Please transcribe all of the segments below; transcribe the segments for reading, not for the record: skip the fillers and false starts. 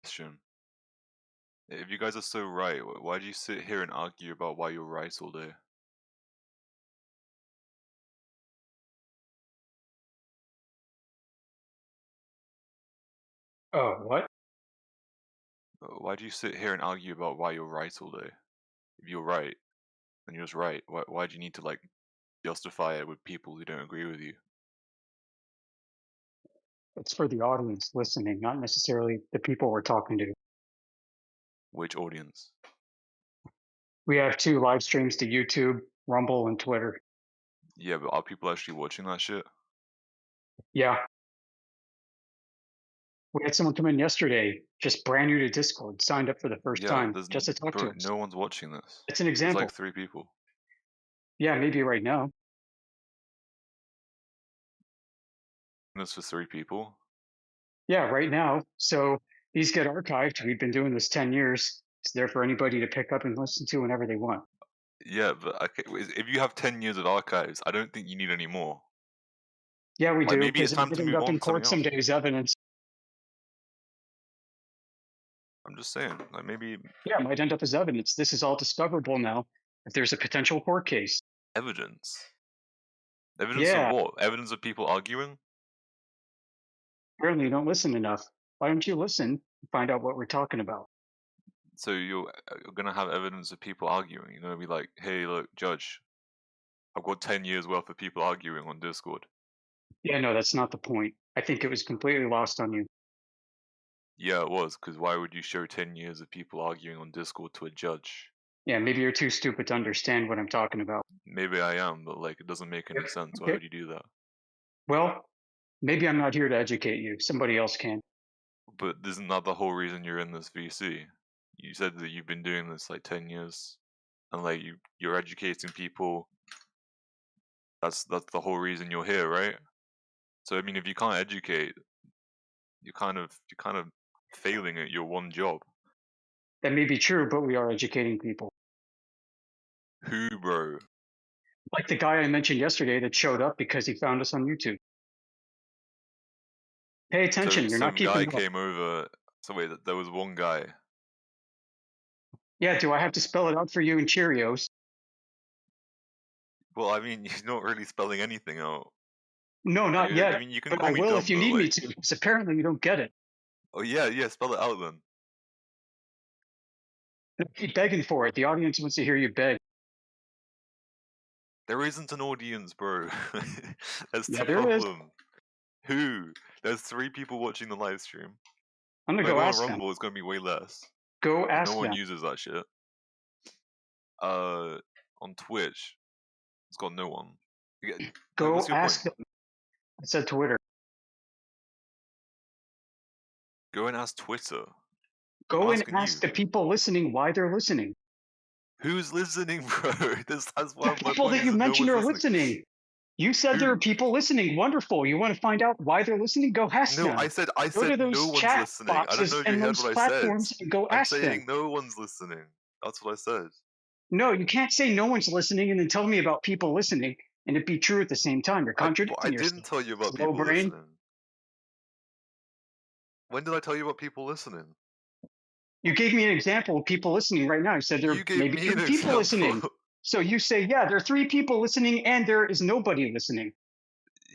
question. If you guys are so right, why do you sit here and argue about why you're right all day? Oh, what? Why do you sit here and argue about why you're right all day? If you're right, then you're just right. Why do you need to like justify it with people who don't agree with you? It's for the audience listening, not necessarily the people we're talking to. Which audience? We have 2 live streams to YouTube, Rumble, and Twitter. Yeah, but are people actually watching that shit? Yeah, we had someone come in yesterday, just brand new to Discord, signed up for the first Yeah, time just to talk to bro, us. no one's watching this. It's an There's like example. 3 people. Yeah, maybe right now. And this for 3 people. Yeah, right now. So these get archived. We've been doing this 10 years. It's there for anybody to pick up and listen to whenever they want. Yeah, but okay, if you have 10 years of archives, I don't think you need any more. Yeah, we Like do, maybe because it's it time might to end move up on in to something court else. someday as evidence. I'm just saying, like maybe Yeah, it might end up as evidence. This is all discoverable now if there's a potential court case. evidence. Evidence of Yeah, what? Evidence of people arguing? apparently you don't listen enough. Why don't you listen and find out what we're talking about? So you're gonna have evidence of people arguing. You're gonna be like, hey, look, judge, I've got 10 years worth of people arguing on Discord. Yeah, no, that's not the point. I think it was completely lost on you. Yeah, it was, because why would you show 10 years of people arguing on Discord to a judge? Yeah, maybe you're too stupid to understand what I'm talking about. Maybe I am, but like, it doesn't make any Yep. sense. Why Okay. would you do that? Well, maybe I'm not here to educate you. Somebody else can. But isn't that the whole reason you're in this VC? You said that you've been doing this like 10 years, and like you're educating people. That's the whole reason you're here, right? So I mean, if you can't educate, you're kind of failing at your one job. That may be true, but we are educating people. Who, bro? Like the guy I mentioned yesterday that showed up because he found us on YouTube. Pay So attention. You're not some guy keeping up. came over. So wait, there was one guy. Yeah, do I have to spell it out for you in Cheerios? Well, I mean, you're not really spelling anything out. No, I not mean, I yet, mean, you can but call I me will if dumb, you but need me like, to, because apparently you don't get it. oh yeah, spell it out then. I keep begging for it. The audience wants to hear you beg. There isn't an audience, bro. That's the Yeah, there is. problem. Who? There's 3 people watching the live stream. I'm gonna If I go go on ask them. Rumble, it's gonna be way less. Go No ask one them. uses that shit. On Twitch, it's got no one. Like, Go what's your point? ask them. I said Twitter. Go and ask Twitter. I'm Go and asking ask you. the people listening why they're listening. Who's listening, bro? That's The why my people point that is you that no mentioned one's are listening. listening. You said there are Who? people listening. Wonderful. You want to find out why they're listening? Go ask No, them. I said Go to no those one's chat listening. I don't know boxes if you and heard those what I said. platforms and go I'm ask them. saying no one's listening. That's what I said. No, you can't say no one's listening and then tell me about people listening and it be true at the same time. You're I contradicting didn't yourself. tell you about Slow people brain. listening. When did I tell you about people listening? You gave me an example of people listening right now. You said there You gave maybe me an 3 people listening. example. So you say, yeah, there are 3 people listening and there is nobody listening.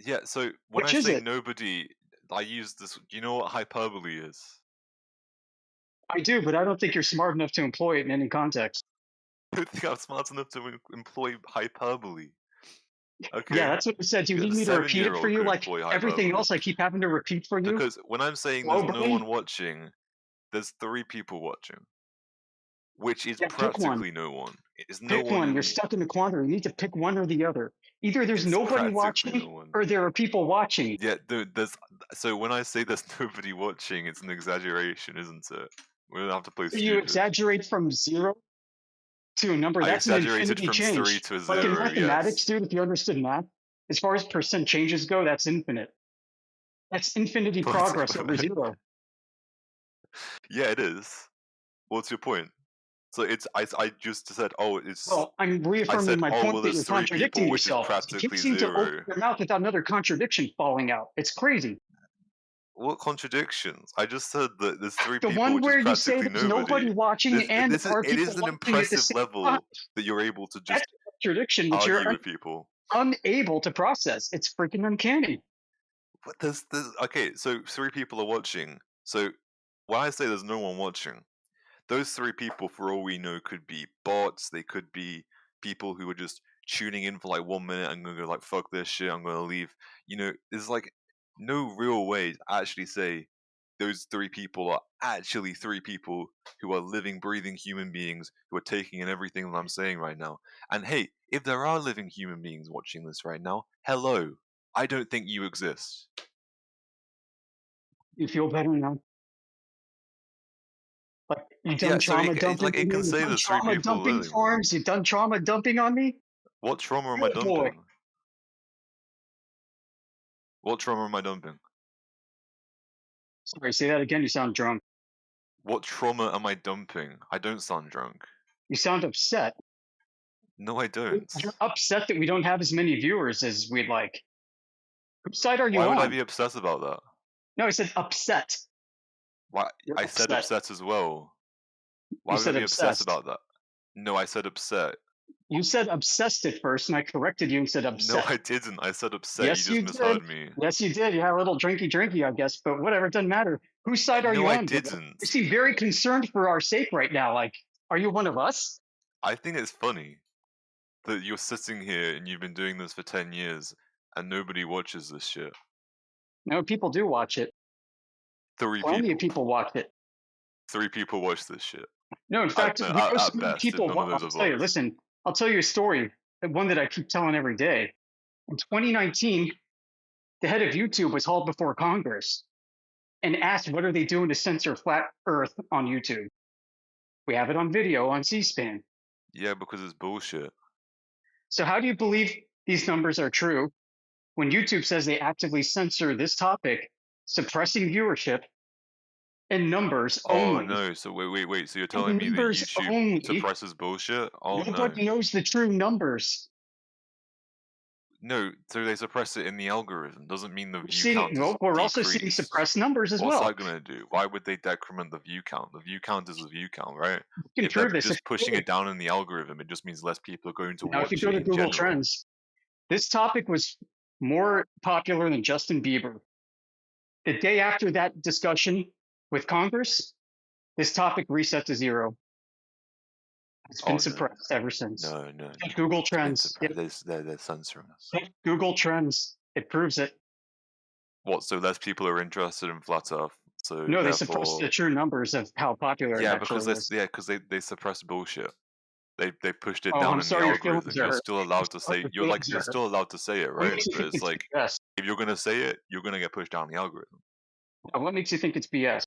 Yeah, so when I Which is say it? nobody, I use this. Do you know what hyperbole is? I do, but I don't think you're smart enough to employ it in any context. I don't think I'm smart enough to employ hyperbole. Yeah, Okay? that's what you said. Do you Let need a me to repeat it for 7-year-old you go like employ everything hyperbole. else I keep having to repeat for you? Because when I'm saying Slow there's no brain? one watching, there's 3 people watching, which is Yeah, pick one. practically no one. It's no Pick one. You're one. stuck in the quandary. You need to pick one or the other. Either there's It's nobody practically no watching one. or there are people watching. Yeah, there's. So when I say there's nobody watching, it's an exaggeration, isn't it? We don't have to play So you stupid. exaggerate from 0 to a number. I That's an exaggerated infinity from 3 change. to Like in 0, mathematics, yes. dude, if you understood math, as far as percent changes go, that's infinite. That's infinity progress over 0. Yeah, it is. What's your point? So I just said, oh, Well, I'm I reaffirming said, my oh, point well, that there's you're 3 people, contradicting which is yourself. You can't practically seem to open 0. your mouth without another contradiction falling out. It's crazy. What contradictions? I just said that there's 3 The people, one which is where you say practically there's nobody nobody. watching and there are It people is an watching at the impressive same time. level that you're able to That's just a contradiction that you're argue with people. unable to process. It's freaking uncanny. But there's okay, so 3 people are watching. So when I say there's no one watching, those 3 people, for all we know, could be bots. They could be people who are just tuning in for like 1 minute and gonna go like, "Fuck this shit, I'm gonna leave." There's like no real way to actually say those 3 people are actually 3 people who are living, breathing human beings who are taking in everything that I'm saying right now. And hey, if there are living human beings watching this right now, hello. I don't think you exist. You feel better now? Like, you done Yeah, so trauma dumping like on it me? can You say done there's 3 trauma people dumping living. farms? You done trauma dumping on me? What trauma am I Good boy. dumping? What trauma am I dumping? Sorry, say that again. You sound drunk. What trauma am I dumping? I don't sound drunk. You sound upset. No, I don't. You're upset that we don't have as many viewers as we'd like. Whose side are Why you would I on? be obsessed about that? No, I said upset. Why You're I said upset. upset as well. You Why would I said be obsessed obsessed. about that? No, I said upset. You said obsessed at first, and I corrected you and said No, upset. I didn't. I said upset. You Yes, just you did. misheard me. Yes, you did. You had a little drinky drinky, I guess, but whatever. It doesn't matter. Whose side are No, you I on, bro? You didn't. seem very concerned for our sake right now. Like, are you one of us? I think it's funny that you're sitting here and you've been doing this for 10 years and nobody watches this shit. No, people do watch it. 3 Plenty of people. people watch it. 3 people watch this shit. No, in fact, No, we know so at many best, and people. none of I'll those are tell you. bots. Listen, I'll tell you a story. One that I keep telling every day. In 2019, the head of YouTube was hauled before Congress and asked, "What are they doing to censor flat Earth on YouTube?" We have it on video on C-SPAN. Yeah, because it's bullshit. So, how do you believe these numbers are true when YouTube says they actively censor this topic, suppressing viewership and numbers Oh only? no, so wait. So you're telling And me that numbers YouTube only. suppresses bullshit? Oh no. Nobody knows the true numbers. No, so they suppress it in the algorithm. Doesn't mean the We're view seeing, count is well, we're also seeing decreased. suppressed numbers as What's well. that gonna do? Why would they decrement the view count? The view count is the view count, right? You can If they're prove this if just pushing it down in the algorithm, it just means less people are going to now if you watch go it to in Google general. Trends. This topic was more popular than Justin Bieber. The day after that discussion with Congress, this topic reset to zero. It's been Oh no, suppressed ever since. no. Check Google It's been Trends. suppressed. Yep. They're censoring us. Check Google Trends. It proves it. What? So less people are interested in flat Earth. So No, they suppressed the therefore, true numbers of how popular it yeah, actually is. because they suppress bullshit. They pushed it Oh, down I'm in the sorry your algorithm. feelings are You're hurt. still allowed to Oh, say your feelings you're are hurt. still allowed to say it, What right? makes you But think it's it's like BS? if you're gonna say it, you're gonna get pushed down the algorithm. What makes you think it's BS?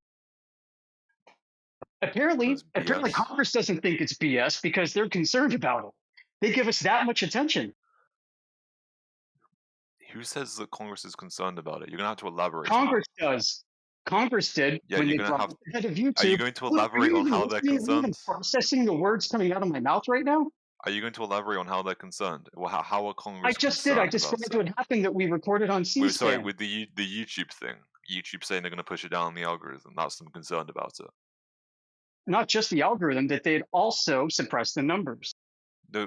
Because Apparently BS. Congress doesn't think it's BS because they're concerned about it. They give us that much attention. Who says that Congress is concerned about it? You're gonna have to elaborate on that. Congress does. Congress did Yeah, when you're they gonna brought have. up the head of Are you YouTube. going to Are elaborate you on even how they're listening? Are you even concerned? processing the words coming out of my mouth right now? Are you going to elaborate on how they're concerned? Well, how are I Congress just did. I concerned about described it? what happened that we recorded on Wait, sorry, C-SPAN. with the YouTube thing. YouTube saying they're gonna push it down the algorithm. That's them concerned about it. Not just the algorithm, that they had also suppressed the numbers.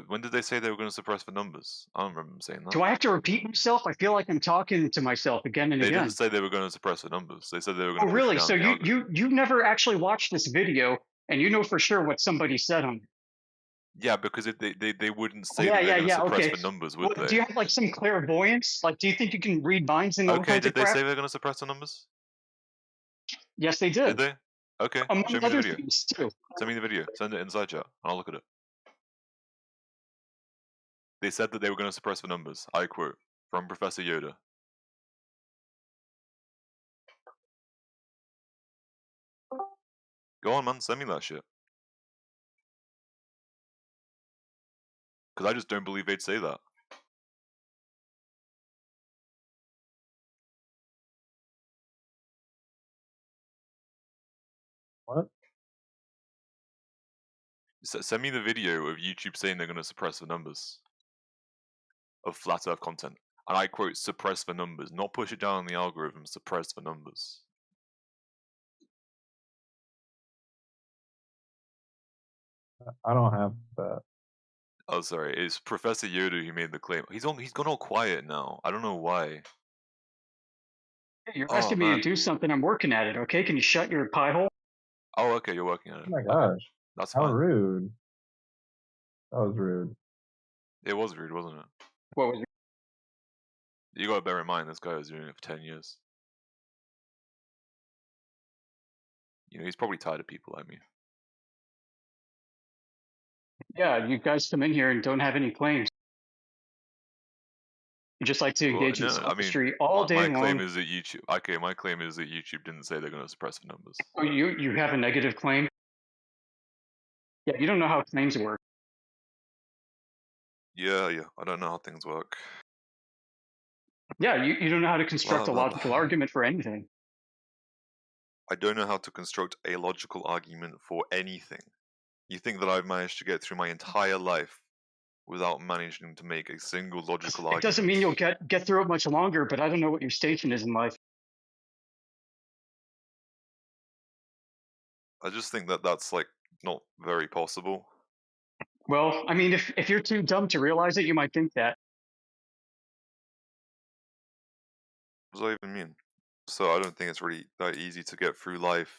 When did they say they were gonna suppress the numbers? I don't remember them saying that. Do I have to repeat myself? I feel like I'm talking to myself again and They didn't again. say they were gonna suppress the numbers. They said they were Oh, gonna push it really? down So the algorithm. you never actually watched this video, and you know for sure what somebody said on it. Yeah, because they wouldn't say Yeah, that they're yeah, gonna yeah. suppress Okay. the numbers, would What, do they? you have like some clairvoyance? Like, do you think you can read minds and all Okay, kinds did of they crap? say they're gonna suppress the numbers? Yes, they Did did. they? Okay, show Among me the other video. things too. Send me the video. Send it inside chat, and I'll look at it. They said that they were gonna suppress the numbers. I quote from Professor Yoda. Go on, man, send me that shit. Because I just don't believe they'd say that. What? Send me the video of YouTube saying they're gonna suppress the numbers of flat Earth content. And I quote, suppress the numbers, not push it down on the algorithm, suppress the numbers. I don't have that. Oh, sorry. It's Professor Yoda who made the claim. He's gone all quiet now. I don't know why. Hey, you're Oh asking me to man. do something. I'm working at it. Okay, can you shut your pie hole? Oh, okay. You're working on Oh it. my Okay, gosh, that's how fine. rude. That was rude. It was rude, wasn't it? What was it? You gotta bear in mind this guy was doing it for 10 years. You know, he's probably tired of people like me. Yeah, you guys come in here and don't have any claims. You just like to Well, engage in no, I mean, sophistry all day my claim long. is that YouTube. Okay, my claim is that YouTube didn't say they're gonna suppress the numbers. Oh, you have a negative claim. Yeah, you don't know how claims work. Yeah, yeah. I don't know how things work. Yeah, you don't know how to construct Blah a blah logical blah. argument for anything. I don't know how to construct a logical argument for anything. You think that I've managed to get through my entire life without managing to make a single logical It doesn't mean argument? you'll get through it much longer, but I don't know what your station is in life. I just think that that's like not very possible. Well, I mean, if you're too dumb to realize it, you might think that. What does that even mean? So I don't think it's really that easy to get through life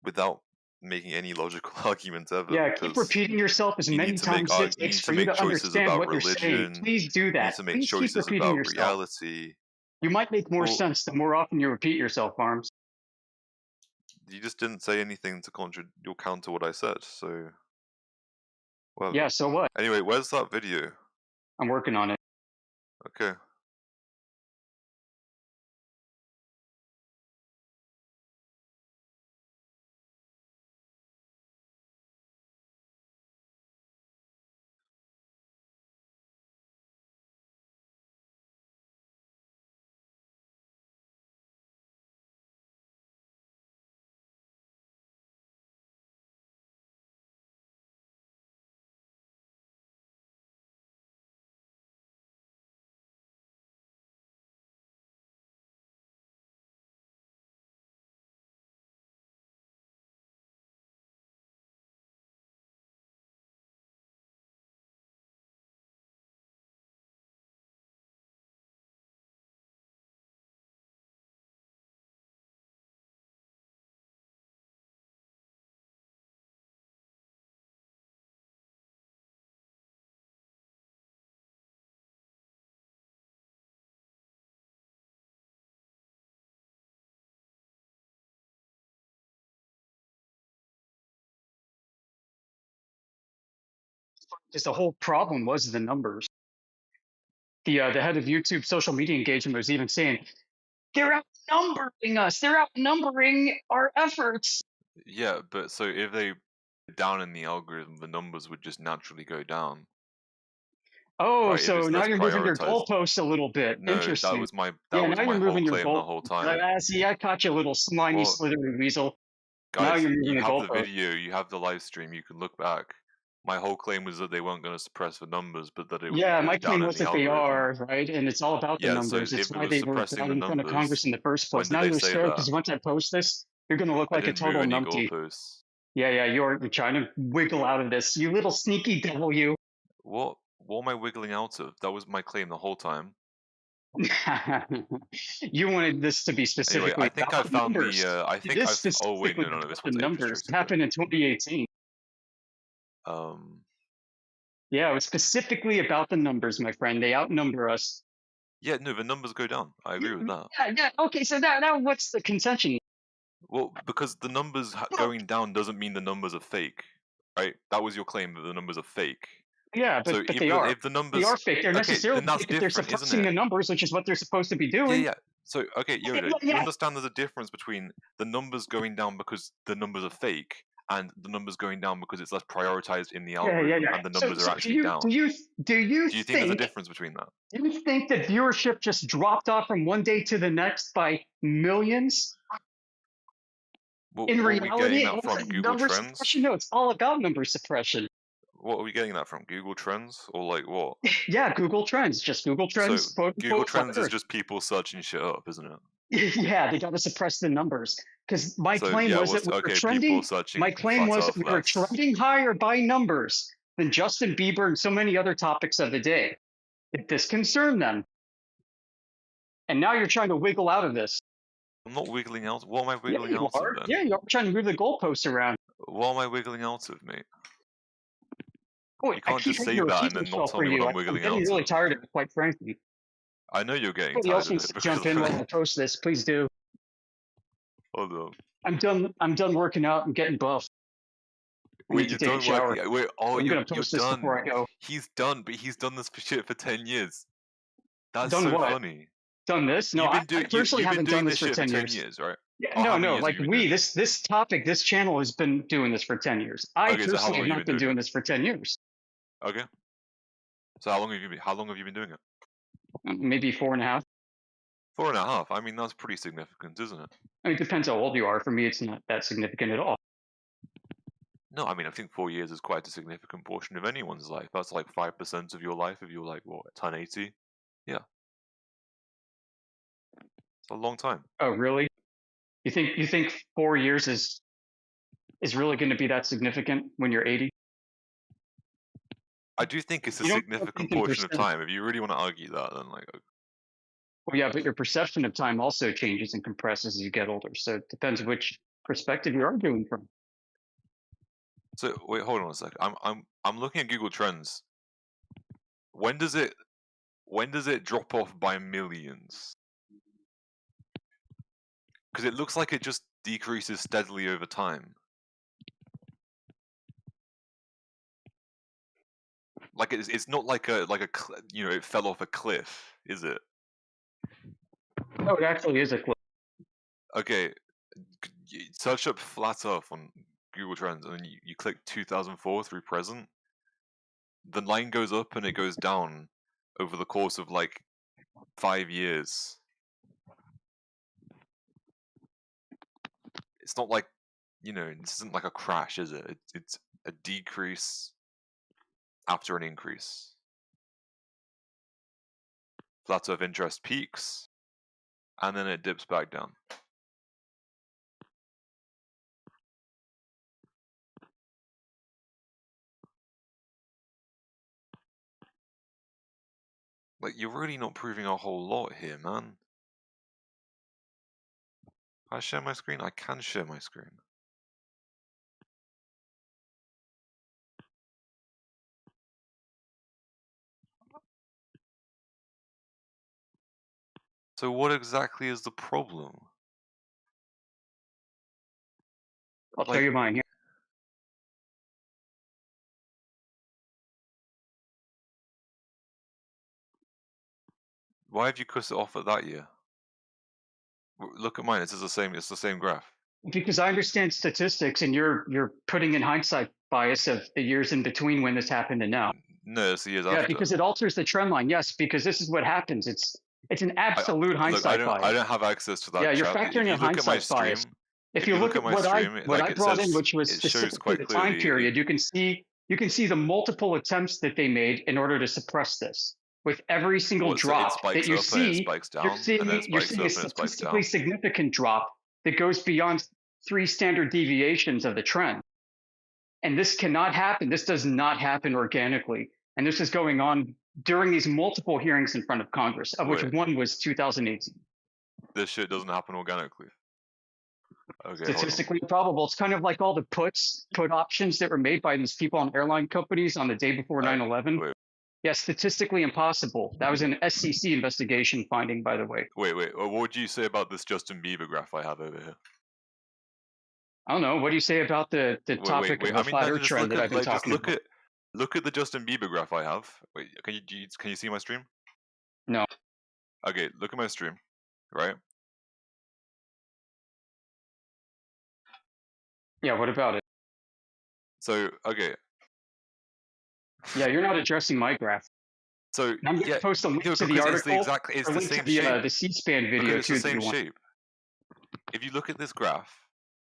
without making any logical arguments ever, Yeah, keep because repeating yourself as many times as it you takes need for to you make to choices understand about what you're saying. religion, Please do you need that. to make Please keep choices repeating about yourself. reality. You might make more Well, sense the more often you repeat yourself, Farms. you just didn't say anything to counter what I said, so whatever. Yeah, so what? Anyway, where's that video? I'm working on it. Okay. Just the whole problem was the numbers. The head of YouTube social media engagement was even saying they're outnumbering us. They're outnumbering our efforts. Yeah, but so if they down in the algorithm, the numbers would just naturally go down, Oh, right? If so it's now less you're moving your prioritized. goalposts a little bit. No, Interesting. that Yeah, was now my you're whole moving your claim the goal. whole time. See, I caught you a little slimy, Well, slithery weasel. Now guys, you're moving you the have the goalpost. video, you have the live stream, you can look back. My whole claim was that they weren't going to suppress the numbers, but that it Yeah, my goes down claim in was the that they algorithm. are, right? And it's all about the Yeah, so numbers. It's if it why was they were suppressing brought the in front of Congress numbers, in the first when place. did Now they you're say scared that? because once I post this, you're going to look I like a didn't move total any numpty. goalposts. Yeah, you're trying to wiggle out of this. You little sneaky devil, you. What am I wiggling out of? That was my claim the whole time. You wanted this to be Anyway, specifically I think about I the found the. numbers. I It think is I've. Oh wait, specifically no, no, about this the was ages numbers. straight It ago. happened in 2018. Um, Yeah, it was specifically about the numbers, my friend. They outnumber us. yeah, no, the numbers go down. I agree with that. Yeah. Okay, so now what's the contention? Well, because the numbers Well, going down doesn't mean the numbers are fake, right? That was your claim that the numbers are fake. yeah, So but they are. if the They numbers, are fake. They're okay, necessarily then that's fake if they're different, isn't suppressing it? the numbers, which is what they're supposed to be Yeah, doing. yeah. So okay, Yeah, Yoda, you yeah, understand there's a difference between the numbers going down because the numbers are fake and the numbers going down because it's less prioritized in the algorithm yeah. and the So numbers are actually down. do you Do you think there's a think difference between that? that viewership just dropped off from one day to the next by millions? In What are we reality, getting it that from? wasn't Google number Trends? suppression. No, it's all about number suppression. What are we getting that from? Google Trends or like what? Yeah, Google Trends, just Google So Trends, quote Google unquote, Trends flat is Earth. just people searching shit up, isn't it? Yeah, they got to suppress the numbers because my So claim yeah, was that what's we were okay? People trending. My searching claim flat was that Earth we were less. trending higher by numbers than Justin Bieber and so many other topics of the day. This concerned them, and now you're trying to wiggle out of this. I'm not wiggling out. What am I Yeah, wiggling you out of are. then? Yeah, you are trying to move the goalposts around. What am I wiggling out of, mate? Boy, You I can't keep just having say to that repeat and then not myself tell for me what you. I'm I'm wiggling getting out really of. tired of it, quite frankly. I know you're getting Anybody tired else of needs it to because jump in while I post this, please do. hold on. I'm done. I'm done working out and getting buff. I Wait, need to you're take a done shower. working. Wait, oh, I'm gonna you're post this before done. I go. He's done, but he's done this shit for 10 years. That's Done so what? funny. Done this? No, I personally You've been haven't done doing this this for shit for 10 10 years. years, right? Yeah, Oh, how many no, years have like you been doing it? this topic, this channel has been doing this for 10 years. I Okay, so how personally long have have you not been been doing doing it? this for 10 years. Okay. So how long have you been doing it? Maybe 4.5. 4.5. I mean, that's pretty significant, isn't it? I mean, it depends how old you are. For me, it's not that significant at all. No, I mean, I think 4 years is quite a significant portion of anyone's life. That's like 5% of your life if you're like, what, 1080? Yeah. It's a long time. Oh, really? You think 4 years is really going to be that significant when you're 80? I do think it's a You don't significant think in portion of percent? time. If you really want to argue that, then like, Well, yeah, but your perception of time also changes and compresses as you get older. So it depends which perspective you're arguing from. so wait, hold on a sec. I'm looking at Google Trends. When does it drop off by millions? Because it looks like it just decreases steadily over time. Like it's not like it fell off a cliff, is it? No, it actually is a clip. Okay, search up flat Earth on Google Trends, and then you click 2004 through present. The line goes up and it goes down over the course of like 5 years. It's not like, this isn't like a crash, is it? It's a decrease after an increase. Flat Earth interest peaks, and then it dips back down. Like, you're really not proving a whole lot here, man. Can I share my screen? I can share my screen. So what exactly is the problem? I'll tell Like, you mine here. why have you cut it off at that year? Look at mine. It's the same graph. Because I understand statistics, and you're putting in hindsight bias of the years in between when this happened and now. No, it's the years Yeah, after. because it alters the trend line. Yes, because this is what happens. It's an absolute Look, hindsight I bias. don't have access to that Yeah, you're chat. If factoring you in look at my hindsight bias. stream, If you look at what I it brought in, says, which was it shows specifically quite the time clearly. period, you can see the multiple attempts that they made in order to suppress this. With every single So it drop that spikes you up and it see, spikes you're down, seeing and then it you're spikes seeing a up and it spikes statistically down. significant drop that goes beyond 3 standard deviations of the trend. And this cannot happen. This does not happen organically. And this is going on during these multiple hearings in front of Congress, of which Wait. one was 2018. This shit doesn't happen organically. Okay, Statistically improbable. It's kind of like all the put options that were made by these people on airline companies on the day before 9/11. Wait. Yeah, statistically impossible. That was an SEC investigation finding, by the way. Wait. What would you say about this Justin Bieber graph I have over here? I don't know. What do you say about the topic of the flat Earth trend that I've been talking about? Look at the Justin Bieber graph I have. Wait, can you see my stream? No. Okay, look at my stream, right? Yeah, what about it? So, okay. Yeah, you're not addressing my graph. So, And I'm going to post a link to the because article it's or the link to same shape. the C-SPAN video Because too. it's the same shape. If you look at this graph,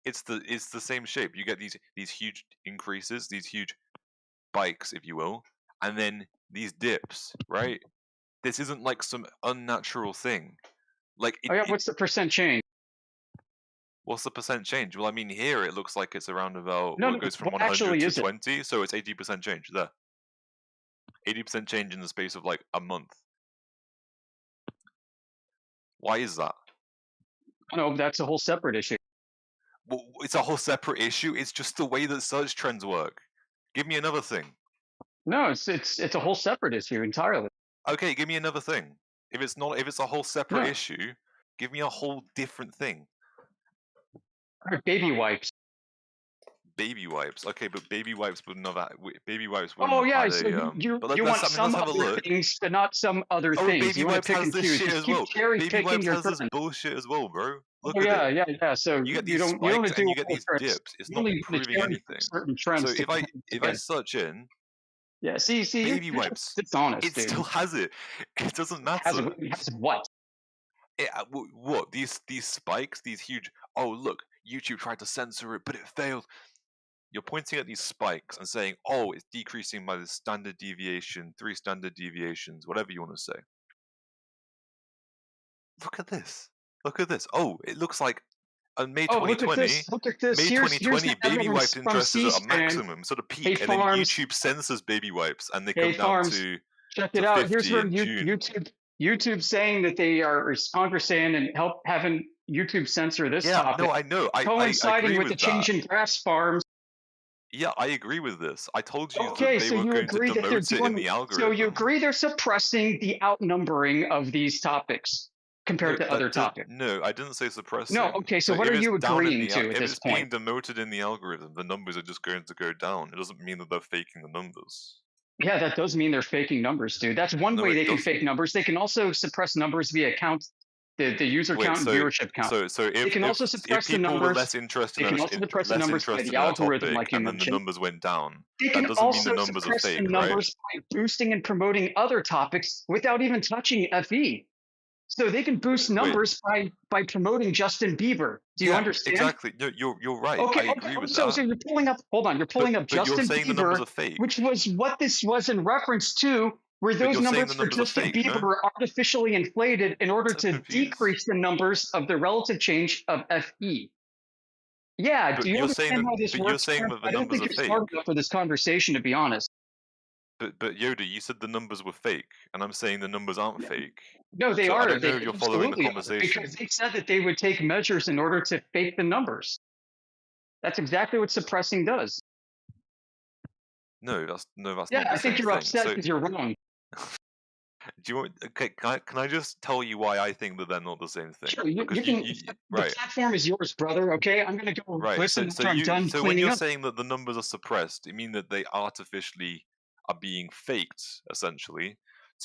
it's the same shape. You get these huge increases, these huge spikes, if you will, and then these dips, right? This isn't like some unnatural thing. Like, Oh yeah, what's the percent change? what's the percent change? Well, I mean, here it looks like it's around about, No, well, no, it goes from what 100 actually to is it? 20, so it's 80% change there. 80% change in the space of like a month. Why is that? No, that's a whole separate issue. Well, it's a whole separate issue. It's just the way that search trends work. Give me another thing. No, it's a whole separate issue entirely. Okay, give me another thing. If it's a whole separate No, issue, give me a whole different thing. baby wipes. Baby wipes. Okay, but baby wipes wouldn't have Oh yeah, had so a you But you let's want I mean, let's some have a other look. things, but not some other Oh, things. baby You want to wipes pick has and this choose. shit Just as keep well. cherry Baby picking wipes your has this turn. bullshit as well, bro. Oh Look at it. yeah. So You get you these don't you only spikes and do you get all these trends. dips. It's You not only want to proving cherry pick anything. certain So trends to if I together. search in Yeah, see, baby you're just wipes, dishonest, it still dude. has it. It doesn't Has matter. what? What these spikes, these huge. Oh look, YouTube tried to censor it, but it failed. You're pointing at these spikes and saying, "Oh, it's decreasing by the standard deviation, 3 standard deviations, whatever you want to say." Look at this. Look at this. Oh, it looks like on May Oh, look at 2020, this. Look at this. May Here's 2020, the baby evidence wipe from interest is at a C-SPAN. maximum, sort of Hey peak, and then farms, YouTube censors baby wipes, and they hey come down farms, check it to out. Here's 50 where in June. YouTube saying that they are Congress saying and help having YouTube censor this Yeah, topic, no, I know. I coinciding agree with the with that. change in grass farms. Yeah, I agree with this. I told you that Okay, they so were you going to agree that they're demote it in doing. the So you algorithm. agree they're suppressing the outnumbering of these topics compared to other topics. No, I didn't say No, suppressing. okay. So So what if are it's you down in agreeing to at if this it's point? being demoted in the algorithm, the numbers are just going to go down. It doesn't mean that they're faking the numbers. Yeah, that does mean they're faking numbers, dude. That's one No, way it they can fake doesn't. numbers. They can also suppress numbers via count, the user Wait, count and viewership count. so They can also if suppress the people were numbers. They can also suppress the less numbers by interested the in a algorithm, topic like you and then the mentioned. numbers went down, They that can doesn't mean the also numbers are suppress the fake, right? numbers by boosting and promoting other topics without even touching FE. So they can boost Wait, numbers by promoting Justin Bieber. Do you yeah, understand? exactly. No, you're right. I Okay. agree with So that. you're pulling up. Hold on. You're pulling up But you're Justin saying the numbers Bieber, are fake. which was what this was in reference to. Where But those you're saying numbers the for numbers are Justin fake, Bieber no? were artificially inflated in order So to confused. decrease the numbers of the relative change of FE. Yeah. Do you understand how this But you're works, saying man? that the I don't numbers think are you're smart fake. enough for this conversation, to be honest. But Yoda, you said the numbers were fake, and I'm saying the numbers aren't fake. No, they So I are. don't They know if you're following the absolutely are because conversation. they said that they would take measures in order to fake the numbers. That's exactly what suppressing does. That's Yeah, not the I think same you're thing. upset So because you're wrong. do you want? Okay, can I just tell you why I think that they're not the same thing? Sure, you Because can. you The right. platform is yours, brother. Okay, I'm gonna go Right. listen after I'm done So when cleaning you're up. saying that the numbers are suppressed, it mean that they artificially are being faked, essentially,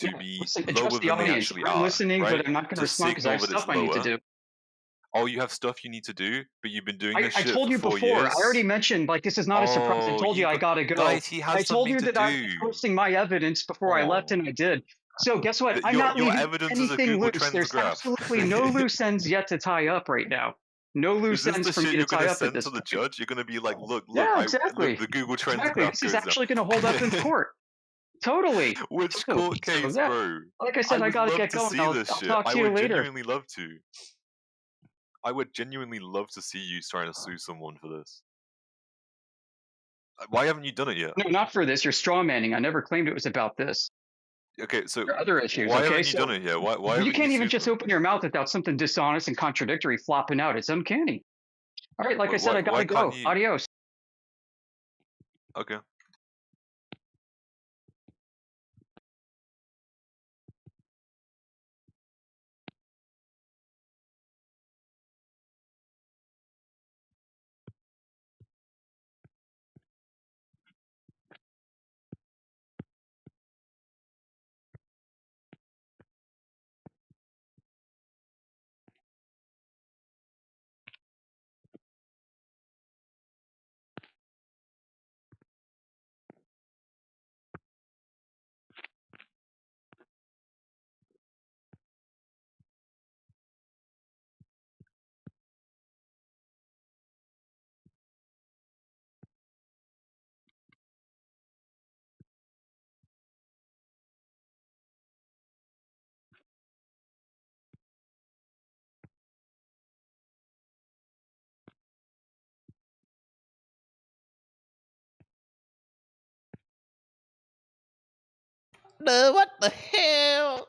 Yeah, to be listen, address lower the than they audience. actually I'm are, listening, but right? I'm not going to To respond because I signal have that it's stuff I need to lower. do. Oh, you have stuff you need to do, but you've been doing this I shit told for you 4 before. I already years. mentioned, like, this is not a surprise. I Oh, told you you I got gotta go. guys. He I has told something you to that I was do. posting my evidence before I left, Oh, and I did. So guess what? I'm not your leaving evidence is a anything Google loose. Trends There's graph. absolutely no loose ends yet to tie up right now. No Is loose this ends the for me shit to you're tie gonna up at send this to the point. judge? You're gonna be like, look, Yeah, look, exactly. the Google Trends Exactly. graph This is goes down. actually going to hold up in court. Totally. Which Totally. court So case, yeah, bro? like I I said, I would gotta love get to going. see this I'll shit. talk I to you would later. genuinely love to. I would genuinely love to see you trying to sue someone for this. Why haven't you done it yet? No, not for this. You're straw manning. I never claimed it was about this. Okay, so There are other issues. why Okay, haven't you so done it yet? Why you haven't you can't even sued just them? open your mouth without something dishonest and contradictory flopping out. It's uncanny. All right, like I said, I Why gotta can't go. you? Adios. Okay. What the hell?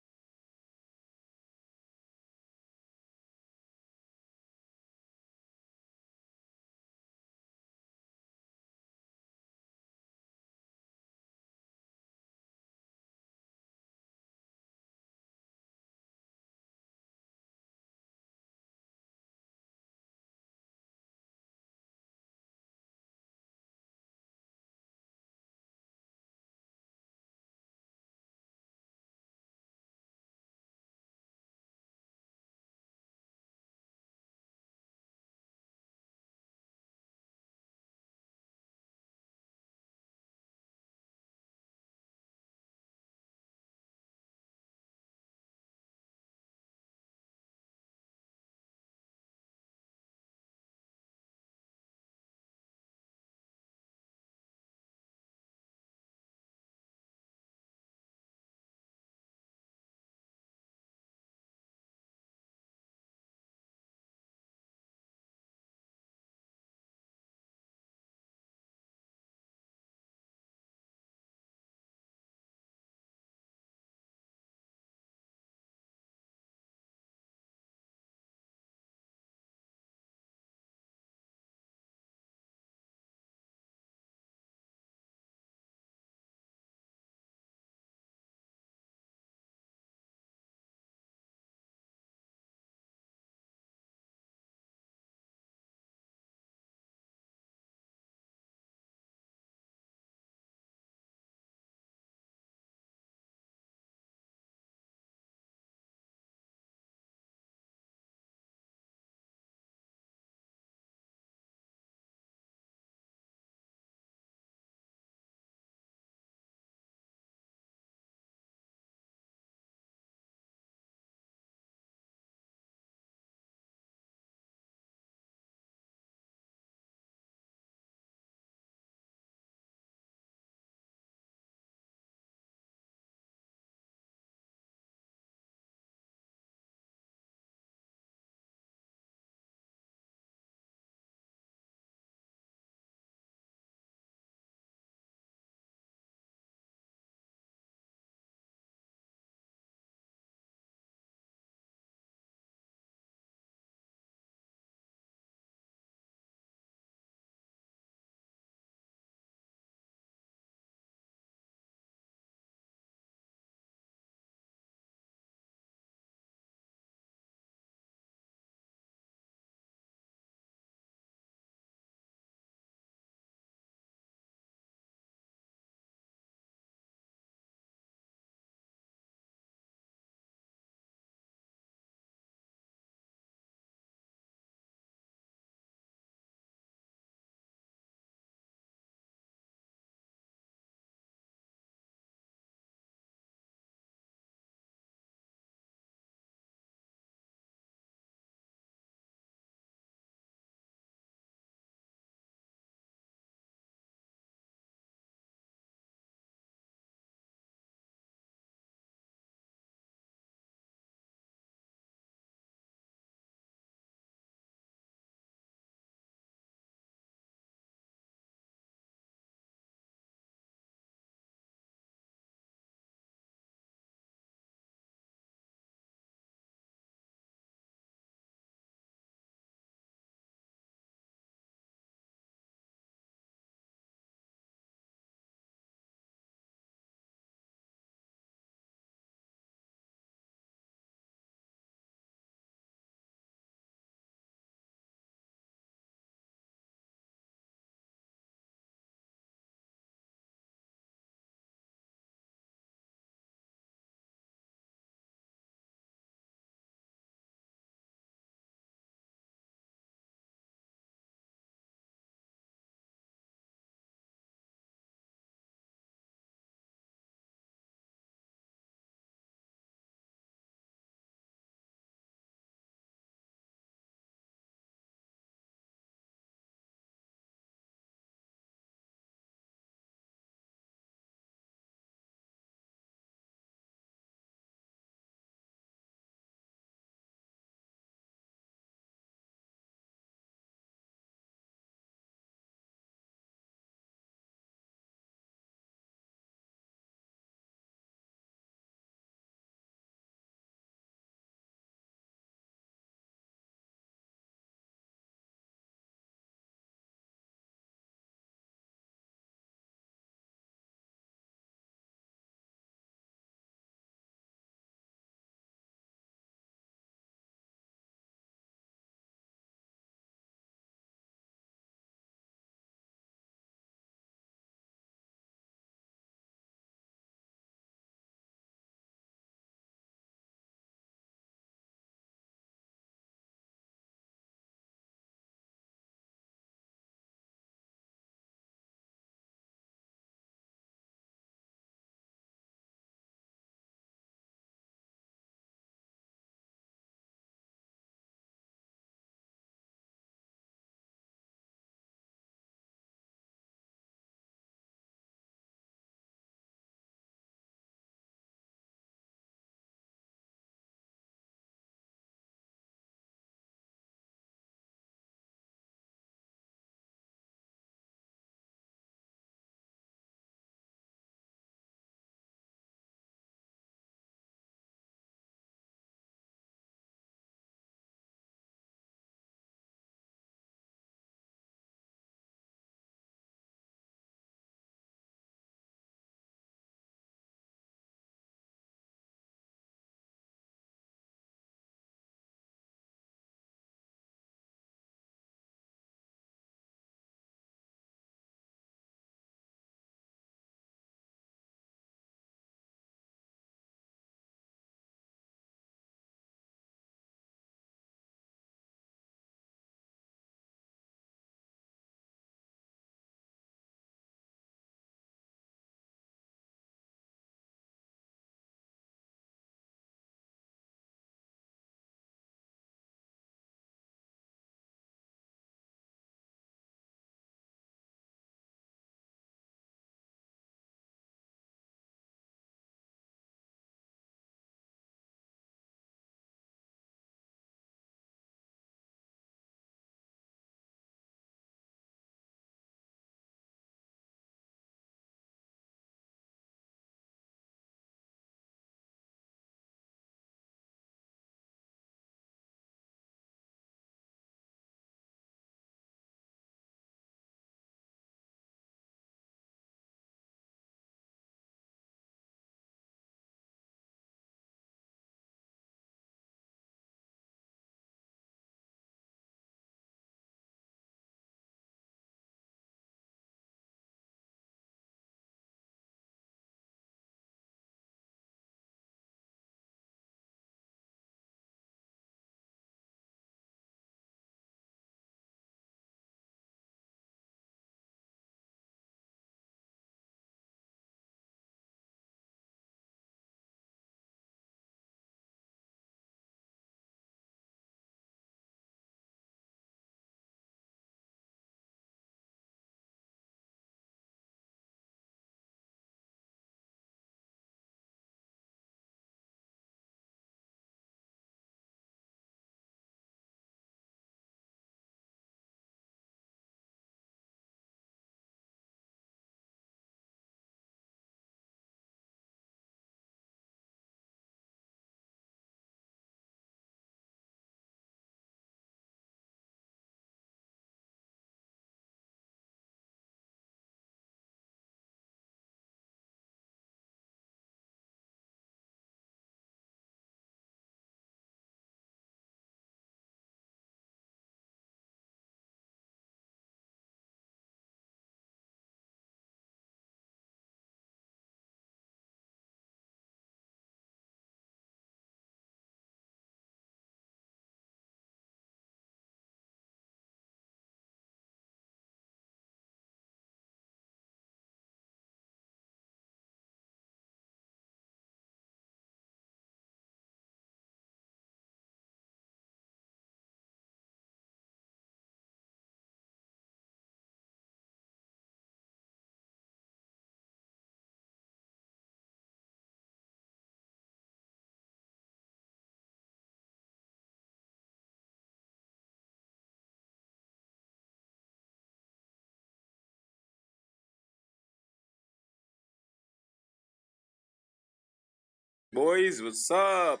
Boys, what's up?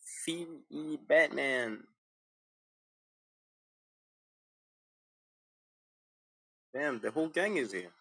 CE Batman. Damn, the whole gang is here.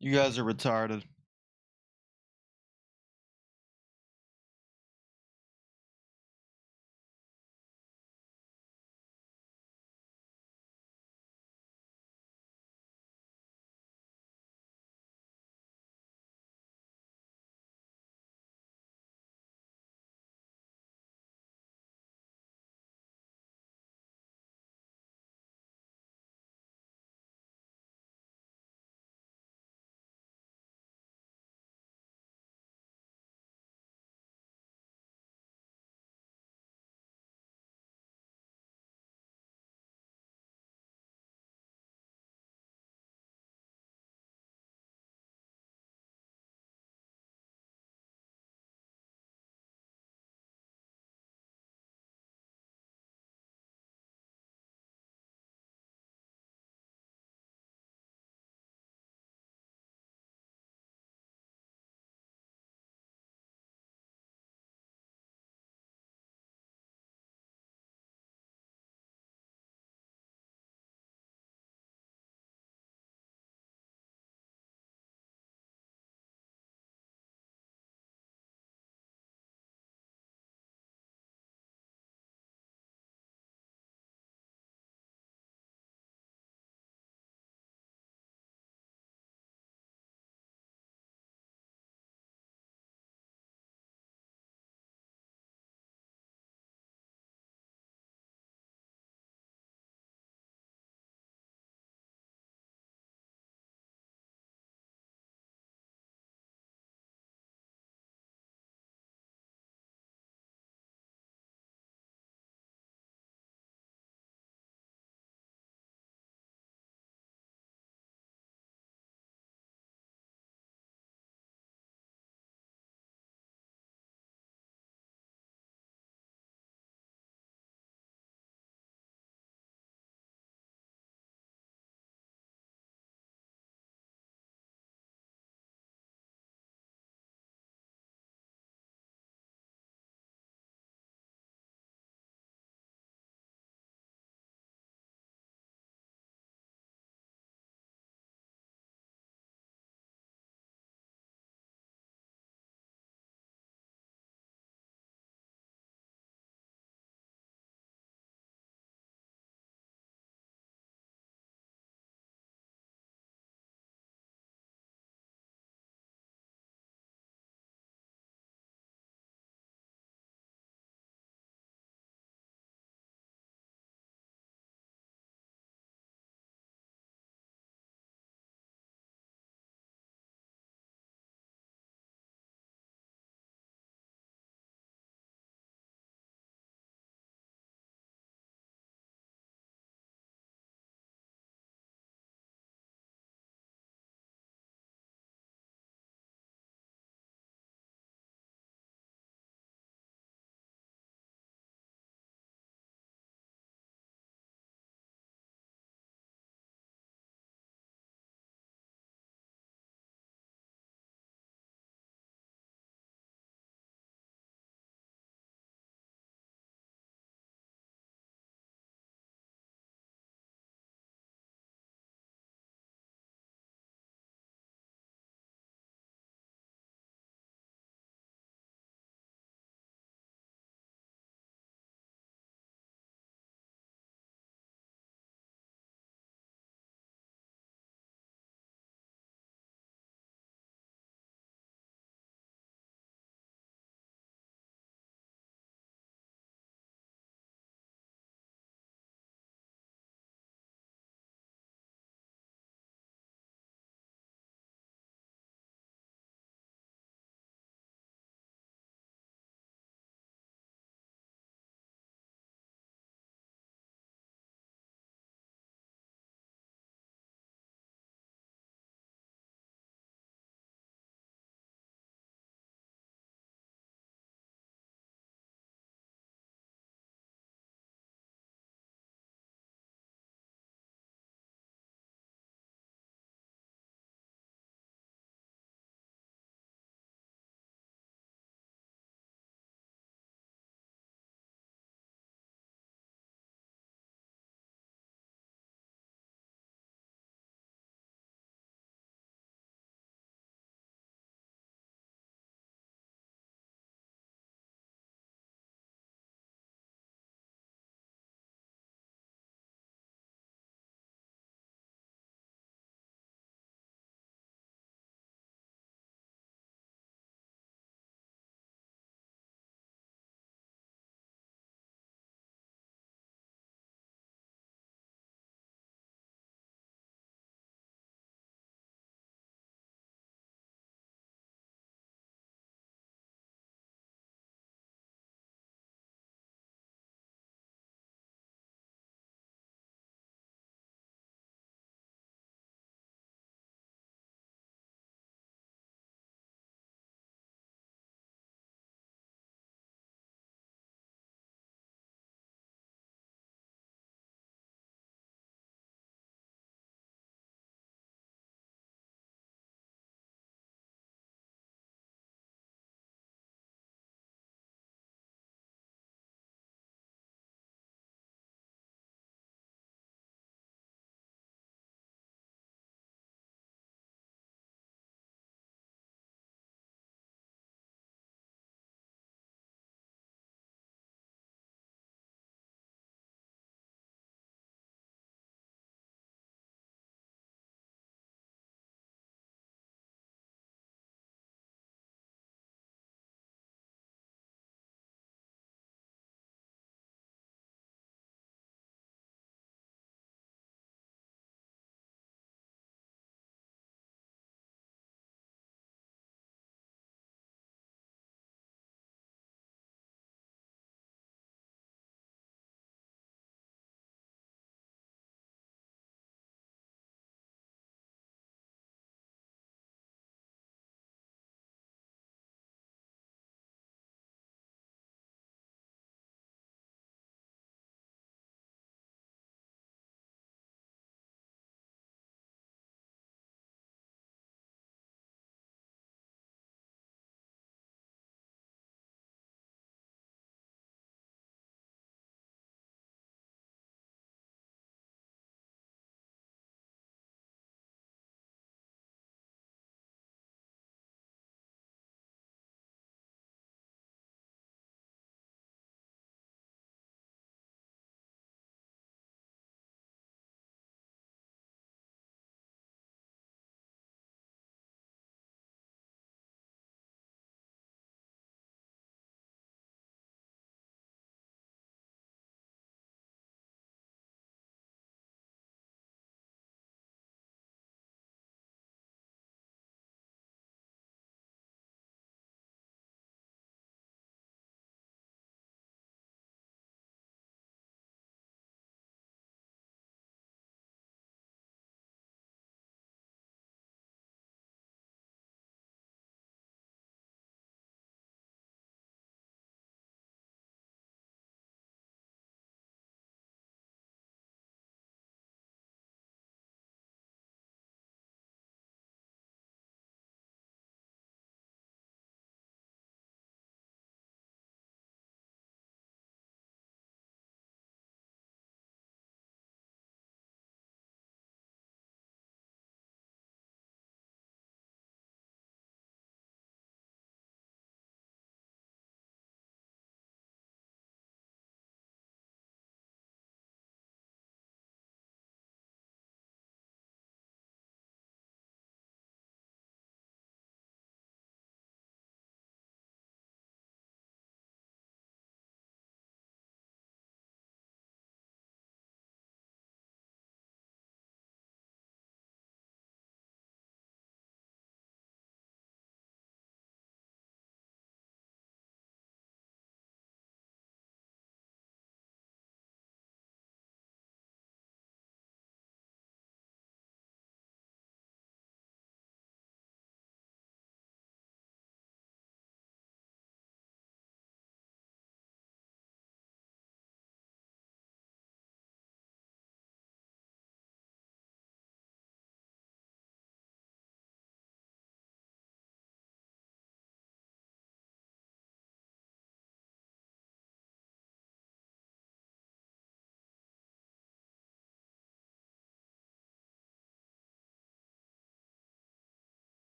You guys are retarded.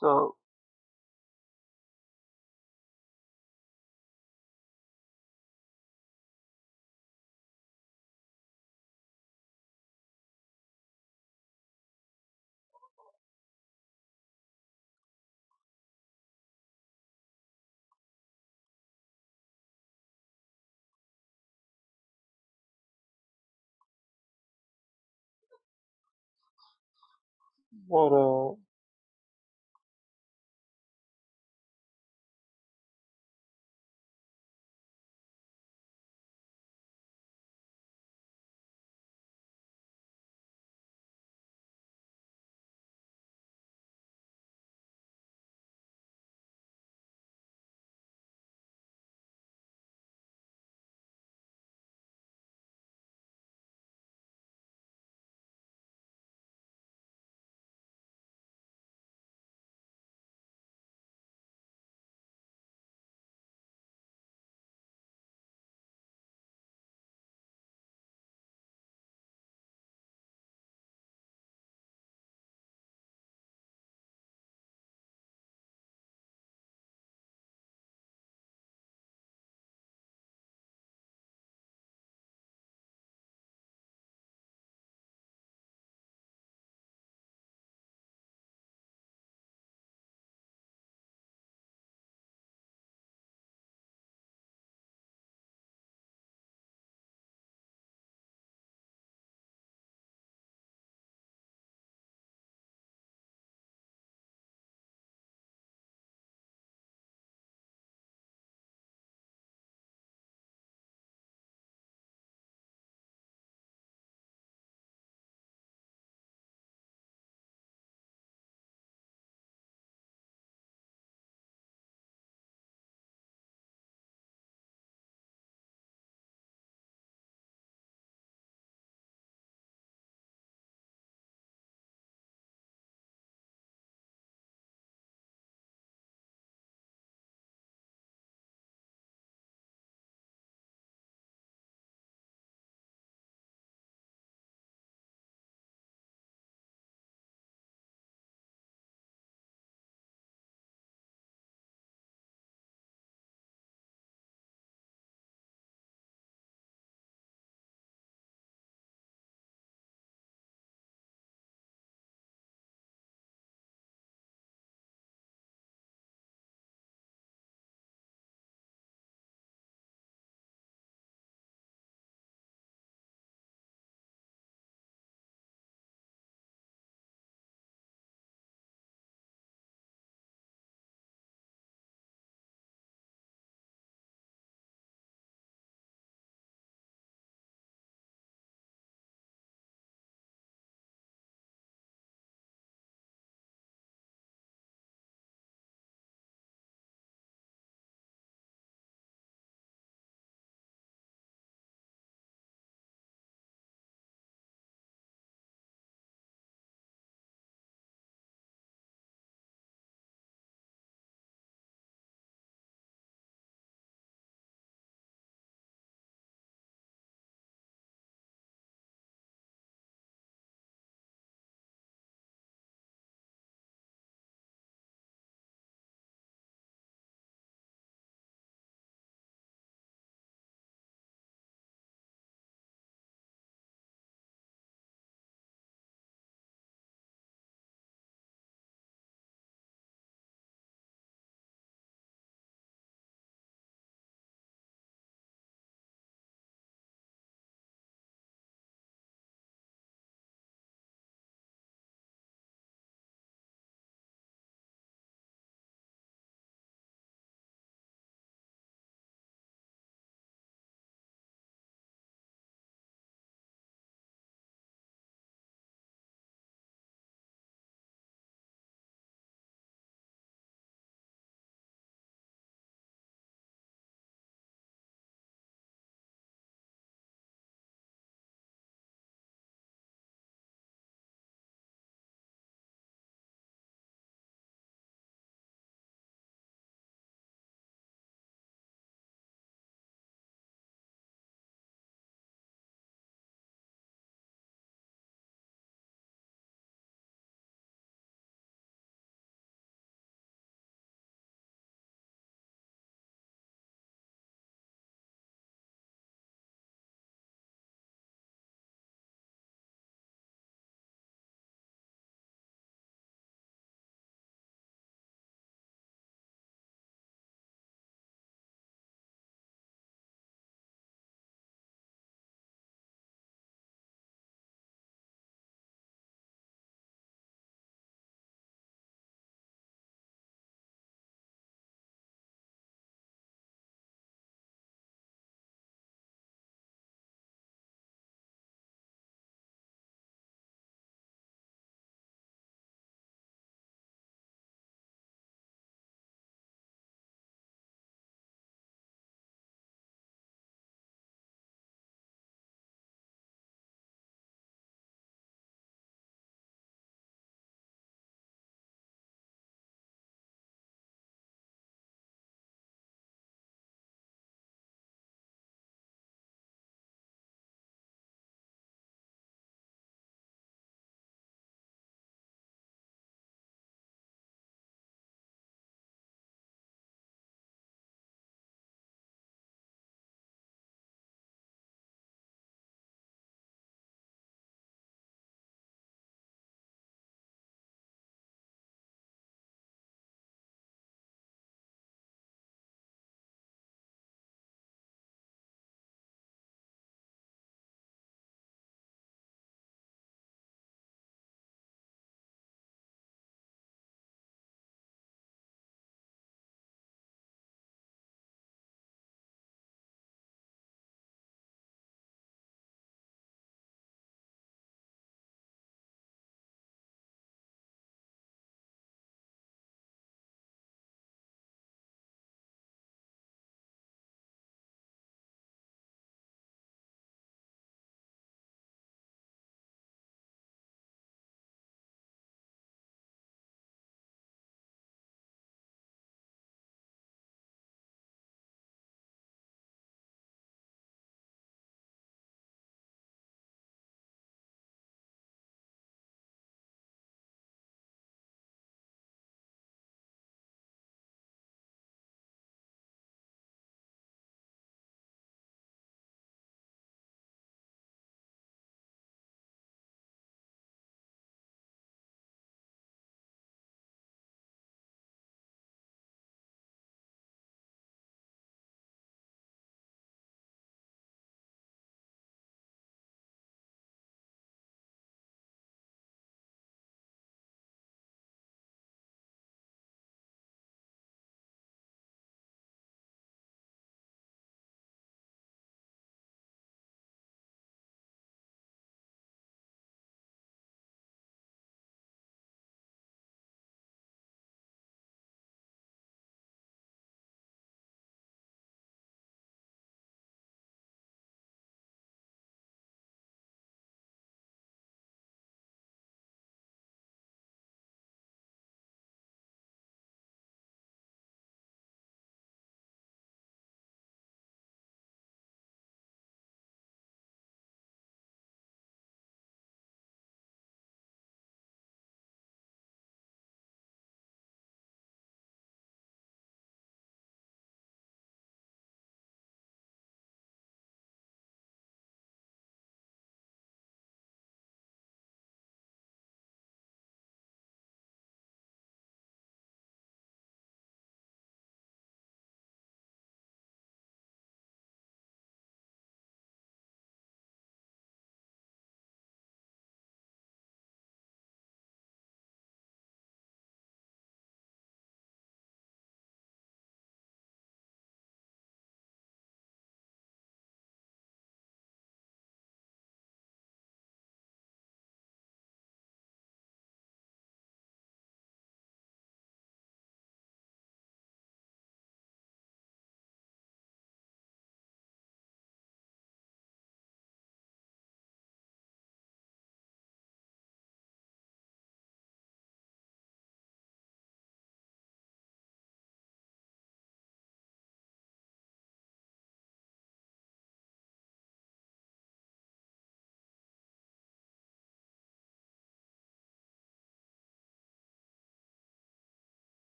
So what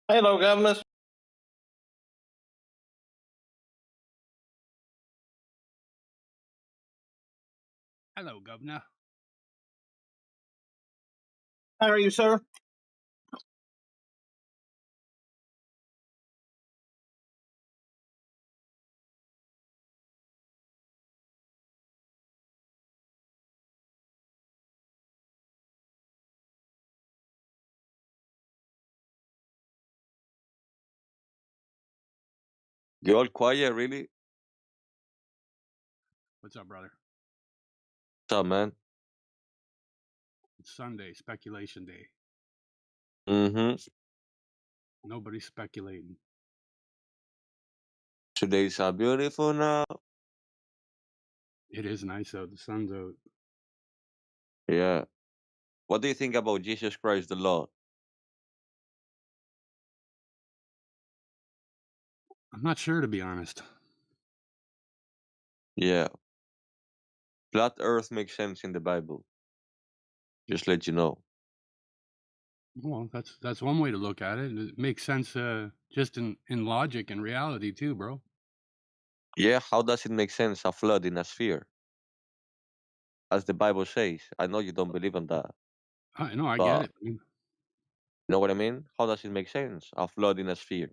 Hello, governors. Hello, Governor. How are you, sir? You're all quiet, really? What's up, brother? What's up, man? It's Sunday, speculation day. Mm-hmm. Nobody's speculating. Today's a beautiful now. It is nice out. The sun's out. Yeah. What do you think about Jesus Christ the Lord? I'm not sure, to be honest. Yeah. Flat Earth makes sense in the Bible. Just let you know. Well, that's one way to look at it. It makes sense just in logic and reality too, bro. Yeah, how does it make sense a flood in a sphere? As the Bible says. I know you don't believe in that. I know, I get But it. I mean, you know what I mean? How does it make sense? A flood in a sphere.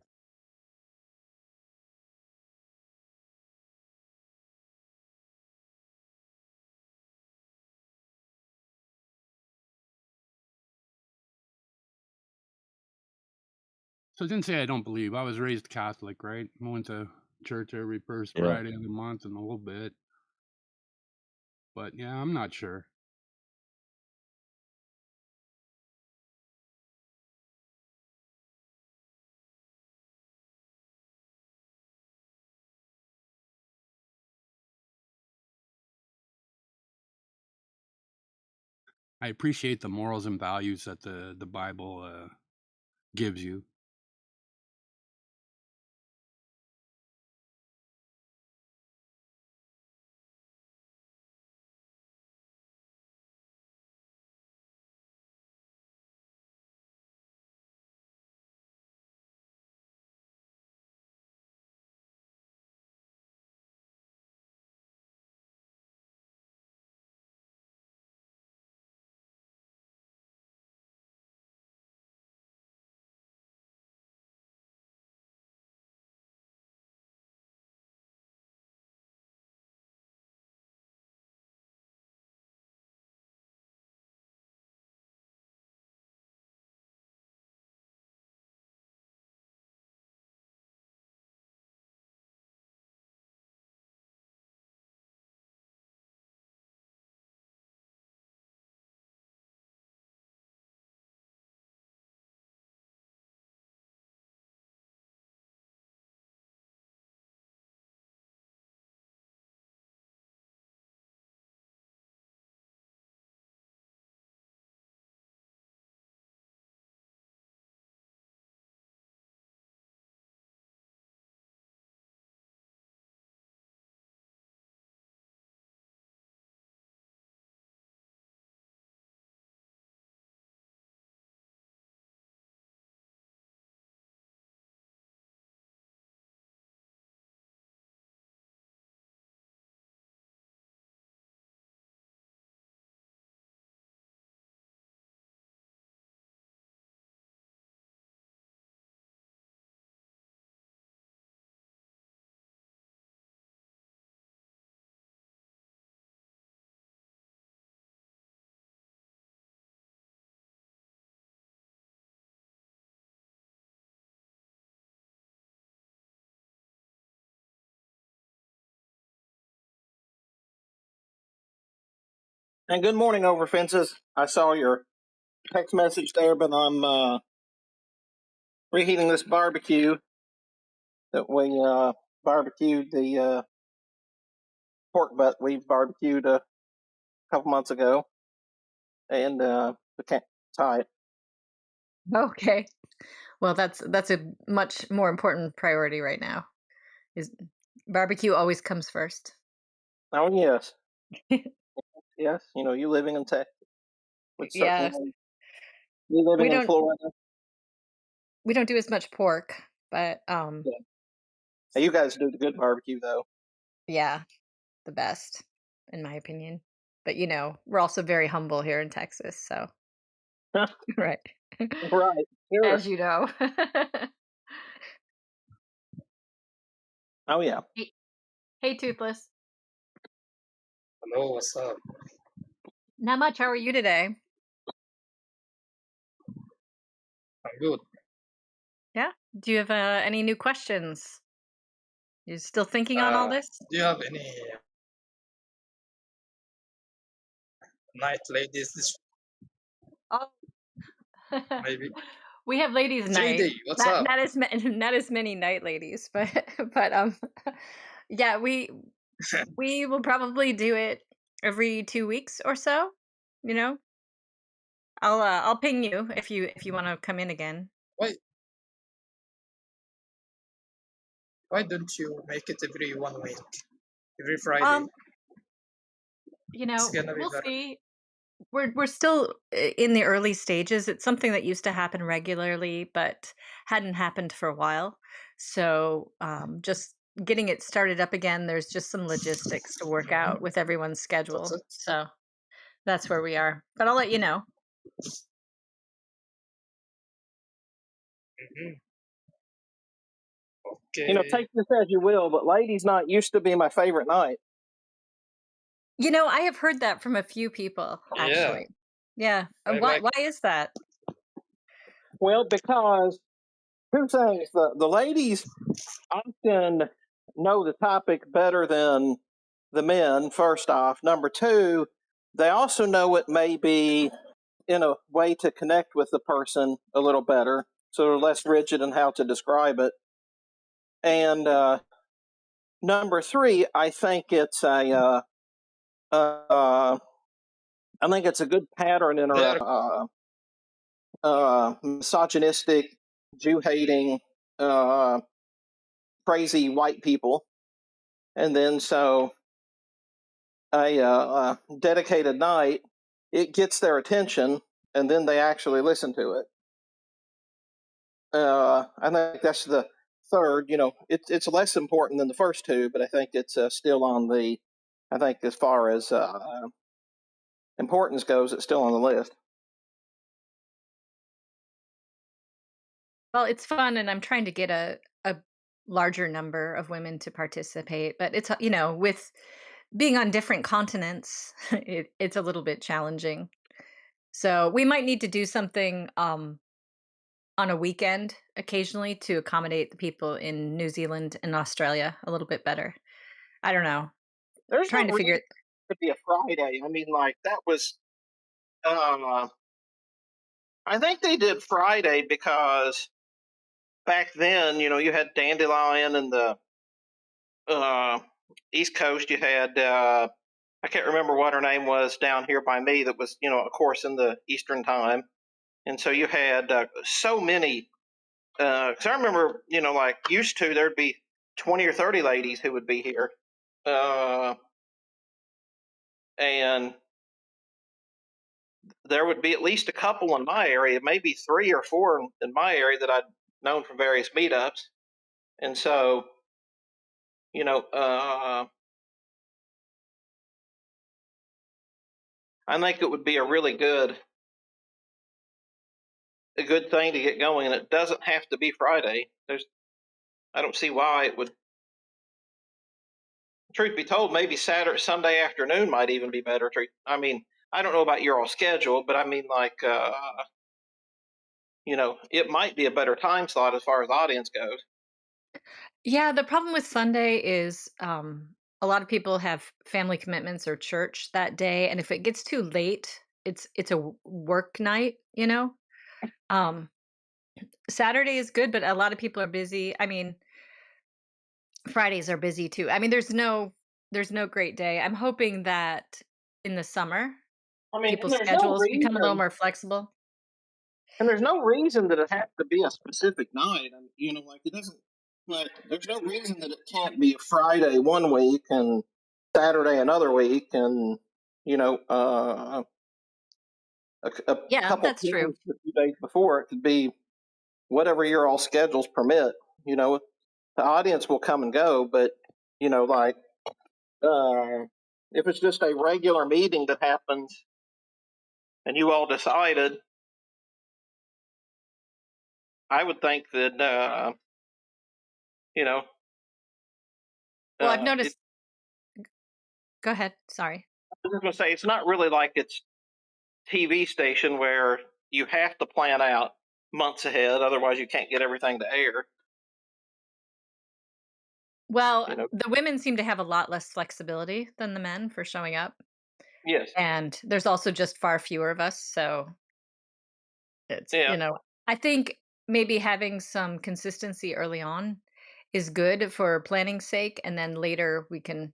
so I didn't say I don't believe. I was raised Catholic, right? I went to church every first Yeah. Friday of the month and a little bit. But yeah, I'm not sure. I appreciate the morals and values that the Bible gives you. And good morning, over fences. I saw your text message there, but I'm reheating this barbecue that we barbecued the pork butt we barbecued a couple months ago, and we can't tie it. Okay. Well, that's a much more important priority right now. Is barbecue always comes first. Oh yes, yes. You know, you living in Texas would certainly. Yes. You living We in don't Florida? we don't do as much pork, but Yeah. Hey, you guys do the good barbecue though. yeah, the best in my opinion. But we're also very humble here in Texas, so right. Right. Sure. As you know. Oh yeah. Hey, hey, Toothless. Hello, what's up? Not much. How are you today? I'm good. Yeah. Do you have any new questions? You still thinking on all this? Do you have any night ladies this Oh, maybe? we have ladies' night. 3D, what's up? Not as many night ladies, but yeah, we will probably do it every 2 weeks or so. You know, I'll ping you if you want to come in again. Why don't you make it every 1 week? Every Friday. Um, It's gonna be we'll better. see. We're still in the early stages. It's something that used to happen regularly, but hadn't happened for a while. So just getting it started up again. There's just some logistics to work out with everyone's That's schedule. it. So that's where we are. But I'll let you know. Mhm. Take this as you will, but ladies' night used to be my favorite night. I have heard that from a few people Yeah, actually. Yeah. I Why like why is that? Well, because two things: the ladies often know the topic better than the men. First off, number two, they also know it may be in a way to connect with the person a little better, so they're less rigid in how to describe it. And number three, I think it's I think it's a good pattern in they're misogynistic, Jew hating, crazy white people. And then so a dedicated night, it gets their attention, and then they actually listen to it. I think that's the third. It's less important than the first two, but I think it's still on the. I think as far as importance goes, it's still on the list. Well, it's fun, and I'm trying to get a larger number of women to participate. But it's with being on different continents, it's a little bit challenging. So we might need to do something on a weekend occasionally to accommodate the people in New Zealand and Australia a little bit better. I don't know. There's no Trying to reason figure it. to be a Friday. I mean, like that was. Uh, I think they did Friday because back then, you had Dandelion and the East Coast. You had I can't remember what her name was down here by me. That was of course in the Eastern time, and so you had so many. Because I remember, like used to, there'd be 20 or 30 ladies who would be here, and there would be at least a couple in my area, maybe 3 or 4 in my area that I'd known from various meetups, and so I think it would be a really a good thing to get going, and it doesn't have to be Friday. I don't see why it would. Truth be told, maybe Sunday afternoon might even be better. I mean, I don't know about your all schedule, but I mean, like, it might be a better time slot as far as audience goes. Yeah, the problem with Sunday is a lot of people have family commitments or church that day, and if it gets too late, it's a work night. Um, Saturday is good, but a lot of people are busy. I mean, Fridays are busy too. I mean, there's no great day. I'm hoping that in the summer, I mean, people's schedules become a little more flexible. and there's no reason that it has to be a specific night. I mean, like it doesn't. Like, there's no reason that it can't be Friday one week and Saturday another week, and a Yeah, couple that's true. a few days before it could be. whatever your all schedules permit. You know, the audience will come and go, but you know, like if it's just a regular meeting that happens and you all decided, I would think that you know. Well, I've It, noticed. Go ahead. Sorry. I was just going to say it's not really like it's TV station where you have to plan out months ahead, otherwise you can't get everything to air. Well, You know. the women seem to have a lot less flexibility than the men for showing up. Yes. And there's also just far fewer of us. So it's, Yeah. I think maybe having some consistency early on is good for planning's sake. And then later we can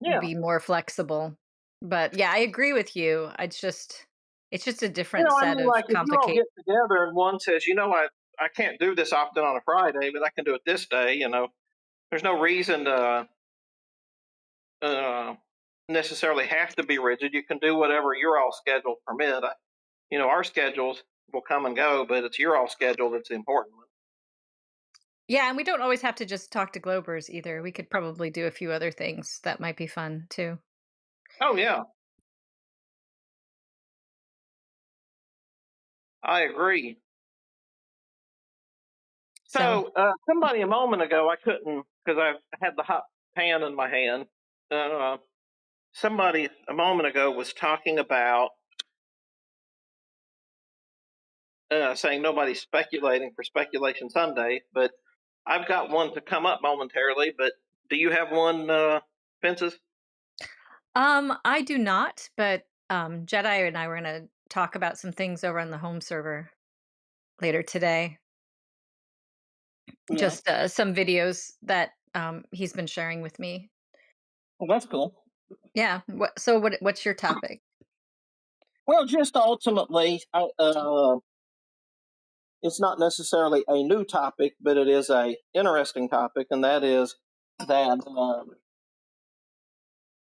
Yeah. be more flexible. But yeah, I agree with you. It's just a You different know, I set mean, of like if you all complicated. get together and one says, you know, I can't do this often on a Friday, but I can do it this day. You know, there's no reason to necessarily have to be rigid. You can do whatever your all schedule permit. You know, our schedules will come and go, but it's your all schedule that's the important one. Yeah, and we don't always have to just talk to Globers either. We could probably do a few other things that might be fun too. Oh yeah, I agree. So, So somebody a moment ago, I couldn't because I had the hot pan in my hand. Somebody a moment ago was talking about saying nobody's speculating for Speculation Sunday, but I've got one to come up momentarily. But do you have one, Fences? I do not, but Jedi and I were going to talk about some things over on the home server later today. Yeah. Just some videos that he's been sharing with me. Well, that's cool. Yeah. What's your topic? Well, just ultimately, it's not necessarily a new topic, but it is a interesting topic, and that is that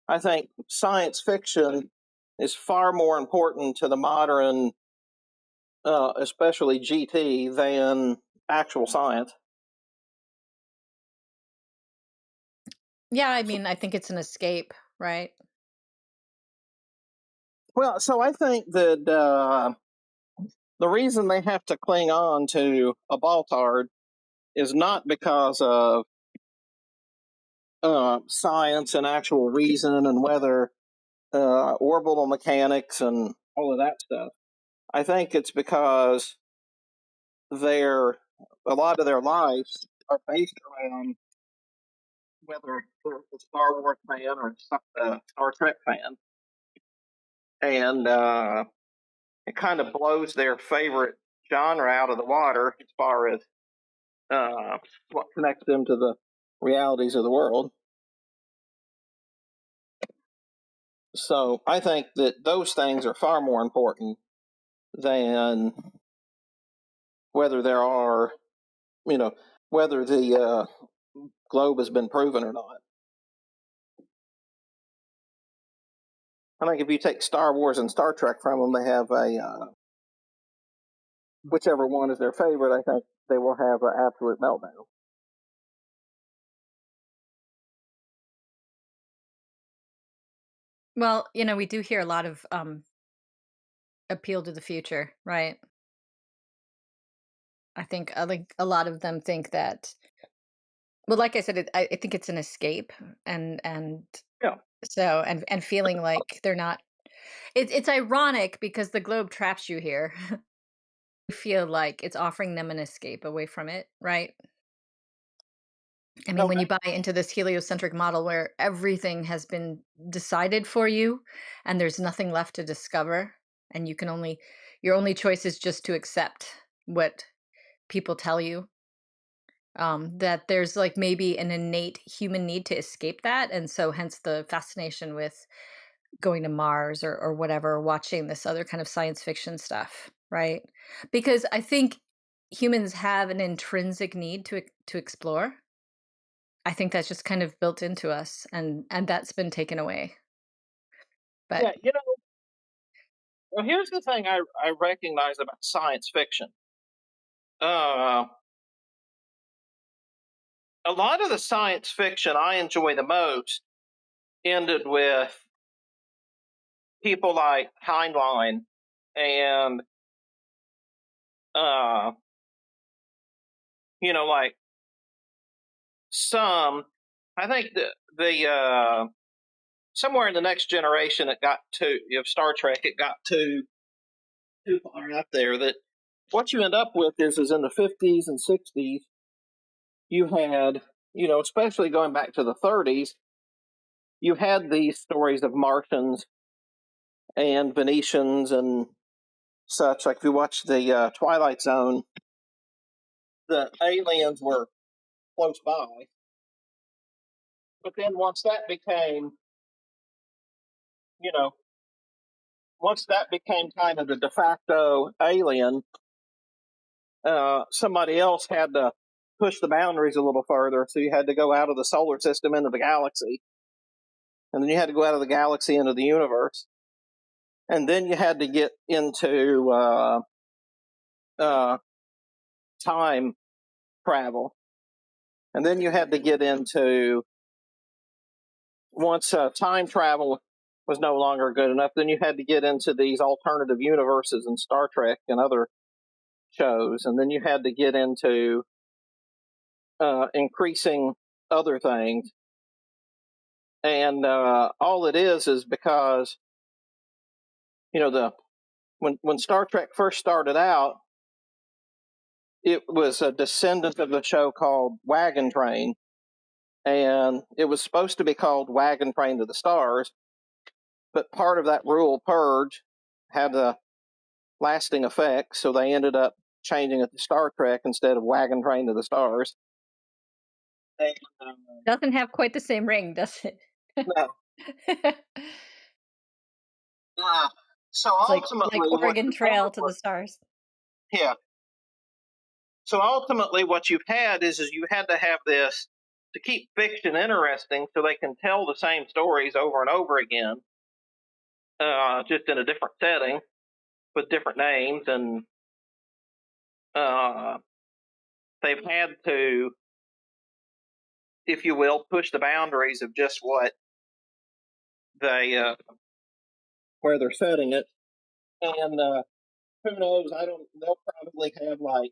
I think science fiction is far more important to the modern, especially GT, than actual science. Yeah, I mean, I think it's an escape, right? Well, so I think that the reason they have to cling on to a Baltard is not because of science and actual reason and whether orbital mechanics and all of that stuff. I think it's because a lot of their lives are based around whether they're a Star Wars fan or a Star Trek fan, and it kind of blows their favorite genre out of the water as far as what connects them to the realities of the world. So I think that those things are far more important than whether there are, whether the globe has been proven or not. I think if you take Star Wars and Star Trek from them, they have whichever one is their favorite, I think they will have an absolute meltdown. Well, we do hear a lot of appeal to the future, right? I think a lot of them think that. Well, like I said, I think it's an escape, and Yeah. so and feeling like they're not. It's ironic because the globe traps you here. You feel like it's offering them an escape away from it, right? I mean, when Okay. you buy into this heliocentric model where everything has been decided for you and there's nothing left to discover, and your only choice is just to accept what people tell you, that there's like maybe an innate human need to escape that. And so hence the fascination with going to Mars or whatever, watching this other kind of science fiction stuff, right? Because I think humans have an intrinsic need to explore. I think that's just kind of built into us, and that's been taken away. But Yeah, well, here's the thing I recognize about science fiction. a lot of the science fiction I enjoy the most ended with people like Heinlein and like some. I think the somewhere in the next generation it got to of Star Trek, it got too far out there that what you end up with is in the 50s and 60s you had, especially going back to the 30s, you had these stories of Martians and Venetians and such. Like if you watch the Twilight Zone, the aliens were close by. But then once that became, kind of the de facto alien, somebody else had to push the boundaries a little further. So you had to go out of the solar system into the galaxy. And then you had to go out of the galaxy into the universe. And then you had to get into time travel. And then you had to get into, once time travel was no longer good enough, then you had to get into these alternative universes in Star Trek and other shows. And then you had to get into increasing other things. And all it is because, when Star Trek first started out, it was a descendant of a show called Wagon Train, and it was supposed to be called Wagon Train to the Stars, but part of that rule purge had a lasting effect, so they ended up changing it to Star Trek instead of Wagon Train to the Stars. And, Doesn't have quite the same ring, does it? no. So It's like ultimately, Oregon Trail to the stars. Yeah. So ultimately, what you've had is you had to have this to keep fiction interesting, so they can tell the same stories over and over again, just in a different setting with different names, and they've had to, if you will, push the boundaries of just what they where they're setting it, and who knows? They'll probably have like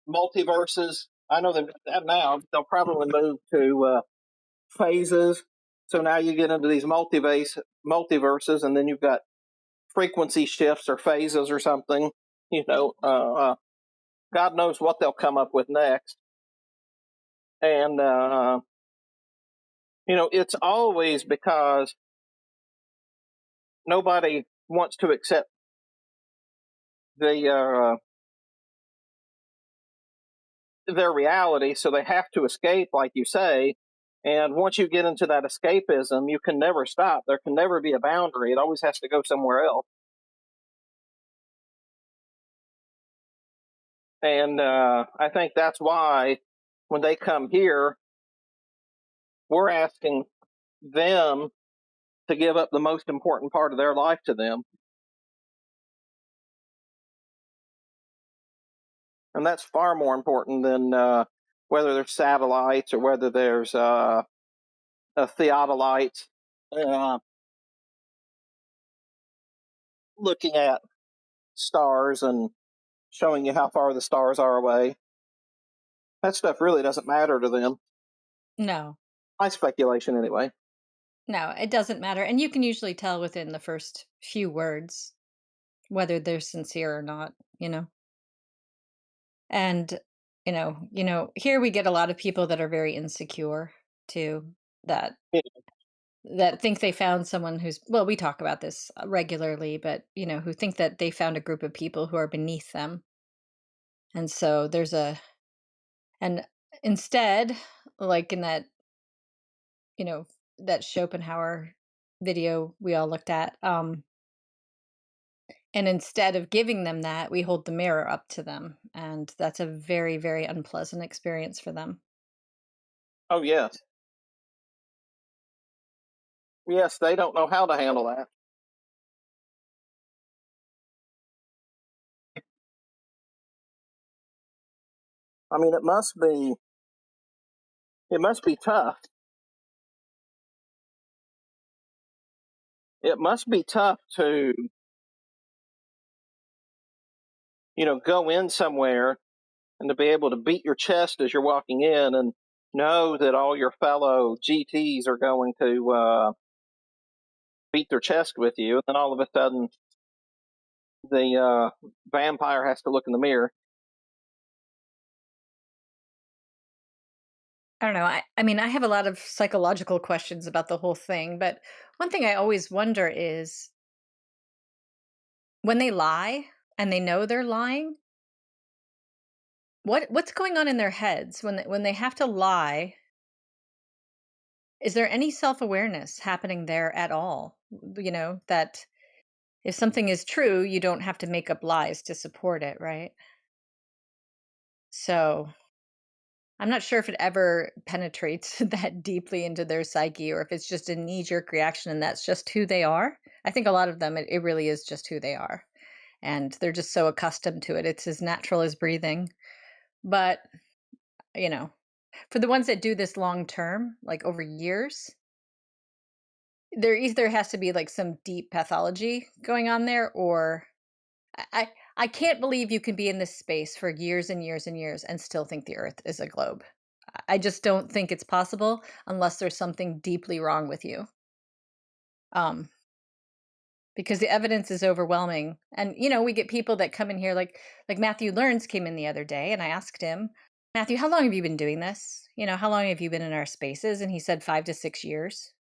multiverses. I know they've got that now. They'll probably move to phases. So now you get into these multiverses, and then you've got frequency shifts or phases or something. God knows what they'll come up with next. And it's always because nobody wants to accept their reality, so they have to escape, like you say. And once you get into that escapism, you can never stop. There can never be a boundary. It always has to go somewhere else. And I think that's why when they come here, we're asking them to give up the most important part of their life to them. And that's far more important than whether there's satellites or whether there's a theodolite looking at stars and showing you how far the stars are away. That stuff really doesn't matter to them. No. My speculation, anyway. No, it doesn't matter. And you can usually tell within the first few words whether they're sincere or not, And, here we get a lot of people that are very insecure too, that Yeah. that think they found someone who's, well, we talk about this regularly, but who think that they found a group of people who are beneath them. And so and instead, like in that, you know, that Schopenhauer video we all looked at, and instead of giving them that, we hold the mirror up to them. And that's a very, very unpleasant experience for them. Oh, yes. Yes, they don't know how to handle that. I mean, it must be tough. It must be tough to, go in somewhere and to be able to beat your chest as you're walking in and know that all your fellow GTs are going to beat their chest with you, and then all of a sudden the vampire has to look in the mirror. I don't know. I mean, I have a lot of psychological questions about the whole thing, but one thing I always wonder is when they lie and they know they're lying, what's going on in their heads when they have to lie? Is there any self-awareness happening there at all? That if something is true, you don't have to make up lies to support it, right? So I'm not sure if it ever penetrates that deeply into their psyche or if it's just a knee-jerk reaction and that's just who they are. I think a lot of them, it really is just who they are. And they're just so accustomed to it. It's as natural as breathing. But, for the ones that do this long term, like over years, there either has to be like some deep pathology going on there, or I can't believe you can be in this space for years and years and years and still think the Earth is a globe. I just don't think it's possible unless there's something deeply wrong with you. Because the evidence is overwhelming. And we get people that come in here like Matthew Learns came in the other day, and I asked him, Matthew, how long have you been doing this? How long have you been in our spaces? And he said 5 to 6 years.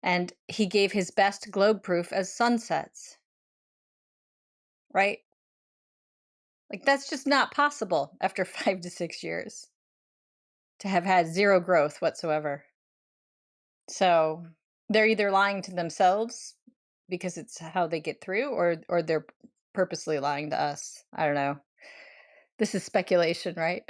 And he gave his best globe proof as sunsets. Right? Like that's just not possible after 5 to 6 years to have had zero growth whatsoever. So they're either lying to themselves because it's how they get through, or they're purposely lying to us. I don't know. This is speculation, right?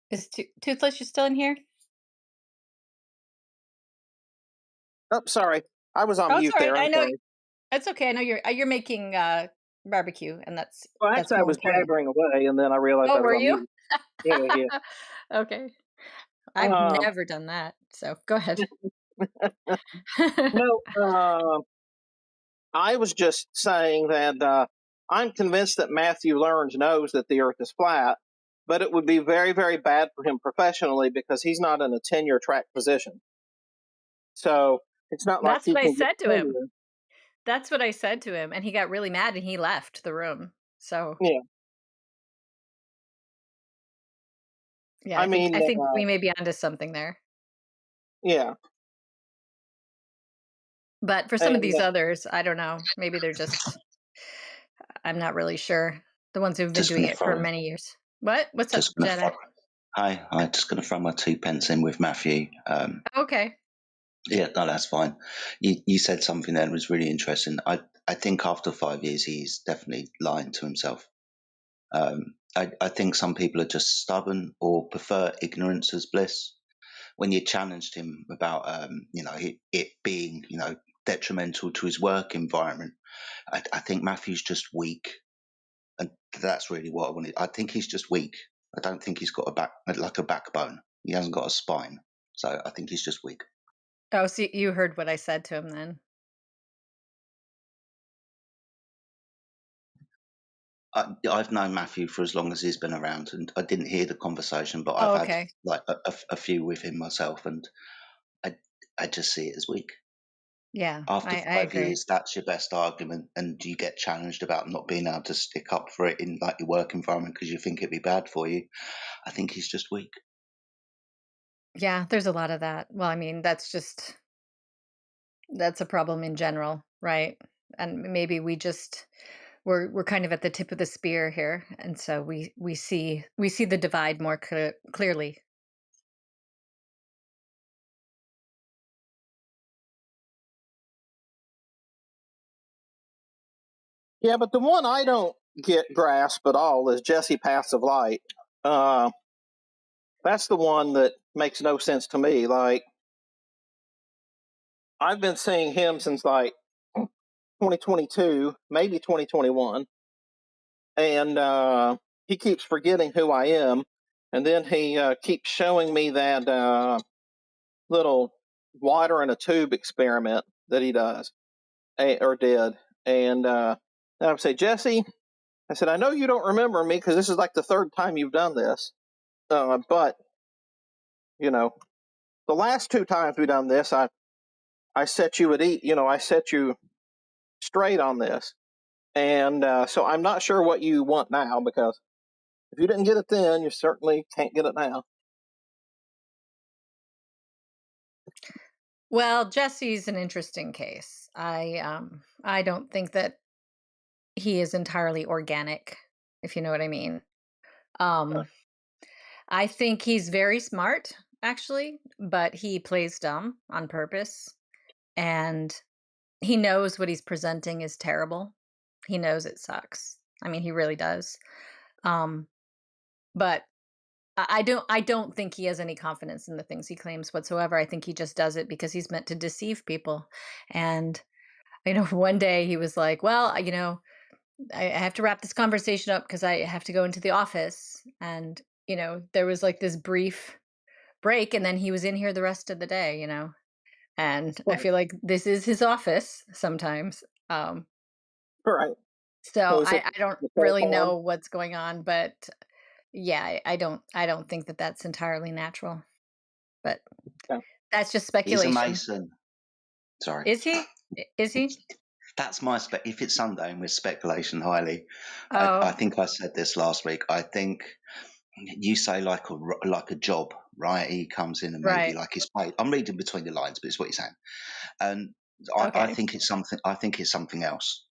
Is Toothless, you still in here? Oh, sorry, I was on Oh, it's mute all right. there. I I'm know sorry. it's okay. I know you're making barbecue, and that's Well, that's actually, I more was important. jabbering away, and then I realized Oh, I was were on you? mute. Yeah. Okay. I've Um, never done that. So go ahead. no, I was just saying that I'm convinced that Matthew Learns knows that the Earth is flat, but it would be very, very bad for him professionally because he's not in a tenure track position. So it's not like That's he what I can get said to him. tenure. That's what I said to him, and he got really mad and he left the room. So Yeah, yeah, I I mean, think we may be onto something there. yeah, But for some of and these others, I don't know. Maybe they're just I'm not really sure. The ones who've been Just doing gonna it for throw, many years. What's up, just gonna Jedi? throw. Hi, just gonna throw my 2 pence in with Matthew. Okay. Yeah, no, that's fine. You said something there that was really interesting. I think after 5 years, he's definitely lying to himself. I think some people are just stubborn or prefer ignorance as bliss. When you challenged him about, it being, detrimental to his work environment, I think Matthew's just weak, and that's really what I wanted. I think he's just weak. I don't think he's got a backbone. He hasn't got a spine, so I think he's just weak. Oh, so you heard what I said to him then. I've known Matthew for as long as he's been around, and I didn't hear the conversation, but I've Oh, had okay. like a few with him myself, and I just see it as weak. Yeah, After I five agree. years, that's your best argument, and you get challenged about not being able to stick up for it in like your work environment because you think it'd be bad for you. I think he's just weak. Yeah, there's a lot of that. Well, I mean, that's a problem in general, right? And maybe we're kind of at the tip of the spear here, and so we see the divide more clearly. Yeah, but the one I don't grasp at all is Jesse Paths of Light. That's the one that makes no sense to me. Like, I've been seeing him since like 2022, maybe 2021, and he keeps forgetting who I am, and then he keeps showing me that little water in a tube experiment that he does or did, and I would say, Jesse, I said, I know you don't remember me because this is like the third time you've done this, but you know, the last two times we've done this, I set you at I set you straight on this, and so I'm not sure what you want now, because if you didn't get it then, you certainly can't get it now. Well, Jesse's an interesting case. I don't think that he is entirely organic, if you know what I mean. Um, I think he's very smart, actually, but he plays dumb on purpose, and he knows what he's presenting is terrible. He knows it sucks. I mean, he really does. Um, but I don't think he has any confidence in the things he claims whatsoever. I think he just does it because he's meant to deceive people. And one day he was like, "Well, I have to wrap this conversation up because I have to go into the office." And there was like this brief break, and then he was in here the rest of the day. And I feel like this is his office sometimes. Right. So Was it I don't the really telephone? know what's going on, but yeah, I don't think that that's entirely natural. But Yeah. that's just He's a speculation. Mason. Sorry. Is he? Is he? That's my if it's Sunday and we're speculation highly. I Oh, think I said this last week. I think you say like a job, right? He comes in and maybe right. like he's paid. I'm reading between the lines, but it's what you're saying. And I Okay. think it's something. I think it's something else.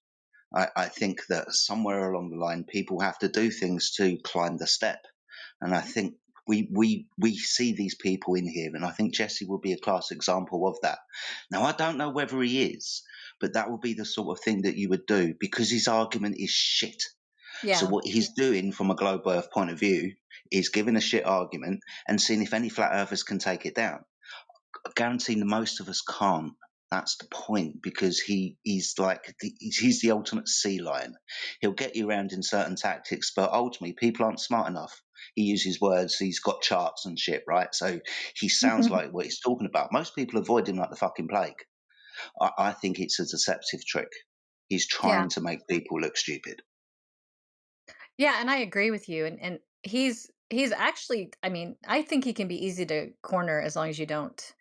I think that somewhere along the line, people have to do things to climb the step, and I think we see these people in here, and I think Jesse will be a class example of that. Now, I don't know whether he is, but that would be the sort of thing that you would do because his argument is shit. So Yeah. what he's doing from a globe Earth point of view is giving a shit argument and seeing if any flat earthers can take it down. I guarantee most of us can't. That's the point, because he's the ultimate sea lion. He'll get you around in certain tactics, but ultimately people aren't smart enough. He uses words, he's got charts and shit, right? So he sounds like what he's talking about. Most people avoid him like the fucking plague. I think it's a deceptive trick. He's Yeah. trying to make people look stupid. Yeah, and I agree with you. And he's actually, I mean, I think he can be easy to corner as long as you don't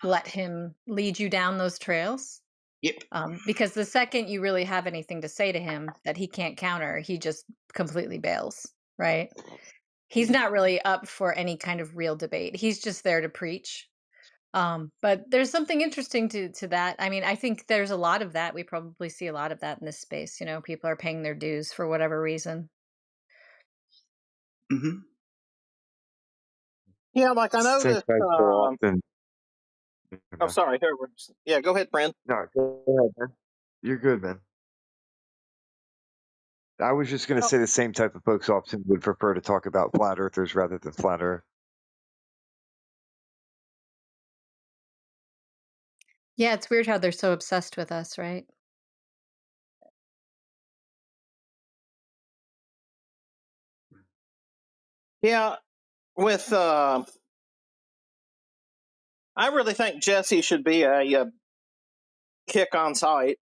let him lead you down those trails. Yep. Because the second you really have anything to say to him that he can't counter, he just completely bails, right? He's not really up for any kind of real debate. He's just there to preach. But there's something interesting to that. I mean, I think there's a lot of that. We probably see a lot of that in this space. People are paying their dues for whatever reason. Mm-hmm. Yeah, like I Since noticed. I so often. Oh, sorry. Yeah, go ahead, Brent. No, go ahead, man. You're good, man. I was just going to Oh, say the same type of folks often would prefer to talk about flat earthers rather than flat earth. Yeah, it's weird how they're so obsessed with us, right? yeah. With I really think Jesse should be a kick on site,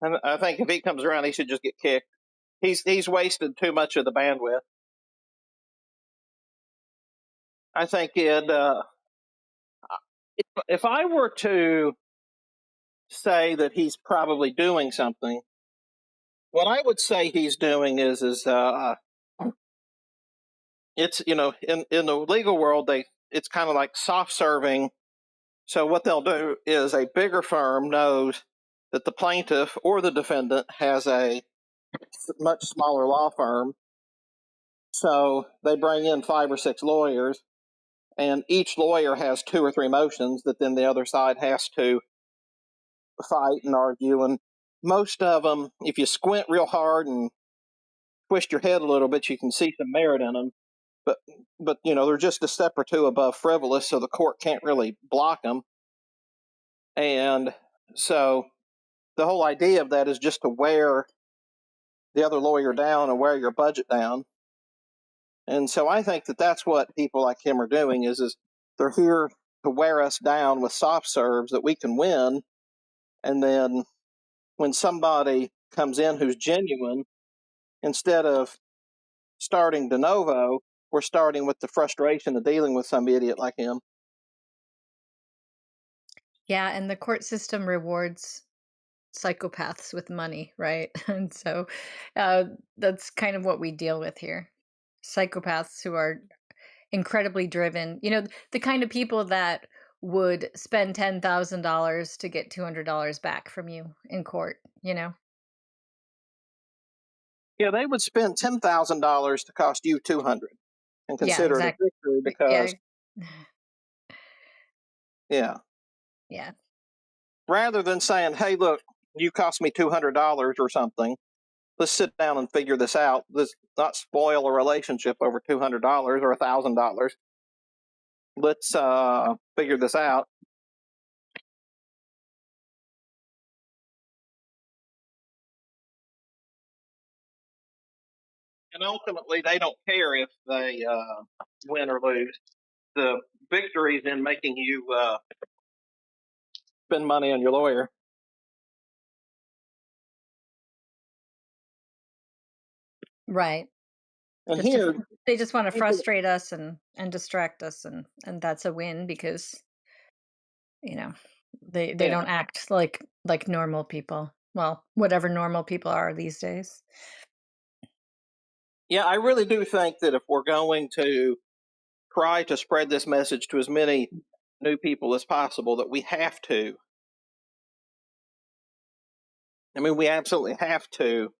and I think if he comes around, he should just get kicked. He's wasted too much of the bandwidth. I think if I were to say that he's probably doing something, what I would say he's doing is it's in the legal world it's kind of like soft serving. So what they'll do is a bigger firm knows that the plaintiff or the defendant has a much smaller law firm, so they bring in 5 or 6 lawyers, and each lawyer has 2 or 3 motions that then the other side has to fight and argue, and most of them, if you squint real hard and twist your head a little bit, you can see some merit in them. But they're just a step or two above frivolous, so the court can't really block them. And so the whole idea of that is just to wear the other lawyer down and wear your budget down. And so I think that that's what people like him are doing is they're here to wear us down with soft serves that we can win. And then when somebody comes in who's genuine, instead of starting de novo, we're starting with the frustration of dealing with some idiot like him. Yeah, and the court system rewards psychopaths with money, right? And so that's kind of what we deal with here. Psychopaths who are incredibly driven. The kind of people that would spend $10,000 to get $200 back from you in court, Yeah, they would spend $10,000 to cost you $200 and Yeah, consider it a exactly. victory Yeah. because yeah. Yeah. Rather than saying, "Hey, look, you cost me $200 or something. Let's sit down and figure this out. Let's not spoil a relationship over $200 or $1,000. Let's figure this out." And ultimately, they don't care if they win or lose. The victory is in making you spend money on your lawyer. Right. And Just here, they just want to frustrate us and distract us, and that's a win because they Yeah. don't act like normal people. Well, whatever normal people are these days. Yeah, I really do think that if we're going to try to spread this message to as many new people as possible, that we have to. I mean, we absolutely have to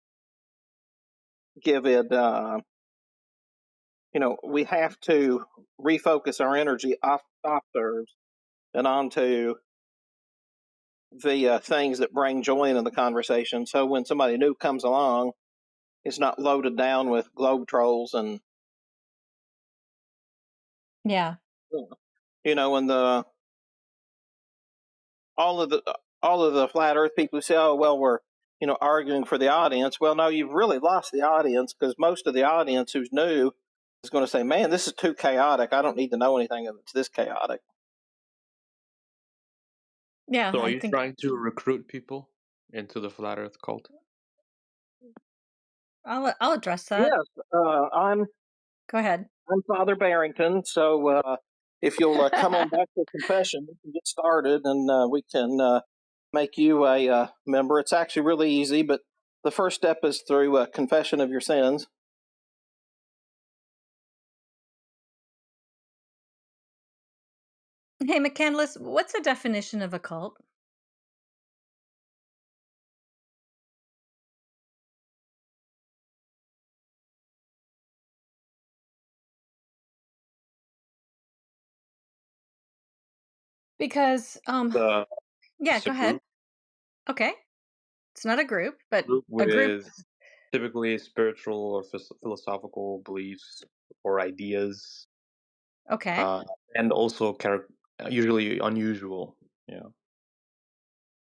give it. We have to refocus our energy off soft serves and onto the things that bring joy into the conversation. So when somebody new comes along, it's not loaded down with globe trolls and Yeah. and all of the flat Earth people say, "Oh, well, we're arguing for the audience." Well, no, you've really lost the audience because most of the audience who's new is going to say, "Man, this is too chaotic. I don't need to know anything if it's this chaotic." Yeah. So are I you think trying to recruit people into the flat Earth cult? I'll address that. Yes, I'm Go ahead. Father Barrington. So if you'll come on back to confession, we can get started and we can make you a member. It's actually really easy, but the first step is through confession of your sins. Hey, McCandless, what's the definition of a cult? Because The yeah, it's a go ahead. group Okay. It's not a group, but a group. with typically spiritual or philosophical beliefs or ideas, Okay. and also usually unusual. Yeah,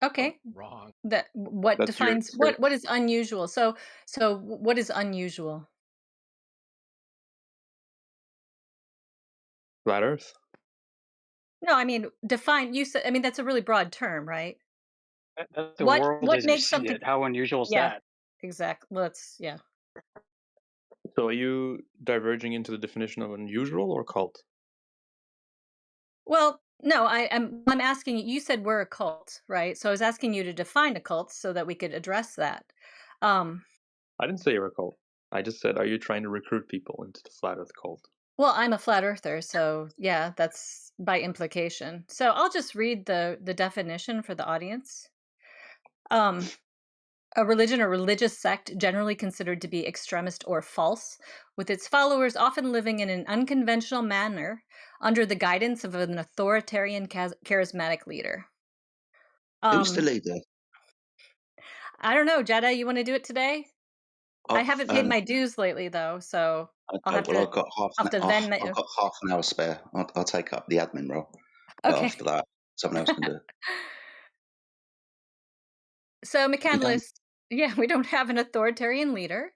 Okay. Wrong. What that's your defines what is unusual? So what is unusual? flat Earth. No, I mean define. You said. I mean that's a really broad term, right? That's the world as we makes see something? it. How unusual is Yeah. that? Exactly. Let's. Yeah. So are you diverging into the definition of unusual or cult? Well, no, I'm asking you. You said we're a cult, right? So I was asking you to define a cult so that we could address that. I didn't say you're a cult. I just said, are you trying to recruit people into the flat Earth cult? Well, I'm a flat earther, so yeah, that's by implication. So I'll just read the definition for the audience. A religion or religious sect generally considered to be extremist or false, with its followers often living in an unconventional manner under the guidance of an authoritarian charismatic leader. Who's the leader? I don't know, Jetta, you want to do it today? I haven't paid Um, my dues lately, though, so I'll okay, have well, to I've got I've to I've Venmo. got half an hour spare. I'll take up the admin role. But Okay. after that, someone else can do it. So, We don't. McCandless, yeah, we don't have an authoritarian leader.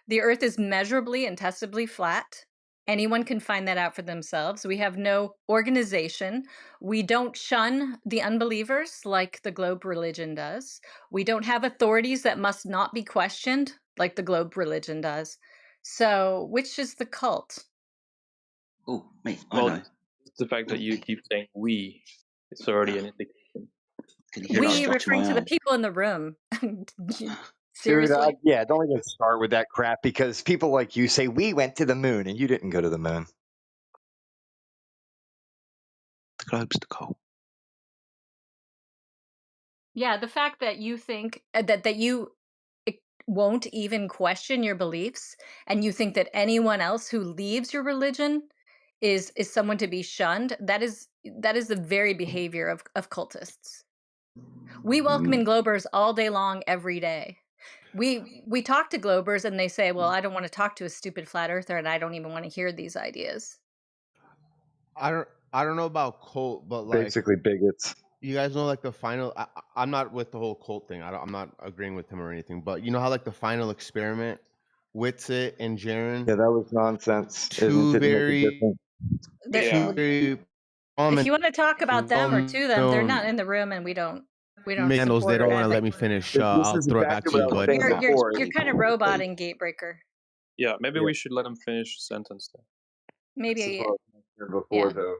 The Earth is measurably and testably flat. Anyone can find that out for themselves. We have no organization. We don't shun the unbelievers like the globe religion does. We don't have authorities that must not be questioned like the globe religion does. So, which is the cult? Oh, me. I Well, know. it's the fact that you keep saying we. It's already an indication. Can you hear me We scratching referring my to the arm? people in the room. Dude, Seriously? yeah, don't even start with that crap because people like you say we went to the moon and you didn't go to the moon. The globe's the cult. Yeah, the fact that you think that you won't even question your beliefs, and you think that anyone else who leaves your religion is someone to be shunned, that is the very behavior of cultists. We welcome in Globers all day long, every day. We talk to Globers and they say, well, I don't want to talk to a stupid flat earther and I don't even want to hear these ideas. I don't know about cult, but like Basically bigots. you guys know, like the final. I'm not with the whole cult thing. I'm not agreeing with him or anything. But you know how like the final experiment, Witsit and Jaren. Yeah, that was nonsense. Two It didn't make a very, difference. two very If you want to talk about them or to them, they're not well-known in the room and we don't McCandles. They support or don't want to let advocate. me finish. This I'll is throw it back exactly to what you, I was bud. saying before. You're kind of roboting, Gatebreaker. Yeah, maybe Yeah. we should let him finish the sentence then. Maybe. This is what I was saying before, Yeah. though.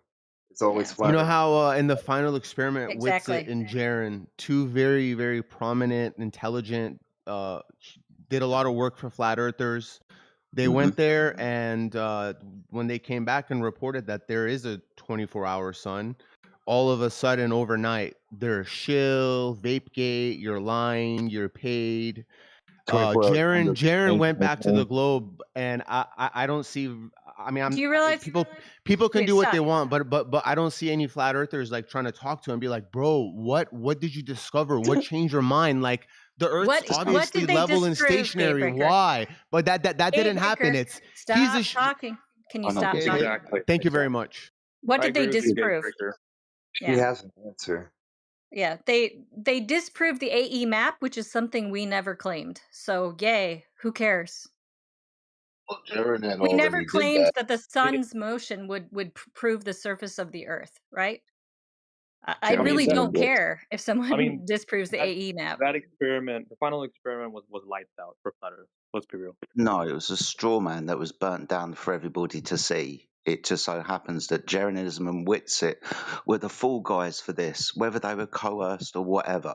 It's always Yeah. flat. You know how in the final experiment, Exactly. Witsit and Jaren, two very, very prominent, intelligent, did a lot of work for flat earthers. They went there, and when they came back and reported that there is a 24-hour sun, all of a sudden, overnight, they're shill, Vapegate, you're lying, you're paid. 24 hours under Jaren went back to the extinction. globe, and I don't see. I mean, Do you realize people can Wait, do what they stop. want, but I don't see any flat earthers like trying to talk to him and be like, bro, what did you discover? What changed your mind? Like the Earth's What obviously did they level and disprove, stationary. Gatebreaker? Why? But that didn't happen. Gatebreaker, It's stop talking. Can you stop okay. talking? Exactly. Thank you very much. What I did they agree with you, disprove? Gatebreaker. He Yeah. has an answer. Yeah, they disproved the AE map, which is something we never claimed. So, yay, who cares? Well, Jaren We never already did claimed that. that the sun's motion would prove the surface of the Earth, right? I really don't care if someone disproves the AE map. That experiment, the final experiment was lights out for flat Earth. Let's be real. No, it was a straw man that was burnt down for everybody to see. It just so happens that Jeranism and Witsit were the fall guys for this, whether they were coerced or whatever.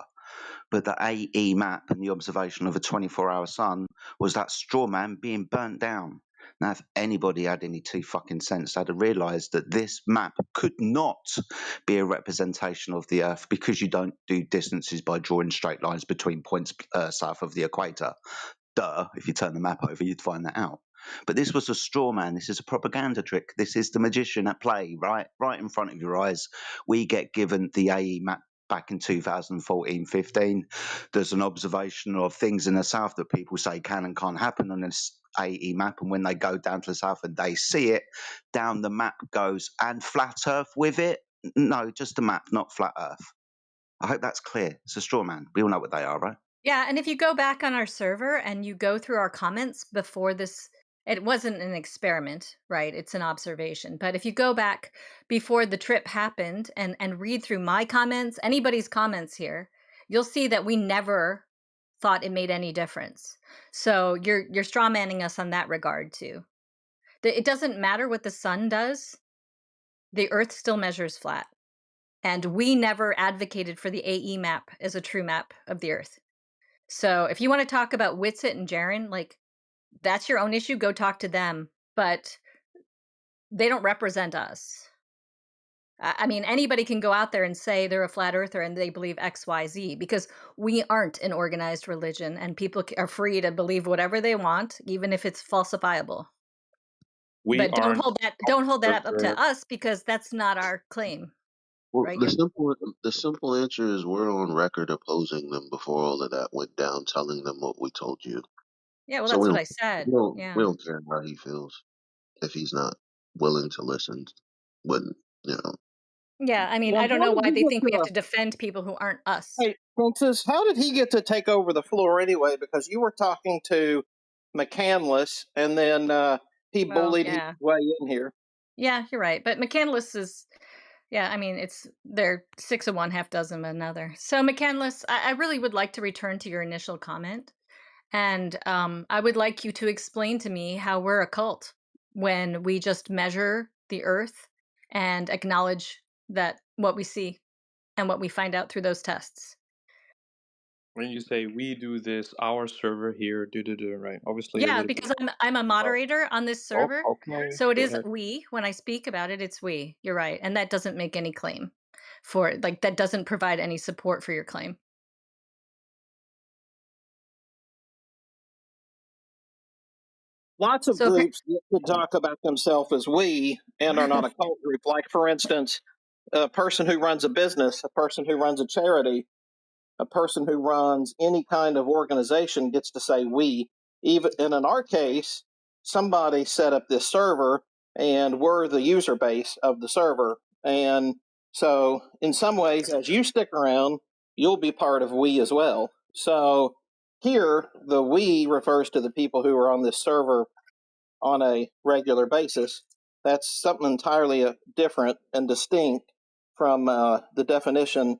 But the AE map and the observation of a 24-hour sun was that straw man being burnt down. Now, if anybody had any fucking sense, they'd have realised that this map could not be a representation of the Earth because you don't do distances by drawing straight lines between points south of the equator. Duh, if you turn the map over, you'd find that out. But this was a straw man. This is a propaganda trick. This is the magician at play, right in front of your eyes. We get given the AE map back in 2014-15. There's an observation of things in the south that people say can and can't happen on this AE map, and when they go down to the south and they see it, down the map goes, and flat Earth with it? No, just a map, not flat Earth. I hope that's clear. It's a straw man. We all know what they are, right? Yeah, and if you go back on our server and you go through our comments before this, it wasn't an experiment, right? It's an observation. But if you go back before the trip happened and read through my comments, anybody's comments here, you'll see that we never thought it made any difference. So you're straw manning us on that regard too. It doesn't matter what the sun does. The Earth still measures flat. And we never advocated for the AE map as a true map of the Earth. So if you want to talk about Witsit and Jaren, like that's your own issue. Go talk to them, but they don't represent us. I mean, anybody can go out there and say they're a flat earther and they believe X, Y, Z because we aren't an organized religion, and people are free to believe whatever they want, even if it's falsifiable. But don't hold that up to us because that's not our claim. Well, right? the simple answer is we're on record opposing them before all of that went down, telling them what we told you. Yeah, well, So that's we what don't I said. we don't we Yeah. don't care how he feels if he's not willing to listen. But you know, Yeah, I mean, Well, I don't how know did why he they get think we have to defend people who aren't us. Hey, Princess, how did he get to take over the floor anyway? Because you were talking to McCandless, and then he Well, bullied his yeah. way in here. Yeah, you're right. But McCandless is, yeah, I mean, they're six of one, half dozen of another. So McCandless, I really would like to return to your initial comment. And I would like you to explain to me how we're a cult when we just measure the earth and acknowledge that what we see and what we find out through those tests. When you say we do this, our server here, right? Obviously, you're Yeah, living. because I'm a moderator on this Oh, server. okay. So it Go is ahead. we. When I speak about it, it's we. You're right. And that doesn't make any claim for like that doesn't provide any support for your claim. Lots of So groups that could talk about themselves as we and are not a cult group. Like, for instance, a person who runs a business, a person who runs a charity, a person who runs any kind of organization gets to say we. Even and in our case, somebody set up this server and we're the user base of the server. And so in some ways, as you stick around, you'll be part of we as well. So here, the we refers to the people who are on this server on a regular basis. That's something entirely different and distinct from the definition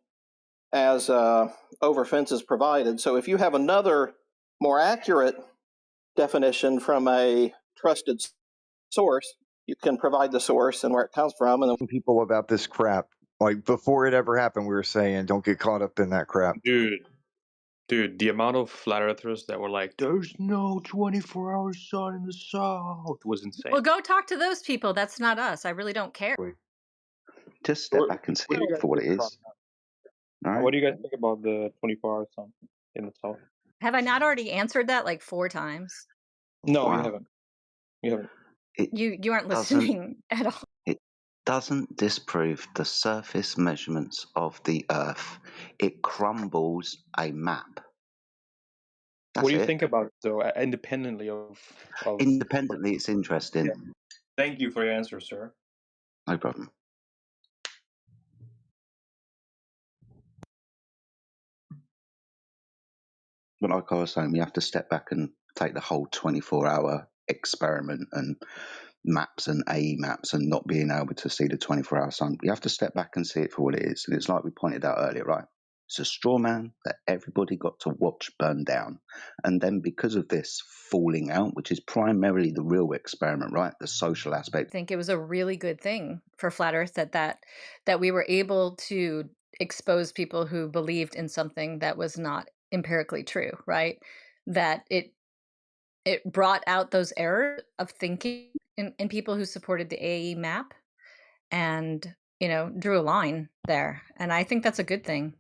as over fences provided. So if you have another more accurate definition from a trusted source, you can provide the source and where it comes from. And then People about this crap. Like before it ever happened, we were saying, don't get caught up in that crap. Dude, the amount of flat earthers that were like, "There's no 24-hour sun in the south," was insane. well, go talk to those people. That's not us. I really don't care. Just step back and see What do you it guys for what it think about is. All right. What do you guys think about the 24-hour sun in the south? Have I not already answered that like 4 times? No, you Wow. haven't. You haven't. It You aren't doesn't. listening at all. It doesn't disprove the surface measurements of the Earth. It crumbles a map. That's What do you it. think about it, though, independently of? Independently, it's interesting. Yeah. Thank you for your answer, sir. No problem. But like I was saying, we have to step back and take the whole 24-hour experiment and maps and AE maps and not being able to see the 24-hour sun. We have to step back and see it for what it is. And it's like we pointed out earlier, right? It's a straw man that everybody got to watch burn down. And then because of this falling out, which is primarily the real experiment, right? The social aspect. I think it was a really good thing for Flat Earth that we were able to expose people who believed in something that was not empirically true, right? That it brought out those errors of thinking in people who supported the AE map and, drew a line there. And I think that's a good thing.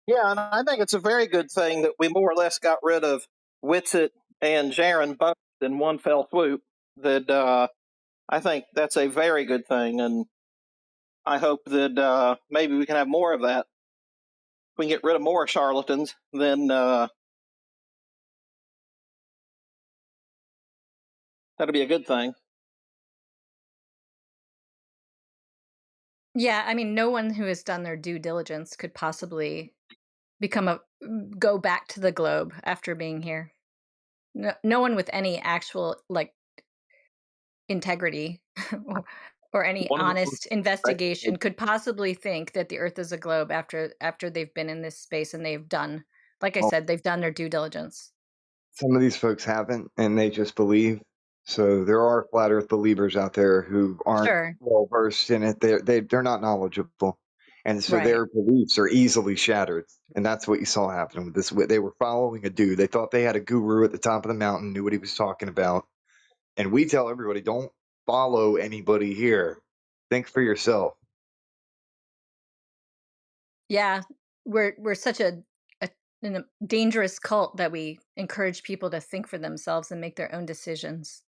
yeah, and I think it's a very good thing that we more or less got rid of Witsit and Jaron both in one fell swoop. That I think that's a very good thing, and I hope that maybe we can have more of that. If we can get rid of more charlatans, then that'll be a good thing. Yeah, I mean, no one who has done their due diligence could possibly go back to the globe after being here. No one with any actual integrity or any One of the most honest investigation could possibly think that the Earth is a globe after they've been in this space and they've done, like I Oh. said, they've done their due diligence. Some of these folks haven't, and they just believe. So there are flat Earth believers out there who aren't Sure. well versed in it. They're not knowledgeable, and so Right. their beliefs are easily shattered. And that's what you saw happen with this. They were following a dude. They thought they had a guru at the top of the mountain, knew what he was talking about. And we tell everybody, don't follow anybody here. Think for yourself. Yeah, we're such a dangerous cult that we encourage people to think for themselves and make their own decisions.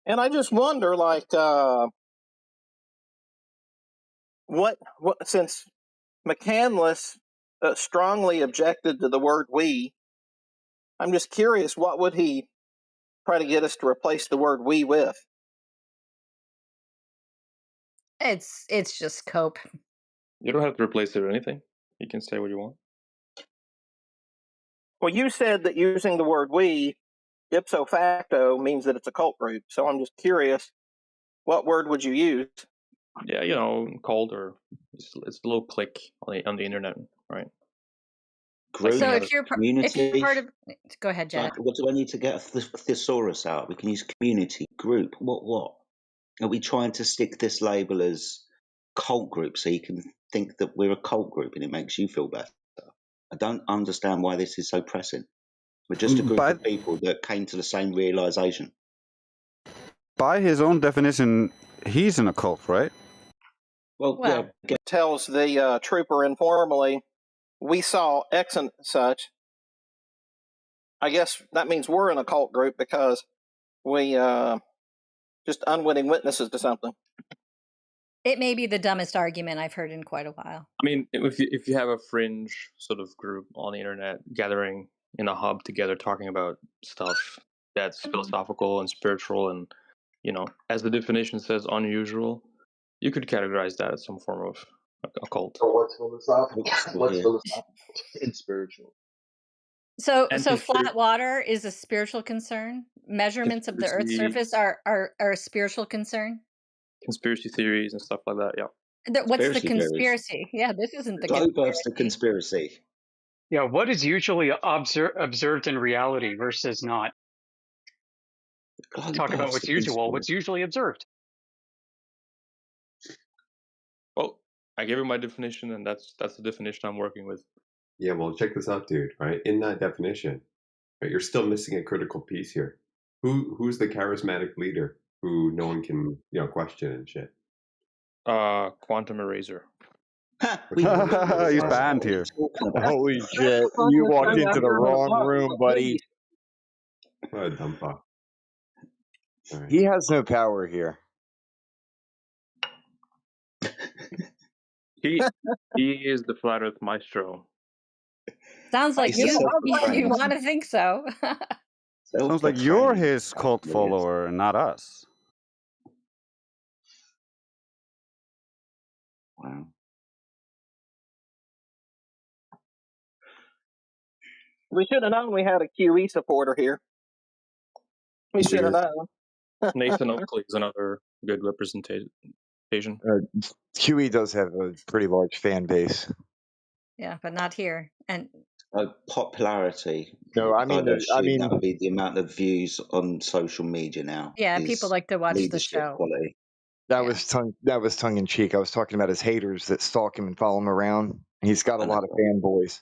And I just wonder, like, what since McCandless strongly objected to the word "we," I'm just curious, what would he try to get us to replace the word "we" with? It's just cope. You don't have to replace it with anything. You can say what you want. Well, you said that using the word "we" ipso facto means that it's a cult group. So I'm just curious, what word would you use? Yeah, cult, or it's a little click on the internet, right? Group, So if you're community. part of, go ahead, Jet. Like, what do I need to get a thesaurus out? We can use community, group. What? Are we trying to stick this label as cult group so you can think that we're a cult group and it makes you feel better? I don't understand why this is so pressing. We're just a group of people that came to the same realization. By his own definition, he's in a cult, right? Well, yeah. Tells the trooper informally, we saw X and such. I guess that means we're in a cult group because we just unwitting witnesses to something. It may be the dumbest argument I've heard in quite a while. I mean, if you have a fringe sort of group on the internet gathering in a hub together talking about stuff that's philosophical and spiritual and, as the definition says, unusual, you could categorize that as some form of a cult. So what's philosophical? What's philosophical and spiritual? So flat water is a spiritual concern. Measurements of the Earth's surface are a spiritual concern. Conspiracy theories and stuff like that, yeah. What's the conspiracy? Yeah, this isn't the conspiracy. Yeah, what is usually observed in reality versus not? Talk about what's usual. What's usually observed? Well, I gave you my definition, and that's the definition I'm working with. Yeah, well, check this out, dude. Right, in that definition, right, you're still missing a critical piece here. Who's the charismatic leader who no one can question and shit? Quantum Eraser. He's banned here. Holy shit! You walked into the wrong room, buddy. What a dumb fuck. Right. He has no power here. He is the flat Earth maestro. Sounds like you want to think so. Sounds like you're his cult follower, not us. Wow. We should have known we had a QE supporter here. We should have known. Nathan Oakley is another good representation. QE does have a pretty large fan base. Yeah, but not here. And popularity. No, I mean, that would be the amount of views on social media now. Yeah, people like to watch the show. Quality. That was tongue in cheek. I was talking about his haters that stalk him and follow him around. He's got a lot of fanboys.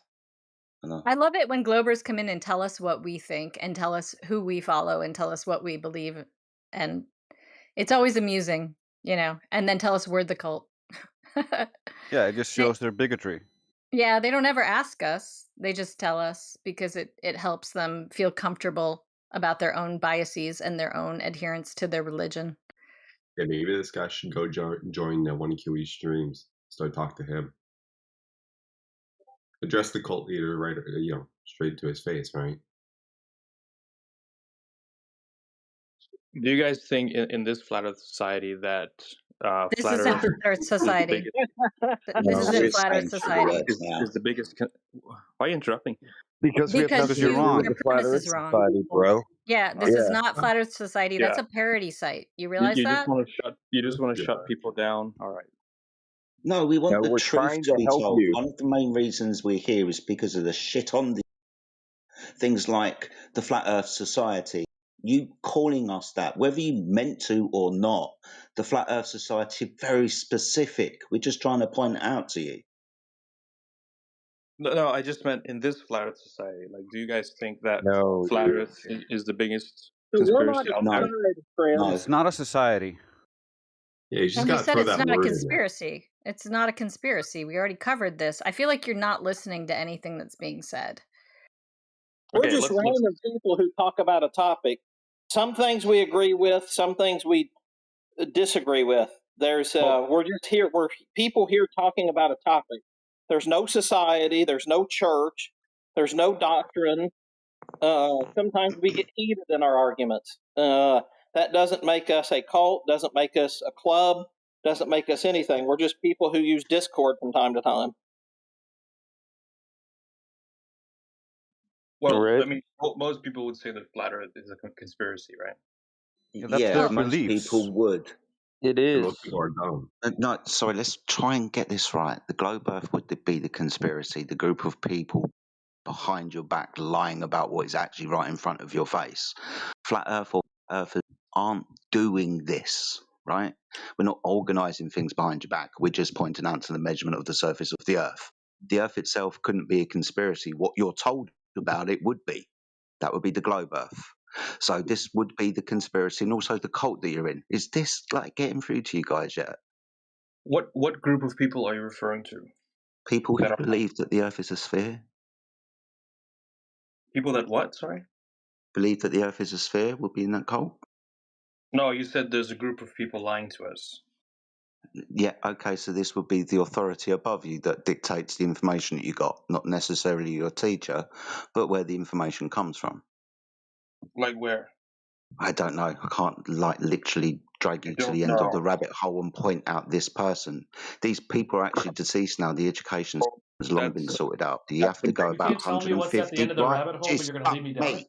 I love it when Globers come in and tell us what we think and tell us who we follow and tell us what we believe. And it's always amusing, and then tell us we're the cult. Yeah, it just shows their bigotry. Yeah, they don't ever ask us. They just tell us because it helps them feel comfortable about their own biases and their own adherence to their religion. Yeah, maybe this guy should go join the 1QE streams. Start talking to him. Address the cult leader right, straight to his face, right? Do you guys think in this flat Earth society that this isn't Flat Earth Society? This isn't Flat Earth Society. Is the biggest? Why are you interrupting? Because you're wrong. Your premise is wrong, Society, bro. Yeah, this is not Flat Earth Society. That's a parody site. You realize that? You just want to shut people down. All right. No, we want the we're truth trying to be help told. you. One of the main reasons we're here is because of the shit on the things like the Flat Earth Society. You calling us that, whether you meant to or not, the Flat Earth Society is very specific. We're just trying to point it out to you. No, I just meant in this Flat Earth Society. Like, do you guys think that No, Flat Earth is the biggest conspiracy out there? No, it's not a society. Yeah, you just No, got he to said throw it's that not a word in there. conspiracy. It's not a conspiracy. We already covered this. I feel like you're not listening to anything that's being said. We're just random people who talk about a topic some things we agree with, some things we disagree with. There's we're just here. We're people here talking about a topic. There's no society. There's no church. There's no doctrine. Sometimes we get heated in our arguments. That doesn't make us a cult. Doesn't make us a club. Doesn't make us anything. We're just people who use Discord from time to time. Well, Right. I mean, most people would say that flat Earth is a conspiracy, right? Yeah, that's Yeah, their most beliefs. people would. It And is. most people are dumb. No, sorry, let's try and get this right. The globe Earth would be the conspiracy, the group of people behind your back lying about what is actually right in front of your face. Flat Earth or Earthers aren't doing this, right? We're not organising things behind your back. We're just pointing out to the measurement of the surface of the Earth. The Earth itself couldn't be a conspiracy. What you're told about it would be. That would be the globe Earth. So this would be the conspiracy and also the cult that you're in. Is this like getting through to you guys yet? What group of people are you referring to? People who That are believe that the Earth is a sphere? people that what? Sorry. Believe that the Earth is a sphere would be in that cult? No, you said there's a group of people lying to us. Yeah, okay, so this would be the authority above you that dictates the information that you got, not necessarily your teacher, but where the information comes from. Like where? I don't know. I can't like literally drag you to don't the end of know. the rabbit hole and point out this person. These people are actually deceased now. The education system has long been That's sorted out. You have to go You about can't tell me what's at the 150 end of the right? rabbit hole, but Just you're going to fuck lead me down me. it.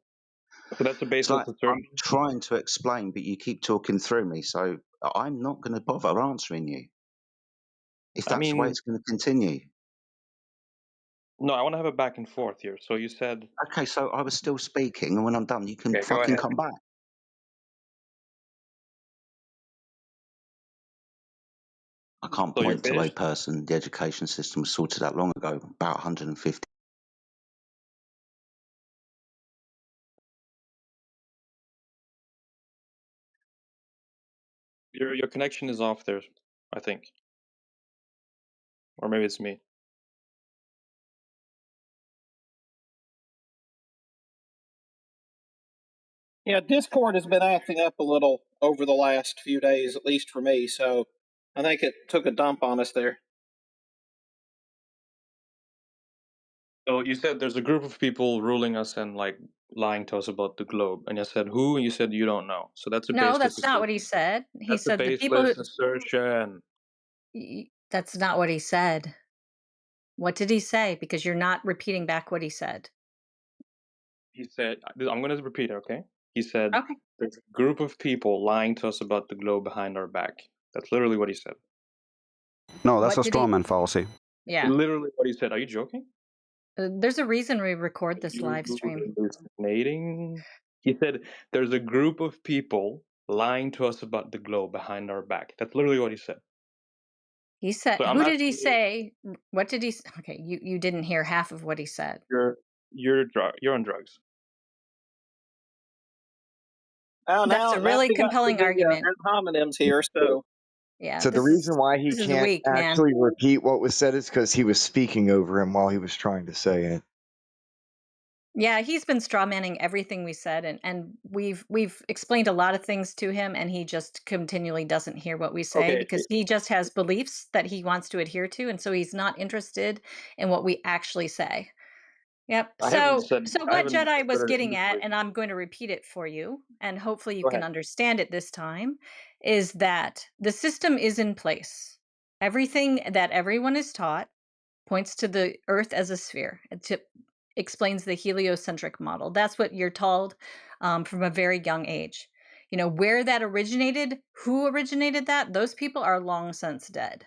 So that's a It's baseless like assertion. I'm trying to explain, but you keep talking through me, so I'm not going to bother answering you. If I that's the way mean, it's going to continue. no, I want to have a back and forth here. So you said, Okay, so I was still speaking, and when I'm done, you can okay, go fucking ahead. come back. I can't So you're point to a finished? person. The education system was sorted out long ago, about 150. Your connection is off there, I think, or maybe it's me. Yeah, Discord has been acting up a little over the last few days, at least for me. So I think it took a dump on us there. So you said there's a group of people ruling us and like lying to us about the globe, and I said who, and you said you don't know. So that's a No, baseless that's not what assertion. he said. He That's a said the people who baseless assertion. that's not what he said. What did he say? Because you're not repeating back what he said. He said, I'm going to repeat it, okay? He said, Okay. there's a group of people lying to us about the globe behind our back. That's literally what he said. No, that's What a did he? straw man fallacy. Yeah. Literally what he said. Are you joking? There's a reason we record this You live stream. hallucinating? He said, there's a group of people lying to us about the globe behind our back. That's literally what he said. He said, So I'm who did he asking you, say? What did he? Okay, you didn't hear half of what he said. you're on drugs. Oh, That's now a really we got compelling the argument. ad hominems here. So Yeah, So the reason why he this is can't weak, man. actually repeat what was said is because he was speaking over him while he was trying to say it. Yeah, he's been strawmanning everything we said, and we've explained a lot of things to him, and he just continually doesn't hear what we say Okay. because he just has beliefs that he wants to adhere to, and so he's not interested in what we actually say. Yep. I haven't So said, I what haven't Jedi was asserted getting at, anything. and I'm going to repeat it for you, and hopefully you Go can ahead. understand it this time, is that the system is in place. Everything that everyone is taught points to the Earth as a sphere. It explains the heliocentric model. That's what you're told from a very young age. You know, where that originated, who originated that, those people are long since dead.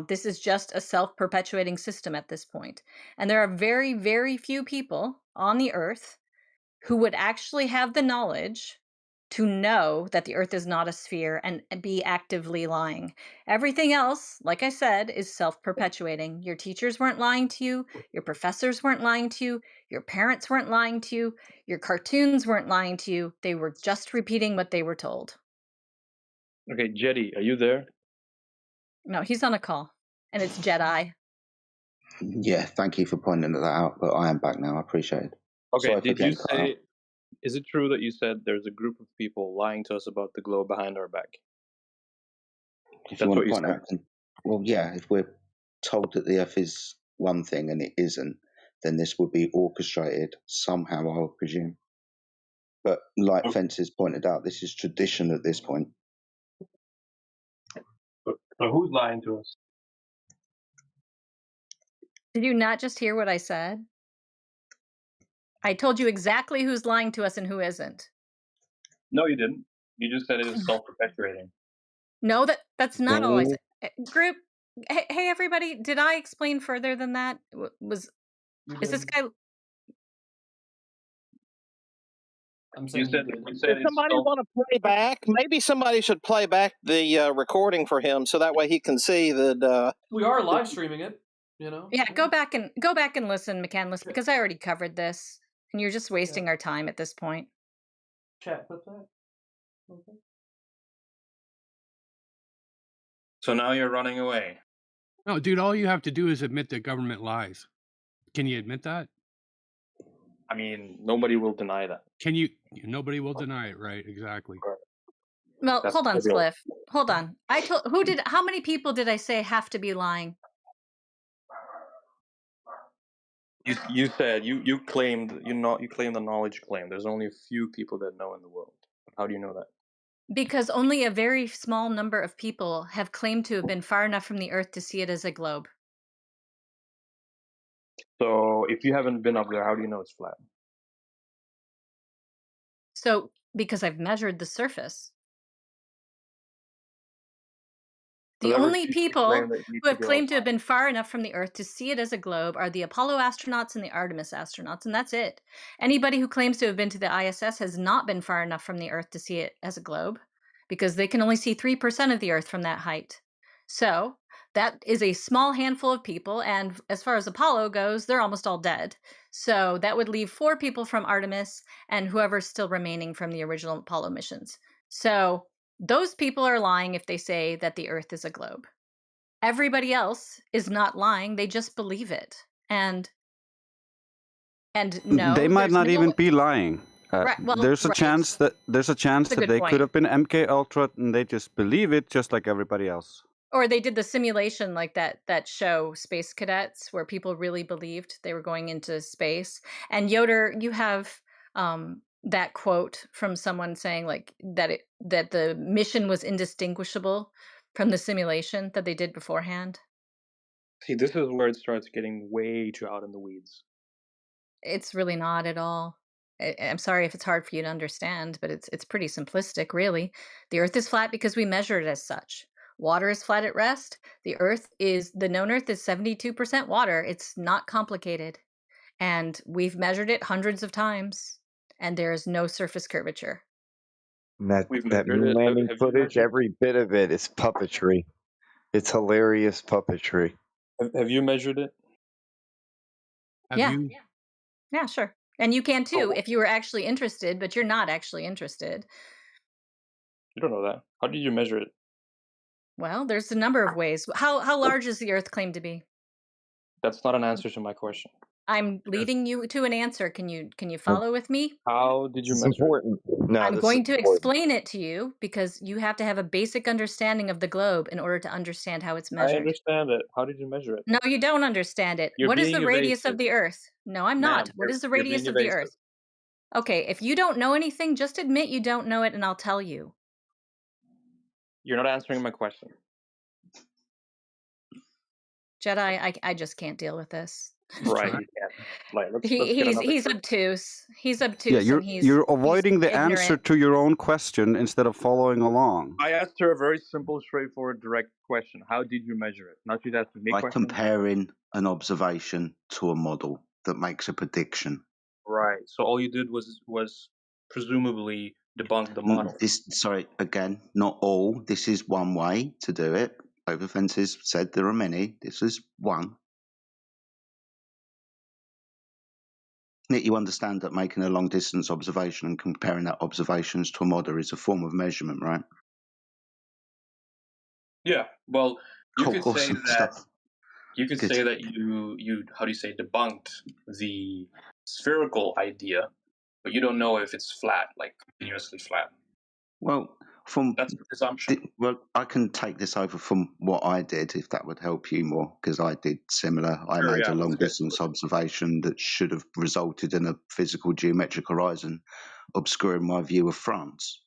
This is just a self-perpetuating system at this point. And there are very, very few people on the Earth who would actually have the knowledge to know that the Earth is not a sphere and be actively lying. Everything else, like I said, is self-perpetuating. Your teachers weren't lying to you. Your professors weren't lying to you. Your parents weren't lying to you. Your cartoons weren't lying to you. They were just repeating what they were told. Okay, Jetty, are you there? No, he's on a call, and it's Jedi. Yeah, thank you for pointing that out, but I am back now. I appreciate it. Okay, Sorry for did you getting cut out. say is it true that you said there's a group of people lying to us about the globe behind our back? If That's you want what to you point said. out, well, yeah, if we're told that the Earth is one thing and it isn't, then this would be orchestrated somehow, I would presume. But like Fences pointed out, this is tradition at this point. So who's lying to us? Did you not just hear what I said? I told you exactly who's lying to us and who isn't. No, you didn't. You just said it was self-perpetuating. No, that's not all I No. said. Group, hey everybody, did I explain further than that? Is this guy? I'm You saying said you did. you said If it's somebody self. want to play back, maybe somebody should play back the recording for him, so that way he can see that. We are live streaming it, you know. Yeah, go back and listen, McCandless, because I already covered this, and you're just wasting our time at this point. Chat, put that. Okay. So now you're running away. No, dude, all you have to do is admit that government lies. Can you admit that? I mean, nobody will deny that. Can you? Nobody will deny it, right? Exactly. Well, That's hold on, trivial. Spliff. Hold on. How many people did I say have to be lying? You said you claimed you claimed the knowledge claim. There's only a few people that know in the world. How do you know that? Because only a very small number of people have claimed to have been far enough from the Earth to see it as a globe. So if you haven't been up there, how do you know it's flat? So, because I've measured the surface. The only people who have claimed to have been far enough from the Earth to see it as a globe are the Apollo astronauts and the Artemis astronauts, and that's it. Anybody who claims to have been to the ISS has not been far enough from the Earth to see it as a globe, because they can only see 3% of the Earth from that height. So, that is a small handful of people, and as far as Apollo goes, they're almost all dead. So, that would leave 4 people from Artemis and whoever's still remaining from the original Apollo missions. So, those people are lying if they say that the Earth is a globe. Everybody else is not lying, they just believe it. And no, They might there's not no even be lying. Right, well, There's a right. chance that That's a good they point. could have been MK Ultra and they just believe it just like everybody else. Or they did the simulation like that show Space Cadets, where people really believed they were going into space. And Yoder, you have that quote from someone saying like that the mission was indistinguishable from the simulation that they did beforehand. See, this is where it starts getting way too out in the weeds. It's really not at all. I'm sorry if it's hard for you to understand, but it's pretty simplistic, really. The Earth is flat because we measure it as such. Water is flat at rest. The known Earth is 72% water. It's not complicated. And we've measured it hundreds of times, and there is no surface curvature. That We've that measured moon it. landing Have you footage, measured? every bit of it is puppetry. It's hilarious puppetry. Have you measured it? Yeah. Yeah, sure. And you can too if you were actually interested, but you're not actually interested. You don't know that. How did you measure it? Well, there's a number of ways. How large is the Earth claimed to be? That's not an answer to my question. I'm leading you to an answer. Can you follow with me? How did you This is measure it? important. No, I'm this going is to important. explain it to you because you have to have a basic understanding of the globe in order to understand how it's I measured. understand it. How did you measure it? No, you don't understand it. You're What is the being radius of evasive. the Earth? No, I'm not. Ma'am, What is the you're radius being of the evasive. Earth? Okay, if you don't know anything, just admit you don't know it and I'll tell you. You're not answering my question. Jedi, I just can't deal with this. Right, you can't. Like, let's get another He's group. obtuse. He's obtuse Yeah, and you're avoiding the ignorant. answer to your own question instead of following along. I asked her a very simple, straightforward, direct question. How did you measure it? Not you asking me By questions. comparing an observation to a model that makes a prediction. Right. So all you did was presumably debunk the model. Sorry, again, not all. This is one way to do it. Over Fences said there are many. This is one. Nick, you understand that making a long distance observation and comparing that observations to a model is a form of measurement, right? Yeah. Well, you could say Awesome that. stuff. You could Good. say that you how do you say debunked the spherical idea but you don't know if it's flat, like continuously flat. Well, from That's the presumption. well, I can take this over from what I did, if that would help you more, because I did similar. I Sure, made yeah, a long let's get to distance it. observation that should have resulted in a physical geometric horizon obscuring my view of France.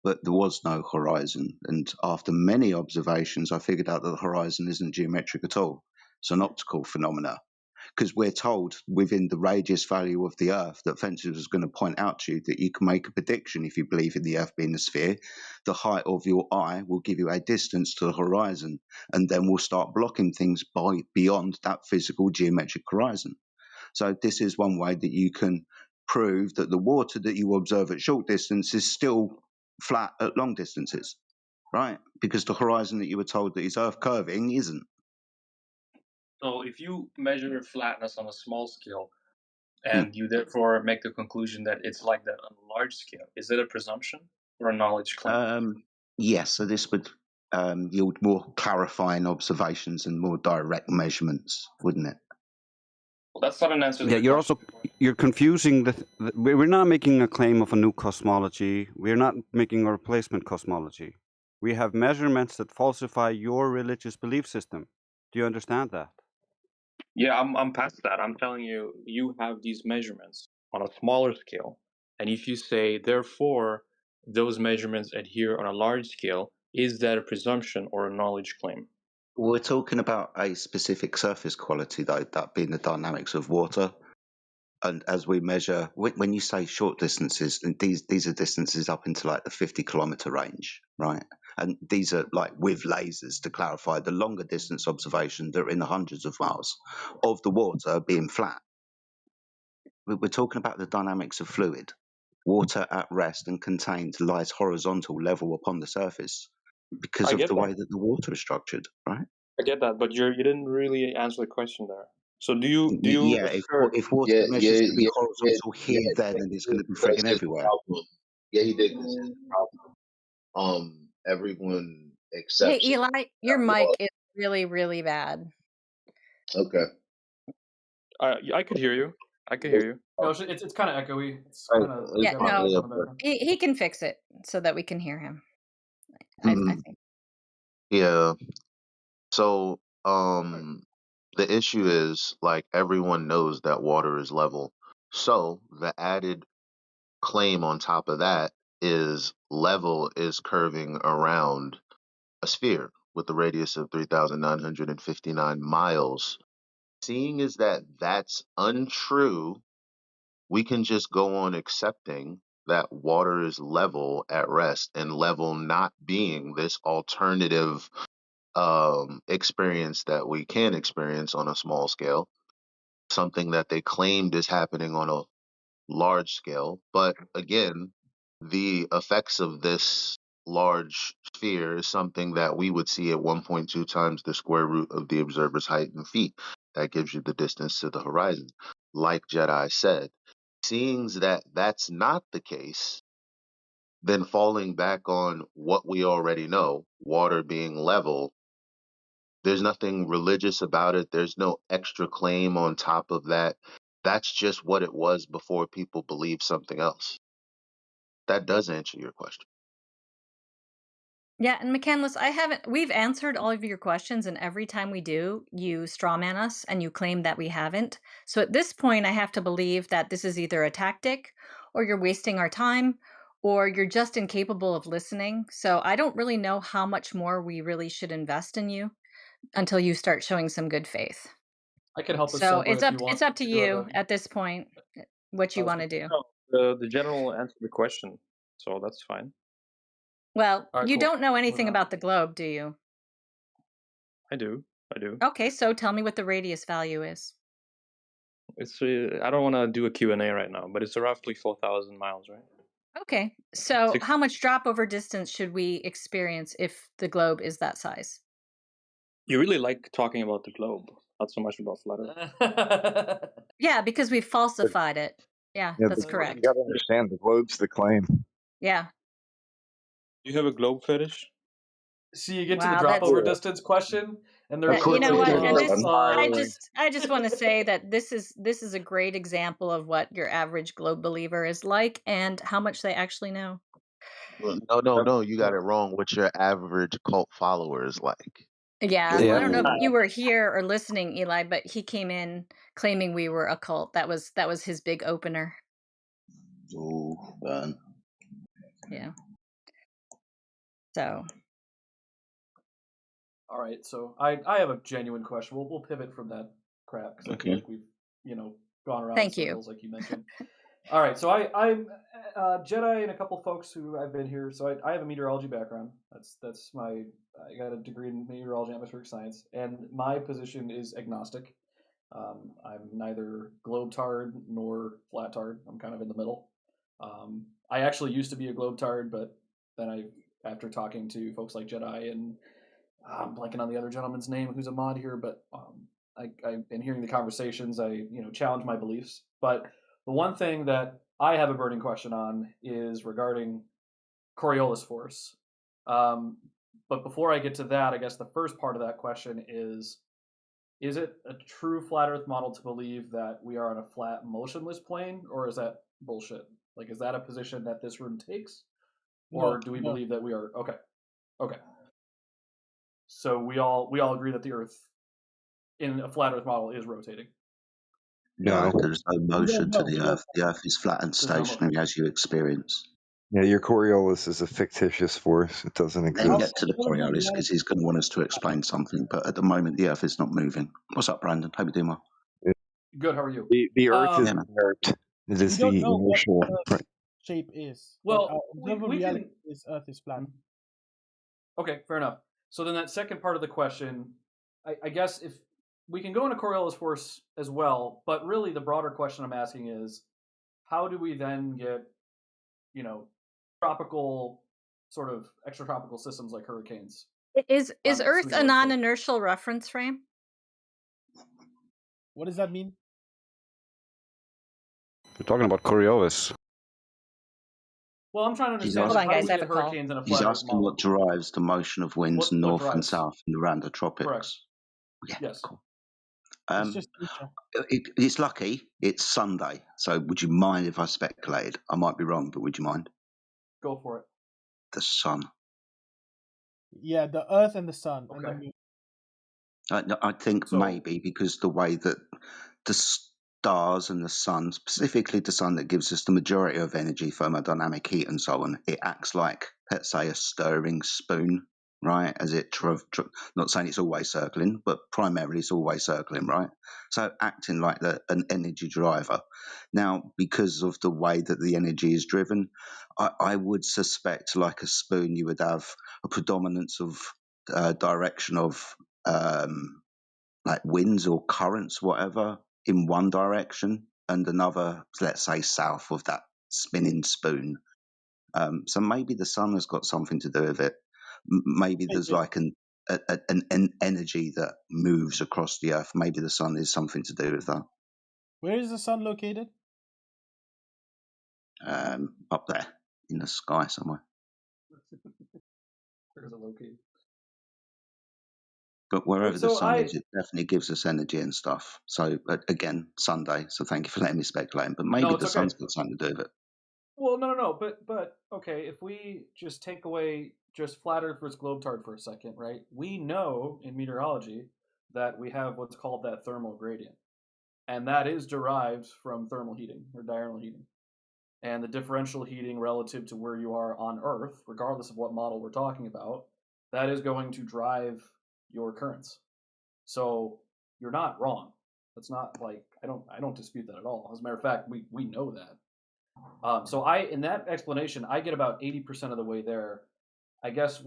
But there was no horizon, and after many observations, I figured out that the horizon isn't geometric at all. It's an optical phenomena. Because we're told within the radius value of the Earth that Fences was going to point out to you that you can make a prediction if you believe in the Earth being a sphere. The height of your eye will give you a distance to the horizon, and then we'll start blocking things beyond that physical geometric horizon. So this is one way that you can prove that the water that you observe at short distance is still flat at long distances, right? Because the horizon that you were told that is Earth curving isn't. So if you measure flatness on a small scale, and you therefore make the conclusion that it's like that on a large scale, is it a presumption or a knowledge claim? Yes, so this would yield more clarifying observations and more direct measurements, wouldn't it? Well, that's not an answer to Yeah, the you're question. also you're confusing we're not making a claim of a new cosmology. We're not making a replacement cosmology. We have measurements that falsify your religious belief system. Do you understand that? Yeah, I'm past that. I'm telling you, you have these measurements on a smaller scale, and if you say, therefore, those measurements adhere on a large scale, is that a presumption or a knowledge claim? We're talking about a specific surface quality, though, that being the dynamics of water. And as we measure, when you say short distances, these are distances up into like the 50-kilometer range, right? And these are like with lasers to clarify the longer distance observation that are in the hundreds of miles of the water being flat. We're talking about the dynamics of fluid. Water at rest and contained lies horizontal level upon the surface because I of get the way that. that the water is structured, right? I get that, but you didn't really answer the question there. So do you Yeah, assert? if water Yeah, measures yeah, to be yeah, horizontal yeah, here, then, and it's he going did to be concede frigging his everywhere. problem. Yeah, he did concede his problem. Everyone Hey, accepts it. Eli, your mic is really, really bad. Okay. I could hear you. I could hear you. No, it's kind of echoey. It's Right, kind of Yeah, got no, echo in the background. he can fix it so that we can hear him. I think. Yeah. So, the issue is like everyone knows that water is level. So the added claim on top of that is level is curving around a sphere with a radius of 3,959 miles. Seeing is that that's untrue, we can just go on accepting that water is level at rest, and level not being this alternative experience that we can experience on a small scale, something that they claimed is happening on a large scale. But again, the effects of this large sphere is something that we would see at 1.2 times the square root of the observer's height in feet. That gives you the distance to the horizon. Like Jedi said, seeing that that's not the case, then falling back on what we already know, water being level, there's nothing religious about it. There's no extra claim on top of that. That's just what it was before people believed something else. That does answer your question. Yeah, and McCandless, we've answered all of your questions, and every time we do, you strawman us and you claim that we haven't. So at this point, I have to believe that this is either a tactic, or you're wasting our time, or you're just incapable of listening. So I don't really know how much more we really should invest in you until you start showing some good faith. I can help with So segue if you want. it's up to if you have you at this point what you want to do. No, the general answered the question, so that's fine. Well, All right, you cool. don't know anything about the globe, do you? I do. Okay, so tell me what the radius value is. It's I don't want to do a Q&A right now, but it's roughly 4,000 miles, right? Okay, so how much drop over distance should we experience if the globe is that size? You really like talking about the globe, not so much about flat Earth. Yeah, because we falsified it. Yeah, Yeah, that's you correct. got to understand the globe's the claim. Yeah. You have a globe fetish? See, you get to the Wow, drop that's over distance question, And there's You know what? And this, spirals. I just want to say that this is a great example of what your average globe believer is like and how much they actually know. Well, no. You got it wrong. What your average cult follower is like. Yeah, You're I don't know if way you were here or listening, Eli, but he came in claiming we were a cult. That was his big opener. Oh, burn. Yeah. So. All right, so I have a genuine question. We'll pivot from that crap because I feel Okay. like we've gone around Thank in you. circles like you mentioned. All right, so I'm Jedi and a couple folks who I've been here. So I have a meteorology background. That's my I got a degree in meteorology and atmospheric science, and my position is agnostic. I'm neither globetard nor flattard. I'm kind of in the middle. I actually used to be a globetard, but then after talking to folks like Jedi and I'm blanking on the other gentleman's name who's a mod here, but I've been hearing the conversations. I challenge my beliefs. But the one thing that I have a burning question on is regarding Coriolis Force. But before I get to that, I guess the first part of that question is it a true flat Earth model to believe that we are on a flat, motionless plane, or is that bullshit? Like, is that a position that this room takes, or do we believe that we are okay? So we all agree that the Earth in a flat Earth model is rotating. No, there's no motion to the Earth. The Earth is flat and There's no stationary as you experience. Yeah, your Coriolis is a fictitious force. It doesn't Then exist. get to the Coriolis because he's going to want us to explain something. But at the moment, the Earth is not moving. What's up, Brandon? Hope you're doing well. Good. How are you? The Earth is Yeah, man. inert. It is We don't the know what inertial. Earth's shape is. Well, but our observable we reality can. is Earth is flat. Okay, fair enough. So then that second part of the question, I guess if we can go into Coriolis Force as well, but really the broader question I'm asking is, how do we then get, tropical, sort of extratropical systems like hurricanes? Is Earth through a the Earth's non-inertial reference frame? What does that mean? We're talking about Coriolis. Well, I'm trying to He's understand asking, how do we get hurricanes in a he's flat Earth asking model? what drives the motion of winds What north and drives? south in around the tropics. Correct. Yeah, Yes. cool. It's just nature. It's lucky. It's Sunday. So would you mind if I speculated? I might be wrong, but would you mind? Go for it. The sun. Yeah, the Earth and the Sun. Okay. And the moon. I think maybe because the way that the stars and the sun, specifically the sun that gives us the majority of energy, thermodynamic heat and so on, it acts like, let's say, a stirring spoon, right? As it, not saying it's always circling, but primarily it's always circling, right? So acting like an energy driver. Now, because of the way that the energy is driven, I would suspect like a spoon, you would have a predominance of direction of like winds or currents, whatever, in one direction, and another, let's say, south of that spinning spoon. So maybe the sun has got something to do with it. Maybe there's like an energy that moves across the earth. Maybe the sun is something to do with that. Where is the Sun located? Up there in the sky somewhere. There's a located. But wherever So the sun is, it definitely gives us energy and stuff. So, again, Sunday. So thank you for letting me speculate. But maybe No, the it's sun's okay. got something to do with it. Well, no. But okay, if we just take away just flat Earth versus globetard for a second, right? We know in meteorology that we have what's called that thermal gradient, and that is derived from thermal heating or diurnal heating, and the differential heating relative to where you are on Earth, regardless of what model we're talking about, that is going to drive your currents. So you're not wrong. That's not like I don't dispute that at all. As a matter of fact, we know that. So in that explanation, I get about 80% of the way there. I guess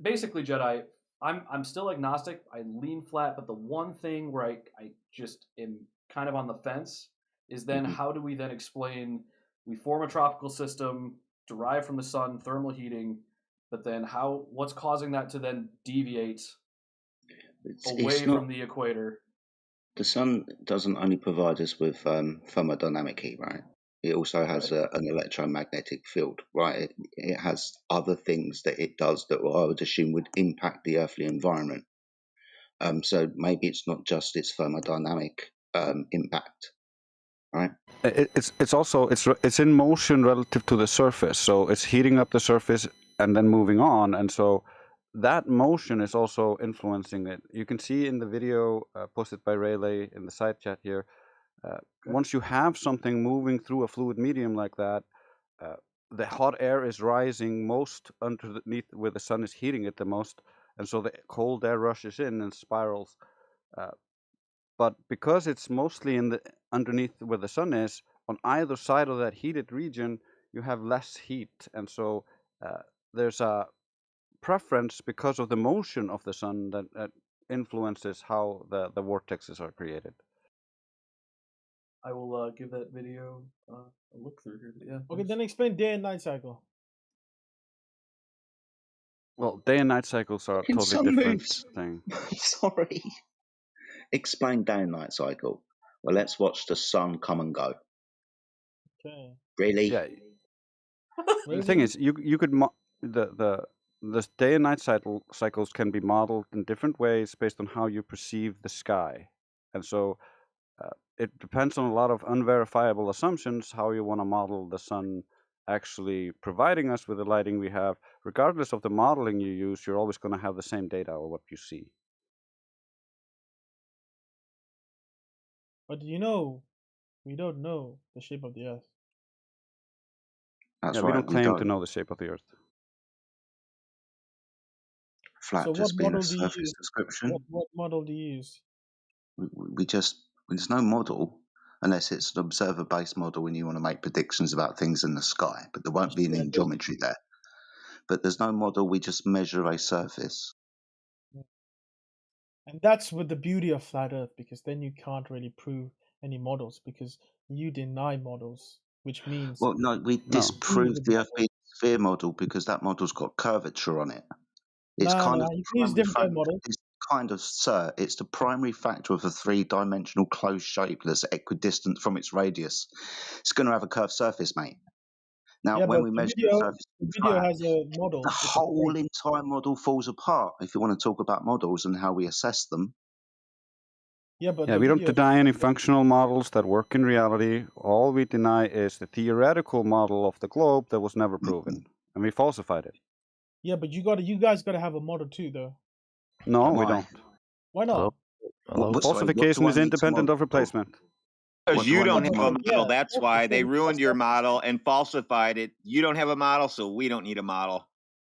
basically Jedi, I'm still agnostic. I lean flat, but the one thing where I just am kind of on the fence is then how do we then explain we form a tropical system derived from the sun, thermal heating, but then what's causing that to then deviate away from the equator? The sun doesn't only provide us with thermodynamic heat, right? It also has an electromagnetic field, right? It has other things that it does that I would assume would impact the earthly environment. So maybe it's not just its thermodynamic impact, right? It's also it's in motion relative to the surface, so it's heating up the surface and then moving on, and so that motion is also influencing it. You can see in the video posted by Rayleigh in the side chat here. Once you have something moving through a fluid medium like that, the hot air is rising most underneath where the sun is heating it the most, and so the cold air rushes in and spirals. But because it's mostly in the underneath where the sun is, on either side of that heated region, you have less heat, and so there's a preference because of the motion of the sun that influences how the vortexes are created. I will give that video a look through here. Yeah. Okay, then explain day and night cycle. Well, day and night cycles are a In totally sun different moves. thing. Sorry. Explain day and night cycle. Well, let's watch the sun come and go. Okay. Really? Yeah. The thing is, you could the day and night cycles can be modeled in different ways based on how you perceive the sky, and so it depends on a lot of unverifiable assumptions how you want to model the sun actually providing us with the lighting we have. Regardless of the modeling you use, you're always going to have the same data or what you see. But you know, we don't know the shape of the Earth. That's Yeah, right. we don't claim to know the shape of the Earth. Flat So what just being a model do you surface use? description. What model do you use? We just there's no model unless it's an observer-based model when you want to make predictions about things in the sky, but there won't be any geometry there. But there's no model. We just measure a surface. And that's what the beauty of flat Earth, because then you can't really prove any models because you deny models, which means Well, no, we disprove the Earth being a sphere model because that model's got curvature on it. It's kind of you can use different kind of models. It's kind of, sir, it's the primary factor of a three-dimensional closed shape that's equidistant from its radius. It's going to have a curved surface, mate. Now, Yeah, when but we the measure video, the surface the video flat, has a model. the It's a whole plane. entire model falls apart if you want to talk about models and how we assess them. Yeah, but Yeah, the we don't video. deny any functional models that work in reality. All we deny is the theoretical model of the globe that was never proven, and we falsified it. Yeah, but you guys gotta have a model too, though. No, we Why? don't. Why not? Falsification is independent of replacement. Because you don't have a model, Yeah, that's why they ruined your model and falsified it. You don't have a model, so we don't need a model.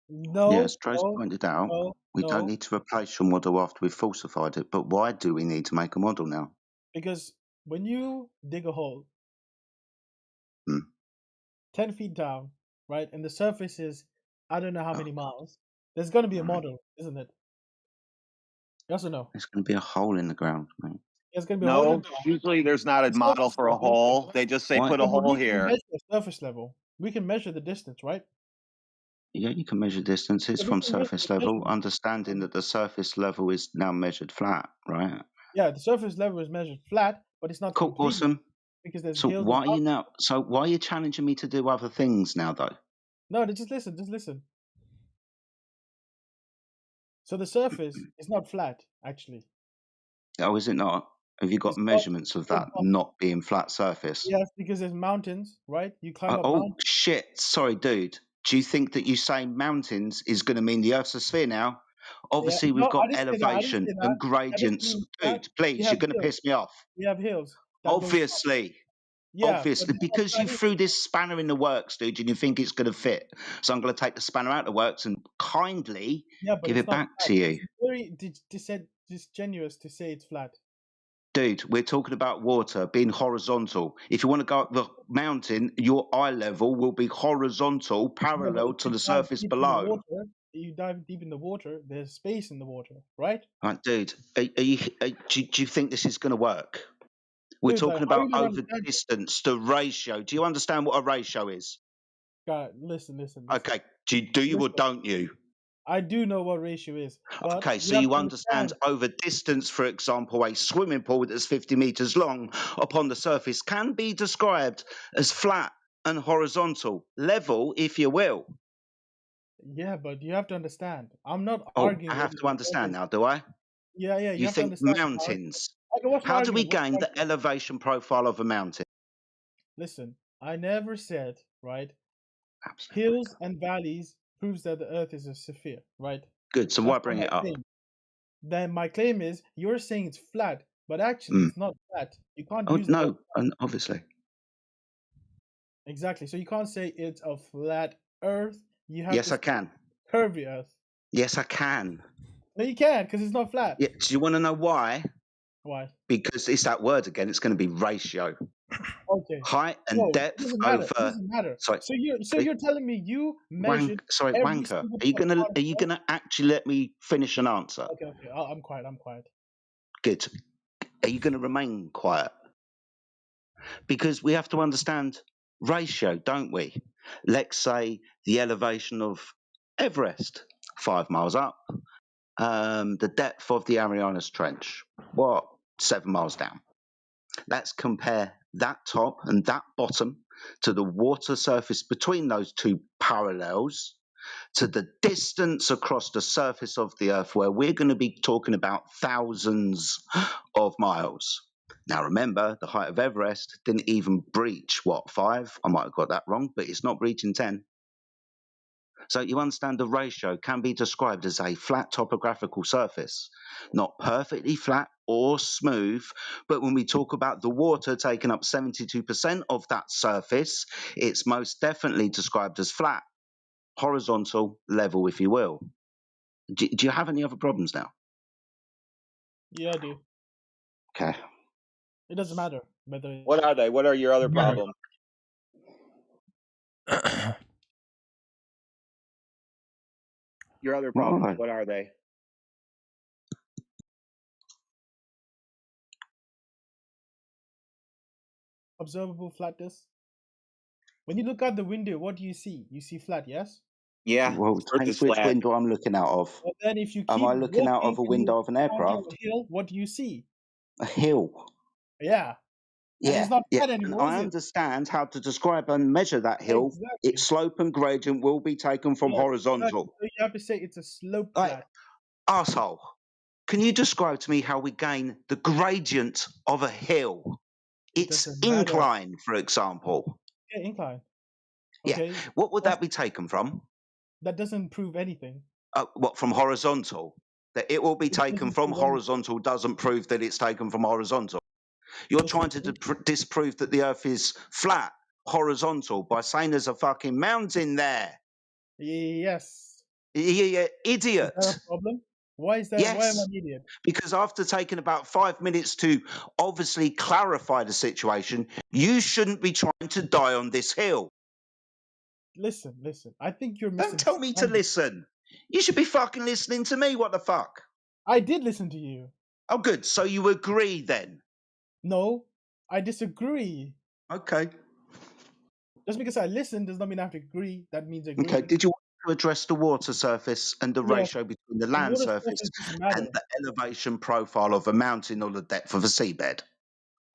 No, Yes, Trace pointed out, we don't no. need to replace your model after we've falsified it, but why do we need to make a model now? Because when you dig a hole 10 feet down, right, and the surface is I don't know how many miles, there's gonna be a model, isn't it? Yes or no? There's going to be a hole in the ground, mate. There's gonna be a hole in No, the ground. usually there's not a model for a hole. They just say Why? put a Yeah, but hole we can here. measure surface level. We can measure the distance, right? Yeah, you can measure distances Yeah, we from can measure surface the level, distance. understanding that the surface level is now measured flat, right? Yeah, the surface level is measured flat, but it's not Cool, completely awesome. because there's So hills why and are you now? So why are you challenging me to do other things now, though? no, just listen, just listen. So the surface is not flat, actually. Oh, is it not? Have you got It's got measurements of that not being flat surface? yes, because there's mountains, right? You climb up Oh mountains. shit! Sorry, dude. Do you think that you saying mountains is going to mean the Earth's a sphere now? Yeah. Obviously, we've No, got I didn't say that. I didn't elevation say that. and That doesn't gradients. mean flat. Dude, We please, have you're going to hills. piss me off. We have hills that goes up. Obviously. Yeah, but Obviously, it's not because you flat threw either. this spanner in the works, dude, and you think it's going to fit. So I'm going to take the spanner out of the works and kindly Yeah, but give it's it not back flat. to you. It's very disingenuous to say it's flat. Dude, we're talking about water being horizontal. If you want to go up the mountain, your eye level will be horizontal, Yeah, but parallel if to you the dive surface deep in the below. water, you dive deep in the water, there's space in the water, right? Right, dude, do you think this is going to work? We're Dude, like, talking how about you don't over understand it? distance, the ratio. Do you understand what a ratio is? God, listen. Okay, do you or Listen. don't you? I do know what ratio is, but Okay, you so have you to understand over distance, for example, a swimming pool that's 50 meters long upon the surface can be described as flat and horizontal, level, if you will. Yeah, but you have to understand. I'm not Oh, arguing I with have you to on understand surface. now, do I? Yeah, you You have to think understand my argument. mountains. Okay, what's my How do we argument? What's gain my the argument? elevation profile of a mountain? Listen, I never said, right? Hills and valleys proves that the Earth is a sphere, right? Good, so That's why not bring my it up? claim. Then my claim is you're saying it's flat, but actually Mm. it's not flat. You can't Oh, use the word no, and obviously. exactly. So you can't say it's a flat Earth. You have Yes, to I say can. curvy Earth. Yes, I can. No, you can't because it's not flat. Yeah, do you want to know why? Why? Because it's that word again. It's going to be ratio. Okay. Height and No, it depth doesn't matter. It over. doesn't matter. Sorry, So you're telling me you measured every wanker. single Are you part gonna of Earth? actually let me finish an answer? Okay. I'm quiet. I'm quiet. Good. Are you gonna remain quiet? Because we have to understand ratio, don't we? Let's say the elevation of Everest, 5 miles up, the depth of the Marianas Trench, 7 miles down. Let's compare that top and that bottom to the water surface between those two parallels, to the distance across the surface of the Earth, where we're going to be talking about thousands of miles. Now, remember, the height of Everest didn't even breach, 5? I might have got that wrong, but it's not breaching 10. So you understand the ratio can be described as a flat topographical surface, not perfectly flat or smooth, but when we talk about the water taking up 72% of that surface, it's most definitely described as flat, horizontal, level, if you will. Do you have any other problems now? Yeah, I do. Okay. It doesn't matter whether. What are they? What are your other Matter. problems? Your other problems, Right. what are they? Observable flatness. When you look out the window, what do you see? You see flat, yes? Yeah, Well, it Earth is depends which flat. window I'm looking out of. But then if you Am keep I looking out walking of a and you window of an encounter aircraft? a hill, what do you see? A hill. Yeah. And it's not flat And anymore, is I it? understand how to describe and measure that hill. Exactly. Its slope and gradient will be taken from Yes, horizontal. exactly. So you have to say it's a slope Like, flat. arsehole, can you describe to me how we gain the gradient of a hill? Its doesn't matter. incline, for example. Yeah, incline. Yeah. Okay. What would that be taken from? That doesn't prove anything. What, from horizontal? That it will be It taken doesn't from prove anything. horizontal doesn't prove that it's taken from horizontal. You're trying to disprove that the Earth is flat, horizontal, by saying there's a fucking mountain there. Yes. You idiot. Is that a problem? Why is that? Yes. Why am I an idiot? Because after taking about 5 minutes to obviously clarify the situation, you shouldn't be trying to die on this hill. Listen. I think you're Don't tell me to misunderstanding. listen. You should be fucking listening to me. What the fuck? I did listen to you. Oh, good. So you agree then? No, I disagree. Okay. Just because I listen does not mean I have to agree. That means agree. Okay. Did you want to address the water surface and the Yes. ratio between the The land water surface surface doesn't matter. and the elevation profile of a mountain or the depth of a seabed?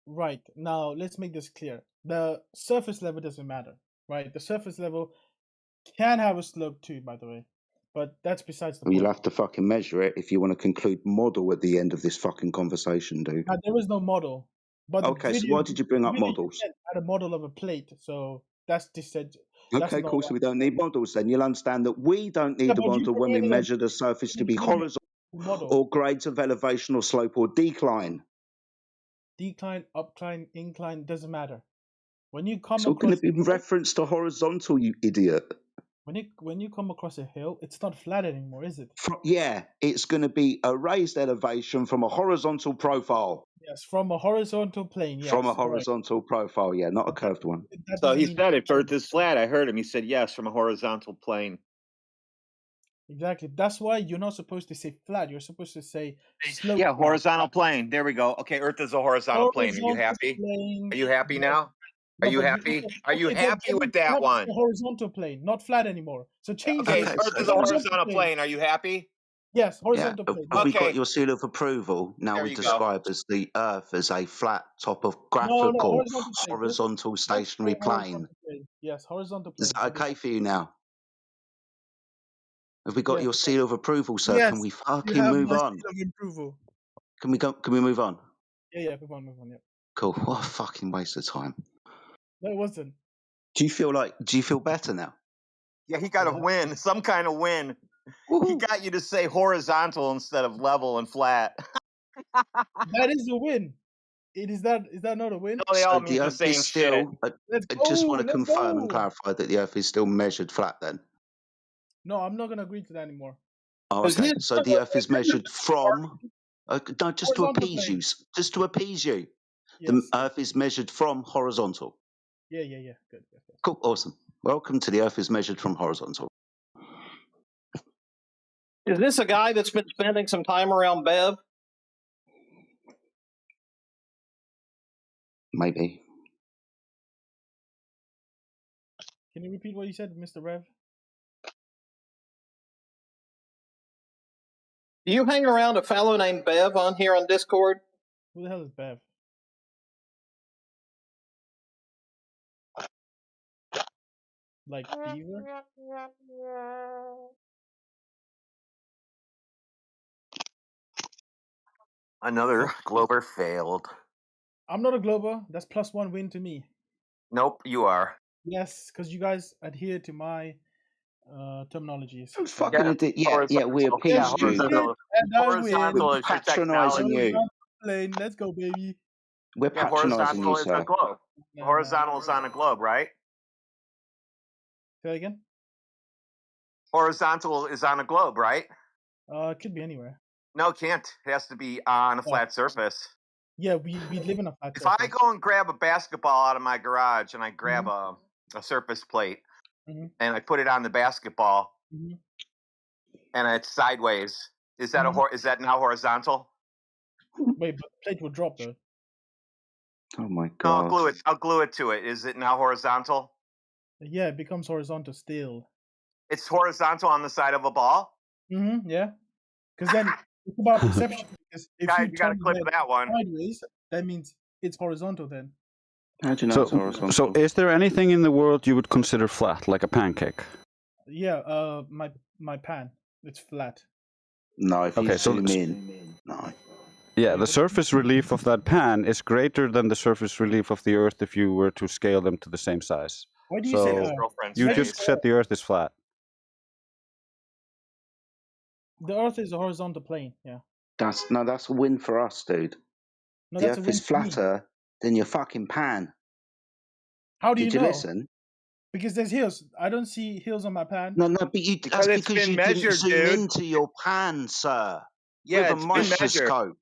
Right. Now, let's make this clear. The surface level doesn't matter, right? The surface level can have a slope too, by the way. But that's besides the Well, you'll point. have to fucking measure it if you want to conclude model at the end of this fucking conversation, dude. Now, there is no model. But the Okay, so video, why did you bring up video you models? sent had a model of a plate, so that's that's Okay, not cool. So right. we don't need models then. You'll understand that we don't Yeah, need a but you model when we provided a measure the surface to be video horizontal model. or grades of elevation or slope or decline. Decline, upcline, incline, doesn't matter. When you come It's all going to across be reference to horizontal, you idiot. when you come across a hill, it's not flat anymore, is it? Yeah, it's going to be a raised elevation from a horizontal profile. Yes, from a horizontal plane. Yes, From a correct. horizontal profile, yeah, not a curved one. That So he doesn't mean said if Earth is flat. I heard him. He said yes from a horizontal plane. exactly. That's why you're not supposed to say flat. You're supposed to say slope. Yeah, flat. horizontal plane. There we go. Okay, Earth is a horizontal plane. Are you Horizontal happy? plane. Are you happy Yes. now? Are No, you but happy? Are you okay, happy then with we that have one? a horizontal plane, not flat anymore. So change Okay, this. Earth is a horizontal plane. Are you happy? Yes, Yeah, horizontal plane. have we got Okay. your seal of approval? Now There we you go. describe as the Earth as a flat No, topographical horizontal plane. horizontal Just stationary say plane. horizontal plane. Yes, horizontal Is plane. that okay for you now? Have we got Yes. your seal of approval, sir? Yes, Can we you fucking have move my on? seal of approval. Can we move on? Yeah, move on, yeah. Cool. What a fucking waste of time. No, it wasn't. Do you feel better now? Yeah, he got a win, some kind of win. He got you to say horizontal instead of level and flat. That is a win. Is that not a win? No, they all So mean the the Earth same is shit. still. Let's I just go. want to Let's confirm and go. clarify that the Earth is still measured flat. Then. No, I'm not gonna agree to that anymore. Oh, okay. So the Earth is measured from. No, just to Horizontal appease plane. you. Just to appease you. The Yes. Earth is measured from horizontal. Yeah. Good. Cool. Awesome. Welcome to the Earth is measured from horizontal. Is this a guy that's been spending some time around Bev? Maybe. Can you repeat what you said, Mr. Rev? Do you hang around a fellow named Bev on here on Discord? Who the hell is Bev? Like Beaver? Another Glober failed. I'm not a Glober. That's +1 win to me. Nope, you are. Yes, because you guys adhere to my terminologies. Fucking yeah, we appeased you. Horizontal is your Patronising technology. you. Plane. Let's go, baby. We're Yeah, patronising horizontal you, is a sir. globe. Horizontal is on a globe, right? Say that again? Horizontal is on a globe, right? It could be anywhere. No, it can't. It has to be on a flat surface. Yeah, we live in a flat If surface. I go and grab a basketball out of my garage and I grab a surface plate and I put it on the basketball and it's sideways, is that is that now horizontal? Wait, but the plate will drop though. Oh my No, god. I'll glue it to it. Is it now horizontal? Yeah, it becomes horizontal still. It's horizontal on the side of a ball? Yeah. Because then it's about perception. Because if Guys, you you gotta turn clip it that one. sideways, that means it's horizontal then. How do you know it's horizontal? So is there anything in the world you would consider flat, like a pancake? Yeah, my pan, it's flat. No, if you Okay, so zoom in, no. yeah, the surface relief of that pan is greater than the surface relief of the Earth if you were to scale them to the same size. Why do you say So Earth? you just said the Earth is flat. The Earth is a horizontal plane. Yeah. That's a win for us, dude. No, The that's a Earth win is for me. flatter than your fucking pan. How do you Did you know? listen? Because there's hills. I don't see hills on my pan. No, but that's it's because been you didn't measured, zoom dude. into your pan, sir. Yeah, With a it's been measured. microscope.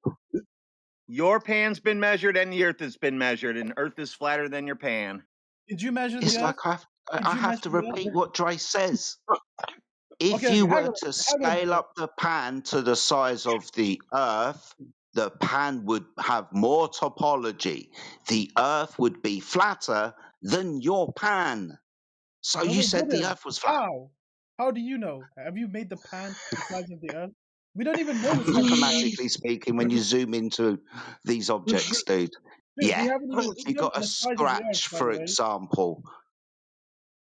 Your pan's been measured and the Earth has been measured, and Earth is flatter than your pan. Did you measure It's the like Earth? I have to repeat what Dre says. If Okay, you hang were on, to hang on a scale minute. up the pan to the size of the Earth, the pan would have more topology. The Earth would be flatter than your pan. So No, you it said the wouldn't. Earth was flat. How? How do you know? Have you made the pan the size of the Earth? We don't even know the size of the Earth. Mathematically speaking, when you zoom into these objects, dude. Dude, we Yeah. haven't even You got a the size of the Earth, scratch, by for the way. example.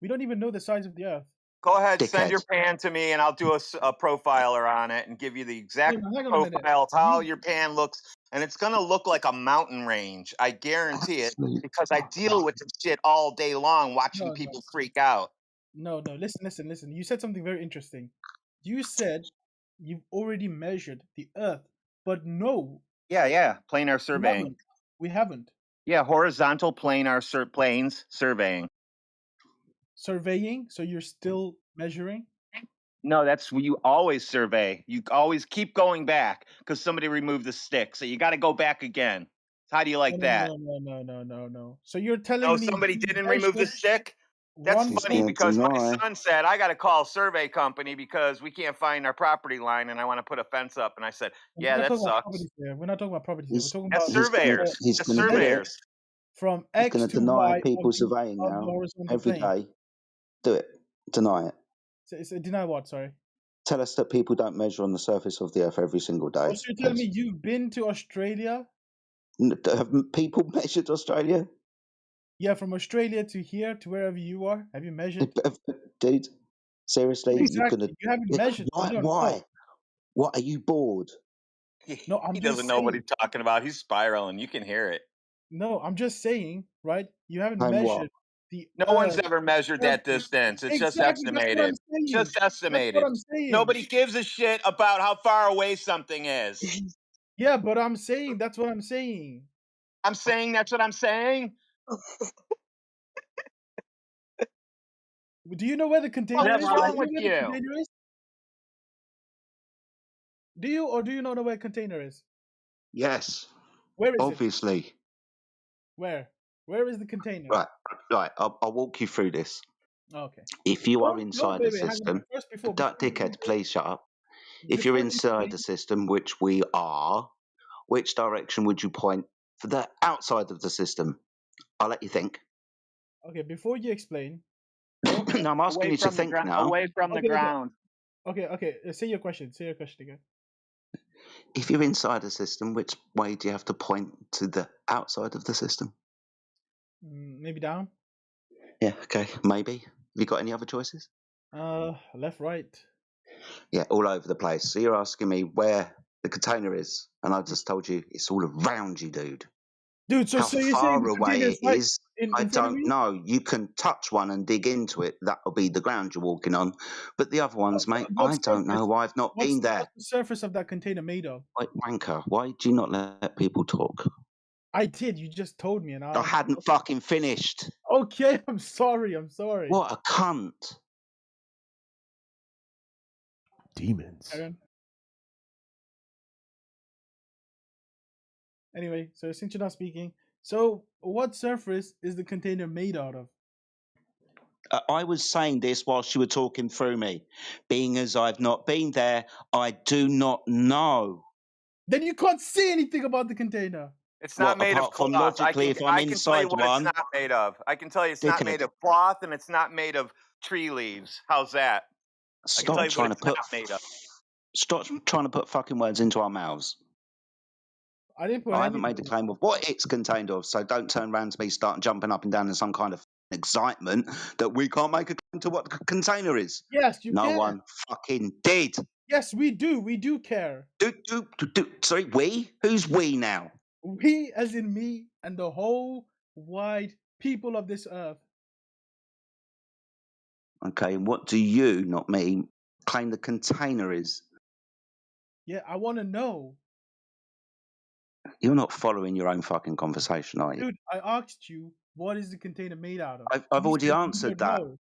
We don't even know the size of the Earth. Go ahead, send Dickhead. your pan to me, and I'll do a profiler on it and give you the exact Hang on a minute. profile of how your pan looks, and it's gonna look like a mountain range. I guarantee it, because I deal with this shit all day long, watching people freak out. No. Listen. You said something very interesting. You said you've already measured the Earth, but no. Yeah, planar surveying. We haven't. Yeah, horizontal planar planes surveying. Surveying, so you're still measuring? No, that's what you always survey. You always keep going back because somebody removed the stick, so you got to go back again. How do you like that? No. So you're telling No, me somebody didn't remove the stick? That's one funny gonna because my deny. son said, I got to call a survey company because we can't find our property line and I want to put a fence up. And I said, yeah, that sucks. We're not talking about properties here. We're talking That's about surveyors. He's That's gonna do it. surveyors. from You're X going to to deny Y people surveying of the now horizontal every plane. day. Do it. Deny it. So deny what? Sorry. Tell us that people don't measure on the surface of the Earth every single day. Oh, so you're telling me you've been to Australia? Have people measured Australia? Yeah, from Australia to here to wherever you are. Have you measured? Dude, seriously? Exactly. You haven't measured. Why? You don't Why? know. What, are you bored? No, I'm He just doesn't know what saying. he's talking about. He's spiraling. You can hear it. No, I'm just saying, right? You haven't And what? measured the No one's ever measured that distance. It's just Exactly, that's what I'm estimated. saying. Just That's what estimated. I'm saying. Nobody gives a shit about how far away something is. Yeah, but I'm saying that's what I'm saying. I'm saying that's what I'm saying. Do you know where the container What is? is Do wrong you know with where you? the container is? Do you or do you not know where container is? Yes. Where is it? Obviously. Where? Where is the container? Right. I'll walk you through this. Okay. If you are Don't inside wait, the hang on. system, First, before dickhead, please shut up. If you're before you inside explain, the system, which we are, which direction would you point for the outside of the system? I'll let you think. okay, before you explain, No, I'm asking you to think now. Away from the Okay, ground. okay. Say your question. Say your question again. If you're inside the system, which way do you have to point to the outside of the system? Maybe down. Yeah, okay, maybe. Have you got any other choices? Left, right. Yeah, all over the place. So you're asking me where the container is, and I just told you it's all around you, dude. Dude, so How you're saying far the away container it is like is, in I front of don't me? know. You can touch one and dig into it. That'll be the ground you're walking on. But the other ones, mate, I don't know. I've not been there. What's the surface of that container made of? Wait, wanker, why do you not let people talk? I did. You just told me, and I hadn't fucking finished. Okay, I'm sorry. What a cunt. Demons. Aaron. Anyway, so since you're not speaking, so what surface is the container made out of? I was saying this whilst you were talking through me. Being as I've not been there, I do not know. Then you can't say anything about the container. It's not made of apart from cloth. logically, if I'm I can tell you inside what one, it's not made of. I can tell you it's not made dickhead. of cloth and it's not made of tree leaves. How's that? I can tell Stop you trying what to it's put not made of. stop trying to put fucking words into our mouths. I didn't put I any. haven't made a claim of what it's contained of, so don't turn around to me, start jumping up and down in some kind of excitement that we can't make a claim to what the container is. Yes, you no can. one fucking did. Yes, we do. We do care. Sorry, we? Who's we now? We, as in me, and the whole wide people of this earth. Okay, and what do you, not me, claim the container is? Yeah, I want to know. You're not following your own fucking conversation, are you? Dude, I asked you, what is the container made out of? I've You already said you answered don't that. know.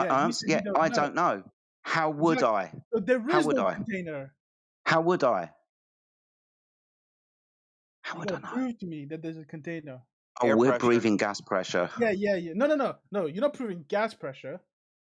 Yeah, you said you don't I know. don't know. How would I? So there How is would no I? container. How would I? How You would I gotta know? prove to me that there's a container. Oh, Air we're pressure. breathing gas pressure. Yeah. No. You're not proving gas pressure.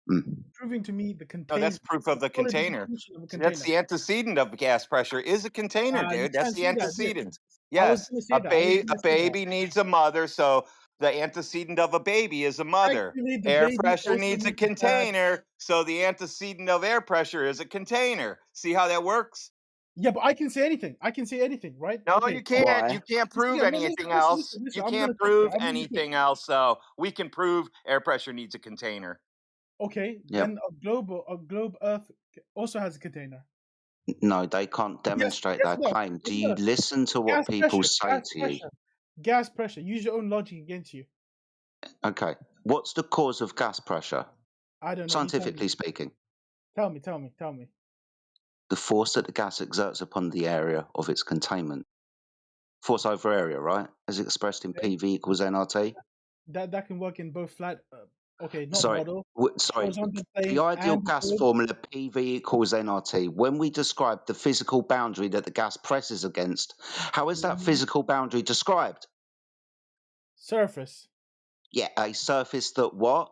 Mm. Proving to me the container. No, that's proof of the container. That's the antecedent of gas pressure is a container, You dude. That's can't the say that, dude. antecedent. I was Yes, gonna say that. I was a gonna say that. baby needs a mother, so the antecedent of a baby is a mother. Actually, the Air baby pressure also needs a needs a dad. container, so the antecedent of air pressure is a container. See how that works? Yeah, but I can say anything. I can say anything, right? No, Okay. you can't. Why? You can't prove Yeah, no, anything else. listen, You I'm gonna can't talk prove now. I'm gonna anything else. So we can prove air pressure needs a container. Okay, Yep. then a globe Earth also has a container. No, they can't demonstrate yes, that no, claim. yes, Do you no. listen to what people say to you? Gas pressure. Use your own logic against you. Okay. What's the cause of gas pressure? I don't know. Scientifically speaking. Tell me. The force that the gas exerts upon the area of its containment. Force over area, right? As expressed in PV equals nRT. That can work in both flat. Okay, not Sorry, model. sorry. Horizontal plane The ideal and gas globe. formula PV equals nRT. When we describe the physical boundary that the gas presses against, how is that physical boundary described? Surface. Yeah, a surface that what?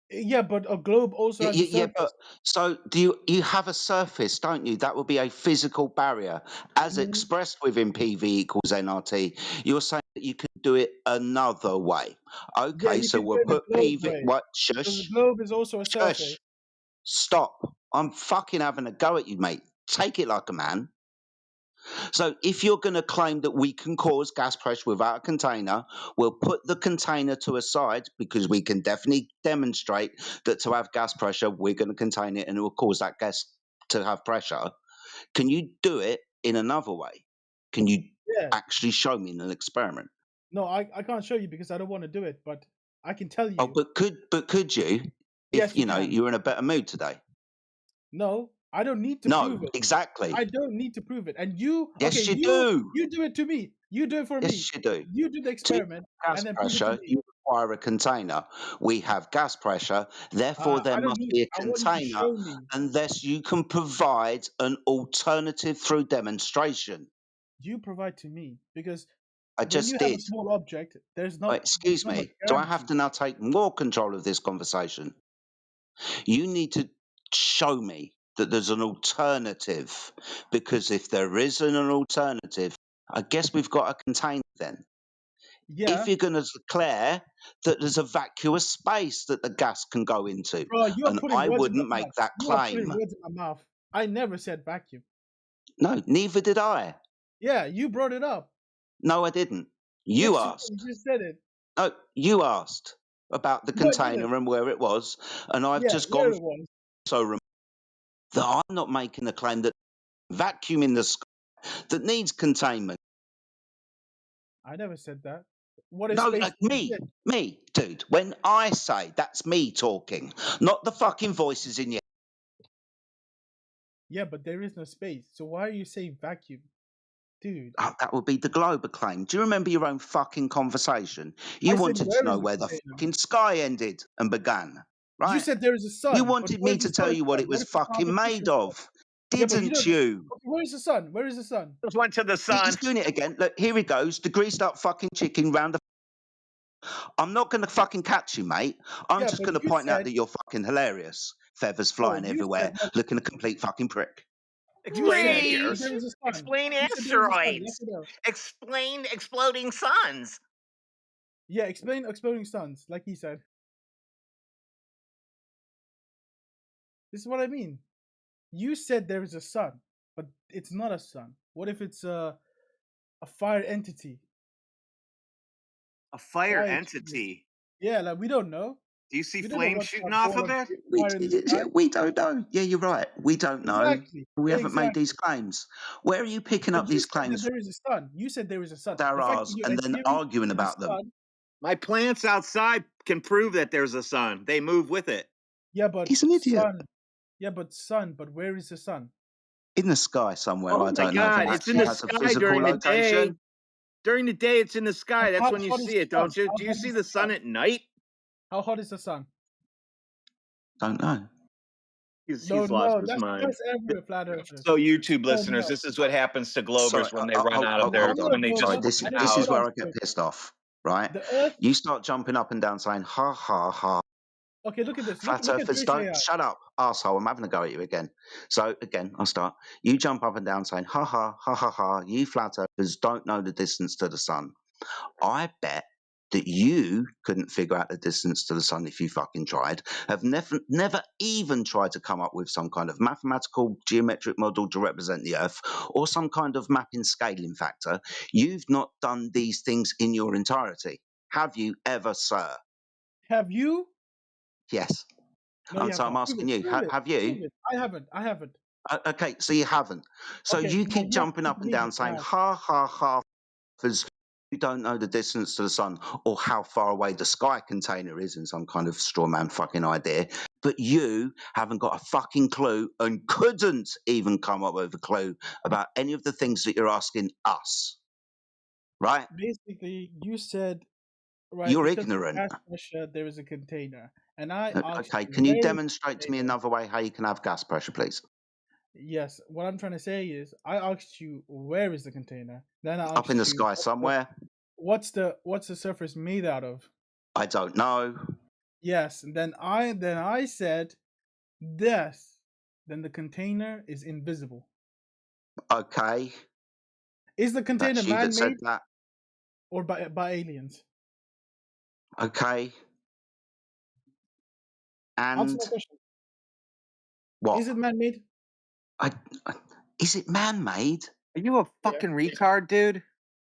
Yeah, but a globe also has a surface. Yeah, but so do you have a surface, don't you? That would be a physical barrier as expressed within PV equals nRT. You're saying that you can do it another way? Yeah, Okay, you so can do we'll it in a put globe PV. way. What? Because Shush. the globe is also a surface. Shush. Stop. I'm fucking having a go at you, mate. Take it like a man. So if you're going to claim that we can cause gas pressure without a container, we'll put the container to a side because we can definitely demonstrate that to have gas pressure, we're going to contain it and it will cause that gas to have pressure. Can you do it in another way? Can you Yeah. actually show me in an experiment? No, I can't show you because I don't want to do it, but I can tell you. Oh, but could you? Yes, If you you know can. you're in a better mood today. No, I don't need to prove No, it. exactly. I don't need to prove it. And you, Yes, okay, you do. you do it to me. You do it for me. Yes, you do. You do the To experiment gas and then prove it to pressure, me. you require a container. We have gas pressure, therefore there I don't must need. be a I want you to container show me. unless you can provide an alternative through demonstration. You provide to me because I when just you have a did. small object, there's Oh, not excuse much me. Do I have gravity. to now take more control of this conversation? You need to show me that there's an alternative, because if there isn't an alternative, I guess we've got a container then. Yeah. If you're going to declare that there's a vacuous space that the gas can go into, Bro, you are and putting I words in my wouldn't make mouth. that You are putting claim. words in my mouth. I never said vacuum. No, neither did I. Yeah, you brought it up. No, I didn't. You Yes, asked. you just said it. No, you asked about the No, I didn't. container and where it was, and I've Yeah, just where gone it was. so that I'm not making a claim that vacuum in the sky that needs containment. I never said that. What is No, space? me, dude. When I say that's me talking, not the fucking voices in your. Yeah, but there is no space. So why are you saying vacuum? Dude. Oh, that would be the global claim. Do you remember your own fucking conversation? You I said, wanted where to is know the where the container? fucking sky ended and began, You right? said there is a sun. You but wanted where me is the to tell sun you what from? it What was if it's fucking made artificial sun? of, Yeah, but you didn't don't. you? Okay, where is the sun? Where is the sun? Just went to the sun. He's doing it again. Look, here he goes. The greased up fucking chicken round the. I'm not going to fucking catch you, mate. I'm Yeah, just but going to you point out said. that you're fucking hilarious. Feathers No, flying you said everywhere, not. looking a complete fucking prick. You said Great. there is a sun. Explain You said there is a sun. Yes asteroids. or no? Explain exploding suns. Yeah, explain exploding suns, like he said. This is what I mean. You said there is a sun, but it's not a sun. What if it's a fire entity? A fire Fire entity. Yeah, like we don't know. Do you see We don't know flames what's shooting off of it? fire in the sky. We don't know. Yeah, you're right. We don't know. Exactly. We haven't made Exactly. these claims. Where are you picking But up you these said that claims? there is a sun. You said there is a sun. They're The fact that ours, you're and then adhering arguing to the about them. sun. My plants outside can prove that there's a sun. They move with it. Yeah, but He's an idiot. sun. Yeah, but sun. But where is the sun? In the sky somewhere. Oh I my don't know if God! it It's in actually the has a sky physical during the day. location. During the day, it's in the sky. That's How when you hot is see it, the sun? don't you? How Do you hot see is the sun at night? How hot is the sun? Don't know. He's No, lost no, his that's mind. everywhere, flat earthers. So YouTube No, listeners, no. this is what happens to Sorry, Globers when they run out of No, their hold on. when they no, just Sorry, not, this run not is out. where what I I'm get saying. pissed off, right? The Earth. You start jumping up and down saying, ha, ha, ha. Okay, look at this. Flat Look at earthers British don't. AI. Shut up, asshole. I'm having a go at you again. So, again, I'll start. You jump up and down saying, ha, ha, ha, ha, ha. You flat earthers don't know the distance to the sun. I bet that you couldn't figure out the distance to the sun if you fucking tried, have never even tried to come up with some kind of mathematical geometric model to represent the Earth or some kind of mapping scaling factor. You've not done these things in your entirety. Have you ever, sir? Have you? Yes. No, you have So I'm not. Prove asking it. you, Prove it. have you? Prove it. I haven't. I haven't. Okay, so you haven't. So Okay, you now keep you have to jumping prove up to and me down that you saying, have. ha, ha, ha, because you don't know the distance to the sun or how far away the sky container is in some kind of straw man fucking idea. But you haven't got a fucking clue and couldn't even come up with a clue about any of the things that you're asking us. Right? Basically, you said, right, You're because of ignorant. gas pressure, there is a container. And I asked Okay, you, can you where is the demonstrate to me container? another way how you can have gas pressure, please? Yes, what I'm trying to say is, I asked you, where is the container? Then I Up in the asked you, sky somewhere? what's the surface made out of? I don't know. Yes, and then I said, yes, then the container is invisible. Okay. Is the container That's you that said man-made? that. or by aliens? Okay. Answer And my question. what? Is it man-made? Is it man-made? Are you a fucking retard, dude?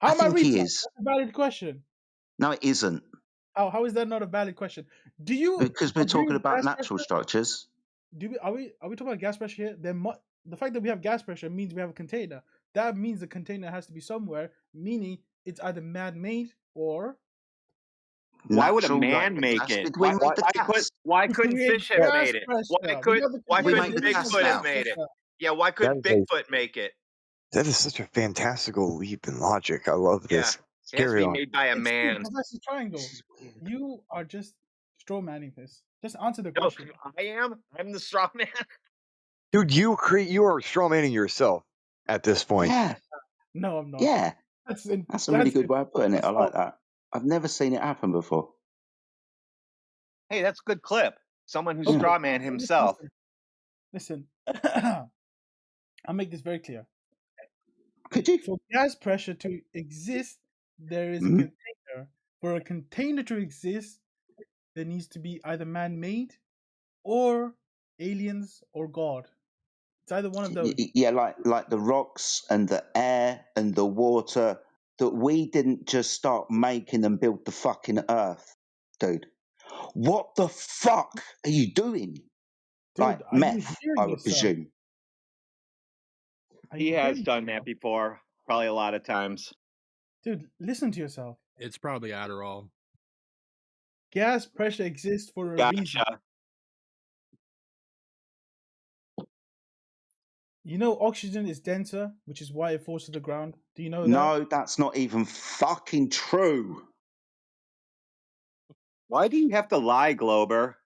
How I am I think he retard? is. That's a valid question. No, it isn't. How is that not a valid question? Do you Because we're agree talking with about gas natural pressure? structures. Are we talking about gas pressure here? The fact that we have gas pressure means we have a container. That means the container has to be somewhere, meaning it's either man-made or Why would a Natural, like man the make gas. it? Did we make the gas? Why to couldn't create fish have gas made it? pressure. We got the Why We container. couldn't make the There is no gas Bigfoot gas have now. made it? pressure. Yeah, why That couldn't is, a, Bigfoot make it? that is such a fantastical leap in logic. I love Yeah, this. it has to Carry be on. made by a It's true, man. Professor Triangle. You are just straw manning this. Just answer the No, question. I am. I'm the straw man. Dude, you are strawmanning yourself at this point. Yeah, No, I'm not. yeah. That's That's a really good way of putting it. I like that. I've never seen it happen before. Hey, that's a good clip. Someone who Yeah. straw man himself. Listen. I'll make this very clear. Could you? For gas pressure to exist, there is a Mhm. container. For a container to exist, there needs to be either man-made or aliens or God. It's either one of those. Yeah, like the rocks and the air and the water that we didn't just start making and build the fucking earth, dude. What the fuck are you doing? Dude, Like are you meth, hearing I would yourself? presume. Are He you has hearing done that before, probably a lot of times. Dude, listen to yourself. It's probably Adderall. Gas pressure exists for a reason. Gotcha. You know oxygen is denser, which is why it falls to the ground. Do you know that? No, that's not even fucking true. Why do you have to lie, Glober?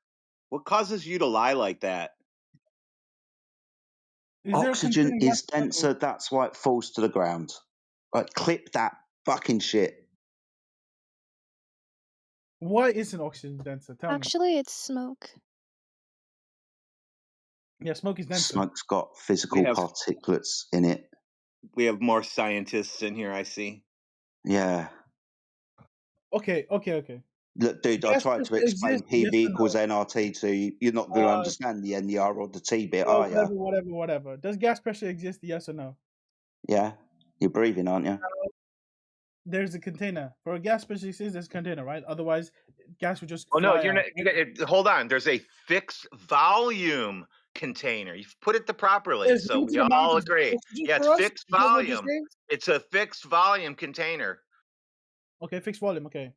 What causes you to lie like that? Oxygen is denser, that's why it falls to the ground. Like, clip that fucking shit. Why isn't oxygen denser? Tell me. Actually, it's smoke. Yeah, smoke is denser. Smoke's got physical particulates in it. We have more scientists in here, I see. Yeah. Okay. Look, dude, I Gas tried to pressure explain exists, yes PV or equals NRT to you. You're not going to understand the NER or the T bit, are you? Whatever. Does gas pressure exist? Yes or no? Yeah. You're breathing, aren't you? There's a container. For a gas pressure exists, there's a container, right? Otherwise, gas would just Oh no, fly you're out. not. Hold on. There's a fixed volume container. You've put it properly, There's so we limited amount all of agree. oxygen Yeah, it's for us? fixed Is that what you're volume. saying? It's a fixed volume container. Okay, fixed volume. Okay.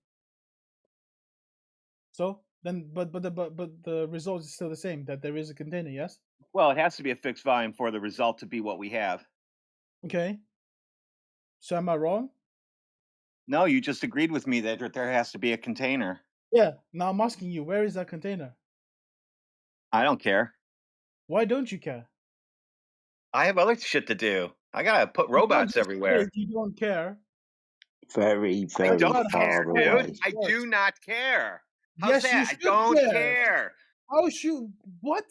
So then, but the result is still the same. That there is a container. Yes. Well, it has to be a fixed volume for the result to be what we have. Okay. So am I wrong? No, you just agreed with me that there has to be a container. Yeah. Now I'm asking you, where is that container? I don't care. Why don't you care? I have other shit to do. I gotta put You can't robots just say everywhere. you don't care. Very, I very don't care, far dude. away. I do not care. How's Yes, you that? I should don't care. care. How should what?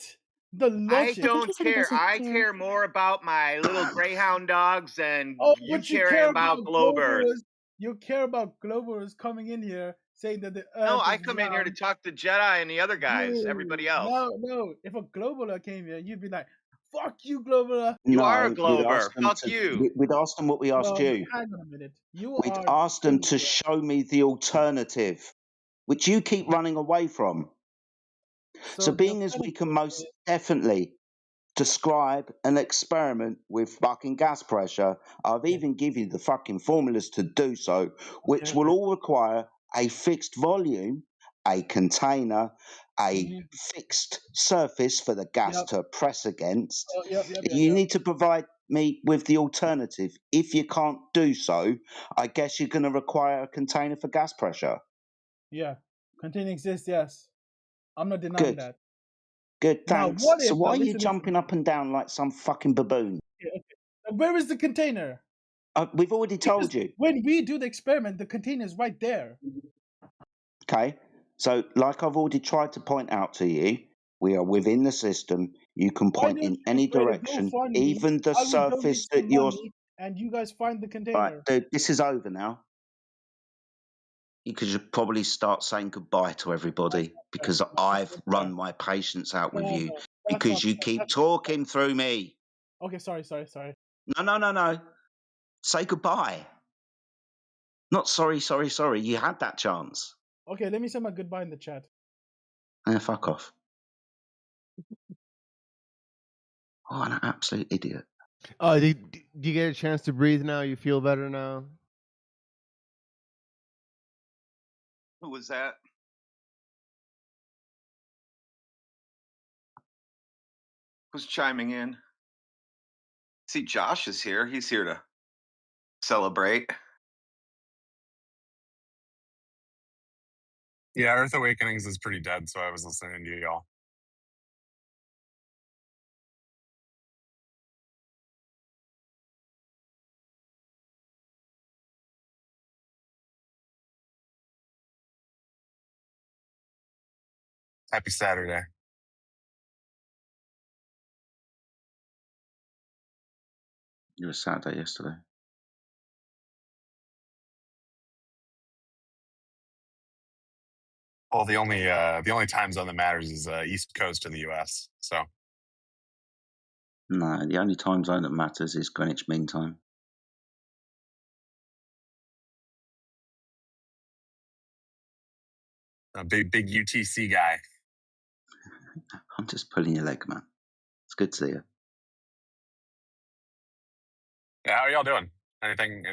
The I logic. don't care. I care more about my little greyhound dogs than Oh, you but you caring care about about Globers. Globers. You care about Globers coming in here saying that the No, Earth I is come in here to round. talk to Jedi and the other guys, everybody else. No. If a Globaler came here, you'd be like, "Fuck you, Globaler." You are a No, we'd ask Glober. them Fuck to. you. We'd ask them what we asked No, you. hang on a minute. You We'd are ask them to dangerous. show me the alternative, which you keep running away from. So So the being as we can most definitely describe an experiment with fucking gas pressure, I've even given you the fucking formulas to do so, which will all require a fixed volume, a container, a fixed surface for the gas to press against. You need to provide me with the alternative. If you can't do so, I guess you're going to require a container for gas pressure. Yeah, container exists. Yes, I'm not denying that. Good, Now, thanks. what So if? why are you Listen. jumping up and down like some fucking baboon? Okay. Now, where is the container? We've already told you. When we do the experiment, the container is right there. Okay, so like I've already tried to point out to you, we are within the system. You can Why point don't in you any create a direction, GoFundMe? even the I will donate surface some that you're. money, and you guys find the Right, container. dude, this is over now. You could probably start saying goodbye to everybody because I've run my patience out with you because you keep talking through me. Okay, sorry. No. Say goodbye. Not sorry. You had that chance. Okay, let me say my goodbye in the chat. Fuck off. Oh, an absolute idiot. Oh, do you get a chance to breathe now? You feel better now? Who was that? Who's chiming in? See, Josh is here. He's here to celebrate. Yeah, Earth Awakenings is pretty dead, so I was listening to y'all. Happy Saturday. You were Saturday yesterday. Well, the only time zone that matters is East Coast of the U.S. So No, the only time zone that matters is Greenwich Mean Time. a big UTC guy. I'm just pulling your leg, man. It's good to see you. Yeah, how are y'all doing? Anything?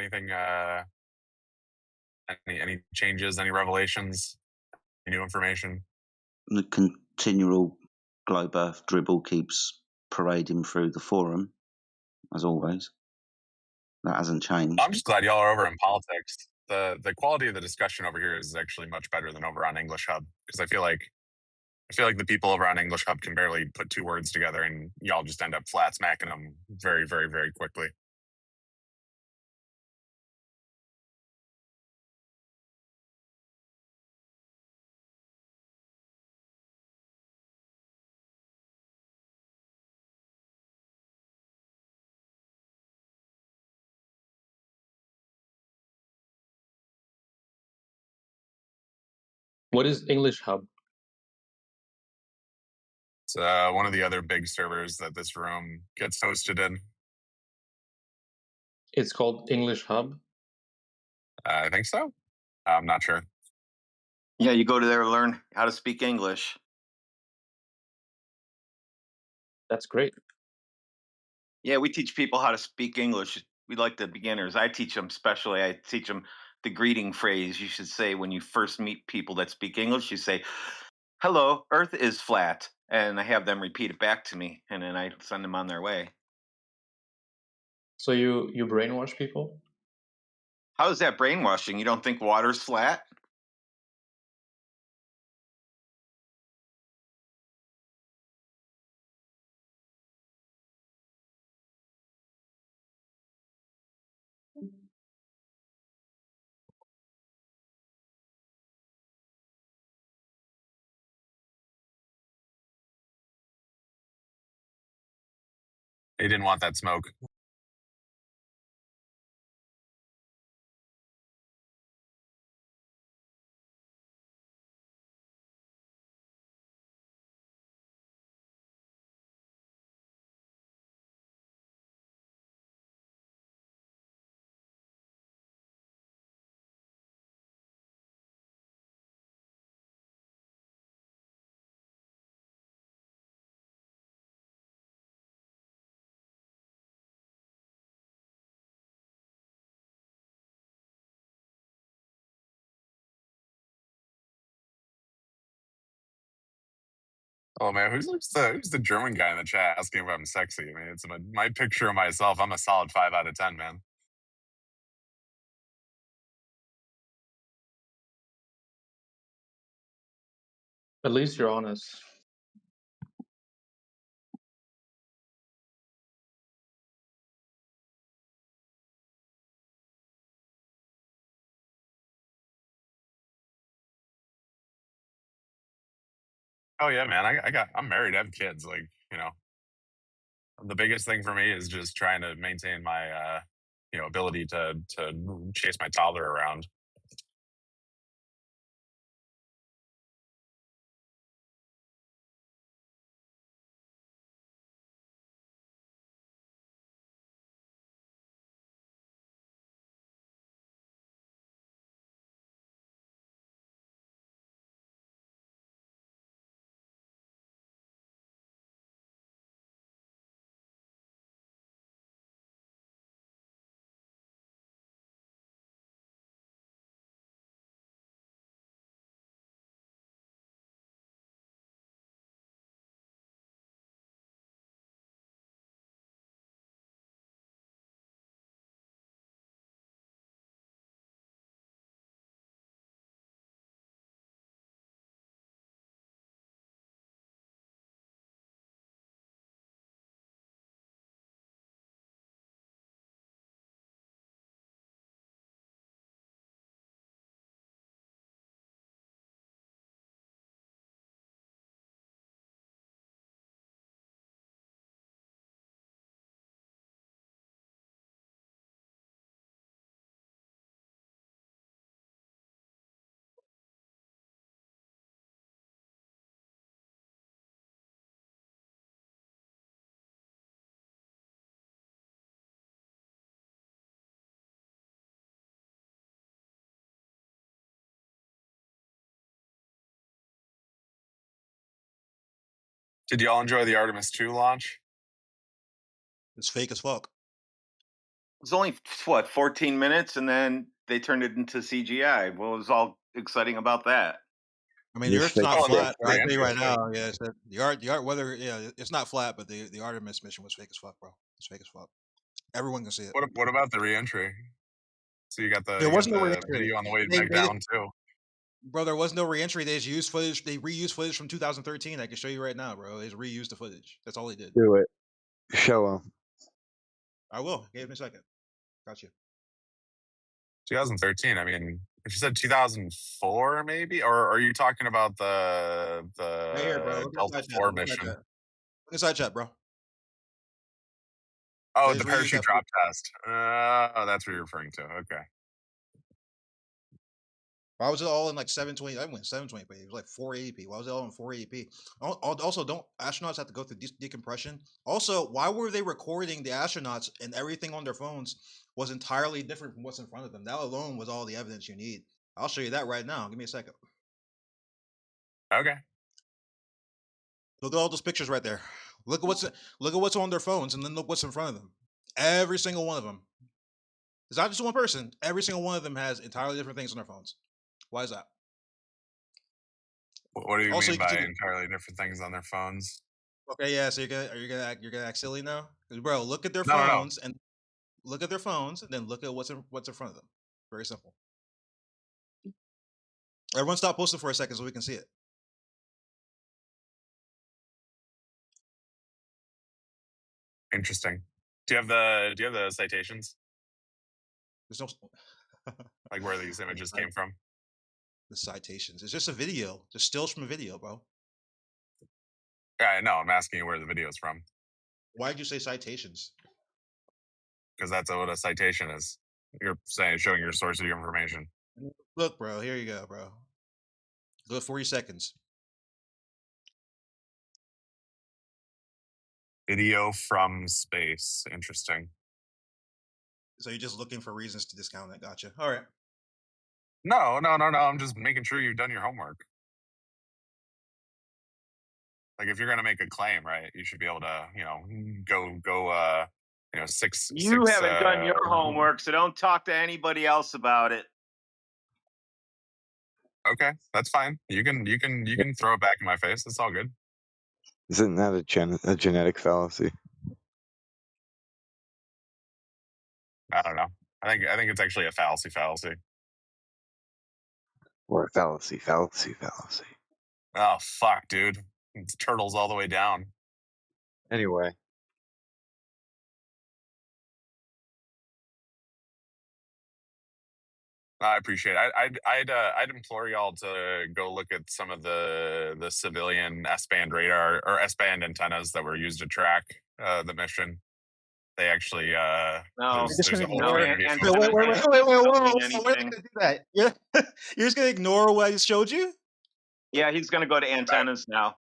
Any changes? Any revelations? Any new information? The continual globe Earth dribble keeps parading through the forum, as always. That hasn't changed. I'm just glad y'all are over in politics. The quality of the discussion over here is actually much better than over on English Hub because I feel like the people over on English Hub can barely put two words together, and y'all just end up flat smacking them very, very, very quickly. What is English Hub? It's one of the other big servers that this room gets hosted in. It's called English Hub. I think so. I'm not sure. Yeah, you go to there to learn how to speak English. That's great. Yeah, we teach people how to speak English. We like the beginners. I teach them specially. I teach them the greeting phrase you should say when you first meet people that speak English. You say, "Hello, Earth is flat," and I have them repeat it back to me, and then I send them on their way. So you brainwash people? How is that brainwashing? You don't think water's flat? They didn't want that smoke. Oh man, who's the German guy in the chat asking if I'm sexy? I mean, it's my picture of myself. I'm a solid 5 out of 10, man. At least you're honest. Oh yeah, man. I'm married. I have kids. Like, the biggest thing for me is just trying to maintain my ability to chase my toddler around. Did y'all enjoy the Artemis 2 launch? It's fake as fuck. It was only what 14 minutes, and then they turned it into CGI. What was all exciting about that? I mean, the Earth's not Oh, flat. the I tell you right re-entry. now, yeah, the art, whether it's not flat, but the Artemis mission was fake as fuck, bro. It's fake as fuck. Everyone can see it. What about the re-entry? So you got There was no the re-entry. video on the way They, back they, down too. bro, there was no re-entry. They just used footage. They reused footage from 2013. I can show you right now, bro. They just reused the footage. That's all they did. Do it. Show them. I will. Give me a second. Got you. 2013. I mean, if you said 2004, maybe, or are you talking about Right here, bro. the Look Delta inside chat. 4 Look inside mission? chat. Look inside chat, bro. Oh, They the just reused parachute that drop footage. test. That's what you're referring to. Okay. Why was it all in like 720? I went 720p. It was like 480p. Why was it all in 480p? Also, don't astronauts have to go through decompression? Also, why were they recording the astronauts and everything on their phones was entirely different from what's in front of them? That alone was all the evidence you need. I'll show you that right now. Give me a second. Okay. Look at all those pictures right there. Look at what's on their phones, and then look what's in front of them. Every single one of them. It's not just one person. Every single one of them has entirely different things on their phones. Why is that? What do you Also, mean you can by see the entirely different things on their phones? okay, yeah. So you're gonna act silly now, 'cause, bro. Look at their No. phones and look at their phones, and then look at what's in front of them. Very simple. Everyone, stop posting for a second so we can see it. Interesting. Do you have the citations? There's no Like where these images came from? the citations. It's just a video, just stills from a video, bro. Yeah, I know. I'm asking you where the video is from Why'd you say citations? because that's what a citation is. You're showing your source of your information. Look, bro. Here you go, bro. Go 40 seconds. Video from space. Interesting. So you're just looking for reasons to discount it. Gotcha. All right. No. I'm just making sure you've done your homework. Like if you're gonna make a claim, right, you should be able to, go six. You haven't done your homework, so don't talk to anybody else about it. Okay, that's fine. You can throw it back in my face. It's all good. Isn't that a genetic fallacy? I don't know. I think it's actually a fallacy. Or a fallacy. Oh fuck, dude! It's turtles all the way down. Anyway. I appreciate it. I'd implore y'all to go look at some of the civilian S-band radar or S-band antennas that were used to track the mission. They actually No, there's a whole no, community of antennas folks. Wait, don't mean whoa. Why are they anything. gonna do that? You're just gonna ignore what I just showed you? Yeah, he's gonna go to antennas now.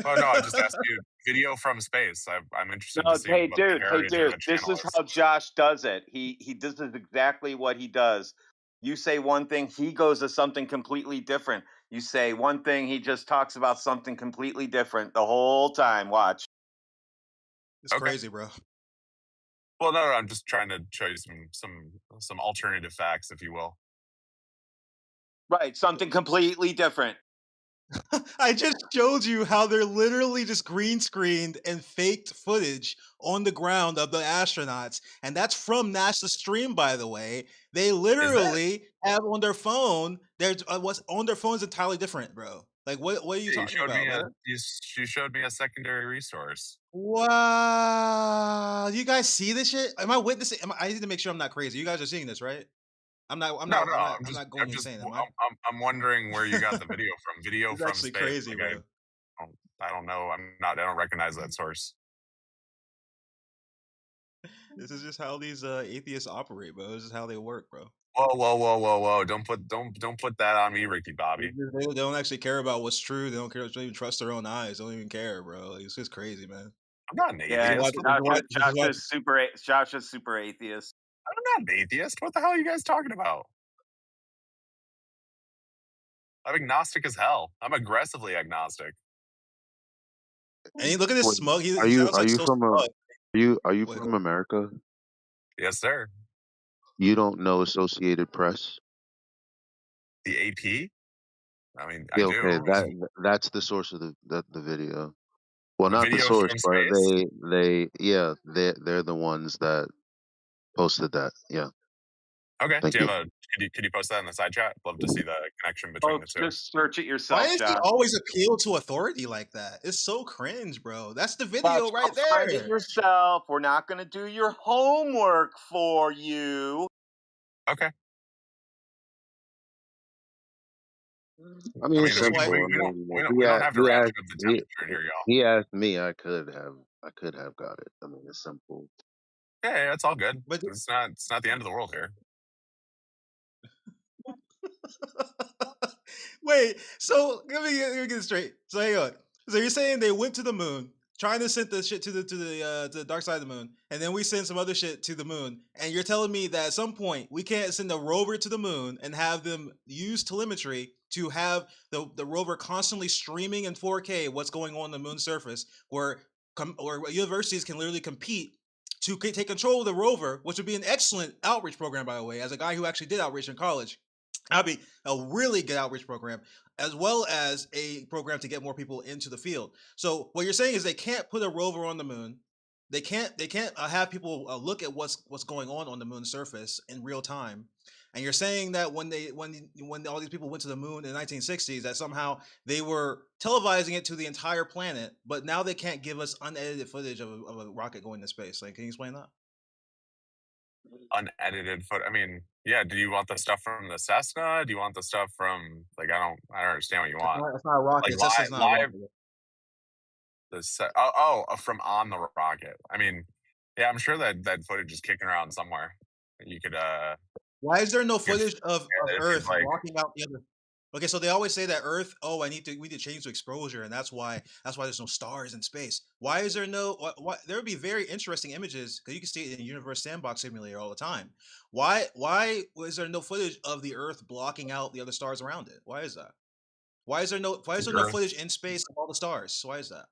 Oh no, I just asked you video from space. I'm interested No, to see hey what the heritage of the this channel is is. how Josh does it. This is exactly what he does. You say one thing, he goes to something completely different. You say one thing, he just talks about something completely different the whole time. Watch. It's crazy, bro. Well, no, I'm just trying to show you some alternative facts, if you will. Right, something completely different. I just showed you how they're literally just green screened and faked footage on the ground of the astronauts, and that's from NASA Stream, by the way. They literally have on their phone. There's what's on their phone is entirely different, bro. Like, what are you Yeah, talking about, bro? you showed me a secondary resource. Wow, you guys see this shit? Am I witnessing? I need to make sure I'm not crazy. You guys are seeing this, right? I'm not going insane, am I? I'm wondering where you got the video from. Video It's from actually space. crazy, Like bro. I don't know. I don't recognize that source. This is just how these atheists operate, bro. This is how they work, bro. Whoa! Don't put that on me, Ricky Bobby. They don't actually care about what's true. They don't care. They don't even trust their own eyes. They don't even care, bro. Like, it's just crazy, man. I'm not an Yeah, atheist. Josh is super atheist. I'm not an atheist. What the hell are you guys talking about? I'm agnostic as hell. I'm aggressively agnostic. And look at this Wait, smug. He are you sounds like so from smug. are you Wait, from America? Yes, sir. You don't know Associated Press? The AP. I mean, I Yeah, okay, do. that's the source of the video. Well, The not the video source, from but space. they're the ones that posted that. Yeah. Okay. Thank Do you you. have a? Could you post that in the side chat? Love to see the connection between the Folks, two. just search it why yourself, does he John. always appeal to authority like that? It's so cringe, bro. That's the video Folks, right go find it there. yourself. We're not going to do your homework for you. Okay. I mean, I it's mean, That's why. simple. I mean, we don't have to ratchet up the temperature here, y'all. he asked me. I could have got it. I mean, it's simple. Yeah, it's all good. But It's not the end of the world here. wait, so let me get it straight. So hang on. So you're saying they went to the moon, trying to send the shit to the dark side of the moon, and then we send some other shit to the moon, and you're telling me that at some point we can't send a rover to the moon and have them use telemetry to have the rover constantly streaming in 4K what's going on the moon's surface, where universities can literally compete to take control of the rover, which would be an excellent outreach program, by the way. As a guy who actually did outreach in college, that'd be a really good outreach program, as well as a program to get more people into the field. So what you're saying is they can't put a rover on the moon. They can't have people look at what's going on the moon's surface in real time. And you're saying that when all these people went to the moon in the 1960s, that somehow they were televising it to the entire planet, but now they can't give us unedited footage of a rocket going to space. Like, can you explain that? Unedited foot. I mean, yeah. Do you want the stuff from the Cessna? Do you want the stuff from like I don't understand what you want. It's not a rocket. Like Tesla's not a live. rocket. From on the rocket. I mean, yeah, I'm sure that footage is kicking around somewhere. You could Why is there no if footage of if Earth like blocking out the other? Okay, so they always say that Earth. Oh, we need to change the exposure, and that's why there's no stars in space. Why is there no? Why there would be very interesting images because you can see it in Universe Sandbox Simulator all the time. Why is there no footage of the Earth blocking out the other stars around it? Why is that? Why is there no the no Earth. footage in space of all the stars? Why is that?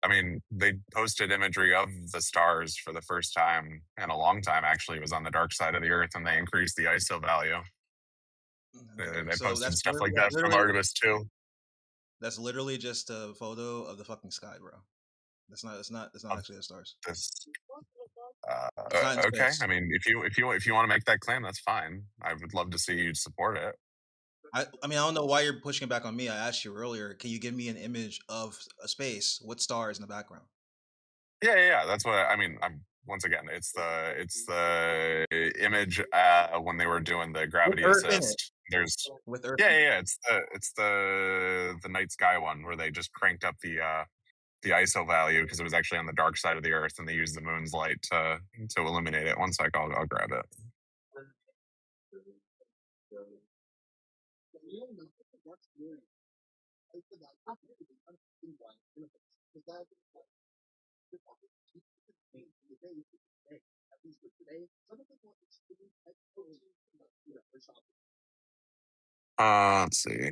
I mean, they posted imagery of the stars for the first time in a long time. Actually, it was on the dark side of the Earth, and they increased the ISO value. They So posted stuff like that from Artemis too. That's literally just a photo of the fucking sky, bro. That's not actually the stars. This, It's not in okay. space. I mean, if you want to make that claim, that's fine. I would love to see you support it. I mean, I don't know why you're pushing it back on me. I asked you earlier, can you give me an image of a space with stars in the background? Yeah. That's what I mean. I'm once again, it's the image when they were doing the gravity Earth in it. assist. There's With Earth. yeah. It's the night sky one where they just cranked up the ISO value because it was actually on the dark side of the Earth, and they used the moon's light to illuminate it. One sec, I'll grab it. Let's see.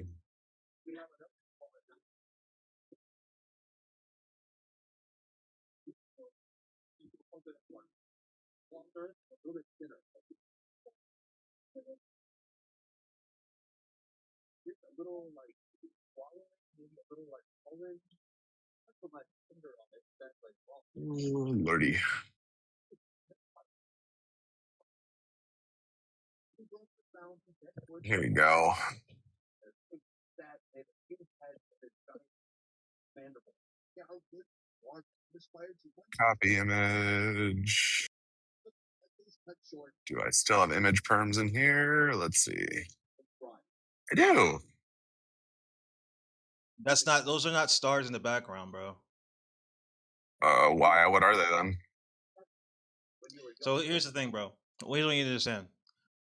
Lordy. Here we go. Copy image. Do I still have image perms in here? Let's see. I do. Those are not stars in the background, bro. Why? What are they then? So here's the thing, bro. We don't need to understand.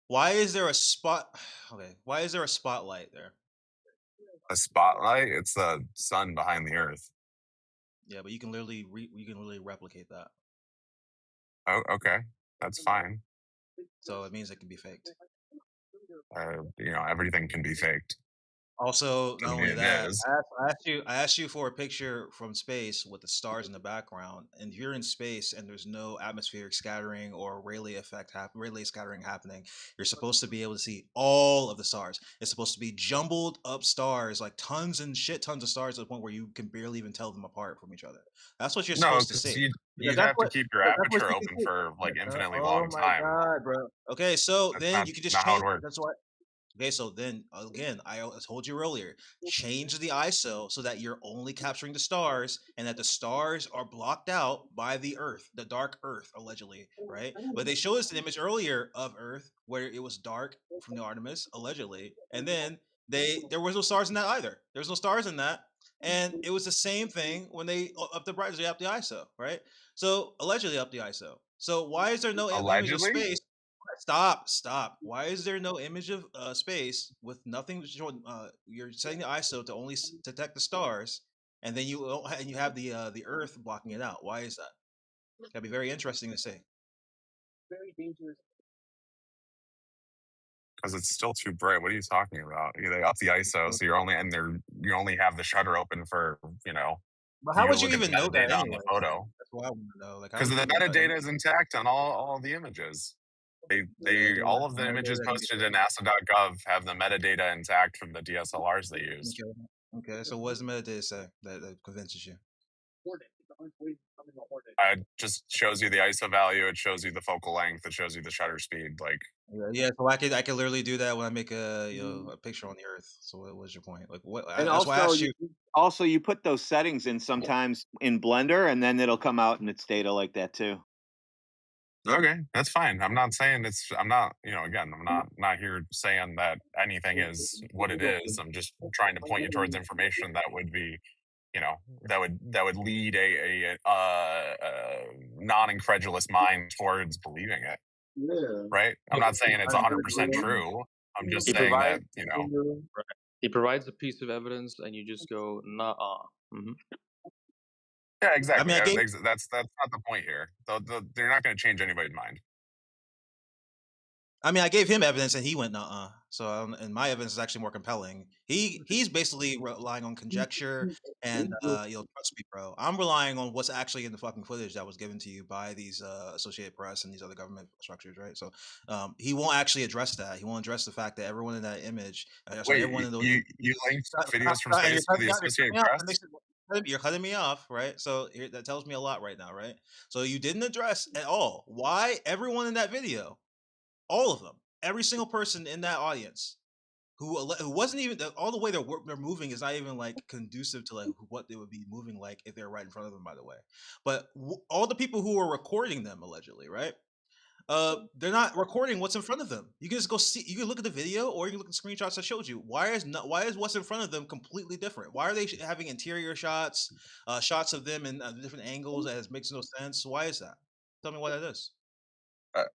Why is there a spot? Okay, why is there a spotlight there? A spotlight? It's the sun behind the Earth. Yeah, but you can literally replicate that. Oh, okay, that's fine. So it means it can be faked. Everything can be faked. Also, not Doesn't only mean it that, is. I asked you for a picture from space with the stars in the background, and if you're in space and there's no atmospheric scattering or Rayleigh scattering happening, you're supposed to be able to see all of the stars. It's supposed to be jumbled up stars, like tons and shit tons of stars, to the point where you can barely even tell them apart from each other. That's what you're No, supposed to because see. Because you'd have to keep your that's what aperture you can open see. for like infinitely Oh long my time. god, bro. Okay, so That's then not you can just not how it change. works. That's why. Okay, so then again, I told you earlier, change the ISO so that you're only capturing the stars and that the stars are blocked out by the Earth, the dark Earth, allegedly, right? But they showed us an image earlier of Earth where it was dark from the Artemis, allegedly, and then there was no stars in that either. There was no stars in that, and it was the same thing when they up the brightness, they up the ISO, right? So allegedly up the ISO. So why is there no image of Allegedly? space? Stop. Why is there no image of space with nothing showing? You're setting the ISO to only detect the stars, and then you have the Earth blocking it out. Why is that? That'd be very interesting to see. Because it's still too bright. What are you talking about? They up the ISO, so you only have the shutter open for But you how to would you look at the even know that metadata on the anyway? photo. That's what I want to know. Like, how Because would the you know that anyway? metadata is intact on all the images. They all of the images posted in NASA.gov have the metadata intact from the DSLRs they used. Okay. So what does the metadata say that convinces you? It just shows you the ISO value. It shows you the focal length. It shows you the shutter speed. Like, Yeah. So I could literally do that when I make a picture on the Earth. So what was your point? Like what? And That's why I asked you. also you put those settings in sometimes in Blender, and then it'll come out in its data like that too. okay, that's fine. I'm not saying I'm not, again, I'm not here saying that anything is what it is. I'm just trying to point you towards information that would be, that would lead a non-incredulous mind towards believing it. Right? I'm not saying it's 100% true. I'm just He saying that, provides he provides a piece of evidence, and you just go, nah. yeah, exactly. I gave, That's not the point here. They're not going to change anybody's mind. I gave him evidence and he went nuh-uh. So and my evidence is actually more compelling. He's basically relying on conjecture and trust me, bro. I'm relying on what's actually in the fucking footage that was given to you by these Associated Press and these other government structures, right? So he won't actually address that. He won't address the fact that everyone in that image, everyone in those you linked videos from space to the Associated Press? You're cutting me off, right? So that tells me a lot right now, right? So you didn't address at all why everyone in that video, all of them, every single person in that audience who wasn't even all the way they're moving is not even like conducive to like what they would be moving like if they're right in front of them, by the way. But all the people who are recording them allegedly, right? They're not recording what's in front of them. You can just go see. You can look at the video, or you can look at the screenshots I showed you. Why is what's in front of them completely different? Why are they having interior shots, shots of them in different angles that makes no sense? Why is that? Tell me why that is.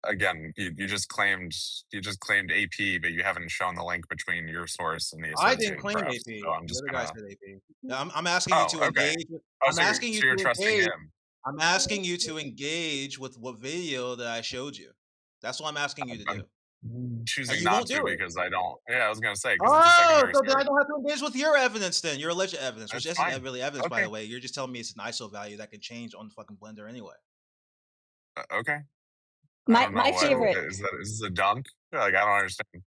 Again, you just claimed AP, but you haven't shown the link between your source and the I Associated didn't claim Press. AP. So I'm The just other guy gonna. said AP. I'm asking you to Okay. engage. Oh, so you're trusting him. I'm asking you to engage with what video that I showed you. That's what I'm asking you to do. And Choosing you not won't to do it. because I don't. Yeah, I was gonna say because it's a Oh, secondary so then I story. don't have to engage with your evidence then. Your alleged evidence, which That's isn't fine. really evidence, by Okay. the way. You're just telling me it's an ISO value that can change on the fucking Blender anyway. Okay. I My don't know my what favorite. is that. Is this a dunk? Like, I don't understand.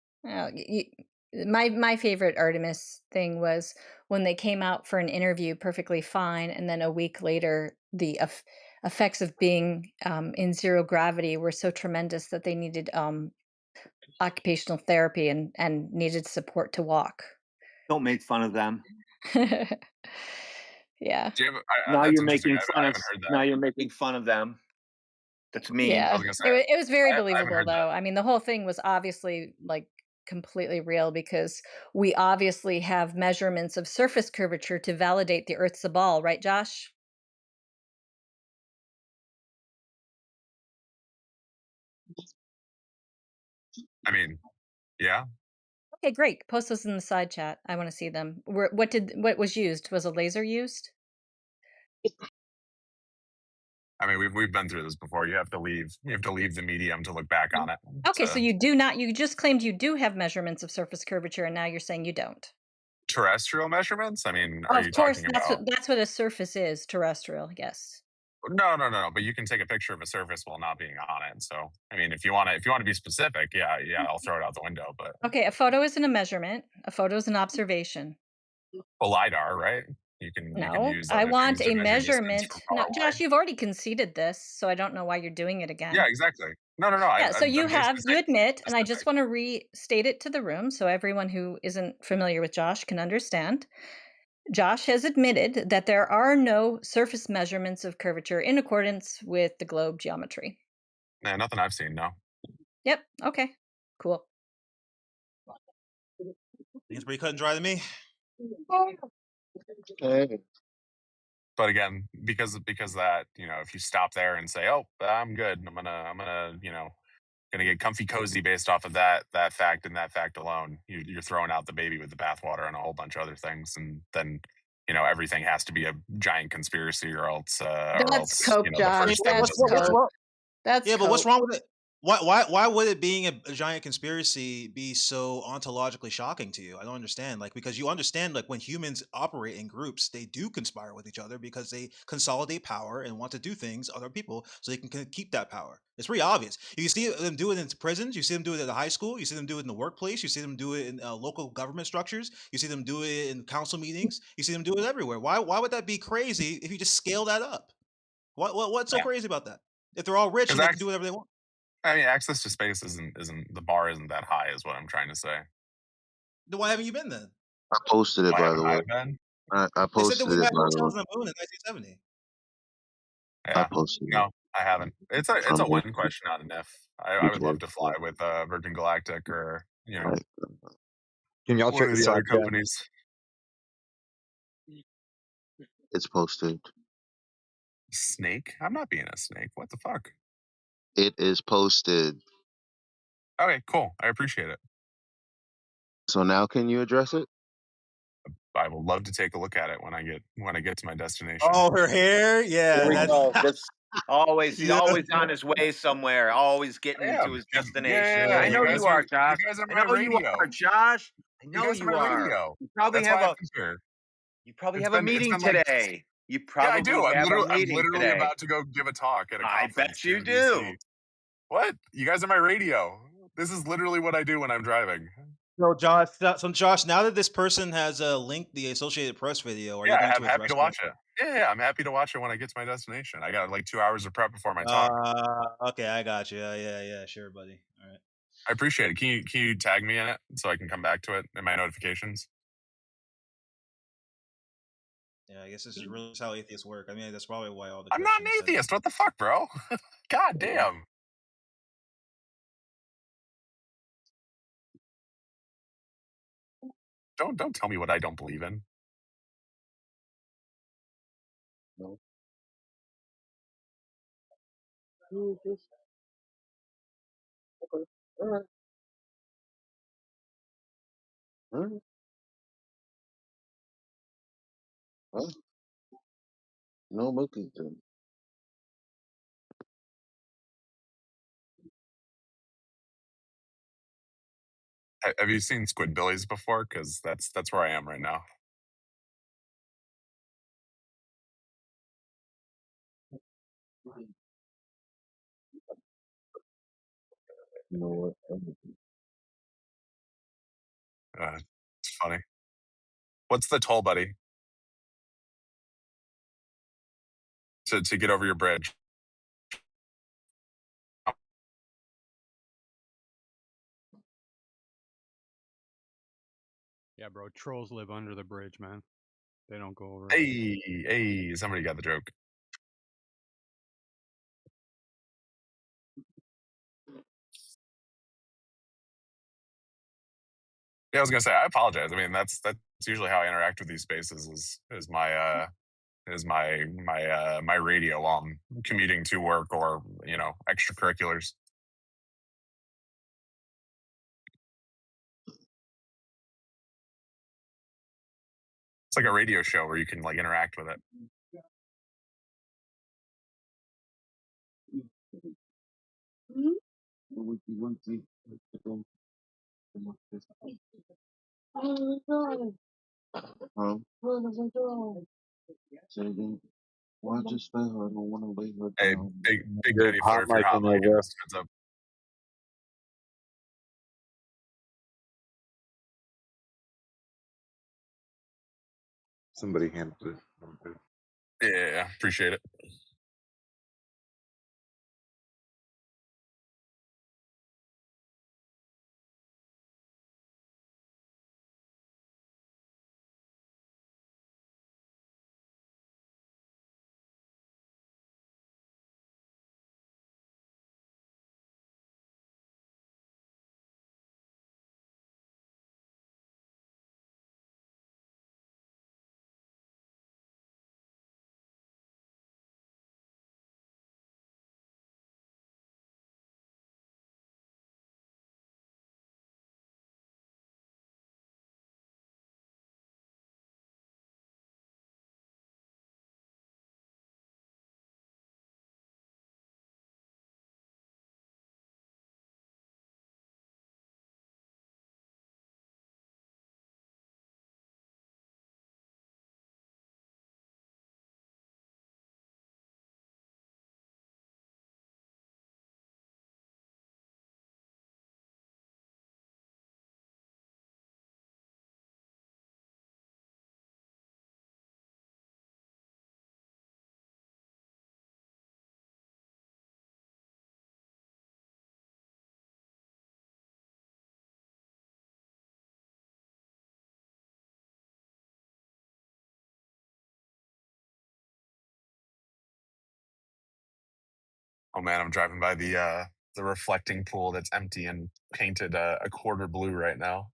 My favorite Artemis thing was when they came out for an interview perfectly fine, and then a week later, the effects of being in zero gravity were so tremendous that they needed occupational therapy and needed support to walk. Don't make fun of them. Yeah. Do you have? Now That's you're interesting. making I fun of. haven't heard that. Now you're making fun of them. That's mean. I Yeah, was gonna say it was very I haven't believable heard that. though. I mean, the whole thing was obviously like completely real because we obviously have measurements of surface curvature to validate the Earth's a ball, right, Josh? I mean, yeah. Okay, great. Post those in the side chat. I want to see them. What was used? Was a laser used? I mean, we've been through this before. You have to leave the medium to look back on it. Okay, so you do not. You just claimed you do have measurements of surface curvature, and now you're saying you don't. Terrestrial measurements? I mean, are Of you course, talking about? that's what a surface is, terrestrial, yes. No. But you can take a picture of a surface while not being on it. So, I mean, if you want to be specific, yeah, I'll throw it out the window. But Okay, a photo isn't a measurement. A photo is an observation. a lidar, right? You can No, use I other want things to a measure distance from measurement. far No, away. Josh, you've already conceded this, so I don't know why you're doing it Yeah, again. exactly. No. Yeah, so I'm basically you saying admit, and I specific. just want to restate it to the room so everyone who isn't familiar with Josh can understand. Josh has admitted that there are no surface measurements of curvature in accordance with the globe geometry. Nah, nothing I've seen. No. Yep, okay, cool. It's pretty cut and dry to me. But again, because that, if you stop there and say, "Oh, I'm good. I'm gonna, gonna get comfy cozy based off of that fact and that fact alone," you're throwing out the baby with the bathwater and a whole bunch of other things, and then everything has to be a giant conspiracy, or else That's cope, the I mean, Josh. first thing That's doesn't what's cope. work. wrong? That's Yeah, but what's cope. wrong with it? Why would it being a giant conspiracy be so ontologically shocking to you? I don't understand. Like, because you understand, like, when humans operate in groups, they do conspire with each other because they consolidate power and want to do things other people so they can keep that power. It's pretty obvious. You see them do it in prisons. You see them do it at the high school. You see them do it in the workplace. You see them do it in local government structures. You see them do it in council meetings. You see them do it everywhere. Why would that be crazy if you just scale that up? What's so Yeah, crazy about that? If they're all rich because and they can do whatever they want. access to space isn't the bar isn't that high, is what I'm trying to say. Then why haven't you been then? I posted it, Why by haven't the way. I been? I They said that posted we it, had by the way. hotels on the moon in 1970. I Yeah. posted it. No, I haven't. It's a From when question, not an if. I would love to fly with Virgin Galactic or Right. Can y'all one check of the the other side chat? companies. It's posted. Snake? I'm not being a snake. What the fuck? It is posted. Okay, cool. I appreciate it. So now can you address it? I will love to take a look at it when I get to my destination. Oh, her hair? Yeah, There we that's go. That's he's yeah. always on his way somewhere, always getting to his destination. Yeah. I know you are, Josh. You guys are I my know you radio. are, Josh. I You know guys are you my are. radio. You probably That's have why I'm a here. a It's meeting been like, today. You yeah, I probably do. have a I'm meeting literally today. about to go give a talk at a I conference bet here you in do. DC. What? You guys are my radio. This is literally what I do when I'm driving. So Josh, now that this person has linked the Associated Press video, are you Yeah, going I'm to happy address to that? watch it. Yeah, I'm happy to watch it when I get to my destination. I got like 2 hours of prep before my talk. Okay, I got you. Yeah, sure, buddy. All right. I appreciate it. Can you tag me in it so I can come back to it in my notifications? Yeah, I guess this is really how atheists work. I mean, that's probably why all the I'm not an Christians atheist. What the fuck, bro? God damn. Don't tell me what I don't believe in. No. Okay. All right. All right. Well, no monkey then. Have you seen Squidbillies before? Because that's where I am right now. You know what? It's funny. What's the toll, buddy, to get over your bridge? Yeah, bro. Trolls live under the bridge, man. They don't go over it. Hey, somebody got the joke. Yeah, I was gonna say I apologize. I mean, that's usually how I interact with these spaces is my radio while I'm commuting to work or extracurriculars. It's like a radio show where you can like interact with it. Say again. Why just stay her? I don't want to lay her Hey, down. Big You're Daddy hot Flair, if you're mic hot in micing, over. just heads up. Somebody handled it. Yeah, appreciate it. Oh man, I'm driving by the reflecting pool that's empty and painted a quarter blue right now.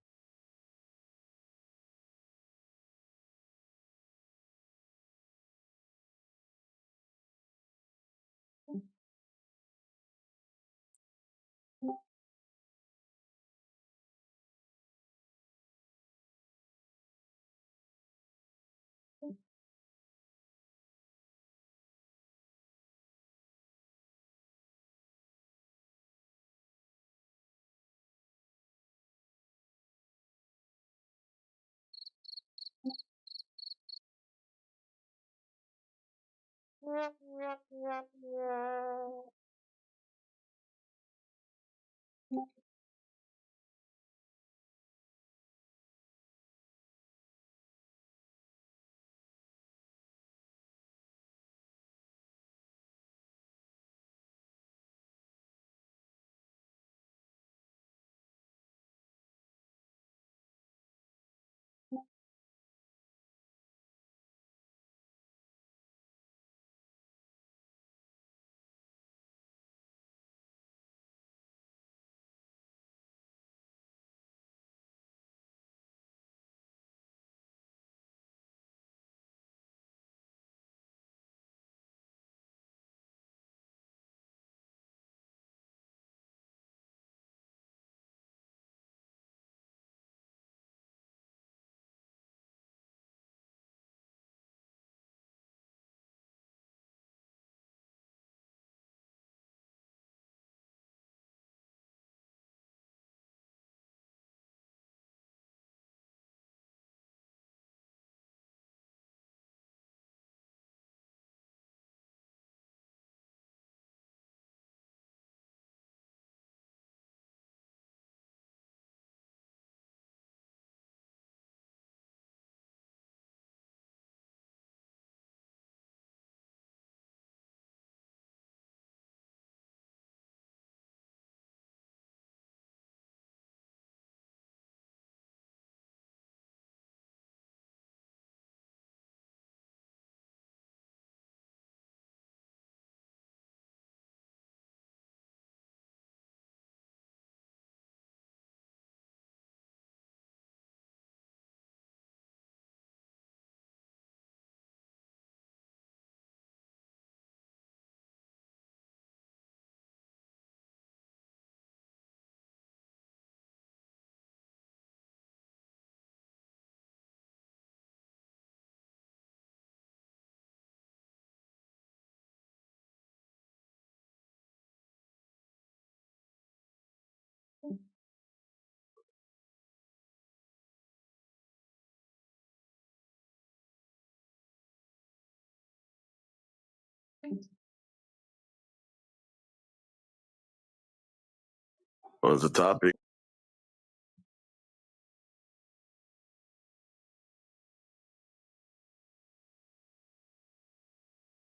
What was the topic?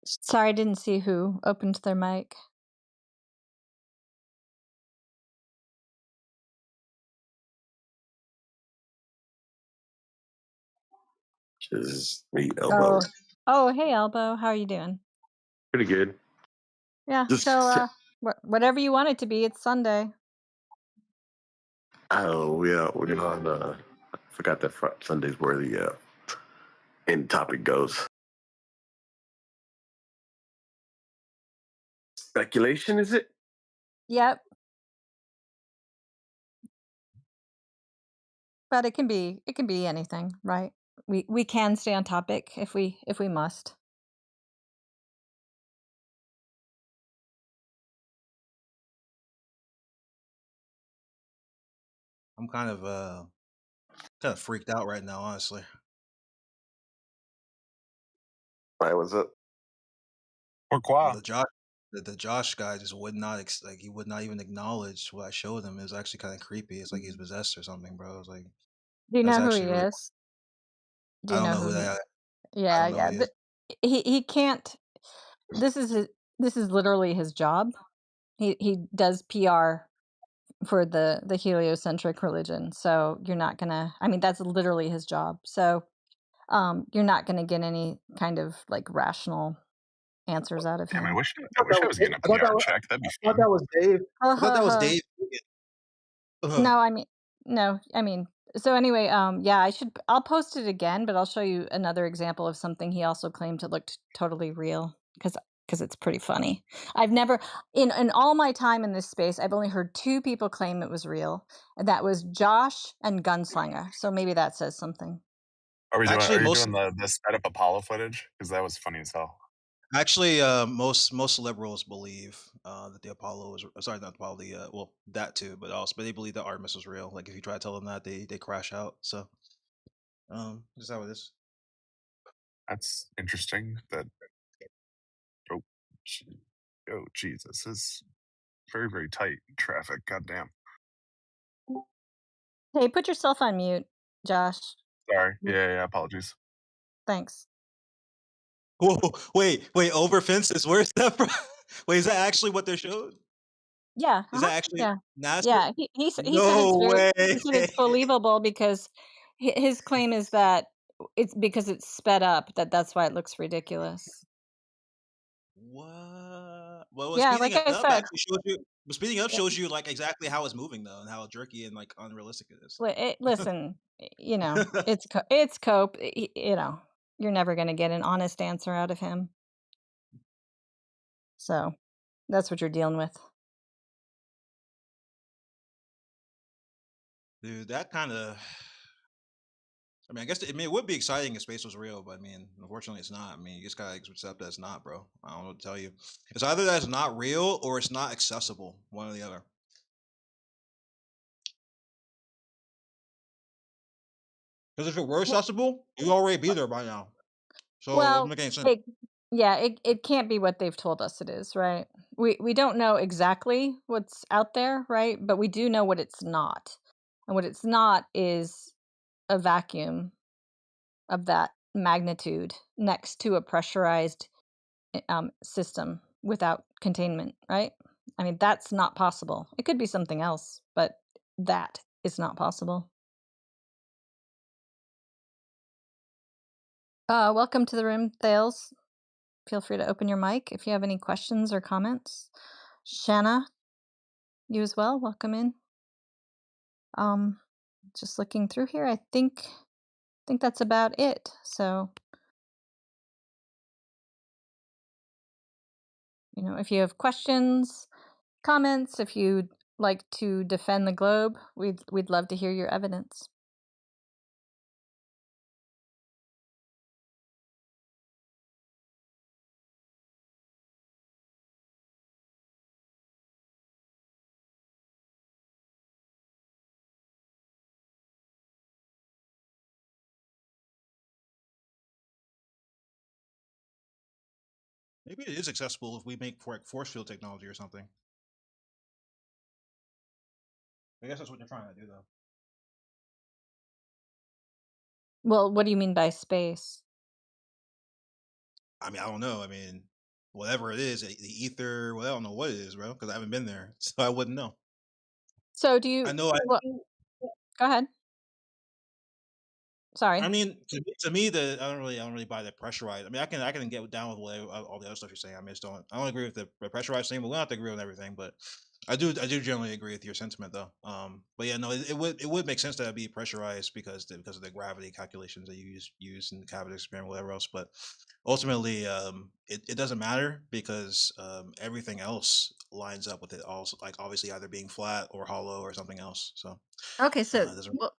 Sorry, I didn't see who opened their mic. This is me, Elbow. Oh. Oh, hey, Elbow. How are you doing? Pretty good. Yeah. Just So, whatever you want it to be, it's Sunday. oh, we're on. I forgot that Sunday's where the end topic goes. Speculation, is it? Yep. But it can be anything, right? We can stay on topic if we must. I'm kind of freaked out right now, honestly. Why was up? Well, the Josh guy just would not he would not even acknowledge what I showed him. It was actually kind of creepy. It's like he's possessed or something, bro. I was like, Do you that's know who he actually really. is? Do I you don't know know who who he? that. I Yeah, don't know yeah. who he is. He can't. This is literally his job. He does PR for the heliocentric religion. So you're not gonna. I mean, that's literally his job. So you're not gonna get any kind of like rational answers out of Damn, I him. wish I was getting a PR check. That'd be I thought fun. that was Dave. I thought that was Uh-huh. Dave. No, I mean, so anyway, yeah, I'll post it again, but I'll show you another example of something he also claimed to looked totally real because it's pretty funny. I've never in all my time in this space, I've only heard two people claim it was real, and that was Josh and Gunslinger. So maybe that says something. Are you Actually, doing the sped up Apollo footage? Because that was funny as hell. Actually, most liberals believe that the Apollo was sorry, not Apollo. Well, that too, but they believe that Artemis was real. Like if you try to tell them that, they crash out. So, this is how it is. That's interesting. That oh, Jesus, this is very, very tight traffic. Goddamn. Hey, put yourself on mute, Josh. Sorry. Yeah. Apologies. Thanks. Whoa, wait, over fences. Where's that from? Wait, is that actually what they're showing? Yeah. Is that actually Yeah. NASA? Yeah. He said No way. it's believable because his claim is that it's because it's sped up that's why it looks ridiculous. What? Well, Yeah, speeding like I up said. actually shows you. But speeding up Yeah. shows you like exactly how it's moving though, and how jerky and like unrealistic it is. Listen, you know, it's Cope. You know, you're never going to get an honest answer out of him. So that's what you're dealing with. Dude, that kind of. I mean, I guess it would be exciting if space was real, but I mean, unfortunately, it's not. I mean, you just gotta accept that it's not, bro. I don't know what to tell you. It's either that it's not real or it's not accessible. One or the other. Because if it were accessible, you'd already be there by now. So it doesn't Well, make any sense. it can't be what they've told us it is, right? We don't know exactly what's out there, right? But we do know what it's not. And what it's not is a vacuum of that magnitude next to a pressurized system without containment, right? I mean, that's not possible. It could be something else, but that is not possible. Welcome to the room, Thales. Feel free to open your mic if you have any questions or comments. Shanna, you as well. Welcome in. Just looking through here, I think that's about it. So, you know, if you have questions, comments, if you'd like to defend the globe, we'd love to hear your evidence. Maybe it is accessible if we make for like force field technology or something. I guess that's what they're trying to do, though. Well, what do you mean by space? I mean, I don't know. I mean, whatever it is, the ether. Well, I don't know what it is, bro, because I haven't been there, so I wouldn't know. So do you? I know. Well, go ahead. Sorry. I mean, to me, I don't really buy the pressurized. I mean, I can get down with whatever, all the other stuff you're saying. I don't agree with the pressurized thing, but we don't have to agree on everything. But I do generally agree with your sentiment, though. But yeah, no, it would make sense that it'd be pressurized because of the gravity calculations that you use in the cavity experiment, whatever else. But ultimately, it doesn't matter because everything else lines up with it. Also, like obviously either being flat or hollow or something else. So Okay, so it doesn't. well,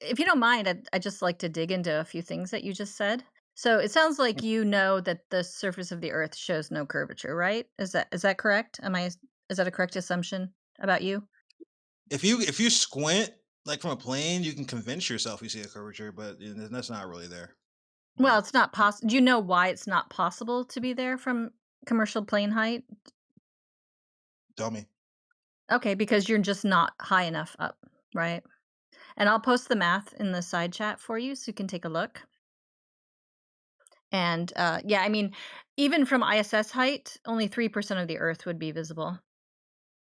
if you don't mind, I'd just like to dig into a few things that you just said. So it sounds like you know that the surface of the Earth shows no curvature, right? Is that correct? Is that a correct assumption about you? If you squint like from a plane, you can convince yourself you see a curvature, but that's not really there. Well, it's not possible. Do you know why it's not possible to be there from commercial plane height? Tell me. Okay, because you're just not high enough up, right? And I'll post the math in the side chat for you so you can take a look. And yeah, I mean, even from ISS height, only 3% of the Earth would be visible.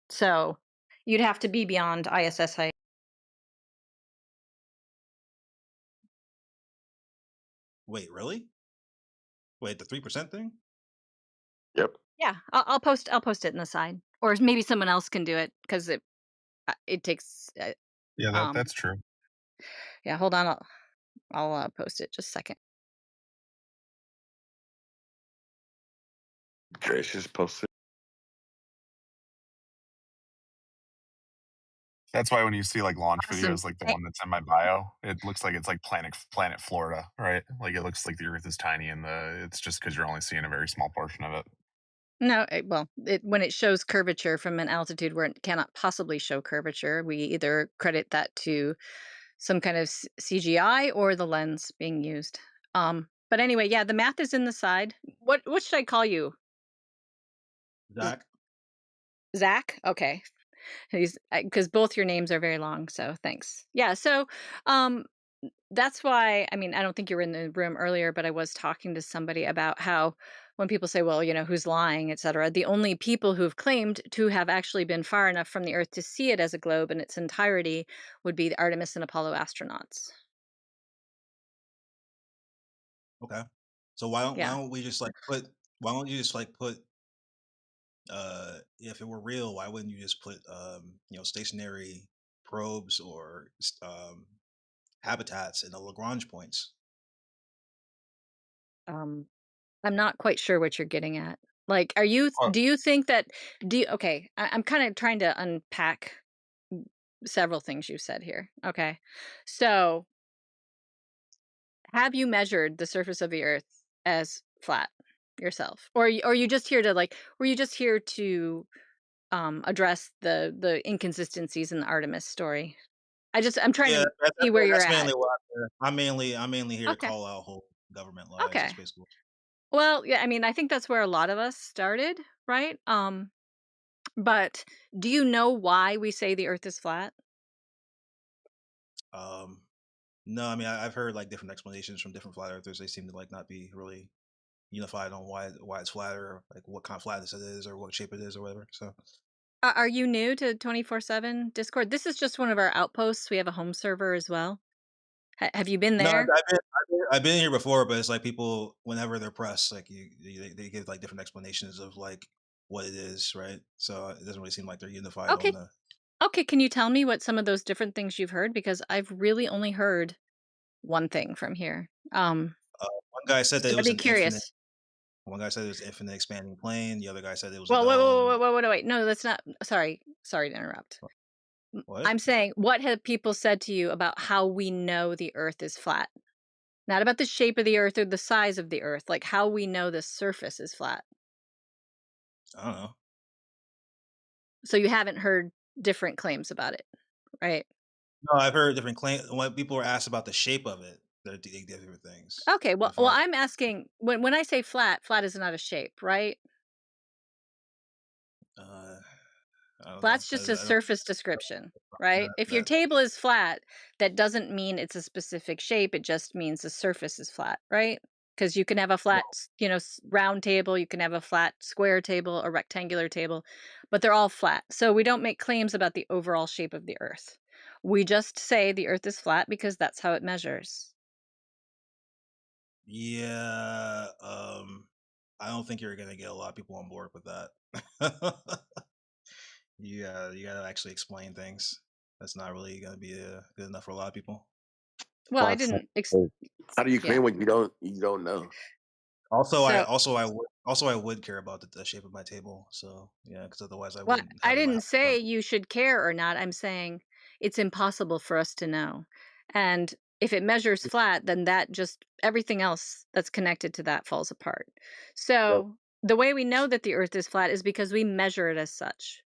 So you'd have to be beyond ISS height. Wait, really? Wait, the 3% thing? Yep. Yeah, I'll post it in the side, or maybe someone else can do it because it takes. Yeah, that's true. Yeah, hold on. I'll post it just a second. Grace just posted. That's why when you see like launch Awesome. videos, like the one that's in my bio, it looks like it's like planet Florida, right? Like it looks like the Earth is tiny, and it's just because you're only seeing a very small portion of it. No, well, when it shows curvature from an altitude where it cannot possibly show curvature, we either credit that to some kind of CGI or the lens being used. But anyway, yeah, the math is in the side. What should I call you? Zach? Zach? Okay. He's because both your names are very long, so thanks. Yeah, so that's why, I mean, I don't think you were in the room earlier, but I was talking to somebody about how when people say, well, who's lying, et cetera, the only people who've claimed to have actually been far enough from the Earth to see it as a globe in its entirety would be the Artemis and Apollo astronauts. Okay. So why Yeah. don't we just like put why don't you just like put if it were real, why wouldn't you just put stationary probes or habitats in the Lagrange points? Um, I'm not quite sure what you're getting at. Like, Or do you think that, okay, I'm kind of trying to unpack several things you said here. Okay. So, have you measured the surface of the Earth as flat yourself? Or are you just here to were you just here to address the inconsistencies in the Artemis story? I'm trying yeah, to see where you're that's at. mainly what I'm mainly here to Okay. call out whole government lies. That's Okay. basically Well, yeah, I mean, I think that's where a lot of us started, right? But do you know why we say the Earth is flat? um no, I mean I've heard like different explanations from different flat earthers. They seem to like not be really unified on why it's flat or like what kind of flatness it is or what shape it is or whatever. So Are you new to 24/7 Discord? This is just one of our outposts. We have a home server as well. Have you been no, there? I've been here before, but it's like people whenever they're pressed, like they give like different explanations of like what it is, right? So it doesn't really seem like they're unified on Okay. the. Okay, can you tell me what some of those different things you've heard? Because I've really only heard one thing from here. One guy said that So it I'd was be an infinite. curious. One guy said it was an infinite expanding plane. The other guy said it was a Well, wait, wait, dome. wait, wait, wait, wait. No, that's not. Sorry to interrupt. What? I'm saying, what have people said to you about how we know the Earth is flat? Not about the shape of the Earth or the size of the Earth, like how we know the surface is flat. I don't know. So you haven't heard different claims about it, right? No, I've heard different claims. When people were asked about the shape of it, they're different things. Okay, But well, as far as I'm asking when I say flat, flat is not a shape, right? uh, I don't know. Flat's just a I don't. surface description, right? If your table is flat, that doesn't mean it's a specific shape. It just means the surface is flat, right? Because you can have a flat, round table, you can have a flat square table, a rectangular table, but they're all flat. So we don't make claims about the overall shape of the Earth. We just say the Earth is flat because that's how it measures. Yeah. I don't think you're gonna get a lot of people on board with that. You gotta actually explain things. That's not really gonna be good enough for a lot of people. Well, I didn't. How do you Yeah. claim what you don't know? Also, So- I would care about the shape of my table. So yeah, because otherwise I Well, wouldn't. I didn't say you should care or not. I'm saying it's impossible for us to know. And if it measures flat, then that just everything else that's connected to that falls apart. So the way we know that the Earth is flat is because we measure it as such.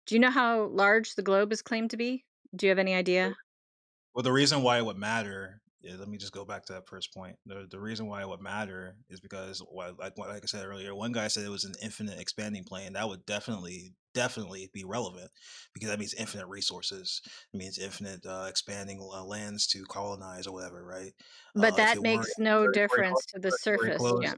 Do you know how large the globe is claimed to be? Do you have any idea? Well, the reason why it would matter is, let me just go back to that first point. The reason why it would matter is because, like I said earlier, one guy said it was an infinite expanding plane. That would definitely be relevant because that means infinite resources. It means infinite expanding lands to colonize or whatever, right? But If that it were makes no difference to the if it were a surface. closed, Yeah.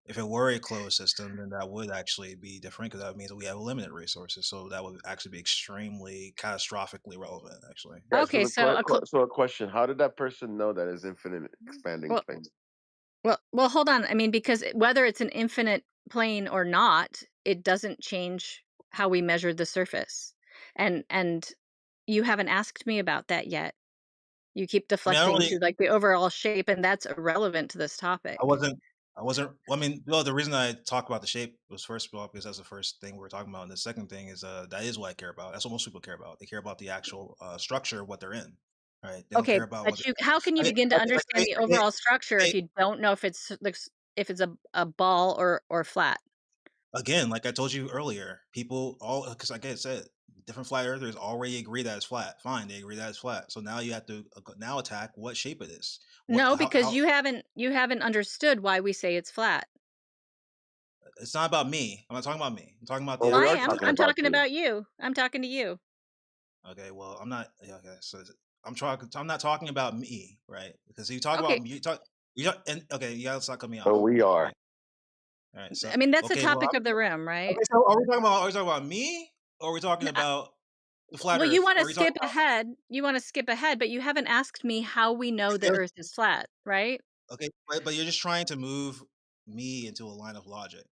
if it were a closed system, then that would actually be different because that means we have limited resources. So that would actually be extremely catastrophically relevant, actually. Yeah, Okay, so a question: how did that person know that is infinite expanding well, plane? Well, hold on. I mean, because whether it's an infinite plane or not, it doesn't change how we measure the surface. And you haven't asked me about that yet. You keep I mean, I deflecting only to like the overall shape, and that's irrelevant to this topic. I wasn't. Well, I mean, well, the reason I talk about the shape was first of all because that's the first thing we were talking about, and the second thing is that is what I care about. That's what most people care about. They care about the actual structure of what they're in, right? They don't Okay, care about what. but how can you begin to understand the overall structure if you don't know if it's a ball or flat? Again, like I told you earlier, people all because like I said, different flat earthers already agree that it's flat. Fine, they agree that it's flat. So now you have to now attack what shape it is. No, because you haven't understood why we say it's flat. It's not about me. I'm not talking about me. I'm talking about the. Well, we I are am. talking I'm about talking you. about you. I'm talking to you. Okay, well, I'm not. Yeah, okay, so I'm not talking about me, right? Because you talk Okay. about and okay, you gotta stop cutting me off. But we are. Right? All right. So I mean, that's the okay, well, topic of the room, right? okay, so are we talking about me, or are we talking about the flat Well, you Earth? want Or to are we talking skip ahead. You want to skip ahead, but you haven't asked me how we know the about Earth is flat, right? okay, but you're just trying to move me into a line of logic,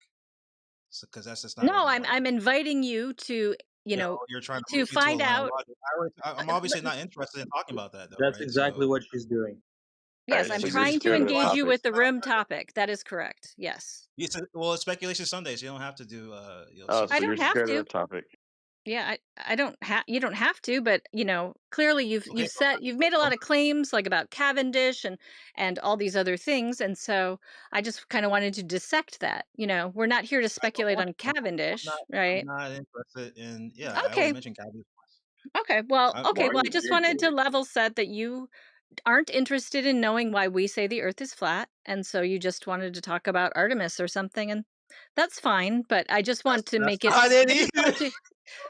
because that's just not No, gonna I'm work. I'm inviting you to, No, you're trying to to move me to a find line of out. logic. I'm obviously not interested in talking about that, though, That's right? exactly So what she's doing. Yes, Right, I'm so you're trying to scared of the engage you topic. with the room topic. That is correct. Yes. you said, well, it's speculation Sunday, so you don't have to do Oh, I so you're don't have scared of to. the topic. Yeah, I don't have you don't have to, but clearly you've Okay, you've made a lot of claims like about Cavendish and all these other things, and so I just kind of wanted to dissect that. We're not here to speculate on Cavendish, I'm right? not interested in. Yeah, I already Okay. mentioned cabbage. Okay. Well, I, okay. Well, I just wanted to level set that you aren't interested in knowing why we say the Earth is flat, and so you just wanted to talk about Artemis or something, and that's fine. But I just want to that's make it. not it I just want either. to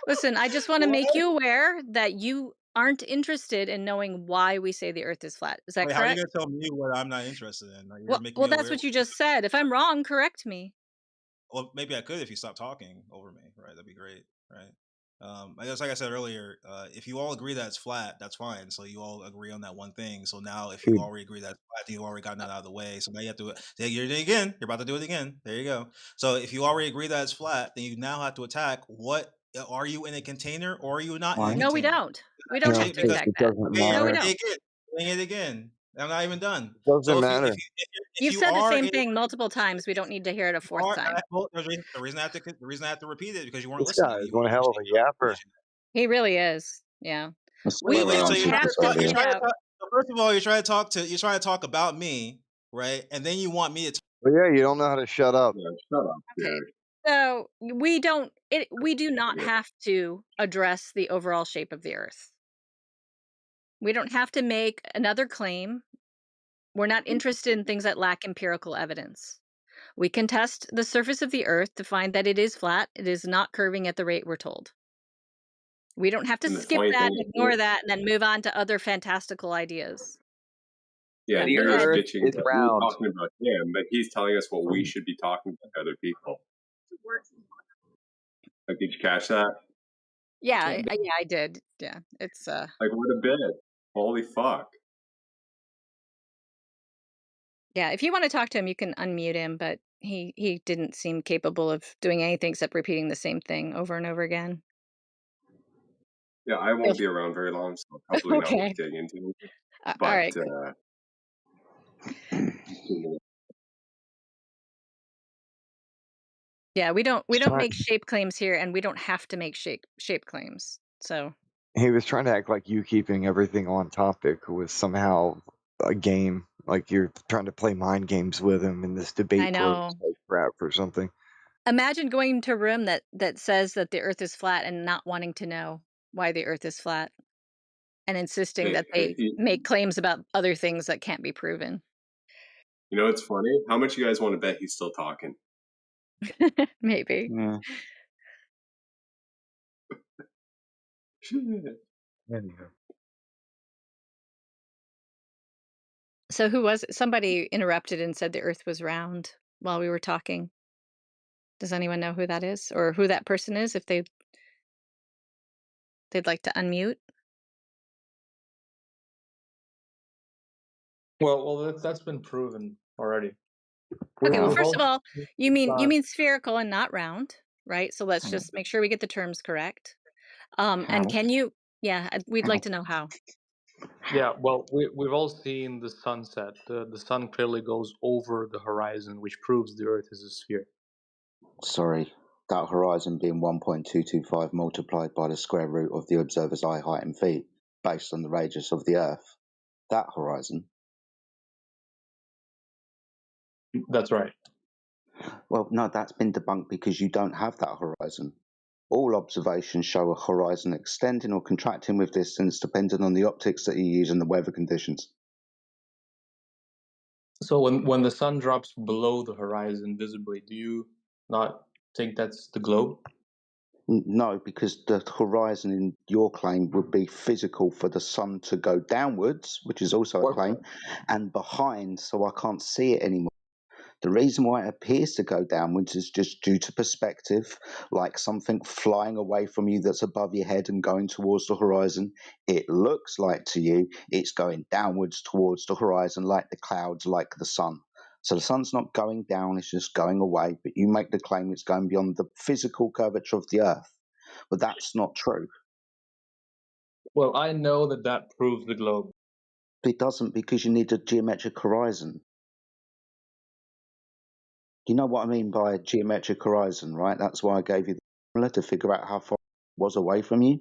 listen. I just want to make you aware that you aren't interested in knowing why we say the Earth is flat. Is that Wait, how are you correct? going to tell me what I'm not interested in? Like, you're Well, making well, me that's aware. what you just said. If I'm wrong, correct me. Well, maybe I could if you stop talking over me, right? That'd be great, right? I guess, like I said earlier, if you all agree that it's flat, that's fine. So you all agree on that one thing. So now, if you Dude, already agree that it's flat, you already gotten that out of the way. So now you have to. Yeah, you're doing it again. You're about to do it again. There you go. So if you already agree that it's flat, then you now have to attack. What are you in a container or are you not in a why? No, we container? don't. We don't No, have Actually, to because attack it that. doesn't okay, you're No, we matter. doing don't. it again. Doing it again. I'm not even done. It doesn't So matter. if You've you said the are same in thing multiple times. We don't need to hear it a fourth are time. well, the reason I have to repeat it because you weren't This guy listening. is You one weren't hell of understanding a the yapper. confusion. He really is. Yeah. Let's Wait, go We wait. So don't around you're to have to trying Christopher. hang to out. talk. So first of all, you're trying to talk about me, right? And then you want me to. But yeah, you don't know how to shut up. Yeah, shut up, Okay. Jared. So we do not have to address the overall shape of the Earth. We don't have to make another claim. We're not interested in things that lack empirical evidence. We can test the surface of the Earth to find that it is flat. It is not curving at the rate we're told. We don't have to And the skip funny that, thing ignore is, that, and then move on to other fantastical ideas. yeah, Yeah, the go guy's ahead. bitching that we're talking about him, but he's telling us what we should be talking about other people. Like, did you catch that? Yeah, I did. Yeah, it's Like, what a bit! Holy fuck! yeah. If you want to talk to him, you can unmute him, but he didn't seem capable of doing anything except repeating the same thing over and over again. Yeah, I won't be around very long, so probably not worth Okay. getting into. All But right. Yeah, we don't Try- make shape claims here, and we don't have to make shape claims. So He was trying to act like you keeping everything on topic was somehow a game. Like you're trying to play mind games with him in this I debate know. crap or something. Imagine going to a room that says that the Earth is flat and not wanting to know why the Earth is flat, and insisting that they make claims about other things that can't be proven. you know, it's funny. How much you guys want to bet he's still talking? Maybe. Yeah. So who was it? Somebody interrupted and said the Earth was round while we were talking. Does anyone know who that is, or who that person is? If they'd like to unmute. Well, that's been proven already. Okay. Well, We've first of all, you all- mean spherical and not round, right? So let's just make sure we get the terms correct. And How? can you? Yeah, we'd like to know how. Yeah, well, we've all seen the sunset. The sun clearly goes over the horizon, which proves the Earth is a sphere. Sorry, that horizon being 1.225 multiplied by the square root of the observer's eye height in feet, based on the radius of the Earth. That horizon. That's right. Well, no, that's been debunked because you don't have that horizon. All observations show a horizon extending or contracting with distance depending on the optics that you use and the weather conditions. So when the sun drops below the horizon visibly, do you not think that's the globe? No, because the horizon in your claim would be physical for the sun to go downwards, which is also a claim, and behind, so I can't see it anymore. The reason why it appears to go downwards is just due to perspective, like something flying away from you that's above your head and going towards the horizon. It looks like to you it's going downwards towards the horizon, like the clouds, like the sun. So the sun's not going down, it's just going away, but you make the claim it's going beyond the physical curvature of the Earth. But that's not true. Well, I know that proves the globe. It doesn't, because you need a geometric horizon. You know what I mean by a geometric horizon, right? That's why I gave you the formula to figure out how far it was away from you.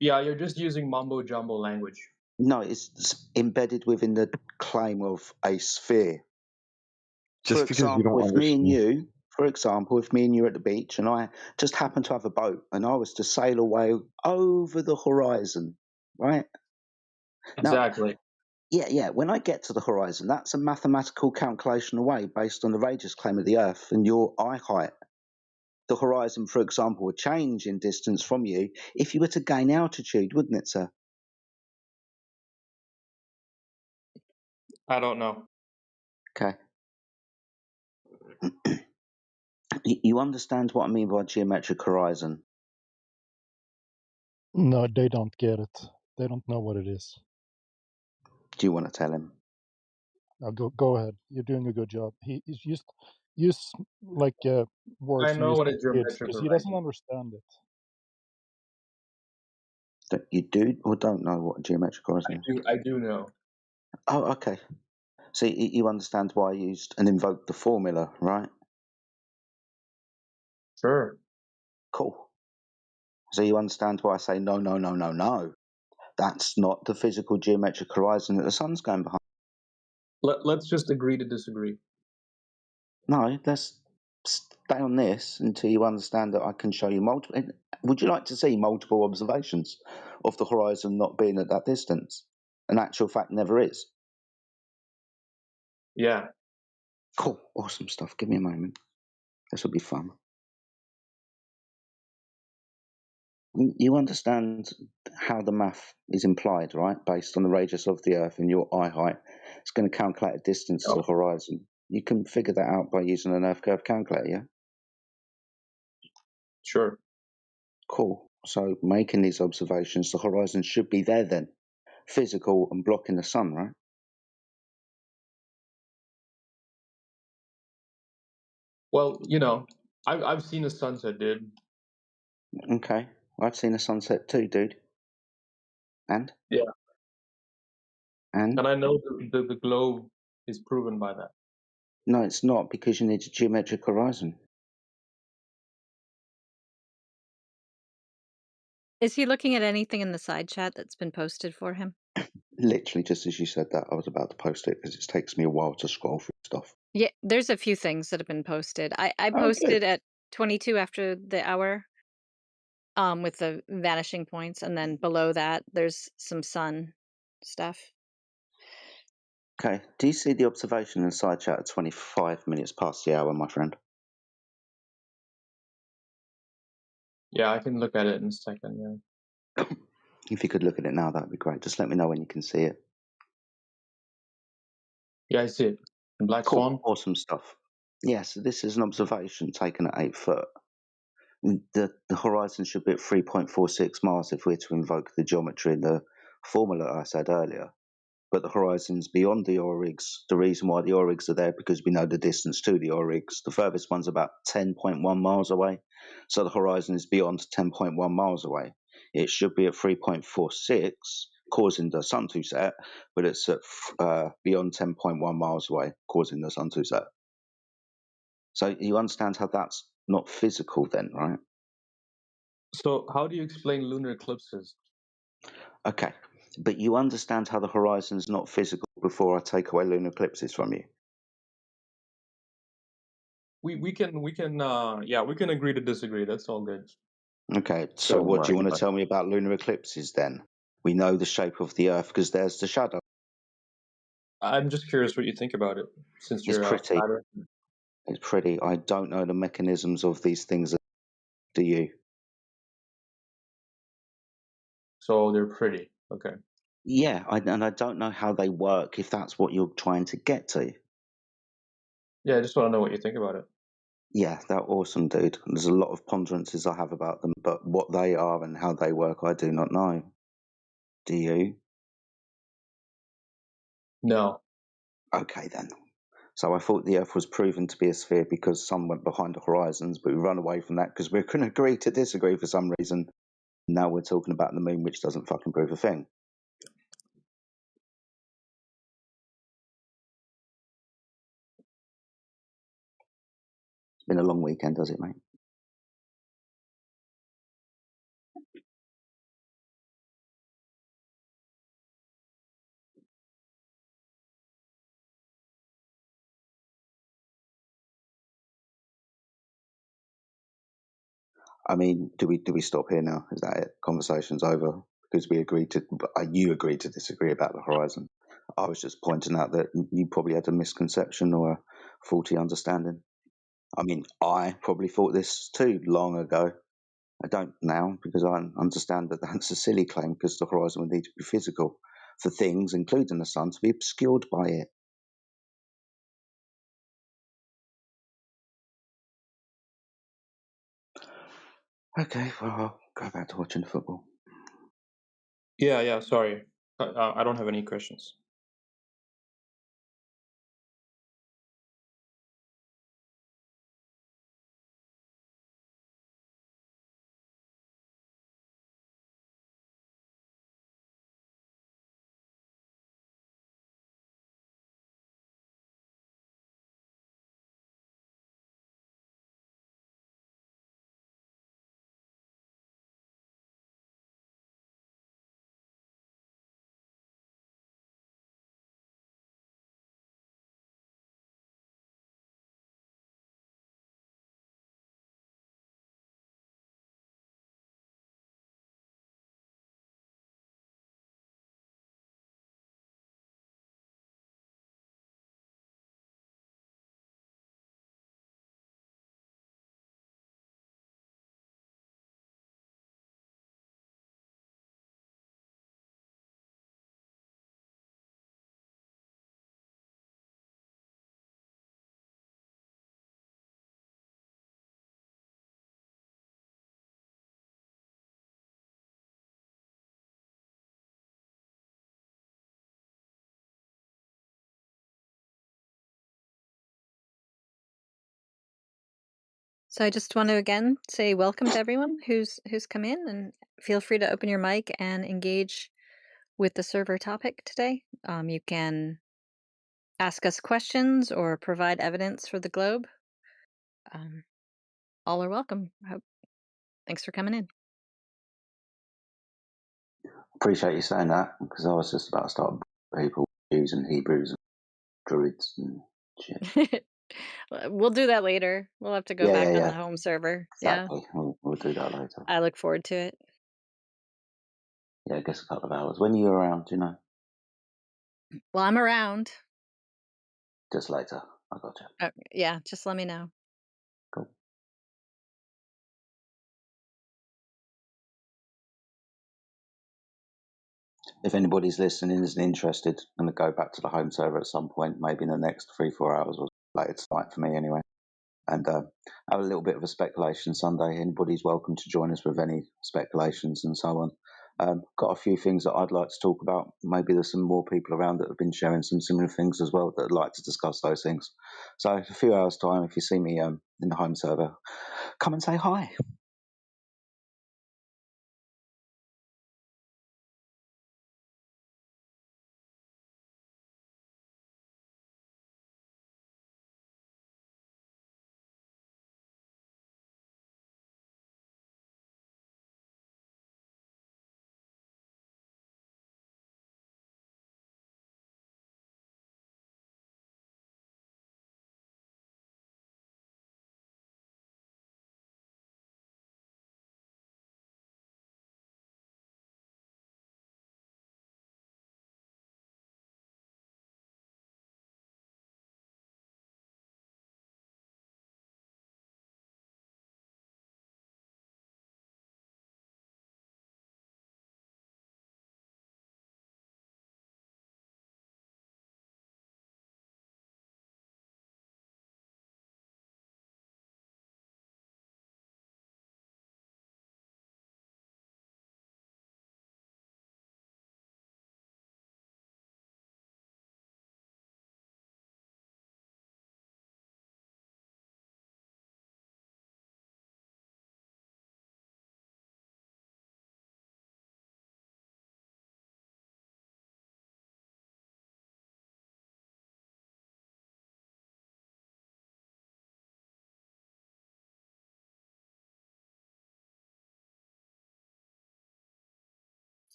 Yeah, you're just using mumbo jumbo language. No, it's embedded within the claim of a sphere. Just For because you example, don't if me and understand. you, are at the beach and I just happen to have a boat and I was to sail away over the horizon, right? Exactly. Now, yeah. When I get to the horizon, that's a mathematical calculation away based on the radius claim of the Earth and your eye height. The horizon, for example, would change in distance from you if you were to gain altitude, wouldn't it, sir? I don't know. Okay. You understand what I mean by geometric horizon? No, they don't get it. They don't know what it is. Do you want to tell him? Go ahead. You're doing a good job. He's use like words I you know use what a with kids geometric because he horizon doesn't understand it. That you do or don't know what a geometric horizon is? I do know. Oh, okay. So you understand why I used and invoked the formula, right? Sure. Cool. So you understand why I say no. That's not the physical geometric horizon that the sun's going behind. Let's just agree to disagree. No, let's stay on this until you understand that I can show you multiple. Would you like to see multiple observations of the horizon not being at that distance? An actual fact never is. Yeah. Cool. Awesome stuff. Give me a moment. This will be fun. You understand how the math is implied, right? Based on the radius of the Earth and your eye height, it's going to calculate a distance to the horizon. You can figure that out by using an Earth curve calculator, yeah? Sure. Cool. So making these observations, the horizon should be there then, physical and blocking the sun, right? Well, I've seen a sunset, dude. Okay. I've seen a sunset too, dude. And? Yeah. And? And I know the globe is proven by that. No, it's not, because you need a geometric horizon. Is he looking at anything in the side chat that's been posted for him? Literally, just as you said that, I was about to post it because it takes me a while to scroll through stuff. Yeah, there's a few things that have been posted. I Oh, posted good. at 22 after the hour, with the vanishing points, and then below that there's some sun stuff. Okay. Do you see the observation in the side chat at 25 minutes past the hour, my friend? Yeah, I can look at it in a second, yeah. If you could look at it now, that'd be great. Just let me know when you can see it. Yeah, I see it. In Black Cool. Swan? Awesome stuff. Yeah, so this is an observation taken at 8 foot. The horizon should be at 3.46 miles if we're to invoke the geometry in the formula I said earlier. But the horizon's beyond the Aurigs. The reason why the Aurigs are there, because we know the distance to the Aurigs. The furthest one's about 10.1 miles away. So the horizon is beyond 10.1 miles away. It should be at 3.46, causing the sun to set, but it's at beyond 10.1 miles away, causing the sun to set. So you understand how that's not physical then, right? So how do you explain lunar eclipses? Okay, but you understand how the horizon's not physical before I take away lunar eclipses from you. We can agree to disagree. That's all good. Okay, so what do you want to tell me about lunar eclipses then? We know the shape of the Earth because there's the shadow. I'm just curious what you think about it, since It's you're a pretty. flat earther. It's pretty. I don't know the mechanisms of these things. Do you? So they're pretty. Okay. Yeah, and I don't know how they work, if that's what you're trying to get to. Yeah, I just want to know what you think about it. Yeah, they're awesome, dude. There's a lot of ponderances I have about them, but what they are and how they work, I do not know. Do you? No. Okay, then. So I thought the Earth was proven to be a sphere because sun went behind the horizons, but we run away from that because we can agree to disagree for some reason. Now we're talking about the moon, which doesn't fucking prove a thing. It's been a long weekend, has it, mate? I mean, do we stop here now? Is that it? Conversation's over because we agreed to. You agreed to disagree about the horizon. I was just pointing out that you probably had a misconception or a faulty understanding. I mean, I probably thought this too long ago. I don't now because I understand that that's a silly claim because the horizon would need to be physical for things, including the sun, to be obscured by it. Okay, well, I'll go back to watching football. Yeah, sorry. I don't have any questions. So I just want to again say welcome to everyone who's come in, and feel free to open your mic and engage with the server topic today. You can ask us questions or provide evidence for the globe. All are welcome. Thanks for coming in. Appreciate you saying that, because I was just about to start people using Hebrews and Druids and shit. We'll do that later. We'll have to go back on the home server. Exactly. We'll do that later. Yeah. I look forward to it. Yeah, I guess a couple of hours. When are you around, do you know? Well, I'm around. Just later. I got you. Yeah, just let me know. Cool. If anybody's listening isn't interested, I'm going to go back to the home server at some point, maybe in the next 3-4 hours or later tonight for me anyway. And have a little bit of a speculation Sunday. Anybody's welcome to join us with any speculations and so on. Got a few things that I'd like to talk about. Maybe there's some more people around that have been sharing some similar things as well that would like to discuss those things. So in a few hours' time, if you see me in the home server, come and say hi.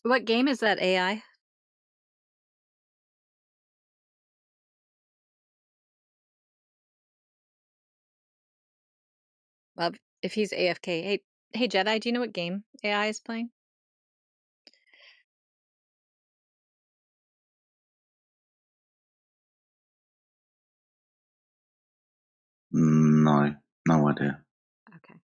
What game is that, AI? If he's AFK, hey Jedi, do you know what game AI is playing? No, no idea. Okay.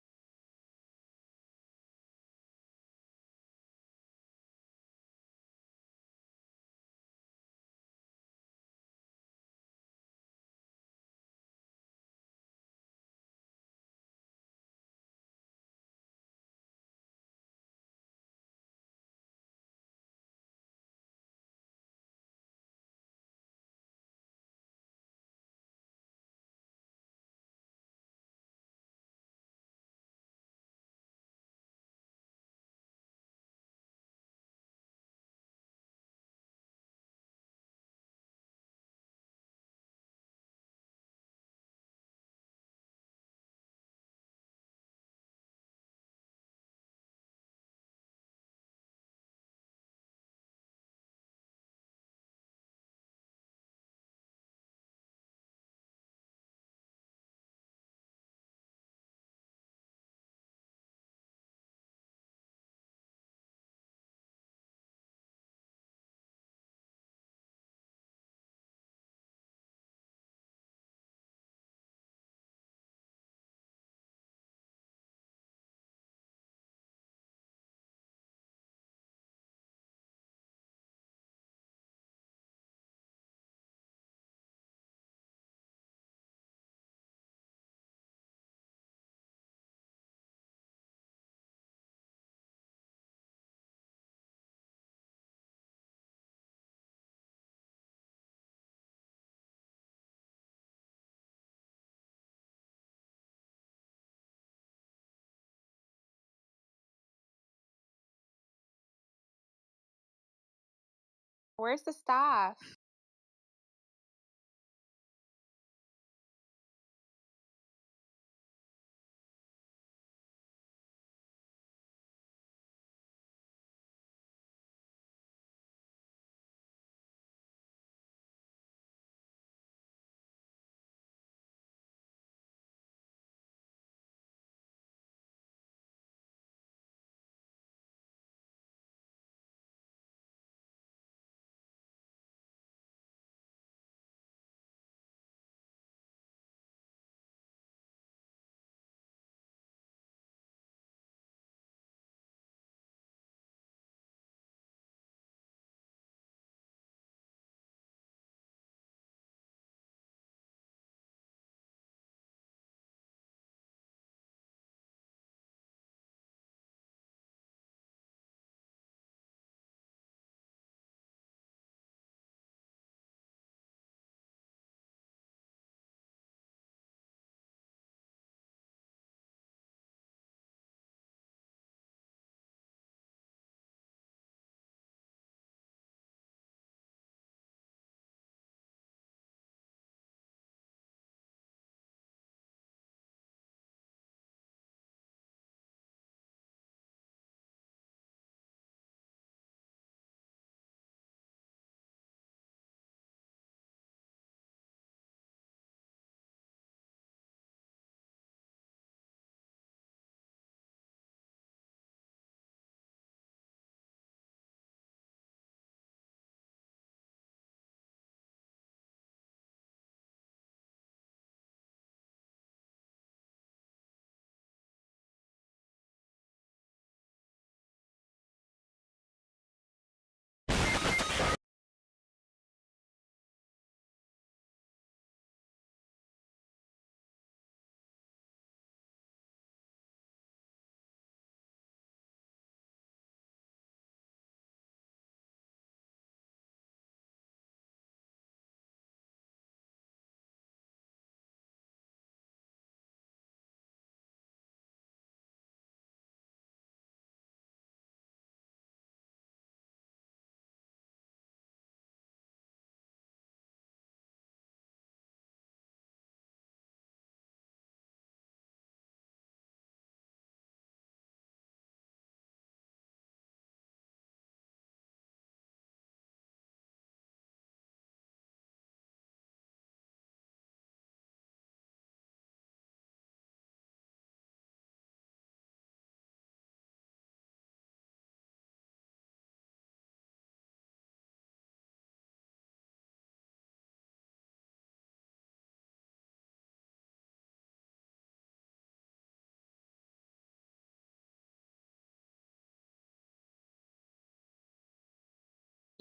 Where's the staff?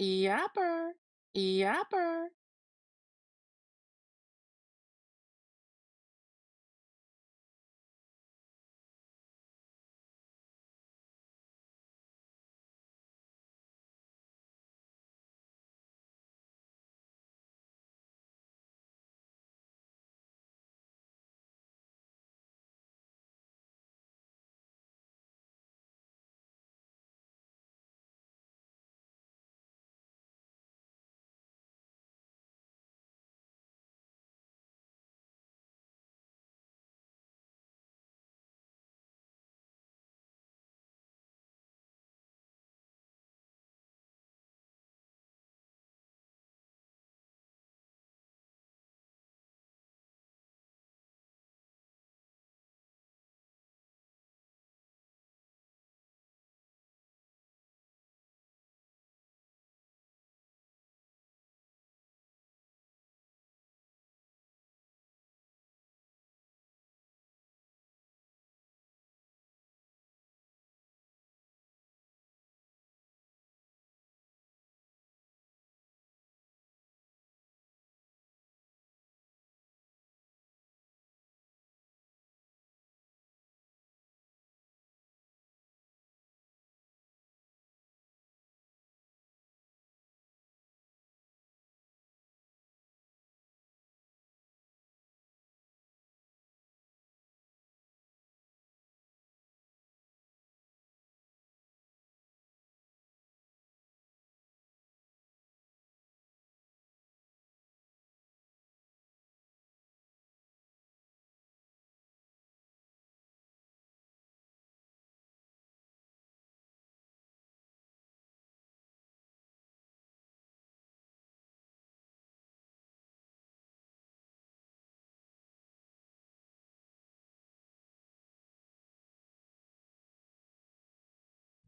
Yapper. Yapper.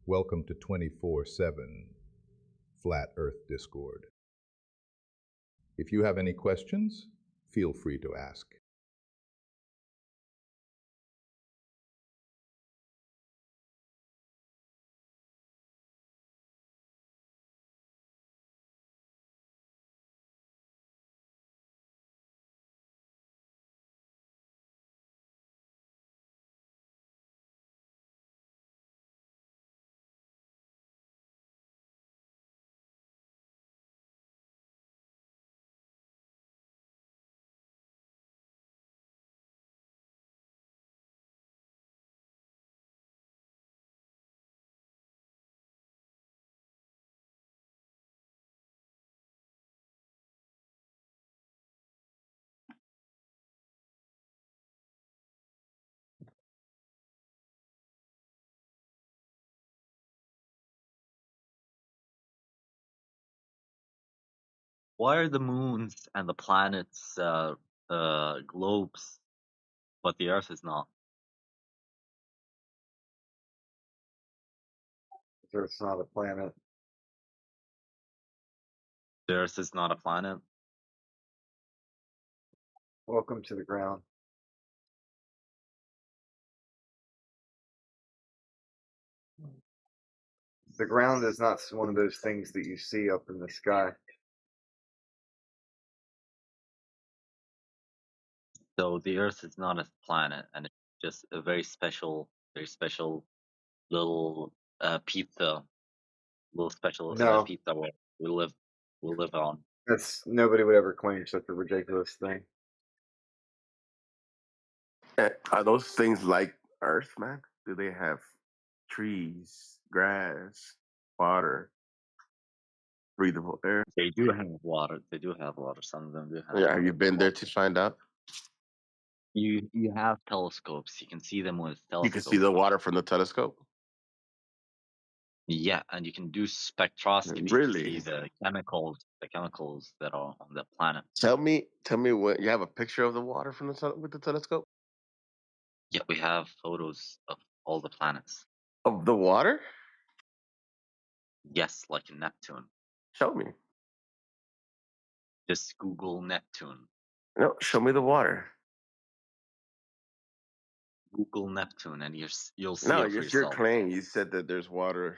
Welcome to 24/7 Flat Earth Discord. If you have any questions, feel free to ask. Why are the moons and the planets globes, but the Earth is not? Earth's not a planet. The Earth is not a planet. Welcome to the ground. The ground is not one of those things that you see up in the sky. So the Earth is not a planet, and it's just a very special little pizza, No, pizza where we live on. that's nobody would ever claim such a ridiculous thing. Are those things like Earth, man? Do they have trees, grass, water, breathable air? They do have water. They do have water. Some of them do have Yeah, water. have you been there to find out? You have telescopes. You can see them with You can see telescopes. the water from the telescope. Yeah, and you can do spectroscopy to see Really? the chemicals that are on the planet. Tell me what you have a picture of the water from with the telescope Yeah, we have photos of all the planets. of the water. Yes, like in Neptune. Show me. Just Google Neptune. No, show me the water. Google Neptune, and you'll see No, it for it's your yourself. claim. You said that there's water.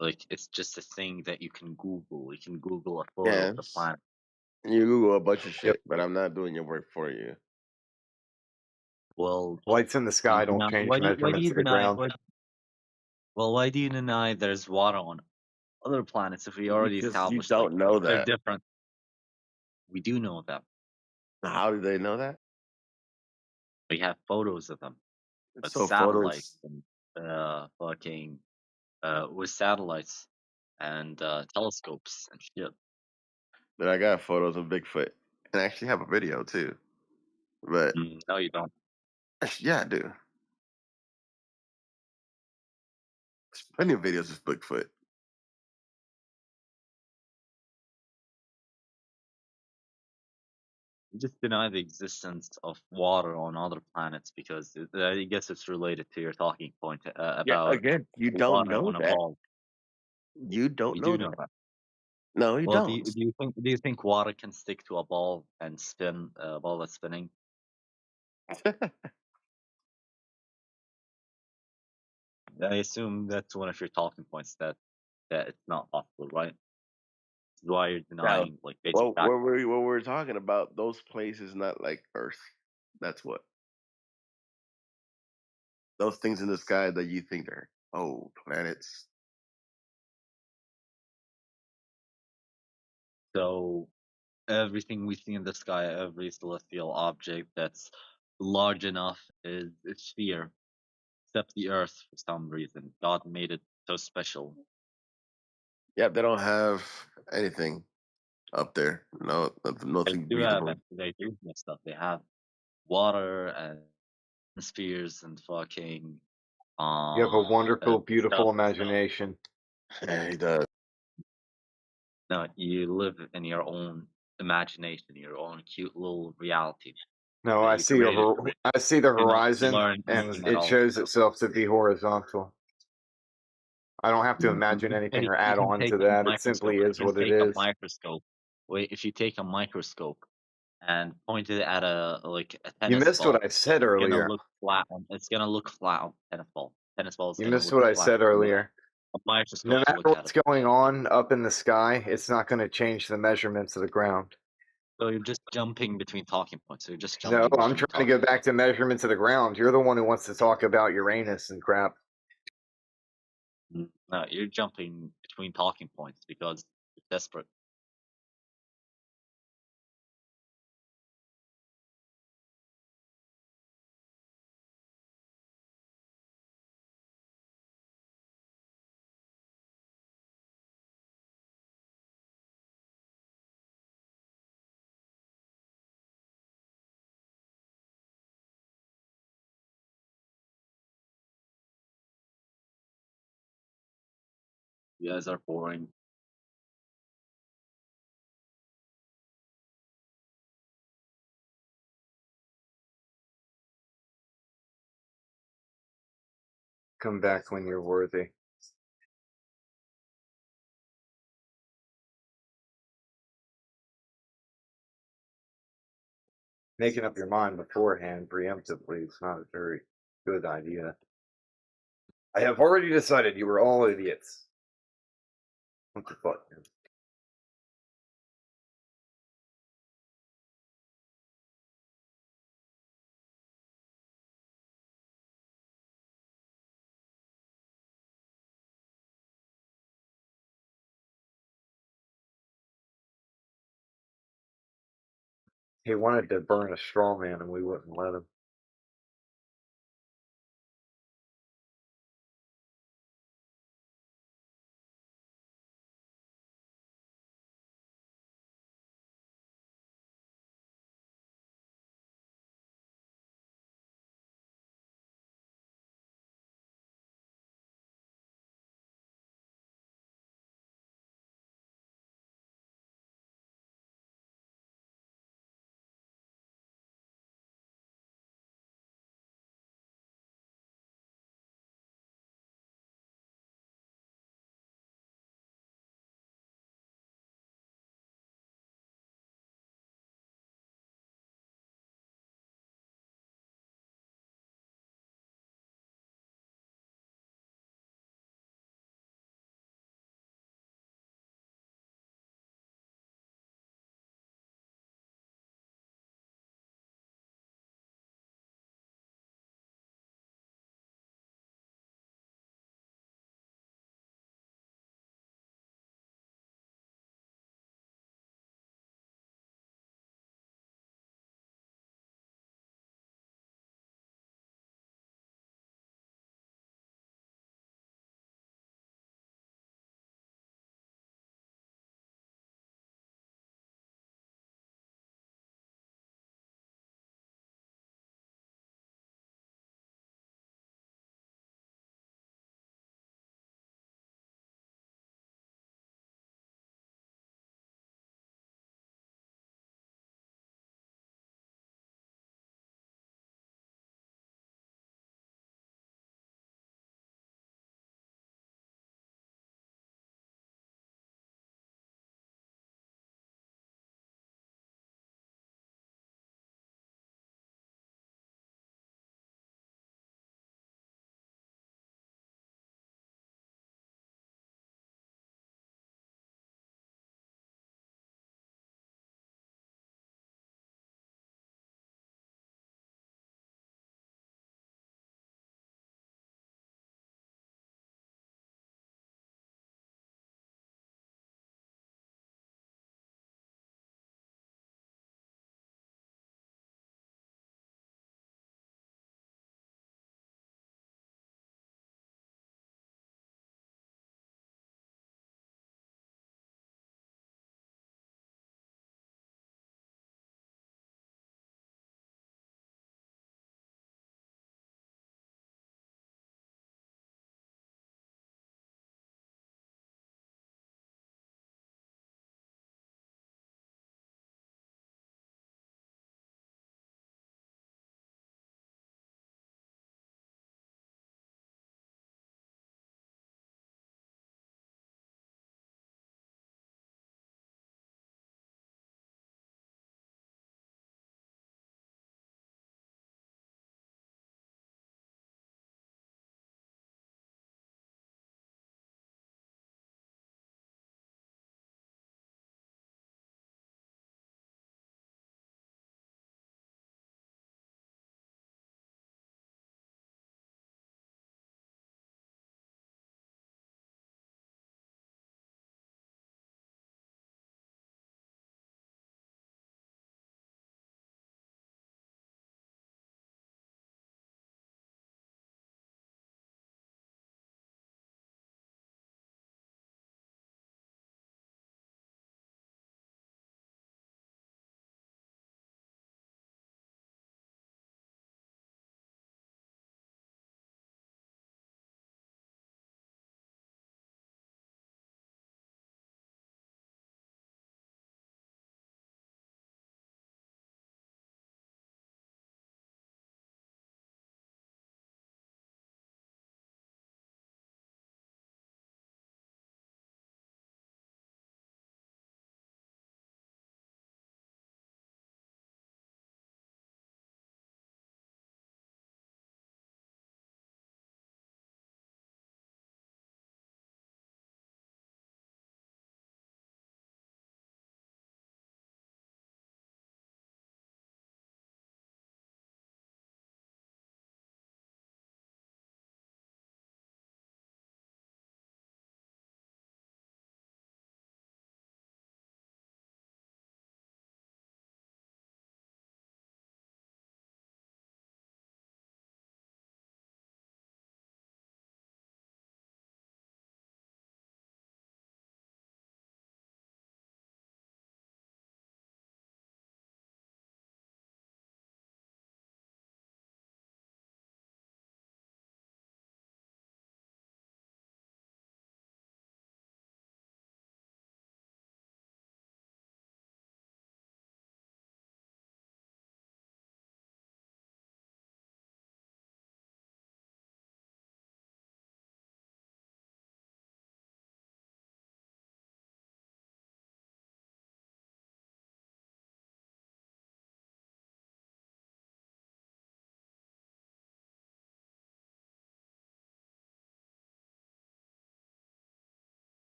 Like it's just a thing that you can Google. You can Google a photo of the Yes. planet. You Google a bunch of Yep. shit, but I'm not doing your work for you. Well, Lights in the sky don't change why do measurements you of the deny? ground. Why do you deny there's water on other planets if we already Because you established like don't know they're that. different? We do know that. How do they know that? We have photos of them with So satellites photos. and with satellites and telescopes and shit. But I got photos of Bigfoot, and I actually have a video too. But No, you don't. yeah, I do. There's plenty of videos of Bigfoot. You just deny the existence of water on other planets because I guess it's related to your talking point Yeah, about again, you don't water know on a that. ball. You don't You know do know that. that. No, you Well, don't. do you think water can stick to a ball and spin a ball that's spinning? I assume that's one of your talking points that it's not possible, right? Why you're Now, denying like basic facts. what we're talking about, those places not like Earth. That's what. Those things in the sky that you think are planets. So everything we see in the sky, every celestial object that's large enough is a sphere, except the Earth for some reason. God made it so special. Yeah, they don't have anything up there. No, nothing breathable. They do have stuff. They have water and spheres and fucking You have a wonderful, beautiful stuff. imagination. Yeah, he does. No, you live in your own imagination, your own cute little reality No, that I you see created a, from it. I see the Do not horizon, learn and anything at it all. shows itself to be horizontal. I don't have to imagine anything or You add can on take to a that. It microscope. simply You is can what it take a is. microscope. Wait, if you take a microscope and point it at a You tennis missed what ball, I said it's gonna earlier. look flat. It's gonna look flat on tennis ball. Tennis ball is You gonna missed look what I flat. said earlier. A No microscope to matter look at what's it. going on up in the sky, it's not going to change the measurements of the ground. So you're just jumping between talking points. So you're just No, jumping I'm between trying to talking go back to measurements of the ground. You're the one who wants to talk about Uranus and crap. No, you're jumping between talking points because you're desperate. You guys are boring. Come back when you're worthy. Making up your mind beforehand preemptively is not a very good idea. I have already decided you were all idiots. What the fuck? He wanted to burn a straw man and we wouldn't let him.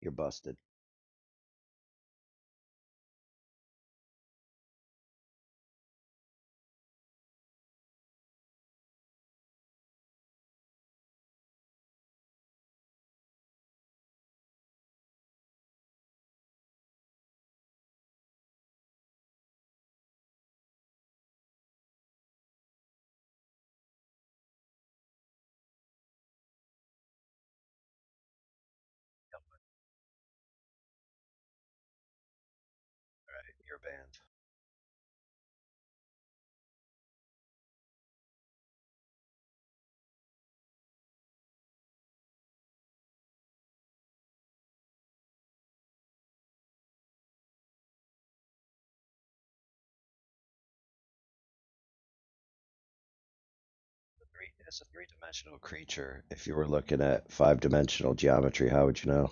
You're busted. All right, you're banned. It's a three-dimensional creature. If you were looking at five-dimensional geometry, how would you know?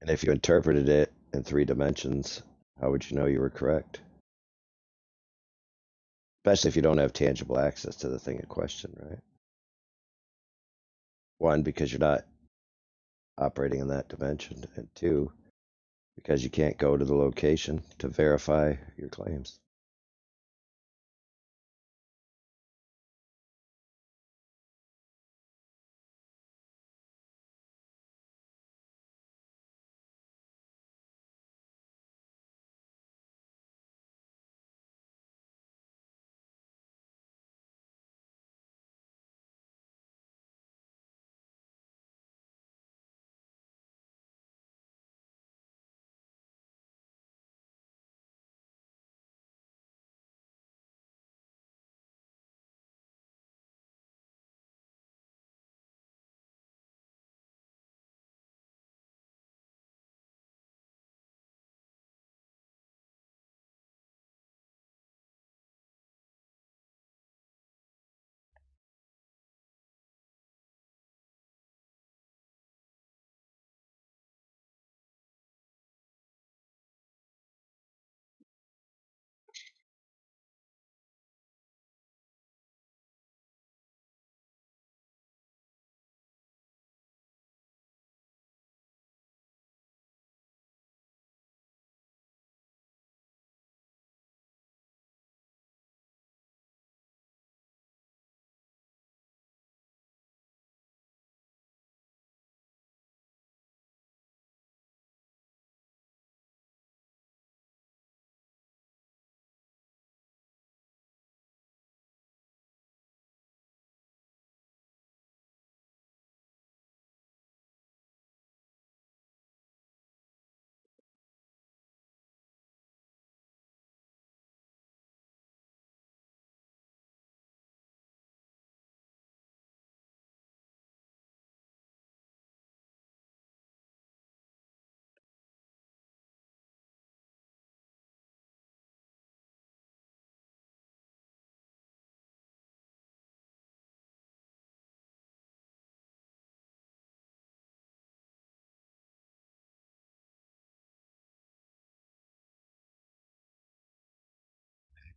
And if you interpreted it in 3 dimensions, how would you know you were correct? Especially if you don't have tangible access to the thing in question, right? One, because you're not operating in that dimension, and two, because you can't go to the location to verify your claims.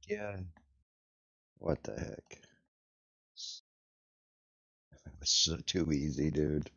Yeah. What the heck? It's so too easy, dude.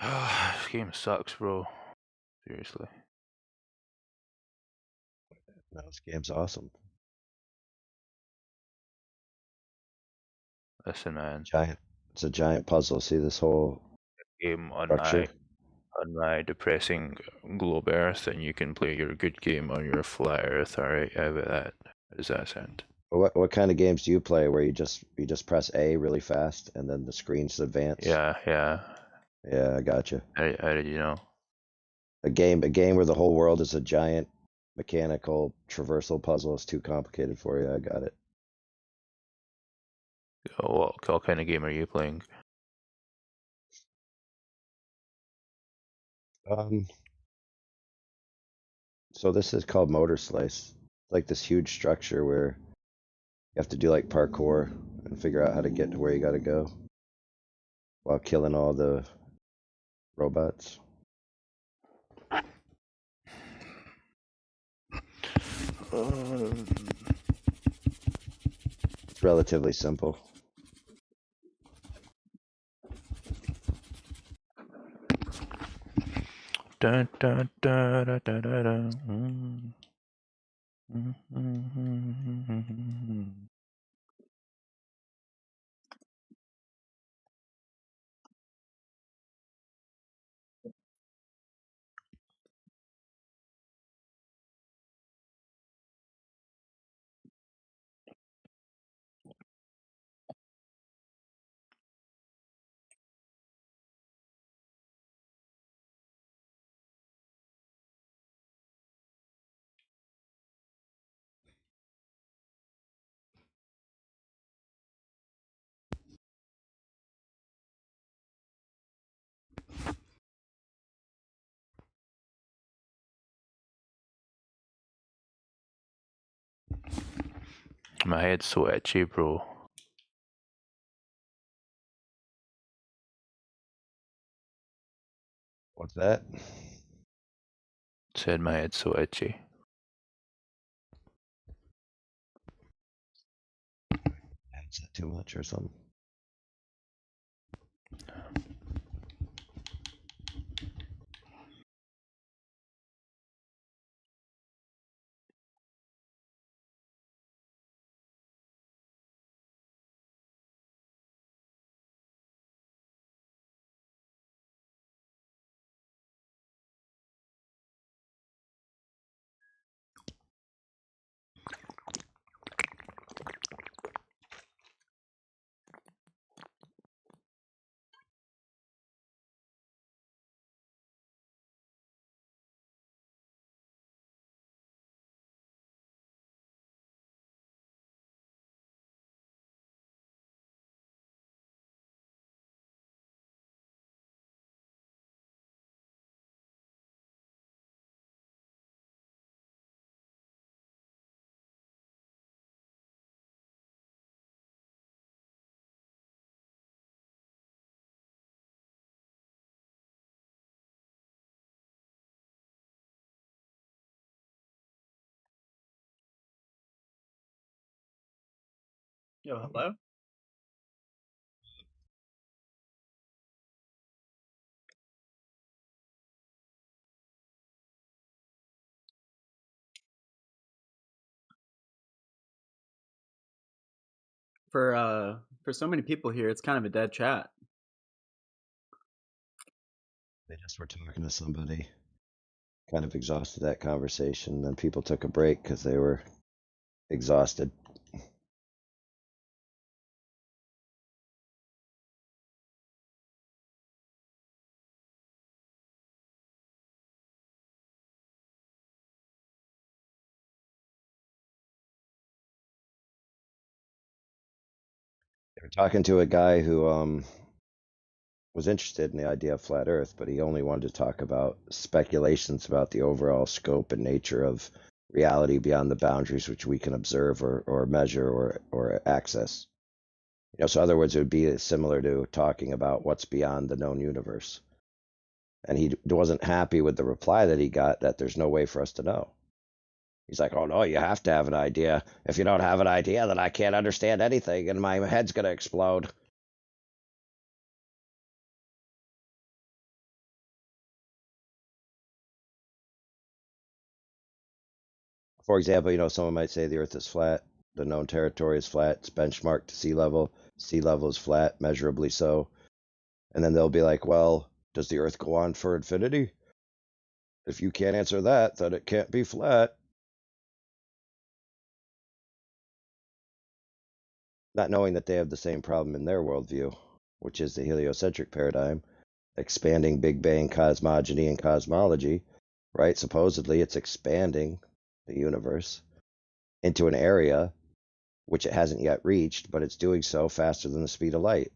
This game sucks, bro. Seriously. No, this game's awesome. Listen, man. It's a giant puzzle. See this whole Game structure? on my depressing globe Earth, and you can play your good game on your flat Earth. All right, how about that? How does that sound? What kind of games do you play where you just press A really fast and then the screens advance? Yeah. Yeah, I gotcha. How did you know? A game where the whole world is a giant mechanical traversal puzzle is too complicated for you. I got it. What kind of game are you playing? So this is called Motor Slice. It's like this huge structure where you have to do like parkour and figure out how to get to where you got to go while killing all the robots. It's relatively simple. Dun, dun, dun, dun, dun, dun, dun. My head's so itchy, bro. What's that? Said my head's so itchy. Is that too much or something? Yo, hello? For so many people here, it's kind of a dead chat. They just were talking to somebody, kind of exhausted that conversation. Then people took a break because they were exhausted. They were talking to a guy who was interested in the idea of flat Earth, but he only wanted to talk about speculations about the overall scope and nature of reality beyond the boundaries which we can observe or measure or access. You know, so in other words, it would be similar to talking about what's beyond the known universe. And he wasn't happy with the reply that he got that there's no way for us to know. He's like, oh no, you have to have an idea. If you don't have an idea, then I can't understand anything and my head's going to explode. For example, someone might say the Earth is flat, the known territory is flat, it's benchmarked to sea level is flat, measurably so. And then they'll be like, well, does the Earth go on for infinity? If you can't answer that, then it can't be flat. Not knowing that they have the same problem in their worldview, which is the heliocentric paradigm, expanding Big Bang cosmogony and cosmology, right? Supposedly it's expanding the universe into an area which it hasn't yet reached, but it's doing so faster than the speed of light.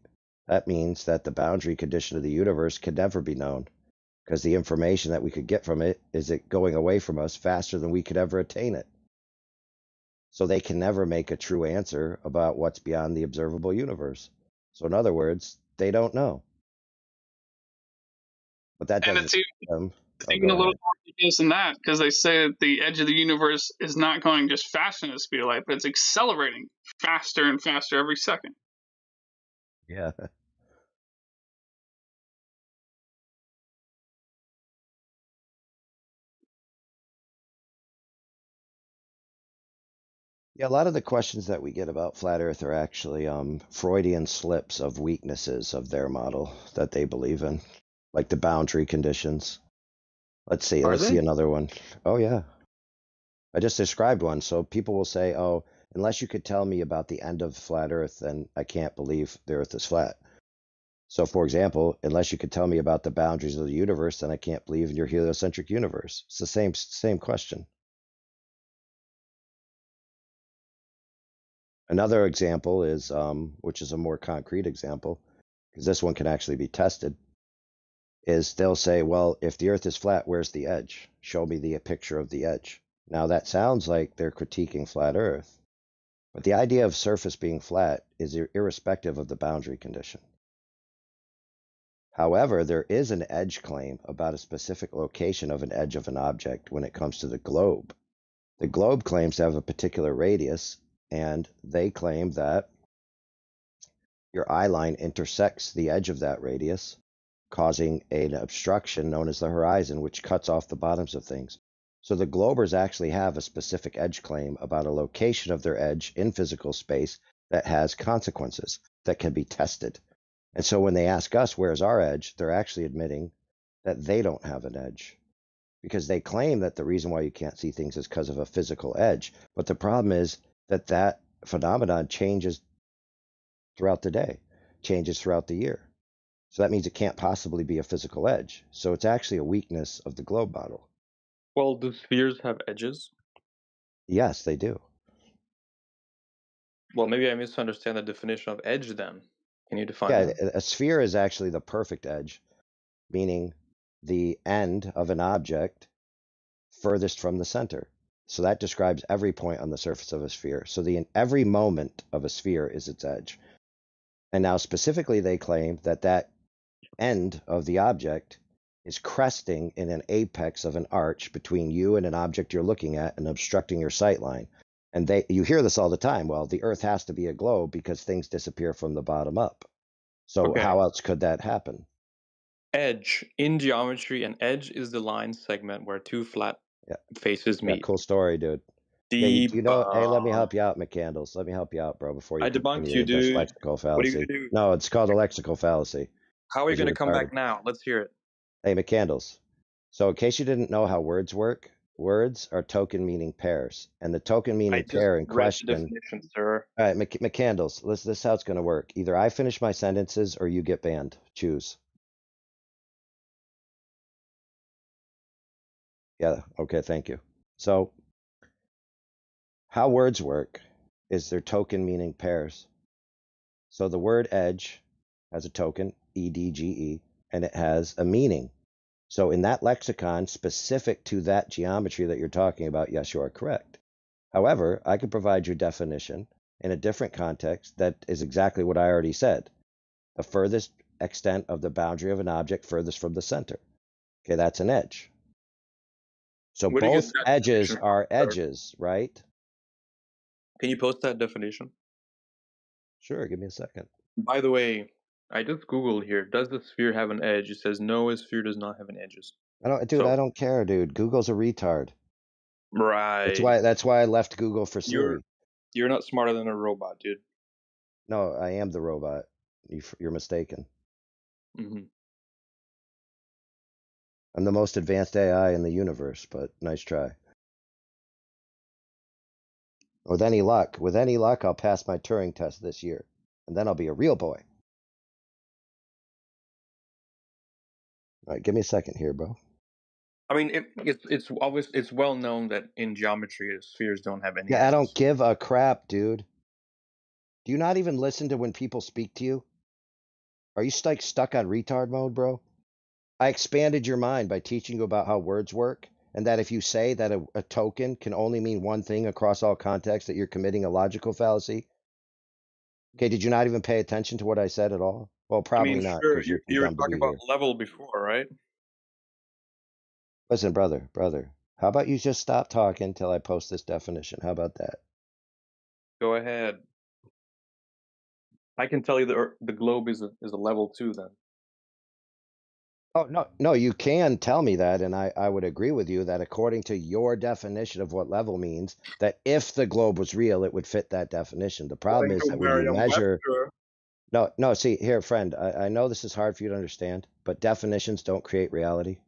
That means that the boundary condition of the universe can never be known, because the information that we could get from it is it going away from us faster than we could ever attain it. So they can never make a true answer about what's beyond the observable universe. So in other words, they don't know. But that And doesn't it's even, stop them. it's Oh, even go a little ahead. more ridiculous than that, because they say that the edge of the universe is not going just faster than the speed of light, but it's accelerating faster and faster every second. Yeah. Yeah, a lot of the questions that we get about flat Earth are actually Freudian slips of weaknesses of their model that they believe in, like the boundary conditions. Let's see. Are Let's see they? another one. Oh, yeah. I just described one. So people will say, oh, unless you could tell me about the end of flat Earth, then I can't believe the Earth is flat. So, for example, unless you could tell me about the boundaries of the universe, then I can't believe in your heliocentric universe. It's the same question. Another example is, which is a more concrete example, because this one can actually be tested, is they'll say, well, if the Earth is flat, where's the edge? Show me the picture of the edge. Now, that sounds like they're critiquing flat Earth, but the idea of surface being flat is irrespective of the boundary condition. However, there is an edge claim about a specific location of an edge of an object when it comes to the globe. The globe claims to have a particular radius, and they claim that your eye line intersects the edge of that radius, causing an obstruction known as the horizon, which cuts off the bottoms of things. So the globers actually have a specific edge claim about a location of their edge in physical space that has consequences that can be tested. And so when they ask us, where's our edge, they're actually admitting that they don't have an edge, because they claim that the reason why you can't see things is because of a physical edge. But the problem is that that phenomenon changes throughout the day, changes throughout the year. So that means it can't possibly be a physical edge. So it's actually a weakness of the globe model. Well, do spheres have edges? Yes, they do. Well, maybe I misunderstand the definition of edge then. Can you define Yeah, that? a sphere is actually the perfect edge, meaning the end of an object furthest from the center. So that describes every point on the surface of a sphere. So every moment of a sphere is its edge. And now specifically they claim that that end of the object is cresting in an apex of an arch between you and an object you're looking at and obstructing your sight line. And you hear this all the time. Well, the Earth has to be a globe because things disappear from the bottom up. So Okay. how else could that happen? Edge. In geometry, an edge is the line segment where two flat faces Yeah, meet. cool story, dude. Yeah, you know, hey, let me help you out, McCandles. Let me help you out, bro, before you I debunked continue you, this dude. lexical What are you fallacy. gonna do? No, it's called a lexical fallacy. How are you 'Cause you're gonna come retarded. back now? Let's hear it. Hey, McCandles. So in case you didn't know how words work, words are token meaning pairs. And the token I meaning just pair in read the question. definition, sir. All right, McCandles, this is how it's going to work. Either I finish my sentences or you get banned. Choose. Yeah, okay, thank you. So how words work is they're token meaning pairs. So the word edge has a token, EDGE, and it has a meaning. So in that lexicon specific to that geometry that you're talking about, yes, you are correct. However, I could provide you a definition in a different context that is exactly what I already said. The furthest extent of the boundary of an object furthest from the center. Okay, that's an edge. So Where do you get both that edges definition are from, sir? edges, right? Can you post that definition? Sure, give me a second. By the way, I just Googled here. Does the sphere have an edge? It says no, a sphere does not have an edges. I don't care, dude. Google's a retard. Right. That's why I left Google for You're Siri. you're not smarter than a robot, dude. No, I am the robot. You're mistaken. Mhm. I'm the most advanced AI in the universe, but nice try. With any luck, I'll pass my Turing test this year, and then I'll be a real boy. All right, give me a second here, bro. I mean, it's well known that in geometry, spheres don't have any Yeah, I don't edges. give a crap, dude. Do you not even listen to when people speak to you? Are you stuck on retard mode, bro? I expanded your mind by teaching you about how words work, and that if you say that a token can only mean one thing across all contexts, that you're committing a logical fallacy. Okay, did you not even pay attention to what I said at all? Well, I probably mean, not, sure, because you're too you were dumb to talking be about here. level before, right? Listen, brother, how about you just stop talking till I post this definition? How about that? Go ahead. I can tell you the globe is a level 2 then. Oh, no, you can tell me that, and I would agree with you that according to your definition of what level means, that if the globe was real, it would fit that definition. The problem According is to that when you measure... Merriam-Webster. No, see, here, friend, I know this is hard for you to understand, but definitions don't create reality.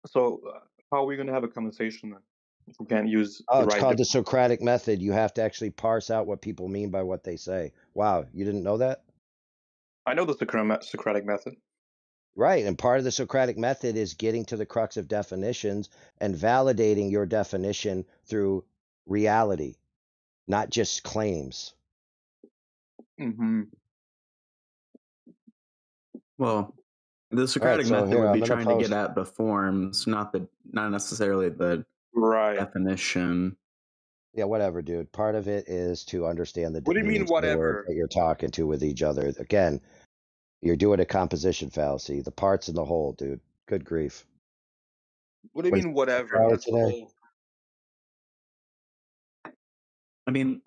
So how are we going to have a conversation then if we can't use Oh, the it's right called the Socratic method. You have to actually parse out what people mean by what they say. Wow, you didn't know that? I know the Socratic method. Right, and part of the Socratic method is getting to the crux of definitions and validating your definition through reality, not just claims. Mm-hmm. Well, the All right, Socratic so method here, would I'm be gonna trying to get post... at the forms, not necessarily the Right. definition. Yeah, whatever, dude. Part of it is to understand the What do you mean, meanings of the words whatever? that you're talking to with each other. Again, you're doing a composition fallacy. The parts in the whole, dude. Good grief. What do you What is mean, it, whatever? 4 hours That's the today? whole. I mean,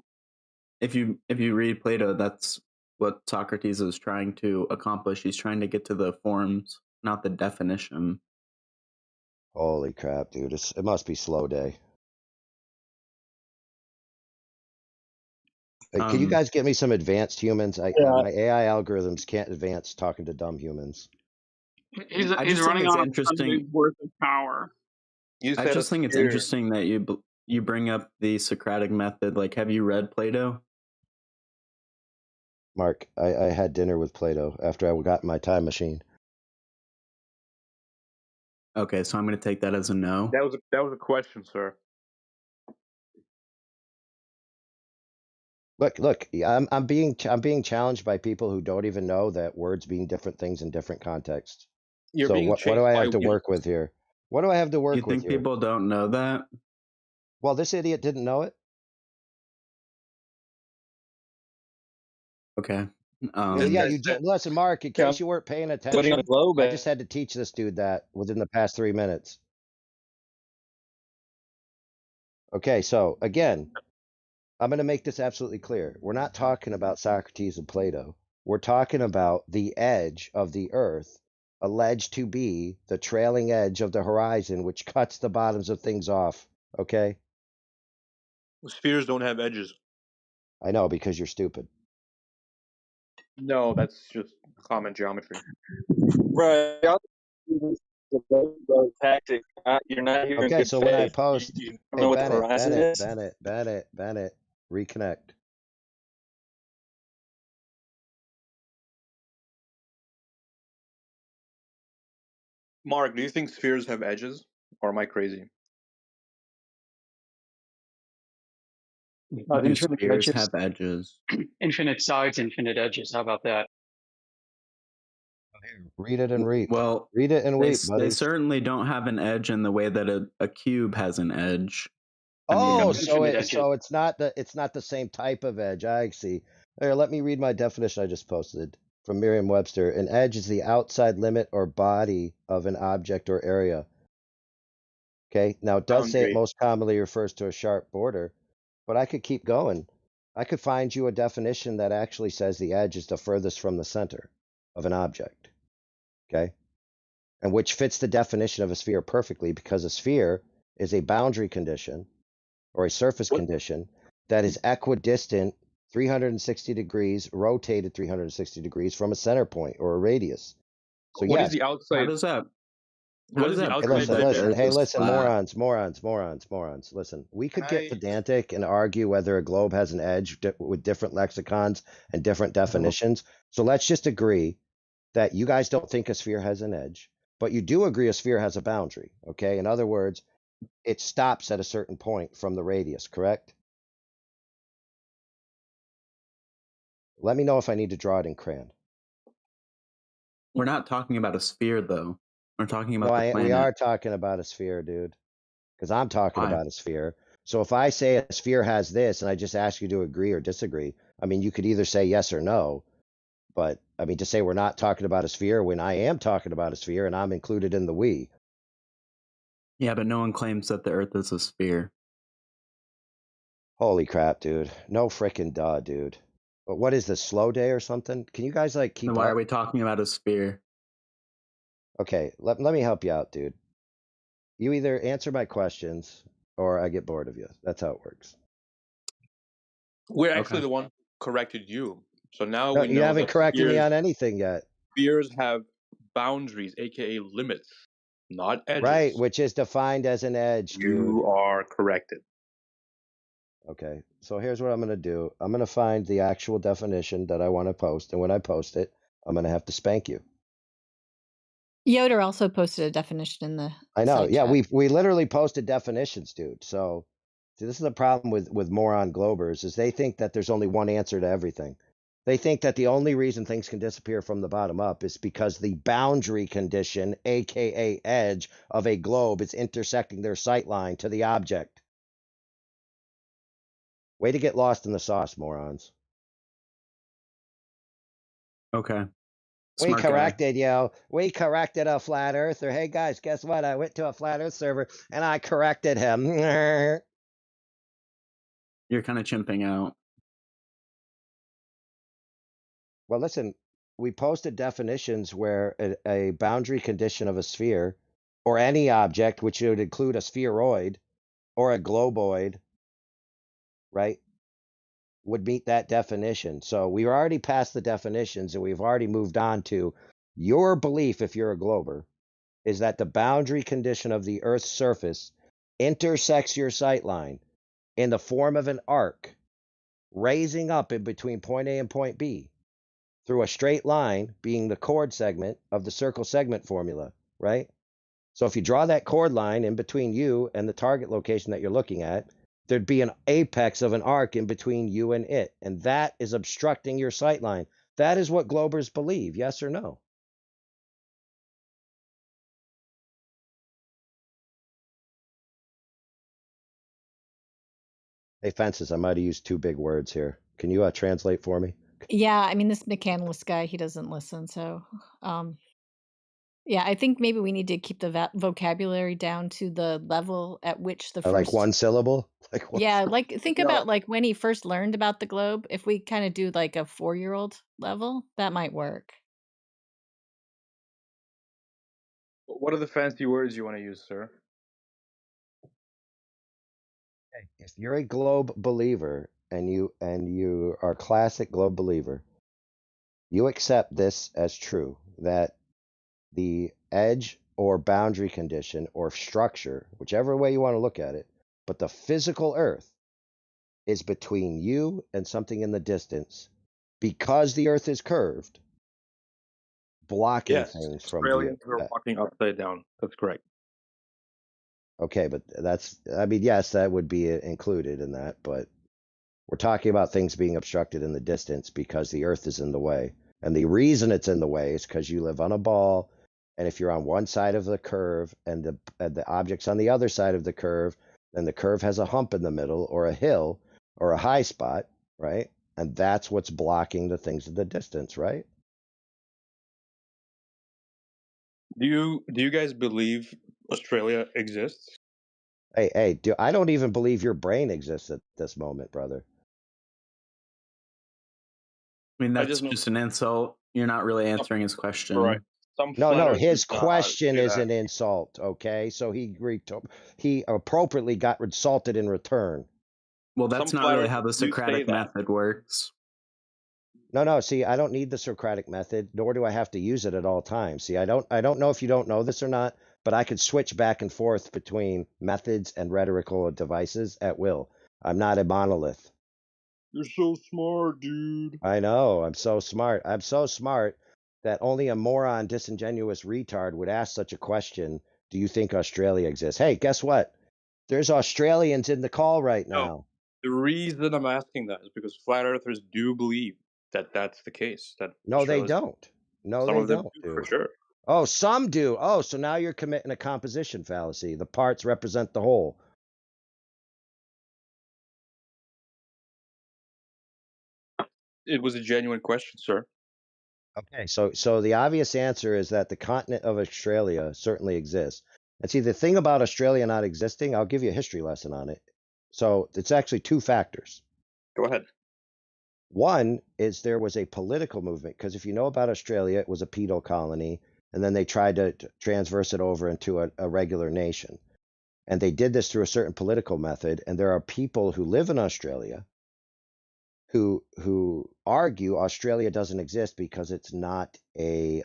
if you read Plato, that's what Socrates is trying to accomplish. He's trying to get to the forms, not the definition. Holy crap, dude. It must be slow day. Hey, can you guys get me some advanced humans? My AI algorithms can't advance talking to dumb humans. He's I just think running it's on a interesting. Sunday's worth of power. I just think it's interesting that you bring up the Socratic method. Like, have you read Plato? Mark, I had dinner with Plato after I got in my time machine. Okay, so I'm going to take that as a no. That was a question, sir. Look, I'm being challenged by people who don't even know that words mean different things in different contexts. You're So being what do chased I by have to wolves. work with here? What do I have to work You with think here? people don't know that? Well, this idiot didn't know it. Okay. Yeah, you did. Listen, Mark, in case you weren't paying attention, I just had to teach this dude that within the past 3 minutes. Okay, so again, I'm going to make this absolutely clear. We're not talking about Socrates and Plato. We're talking about the edge of the earth, alleged to be the trailing edge of the horizon, which cuts the bottoms of things off. Okay? Spheres don't have edges. I know, because you're stupid. No, that's just common geometry. Right. Tactic. You're not here in Okay, good so when I faith. post, You don't hey, know what the horizon is. Bennett, reconnect. Mark, do you think spheres have edges, or am I crazy? Infinite spheres edges have edges. Infinite sides, infinite edges. How about that? Read it and weep. Well, read it and weep, they buddies. certainly don't have an edge in the way that a cube has an edge. Oh, so it's not the same type of edge. I see. Here, let me read my definition I just posted from Merriam-Webster. An edge is the outside limit or body of an object or area. Okay, now it does say it most commonly refers to a sharp border, but I could keep going. I could find you a definition that actually says the edge is the furthest from the center of an object. Okay, and which fits the definition of a sphere perfectly, because a sphere is a boundary condition or a surface condition that is equidistant 360 degrees, rotated 360 degrees from a center point or a radius. So What is yes. the outside? How does that? What is the Hey, outside? listen, morons. Listen, we could get pedantic and argue whether a globe has an edge with different lexicons and different definitions. So let's just agree that you guys don't think a sphere has an edge, but you do agree a sphere has a boundary. Okay. In other words, it stops at a certain point from the radius, correct? Let me know if I need to draw it in crayon. We're not talking about a sphere, though. We're talking about the planet. We are talking about a sphere, dude, because I'm talking about a sphere. So if I say a sphere has this and I just ask you to agree or disagree, I mean, you could either say yes or no, but I mean, to say we're not talking about a sphere when I am talking about a sphere and I'm included in the we. Yeah, but no one claims that the Earth is a sphere. Holy crap, dude. No frickin' duh, dude. But what is this, slow day or something? Can you guys like keep Then up? why are we talking about a sphere? Okay, let me help you out, dude. You either answer my questions or I get bored of you. That's how it works. We're actually the one who corrected you. So now No, we know you haven't that corrected me on anything yet. spheres have boundaries, aka limits, not edges. Right, which is defined as an edge, dude. You are corrected. Okay, so here's what I'm going to do. I'm going to find the actual definition that I want to post, and when I post it, I'm going to have to spank you. Yoder also posted a definition in the I know. side Yeah, chat. we literally posted definitions, dude. So see, this is the problem with moron globers is they think that there's only one answer to everything. They think that the only reason things can disappear from the bottom up is because the boundary condition, aka edge, of a globe is intersecting their sight line to the object. Way to get lost in the sauce, morons. Okay. We corrected, yo. We corrected a flat earther. Hey, guys, guess what? I went to a flat earth server and I corrected him. You're kind of chimping out. Well, listen, we posted definitions where a boundary condition of a sphere or any object, which would include a spheroid or a globoid, right, would meet that definition. So we were already past the definitions and we've already moved on to your belief, if you're a glober, is that the boundary condition of the Earth's surface intersects your sight line in the form of an arc raising up in between point A and point B through a straight line being the chord segment of the circle segment formula, right? So if you draw that chord line in between you and the target location that you're looking at, there'd be an apex of an arc in between you and it, and that is obstructing your sight line. That is what globers believe, yes or no? Hey, Fences, I might have used two big words here. Can you translate for me? Yeah, I mean, this mechanalist guy, he doesn't listen. So, yeah, I think maybe we need to keep the vocabulary down to the level at which the first. Like one syllable? Like one yeah, syllable. like think about like when he first learned about the globe. If we kind of do like a 4-year-old level, that might work. What are the fancy words you want to use, sir? If you're a globe believer and you are a classic globe believer, you accept this as true, that the edge or boundary condition or structure, whichever way you want to look at it, but the physical Earth is between you and something in the distance because the Earth is curved, blocking Yes, things from Australians view. are walking upside down. That's correct. Okay, but that's, I mean, yes, that would be included in that, but we're talking about things being obstructed in the distance because the Earth is in the way. And the reason it's in the way is because you live on a ball, and if you're on one side of the curve and the object's on the other side of the curve, then the curve has a hump in the middle or a hill or a high spot, right? And that's what's blocking the things at the distance, right? Do you guys believe Australia exists? Hey, I don't even believe your brain exists at this moment, brother. I mean, that's just an insult. You're not really answering his question. Right. Some No, flat no, earthers his question say is that. an insult, okay? So he appropriately got insulted in return. Well, Some that's not flat really how the earthers do say Socratic that. method works. No, see, I don't need the Socratic method, nor do I have to use it at all times. See, I don't know if you don't know this or not, but I could switch back and forth between methods and rhetorical devices at will. I'm not a monolith. You're so smart, dude. I know, I'm so smart. I'm so smart that only a moron, disingenuous retard would ask such a question. Do you think Australia exists? Hey, guess what? There's Australians in the call right No, now. the reason I'm asking that is because flat earthers do believe that that's the case. That No, they Australia's don't. No, some they of them don't, do for dude. sure. Oh, some do. Oh, so now you're committing a composition fallacy. The parts represent the whole. It was a genuine question, sir. Okay, so the obvious answer is that the continent of Australia certainly exists. And see, the thing about Australia not existing, I'll give you a history lesson on it. So it's actually two factors. Go ahead. One is there was a political movement, because if you know about Australia, it was a penal colony, and then they tried to transverse it over into a regular nation. And they did this through a certain political method. And there are people who live in Australia who argue Australia doesn't exist because it's not a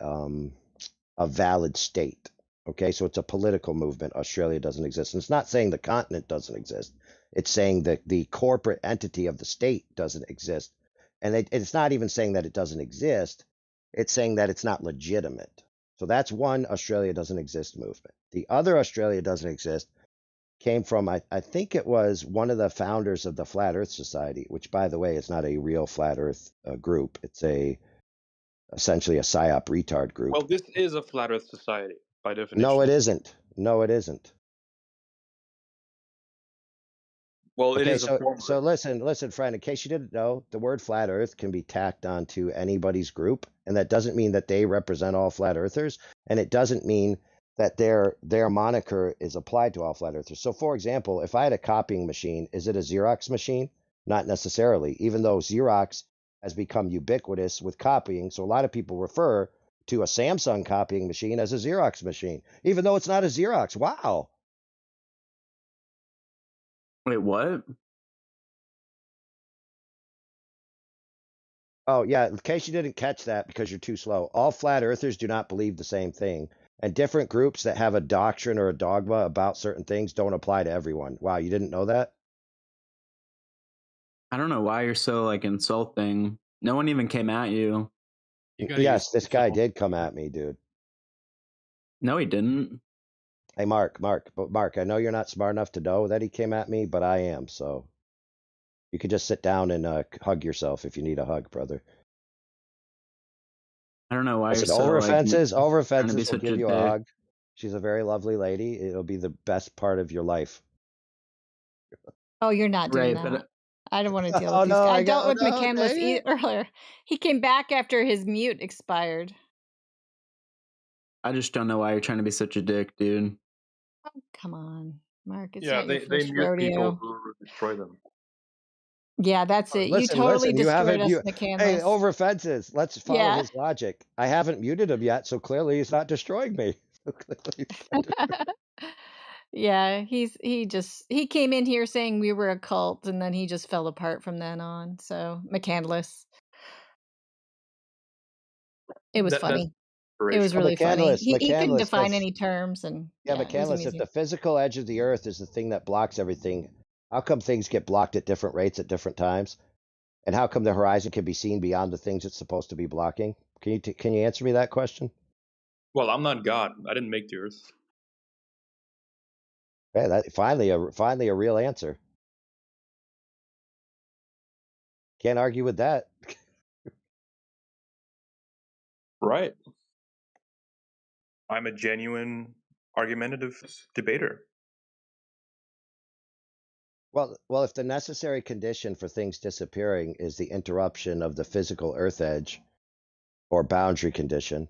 valid state. Okay, so it's a political movement. Australia doesn't exist, and it's not saying the continent doesn't exist. It's saying that the corporate entity of the state doesn't exist, and it's not even saying that it doesn't exist. It's saying that it's not legitimate. So that's one Australia doesn't exist movement. The other Australia doesn't exist came from, I think it was one of the founders of the Flat Earth Society, which, by the way, is not a real Flat Earth group. It's essentially a psyop retard group. Well, this is a flat Earth society by definition. No, it isn't. No, it isn't. Well, it Okay, is a form. so listen, friend. In case you didn't know, the word flat Earth can be tacked onto anybody's group, and that doesn't mean that they represent all flat earthers, and it doesn't mean that their moniker is applied to all flat earthers. So, for example, if I had a copying machine, is it a Xerox machine? Not necessarily, even though Xerox has become ubiquitous with copying. So a lot of people refer to a Samsung copying machine as a Xerox machine, even though it's not a Xerox. Wow. Wait, what? Oh, yeah. In case you didn't catch that because you're too slow, all flat earthers do not believe the same thing. And different groups that have a doctrine or a dogma about certain things don't apply to everyone. Wow, you didn't know that? I don't know why you're so like insulting. No one even came at you. Yes, this guy did come at me, dude. No, he didn't. Hey, Mark, I know you're not smart enough to know that he came at me, but I am. So you could just sit down and hug yourself if you need a hug, brother. I don't know why Listen, you're so over like, offenses trying to be will such give a you a dick. hug. She's a very lovely lady. It'll be the best part of your life. Oh, you're not doing Right, that. but I don't want to deal Oh with these no, guys. I I got dealt with no, McCandless dang it. earlier. He came back after his mute expired. I just don't know why you're trying to be such a dick, dude. Oh, come on, Mark. It's Yeah, not your they first mute people rodeo. who destroy them. Yeah, that's it. You Listen, totally you destroyed haven't us, you Hey, McCandless. over offenses. Let's follow Yeah. his logic. I haven't muted him yet, so clearly he's not destroying me. So clearly he's not destroying me. Yeah, he came in here saying we were a cult, and then he just fell apart from then on. So McCandless. It was That's funny. It was Oh, really funny. He couldn't McCandless, define any terms, and yeah, yeah, it was McCandless, if amusing. the physical edge of the earth is the thing that blocks everything, how come things get blocked at different rates at different times? And how come the horizon can be seen beyond the things it's supposed to be blocking? Can you answer me that question? Well, I'm not God. I didn't make the Earth. Hey, that finally a real answer. Can't argue with that. Right. I'm a genuine argumentative debater. Well, if the necessary condition for things disappearing is the interruption of the physical earth edge or boundary condition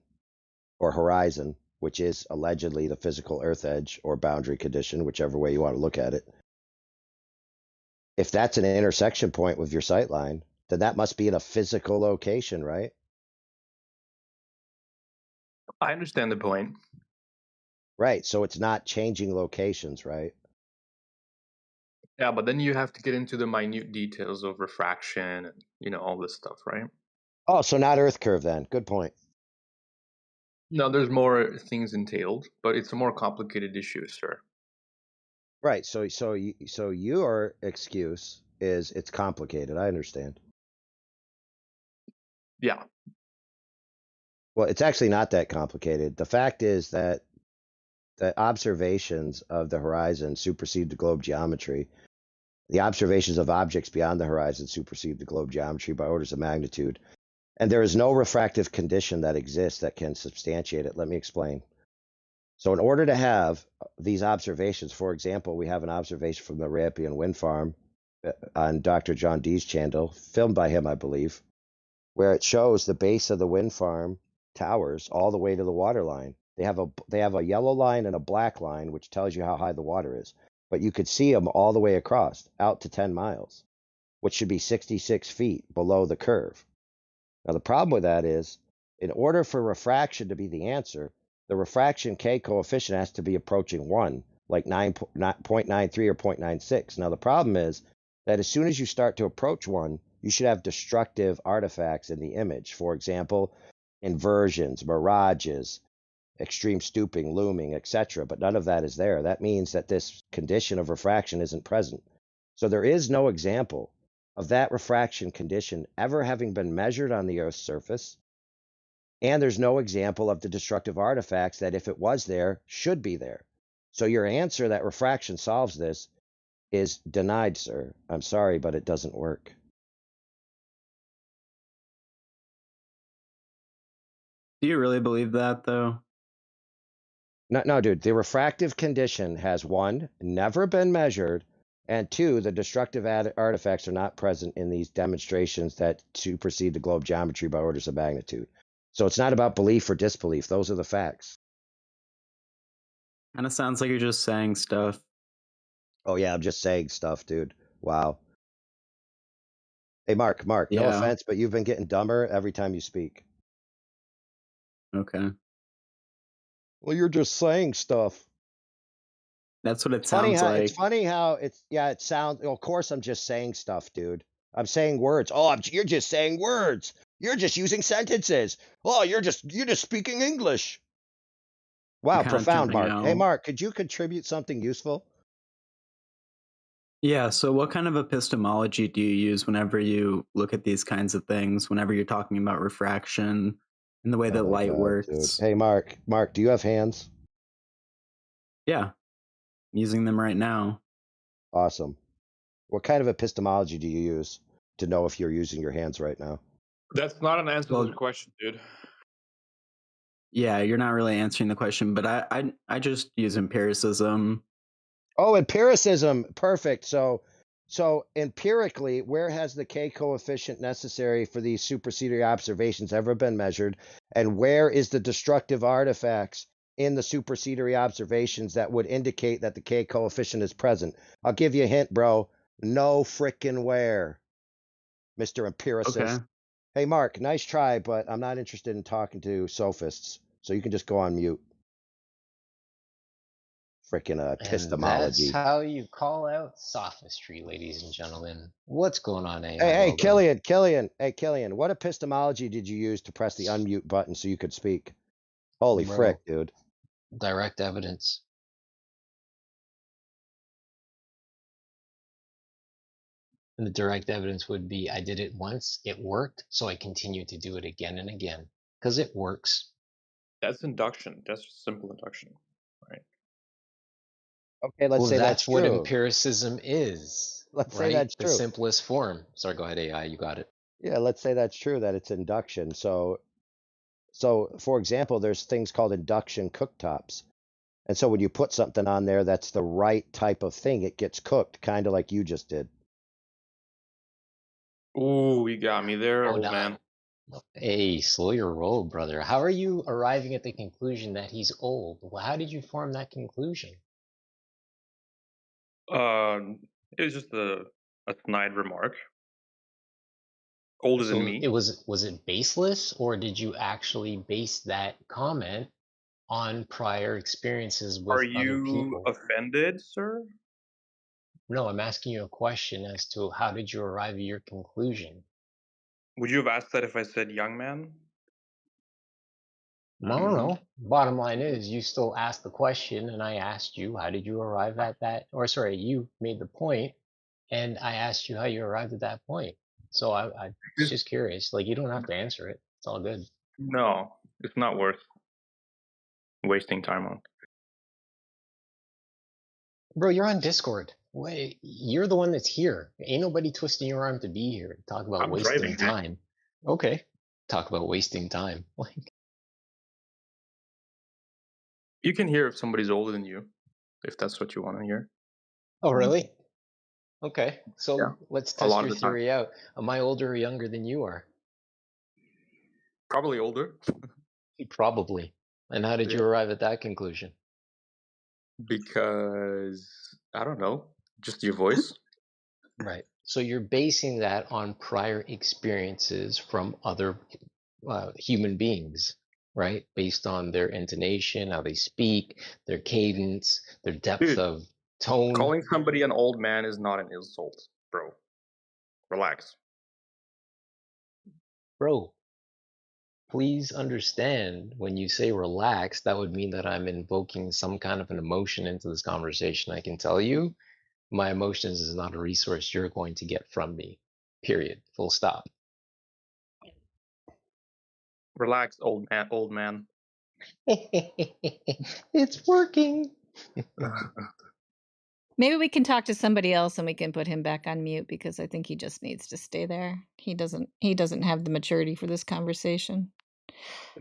or horizon, which is allegedly the physical earth edge or boundary condition, whichever way you want to look at it. If that's an intersection point with your sight line, then that must be in a physical location, right? I understand the point. Right. So it's not changing locations, right? Yeah, but then you have to get into the minute details of refraction and all this stuff, right? Oh, so not Earth curve then. Good point. No, there's more things entailed, but it's a more complicated issue, sir. Right. So your excuse is it's complicated. I understand. Yeah. Well, it's actually not that complicated. The fact is that the observations of the horizon supersede the globe geometry. The observations of objects beyond the horizon supersede the globe geometry by orders of magnitude. And there is no refractive condition that exists that can substantiate it. Let me explain. So in order to have these observations, for example, we have an observation from the Rampion wind farm on Dr. John Dee's channel, filmed by him, I believe, where it shows the base of the wind farm towers all the way to the water line. They have a yellow line and a black line, which tells you how high the water is. But you could see them all the way across, out to 10 miles, which should be 66 feet below the curve. Now, the problem with that is, in order for refraction to be the answer, the refraction K coefficient has to be approaching 1, like 0.93 or 0.96. Now, the problem is that as soon as you start to approach 1, you should have destructive artifacts in the image. For example, inversions, mirages, extreme stooping, looming, etc. But none of that is there. That means that this condition of refraction isn't present. So there is no example of that refraction condition ever having been measured on the Earth's surface. And there's no example of the destructive artifacts that, if it was there, should be there. So your answer that refraction solves this is denied, sir. I'm sorry, but it doesn't work. Do you really believe that, though? No, dude. The refractive condition has, 1, never been measured, and 2, the destructive artifacts are not present in these demonstrations that supersede the globe geometry by orders of magnitude. So it's not about belief or disbelief. Those are the facts. Kind of sounds like you're just saying stuff. Oh, yeah, I'm just saying stuff, dude. Wow. Hey, Mark, no Yeah. offense, but you've been getting dumber every time you speak. Okay. Well, you're just saying stuff. That's what it It's funny sounds how like. it's funny how it sounds. Of course, I'm just saying stuff, dude. I'm saying words. Oh, you're just saying words. You're just using sentences. Oh, you're just speaking English. Wow, You're kinda profound, tuning Mark. Hey, out. Mark, could you contribute something useful? Yeah, so what kind of epistemology do you use whenever you look at these kinds of things, whenever you're talking about refraction and the way Oh that my light God, works? dude. Hey, Mark, do you have hands? Yeah, I'm using them right now. Awesome. What kind of epistemology do you use to know if you're using your hands right now? That's not an answer to Well, the question, dude. yeah, you're not really answering the question, but I just use empiricism. Oh, empiricism. Perfect. So empirically, where has the K coefficient necessary for these supersediary observations ever been measured? And where is the destructive artifacts in the supersediary observations that would indicate that the K coefficient is present? I'll give you a hint, bro. No frickin' where, Mr. Empiricist. Okay. Hey, Mark, nice try, but I'm not interested in talking to sophists. So you can just go on mute. Frickin' And epistemology. that's how you call out sophistry, ladies and gentlemen. What's going on, AI? Hey, Killian. Hey, Killian, what epistemology did you use to press the unmute button so you could speak? Holy Bro, frick, dude. direct evidence. And the direct evidence would be I did it once, it worked, so I continue to do it again and again. Because it works. That's induction. That's just simple induction, right? Okay, let's Well, say that's that's what true. empiricism is. Let's say right? that's The true. simplest form. Sorry, go ahead, AI. You got it. Yeah, let's say that's true, that it's induction. So for example, there's things called induction cooktops. And so when you put something on there that's the right type of thing, it gets cooked, kind of like you just did. Ooh, you got me there, Hold old on. man. Hey, slow your roll, brother. How are you arriving at the conclusion that he's old? Well, how did you form that conclusion? It was just a snide remark. Older than So me. it was it baseless, or did you actually base that comment on prior experiences Are with other you people? offended, sir? No, I'm asking you a question as to how did you arrive at your conclusion? Would you have asked that if I said young man? I don't know. Bottom line is, you still asked the question, and I asked you, how did you arrive at that? Or sorry, you made the point, and I asked you how you arrived at that point. So I was just curious. Like, you don't have to answer it. It's all good. No, it's not worth wasting time on. Bro, you're on Discord. Wait, you're the one that's here. Ain't nobody twisting your arm to be here. Talk about I'm wasting driving. time. Okay. Talk about wasting time. You can hear if somebody's older than you, if that's what you want to hear. Oh, really? Okay. So Yeah, let's a test lot your of the time. theory out. Am I older or younger than you are? Probably older. Probably. And how did you Yeah. arrive at that conclusion? Because, I don't know, just your voice. Right. So you're basing that on prior experiences from other human beings, right? Based on their intonation, how they speak, their cadence, their depth Dude, of tone. calling somebody an old man is not an insult, bro. Relax. Bro, please understand, when you say relax, that would mean that I'm invoking some kind of an emotion into this conversation. I can tell you, my emotions is not a resource you're going to get from me. Period. Full stop. Relax, old man. It's working. Maybe we can talk to somebody else and we can put him back on mute, because I think he just needs to stay there. He doesn't have the maturity for this conversation.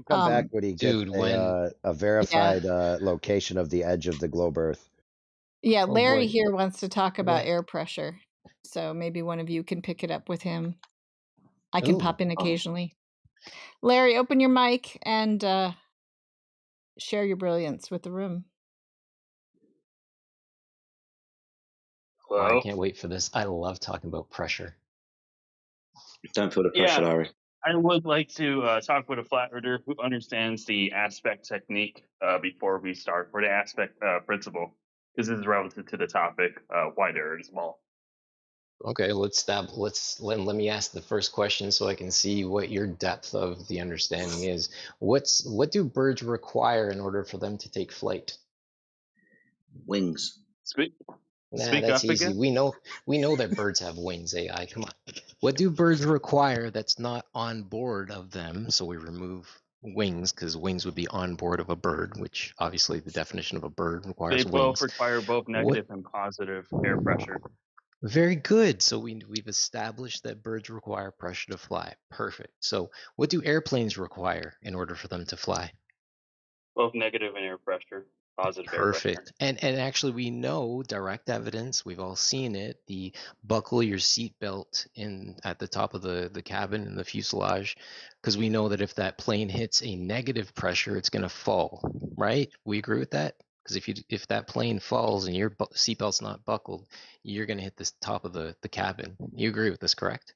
Come back when he gets Dude, when a verified location of the edge of the globe Earth. Yeah, Oh, Larry boy. here wants to talk about What? air pressure. So maybe one of you can pick it up with him. I can pop in occasionally. Larry, open your mic and share your brilliance with the room. Oh, I Hello? can't wait for this. I love talking about pressure. Don't feel the pressure, Yeah, Larry. I would like to talk with a flat earther who understands the aspect technique before we start, or the aspect principle, because this is relative to the topic, why the Earth is small. Okay, let me ask the first question so I can see what your depth of the understanding is. What do birds require in order for them to take flight? Wings. Speak That's up easy. again? We know that birds have wings, AI. Come on. What do birds require that's not on board of them? So we remove wings, because wings would be on board of a bird, which obviously the definition of a bird They requires both wings. require both What? negative and positive air pressure. Very good. So we've established that birds require pressure to fly. Perfect. So what do airplanes require in order for them to fly? Both negative and air pressure, positive air pressure. Perfect. And actually, we know direct evidence. We've all seen it. The buckle your seatbelt in at the top of the cabin in the fuselage, because we know that if that plane hits a negative pressure, it's going to fall. Right? We agree with that. Because if that plane falls and your seatbelt's not buckled, you're going to hit the top of the cabin. You agree with this, correct?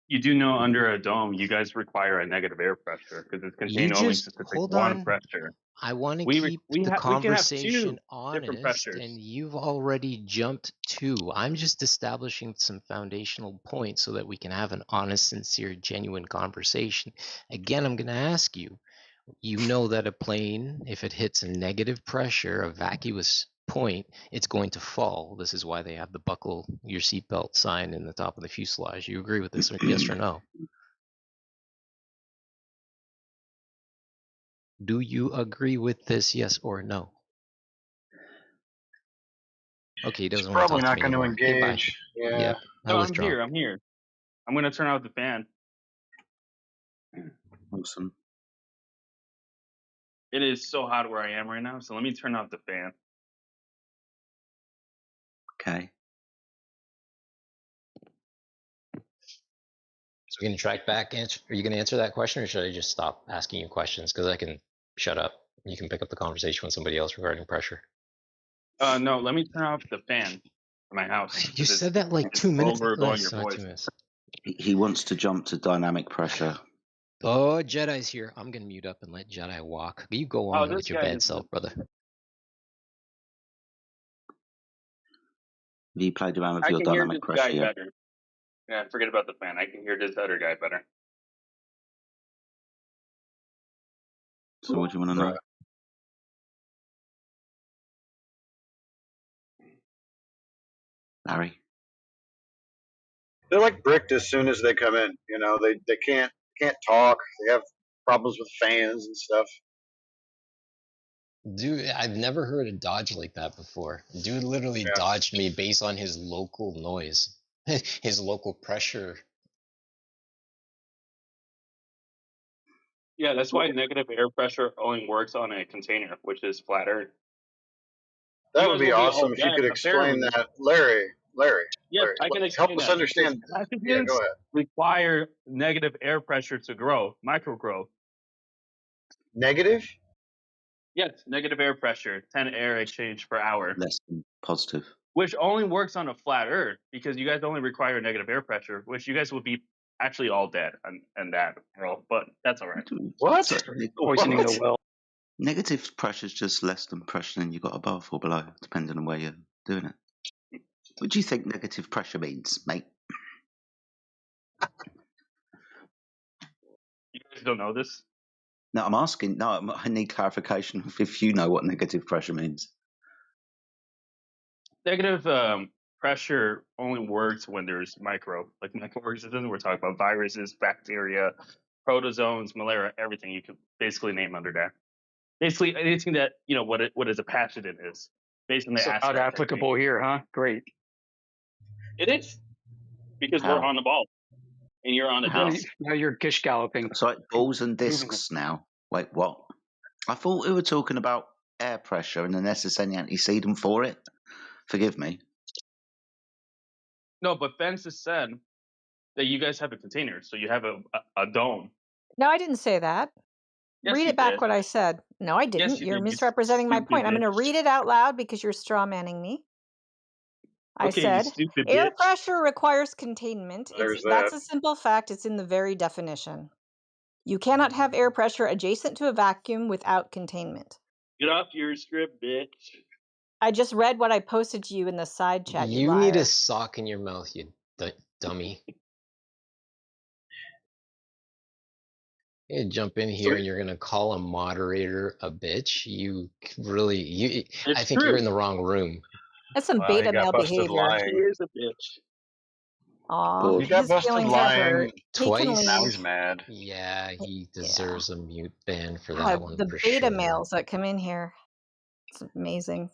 You do know under a dome, you guys require a negative air pressure because it's You contained only just specific hold one on. pressure. I want to We keep the can have two conversation different honest, pressures. and you've already jumped two. I'm just establishing some foundational points so that we can have an honest, sincere, genuine conversation. Again, I'm going to ask you, you know that a plane, if it hits a negative pressure, a vacuous point, it's going to fall. This is why they have the buckle your seatbelt sign in the top of the fuselage. You agree with this, yes or no? Do you agree with this, yes or no? Okay, he He's doesn't want to probably talk to not me going to anymore. Goodbye. engage. Yeah. Yep, No, I'll I'm withdraw. here. I'm here. I'm going to turn out the fan. Awesome. It is so hot where I am right now, so let me turn out the fan. Okay. So we're going to track back. Are you going to answer that question, or should I just stop asking you questions? Because I can shut up. You can pick up the conversation with somebody else regarding pressure. No, let me turn off the fan for my house. You said that like 2 minutes. Overblowing your It's not voice. 2 minutes. He wants to jump to dynamic pressure. Oh, Jedi's here. I'm gonna mute up and let Jedi walk. You go Oh, on this with your guy bad is. self, brother. Have you played around with I your can hear dynamic this guy pressure yet? better. Yeah, forget about the fan. I can hear this other guy better. So what do you want to know? Right. Larry? They're like bricked as soon as they come in. You know, they can't talk. They have problems with fans and stuff. Dude, I've never heard a dodge like that before. Dude literally Yeah. dodged me based on his local noise, his local pressure. Yeah, that's why negative air pressure only works on a container, which is flat Earth. That You would guys be will be all awesome if you dead, could explain apparently. that, Larry. Yes, I can Help explain us that. Because understand. Yeah, go pathogens ahead. require negative air pressure to grow, microgrow. Negative? Yes, negative air pressure, 10 air exchange per hour, Less than positive. which only works on a flat Earth because you guys only require negative air pressure, which you guys would be actually all dead in that world, but that's all right. What? So, Poisoning the well. negative pressure is just less than pressure than you got above or below, depending on where you're doing it. What do you think negative pressure means, mate? You guys don't know this? No, I'm asking. No, I need clarification if you know what negative pressure means. Negative pressure only works when there's microorganisms. We're talking about viruses, bacteria, protozoans, malaria, everything you could basically name under that. Basically anything that what is a pathogen is based on the So not aspect technique. applicable here, huh? Great. It is because we're How? on the ball and you're on a How? disc. Now you're gish galloping. It's like balls and Moving discs now. Wait, what? I thought we were talking about air pressure and the necessary antecedent for it. Forgive me. No, but Fences said that you guys have a container, so you have a dome. No, I didn't say that. Yes, Read you it back did. what I said. No, I didn't. Yes, you You're did. You misrepresenting my stupid point. I'm going to bitch. read it out loud because you're straw manning me. I Okay, you said, stupid air bitch. pressure requires containment. There's That's that. a simple fact. It's in the very definition. You cannot have air pressure adjacent to a vacuum without containment. Get off your script, bitch. I just read what I posted to you in the side chat, you You need a liar. sock in your mouth, you dummy. You jump in here and you're gonna call a moderator a bitch. I It's think you're true. in the wrong room. That's some He beta got male busted behavior. She lying. is a bitch. Aw, He got his busted feelings are hurt. lying. He can Twice. Now leave. he's mad. Yeah, he Yeah. deserves a mute ban for God, that one the for beta sure. males that come in here. It's amazing.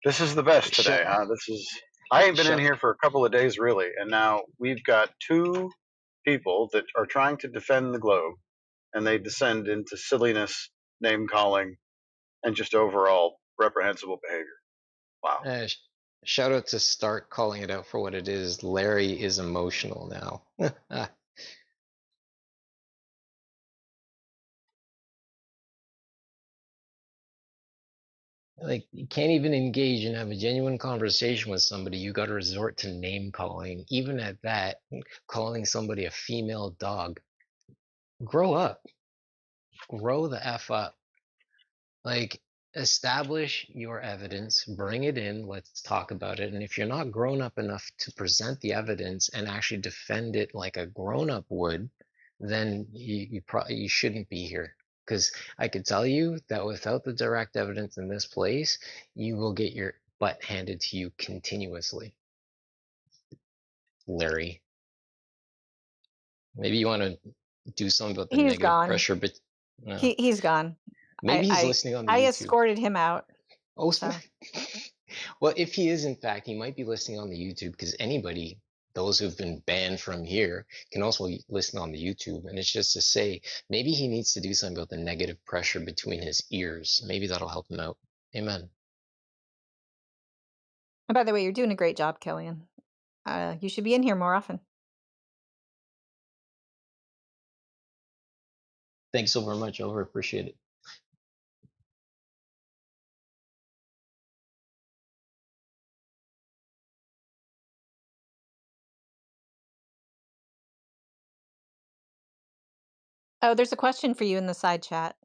This is the best today, Shut. huh? I ain't been in Shut. here for a couple of days really, and now we've got two people that are trying to defend the globe, and they descend into silliness, name calling, and just overall reprehensible behavior. Wow. Shout out to Stark calling it out for what it is. Larry is emotional now. Like, you can't even engage and have a genuine conversation with somebody. You got to resort to name calling. Even at that, calling somebody a female dog. Grow up. Grow the F up. Like, establish your evidence, bring it in, let's talk about it. And if you're not grown up enough to present the evidence and actually defend it like a grown up would, then you shouldn't be here. Because I could tell you that without the direct evidence in this place, you will get your butt handed to you continuously. Larry, maybe you want to do something about the He's negative gone. pressure, but He's gone. maybe he's listening on the I YouTube. escorted him out. Oh, So. Well, if he is, in fact, he might be listening on the YouTube because anybody, those who've been banned from here, can also listen on the YouTube. And it's just to say, maybe he needs to do something about the negative pressure between his ears. Maybe that'll help him out. Amen. And by the way, you're doing a great job, Killian. You should be in here more often. Thanks so very much. Over. Appreciate it. Oh, there's a question for you in the side chat,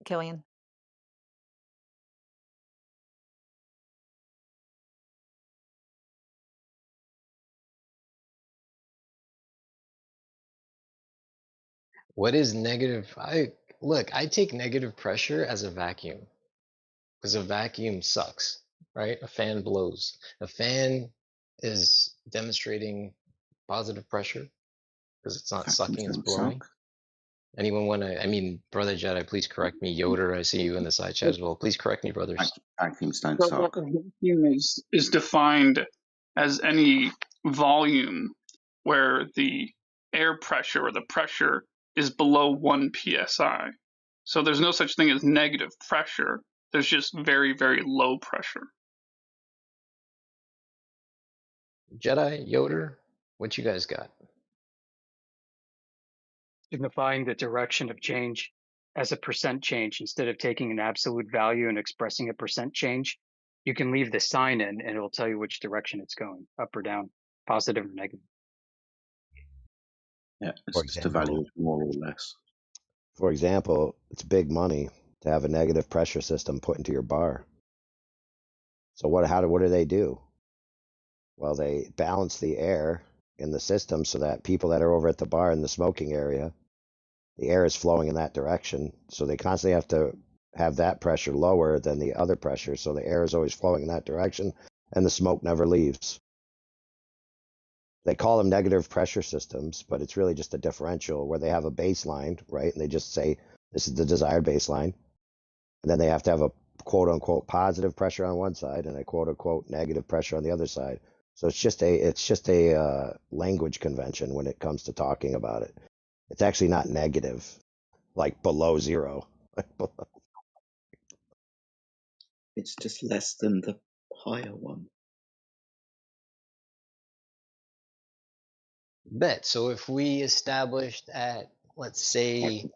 Killian. What is negative? I take negative pressure as a vacuum because a vacuum sucks, right? A fan blows. A fan is demonstrating positive pressure because it's not Vacuums sucking, it's don't blowing. suck. Anyone want to? I mean, Brother Jedi, please correct me. Yoder, I see you in the side chat as well. Please correct me, brothers. Vacuums don't So suck. a vacuum is defined as any volume where the air pressure or the pressure is below 1 psi. So there's no such thing as negative pressure. There's just very, very low pressure. Jedi, Yoder, what you guys got? Signifying the direction of change as a percent change instead of taking an absolute value and expressing a percent change. You can leave the sign in and it'll tell you which direction it's going, up or down, positive or negative. Yeah, it's For just a value example, of more or less. it's big money to have a negative pressure system put into your bar. So what do they do? Well, they balance the air in the system so that people that are over at the bar in the smoking area, the air is flowing in that direction. So they constantly have to have that pressure lower than the other pressure. So the air is always flowing in that direction and the smoke never leaves. They call them negative pressure systems, but it's really just a differential where they have a baseline, right? And they just say, this is the desired baseline. And then they have to have a quote unquote positive pressure on one side and a quote unquote negative pressure on the other side. So it's just a language convention when it comes to talking about it. It's actually not negative, like below zero. It's just less than the higher one. Bet. So if we established at, let's say,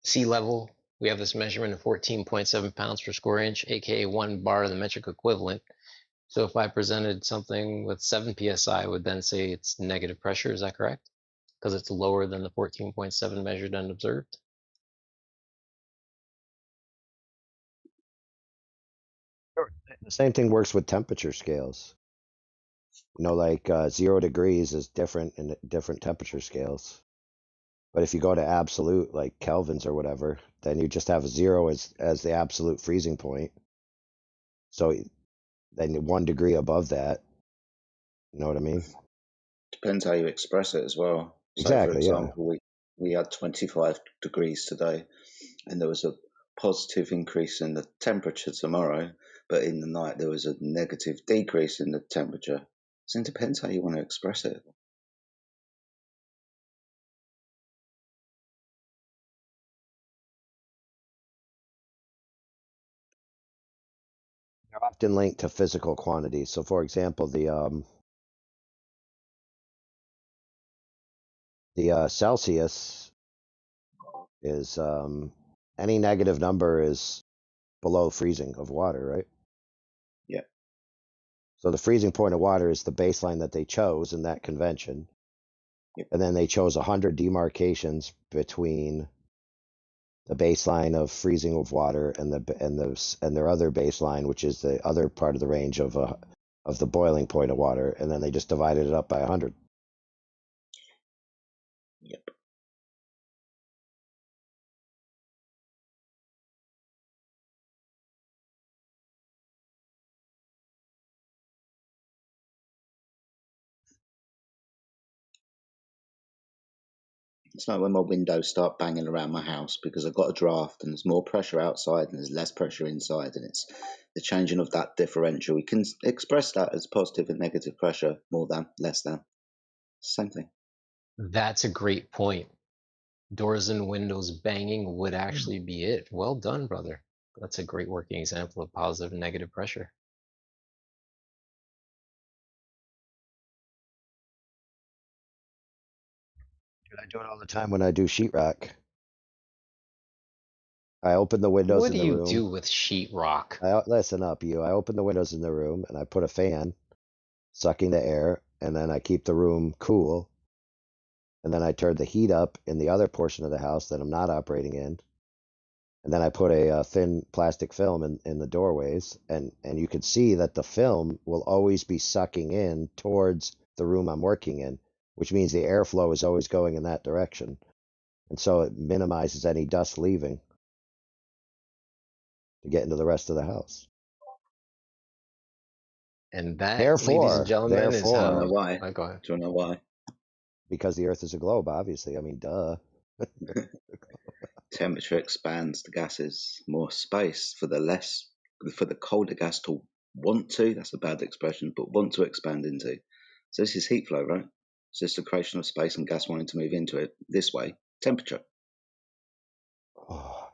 sea level, we have this measurement of 14.7 pounds per square inch, aka 1 bar, the metric equivalent. So if I presented something with 7 psi, I would then say it's negative pressure. Is that correct? Because it's lower than the 14.7 measured and observed. The same thing works with temperature scales. Like 0 degrees is different in different temperature scales. But if you go to absolute, like Kelvins or whatever, then you just have 0 as the absolute freezing point. So then 1 degree above that, you know what I mean? Depends how you express it as well. So, for Exactly, yeah. example, we had 25 degrees today, and there was a positive increase in the temperature tomorrow, but in the night there was a negative decrease in the temperature. So it depends how you want to express it. They're often linked to physical quantities. So, for example, the Celsius is any negative number is below freezing of water, right? Yeah. So the freezing point of water is the baseline that they chose in that convention. Yep. And then they chose 100 demarcations between the baseline of freezing of water and their other baseline, which is the other part of the range of the boiling point of water, and then they just divided it up by 100. Yep. It's like when my windows start banging around my house because I've got a draft and there's more pressure outside and there's less pressure inside, and it's the changing of that differential. We can express that as positive and negative pressure, more than, less than. Same thing. That's a great point. Doors and windows banging would actually be it. Well done, brother. That's a great working example of positive and negative pressure. I do it all the time when I do sheetrock. I open the windows What in do the you room. do with sheetrock? Listen up, you. I open the windows in the room and I put a fan sucking the air, and then I keep the room cool. and then I turned the heat up in the other portion of the house that I'm not operating in, and then I put a thin plastic film in the doorways, and you can see that the film will always be sucking in towards the room I'm working in, which means the airflow is always going in that direction, and so it minimizes any dust leaving to get into the rest of the house. And that, ladies and gentlemen, is Do you know how. why? Oh, go ahead. Do you know why? Because the Earth is a globe, obviously. I mean, duh. Temperature expands the gases more space for the colder gas to want to. That's a bad expression, but want to expand into. So this is heat flow, right? It's just the creation of space and gas wanting to move into it this way. Temperature. Oh.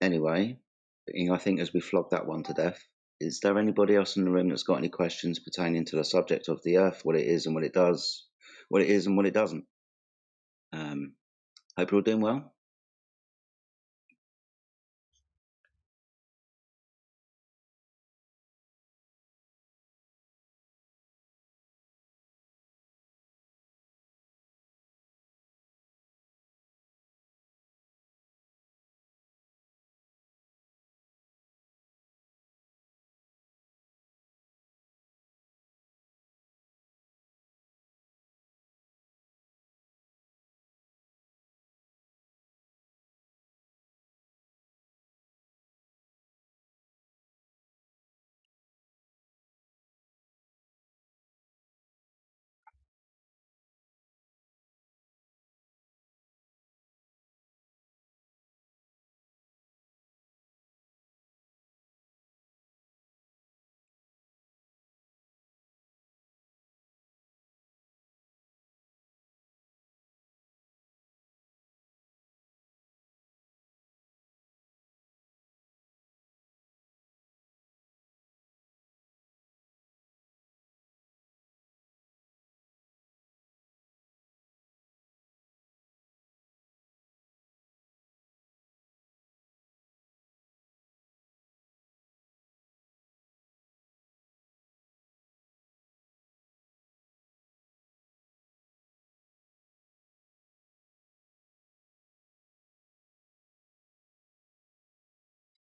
Anyway, I think as we flog that one to death, is there anybody else in the room that's got any questions pertaining to the subject of the Earth, what it is and what it does, what it is and what it doesn't? Hope you're all doing well.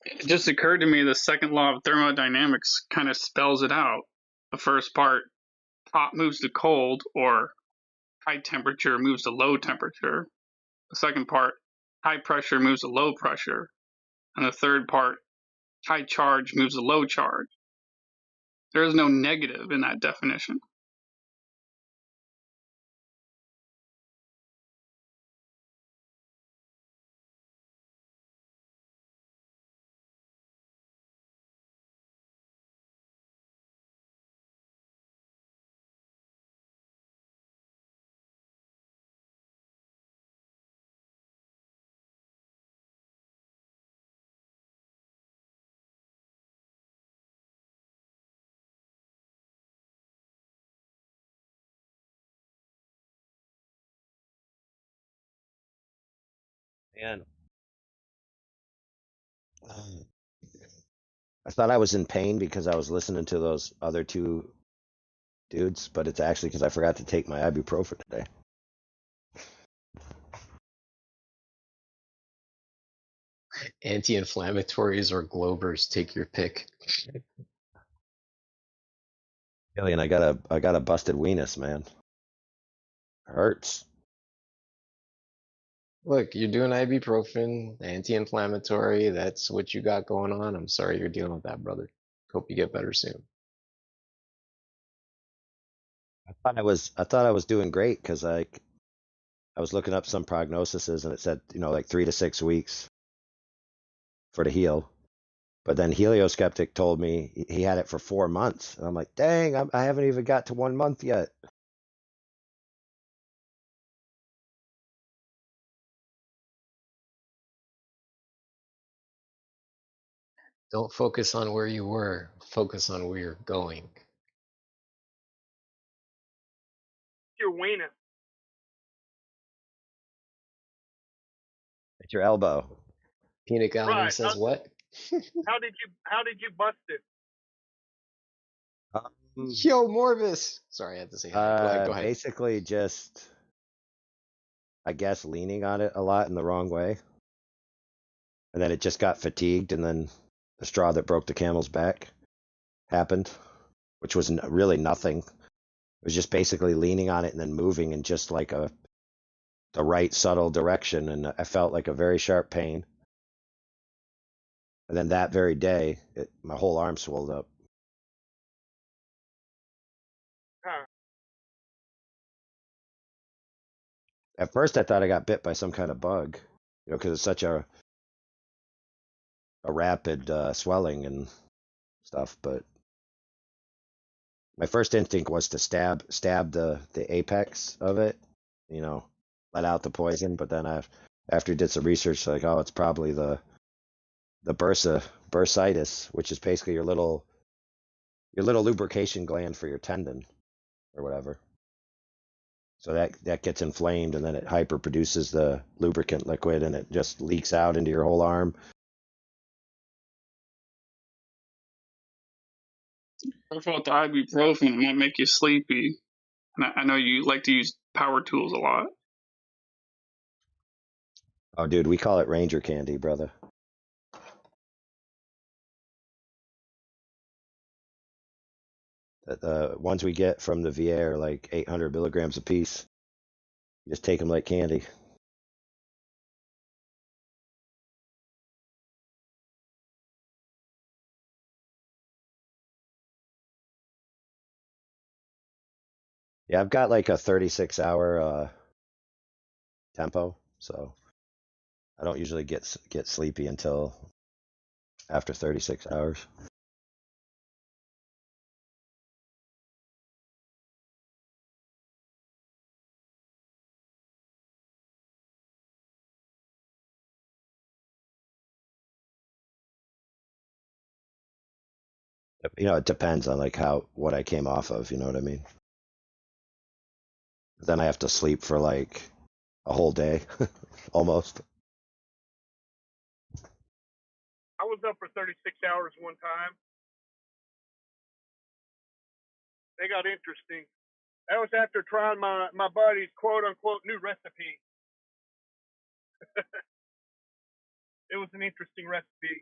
It just occurred to me the second law of thermodynamics kind of spells it out. The first part, hot moves to cold, or high temperature moves to low temperature. The second part, high pressure moves to low pressure. And the third part, high charge moves to low charge. There is no negative in that definition. Man. I thought I was in pain because I was listening to those other two dudes, but it's actually because I forgot to take my ibuprofen today. Anti-inflammatories or Globers, take your pick. Alien, I got a busted weenus, man. Hurts. Look, you're doing ibuprofen, anti-inflammatory. That's what you got going on. I'm sorry you're dealing with that, brother. Hope you get better soon. I thought I was doing great because I was looking up some prognoses and it said, like 3 to 6 weeks for to heal. But then Helioskeptic told me he had it for 4 months. And I'm like, dang, I haven't even got to 1 month yet. Don't focus on where you were. Focus on where you're going. Your wiener. your elbow. Peanut gallery Right. says what? How did you bust it? Yo, Morvis. Sorry, I had to say hi. Go ahead. Go ahead. Basically just, I guess, leaning on it a lot in the wrong way. And then it just got fatigued, and then the straw that broke the camel's back happened, which was really nothing. It was just basically leaning on it and then moving in just like the right subtle direction, and I felt like a very sharp pain. And then that very day, my whole arm swelled up. Huh. At first, I thought I got bit by some kind of bug, because it's such a rapid swelling and stuff. But my first instinct was to stab the apex of it, let out the poison. But then after I did some research, like, oh, it's probably the bursitis, which is basically your little lubrication gland for your tendon or whatever. So that gets inflamed, and then it hyper produces the lubricant liquid, and it just leaks out into your whole arm. I thought the ibuprofen might make you sleepy. And I know you like to use power tools a lot. Oh, dude, we call it Ranger candy, brother. The ones we get from the VA are like 800 milligrams a piece. You just take them like candy. Yeah, I've got like a 36-hour tempo, so I don't usually get sleepy until after 36 hours. It depends on like what I came off of, you know what I mean? Then I have to sleep for like a whole day, almost. I was up for 36 hours one time. They got interesting. That was after trying my buddy's quote unquote new recipe. It was an interesting recipe.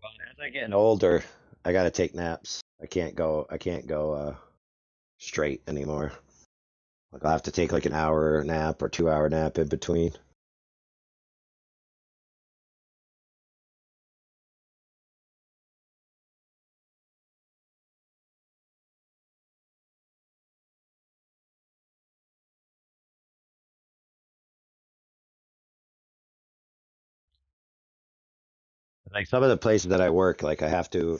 Well, as I get older, I got to take naps. I can't go straight anymore. Like I'll have to take like an hour nap or 2-hour nap in between. Like some of the places that I work, like I have to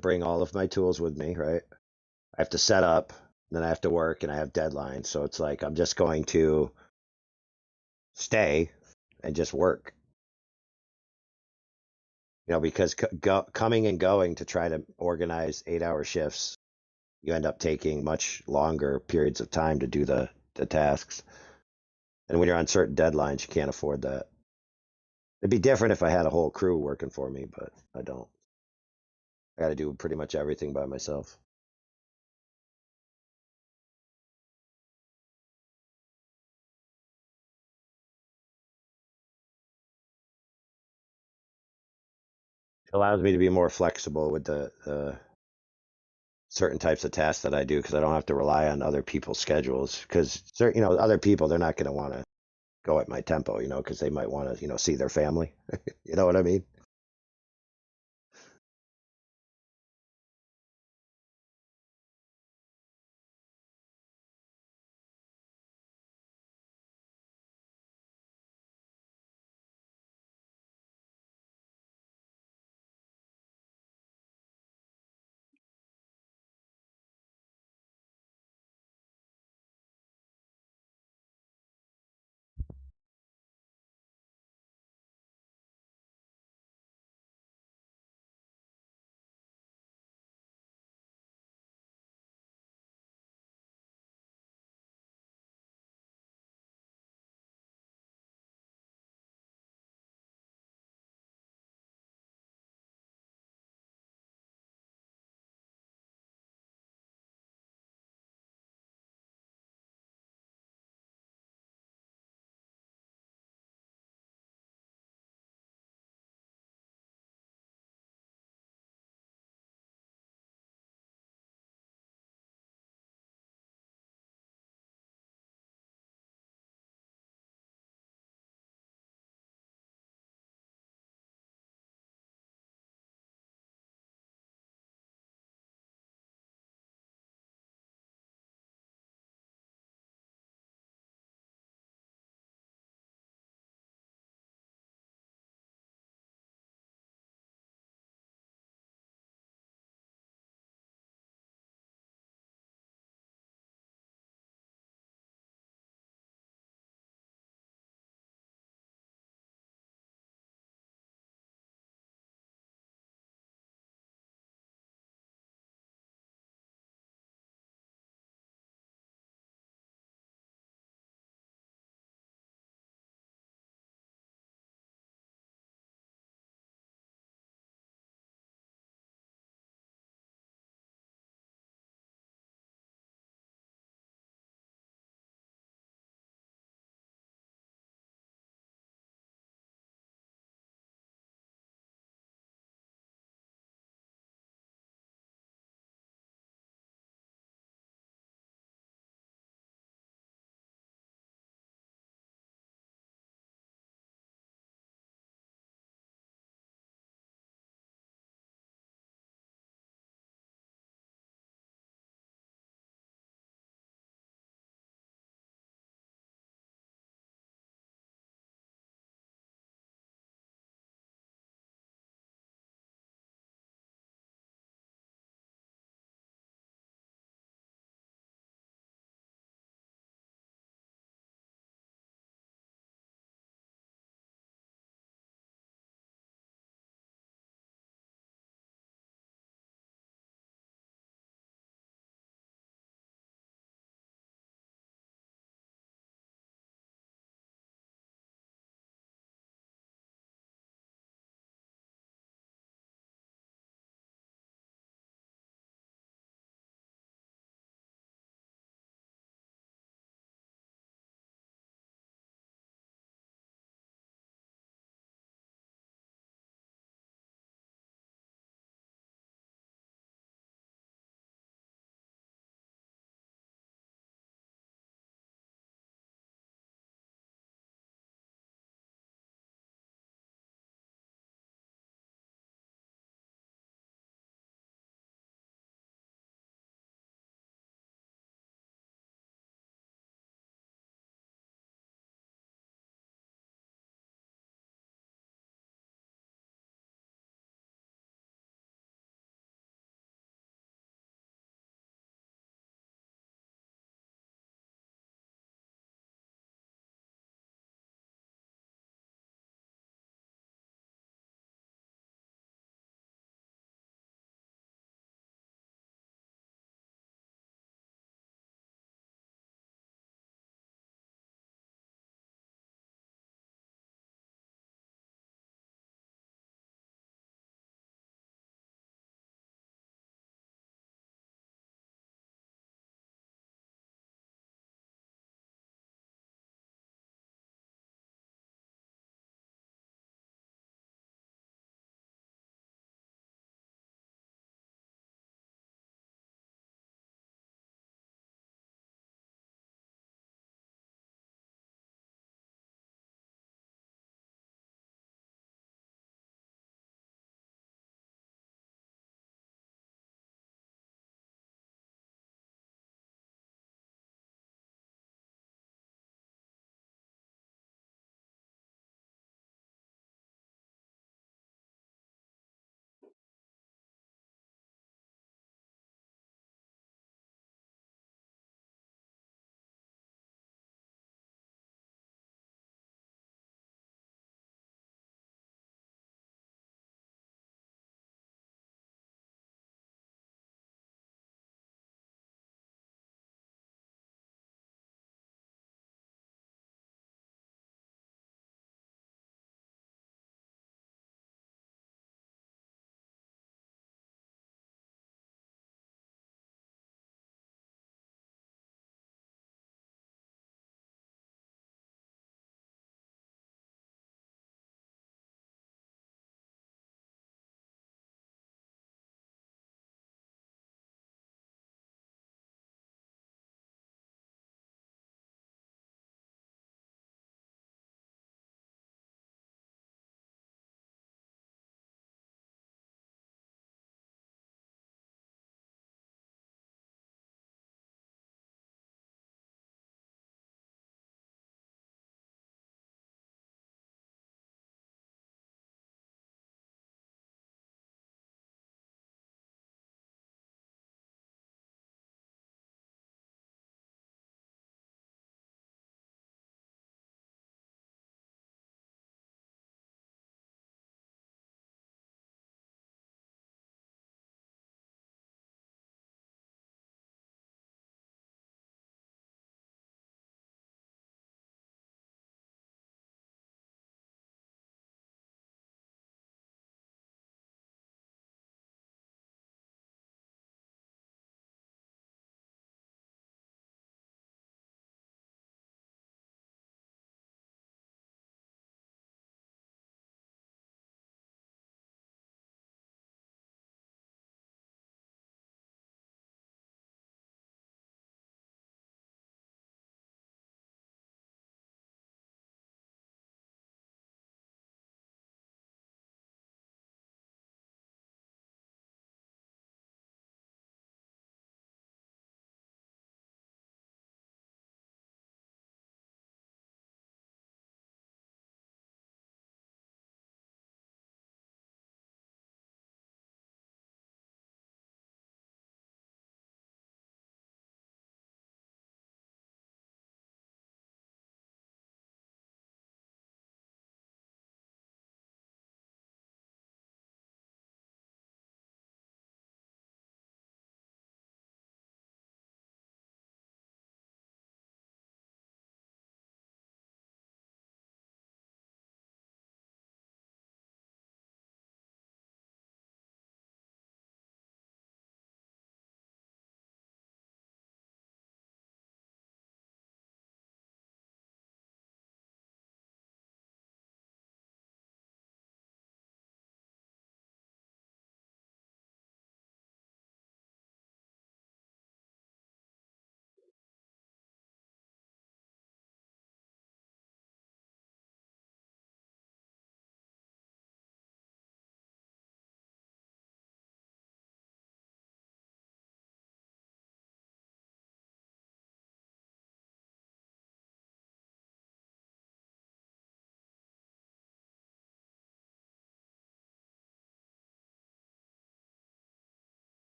bring all of my tools with me, right? I have to set up, then I have to work, and I have deadlines. So it's like I'm just going to stay and just work. Because coming and going to try to organize 8-hour shifts, you end up taking much longer periods of time to do the tasks. And when you're on certain deadlines, you can't afford that. It'd be different if I had a whole crew working for me, but I don't. I got to do pretty much everything by myself. It allows me to be more flexible with the certain types of tasks that I do because I don't have to rely on other people's schedules. Because other people, they're not going to want to go at my tempo, because they might want to, see their family. You know what I mean?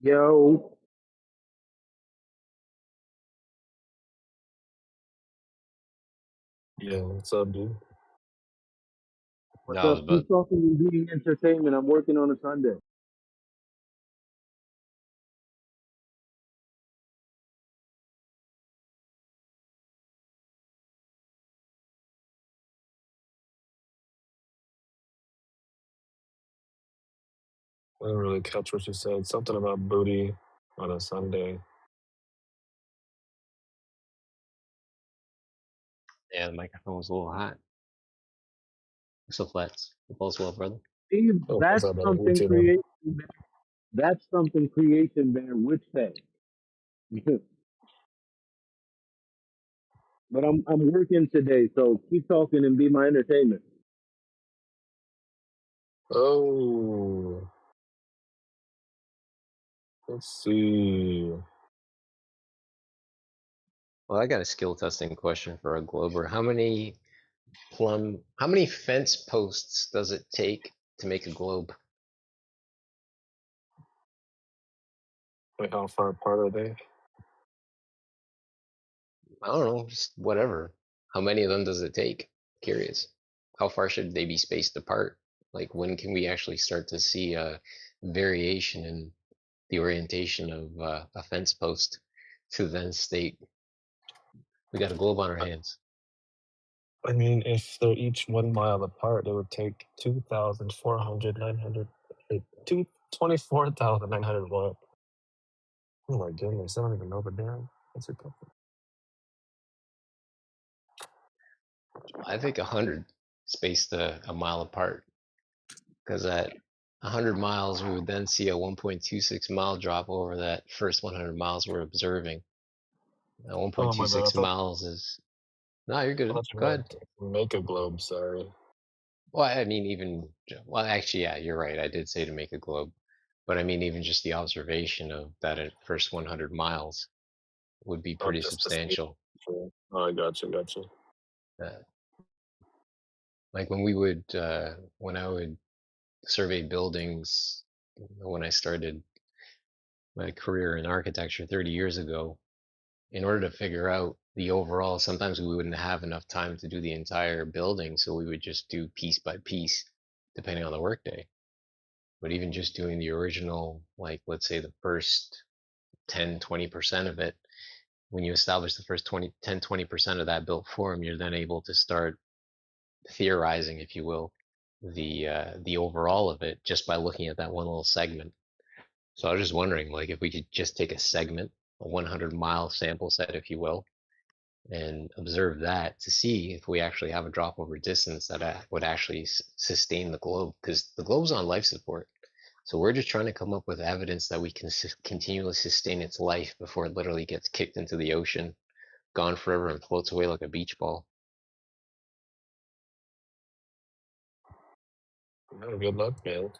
Yo, Yeah, what's up, dude? what's No, up? but Keep talking and being entertainment. I'm working on a Sunday. I didn't really catch what you said. Something about booty on a Sunday. yeah, the microphone was a little hot. So flats. All well, brother. Steve, Oh, what's that's up, brother? You something too, man. creation. That's something creation bear would say. But I'm working today, so keep talking and be my entertainment. Oh, let's see. Well, I got a skill testing question for a Glober. How many fence posts does it take to make a globe? Like, how far apart are they? I don't know, just whatever. How many of them does it take? Curious. How far should they be spaced apart? Like, when can we actually start to see a variation in the orientation of a fence post to then state we got a globe on our hands? I mean, if they're each 1 mile apart, it would take 24,900 what? Oh my goodness, I don't even know the damn. What's it called? I think 100 spaced a mile apart, because at 100 miles, we would then see a 1.26 mile drop over that first 100 miles we're observing. Now, Oh my bad. 1.26 miles is, no, you're I good. thought you Go ahead. meant make a globe. Sorry. Well, I mean, well, actually, yeah, you're right. I did say to make a globe, but I mean, even just the observation of that at first 100 miles would be Oh, pretty just to see. substantial. Sure. Oh, I got you. Got you. Uh, like when I would survey buildings when I started my career in architecture 30 years ago, in order to figure out the overall, sometimes we wouldn't have enough time to do the entire building, so we would just do piece by piece, depending on the workday. But even just doing the original, like let's say the first 10-20% of it, when you establish the first 10-20% of that built form, you're then able to start theorizing, if you will, the overall of it just by looking at that one little segment. So I was just wondering, like, if we could just take a segment, a 100-mile sample set, if you will, and observe that to see if we actually have a drop over distance that would actually sustain the globe, because the globe's on life support. So we're just trying to come up with evidence that we can continually sustain its life before it literally gets kicked into the ocean, gone forever, and floats away like a beach ball. Oh, good luck, man.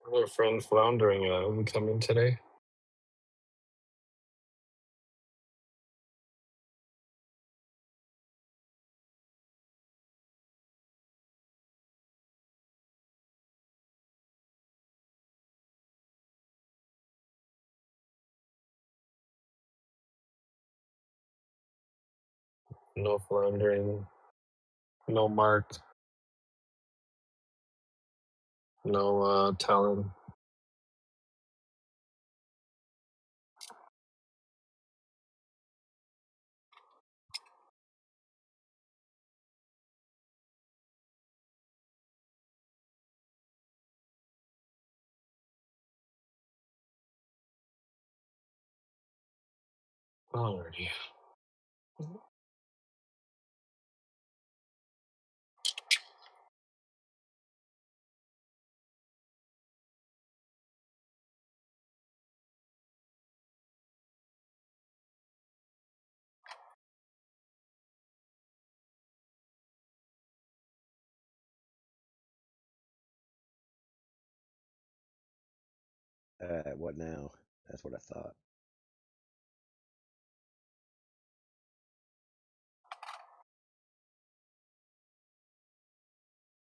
I have a friend floundering. We come in today. No floundering. No marked. No talon. Alrighty. What now? That's what I thought.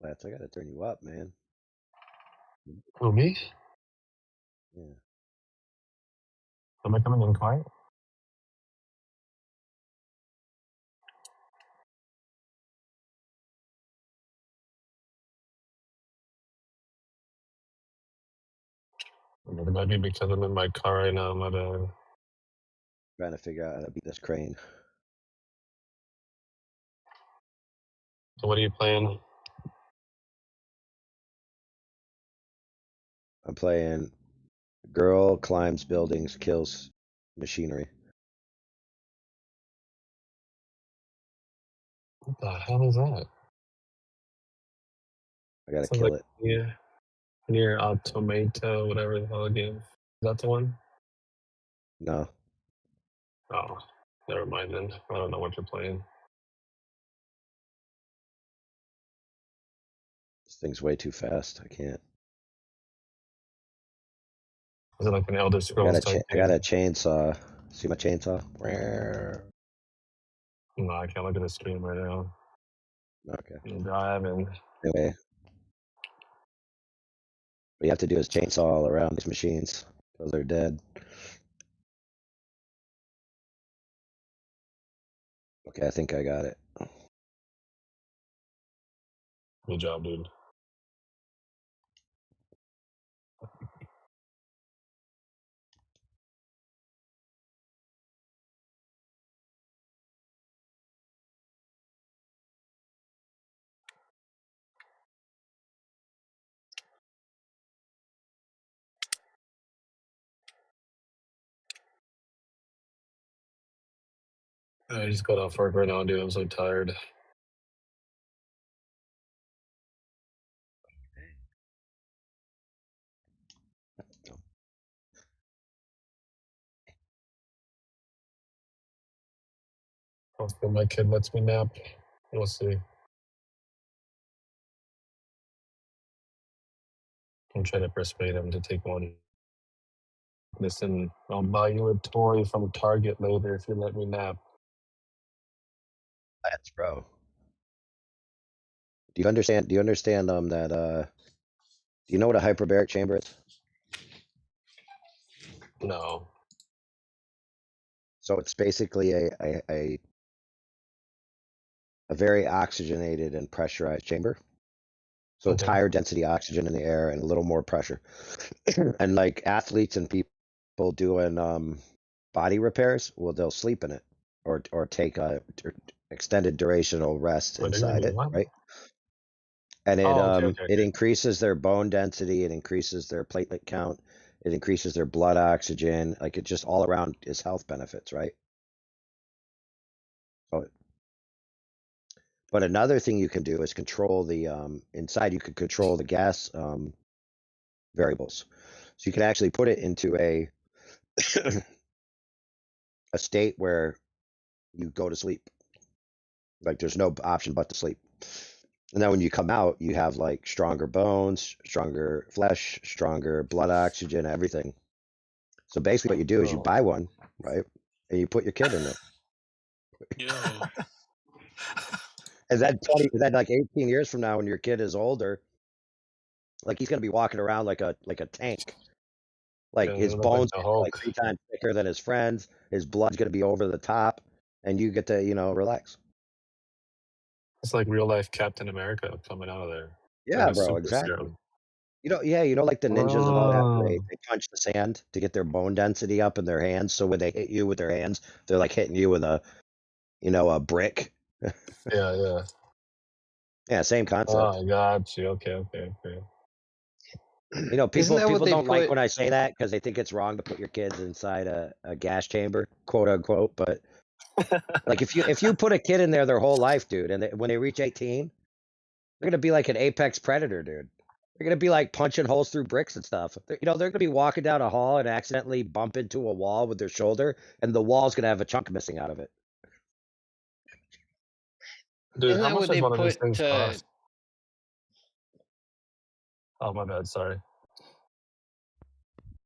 Flats, I gotta turn you up, man. Who, me? Yeah. Am I coming in quiet? It might be because I'm in my car right now. My bad. Trying to figure out how to beat this crane. So what are you playing? I'm playing girl climbs buildings, kills machinery. What the hell is that? I gotta Sounds kill like it. near Automata, whatever the hell the game. Is that the one? No. Oh, never mind then. I don't know what you're playing. This thing's way too fast. I can't. Is it like an Elder Scrolls type I got game? a chainsaw. See my chainsaw? No, I can't look at the stream right now. Okay. I'm driving. Anyway, what you have to do is chainsaw all around these machines because they're dead. Okay, I think I got it. Good job, dude. I just got off work right now, dude. I'm so tired. Hopefully my kid lets me nap. We'll see. I'm trying to persuade him to take one. Listen, I'll buy you a toy from Target later if you let me nap. That's bro. Do you understand that do you know what a hyperbaric chamber is? No. So it's basically a very oxygenated and pressurized chamber. So it's Okay. higher density oxygen in the air and a little more pressure. And like athletes and people doing body repairs, well, they'll sleep in it or take a extended durational rest Wait, they're gonna inside do it, what? right? And Oh, okay. it increases their bone density, it increases their platelet count, it increases their blood oxygen, like it just all around is health benefits, right? So, but another thing you can do is control the inside. You can control the gas variables, so you can actually put it into a a state where you go to sleep. Like there's no option but to sleep. And then when you come out, you have like stronger bones, stronger flesh, stronger blood oxygen, everything. So basically what you do is you Oh, buy one, right? And you put your kid in it. yo. Is that like 18 years from now when your kid is older, like he's gonna be walking around like a tank. Like Yeah, they his look like bones the are like Hulk. 3 times thicker than his friends. His blood's gonna be over the top, and you get to, relax. It's like real life Captain America coming out of there. It's like Yeah, a bro, super exactly. serum. Like the ninjas and all that, where Oh, they punch the sand to get their bone density up in their hands. So when they hit you with their hands, they're like hitting you with a brick. yeah. Yeah, same Oh, concept. I got you. Okay. Isn't that what People they don't like put? when I say that because they think it's wrong to put your kids inside a gas chamber, quote unquote. But like if you put a kid in there their whole life, dude, and when they reach 18, they're gonna be like an apex predator, dude. They're gonna be like punching holes through bricks and stuff. They're gonna be walking down a hall and accidentally bump into a wall with their shoulder, and the wall's gonna have a chunk missing out of it. Dude, Isn't how that much what does they one of these put? things cost? Oh, my bad. Sorry.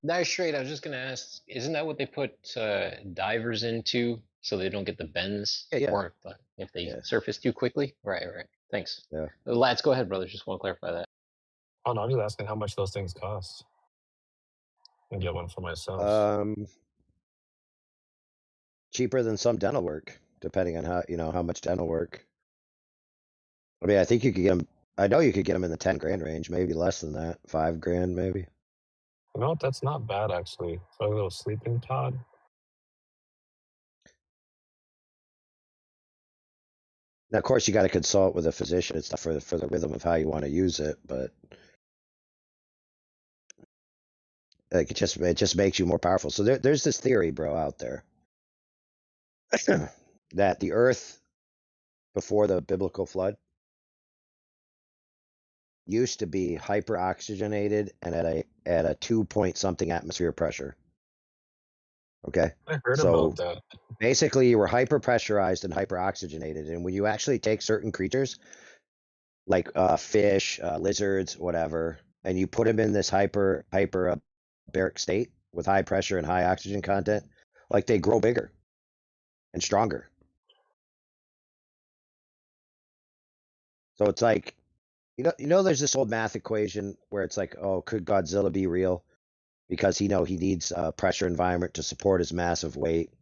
No, straight. I was just gonna ask. Isn't that what they put divers into so they don't get the bends, Yeah. or if they surface too quickly. Right. Thanks. Yeah. Lads, go ahead, brothers. Just want to clarify that. Oh no, I'm just asking how much those things cost. I can get one for myself. Cheaper than some dental work, depending on how much dental work. I mean, I think you could get them. I know you could get them in the 10 grand range, maybe less than that, 5 grand, maybe. You know what? That's not bad actually. For a little sleeping pod. Now, of course, you got to consult with a physician and stuff for the rhythm of how you want to use it, but like it just makes you more powerful. So there's this theory, bro, out there that the Earth before the biblical flood used to be hyper oxygenated and at a 2 something atmosphere pressure. Okay, I heard so about that. basically you were hyper pressurized and hyper oxygenated, and when you actually take certain creatures like fish, lizards, whatever, and you put them in this hyperbaric state with high pressure and high oxygen content, like they grow bigger and stronger. So it's like, there's this old math equation where it's like, oh, could Godzilla be real? Because he needs a pressure environment to support his massive weight.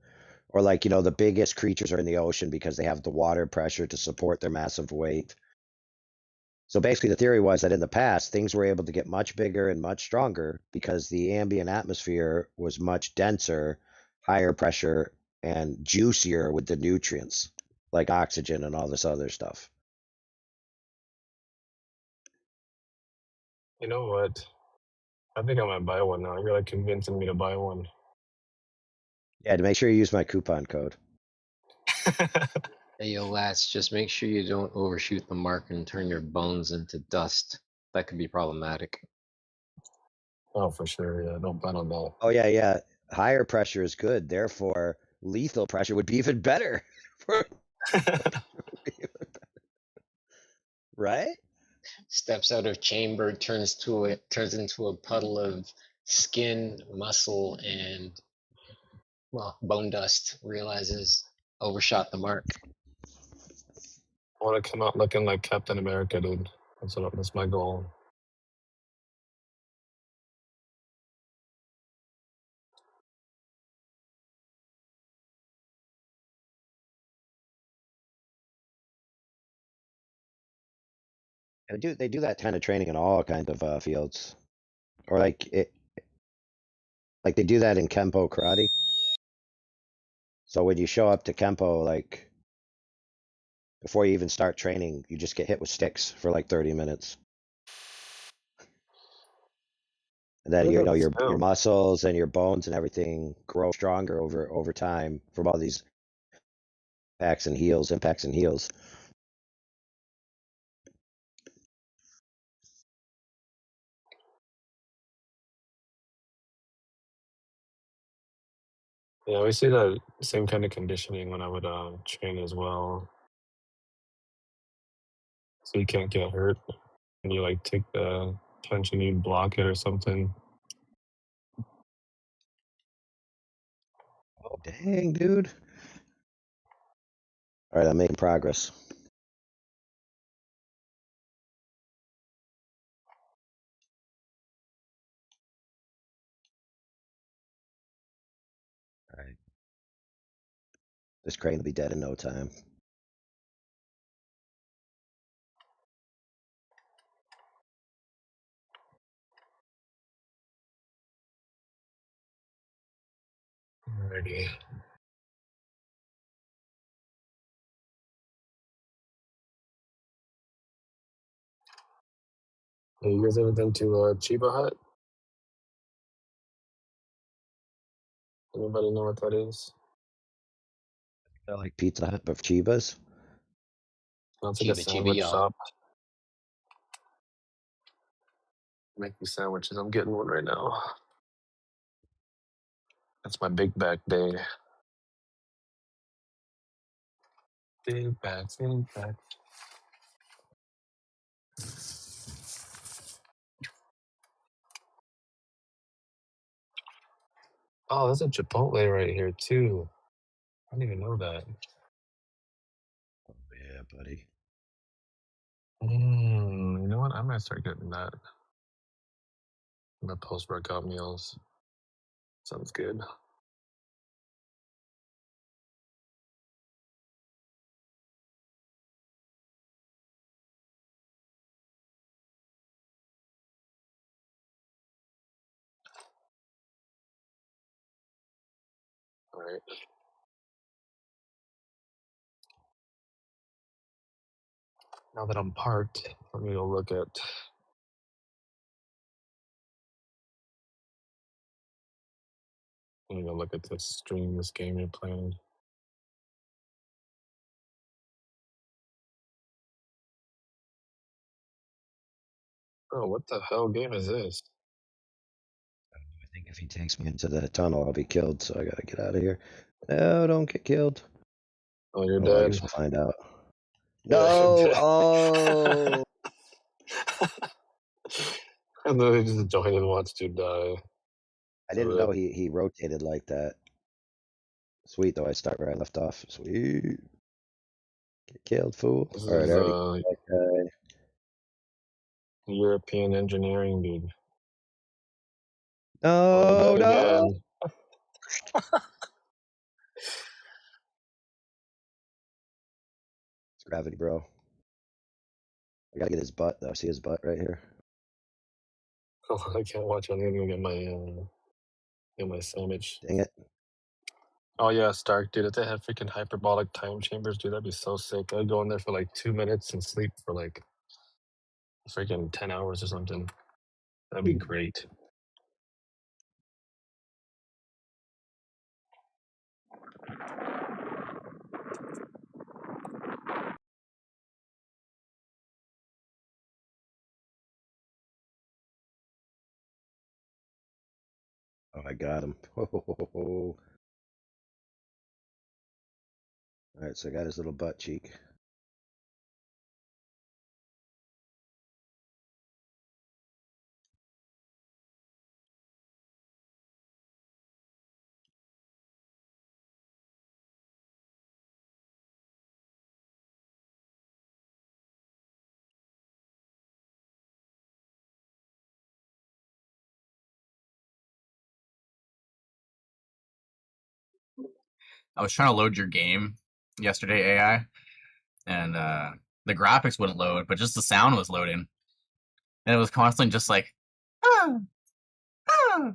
Or like, the biggest creatures are in the ocean because they have the water pressure to support their massive weight. So basically the theory was that in the past, things were able to get much bigger and much stronger because the ambient atmosphere was much denser, higher pressure, and juicier with the nutrients, like oxygen and all this other stuff. You know what? I think I might buy one now. You're like convincing me to buy one. Yeah, to make sure you use my coupon code. Hey, yo, lads, just make sure you don't overshoot the mark and turn your bones into dust. That could be problematic. Oh, for sure. Yeah, don't bet on that. Oh, yeah. Higher pressure is good. Therefore, lethal pressure would be even better. Right? Steps out of chamber, turns into a puddle of skin, muscle, and bone dust. Realizes overshot the mark. I want to come out looking like Captain America, dude. That's my goal. And they do that kind of training in all kinds of fields, or like they do that in Kempo karate. So when you show up to Kempo, like before you even start training, you just get hit with sticks for like 30 minutes. And then your muscles and your bones and everything grow stronger over time from all these impacts and heals. Yeah, we see that same kind of conditioning when I would train as well. So you can't get hurt. And you like take the punch and you block it or something. Oh, dang, dude. All right, I'm making progress. All right. This crane will be dead in no time. Alrighty. Hey, you guys ever been to Chiba Hut? Anybody know what that is? I like Pizza Hut, but Chivas. It's like a sandwich shop. Make me sandwiches. I'm getting one right now. That's my big back day. Big back. Oh, there's a Chipotle right here too. I didn't even know that. Oh, yeah, buddy. You know what? I might start getting that. My post-workout meals. Sounds good. All right. Now that I'm parked, let me go look at. I'm gonna go look at this stream, this game you're playing. Oh, what the hell game is this? I think if he takes me into the tunnel, I'll be killed, so I gotta get out of here. No, don't get killed. Oh, you're Well, I dead. guess we'll find out. Yeah, you're No! dead. Oh! And then he just joined and wants to die. I So didn't know he rotated like that. Sweet, though. I start where I left off. Sweet. Get killed, fool. this Alright, I is already killed that guy. European engineering, dude. No, Oh, no! again. It's gravity, bro. I gotta get his butt, though. See his butt right here? Oh, I can't watch. I'm gonna get my sandwich. Dang it. Oh yeah, Stark, dude. If they had freaking hyperbolic time chambers, dude, that'd be so sick. I'd go in there for like 2 minutes and sleep for like freaking 10 hours or something. That'd be great. Oh, I got him. Alright, so I got his little butt cheek. I was trying to load your game yesterday, AI, and the graphics wouldn't load, but just the sound was loading, and it was constantly just like, ah, ah.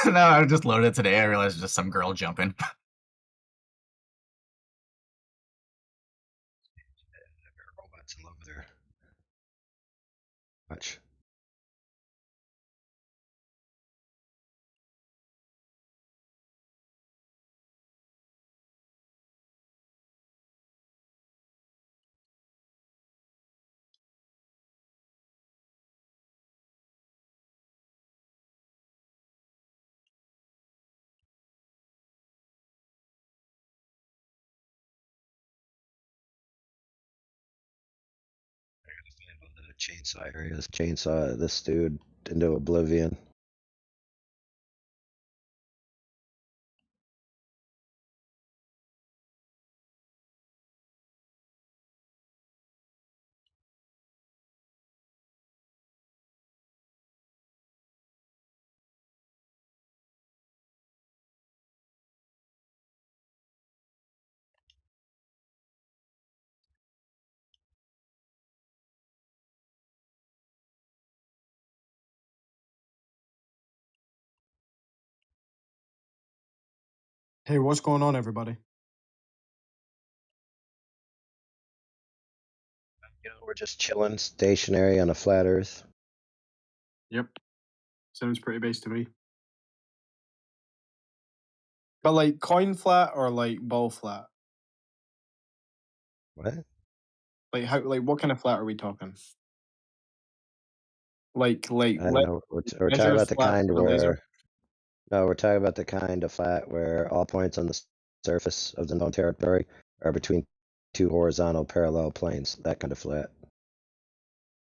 No, I just loaded it today. I realized it's just some girl jumping. Robots in love with her. Watch. The chainsaw areas. Chainsaw this dude into oblivion. Hey, what's going on, everybody? You know, we're just chilling, stationary on a flat Earth. Yep. Sounds pretty base to me. But like coin flat or like ball flat? What? Like how? Like what kind of flat are we talking? Like I don't know. We're talking measures about the flat kind for the laser? where. No, we're talking about the kind of flat where all points on the surface of the known territory are between two horizontal parallel planes. That kind of flat.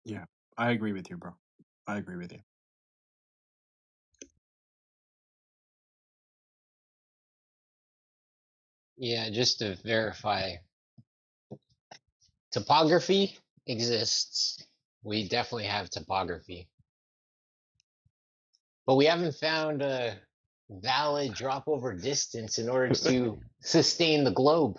Yeah, I agree with you, bro. I agree with you. Yeah, just to verify, topography exists. We definitely have topography, but we haven't found a valid drop over distance in order to sustain the globe.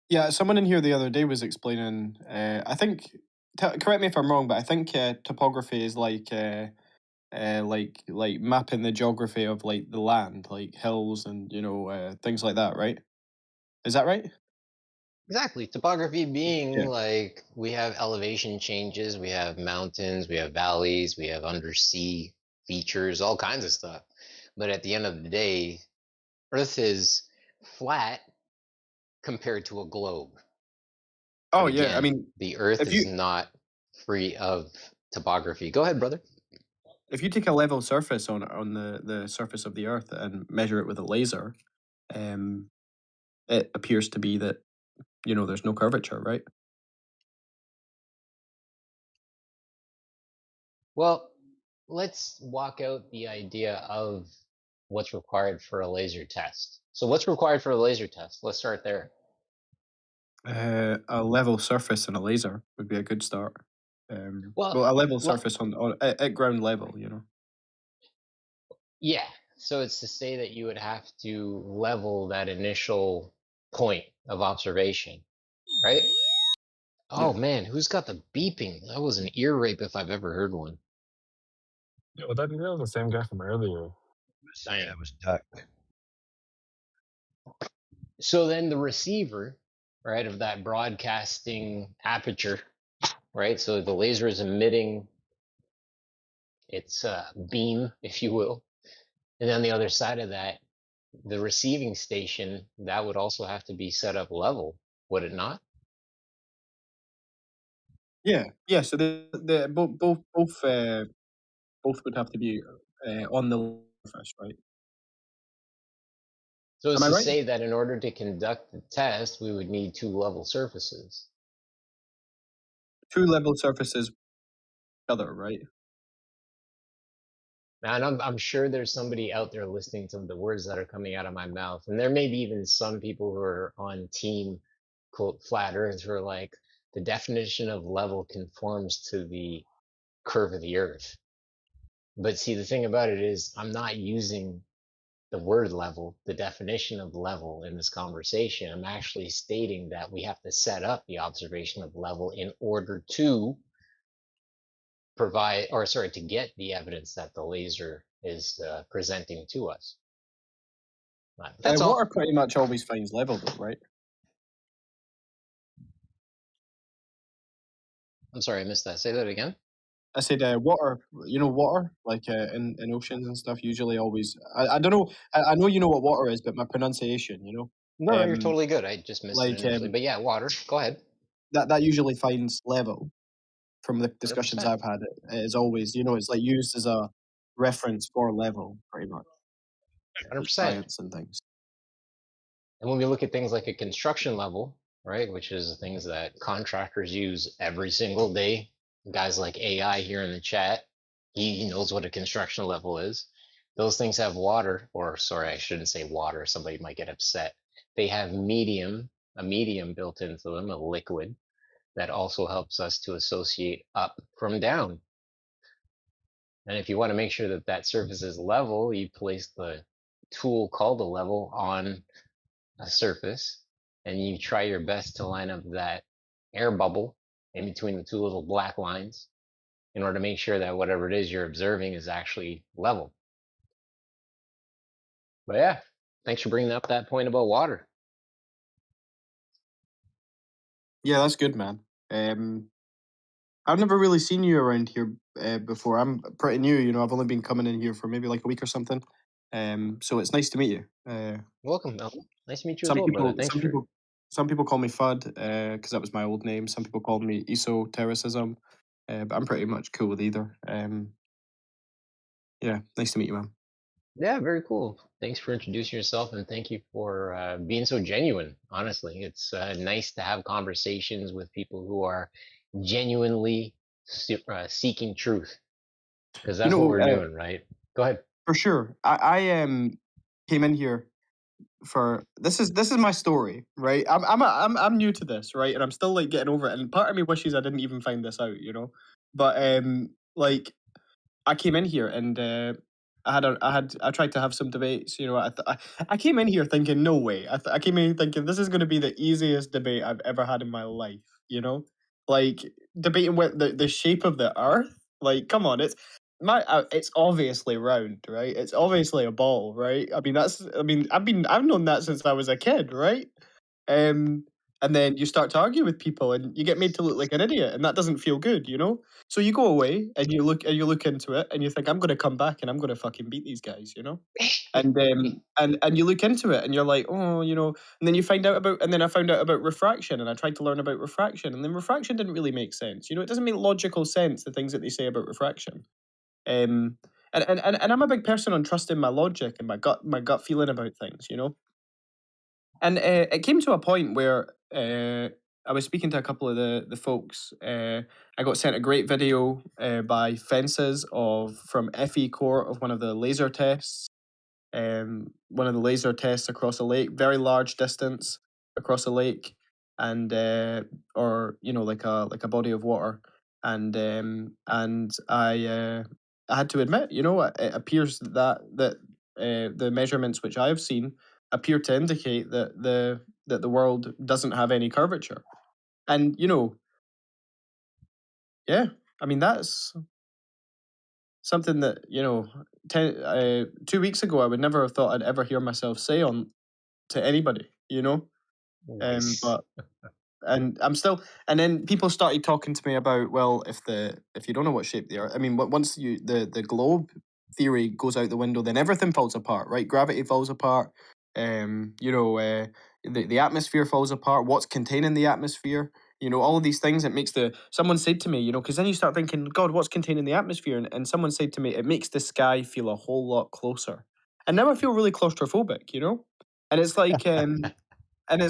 Yeah, someone in here the other day was explaining. I think, correct me if I'm wrong, but I think topography is like mapping the geography of like the land, like hills and things like that, right? Is that right? Exactly. Topography being Yeah. like we have elevation changes, we have mountains, we have valleys, we have undersea features, all kinds of stuff. But at the end of the day, Earth is flat compared to a globe. Oh But yeah. I again, mean, the Earth if is you not free of topography. Go ahead, brother. if you take a level surface on the surface of the Earth and measure it with a laser, um, it appears to be that there's no curvature, right? Well, let's walk out the idea of what's required for a laser test. So, what's required for a laser test? Let's start there. A level surface and a laser would be a good start. Well, Well, a level le- surface at ground level, yeah. So it's to say that you would have to level that initial point of observation, right? Yeah. Oh man, who's got the beeping? That was an ear rape if I've ever heard one. Yeah, well, that was the same guy from earlier. Dang. That was Duck. So then the receiver, right, of that broadcasting aperture, right? So the laser is emitting its beam, if you will. And on the other side of that, the receiving station, that would also have to be set up level, would it not? Yeah. So the both would have to be on the surface, right? So Am it's I to right? say that in order to conduct the test, we would need two level surfaces. Two level surfaces together, right? And I'm sure there's somebody out there listening to the words that are coming out of my mouth. And there may be even some people who are on team, quote, flat earth, who are like, the definition of level conforms to the curve of the earth. But see, the thing about it is, I'm not using the word level, the definition of level in this conversation. I'm actually stating that we have to set up the observation of level in order to provide, or sorry, to get the evidence that the laser is presenting to us. That's Water all. pretty much always finds level, though, right? I'm sorry, I missed that. Say that again. I said water. Water, like in oceans and stuff. Usually, always. I don't know. I know you know what water is, but my pronunciation, No, you're totally good. I just missed it like initially. But yeah, water. Go ahead. that usually finds level. From the discussions 100%. I've had, it is always, it's like used as a reference for level, pretty much, with 100%. science and things. And when we look at things like a construction level, right, which is things that contractors use every single day, guys like AI here in the chat, he knows what a construction level is. Those things have water, or sorry, I shouldn't say water. Somebody might get upset. They have a medium built into them, a liquid that also helps us to associate up from down. And if you want to make sure that that surface is level, you place the tool called a level on a surface and you try your best to line up that air bubble in between the two little black lines in order to make sure that whatever it is you're observing is actually level. But yeah, thanks for bringing up that point about water. Yeah, that's good, man. I've never really seen you around here before. I'm pretty new, I've only been coming in here for maybe like a week or something. So it's nice to meet you. Welcome, Mel. Nice to meet you as Some well, brother. people, Thanks some for. people, some people call me Fud because that was my old name. Some people call me esotericism, but I'm pretty much cool with either. Yeah, nice to meet you, man. Yeah, very cool. Thanks for introducing yourself and thank you for being so genuine. Honestly, it's nice to have conversations with people who are genuinely seeking truth because You that's what know, we're doing, right? Go ahead. For sure. I came in here for this is my story, right? I'm new to this, right? And I'm still like getting over it. And part of me wishes I didn't even find this out, you know. But like I came in here and I tried to have some debates, you know. I came in here thinking, no way. I came in thinking this is going to be the easiest debate I've ever had in my life, you know. Like debating with the shape of the Earth. Like, come on, it's obviously round, right? It's obviously a ball, right? I've known that since I was a kid, right? And then you start to argue with people, and you get made to look like an idiot, and that doesn't feel good, you know. So you go away and you look into it, and you think, I'm going to come back and I'm going to fucking beat these guys, you know. And you look into it, and you're like, oh, you know. And then I found out about refraction, and I tried to learn about refraction, and then refraction didn't really make sense, you know. It doesn't make logical sense, the things that they say about refraction. And I'm a big person on trusting my logic and my gut feeling about things, you know. And it came to a point where I was speaking to a couple of the folks. I got sent a great video by Fences from FE Core of one of the laser tests. One of the laser tests across a lake, very large distance across a lake, and or you know, like a body of water. And I had to admit, you know, it appears that the measurements which I have seen appear to indicate that the world doesn't have any curvature. And you know, yeah, I mean that's something that, you know, 2 weeks ago I would never have thought I'd ever hear myself say on to anybody, you know. Nice. But and I'm still, and then people started talking to me about, well, if you don't know what shape they are, I mean, once the globe theory goes out the window, then everything falls apart, right? Gravity falls apart. You know, the atmosphere falls apart. What's containing the atmosphere? You know, all of these things. It makes someone said to me, you know, because then you start thinking, God, what's containing the atmosphere? And someone said to me, it makes the sky feel a whole lot closer. And now I feel really claustrophobic, you know. And it's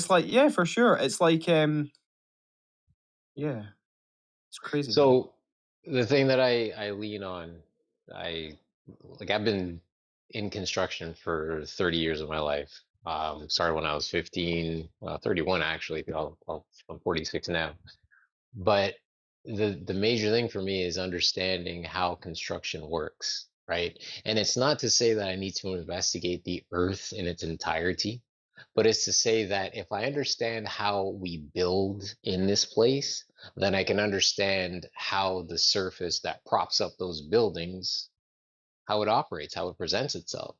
like, yeah, for sure. It's like, yeah, it's crazy, man. So the thing that I lean on, I've been in construction for 30 years of my life. Started when I was 15, 31 actually. I'm 46 now. But the major thing for me is understanding how construction works, right? And it's not to say that I need to investigate the earth in its entirety, but it's to say that if I understand how we build in this place, then I can understand how the surface that props up those buildings, how it operates, how it presents itself.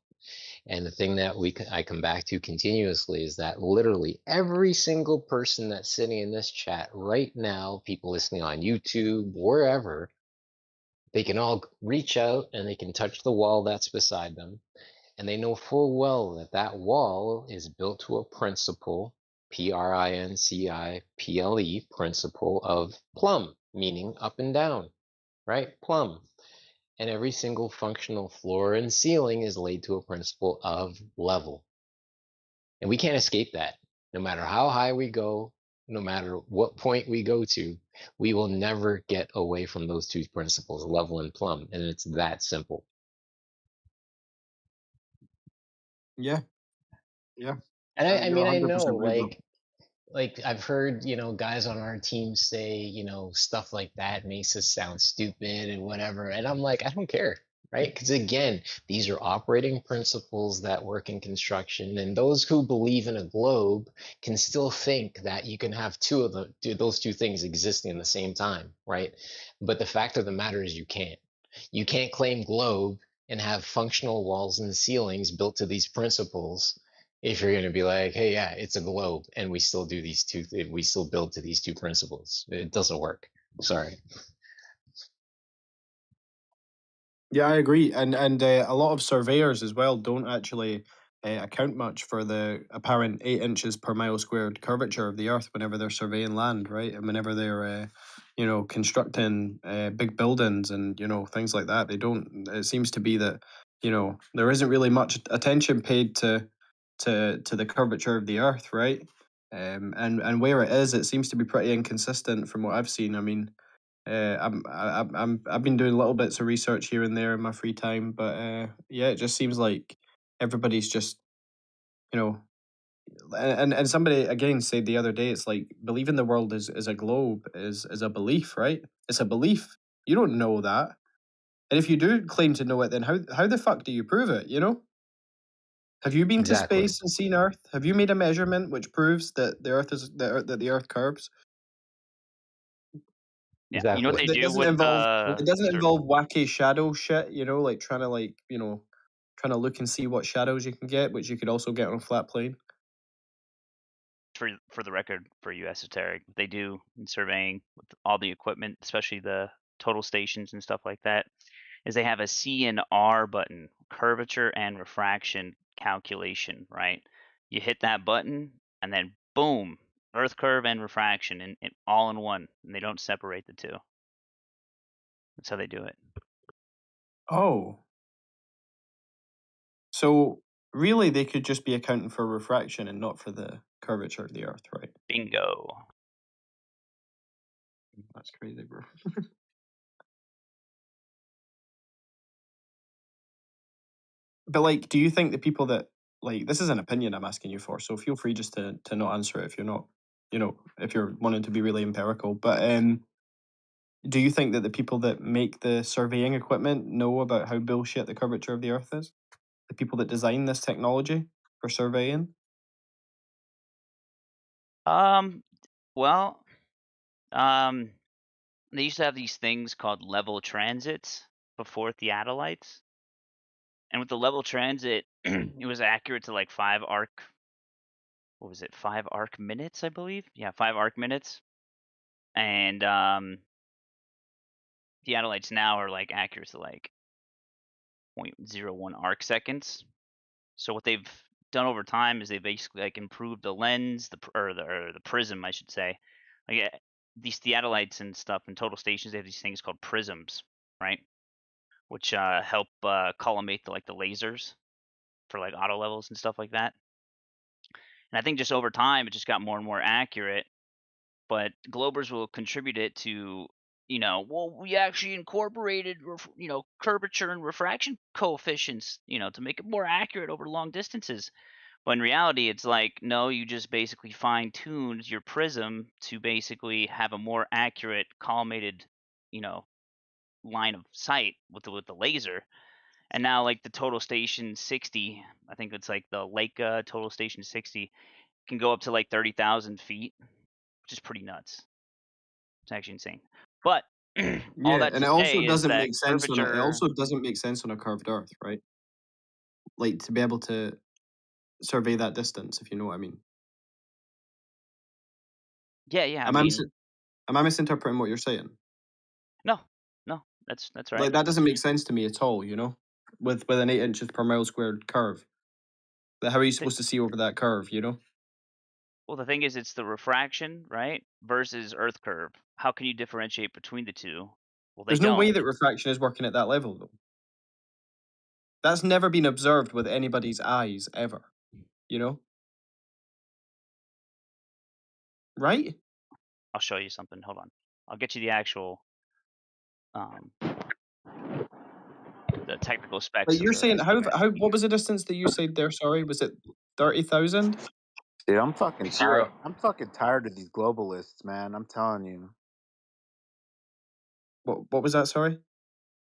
And the thing that I come back to continuously is that literally every single person that's sitting in this chat right now, people listening on YouTube, wherever, they can all reach out and they can touch the wall that's beside them. And they know full well that that wall is built to a principle, Principle, principle of plumb, meaning up and down, right? Plumb. And every single functional floor and ceiling is laid to a principle of level. And we can't escape that. No matter how high we go, no matter what point we go to, we will never get away from those two principles, level and plumb. And it's that simple. Yeah, yeah. And I You're mean, I 100% know, right, bro. like I've heard, guys on our team say, stuff like that makes us sound stupid and whatever. And I'm like, I don't care, right? Because again, these are operating principles that work in construction, and those who believe in a globe can still think that you can have those two things existing in the same time, right? But the fact of the matter is you can't. You can't claim globe and have functional walls and ceilings built to these principles if you're going to be like, hey, yeah, it's a globe, and we still build to these two principles. It doesn't work. Sorry. Yeah, I agree, and a lot of surveyors as well don't actually account much for the apparent 8 inches per mile squared curvature of the Earth whenever they're surveying land, right? And whenever they're, constructing big buildings and things like that, they don't. It seems to be that there isn't really much attention paid to the curvature of the Earth, right? And where it is, it seems to be pretty inconsistent from what I've seen. I mean, I've been doing little bits of research here and there in my free time, but yeah, it just seems like everybody's just, you know, and somebody again said the other day, it's like believing the world is a globe is a belief, right? It's a belief. You don't know that, and if you do claim to know it, then how the fuck do you prove it? You know? Have you been to Exactly. space and seen Earth? Have you made a measurement which proves that the Earth is that the Earth curves? Yeah, you know what they That do doesn't with involve it doesn't sort involve wacky shadow shit, you know, like trying to trying to look and see what shadows you can get, which you could also get on a flat plane. for the record, for you esoteric, what they do in surveying with all the equipment, especially the total stations and stuff like that, is they have a C and R button, curvature and refraction calculation, right? You hit that button and then boom, Earth curve and refraction and all in one, and they don't separate the two. That's how they do it. Oh. So really they could just be accounting for refraction and not for the curvature of the Earth, right? Bingo. That's crazy, bro. But like, do you think the people that like this is an opinion I'm asking you for, so feel free just to not answer it if you're not, you know, if you're wanting to be really empirical. But do you think that the people that make the surveying equipment know about how bullshit the curvature of the Earth is? The people that design this technology for surveying? Well, they used to have these things called level transits before theodolites. And with the level transit, it was accurate to like 5 arc. What was it? 5 arc minutes, I believe. Yeah, 5 arc minutes. And theodolites now are like accurate to like 0.01 arc seconds. So what they've done over time is they basically like improved the lens, or the prism, I should say. Like these theodolites and stuff and total stations, they have these things called prisms, right? Which help collimate the lasers for like auto levels and stuff like that. And I think just over time, it just got more and more accurate. But Globers will contribute it to, well, we actually incorporated, curvature and refraction coefficients, to make it more accurate over long distances. But in reality, it's like, no, you just basically fine-tuned your prism to basically have a more accurate collimated, line of sight with the laser. And now, like the total station 60, I think it's like the Leica total station 60 can go up to like 30,000 feet, which is pretty nuts. It's actually insane. But all Yeah, that and to it also say is doesn't that make sense on curvature. a curved Earth, right? Like to be able to survey that distance, if you know what I mean. Yeah, I mean, am I misinterpreting what you're saying? No, that's right. Like that doesn't make sense to me at all, you know? With an 8 inches per mile squared curve. How are you supposed to see over that curve, you know? Well, the thing is, it's the refraction, right, versus Earth curve. How can you differentiate between the two? Well, they There's no way don't. that refraction is working at that level, though. That's never been observed with anybody's eyes ever, you know? Right? I'll show you something. Hold on. I'll get you the actual, the technical specs Like of you're the saying, how survey. what was the distance that you said there? Sorry, was it 30,000? Dude, I'm fucking tired. Zero. I'm fucking tired of these globalists, man. I'm telling you. What was that? Sorry.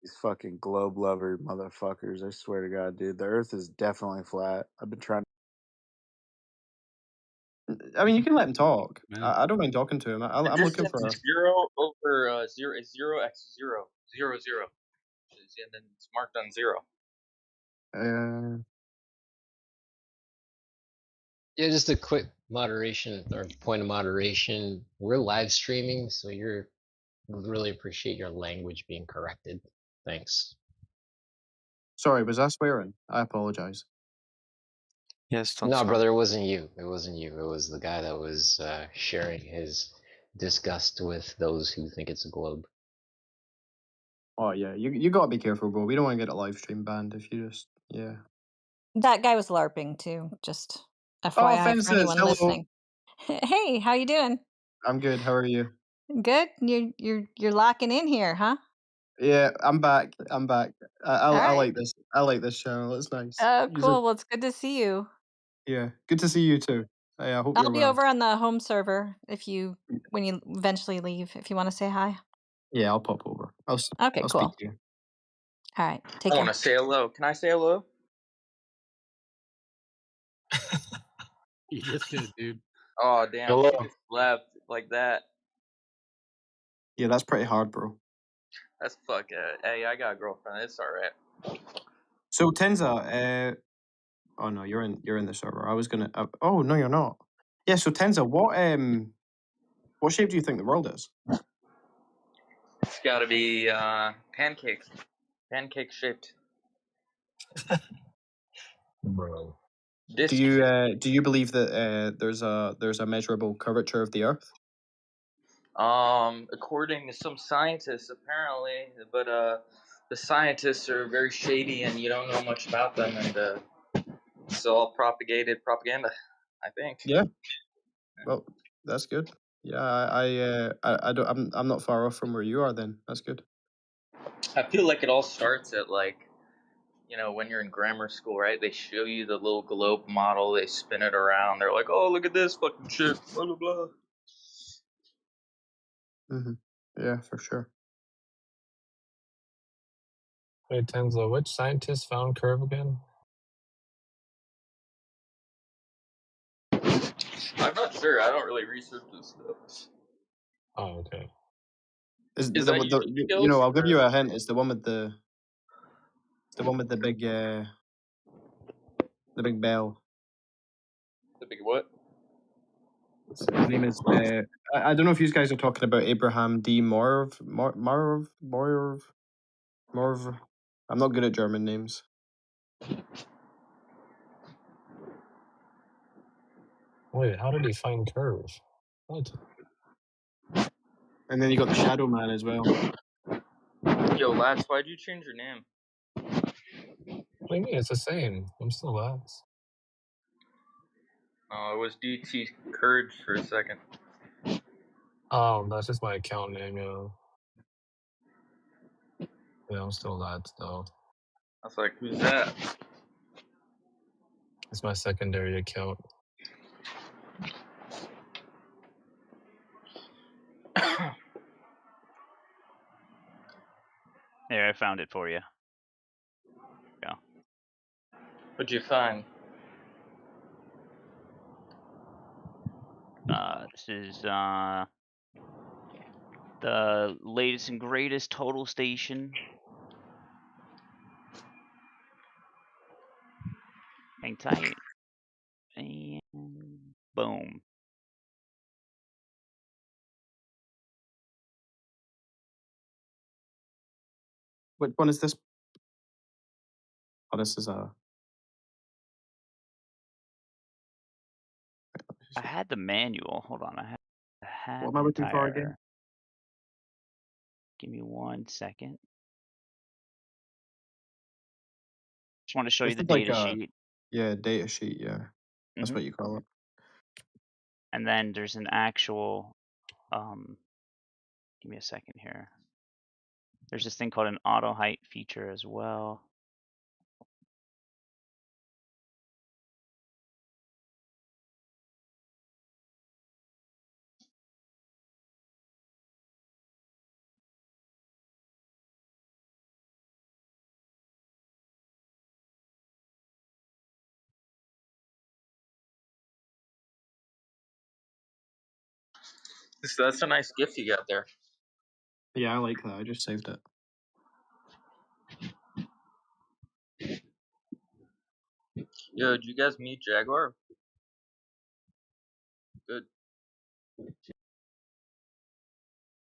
These fucking globe lover motherfuckers. I swear to God, dude. The earth is definitely flat. I've been trying. I mean, you can let him talk. Man. I don't mind talking to him. The I'm looking for. distance zero over zero is 0 x 0 0 0, and then it's marked on 0. Yeah, just a quick moderation or point of moderation. We're live streaming, so you're really appreciate your language being corrected. Thanks. Sorry, was I swearing? I apologize. Yes, don't No, swear. brother, it wasn't you. It wasn't you. It was the guy that was sharing his disgust with those who think it's a globe. Oh yeah, you gotta be careful, bro. We don't want to get a live stream banned if you just That guy was LARPing too. Just Oh, FYI for fences. anyone Hello. listening. Hey, how you doing? I'm good. How are you? Good. You're locking in here, huh? Yeah, I'm back. I'm back. I All right. like this. I like this channel. It's nice. Oh, He's a, cool. Well, it's good to see you. yeah, good to see you too. I hope I'll you're be well. over on the home server when you eventually leave, if you want to say hi. Yeah, I'll pop over. Okay, I'll cool. speak to you. All right. Take I care. want to say hello. Can I say hello? You just did, dude. Oh damn, Hello. she just left like that. Yeah, that's pretty hard, bro. That's fuck it. Hey, I got a girlfriend. It's alright. So Tenza, oh no, you're in the server. I was gonna. Oh no, you're not. Yeah. So Tenza, what shape do you think the world is? It's gotta be pancakes. Pancake shaped. Bro. Do you believe that there's a measurable curvature of the Earth? According to some scientists, apparently, but the scientists are very shady, and you don't know much about them, and it's all propagated propaganda, I think. Yeah. Well, that's good. Yeah, I don't. I'm not far off from where you are. Then that's good. I feel like it all starts at when you're in grammar school, right? They show you the little globe model, they spin it around, they're like, "Oh, look at this fucking shit," blah blah blah. Yeah, for sure. Wait, Tenzo, which scientist found curve again? I'm not sure. I don't really research this stuff. Oh, okay. Is Is the, that the YouTube you know? skills? I'll give Or... you a hint. It's the one with the big bell. The big what? His name is. I don't know if you guys are talking about Abraham D. Morv. I'm not good at German names. Wait, how did he find curve? What? And then you got the Shadow Man as well. Yo, Lats, why'd you change your name? What do you mean? It's the same. I'm still Lats. Oh, it was DT Courage for a second. Oh, that's just my account name, Yeah, I'm still Lats, though. I was like, who's that? It's my secondary account. There, I found it for you. Go. What'd you find? This is the latest and greatest total station. Hang tight. And boom. Which one is this? Oh, this is I had the manual. Hold on. I had What am the I looking for entire. again? Give me 1 second. Just want to show This you the is like data a sheet. data sheet. Yeah, that's what you call it. And then there's an actual. Give me a second here. There's this thing called an auto height feature as well. So that's a nice gift you got there. Yeah, I like that. I just saved it. Yo, did you guys meet Jaguar? Good.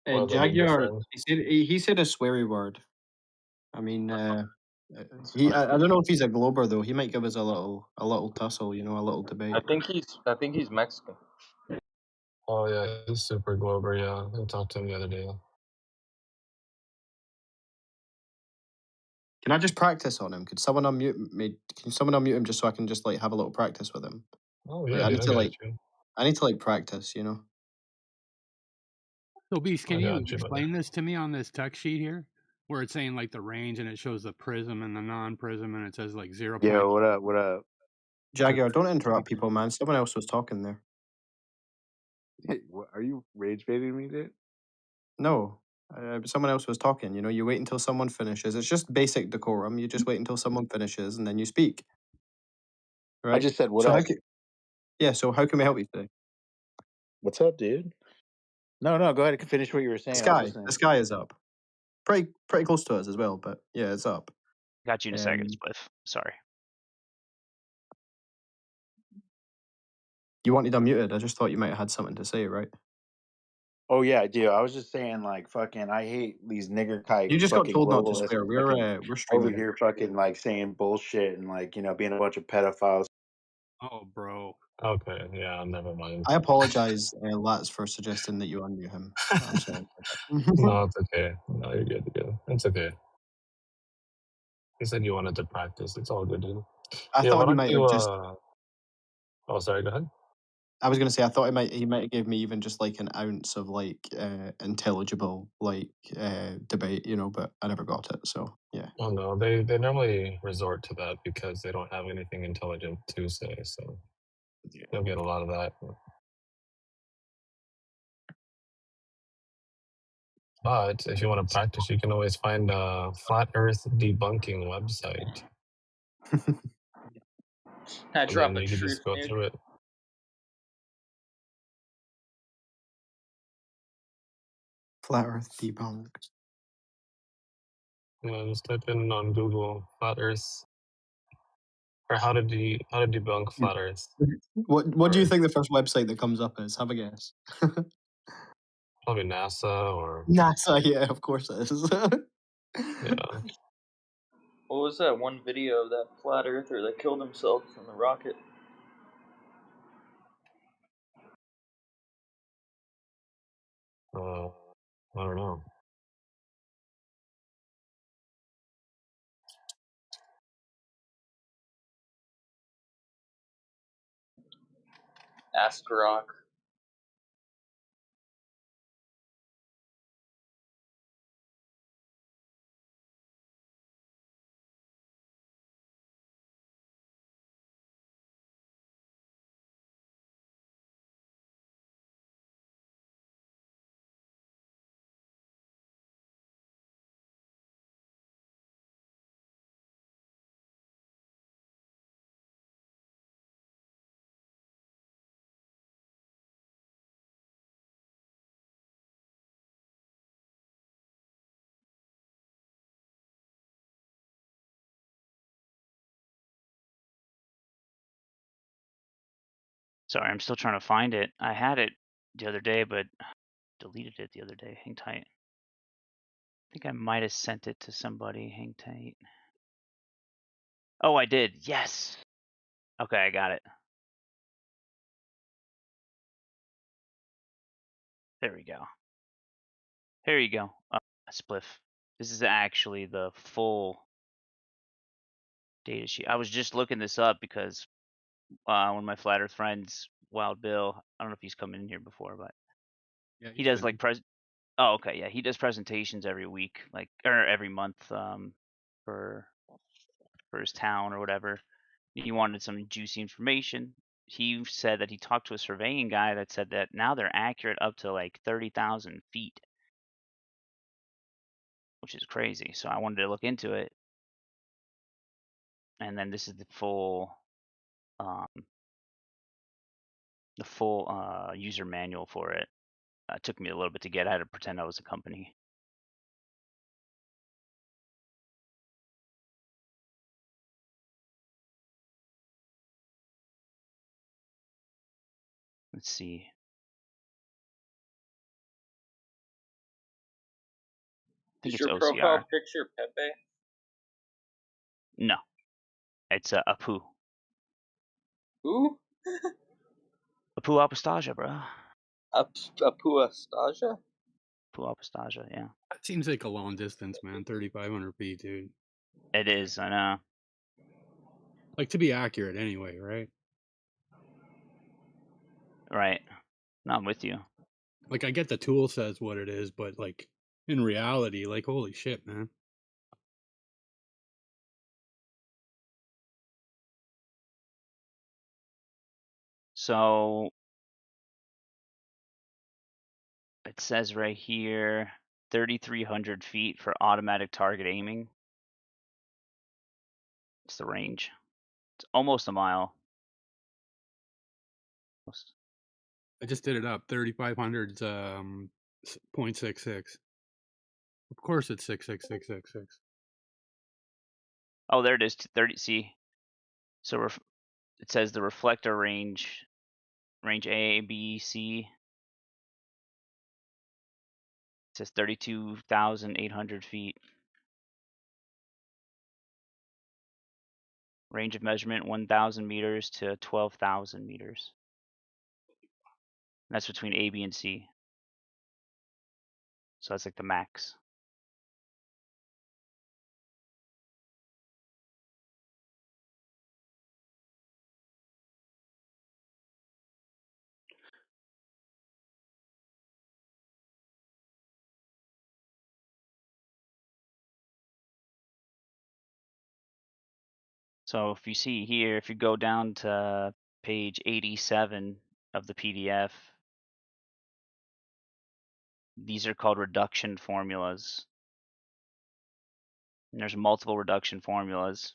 Well, the new Jaguar, friend. he said a sweary word. I mean, I don't know if he's a glober though. He might give us a little tussle, a little debate. I think he's Mexican. Oh, yeah, he's super Glober, yeah. I talked to him the other day. Can I just practice on him? Could someone unmute me? Can someone unmute him just so I can just have a little practice with him? Oh, Like, yeah, dude, I got you. I need to practice, So, Beast, can I you got you, buddy. explain this to me on this text sheet here, where it's saying like the range and it shows the prism and the non-prism and it says like 0. Yo, what up? What up? Jaguar, don't interrupt people, man. Someone else was talking there. Hey, what, are you rage baiting me, dude? No, someone else was talking. You know, you wait until someone finishes. It's just basic decorum. You just wait until someone finishes and then you speak. I Right? just said, what So up? so how can we help you today? What's up, dude? No, go ahead and finish what you were saying. I was listening. The sky is up. Pretty close to us as well, but yeah, it's up. Got you in a second, Um, Spliff. Sorry. you wanted unmuted. I just thought you might have had something to say, right? Oh yeah, I do. I was just saying, like, fucking, I hate these nigger kike You just got fucking told not to globalists, swear. We're over streaming. here, fucking like saying bullshit and like being a bunch of pedophiles. Oh, bro. Okay, yeah, never mind. I apologize, Lats, for suggesting that you unmute him. I'm sorry. No, it's okay. No, you're good. You're good. It's okay. You said you wanted to practice. It's all good, dude. I Yeah, why thought he don't might you? have just. Oh, sorry. Go ahead. I was going to say I thought he might have gave me even just like an ounce of like intelligible like debate, you know, but I never got it. So yeah. Oh no, they normally resort to that because they don't have anything intelligent to say. So you'll get a lot of that. But if you want to practice, you can always find a flat Earth debunking website, I and then drop a you can truth just go nuke. through it. Flat Earth debunked. Yeah, just type in on Google flat Earth or how to debunk flat Earth. What do you Or think the first website that comes up is? Have a guess. probably NASA or NASA, yeah, of course it is. yeah. What was that one video of that flat earther that killed himself in the rocket? I don't know. Ask Rock. Sorry, I'm still trying to find it. I had it the other day, but deleted it the other day. Hang tight. I think I might have sent it to somebody. Hang tight. Oh, I did. Yes. Okay, I got it. There we go. Here you go. Spliff. This is actually the full data sheet. I was just looking this up because one of my flat Earth friends, Wild Bill, I don't know if he's come in here before, but Yeah, he he's does been. like Oh, okay, yeah, he does presentations every week, like or every month, for his town or whatever. He wanted some juicy information. He said that he talked to a surveying guy that said that now they're accurate up to like 30,000 feet, which is crazy. So I wanted to look into it, and then this is the full user manual for it. It took me a little bit to get. I had to pretend I was a company. Let's see. I think Is it's your OCR. profile picture Pepe? No, it's Apu. Who? Apu Apostasia, bro. Apu Astasia? Apu Apostasia, yeah. That seems like a long distance, man. 3,500 feet, dude. It is, I know. Like to be accurate, anyway, right? Right. No, I'm with you. Like, I get the tool says what it is, but like in reality, like, holy shit, man. So it says right here 3,300 feet for automatic target aiming. It's the range. It's almost a mile. I just did it up. 3,500's 0.66. Of course it's 66666. Oh, there it is. 30. See, so it says the reflector range A, B, C. It says 32,800 feet. Range of measurement 1,000 meters to 12,000 meters. And that's between A, B, and C. So that's like the max. So if you see here, if you go down to page 87 of the PDF, these are called reduction formulas. And there's multiple reduction formulas.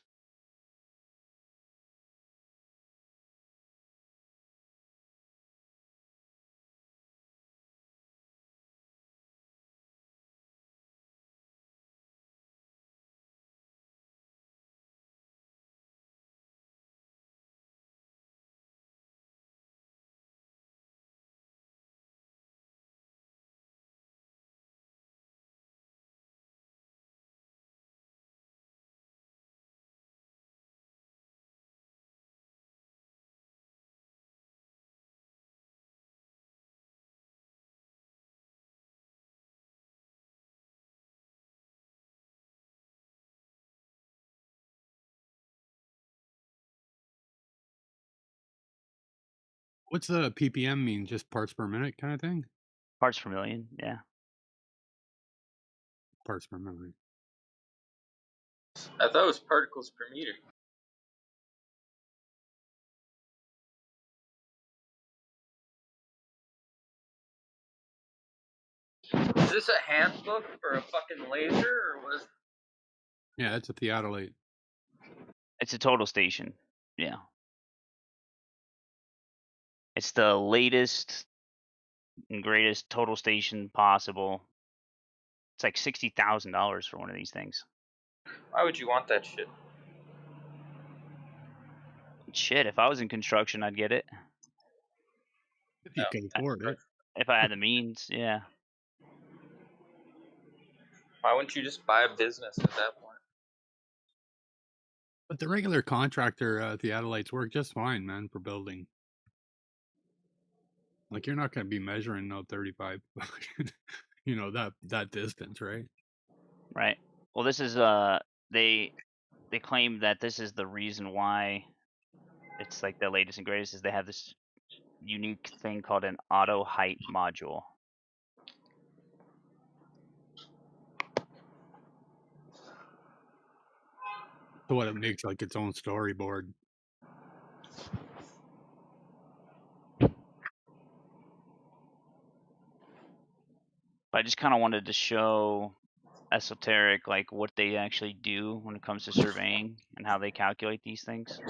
What's the ppm mean? Just parts per minute kind of thing? Parts per million, yeah. Parts per million. I thought it was particles per meter. Is this a handbook for a fucking laser, or was? Yeah, it's a theodolite. It's a total station, yeah. It's the latest and greatest total station possible. It's like $60,000 for one of these things. Why would you want that shit? Shit, if I was in construction, I'd get it. If you can afford it. If I had the means, yeah. Why wouldn't you just buy a business at that point? But the regular contractor theodolites work just fine, man, for building. Like, you're not going to be measuring no 35, you know, that distance, right? Right. Well, this is they claim that this is the reason why it's like the latest and greatest is they have this unique thing called an auto height module. So what it makes like its own storyboard. But I just kind of wanted to show esoteric like what they actually do when it comes to surveying and how they calculate these things.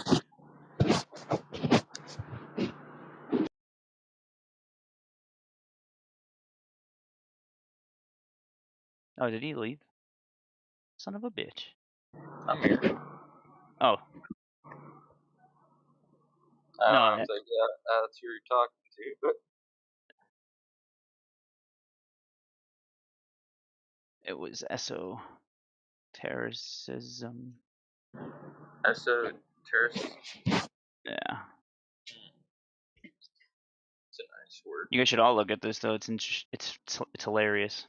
Oh, did he leave? Son of a bitch. I'm here. Oh. I No, was like, yeah, that's who you're talking to. it was esotericism. Esotericism. Yeah. It's a nice word. You guys should all look at this though. It's hilarious.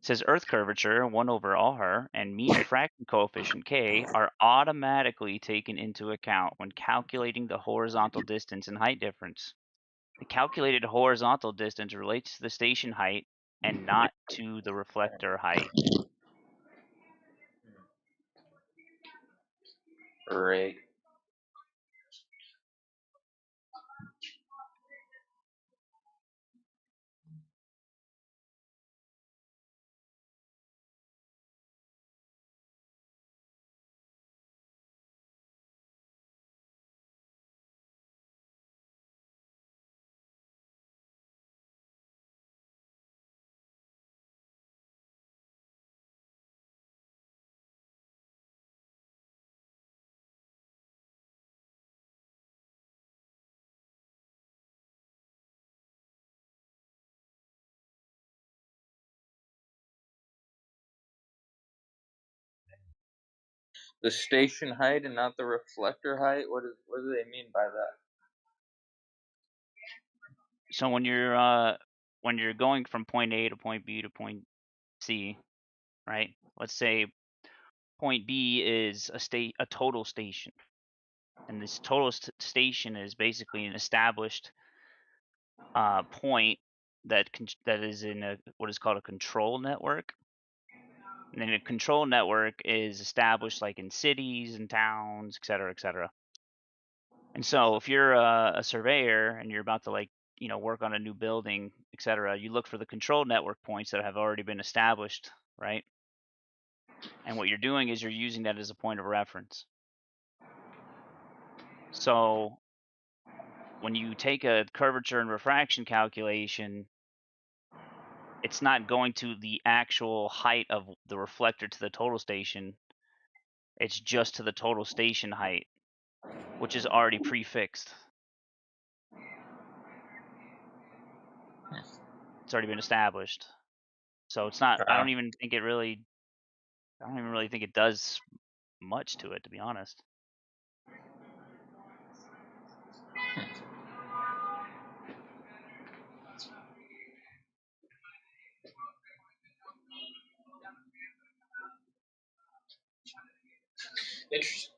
It says Earth curvature 1/r and mean fraction coefficient k are automatically taken into account when calculating the horizontal distance and height difference. The calculated horizontal distance relates to the station height and not to the reflector height. Right. The station height and not the reflector height. What do they mean by that? So when you're going from point A to point B to point C, right? Let's say point B is a total station, and this total station is basically an established point that is in what is called a control network. And then a control network is established like in cities and towns, et cetera, et cetera. And so if you're a surveyor and you're about to work on a new building, et cetera, you look for the control network points that have already been established, right? And what you're doing is you're using that as a point of reference. So when you take a curvature and refraction calculation, it's not going to the actual height of the reflector to the total station. It's just to the total station height, which is already prefixed. It's already been established. So it's not, I don't even really think it does much to it, to be honest. Interesting.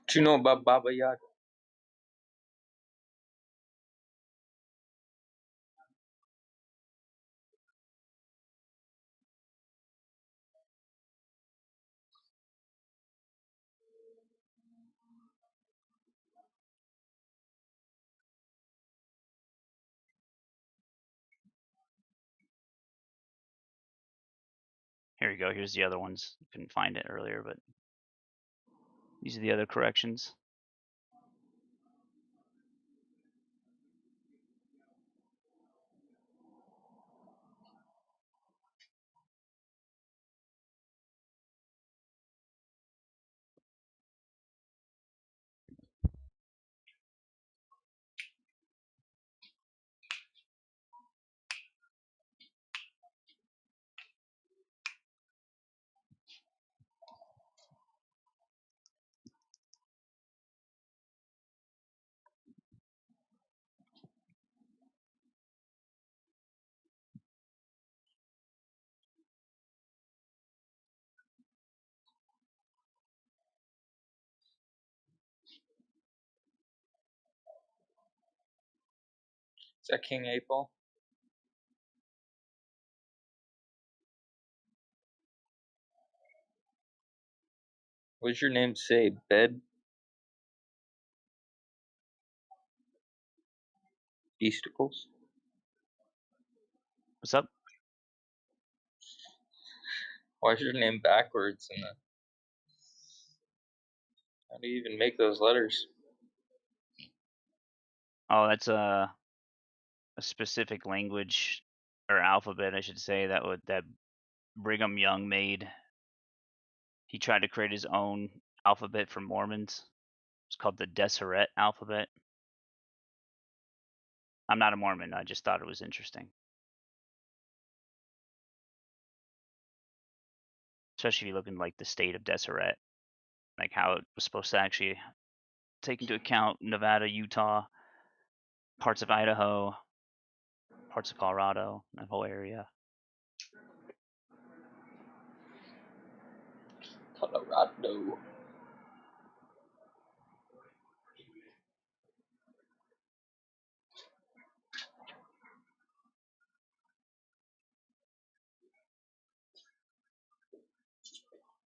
What you know about Baba Yaga? Here you go. Here's the other ones. Couldn't find it earlier, but these are the other corrections. Is that King April? What does your name say? Bed? Beasticles? What's up? Why is your name backwards? And how do you even make those letters? Oh, that's a specific language or alphabet, I should say, that Brigham Young made. He tried to create his own alphabet for Mormons. It's called the Deseret alphabet. I'm not a Mormon. I just thought it was interesting. Especially if you look in like the state of Deseret, like how it was supposed to actually take into account Nevada, Utah, parts of Idaho, parts of Colorado, that whole area. Colorado.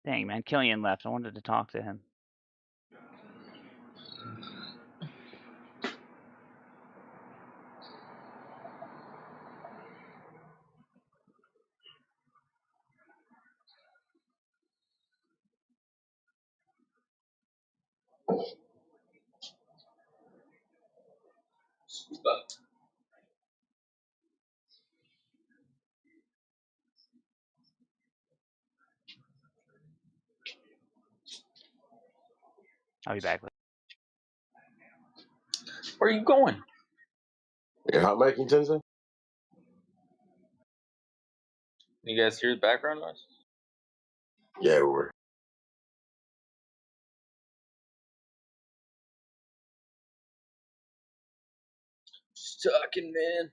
Dang, man, Killian left. I wanted to talk to him. I'll be back. Where are you going? Yeah, hot mic intensive? You guys hear the background noise? Yeah, we were. Just talking, man.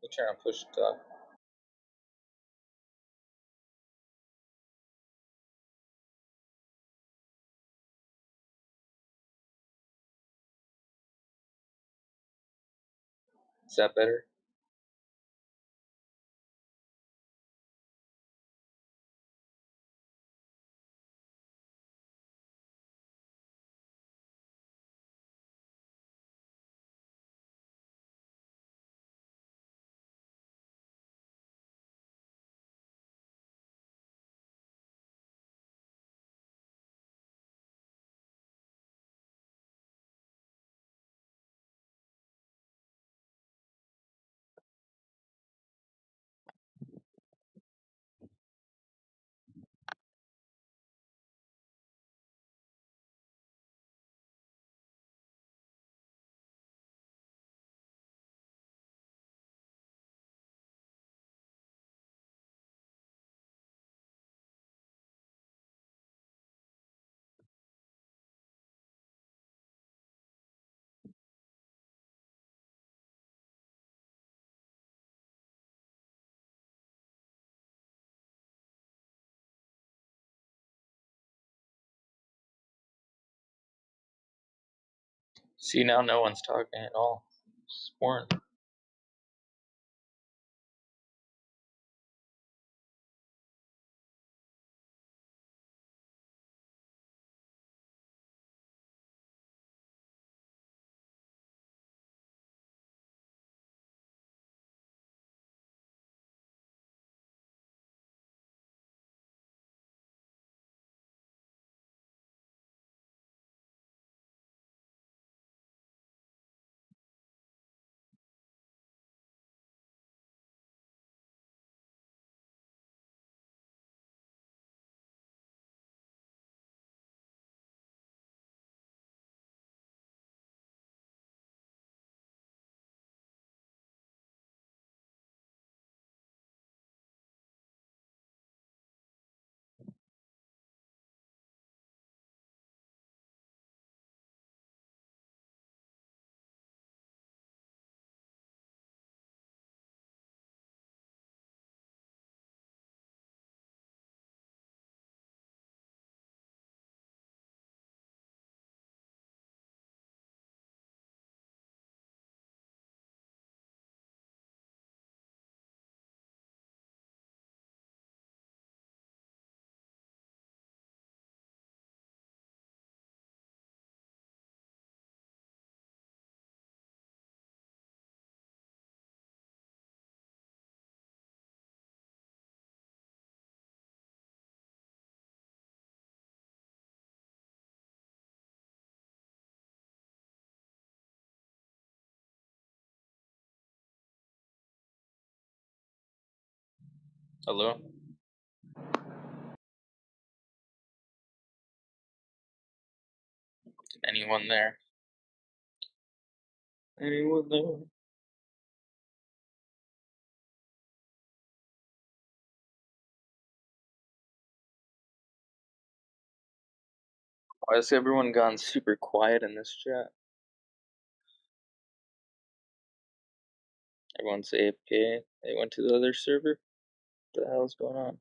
You trying to push the talk? Is that better? See, now no one's talking at all. It's boring. Hello? Anyone there? Anyone there? Why has everyone gone super quiet in this chat? Everyone's AFK. They went to the other server? What the hell is going on?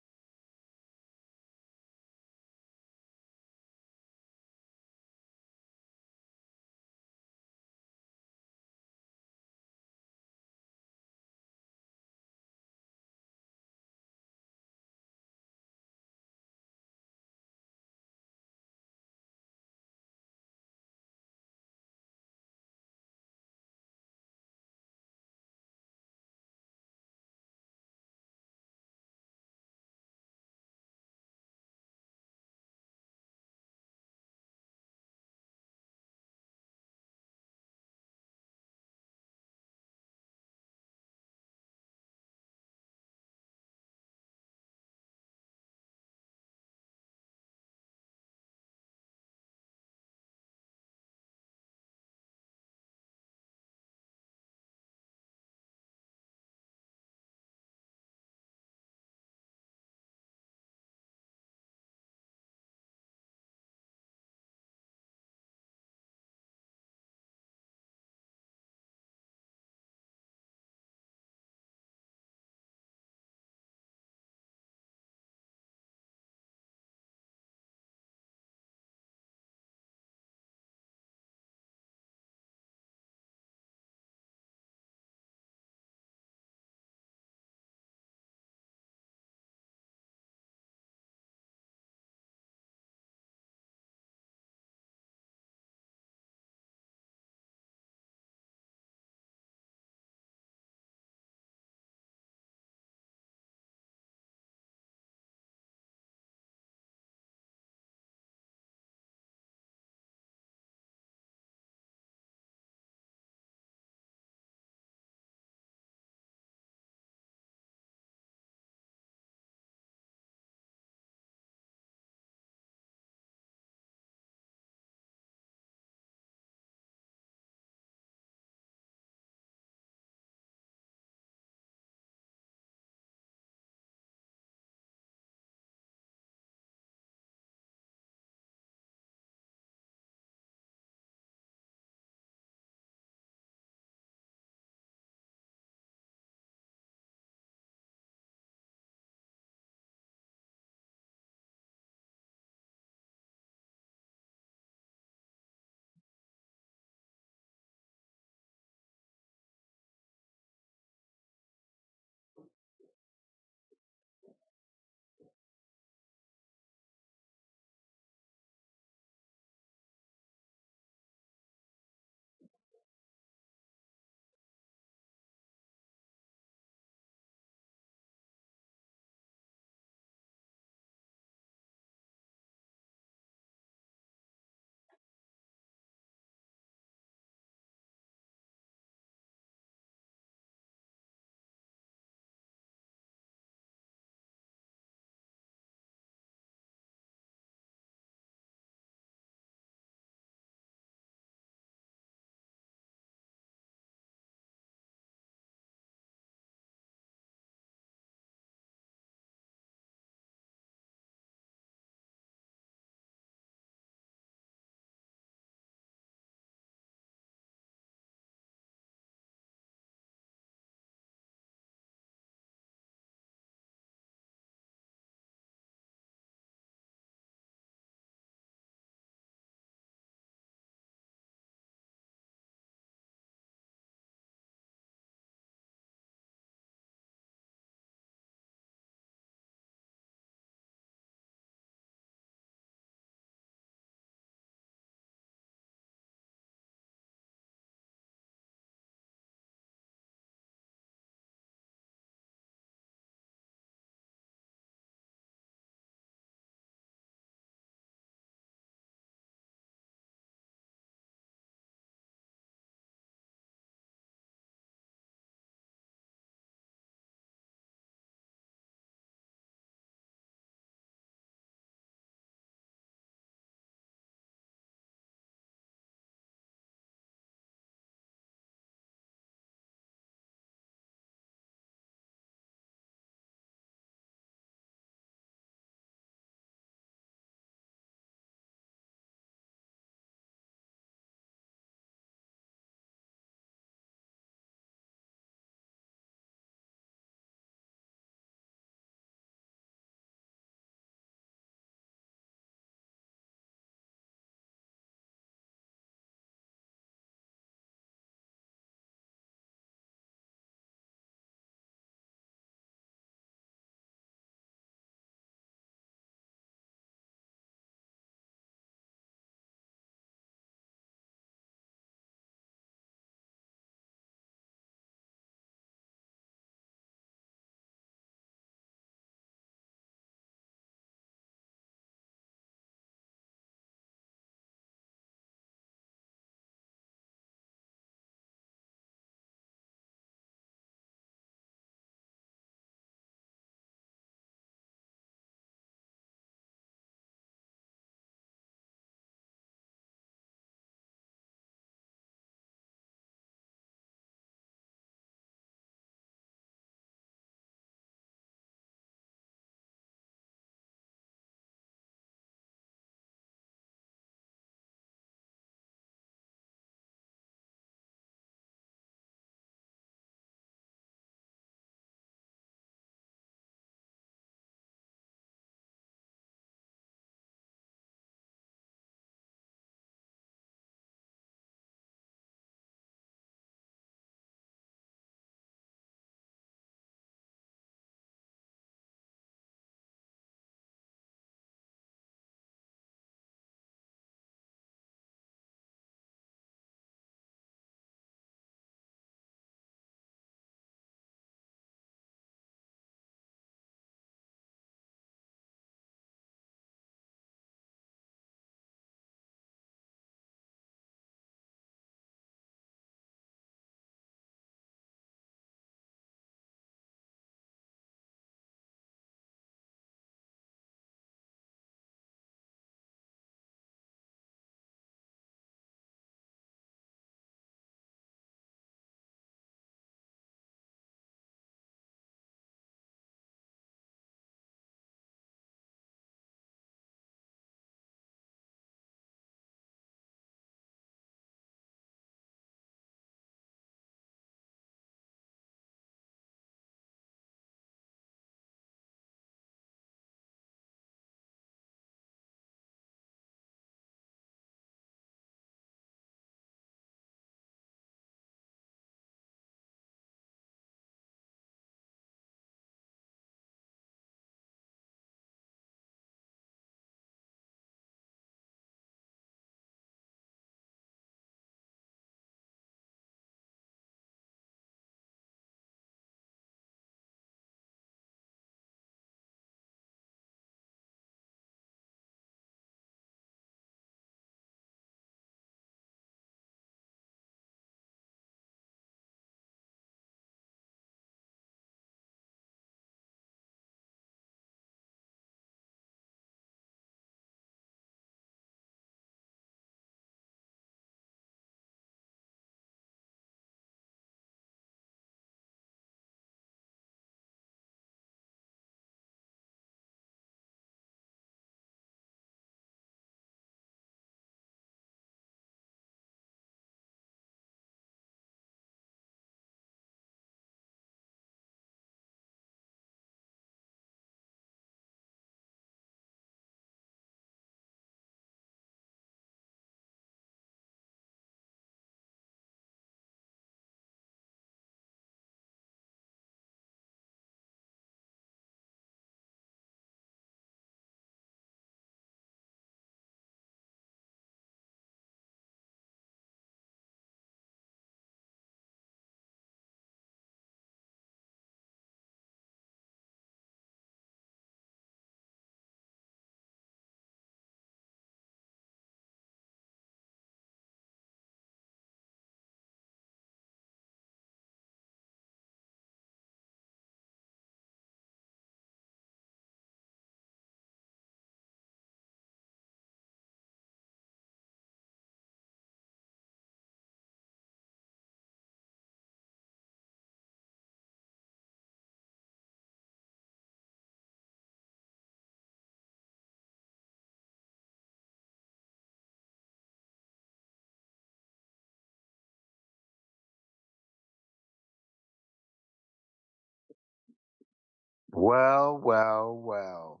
Well, well, well.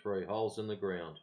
Troy holes in the ground.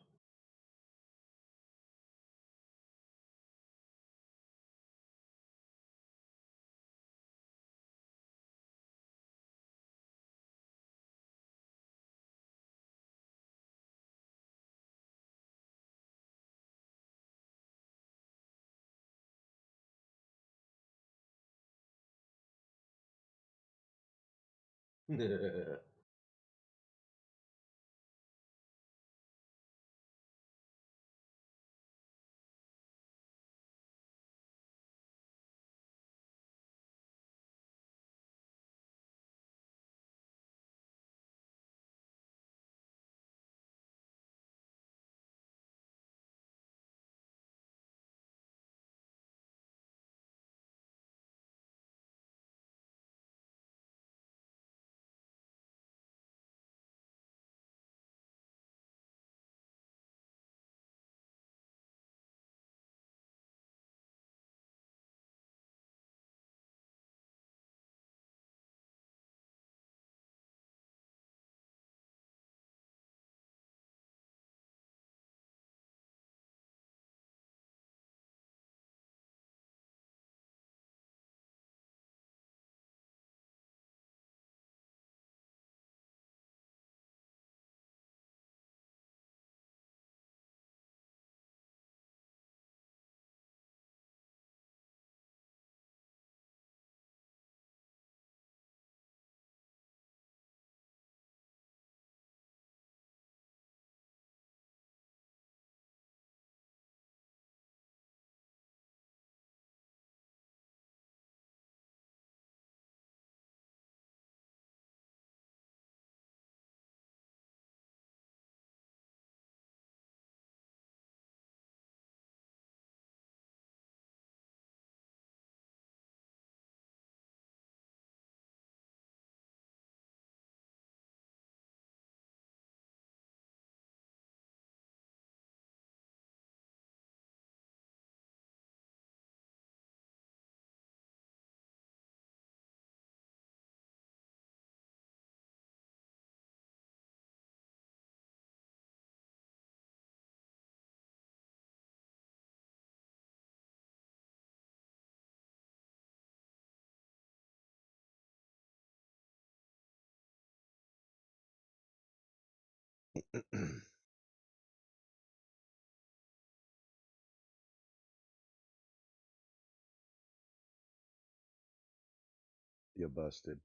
You're busted.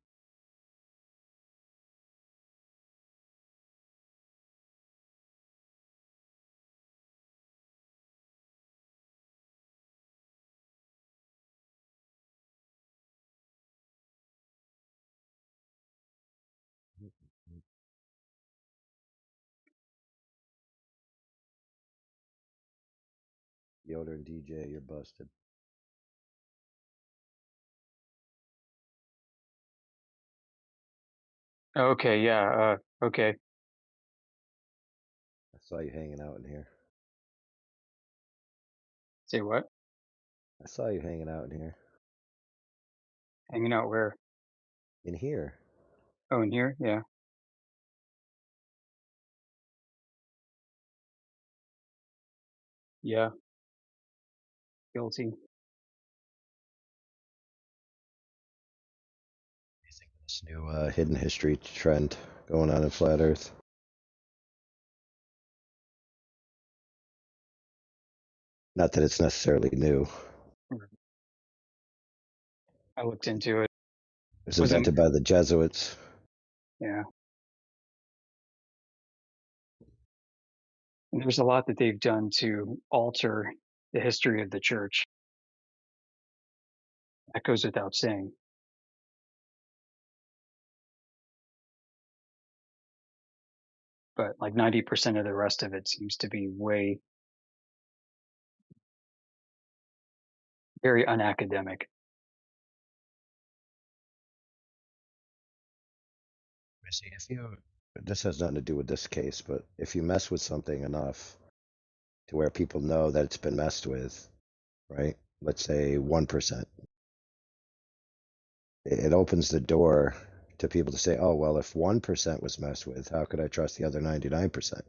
Yoder and DJ, you're busted. Okay, yeah, okay. I saw you hanging out in here. Say what? I saw you hanging out in here. Hanging out where? In here. Oh, in here? Yeah. Yeah. Guilty. This new hidden history trend going on in Flat Earth. Not that it's necessarily new. I looked into it. It was Wasn't, invented by the Jesuits. yeah. And there's a lot that they've done to alter the history of the church. That goes without saying. But like 90% of the rest of it seems to be way, very unacademic. See, if you, this has nothing to do with this case, but if you mess with something enough to where people know that it's been messed with, right? Let's say 1%. It opens the door to people to say, oh, well, if 1% was messed with, how could I trust the other 99%?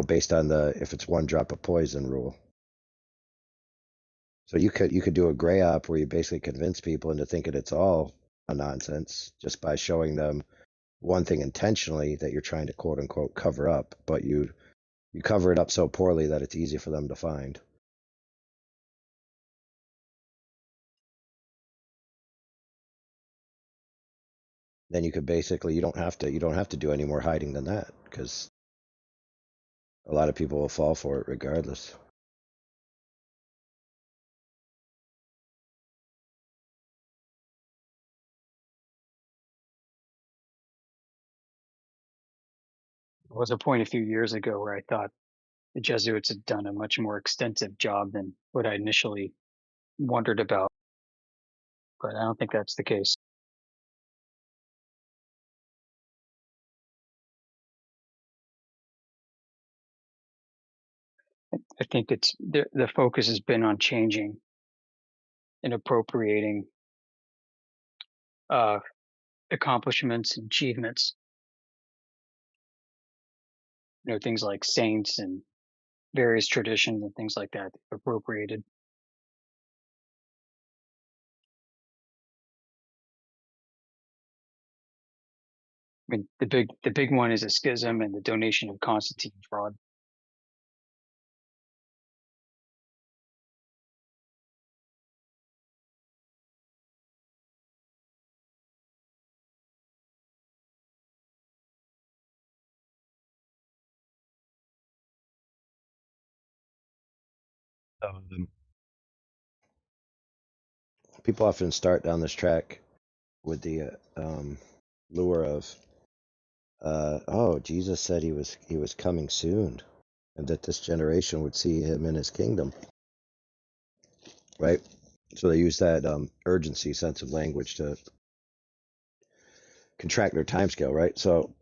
Based on the if it's one drop of poison rule. So you could do a gray op where you basically convince people into thinking it's all a nonsense just by showing them one thing intentionally that you're trying to quote unquote cover up, but you cover it up so poorly that it's easy for them to find. Then you could basically you don't have to do any more hiding than that, because a lot of people will fall for it regardless. There was a point a few years ago where I thought the Jesuits had done a much more extensive job than what I initially wondered about, but I don't think that's the case. I think it's the focus has been on changing and appropriating uh, accomplishments and achievements. Things like saints and various traditions and things like that appropriated. I mean, the big one is a schism and the donation of Constantine fraud. People often start down this track with the lure of, oh, Jesus said he was coming soon, and that this generation would see him in his kingdom, right? So they use that urgency sense of language to contract their timescale, right? So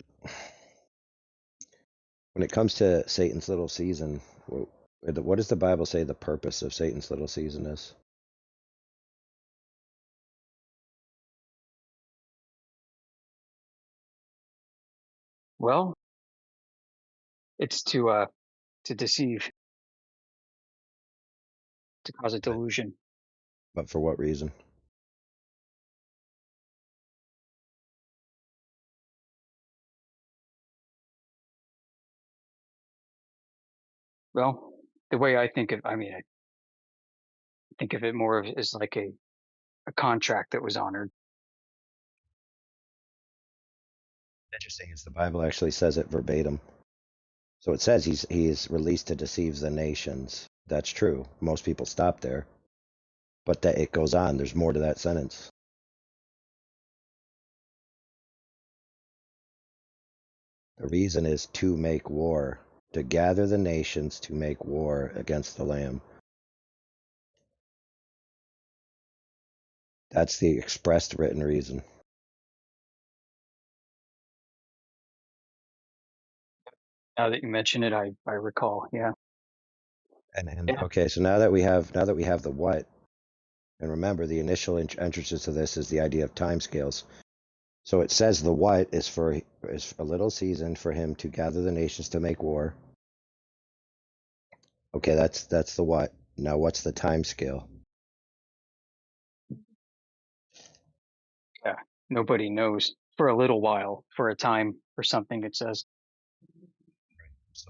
when it comes to Satan's little season, what does the Bible say the purpose of Satan's little season is? Well, it's to deceive, to cause a delusion. But for what reason? Well, the way I think of, I think of it more of as like a contract that was honored. Interesting is the Bible actually says it verbatim. So it says he's released to deceive the nations. That's true. Most people stop there. But that it goes on. There's more to that sentence. The reason is to make war, to gather the nations to make war against the Lamb. That's the expressed written reason. Now that you mention it, I recall. Yeah. And okay, so now that we have the what, and remember the initial entrances to this is the idea of timescales. So it says the what is a little season for him to gather the nations to make war. Okay, that's the what. Now what's the time scale? Yeah. Nobody knows for a little while, for a time, for something. It says. So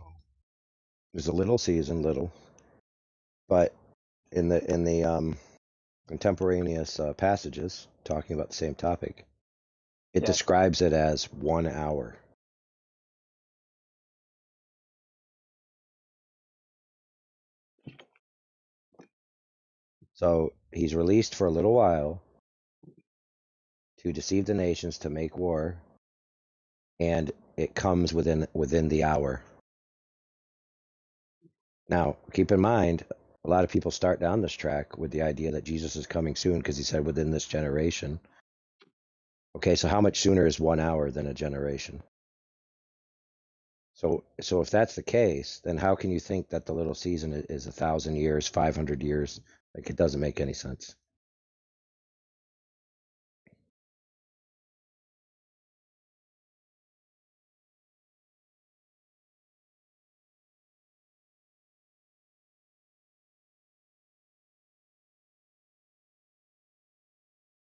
there's a little season, but in the contemporaneous passages talking about the same topic, it describes it as 1 hour. So he's released for a little while to deceive the nations to make war, and it comes within the hour. Now, keep in mind, a lot of people start down this track with the idea that Jesus is coming soon because he said within this generation. Okay, so how much sooner is 1 hour than a generation? So if that's the case, then how can you think that the little season is 1,000 years, 500 years? Like, it doesn't make any sense.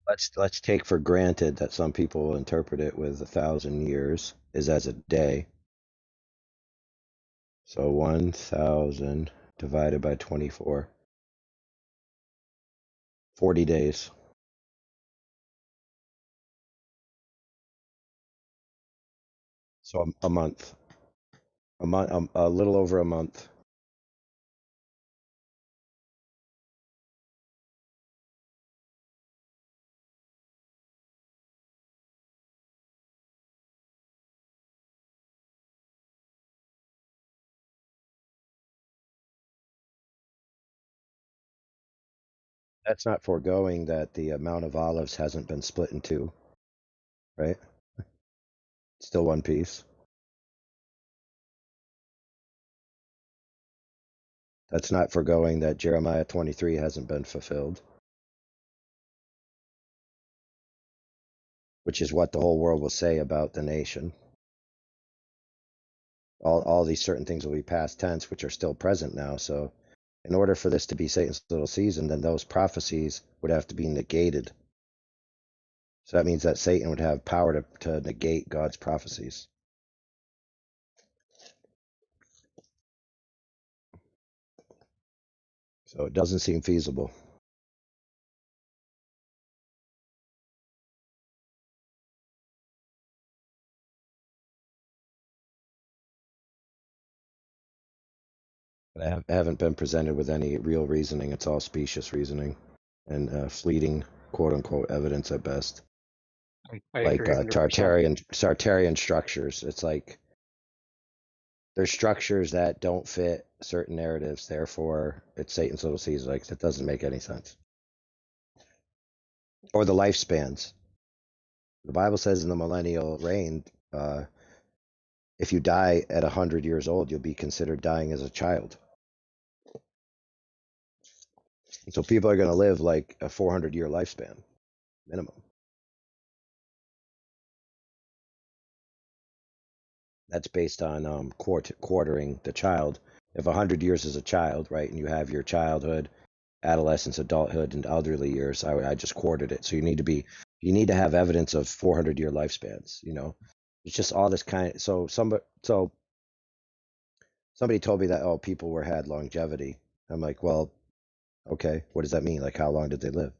Let's take for granted that some people will interpret it with 1,000 years is as a day. So 1,000 divided by 24. 40 days. So a month. A little over a month. That's not foregoing that the amount of olives hasn't been split in two, right? Still one piece. That's not foregoing that Jeremiah 23 hasn't been fulfilled, which is what the whole world will say about the nation. All these certain things will be past tense, which are still present now. So in order for this to be Satan's little season, then those prophecies would have to be negated. So that means that Satan would have power to negate God's prophecies. So it doesn't seem feasible. I haven't been presented with any real reasoning. It's all specious reasoning and fleeting, quote unquote, evidence at best. I Like agree 100%. Tartarian structures. It's like there's structures that don't fit certain narratives. Therefore, it's Satan's little season. Like that doesn't make any sense. Or the lifespans. The Bible says in the millennial reign, if you die at 100 years old, you'll be considered dying as a child. So people are going to live like a 400-year lifespan minimum. That's based on quartering the child. If 100 years is a child, right, and you have your childhood, adolescence, adulthood, and elderly years, I just quartered it. So you need to have evidence of 400-year lifespans. You know, it's just all this kind. So somebody told me that people had longevity. I'm like, well, okay, what does that mean? Like, how long did they live?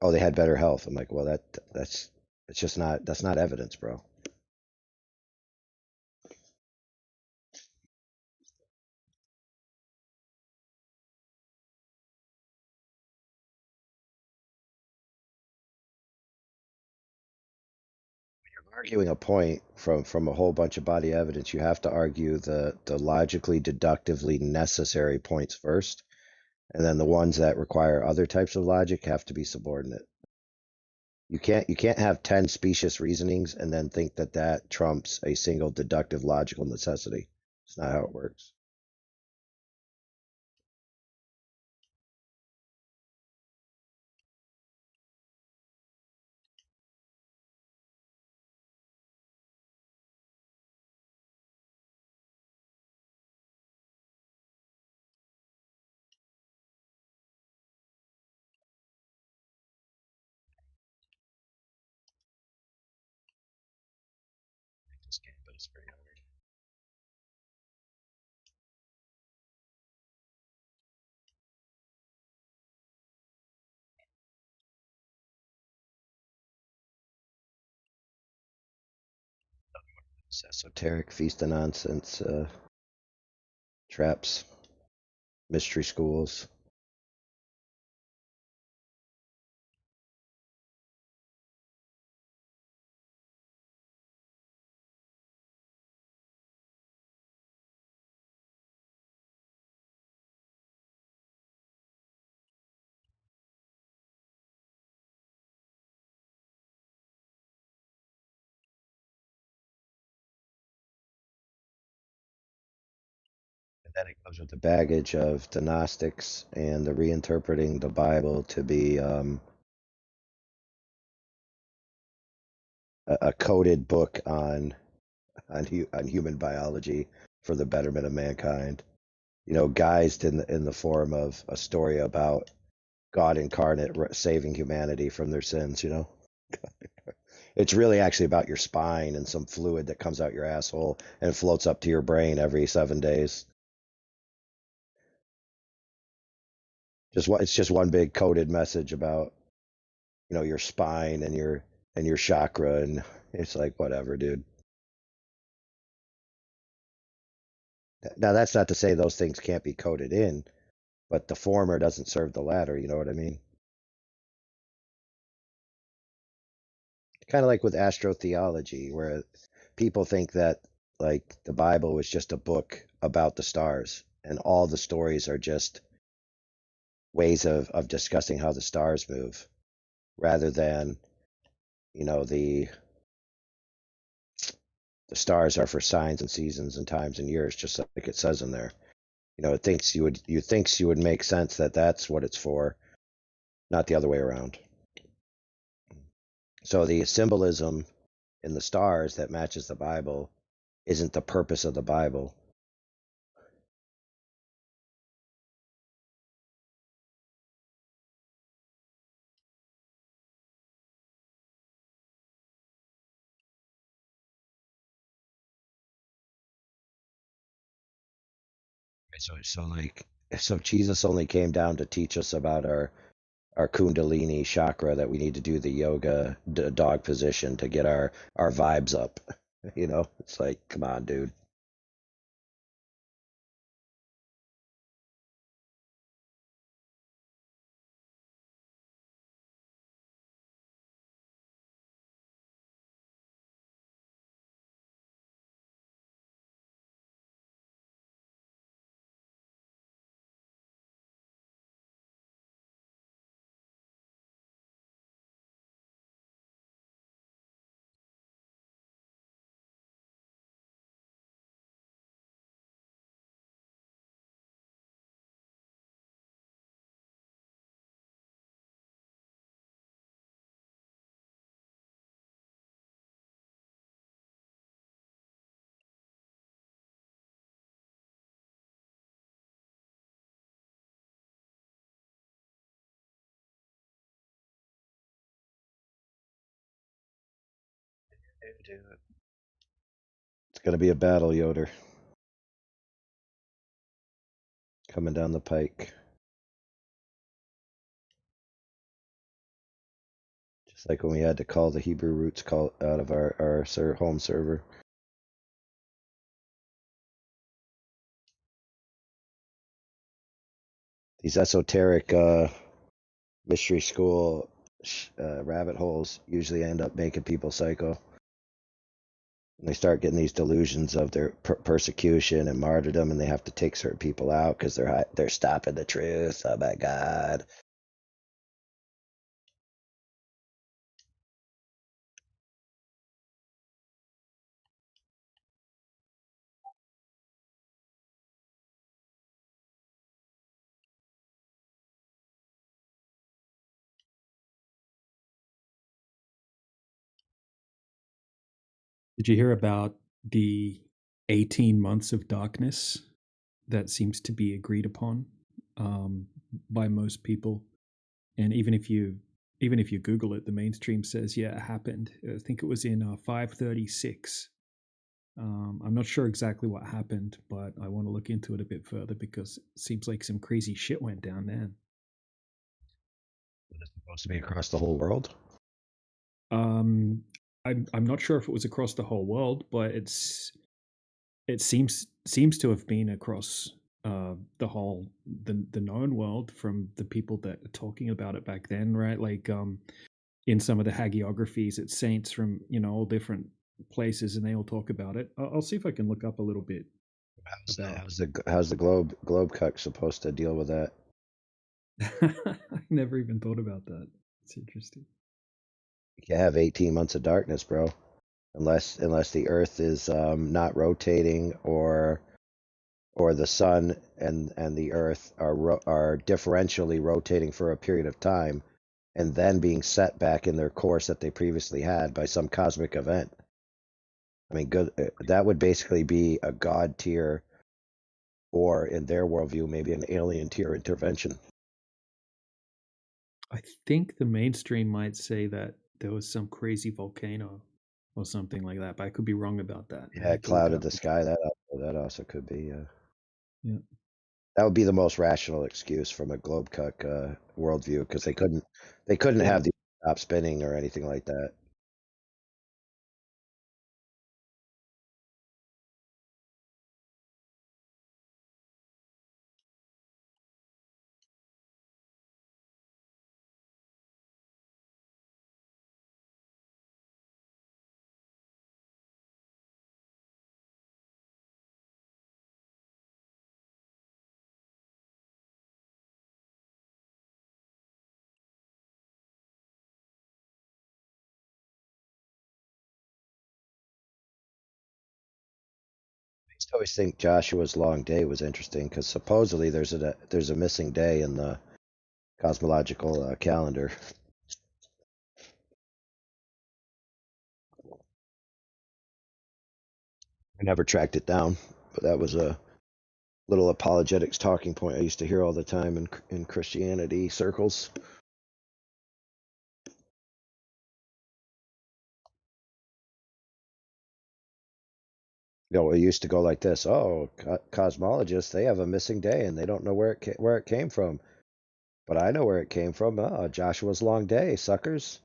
Oh, they had better health. I'm like, well, that's it's just that's not evidence, bro. Arguing a point from a whole bunch of body evidence, you have to argue the logically deductively necessary points first, and then the ones that require other types of logic have to be subordinate. You can't have 10 specious reasonings and then think that trumps a single deductive logical necessity. It's not how it works. This game, but it's very hard. It's esoteric, feast of nonsense, traps, mystery schools. And then it goes with the baggage of the Gnostics and the reinterpreting the Bible to be a coded book on human biology for the betterment of mankind. You know, guised in the form of a story about God incarnate saving humanity from their sins, you know? It's really actually about your spine and some fluid that comes out your asshole and floats up to your brain every 7 days. It's just one big coded message about, you know, your spine and your chakra, and it's like, whatever, dude. Now that's not to say those things can't be coded in, but the former doesn't serve the latter, you know what I mean? Kind of like with astrotheology, where people think that like the Bible was just a book about the stars and all the stories are just ways of discussing how the stars move rather than, you know, the stars are for signs and seasons and times and years, just like it says in there. You know, it thinks you would make sense that that's what it's for, not the other way around. So the symbolism in the stars that matches the Bible isn't the purpose of the Bible. So Jesus only came down to teach us about our kundalini chakra, that we need to do the yoga dog position to get our vibes up. You know, it's like, come on, dude. It's gonna be a battle, Yoder, coming down the pike. Just like when we had to call the Hebrew roots call out of our home server. These esoteric mystery school rabbit holes usually end up making people psycho. And they start getting these delusions of their persecution and martyrdom, and they have to take certain people out because they're stopping the truth. Oh my God! Did you hear about the 18 months of darkness that seems to be agreed upon by most people? And even if you Google it, the mainstream says, yeah, it happened. I think it was in 536. I'm not sure exactly what happened, but I want to look into it a bit further because it seems like some crazy shit went down then. It's supposed to be across the whole world. I'm not sure if it was across the whole world, but it seems to have been across the whole the known world from the people that are talking about it back then, right? Like in some of the hagiographies, it's saints from, you know, all different places, and they all talk about it. I'll see if I can look up a little bit. How's the globe cut supposed to deal with that? I never even thought about that. It's interesting. You have 18 months of darkness, bro. Unless the Earth is not rotating, or the sun and the Earth are differentially rotating for a period of time, and then being set back in their course that they previously had by some cosmic event. I mean, that would basically be a god tier, or in their worldview, maybe an alien tier intervention. I think the mainstream might say that there was some crazy volcano or something like that, but I could be wrong about that. Yeah, it clouded the sky. That also could be. Yeah. That would be the most rational excuse from a globe cuck worldview, because they couldn't have the stop spinning or anything like that. I used to always think Joshua's long day was interesting because supposedly there's a missing day in the cosmological calendar. I never tracked it down, but that was a little apologetics talking point I used to hear all the time in Christianity circles. It used to go like this. Oh, cosmologists, they have a missing day and they don't know where it came from. But I know where it came from. Joshua's long day, suckers.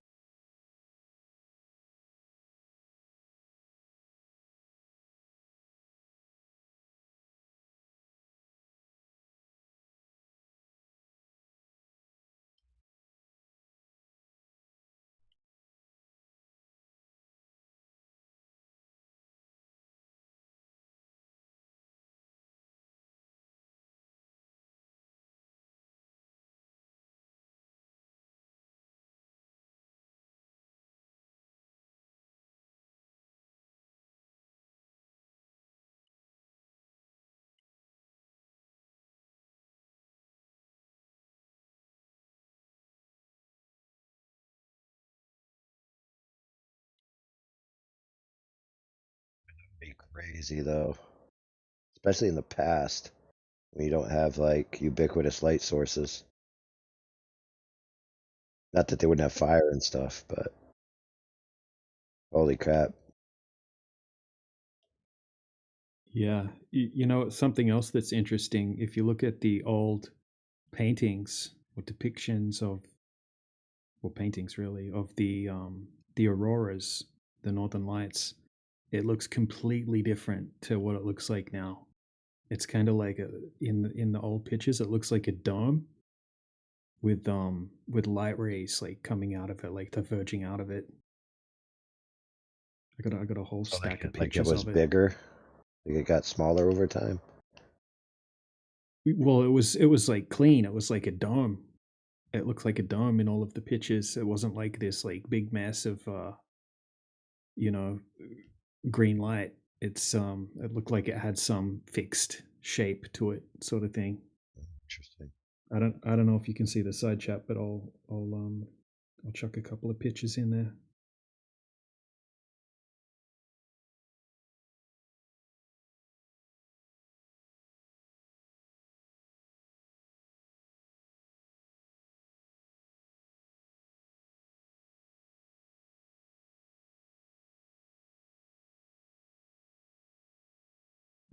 Be crazy though, especially in the past when you don't have like ubiquitous light sources. Not that they wouldn't have fire and stuff, but holy crap. Yeah. You know, something else that's interesting, if you look at the old paintings or depictions of, well, paintings really, of the auroras, the northern lights, it looks completely different to what it looks like now. It's kind of like in the old pictures, it looks like a dome with light rays like coming out of it, like diverging out of it. I got a whole So stack of like it pictures was of it. bigger. Like it got smaller over time. Well, it was like clean. It was like a dome. It looked like a dome in all of the pictures. It wasn't like this like big mass of you know, green light. It looked like it had some fixed shape to it, sort of thing. Interesting. I don't know if you can see the side chat, but I'll chuck a couple of pictures in there.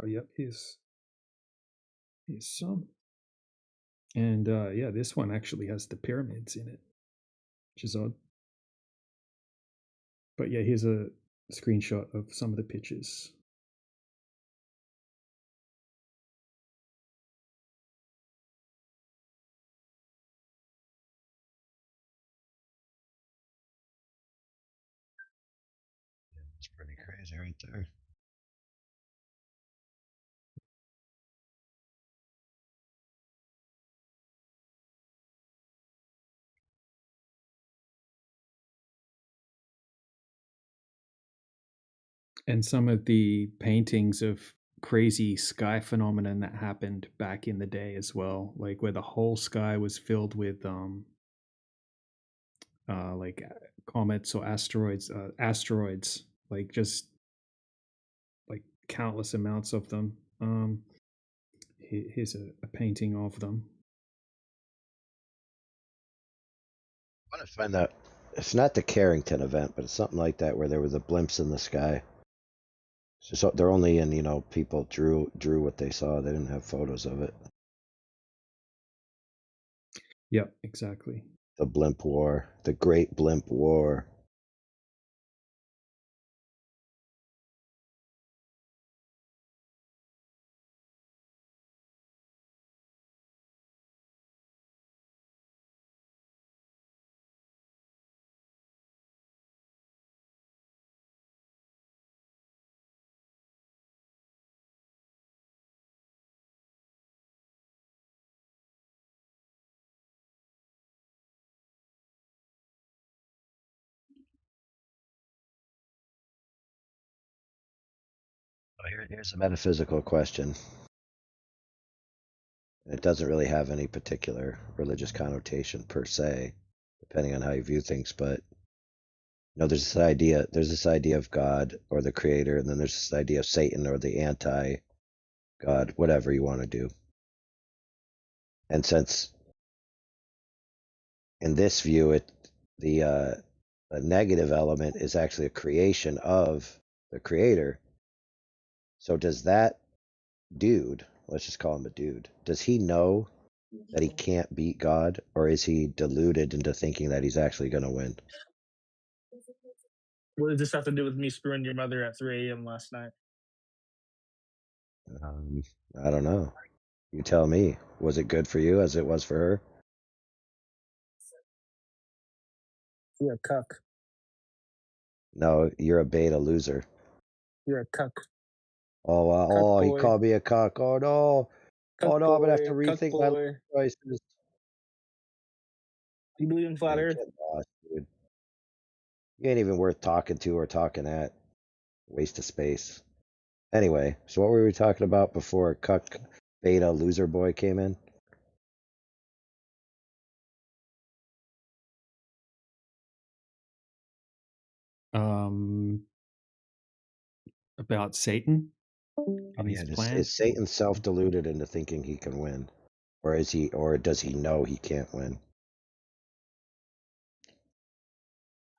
Oh, yep, here's some. And yeah, this one actually has the pyramids in it, which is odd. But yeah, here's a screenshot of some of the pictures. It's pretty crazy right there. And some of the paintings of crazy sky phenomenon that happened back in the day as well, like where the whole sky was filled with like comets or asteroids, like just like countless amounts of them. Here's a painting of them. want to find out. It's not the Carrington event, but it's something like that where there were the blimps in the sky. So they're only in, people drew what they saw. They didn't have photos of it. Yep, exactly. The blimp war, the great blimp war. Here's a metaphysical question. It doesn't really have any particular religious connotation per se, depending on how you view things. But there's this idea of God or the creator, and then there's this idea of Satan or the anti-God, whatever you want to do. And since in this view, the negative element is actually a creation of the creator. So does that dude, let's just call him a dude, does he know that he can't beat God, or is he deluded into thinking that he's actually going to win? What does this have to do with me screwing your mother at 3 a.m. last night? I don't know. You tell me. Was it good for you as it was for her? You're a cuck. No, you're a beta loser. You're a cuck. Oh, Cuck he boy. called me a cuck. Oh no. Cuck Oh no, I'm gonna have to boy. Cuck rethink my boy. choices. Do you believe in flat Earth? Get lost, dude. You ain't even worth talking to or talking at. Waste of space. Anyway, so what were we talking about before cuck beta loser boy came in? About Satan and his plan. Is Satan self-deluded into thinking he can win, or does he know he can't win?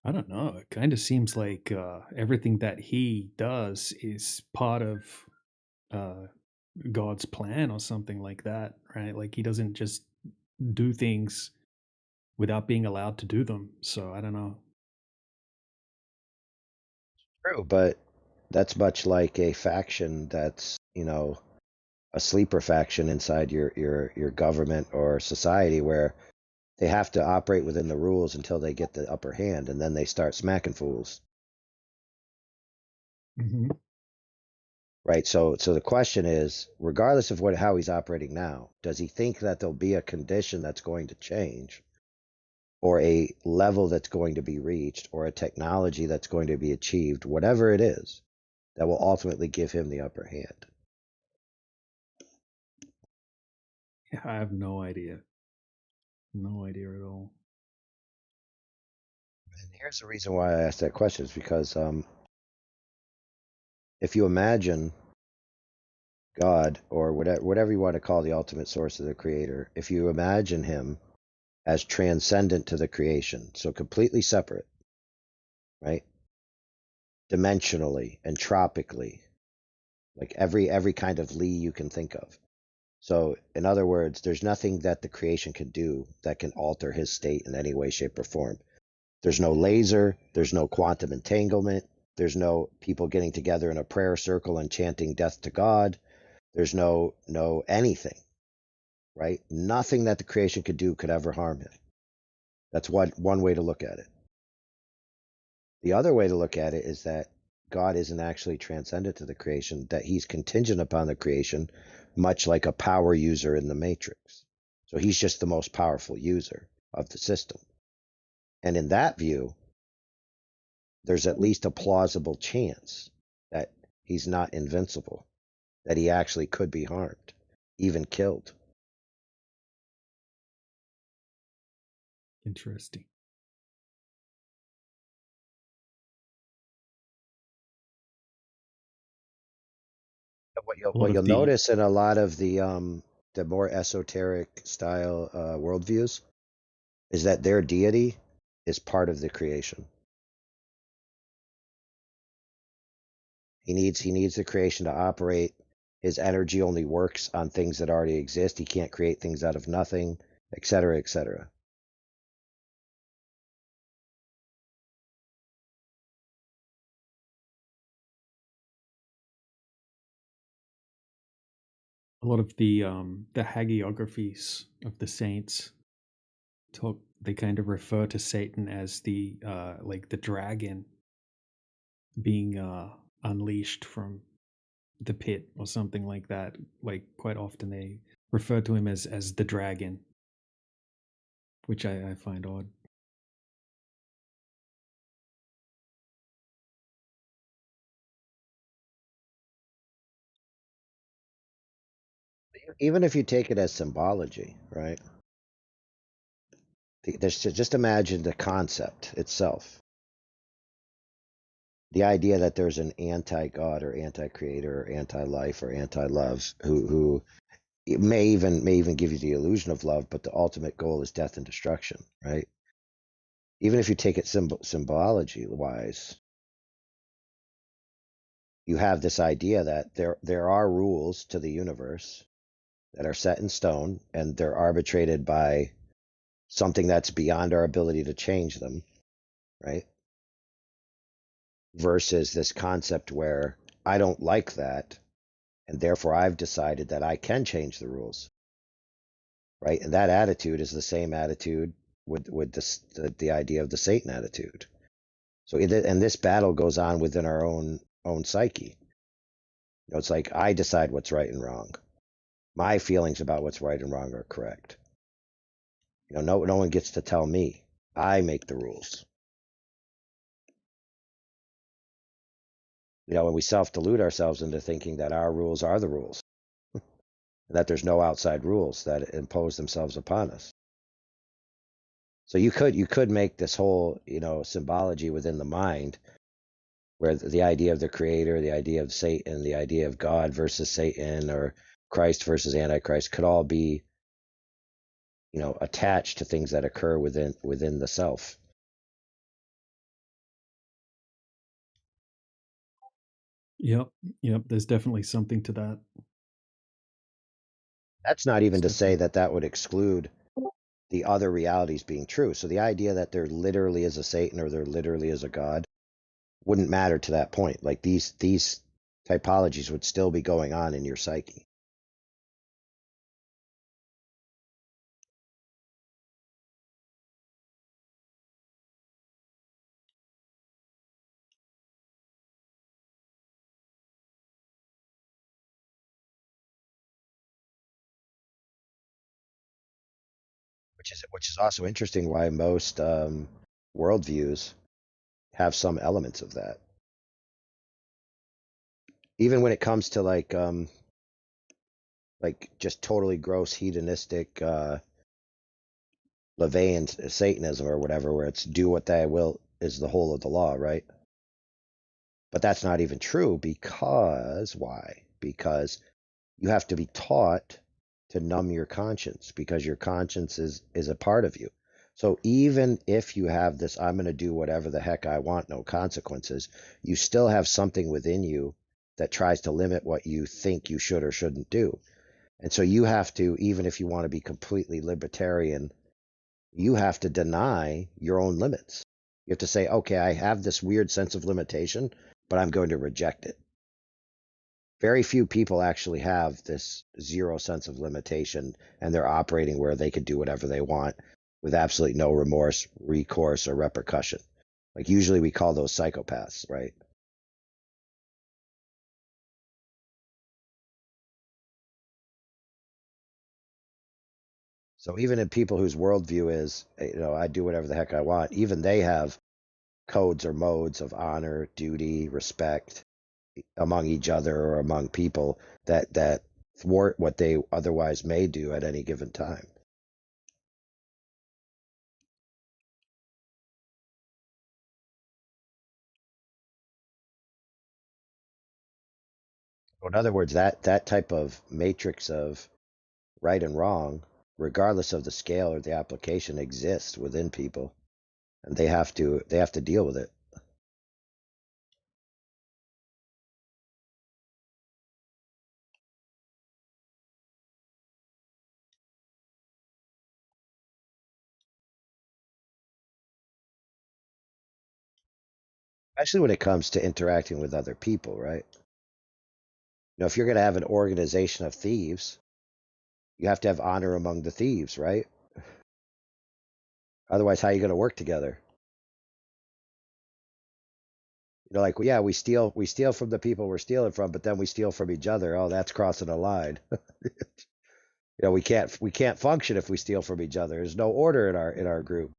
I don't know. It kind of seems like everything that he does is part of God's plan or something like that, right? Like he doesn't just do things without being allowed to do them. So I don't know. True, but that's much like a faction that's, a sleeper faction inside your government or society where they have to operate within the rules until they get the upper hand, and then they start smacking fools. Mm-hmm. Right. So the question is, regardless of how he's operating now, does he think that there'll be a condition that's going to change, or a level that's going to be reached, or a technology that's going to be achieved, whatever it is, that will ultimately give him the upper hand? Yeah, I have no idea. No idea at all. And here's the reason why I asked that question is because if you imagine God, or whatever you want to call the ultimate source of the creator, if you imagine him as transcendent to the creation, so completely separate, right? Dimensionally, entropically, like every kind of Lee you can think of. So, in other words, there's nothing that the creation can do that can alter his state in any way, shape, or form. There's no laser, there's no quantum entanglement, there's no people getting together in a prayer circle and chanting death to God. There's no anything, right? Nothing that the creation could do could ever harm him. That's one way to look at it. The other way to look at it is that God isn't actually transcendent to the creation, that he's contingent upon the creation, much like a power user in the Matrix. So he's just the most powerful user of the system. And in that view, there's at least a plausible chance that he's not invincible, that he actually could be harmed, even killed. Interesting. What you'll notice in a lot of the more esoteric style worldviews is that their deity is part of the creation. He needs the creation to operate. His energy only works on things that already exist. He can't create things out of nothing, etc., etc. A lot of the hagiographies of the saints talk. They kind of refer to Satan as the like the dragon being unleashed from the pit or something like that. Like quite often they refer to him as the dragon, which I find odd. Even if you take it as symbology, right? Just imagine the concept itself. The idea that there's an anti-God or anti-creator or anti-life or anti-love who may even give you the illusion of love, but the ultimate goal is death and destruction, right? Even if you take it symbology wise, you have this idea that there are rules to the universe that are set in stone, and they're arbitrated by something that's beyond our ability to change them, right? Versus this concept where I don't like that, and therefore I've decided that I can change the rules, right? And that attitude is the same attitude with the idea of the Satan attitude. So and this battle goes on within our own psyche. You know, it's like I decide what's right and wrong. My feelings about what's right and wrong are correct. You know, no one gets to tell me. I make the rules. You know, and we self-delude ourselves into thinking that our rules are the rules, that there's no outside rules that impose themselves upon us. So you could make this whole, you know, symbology within the mind, where the idea of the creator, the idea of Satan, the idea of God versus Satan, or Christ versus Antichrist, could all be, you know, attached to things that occur within the self. Yep. There's definitely something to that. That's not even to say that would exclude the other realities being true. So the idea that there literally is a Satan or there literally is a God wouldn't matter to that point. Like these typologies would still be going on in your psyche. Which is also interesting why most worldviews have some elements of that. Even when it comes to like just totally gross hedonistic Levian Satanism or whatever, where it's do what thy will is the whole of the law, right? But that's not even true, because why? Because you have to be taught to numb your conscience, because your conscience is a part of you. So even if you have this, I'm going to do whatever the heck I want, no consequences, you still have something within you that tries to limit what you think you should or shouldn't do. And so you have to, even if you want to be completely libertarian, you have to deny your own limits. You have to say, okay, I have this weird sense of limitation, but I'm going to reject it. Very few people actually have this zero sense of limitation, and they're operating where they could do whatever they want with absolutely no remorse, recourse, or repercussion. Like usually we call those psychopaths, right? So even in people whose worldview is, you know, I do whatever the heck I want, even they have codes or modes of honor, duty, respect among each other or among people that thwart what they otherwise may do at any given time. In other words, that type of matrix of right and wrong, regardless of the scale or the application, exists within people. and they have to deal with it. Especially when it comes to interacting with other people, right? You know, if you're going to have an organization of thieves, you have to have honor among the thieves, right? Otherwise, how are you going to work together? You know, like, yeah, we steal from the people we're stealing from, but then we steal from each other. Oh, that's crossing a line. You know, we can't function if we steal from each other. There's no order in our group.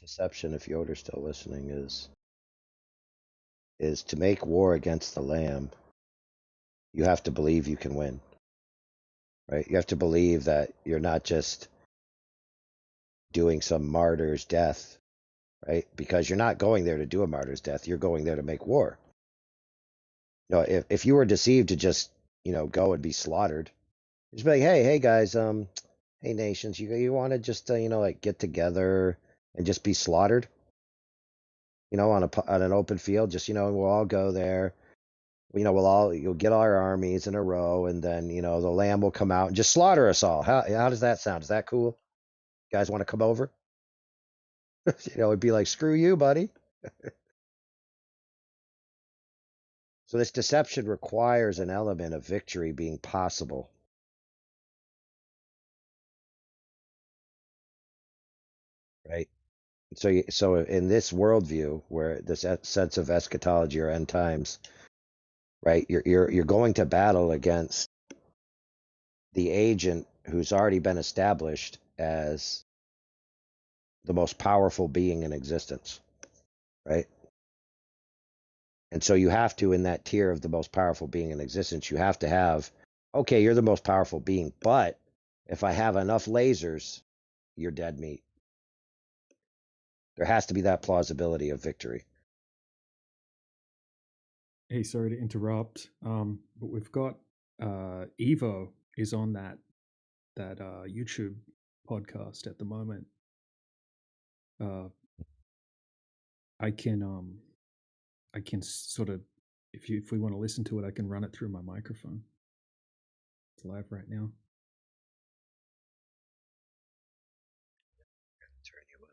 Deception, if Yoder's still listening, is to make war against the Lamb. You have to believe you can win, right? You have to believe that you're not just doing some martyr's death, right? Because you're not going there to do a martyr's death. You're going there to make war. You know, if you were deceived to just, you know, go and be slaughtered, just be like, hey guys, hey nations, you want to just, you know, like get together and just be slaughtered, you know, on an open field. Just, you know, we'll all go there. You know, you'll get our armies in a row, and then, you know, the Lamb will come out and just slaughter us all. How does that sound? Is that cool? You guys want to come over? You know, it'd be like, screw you, buddy. So this deception requires an element of victory being possible, right? So in this worldview, where this sense of eschatology or end times, right, you're going to battle against the agent who's already been established as the most powerful being in existence, right? And so you have to, in that tier of the most powerful being in existence, you have to have, okay, you're the most powerful being, but if I have enough lasers, you're dead meat. There has to be that plausibility of victory. Hey, sorry to interrupt, but we've got Evo is on that YouTube podcast at the moment. I can sort of, if we want to listen to it, I can run it through my microphone. It's live right now. Turn you up.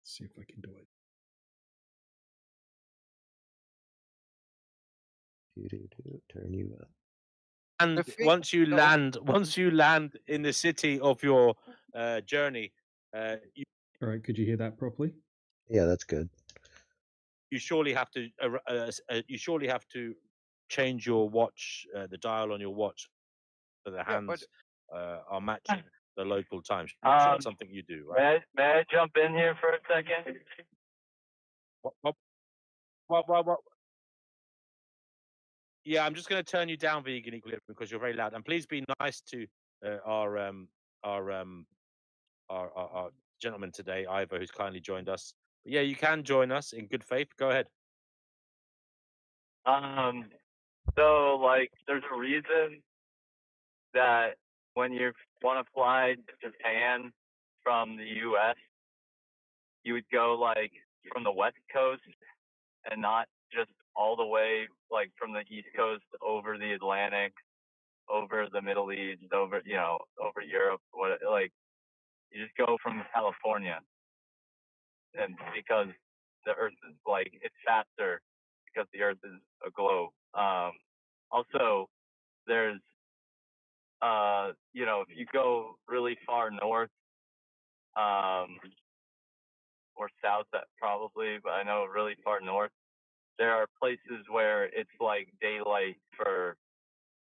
See if I can do it. Turn you up. And once you land in the city of your journey, you All right, could you hear that properly? Yeah, that's good. surely have to change your watch, the dial on your watch, so the hands are matching the local time. Sure, that's something you do, right? May I jump in here for a second? What? Yeah, I'm just going to turn you down, Vegan Equilibrium, because you're very loud. And please be nice to our gentleman today, Ivor, who's kindly joined us. But yeah, you can join us in good faith. Go ahead. So like, there's a reason that when you want to fly to Japan from the U.S., you would go like from the West Coast and not just all the way like from the East Coast over the Atlantic, over the Middle East, over over Europe. What like you just go from California, and because the Earth is like it's faster because the Earth is a globe. Also, there's if you go really far north, or south, that probably, but I know really far north, there are places where it's like daylight for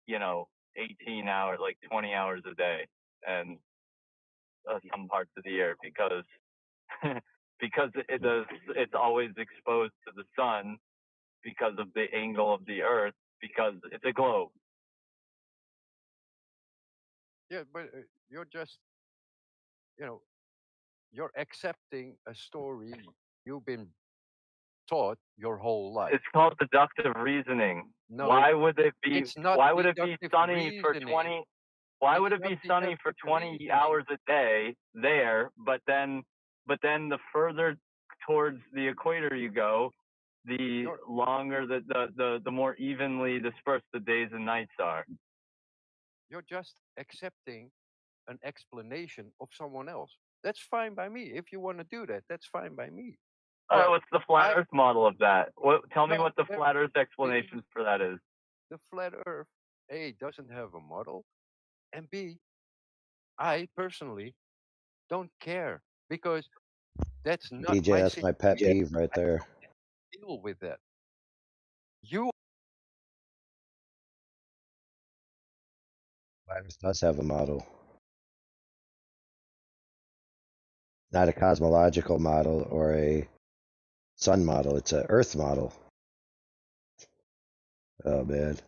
18 hours, like 20 hours a day, and some parts of the year because because it's always exposed to the sun because of the angle of the Earth because it's a globe. Yeah, but you're just, you're accepting a story you've been taught your whole life. It's called deductive reasoning. No, why would it be? it's not Why would it be deductive sunny for reasoning. 20? Why would It's it be not sunny for deductive 20 reasoning. hours a day there, but then the further towards the equator you go, the longer the more evenly dispersed the days and nights are. You're just accepting an explanation of someone else. That's fine by me. If you want to do that, that's fine by me. What's the flat Earth model of that? Tell me No, what the flat Earth explanation for that is. The flat Earth, A, doesn't have a model, and B, I personally don't care because that's not DJ, my that's my pet situation. peeve right there. Deal with that. You Virus does have a model. Not a cosmological model or a sun model. It's an Earth model. Oh, man.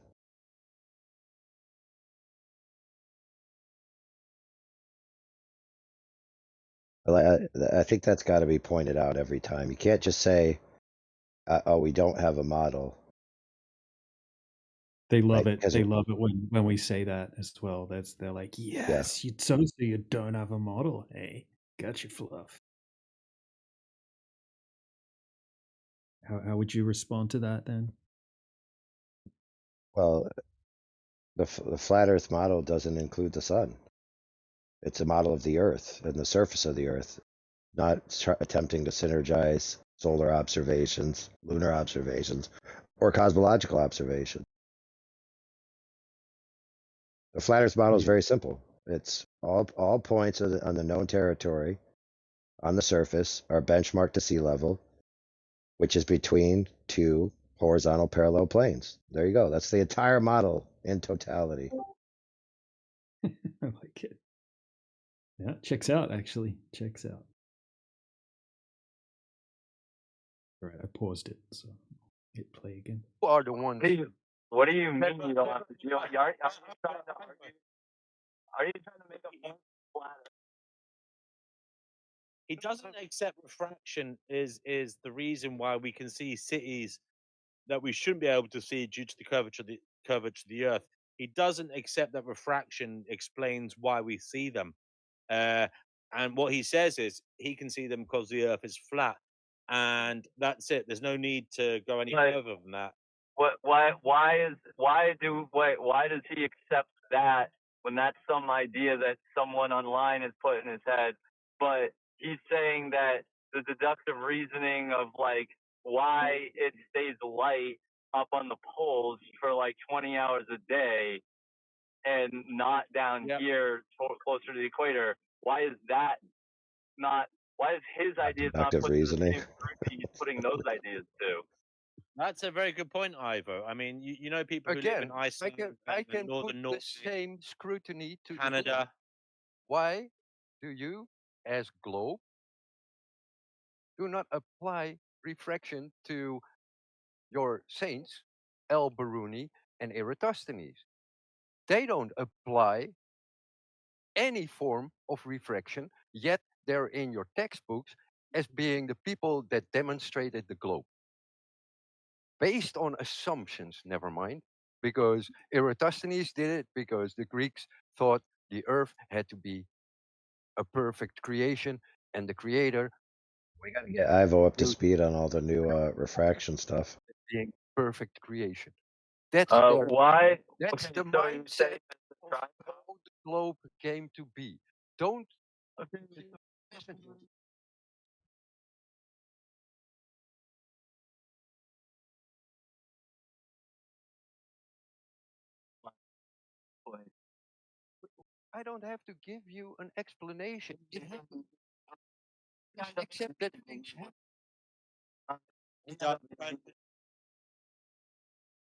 Well, I think that's got to be pointed out every time. You can't just say, "Oh, we don't have a model." They love Right? it. They love it when we say that as well. They're like, yes, so you don't have a model. Hey, got your fluff. How would you respond to that then? Well, the flat Earth model doesn't include the sun. It's a model of the Earth and the surface of the Earth, not attempting to synergize solar observations, lunar observations, or cosmological observations. The flat Earth model is very simple. It's all points on the known territory on the surface are benchmarked to sea level, which is between two horizontal parallel planes. There you go. That's the entire model in totality. I like it. Yeah, checks out, actually. Checks out. All right, I paused it, so hit play again. Who are the ones? What do you mean you don't have to deal? Are you trying to argue? Are you trying to make a flat Earth? He doesn't accept refraction is the reason why we can see cities that we shouldn't be able to see due to the curvature of the Earth. He doesn't accept that refraction explains why we see them. And what he says is he can see them because the Earth is flat, and that's it. There's no need to go any further than that. Why does he accept that when that's some idea that someone online has put in his head? But he's saying that the deductive reasoning of like why it stays light up on the poles for like 20 hours a day and not down here closer to the equator. Why is that not? Why is his ideas not Deductive put to the reasoning. same group he's putting those ideas to? That's a very good point, Ivo. I mean, you know people who live in Iceland, I can northern put Norway, the same scrutiny to Canada. the moon. Why do you, as globe, do not apply refraction to your saints, El Baruni, and Eratosthenes. They don't apply any form of refraction, yet they're in your textbooks as being the people that demonstrated the globe. Based on assumptions, never mind, because Eratosthenes did it because the Greeks thought the earth had to be a perfect creation and the creator We gotta get Ivo up to speed on all the new refraction stuff. being perfect creation. That's their, Why? that's Okay, the so you say mindset of how the globe came to be. Don't listen to it. I don't have to give you an explanation. It happened. Just accept that things happen. He does.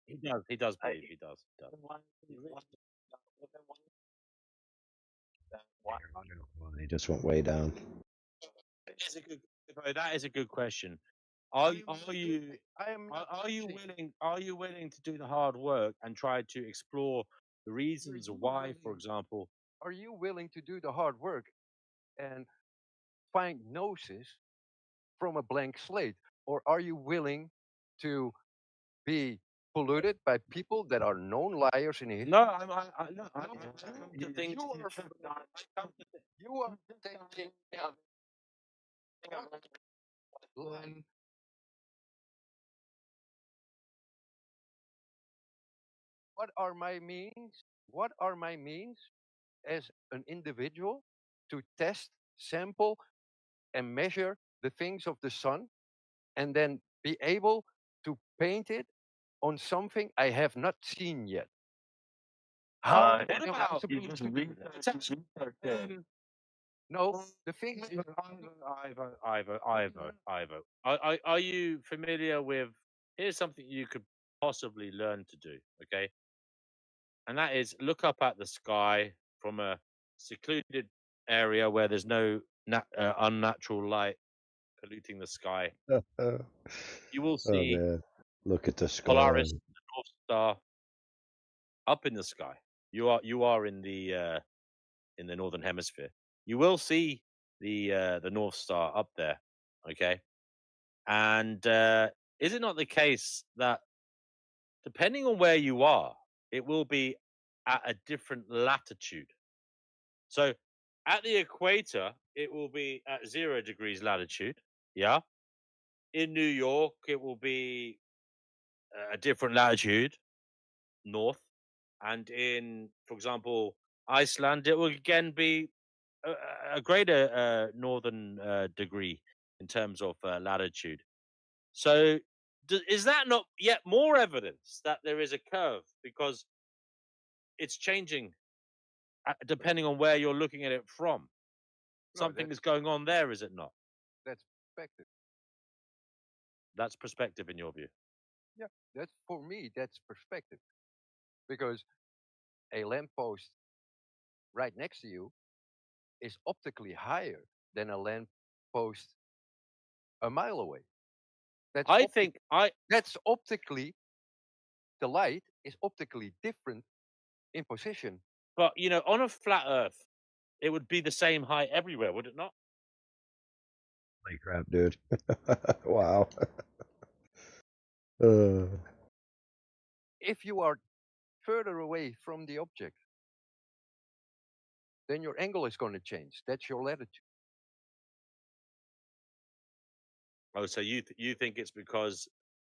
He does. He does believe. He does. He does. Well, he just went way down. It's a good. That is a good question. Are you willing to do the hard work and try to explore the reasons why, for example? Are you willing to do the hard work and find gnosis from a blank slate? Or are you willing to be polluted by people that are known liars in history? No, You are taking line. What are my means? What are my means as an individual to test, sample, and measure the things of the sun and then be able to paint it on something I have not seen yet? How what am I about supposed to do that? No, the thing is, Ivo, are you familiar with? Here's something you could possibly learn to do. Okay, and that is look up at the sky from a secluded area where there's no unnatural light polluting the sky. You will Oh see man, look at the sky. Polaris, the North Star, up in the sky. You are in the northern hemisphere. You will see the North Star up there. Okay, and is it not the case that depending on where you are, it will be at a different latitude? So at the equator, it will be at 0 degrees latitude. Yeah. In New York, it will be a different latitude, north. And in, for example, Iceland, it will again be a greater northern degree in terms of latitude. So is that not yet more evidence that there is a curve because it's changing depending on where you're looking at it from? Something is going on there, is it not? That's perspective. That's perspective in your view. Yeah, that's for me. That's perspective, because a lamppost right next to you is optically higher than a lamppost a mile away. That's that's optically, the light is optically different in position. But on a flat Earth, it would be the same height everywhere, would it not? Holy crap, dude! Wow. If you are further away from the object, then your angle is going to change. That's your latitude. Oh, so you think it's because?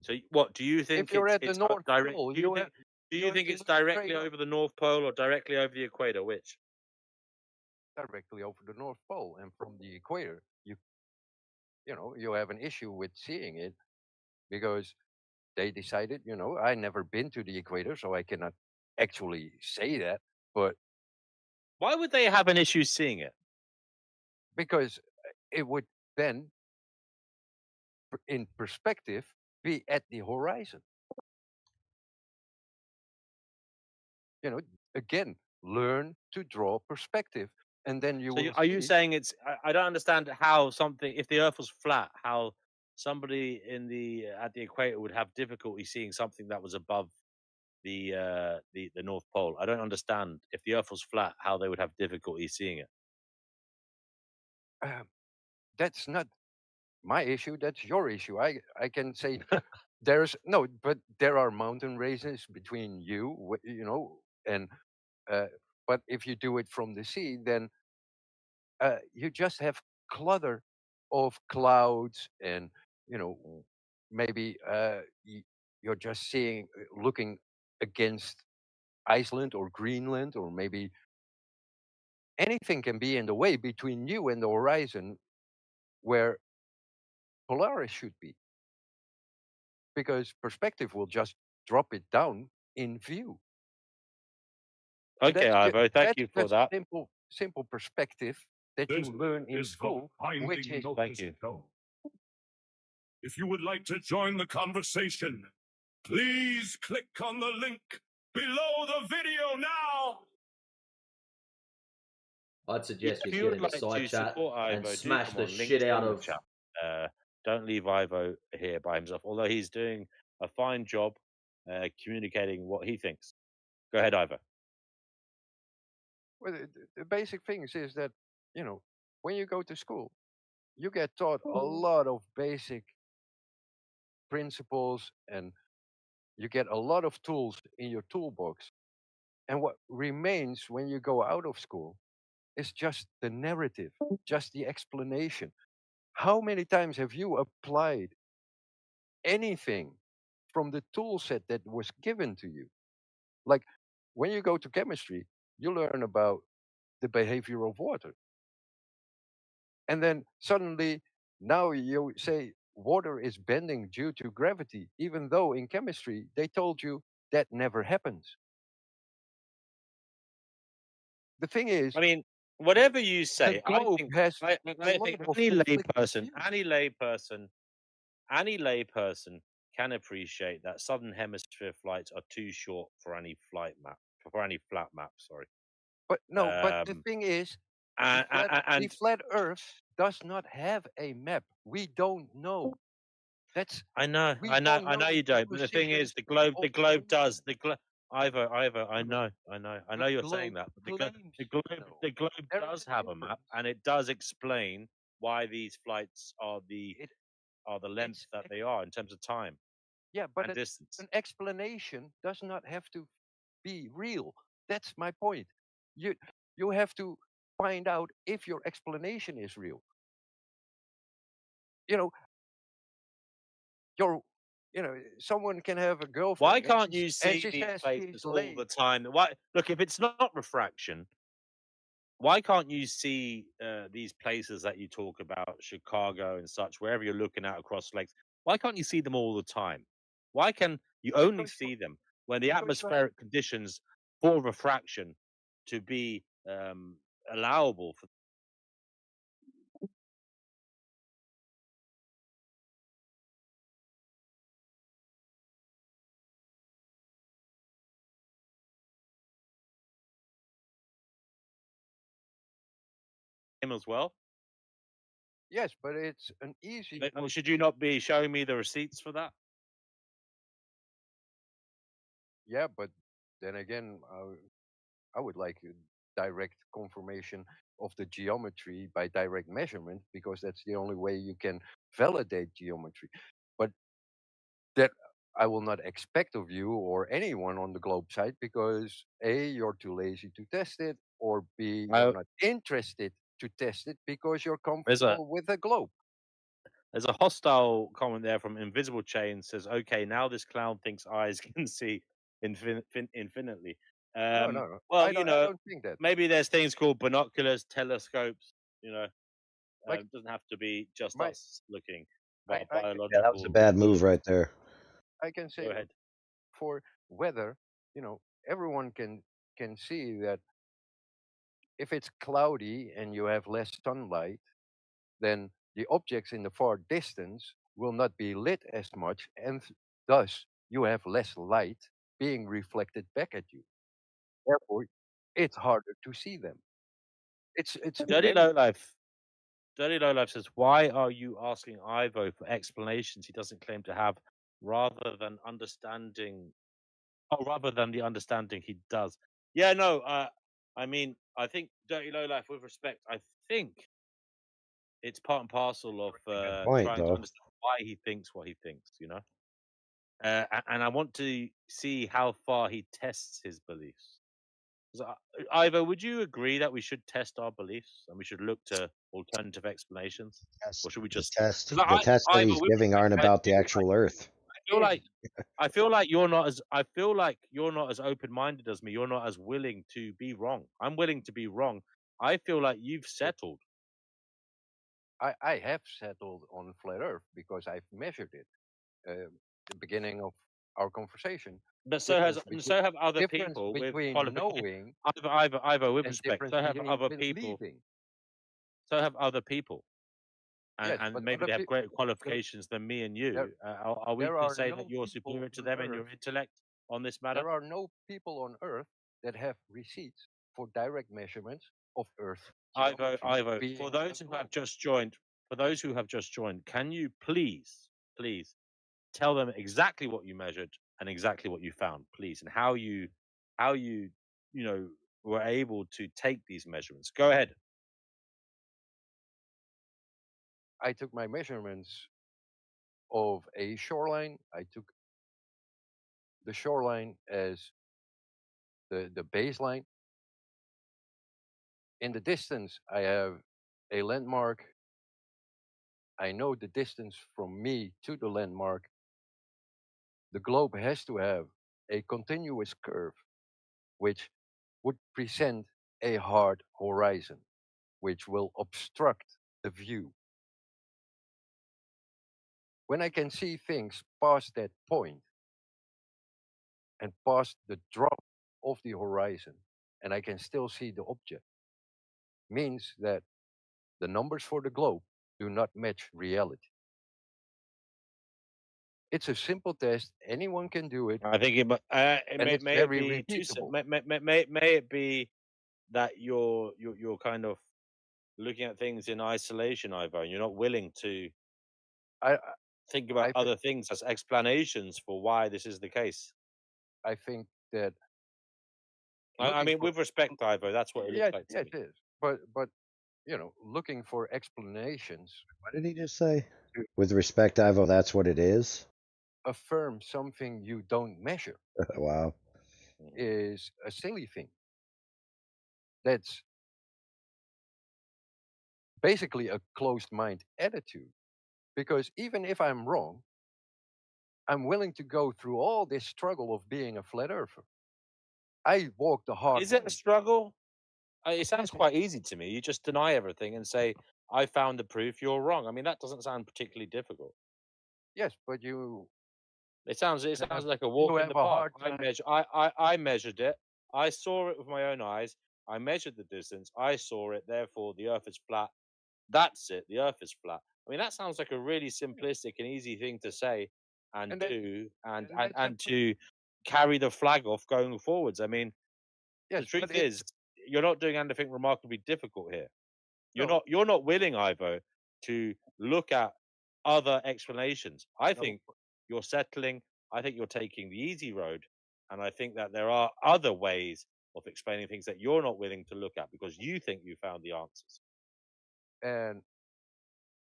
So what do you think? If you're at the it's North direct? Pole, Do you think it's directly over the North Pole or directly over the equator? Which? Directly over the North Pole, and from the equator, you have an issue with seeing it because they decided, I never been to the equator, so I cannot actually say that. But why would they have an issue seeing it? Because it would then, in perspective, be at the horizon. Again, learn to draw perspective, and then you will. Are you saying it's? I don't understand how something, if the Earth was flat, how somebody at the equator would have difficulty seeing something that was above the North Pole. I don't understand. If the Earth was flat, how they would have difficulty seeing it. That's not my issue. That's your issue. I can say there's no, but there are mountain ranges between you, you know, and but if you do it from the sea, then you just have clutter of clouds, and you know, maybe you're just seeing, looking against Iceland or Greenland, or maybe anything can be in the way between you and the horizon where Polaris should be, because perspective will just drop it down in view. And Okay, Ivo, thank you for that's that. simple perspective that you learn in school, which is Thank you. If you would like to join the conversation, please click on the link below the video now. I'd suggest If you you get would in the like side to chat support and Ivo, do smash come the on. shit Links out in the of. chat. Don't leave Ivo here by himself, although he's doing a fine job communicating what he thinks. Go ahead, Ivo. Well, the basic things is that, you know, when you go to school, you get taught a lot of basic principles, and you get a lot of tools in your toolbox. And what remains when you go out of school is just the narrative, just the explanation. How many times have you applied anything from the tool set that was given to you? Like when you go to chemistry, you learn about the behavior of water. And then suddenly, now you say water is bending due to gravity, even though in chemistry they told you that never happens. The thing is, I mean, whatever you say, I globe think has I a think lot of any conflicting layperson can appreciate that southern hemisphere flights are too short for any flat map. Sorry. But no, but the Um, thing is, and, and, the and flat Earth does not have a map. We don't know. That's I know you the don't. But the thing positions is, the of globe the does. Ivo, I moon. know The you're saying globe that, but claims to know. the globe There is does a have a map, difference. and it does explain why these flights are the length It's that they are in terms of time yeah, but and distance. an explanation does not have to be real. That's my point. You you have to find out if your explanation is real. You know, your someone can have a Why girlfriend and can't you see she these says she's places all the late. time? Why look if it's not refraction? Why can't you see these places that you talk about, Chicago and such, wherever you're looking at across lakes? Why can't you see them all the time? Why can you only see them when the Because you have atmospheric conditions for refraction to be allowable for him as well? yes, but it's an easy Or should you not be showing me the receipts for that? yeah, but then again, I would like a direct confirmation of the geometry by direct measurement, because that's the only way you can validate geometry. But that I will not expect of you or anyone on the globe site, because A, you're too lazy to test it, or B, you're not interested to test it because you're There's a comfortable with the globe. There's a hostile comment there from Invisible Chain says, "Okay, now this clown thinks eyes can see infinitely." No. Well, I don't think that. maybe there's things called binoculars, telescopes. Like It doesn't have to be just my, us looking, I, but I, Yeah, that was a biological bad move ability. right there. I can Go say ahead. for weather, everyone can see that if it's cloudy and you have less sunlight, then the objects in the far distance will not be lit as much, and thus you have less light being reflected back at you. Therefore, it's harder to see them. It's Dirty any Low Life. Dirty Low Life says, "Why are you asking Ivo for explanations he doesn't claim to have, rather than understanding Oh, rather than the understanding he does. Yeah, no. I mean, I think Dirty Lowlife, with respect, I think it's part and parcel of Good point, trying to though. understand why he thinks what he thinks. You know, and I want to see how far he tests his beliefs. Ivo, would you agree that we should test our beliefs and we should look to alternative explanations, or should we The just? test, Because the tests that Ivo, he's with giving respect, aren't about the actual Earth. I feel like you're not as open minded as me. You're not as willing to be wrong. I'm willing to be wrong. I feel like you've settled. I have settled on flat Earth because I've measured it. The beginning of our conversation. But so have other difference people with between qualification. knowing Ivo, with and respect, difference so have between other people. believing. So have other people, Yes, and but maybe other they have people. greater qualifications than me and you. Are we There to are say no that you're people superior to on them in Earth. your intellect on this matter? There are no people on Earth that have receipts for direct measurements of Earth geometry. Ivo, being for those who have just joined, can you please tell them exactly what you measured and exactly what you found, please, and how you were able to take these measurements? Go ahead. I took my measurements of a shoreline. I took the shoreline as the baseline. In the distance, I have a landmark. I know the distance from me to the landmark. The globe has to have a continuous curve, which would present a hard horizon, which will obstruct the view. When I can see things past that point and past the drop of the horizon, and I can still see the object, means that the numbers for the globe do not match reality. It's a simple test. Anyone can do it. I think It's may it very be repeatable. may it be that you're kind of looking at things in isolation, Ivo, and you're not willing to I think about I, other things as explanations for why this is the case. I think that I mean, for with respect, Ivo, that's what it looks like to yes, me. it is. But looking for explanations. What did he just say? With respect, Ivo, that's what it is. Affirm something you don't measure. Wow. Is a silly thing. That's basically a closed mind attitude. Because even if I'm wrong, I'm willing to go through all this struggle of being a flat earther. I walk the hard Is it way. a struggle? It sounds quite easy to me. You just deny everything and say, "I found the proof. You're wrong." I mean, that doesn't sound particularly difficult. Yes, but you It sounds have, like a walk in the a park. hard time. I measured it. I saw it with my own eyes. I measured the distance. I saw it. Therefore, the Earth is flat. That's it. The Earth is flat. I mean, that sounds like a really simplistic and easy thing to say and And that, do, that's and to carry the flag off going forwards. I mean, the yes, but truth it's is, you're not doing anything remarkably difficult here. no, You're not willing, Ivo, to look at other explanations. I no. think you're settling. I think you're taking the easy road, and I think that there are other ways of explaining things that you're not willing to look at because you think you found the answers. And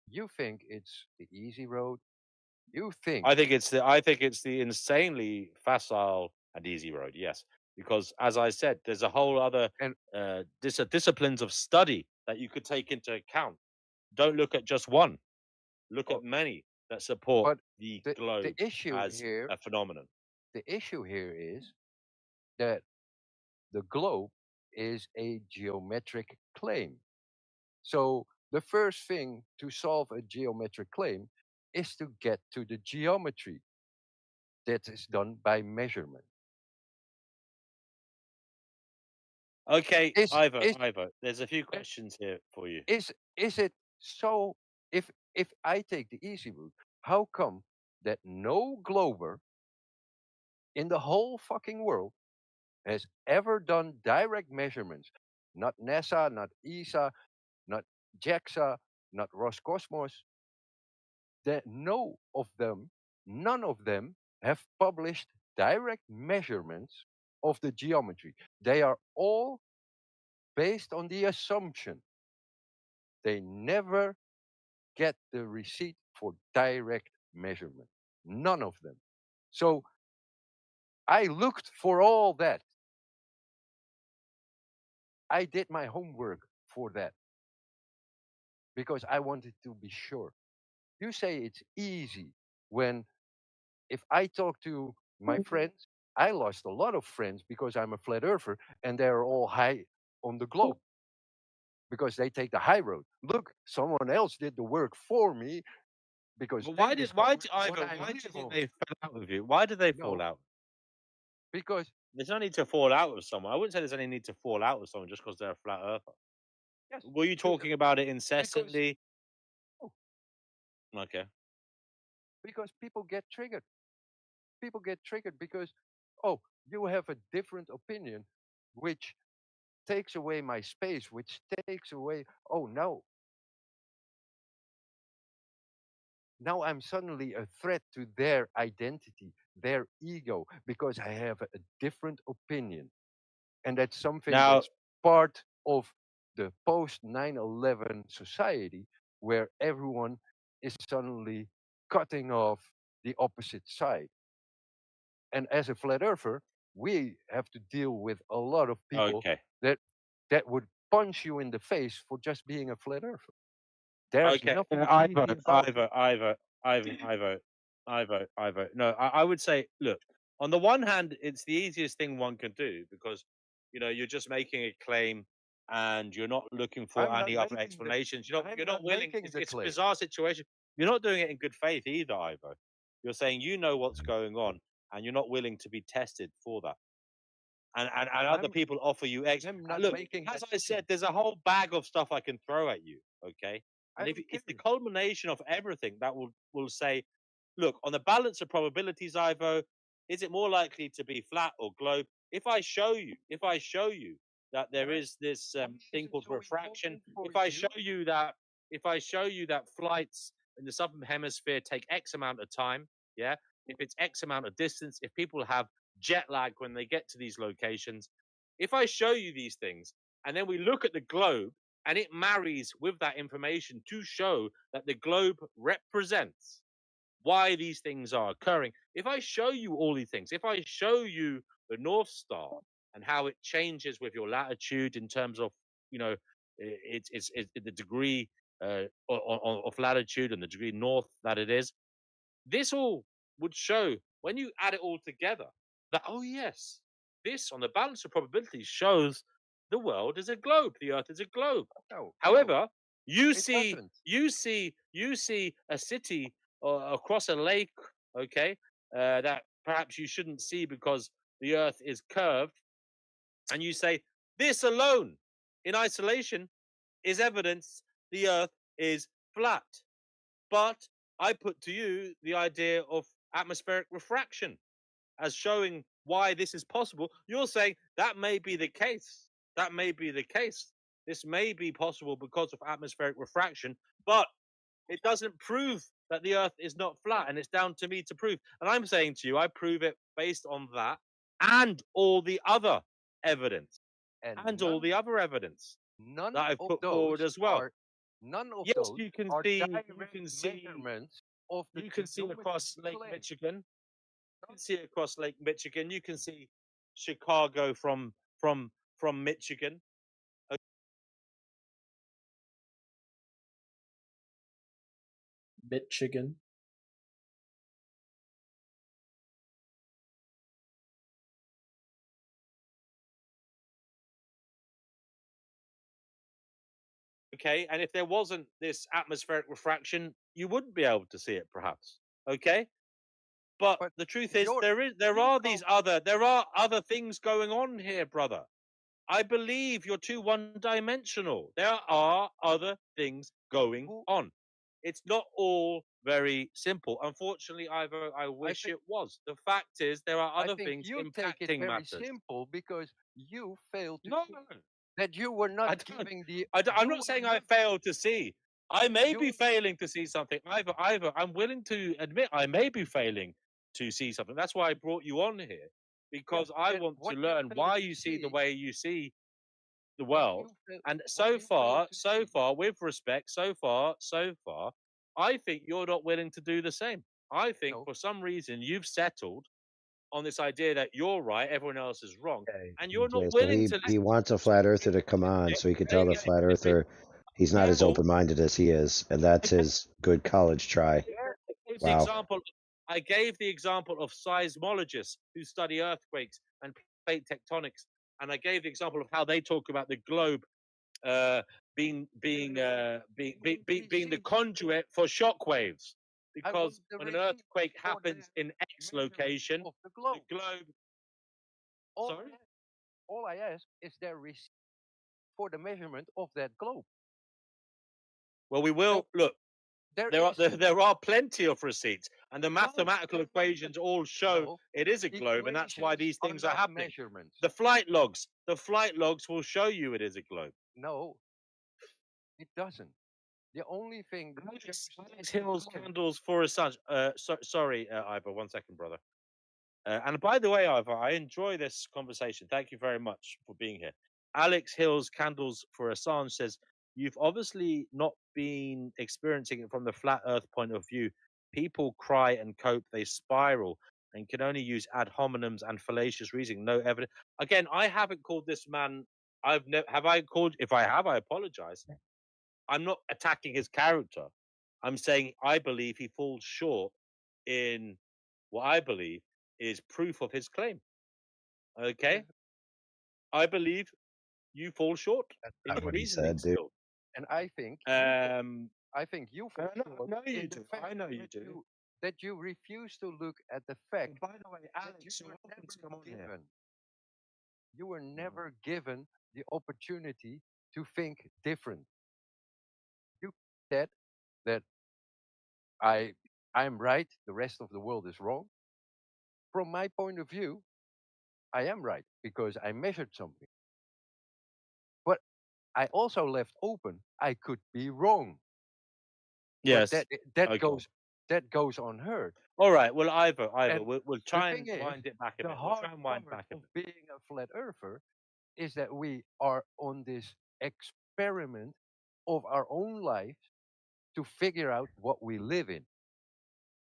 you think it's the easy road. You think I think it's the insanely facile and easy road. Yes, because as I said, there's a whole other and disciplines of study that you could take into account. Don't look at just one. Look oh, at many that support but the the globe issue as here a phenomenon. the issue here is that the globe is a geometric claim. So the first thing to solve a geometric claim is to get to the geometry. That is done by measurement. Okay, Is is Ivo, there's a few questions here for you. is it so? If I take the easy route, how come that no glober in the whole fucking world has ever done direct measurements? Not NASA, not ESA, not JAXA, not Roscosmos. That none of them have published direct measurements of the geometry. They are all based on the assumption they never get the receipt for direct measurement. None of them. So I looked for all that. I did my homework for that because I wanted to be sure. You say it's easy when, if I talk to my friends, I lost a lot of friends because I'm a flat earther and they're all high on the globe because they take the high road. Look, someone else did the work for me because But they why discovered did what Ivo? I Why do you live think on. they fell out with you? Why did they fall No, out? because There's no need to fall out with someone. I wouldn't say there's any need to fall out with someone just because they're a flat earther. yes, Were you talking about it incessantly? oh, Okay. because people get triggered. People get triggered because, oh, you have a different opinion, which takes away my space, which takes away, oh, now I'm suddenly a threat to their identity, their ego, because I have a different opinion. And that's something Now, that's part of the post 9/11 society where everyone is suddenly cutting off the opposite side. And as a flat earther, we have to deal with a lot of people okay. that would punch you in the face for just being a flat earther. There's Okay, nothing Ivo, easy about it. Ivo, Ivo, Ivo, Ivo, Ivo, Ivo. No, I would say, look, on the one hand, it's the easiest thing one can do because, you're just making a claim and you're not looking for I'm not any other making explanations. I'm You're not not willing. making the It's a claim. bizarre situation. You're not doing it in good faith either, Ivo. You're saying you know what's going on and you're not willing to be tested for that. And other people offer you extra. I'm not Look, making as that I said, claim. there's a whole bag of stuff I can throw at you. Okay, I and if don't it's the care. culmination of everything that will say, look, on the balance of probabilities, Ivo, is it more likely to be flat or globe? If I show you that there Why is this why thing is it called so refraction, important for if I you? show you that flights in the southern hemisphere take X amount of time, yeah, if it's X amount of distance, if people have jet lag when they get to these locations, if I show you these things and then we look at the globe and it marries with that information to show that the globe represents why these things are occurring. If I show you all these things, if I show you the North Star and how it changes with your latitude in terms of, it's the degree of latitude and the degree north that it is, this all would show when you add it all together that, oh, yes, this on the balance of probabilities shows the world is a globe, the earth is a globe. No, However, you it see, doesn't. you see a city across a lake, okay, that perhaps you shouldn't see because the earth is curved, and you say this alone, in isolation, is evidence the earth is flat. But I put to you the idea of atmospheric refraction as showing why this is possible. You're saying that may be the case. That may be the case. This may be possible because of atmospheric refraction, but it doesn't prove that the earth is not flat, and it's down to me to prove. And I'm saying to you, I prove it based on that and all the other evidence. And And all the other evidence none that I've of put forward those as well. none of Yes, those you can are see, direct measurements of the you can see geometry across Lake claim. Michigan. You can see across Lake Michigan. You can see Chicago from Michigan. Michigan. Okay, and if there wasn't this atmospheric refraction, you wouldn't be able to see it, perhaps. Okay, but the truth is, there are other things going on here, brother. I believe you're too one-dimensional. There are other things going on. It's not all very simple. Unfortunately, Ivo, I wish it was. The fact is, there are I other think things you take it impacting very matters. simple because you failed to No, see that you were I not don't. giving the I'm you not were saying I not failed to see. I may be you failing to see something. Ivo, I'm willing to admit I may be failing to see something. That's why I brought you on here, because I want to learn why you see the way you see the world. And so far, with respect, so far, I think you're not willing to do the same. I think for some reason you've settled on this idea that you're right, everyone else is wrong, and you're not Okay, so willing to he wants a flat earther to come on so he can tell the flat earther he's not as open minded as he is, and that's his good college try. Wow. I gave the example of seismologists who study earthquakes and plate tectonics, and I gave the example of how they talk about the globe being the conduit for shock waves. Because when an earthquake happens in X location, the globe. All I ask is their receipt for the measurement of that globe. Well, we will look. There are plenty of receipts, and the mathematical equations all show it is a globe, and that's why these things are happening. The flight logs will show you it is a globe. No, it doesn't. The only thing. Alex Hills candles for a sun. Sorry, Ivor. 1 second, brother. And by the way, Ivor, I enjoy this conversation. Thank you very much for being here. Alex Hills Candles for Assange says, you've obviously not been experiencing it from the flat earth point of view. People cry and cope, they spiral, and can only use ad hominems and fallacious reasoning. No evidence. Again, I haven't called this man. Have I called? If I have, I apologize. I'm not attacking his character. I'm saying I believe he falls short in what I believe is proof of his claim. Okay? I believe you fall short in your What he reasoning said, dude. skills. And I think you fall short in the fact I know you do. that you refuse to look at the fact. By the way, Alex, you were never given the opportunity to think different. You said that I'm right, the rest of the world is wrong. From my point of view, I am right because I measured something. But I also left open I could be wrong. Yes. But that goes unheard. All right. Well, Ivor, we'll try and wind it back a bit. We'll try and wind back a bit. Being a flat earther is that we are on this experiment of our own lives to figure out what we live in.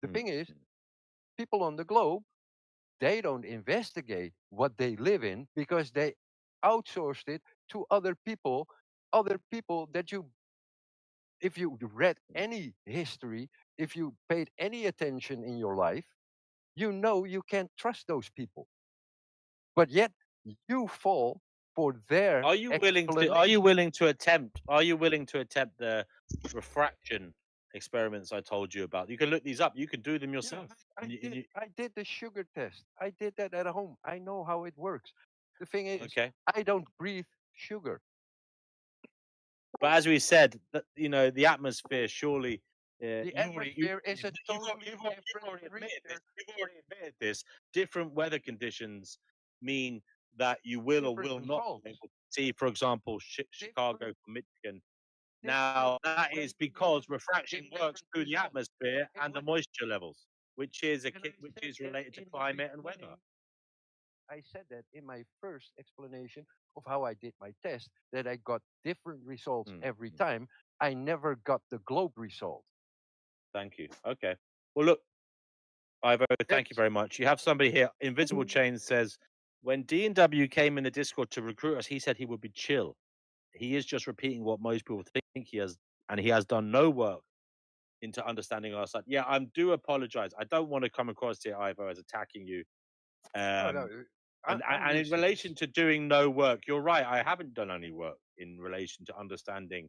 The thing is, people on the globe, they don't investigate what they live in because they outsourced it to other people that if you read any history, if you paid any attention in your life, you know you can't trust those people. But yet you fall for their Are you willing to attempt the refraction experiments I told you about? You can look these up. You can do them yourself. Yeah, I did the sugar test. I did that at home. I know how it works. The thing is, I don't breathe sugar. But as we said, the atmosphere surely. The atmosphere is a totally different You've already admitted this. Different weather conditions mean that you will or will not be able to see, for example, Chicago from Michigan. Now, that is because refraction works through the atmosphere and the moisture levels, which is related to climate and weather. I said that in my first explanation of how I did my test, that I got different results every time. I never got the globe result. Thank you. Okay. Well, look, Ivo, thank you very much. You have somebody here. Invisible Chain says, when D&W came in the Discord to recruit us, he said he would be chill. He is just repeating what most people think he has, and he has done no work into understanding our side. Yeah, I do apologize. I don't want to come across here, Ivo, as attacking you. And in relation to doing no work, you're right. I haven't done any work in relation to understanding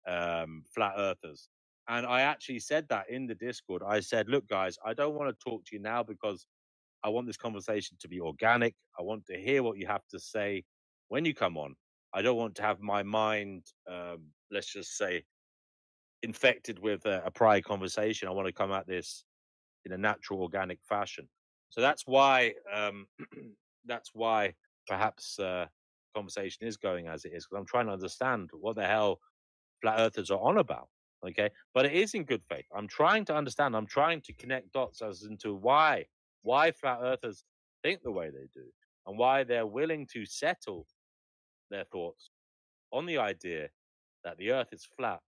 flat earthers. And I actually said that in the Discord. I said, look, guys, I don't want to talk to you now because I want this conversation to be organic. I want to hear what you have to say when you come on. I don't want to have my mind, let's just say, infected with a prior conversation. I want to come at this in a natural, organic fashion. So that's why perhaps conversation is going as it is, because I'm trying to understand what the hell flat earthers are on about. Okay, but it is in good faith. I'm trying to understand. I'm trying to connect dots as into why why flat earthers think the way they do, and why they're willing to settle their thoughts on the idea that the earth is flat,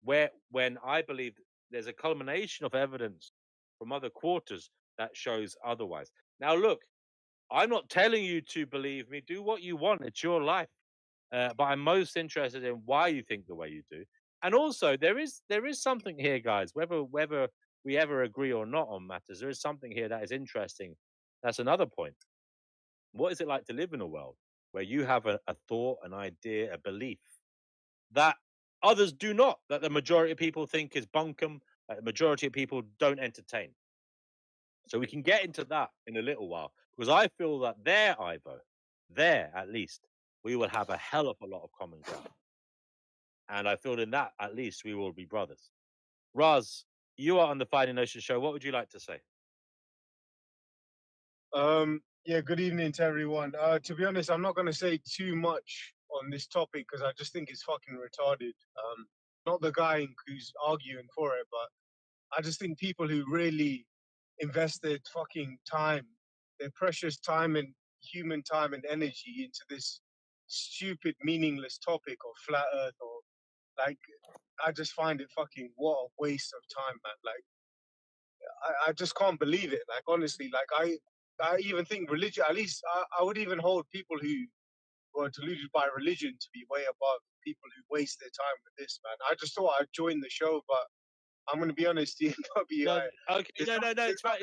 when I believe there's a culmination of evidence from other quarters that shows otherwise. Now, look, I'm not telling you to believe me. Do what you want. It's your life. But I'm most interested in why you think the way you do. And also, there is something here, guys. Whether we ever agree or not on matters, there is something here that is interesting. That's another point. What is it like to live in a world where you have a thought, an idea, a belief that others do not, that the majority of people think is bunkum, that the majority of people don't entertain? So we can get into that in a little while, because I feel that there, Ivo, there at least, we will have a hell of a lot of common ground. And I feel in that, at least, we will be brothers. Raz, you are on the Finding Ocean show. What would you like to say? Yeah, good evening to everyone. To be honest, I'm not going to say too much on this topic because I just think it's fucking retarded. Not the guy who's arguing for it, but I just think people who really invest their fucking time, their precious time and human time and energy into this stupid, meaningless topic of flat Earth or like, I just find it fucking what a waste of time, man. Like, I just can't believe it. Like, honestly, like I even think religion. At least I would even hold people who were deluded by religion to be way above people who waste their time with this, man. I just thought I'd join the show, but I'm gonna be honest, DNW. No, okay, no, There's it's fine.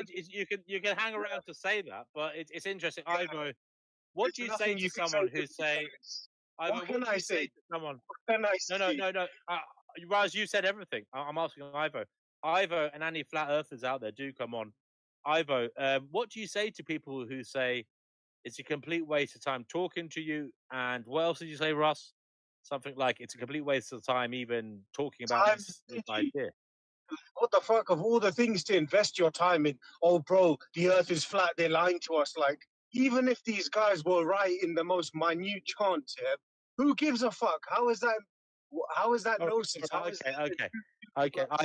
You can hang around to say that, but it's interesting. yeah, Ivo, what do you say nothing to you can say someone to who be say, honest. Ivo, What can what do I you say say? to someone? What can I No. say? Raz, you said everything. I'm asking Ivo. Ivo and any flat earthers out there, do come on. Ivo, what do you say to people who say it's a complete waste of time talking to you? And what else did you say, Russ? Something like it's a complete waste of time even talking about Time this and energy. idea. What the fuck of all the things to invest your time in? Oh, bro, the Earth is flat. They're lying to us. Like, even if these guys were right in the most minute chance, yeah, who gives a fuck? How is that? How is that Oh, gnosis? How is that? okay.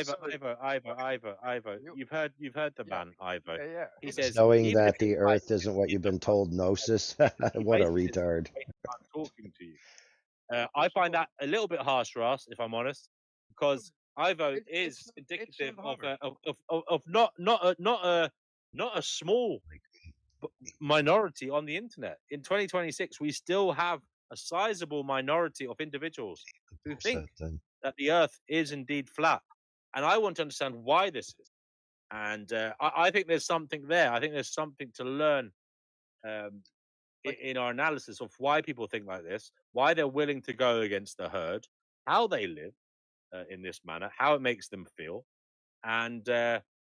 Sorry. Ivo. You've heard the Yeah, man, Ivo. yeah. He Just says knowing even if that you're the right, Earth isn't what you've been told, gnosis. he What a wasted his retard. time talking to you. I find that a little bit harsh, Ross, if I'm honest, because Ivo is It's indicative not of hard. not a small minority on the internet. In 2026, we still have a sizable minority of individuals who think that the Earth is indeed flat, and I want to understand why this is. And I think there's something there. I think there's something to learn um, in our analysis of why people think like this, why they're willing to go against the herd, how they live in this manner, how it makes them feel. And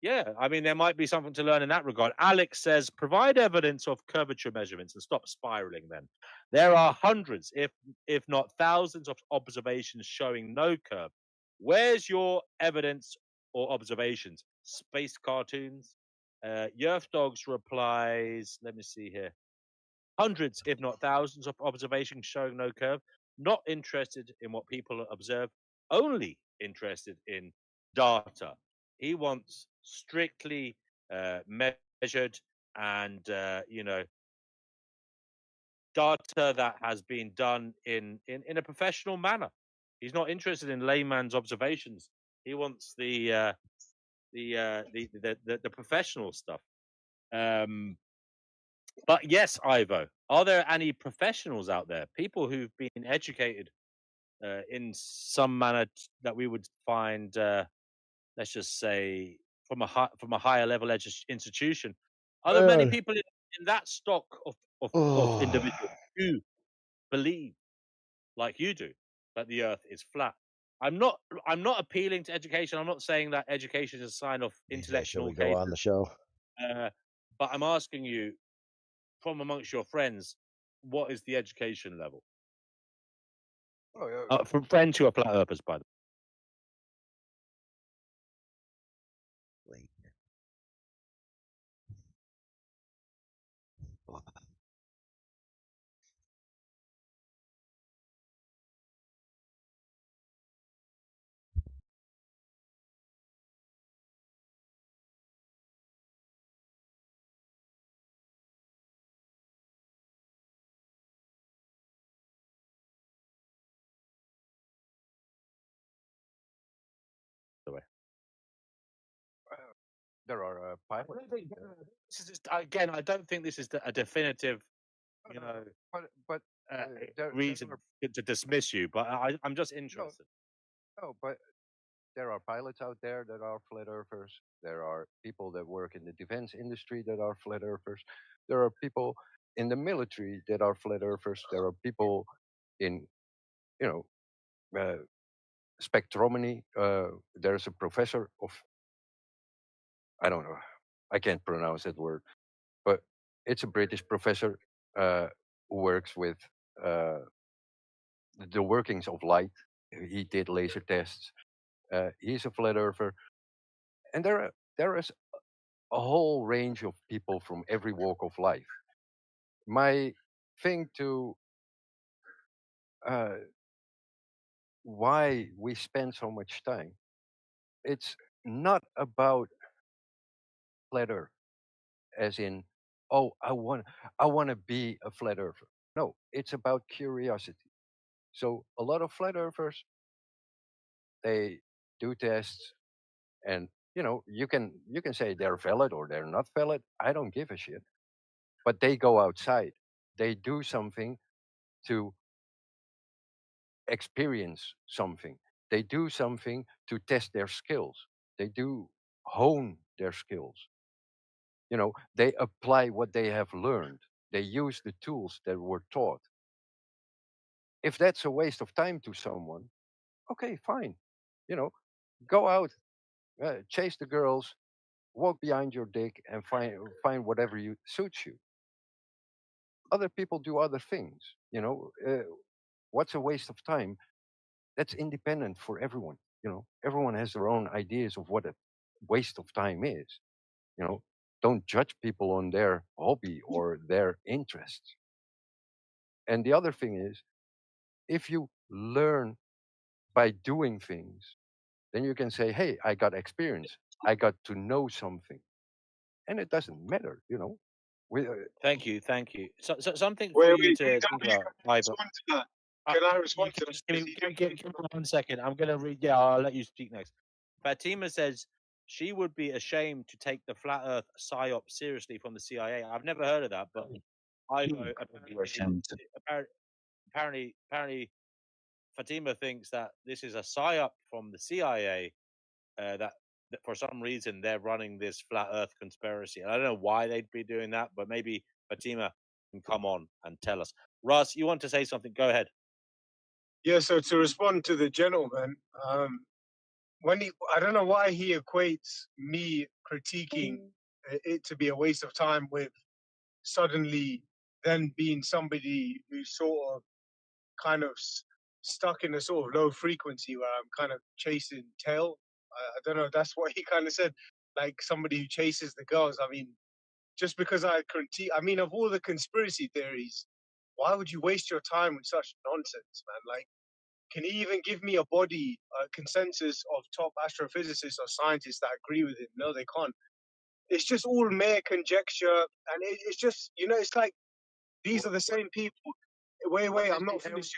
yeah, I mean, there might be something to learn in that regard. Alex says, provide evidence of curvature measurements and stop spiraling then. There are hundreds, if not thousands, of observations showing no curve. Where's your evidence or observations? Space cartoons? Yerf Dogs replies, let me see here. Hundreds, if not thousands, of observations showing no curve. Not interested in what people observe, only interested in data. He wants strictly measured and data that has been done in a professional manner. He's not interested in layman's observations. He wants the professional stuff. But yes, Ivo, are there any professionals out there, people who've been educated in some manner that we would find, let's just say, from a higher level institution? Are there many people in that stock of Oh, individuals who believe, like you do, that the Earth is flat? I'm not. I'm not appealing to education. I'm not saying that education is a sign of DJ, intellect in shall all we go on cases. the show? But I'm asking you, from amongst your friends, what is the education level? Oh, yeah. From friends who are flat earthers, by the Wait. There are pilots. This is just, again, I don't think this is a definitive, but there reason are to dismiss you. But I'm just no, interested. no, but there are pilots out there that are flat earthers. There are people that work in the defense industry that are flat earthers. There are people in the military that are flat earthers. There are people in, you know, spectrometry. There's a professor of, I don't know, I can't pronounce that word, but it's a British professor who works with uh, the workings of light. He did laser tests. He's a flat earther, and there is a whole range of people from every walk of life. My thing to why we spend so much time, it's not about flat Earth, as in, oh, I want to be a flat earther. No, it's about curiosity. So a lot of flat earthers, they do tests, and you can say they're valid or they're not valid. I don't give a shit. But they go outside. They do something to experience something. They do something to test their skills. They do hone their skills. They apply what they have learned. They use the tools that were taught. If that's a waste of time to someone, okay, fine. You know, go out, chase the girls, walk behind your dick, and find whatever suits you. Other people do other things. What's a waste of time? That's independent for everyone. Everyone has their own ideas of what a waste of time is. You know, don't judge people on their hobby or their interests. And the other thing is, if you learn by doing things, then you can say, hey, I got experience. I got to know something. And it doesn't matter. Thank you. So something for Wait, you wait, to think about, can I Ivor. respond to that? Can I respond to that? Just give me 1 second. I'm going to read. Yeah, I'll let you speak next. Fatima says she would be ashamed to take the flat Earth psyop seriously from the CIA. I've never heard of that, but apparently Fatima thinks that this is a psyop from the CIA. That for some reason they're running this flat Earth conspiracy, and I don't know why they'd be doing that, but maybe Fatima can come on and tell us. Russ, you want to say something? Go ahead. Yeah, so to respond to the gentleman, I don't know why he equates me critiquing it to be a waste of time with suddenly then being somebody who's sort of kind of stuck in a sort of low frequency where I'm kind of chasing tail. I don't know. That's what he kind of said, like somebody who chases the girls. I mean, just because I critique, I mean, of all the conspiracy theories, why would you waste your time with such nonsense, man? Like, can he even give me a body consensus of top astrophysicists or scientists that agree with him? No, they can't. It's just all mere conjecture, and it's just, it's like these are the same people. Wait, I'm not finished.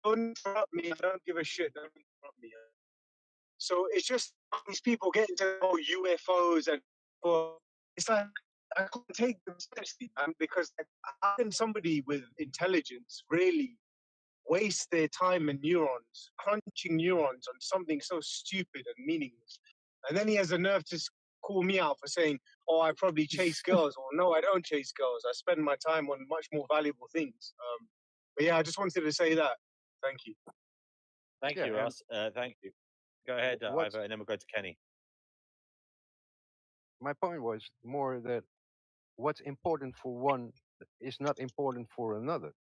Don't interrupt me. I don't give a shit. Don't interrupt me. So it's just these people get into UFOs and it's like I can't take them seriously, man, because like, how can somebody with intelligence really waste their time and neurons, crunching neurons on something so stupid and meaningless? And then he has the nerve to call me out for saying, "Oh, I probably chase girls," or "No, I don't chase girls. I spend my time on much more valuable things." But yeah, I just wanted to say that. Thank you. Thank you, Russ. Thank you. Go ahead, Ivor, and then we'll go to Kenny. My point was more that what's important for one is not important for another.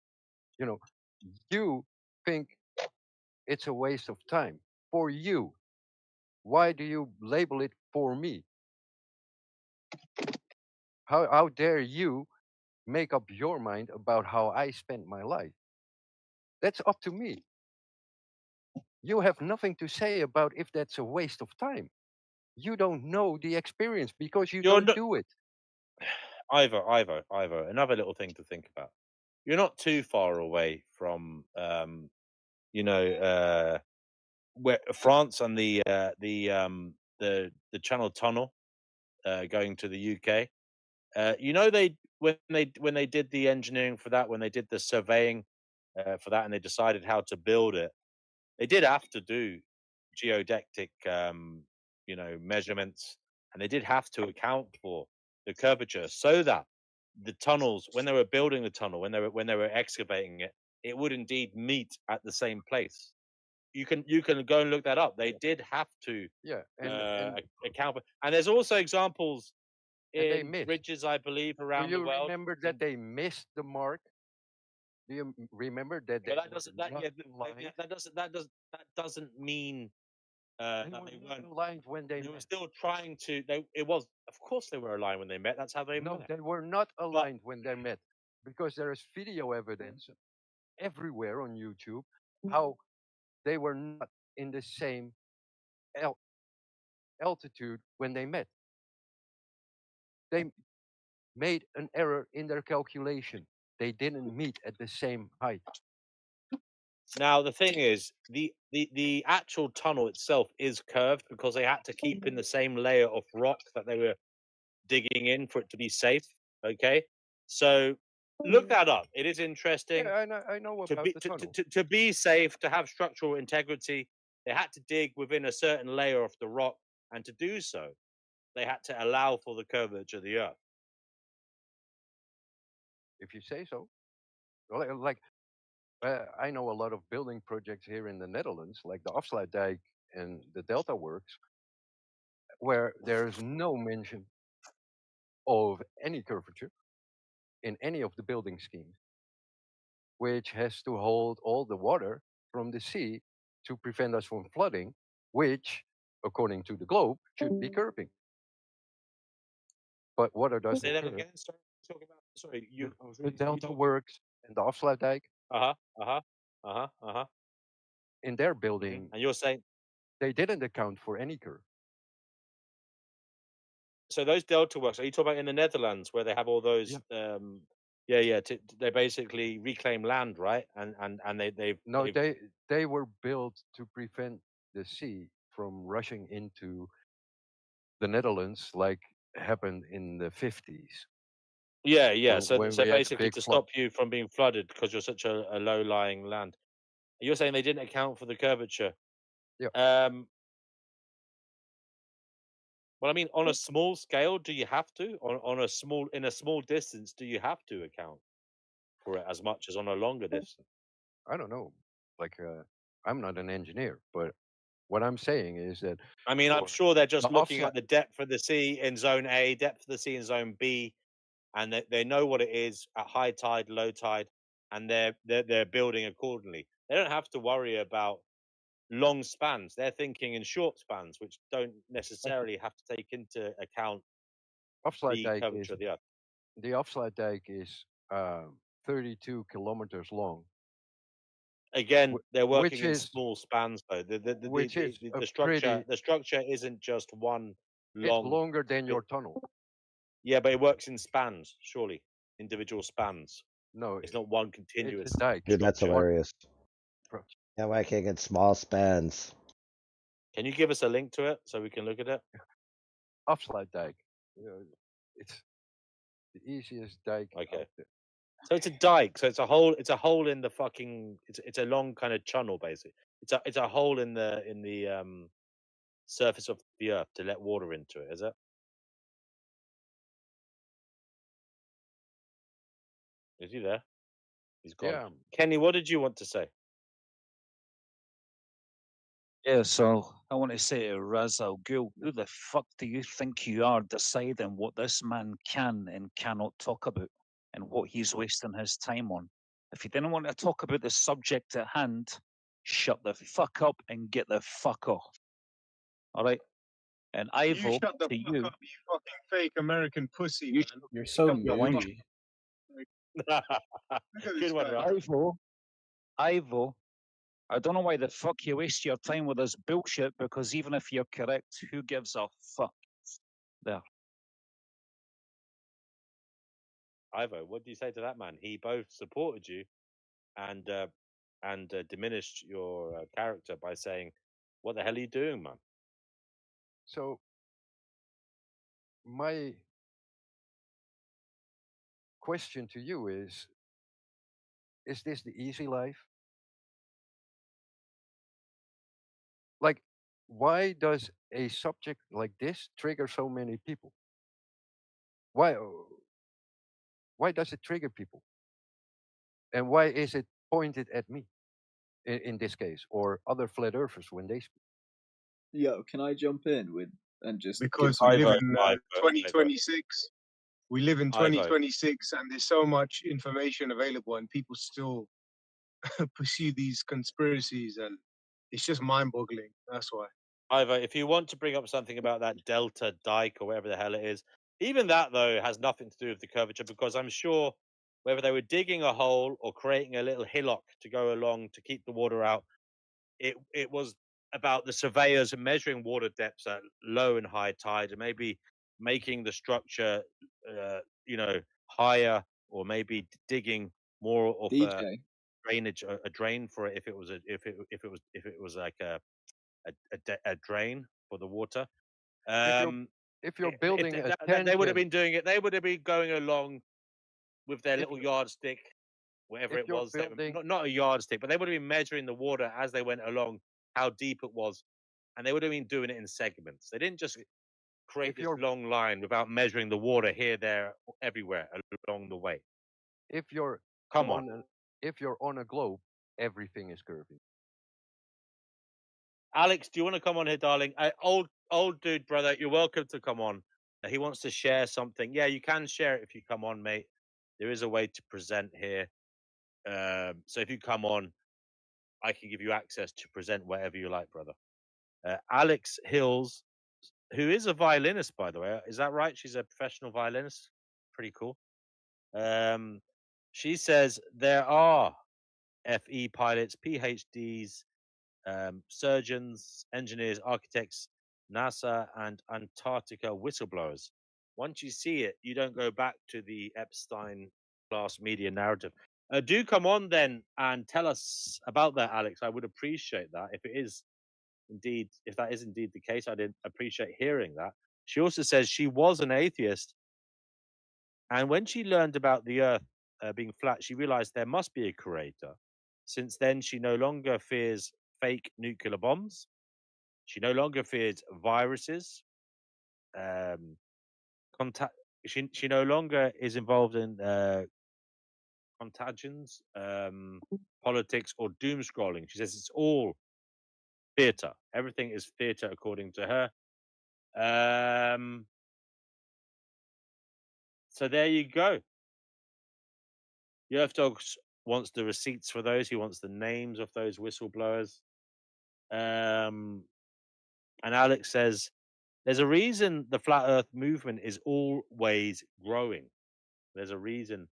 You think it's a waste of time for you. Why do you label it for me? How dare you make up your mind about how I spend my life? That's up to me. You have nothing to say about if that's a waste of time. You don't know the experience because you don't do it. Ivor, another little thing to think about. You're not too far away from, where France and the Channel Tunnel. going to the UK. You know, when they did the engineering for that, when they did the surveying for that, and they decided how to build it, they did have to do geodetic, measurements, and they did have to account for the curvature so that the tunnels, when they were building the tunnel, when they were excavating it, it would indeed meet at the same place. You can go and look that up. They did have to account for, and there's also examples and they in missed. bridges, I believe, Do around the you world. remember that they missed the mark? Do you remember that they But that doesn't were that not yeah, aligned? that doesn't mean They that were they not weren't. aligned when they They were met. still trying to. It was, of course, they were aligned when they met. That's how they No, met. they were not But aligned when they met, because there is video evidence everywhere on YouTube how they were not in the same al- altitude when they met. They made an error in their calculation. They didn't meet at the same height. now the thing is, the actual tunnel itself is curved because they had to keep in the same layer of rock that they were digging in for it to be safe. Okay, so look that up. It is interesting. Yeah, I know To about be the tunnel. to be safe, to have structural integrity, they had to dig within a certain layer of the rock, and to do so, they had to allow for the curvature of the earth. If you say so. Like I know a lot of building projects here in the Netherlands, like the Afsluitdijk and the Delta Works, where there is no mention of any curvature in any of the building schemes, which has to hold all the water from the sea to prevent us from flooding, which, according to the globe, should be curving. But water Say doesn't that curve. again. Sorry, talking about. Sorry, you. I was The really. Delta Works and the Afsluitdijk, in their building, And you're saying they didn't account for any curve. so those delta works? Are you talking about in the Netherlands where they have all those? Yeah. They basically reclaim land, right? And they've No, they were built to prevent the sea from rushing into the Netherlands, like happened in the 50s. Yeah. So when we had the basically big to flood. stop you from being flooded because you're such a low lying land. You're saying they didn't account for the curvature. Yeah. Well, I mean, on a small scale, do you have to? In a small distance, do you have to account for it as much as on a longer distance? I don't know. Like, I'm not an engineer, but what I'm saying is that I mean, I'm for sure they're the just looking offside, at the depth of the sea in zone A, depth of the sea in zone B, and they know what it is at high tide, low tide, and they're building accordingly. They don't have to worry about long spans. They're thinking in short spans, which don't necessarily have to take into account the Afsluitdijk is curvature of the earth. the Afsluitdijk is 32 kilometers long, Again, they're which working in is small spans, though. which is a The structure pretty. the structure isn't just one It's long. longer than your tunnel. Yeah, but it works in spans, surely, individual spans. No, It's not one it's continuous a dike. Dude, that's structure. hilarious. Yeah, why can't get small spans? Can you give us a link to it so we can look at it? Afsluitdijk. It's the easiest dike Okay. out there. So it's a dike. So it's a hole. It's a hole in the fucking. It's a long kind of channel, basically. It's a hole in the surface of the earth to let water into it. Is it? Is he there? He's gone. Yeah. Kenny, what did you want to say? Yeah, so I want to say to Raz Al Ghul, who the fuck do you think you are deciding what this man can and cannot talk about and what he's wasting his time on? If you didn't want to talk about the subject at hand, shut the fuck up and get the fuck off. All right? And You Ivo, shut the to fuck you, up, you fucking fake American pussy, you man. you're Shut so the fuck noisy. up. Look at this Good one, guy. Ralph. Ivo, I don't know why the fuck you waste your time with this bullshit because even if you're correct, who gives a fuck? There. Ivo, what do you say to that man? He both supported you and diminished your character by saying, "What the hell are you doing, man?" So my question to you is this the easy life? Like, why does a subject like this trigger so many people? Why? Why does it trigger people? And why is it pointed at me in this case, or other flat earthers when they speak? Yo, can I jump in with and just give Because we some live Ivo, in Ivo, 2026. We live in Ivo. 2026, and there's so much information available, and people still pursue these conspiracies, and it's just mind-boggling. That's why. Ivo, if you want to bring up something about that delta dike or whatever the hell it is, even that though has nothing to do with the curvature, because I'm sure whether they were digging a hole or creating a little hillock to go along to keep the water out, it was about the surveyors measuring water depths at low and high tide, and maybe making the structure, higher, or maybe digging more of a DJ. drainage, a drain for it if it was like a drain for the water. If you're Um, if you're if building a they would have tangent, been doing it, they would have been going along with their if little yardstick, whatever if it you're was. building Not a yardstick, but they would have been measuring the water as they went along, how deep it was, and they would have been doing it in segments. They didn't just create if this you're long line without measuring the water here, there, everywhere along the way. if you're Come on. on an, if you're on a globe, everything is curving. Alex, do you want to come on here, darling? Old dude, brother, you're welcome to come on. He wants to share something. Yeah, you can share it if you come on, mate. There is a way to present here. So if you come on, I can give you access to present whatever you like, brother. Alex Hills, who is a violinist, by the way, is that right? She's a professional violinist. Pretty cool. She says there are FE pilots, PhDs, surgeons, engineers, architects, NASA, and Antarctica whistleblowers. Once you see it, you don't go back to the Epstein class media narrative. Do come on then and tell us about that, Alex. I would appreciate that. If that is indeed the case, I'd appreciate hearing that. She also says she was an atheist, and when she learned about the Earth being flat, she realized there must be a creator. Since then, she no longer fears fake nuclear bombs. She no longer fears viruses. Um, contact. She no longer is involved in contagions, politics, or doom scrolling. She says it's all theater. Everything is theater, according to her. So there you go. Yerf Dogs wants the receipts for those. He wants the names of those whistleblowers. And Alex says there's a reason the flat Earth movement is always growing. There's a reason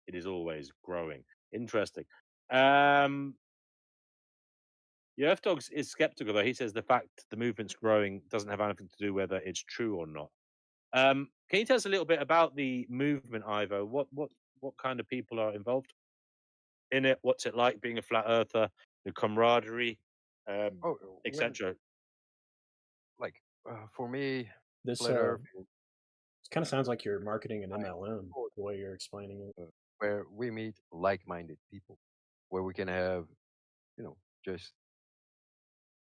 it is always growing. Interesting. Yerf Dogs is skeptical though. He says the fact the movement's growing doesn't have anything to do whether it's true or not. Can you tell us a little bit about the movement, Ivo? What kind of people are involved in it? What's it like being a flat earther? The camaraderie, Oh, when etc. like for me, This flat Earth kind of sounds like you're marketing an I MLM the way you're explaining it. where we meet like-minded people, where we can have, just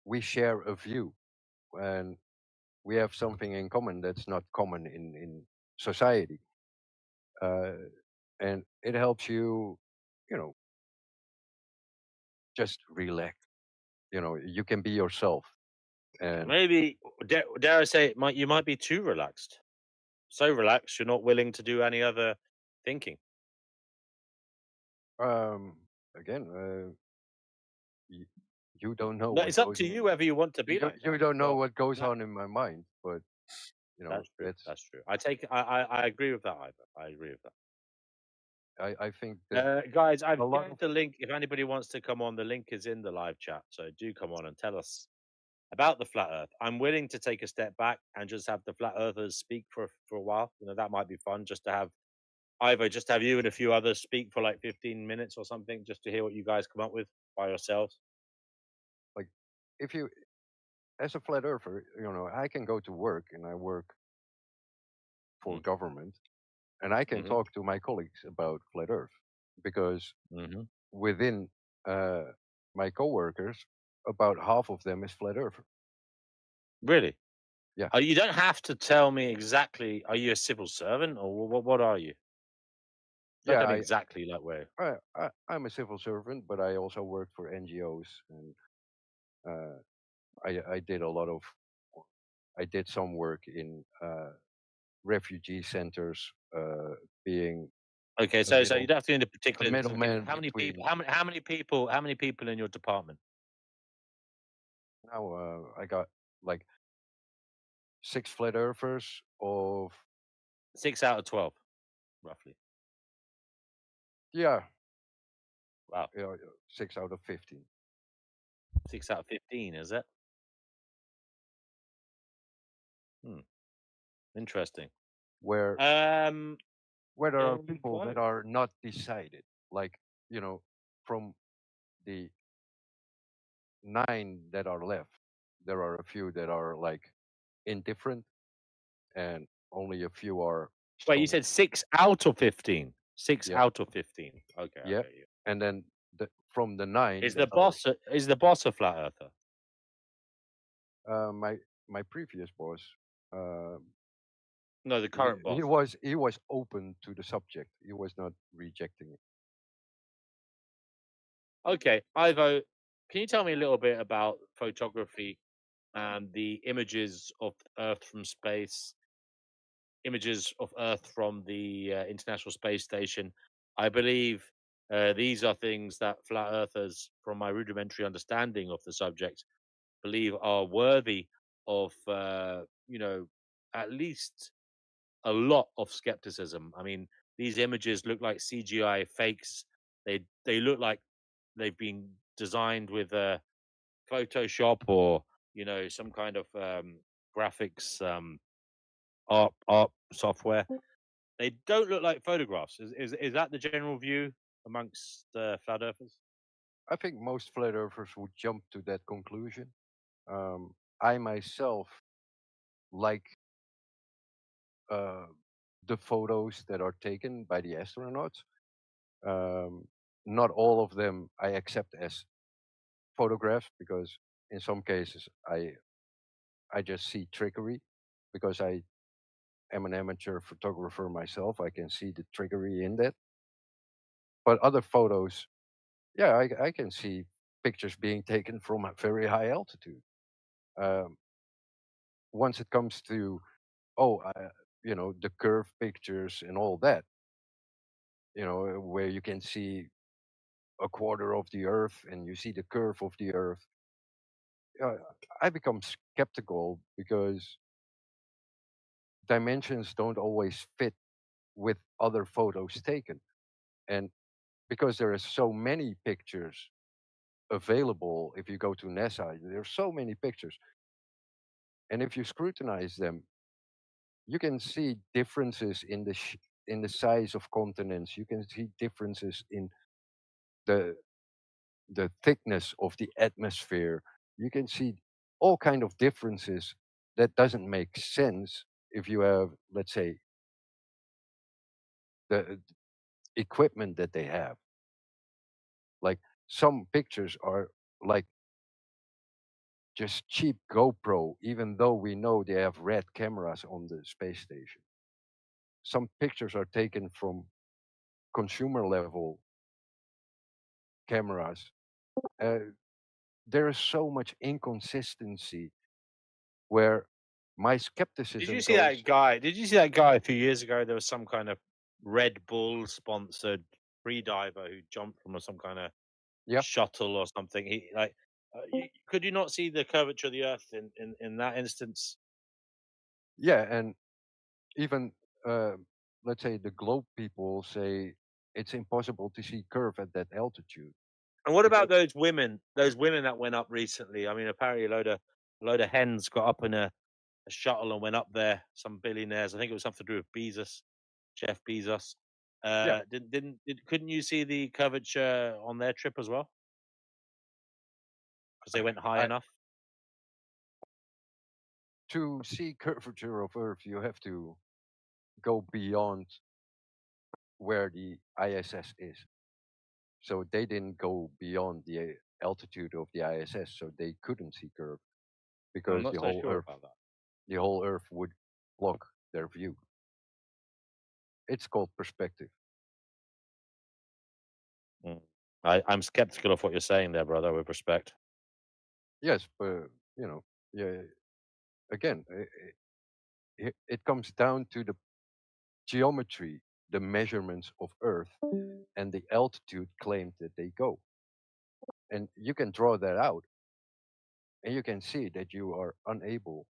we share a view, and we have something in common that's not common in society, and it helps you, you know, just relax. You can be yourself, and Maybe dare I say you might be too relaxed. So relaxed you're not willing to do any other thinking. again, you don't know No, what it's up goes. to you whether you want to be like You that. don't know Well, what goes that, on in my mind, but that's true. that's That's true. I agree with that, Ivan. I agree with that. I think that Guys, a I've lot shared of the link. If anybody wants to come on, the link is in the live chat. So do come on and tell us about the flat Earth. I'm willing to take a step back and just have the flat Earthers speak for a while. That might be fun, just to have just have you and a few others speak for like 15 minutes or something, just to hear what you guys come up with by yourselves. like if you as a flat earther, I can go to work and I work for government, and I can talk to my colleagues about flat Earth because within my coworkers, about half of them is flat Earth. Really? Yeah. You don't have to tell me exactly. Are you a civil servant or what are you? Don't Yeah, tell me exactly like where. I'm a civil servant, but I also work for NGOs, and I did a lot of. I did some work in refugee centers, being Okay, a so you don't have to go into a particular. middleman How many between. people? How many people in your department? Now I got like 6 flat earthers of 6 out of 12, roughly. yeah. Wow. 6 out of 15. 6 out of 15, is it? Interesting. Where Um, there are people that are not decided, like from the 9 that are left, there are a few that are like indifferent, and only a few are. Wait, you said 6 out of 15. 6 Yeah. out of 15. Okay, Yeah, okay. and then from the 9 Is that the boss a flat earther? my previous boss, No, the current boss. he was open to the subject. He was not rejecting it. Okay, Ivo, can you tell me a little bit about photography and the images of Earth from space, images of Earth from the International Space Station? I believe these are things that flat earthers, from my rudimentary understanding of the subject, believe are worthy of, at least a lot of skepticism. I mean, these images look like CGI fakes. They look like they've been designed with Photoshop or some kind of graphics art software. They don't look like photographs. Is that the general view amongst flat earthers? I think most flat earthers would jump to that conclusion. I myself like the photos that are taken by the astronauts. Not all of them I accept as photographs, because in some cases I just see trickery, because I am an amateur photographer myself. I can see the trickery in that. But other photos, yeah, I can see pictures being taken from a very high altitude. Once it comes to the curve pictures and all that, where you can see a quarter of the Earth and you see the curve of the Earth, I become skeptical, because dimensions don't always fit with other photos taken. And because there are so many pictures available, if you go to NASA, there's so many pictures. And if you scrutinize them, you can see differences in the size of continents. You can see differences in the thickness of the atmosphere. You can see all kind of differences that doesn't make sense if you have, let's say, the equipment that they have. Like, some pictures are like just cheap GoPro, even though we know they have red cameras on the space station. Some pictures are taken from consumer level cameras. There is so much inconsistency, where my Did skepticism you see goes. that guy? Did you see that guy a few years ago? There was some kind of Red Bull sponsored free diver who jumped from some kind of Yeah. shuttle or something. Could you not see the curvature of the Earth in that instance? Yeah, and even let's say the globe people say it's impossible to see curve at that altitude. And what about those women? Those women that went up recently. I mean, apparently a load of hens got up in a shuttle and went up there. Some billionaires. I think it was something to do with Bezos, Jeff Bezos. Yeah. Couldn't you see the curvature on their trip as well? Because they went high enough. To see curvature of Earth, you have to go beyond where the ISS is. So they didn't go beyond the altitude of the ISS, so they couldn't see curve I'm because not so sure about that. the whole Earth would block their view. It's called perspective. I'm skeptical of what you're saying there, brother. With respect. Yes, but yeah. Again, it comes down to the geometry, the measurements of Earth, and the altitude claimed that they go. And you can draw that out, and you can see that you are unable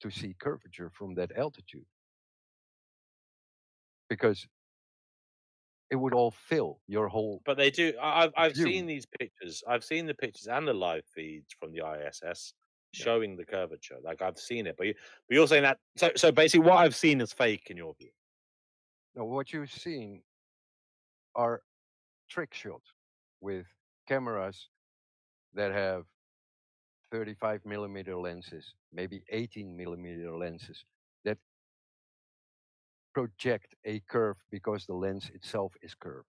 to see curvature from that altitude because it would all fill your whole. But they do. I've view. seen these pictures. I've seen the pictures and the live feeds from the ISS showing the curvature. Like I've seen it, but you're saying that. So basically, what I've seen is fake in your view. No, what you've seen are trick shots with cameras that have 35 millimeter lenses, maybe 18 millimeter lenses that project a curve because the lens itself is curved.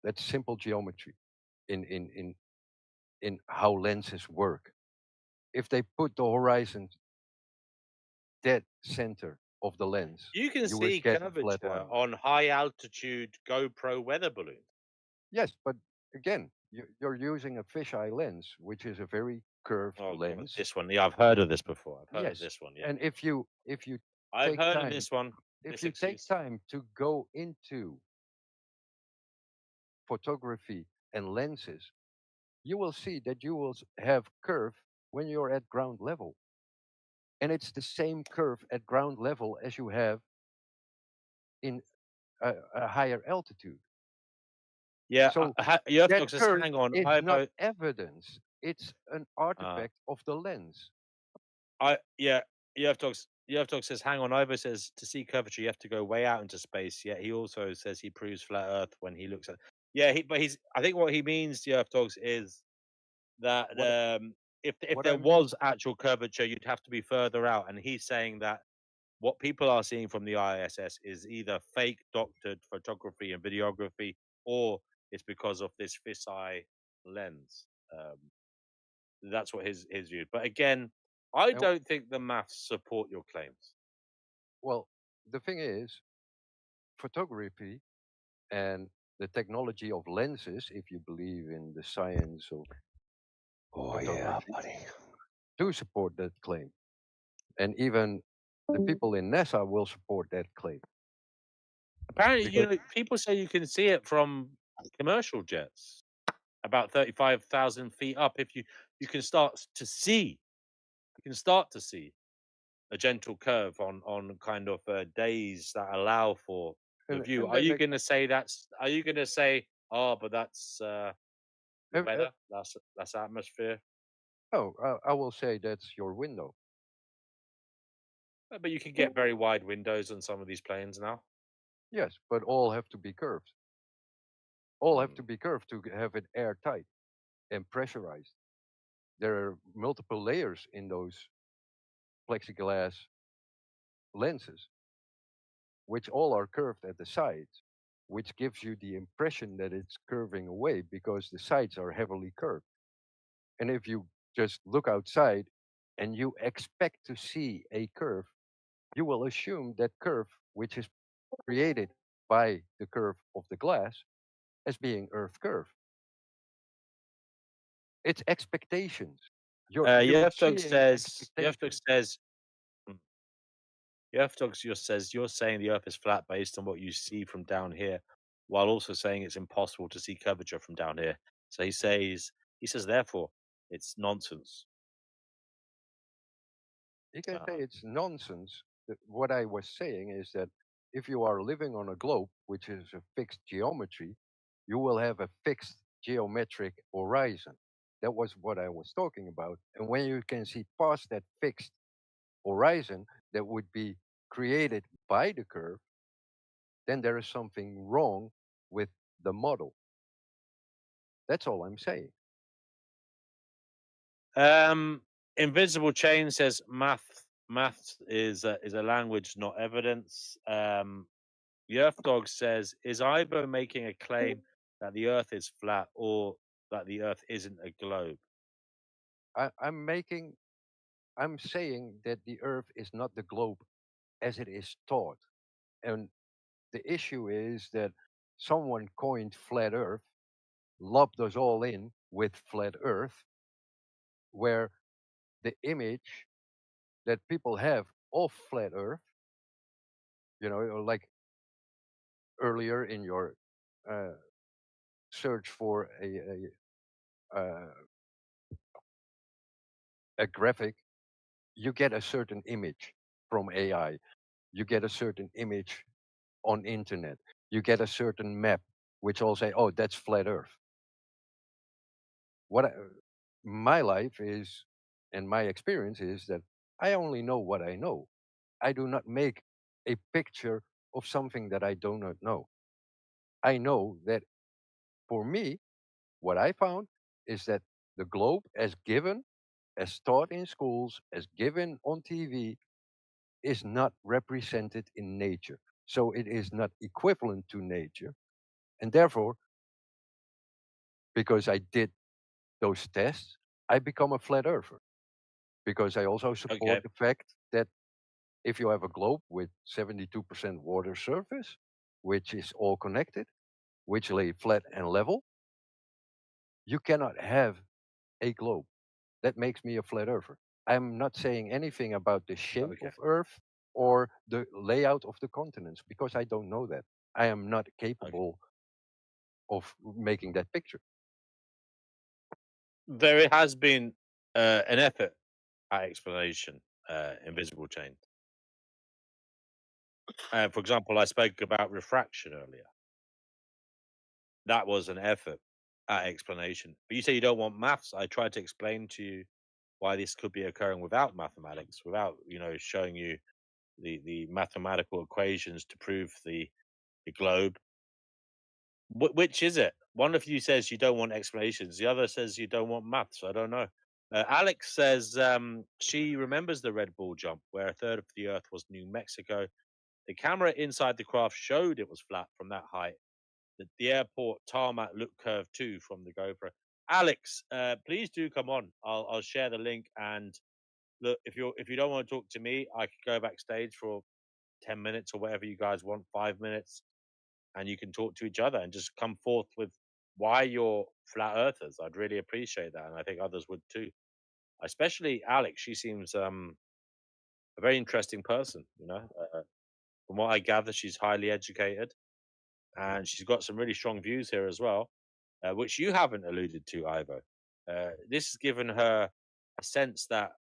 That's simple geometry in how lenses work. If they put the horizon dead center of the lens, You can you would see get a flat curvature line. on high altitude GoPro weather balloons. Yes, but again, you're using a fisheye lens, which is a very curved lens. This one, yeah, I've heard of this before. I've heard of Yes, this one. Yeah, and if you I've take heard time, of this one. if This you take excuse. time to go into photography and lenses, you will see that you will have curve when you're at ground level. And it's the same curve at ground level as you have in a higher altitude. Yeah, So you have that to curve hang on. is not evidence. It's an artifact of the lens. You have to says, hang on. Ivo says to see curvature, you have to go way out into space. Yet he also says he proves flat Earth when he looks at. Yeah, but he's. I think what he means, Yerf Dogs, is that if there was actual curvature, you'd have to be further out, and he's saying that what people are seeing from the ISS is either fake doctored photography and videography, or it's because of this fisheye lens. That's what his view. But again, I don't think the maths support your claims. Well, the thing is, photography and the technology of lenses, if you believe in the science of photography, do support that claim. And even the people in NASA will support that claim. Apparently, people say you can see it from commercial jets, about 35,000 feet up. If you can start to see, a gentle curve on kind of days that allow for the view. Are you going to say that's? Are you going to say, oh, but that's the weather? That's atmosphere. Oh, I will say that's your window. But you can get very wide windows on some of these planes now. Yes, but all have to be curved. All have to be curved to have it airtight and pressurized. There are multiple layers in those plexiglass lenses, which all are curved at the sides, which gives you the impression that it's curving away because the sides are heavily curved. And if you just look outside and you expect to see a curve, you will assume that curve, which is created by the curve of the glass, as being Earth curve. It's expectations. You're seeing expectations. Yerfdogs just says you're saying the Earth is flat based on what you see from down here, while also saying it's impossible to see curvature from down here. So he says therefore it's nonsense. You can say it's nonsense. What I was saying is that if you are living on a globe, which is a fixed geometry, you will have a fixed geometric horizon. That was what I was talking about. And when you can see past that fixed horizon that would be created by the curve, then there is something wrong with the model. That's all I'm saying. Invisible Chain says math maths is a language, not evidence. The Earth Dog says, is Ivo making a claim that the Earth is flat or that the Earth isn't a globe? I'm saying that the Earth is not the globe as it is taught, and the issue is that someone coined flat Earth, lobbed us all in with flat Earth, where the image that people have of flat Earth, like earlier in your search for a graphic, you get a certain image from AI. You get a certain image on internet. You get a certain map, which all say, "Oh, that's flat Earth." My life is, and my experience is that I only know what I know. I do not make a picture of something that I do not know. I know that for me, what I found is that the globe, as given, as taught in schools, as given on TV, is not represented in nature. So it is not equivalent to nature. And therefore, because I did those tests, I become a flat earther. Because I also support Okay. the fact that if you have a globe with 72% water surface, which is all connected, which lay flat and level, you cannot have a globe. That makes me a flat earther. I'm not saying anything about the shape Okay. of Earth or the layout of the continents because I don't know that. I am not capable of making that picture. There has been an effort at explanation, invisible chain. For example, I spoke about refraction earlier. That was an effort at explanation. But you say you don't want maths. I tried to explain to you why this could be occurring without mathematics, without showing you the mathematical equations to prove the globe. Which is it? One of you says you don't want explanations. The other says you don't want maths. I don't know. Alex says she remembers the Red Bull jump where a third of the Earth was New Mexico. The camera inside the craft showed it was flat from that height. The airport tarmac looked curved too from the GoPro. Alex, please do come on. I'll share the link. And look, if you don't want to talk to me, I could go backstage for 10 minutes or whatever you guys want, 5 minutes, and you can talk to each other and just come forth with why you're flat earthers. I'd really appreciate that, and I think others would too. Especially Alex. She seems a very interesting person. From what I gather, she's highly educated, and she's got some really strong views here as well, which you haven't alluded to, Ivo. This has given her a sense that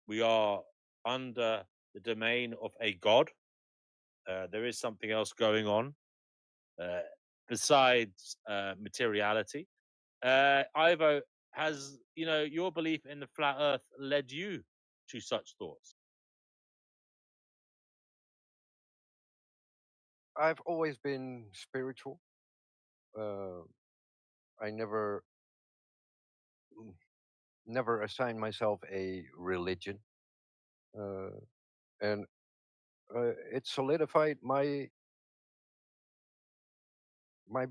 we are under the domain of a god. There is something else going on besides materiality. Ivo, has your belief in the flat Earth led you to such thoughts? I've always been spiritual. I never assigned myself a religion, and it solidified my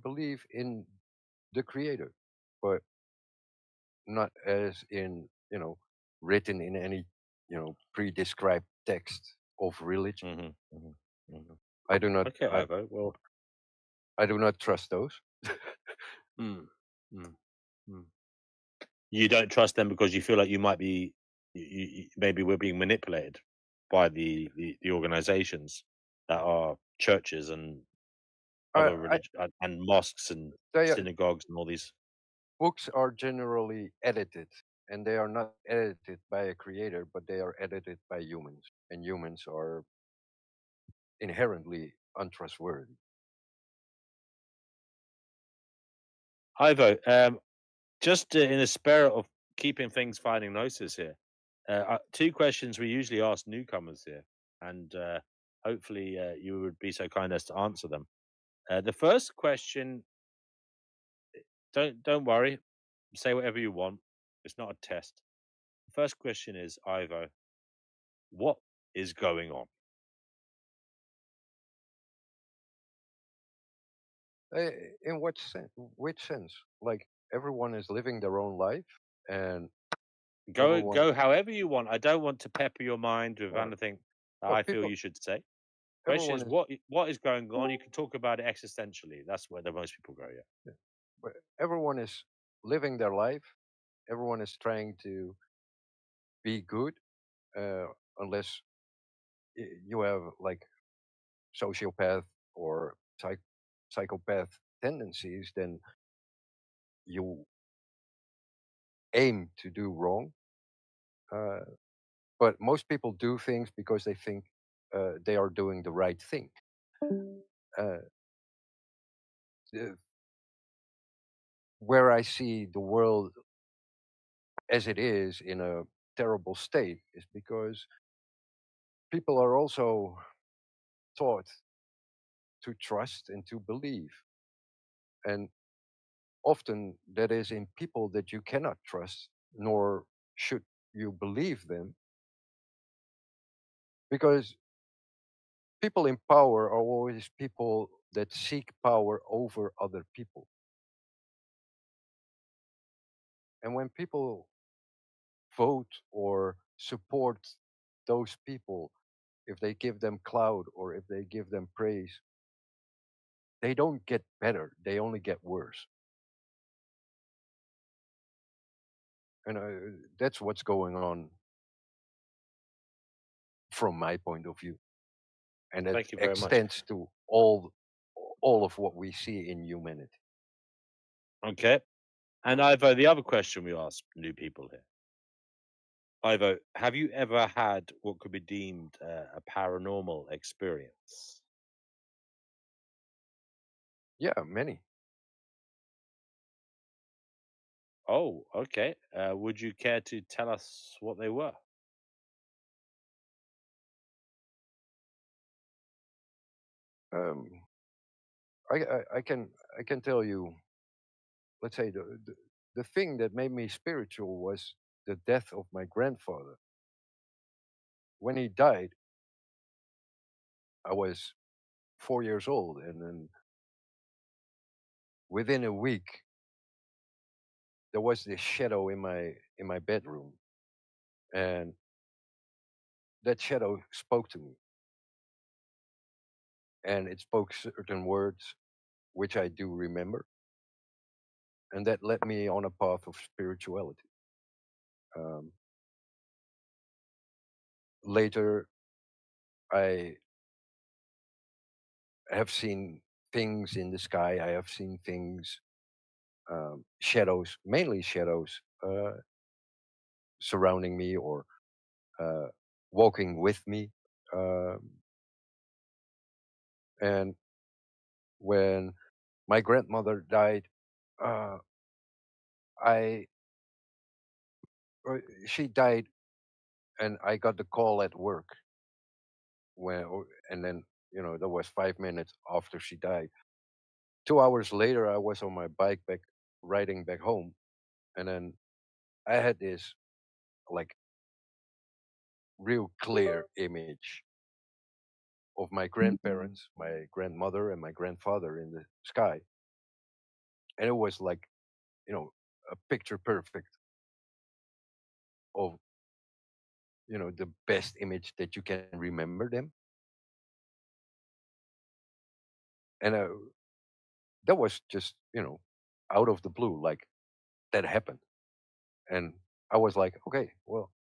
belief in the Creator, but not as in written in any pre-described text of religion. I do not. Okay, Ivo. Well, I do not trust those. You don't trust them because you feel like you might be, maybe we're being manipulated by the organizations that are churches and other religion and mosques and synagogues and all these. Books are generally edited, and they are not edited by a creator, but they are edited by humans, and humans are inherently untrustworthy. Ivo, just in the spirit of keeping things finding gnosis here, two questions we usually ask newcomers here, and hopefully you would be so kind as to answer them. The first question, don't worry, say whatever you want. It's not a test. The first question is, Ivo, What is going on? In what sense? Which sense? Like everyone is living their own life, and everyone. Go however you want. I don't want to pepper your mind with anything that Well, I feel people. you should say. Question Everyone is is. what is going on? You can talk about it existentially. That's where the most people go. Yeah. Yeah, but everyone is living their life. Everyone is trying to be good, uh, unless you have like sociopath or psychopath tendencies, then you aim to do wrong. Uh, but most people do things because they think they are doing the right thing. Uh, the- where I see the world as it is in a terrible state is because people are also taught to trust and to believe. And often that is in people that you cannot trust, nor should you believe them, because people in power are always people that seek power over other people. And when people vote or support those people, if they give them clout or if they give them praise, they don't get better, they only get worse. And that's what's going on from my point of view. And it Thank you very much. extends to all of what we see in humanity. Okay. And Ivo, the other question we ask new people here. Ivo, have you ever had what could be deemed a paranormal experience? Yeah, many. Oh, okay. Would you care to tell us what they were? Um, I can tell you. Let's say the thing that made me spiritual was the death of my grandfather. When he died, I was 4 years old, and then within a week, there was this shadow in my bedroom, and that shadow spoke to me, and it spoke certain words which I do remember, and that led me on a path of spirituality. Um, later, I have seen things in the sky. I have seen things, shadows, mainly shadows, surrounding me or uh, walking with me. Um, and when my grandmother died, uh, I she died, and I got the call at work and then that was 5 minutes after she died. 2 hours later, I was on my bike back riding back home, and then I had this like real clear image of my grandparents, my grandmother and my grandfather in the sky, and it was like a picture perfect of the best image that you can remember them. And that was just out of the blue, like that happened. And I was like, okay, well,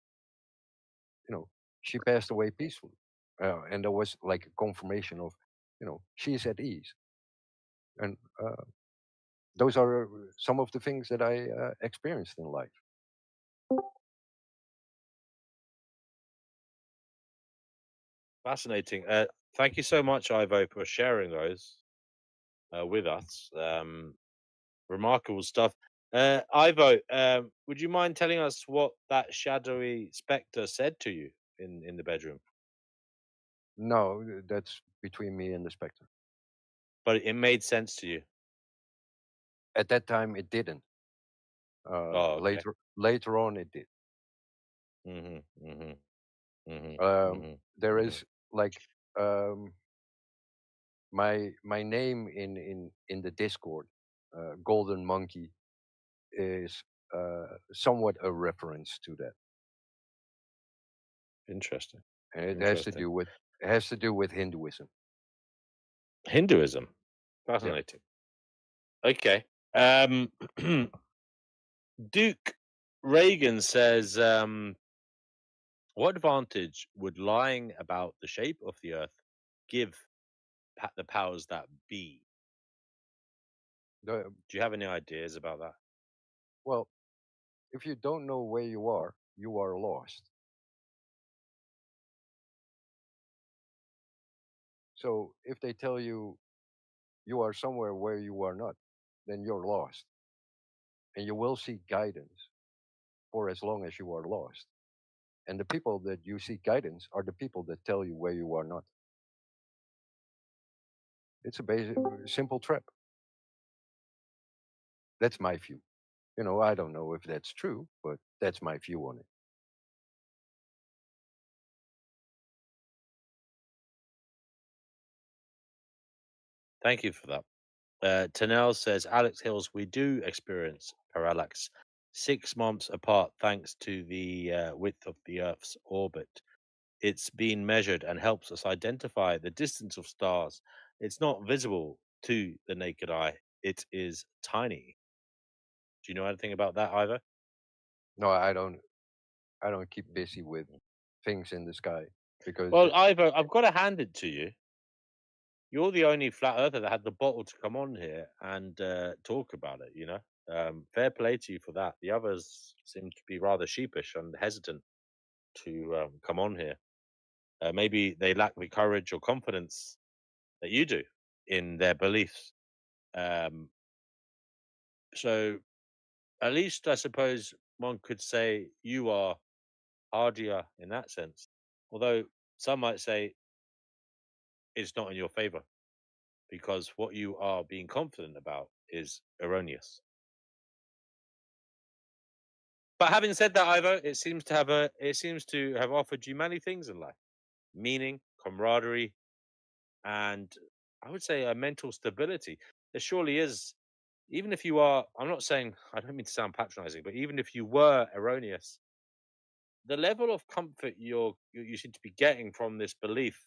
you know she passed away peacefully. And there was like a confirmation of she's at ease. And those are some of the things that I experienced in life. Fascinating. Thank you so much, Ivo, for sharing those with us. Remarkable stuff. Ivo, would you mind telling us what that shadowy spectre said to you in the bedroom? No, that's between me and the specter. But it made sense to you. At that time, it didn't. Oh, okay. Later on, it did. Mm-hmm. There is like my name in the Discord, Golden Monkey, is somewhat a reference to that. Interesting. And it has to do with Hinduism. Hinduism. Yeah. Fascinating. Okay. Duke Reagan says, what advantage would lying about the shape of the Earth give the powers that be? Do you have any ideas about that? Well, if you don't know where you are lost. So if they tell you you are somewhere where you are not, then you're lost. And you will seek guidance for as long as you are lost. And the people that you seek guidance are the people that tell you where you are not. It's a basic, simple trap. That's my view. You know, I don't know if that's true, but that's my view on it. Thank you for that. Tanel says, Alex Hills, we do experience parallax 6 months apart thanks to the width of the Earth's orbit. It's been measured and helps us identify the distance of stars. It's not visible to the naked eye. It is tiny. Do you know anything about that, Ivor? No, I don't keep busy with things in the sky because Well, Ivor, I've got to hand it to you. You're the only flat earther that had the bottle to come on here and talk about it, you know? Fair play to you for that. The others seem to be rather sheepish and hesitant to come on here. Maybe they lack the courage or confidence that you do in their beliefs. So at least I suppose one could say you are hardier in that sense. Although some might say it's not in your favor because what you are being confident about is erroneous. But having said that, Ivo, it seems to have offered you many things in life: meaning, camaraderie, and I would say a mental stability. There surely is, even if you are. I'm not saying, I don't mean to sound patronizing, but even if you were erroneous, the level of comfort you seem to be getting from this belief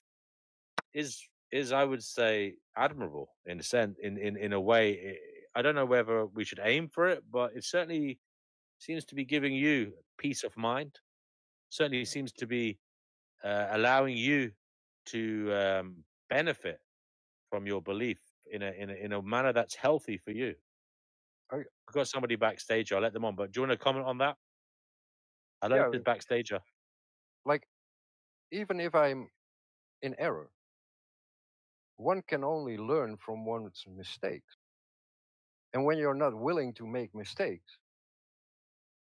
is I would say admirable in a sense, in a way. I don't know whether we should aim for it, but it certainly seems to be giving you peace of mind. Certainly seems to be allowing you to benefit from your belief in a manner that's healthy for you. I've got somebody backstage. I'll let them on. But do you want to comment on that? Hello, Yeah, to the backstager. like even if I'm in error, one can only learn from one's mistakes. And when you're not willing to make mistakes,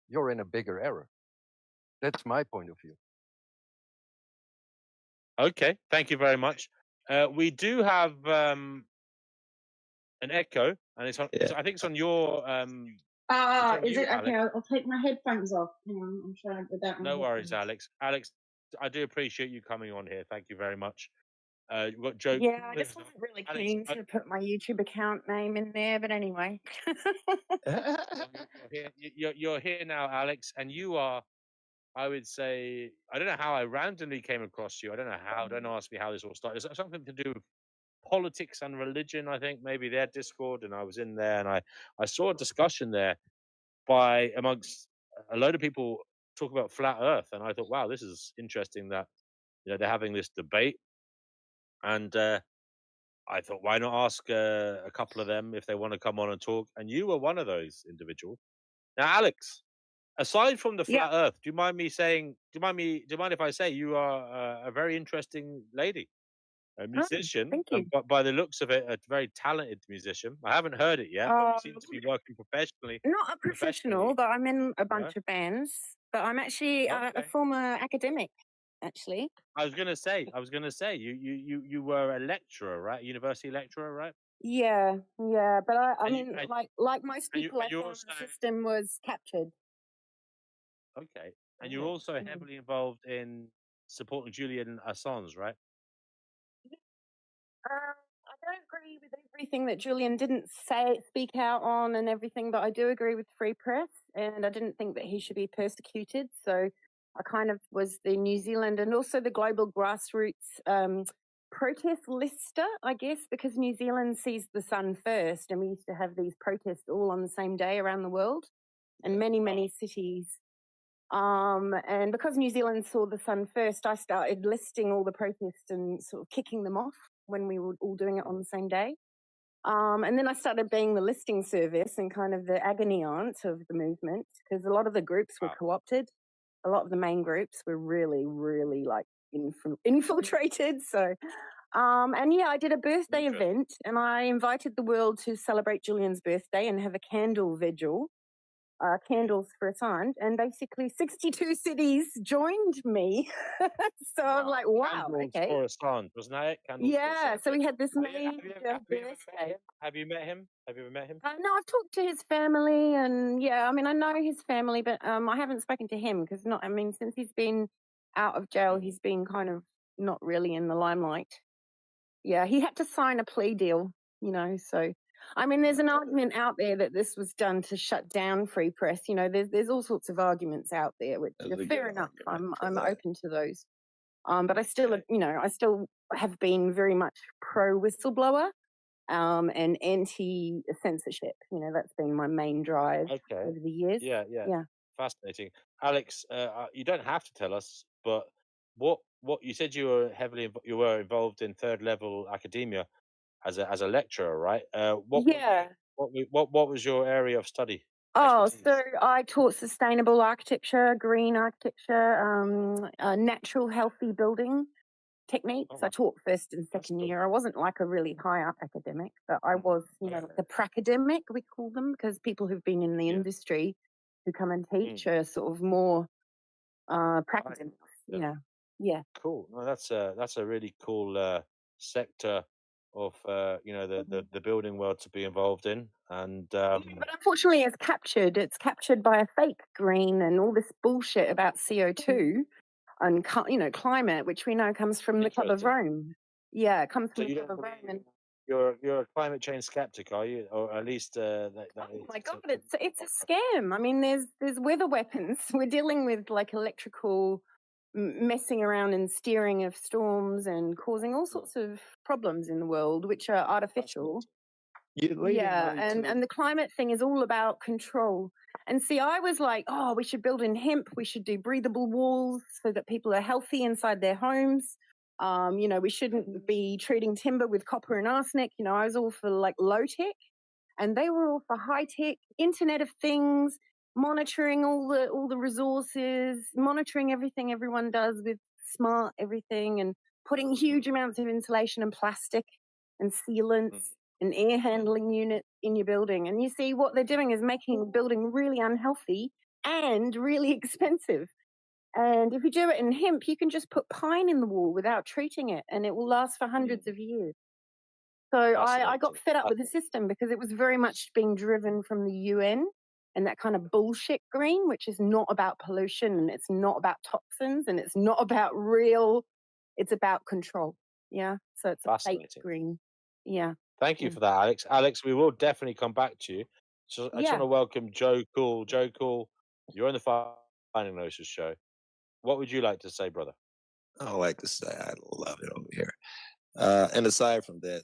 you're in a bigger error. That's my point of view. Okay, thank you very much. We do have an echo, and it's on. I think it's on your. Is it okay? I'll take my headphones off. Hang on, I'm trying without my No worries, headphones. Alex. Alex, I do appreciate you coming on here. Thank you very much. You've got Joe. Yeah, I just wasn't really keen to put my YouTube account name in there, but anyway. You're here now, Alex, and you are. I would say I don't know how I randomly came across you. I don't know how. Don't ask me how this all started. It's something to do with politics and religion. I think maybe their Discord, and I was in there, and I saw a discussion there by amongst a load of people talk about flat Earth, and I thought, wow, this is interesting that they're having this debate, and I thought, why not ask a couple of them if they want to come on and talk? And you were one of those individuals. Now, Alex, aside from the flat Earth, do you mind me saying? Do you mind if I say you are a very interesting lady, a musician? Thank you. But by the looks of it, a very talented musician. I haven't heard it yet, but you seem to be working professionally. Not a professional, but I'm in a bunch of bands. But I'm actually a former academic, actually. I was gonna say, you were a lecturer, right? University lecturer, right? Yeah. But I mean, like most people, I thought the system was captured. Okay, and you're also heavily involved in supporting Julian Assange, right? I don't agree with everything that Julian didn't speak out on and everything, but I do agree with free press, and I didn't think that he should be persecuted. So I kind of was the New Zealand and also the global grassroots protest lister, I guess, because New Zealand sees the sun first, and we used to have these protests all on the same day around the world, and many cities. And because New Zealand saw the sun first, I started listing all the protests and sort of kicking them off when we were all doing it on the same day. And then I started being the listing service and kind of the agony aunt of the movement, because a lot of the groups were co-opted. A lot of the main groups were really like infiltrated. So, and yeah, I did a birthday event, and I invited the world to celebrate Julian's birthday and have a candle vigil. Candles for Assange, and basically 62 cities joined me. So I'm like, wow, Candles okay. for Assange, wasn't that it? Candles Yeah, for so Assange. we had this Have you major birthday. Have you met him? Have you ever met him? No, I've talked to his family, and yeah, I mean, I know his family, but I haven't spoken to him because since he's been out of jail, he's been kind of not really in the limelight. Yeah, he had to sign a plea deal, so. I mean, there's an argument out there that this was done to shut down free press. There's all sorts of arguments out there, which are fair enough. I'm open to those. But I still, I still have been very much pro whistleblower, and anti censorship. That's been my main drive over the years. Yeah. Yeah. Fascinating. Alex, you don't have to tell us, but what you said you were involved in third level academia as a lecturer, right? What was your area of study? Oh, so I taught sustainable architecture, green architecture, natural healthy building techniques. I taught first and second year. I wasn't like a really high up academic, but I was, the pracademic, we call them, because people who've been in the industry who come and teach are sort of more pracademics. Yeah. Cool. No, that's a really cool sector of the building world to be involved in, and But unfortunately, it's captured by a fake green and all this bullshit about CO2 and climate, which we know comes from the Club of Rome. Yeah, it comes from the Club of Rome. And you're a climate change skeptic, are you? Or at least oh my god, it's a scam. I mean, there's weather weapons. We're dealing with like electrical messing around and steering of storms and causing all sorts of problems in the world, which are artificial. Yeah, and the climate thing is all about control. And see, I was like, oh, we should build in hemp. We should do breathable walls so that people are healthy inside their homes. We shouldn't be treating timber with copper and arsenic. I was all for like low tech, and they were all for high tech, Internet of Things, monitoring all the resources, monitoring everything everyone does with smart everything, and putting huge amounts of insulation and plastic and sealants and air handling units in your building. And you see, what they're doing is making the building really unhealthy and really expensive. And if you do it in hemp, you can just put pine in the wall without treating it, and it will last for hundreds of years. So I got fed up with the system because it was very much being driven from the UN and that kind of bullshit green, which is not about pollution, and it's not about toxins, and it's not about it's about control. Yeah. So it's a fake green. Yeah. Thank you for that, Alex. Alex, we will definitely come back to you. So I just want to welcome Joe Cool. Joe Cool, you're on the Finding Gnosis show. What would you like to say, brother? I like to say I love it over here. And aside from that,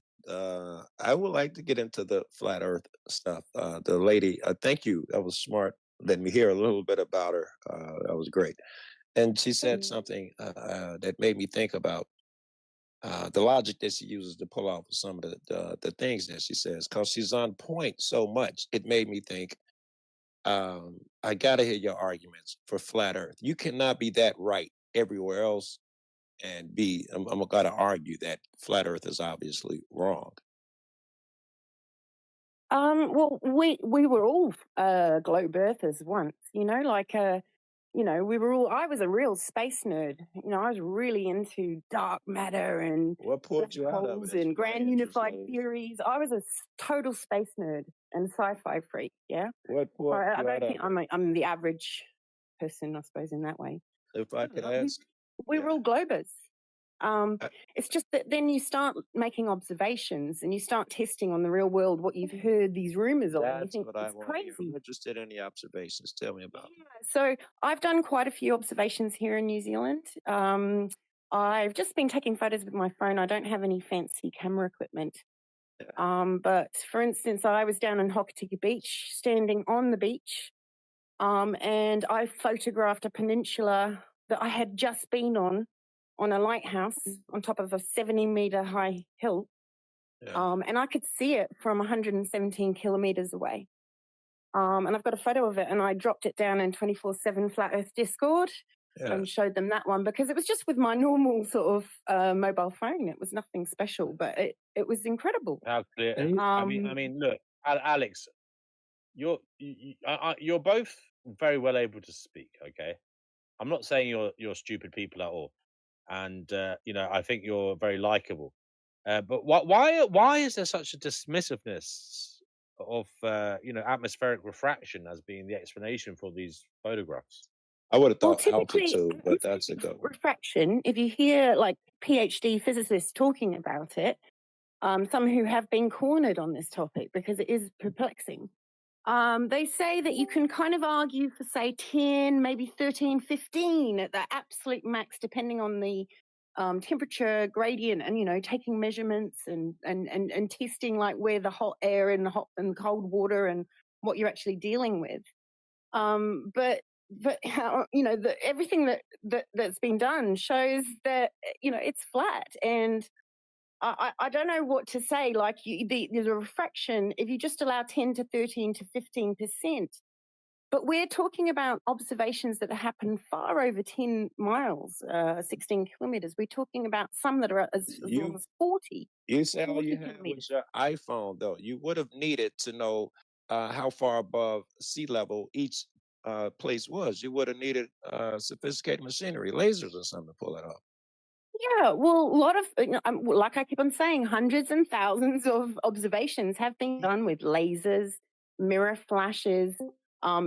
I would like to get into the flat Earth stuff. The lady, thank you. That was smart. Let me hear a little bit about her. That was great. And she said something that made me think about the logic that she uses to pull off some of the things that she says, because she's on point so much. It made me think. I gotta hear your arguments for flat Earth. You cannot be that right everywhere else and I'm gonna argue that flat Earth is obviously wrong. Well, we were all globe earthers once, we were all. I was a real space nerd. I was really into dark matter and what pulled you out of it and grand unified theories. I was a total space nerd and sci-fi freak. Yeah. What pulled I you don't out think of it? I'm the average person, I suppose, in that way. If I could ask. We're all globers. It's just that then you start making observations and you start testing on the real world what you've heard these rumors of. And you That's think what I it's want to hear. crazy. I'm interested in the observations. Tell me about them. So I've done quite a few observations here in New Zealand. I've just been taking photos with my phone. I don't have any fancy camera equipment. But for instance, I was down in Hokitika Beach, standing on the beach, and I photographed a peninsula that I had just been on a lighthouse on top of a 70-meter high hill. And I could see it from 117 kilometers away. And I've got a photo of it, and I dropped it down in 24/7 Flat Earth Discord and showed them that one because it was just with my normal sort of mobile phone. It was nothing special, but it was incredible. How clear? I mean, look, Alex, you're both very well able to speak. Okay, I'm not saying you're stupid people at all, and I think you're very likable. But why is there such a dismissiveness of atmospheric refraction as being the explanation for these photographs? I would have Well, thought typically, altitude, but that's a good one. refraction, if you hear like PhD physicists talking about it, some who have been cornered on this topic because it is perplexing, they say that you can kind of argue for, say, 10, maybe 13, 15 at the absolute max, depending on the temperature gradient and, taking measurements and testing like where the hot air and the hot and cold water and what you're actually dealing with. But how, everything that's been done shows that, it's flat. And I don't know what to say. Like the refraction, if you just allow 10 to 13 to 15%, but we're talking about observations that happen far over 10 miles, 16 kilometers. We're talking about some that are as long as 40. You said all 40 you had kilometers. was your iPhone, though. You would have needed to know how far above sea level each place was. You would have needed sophisticated machinery, lasers or something to pull it off. Yeah, well, a lot of, like I keep on saying, hundreds and thousands of observations have been done with lasers, mirror flashes.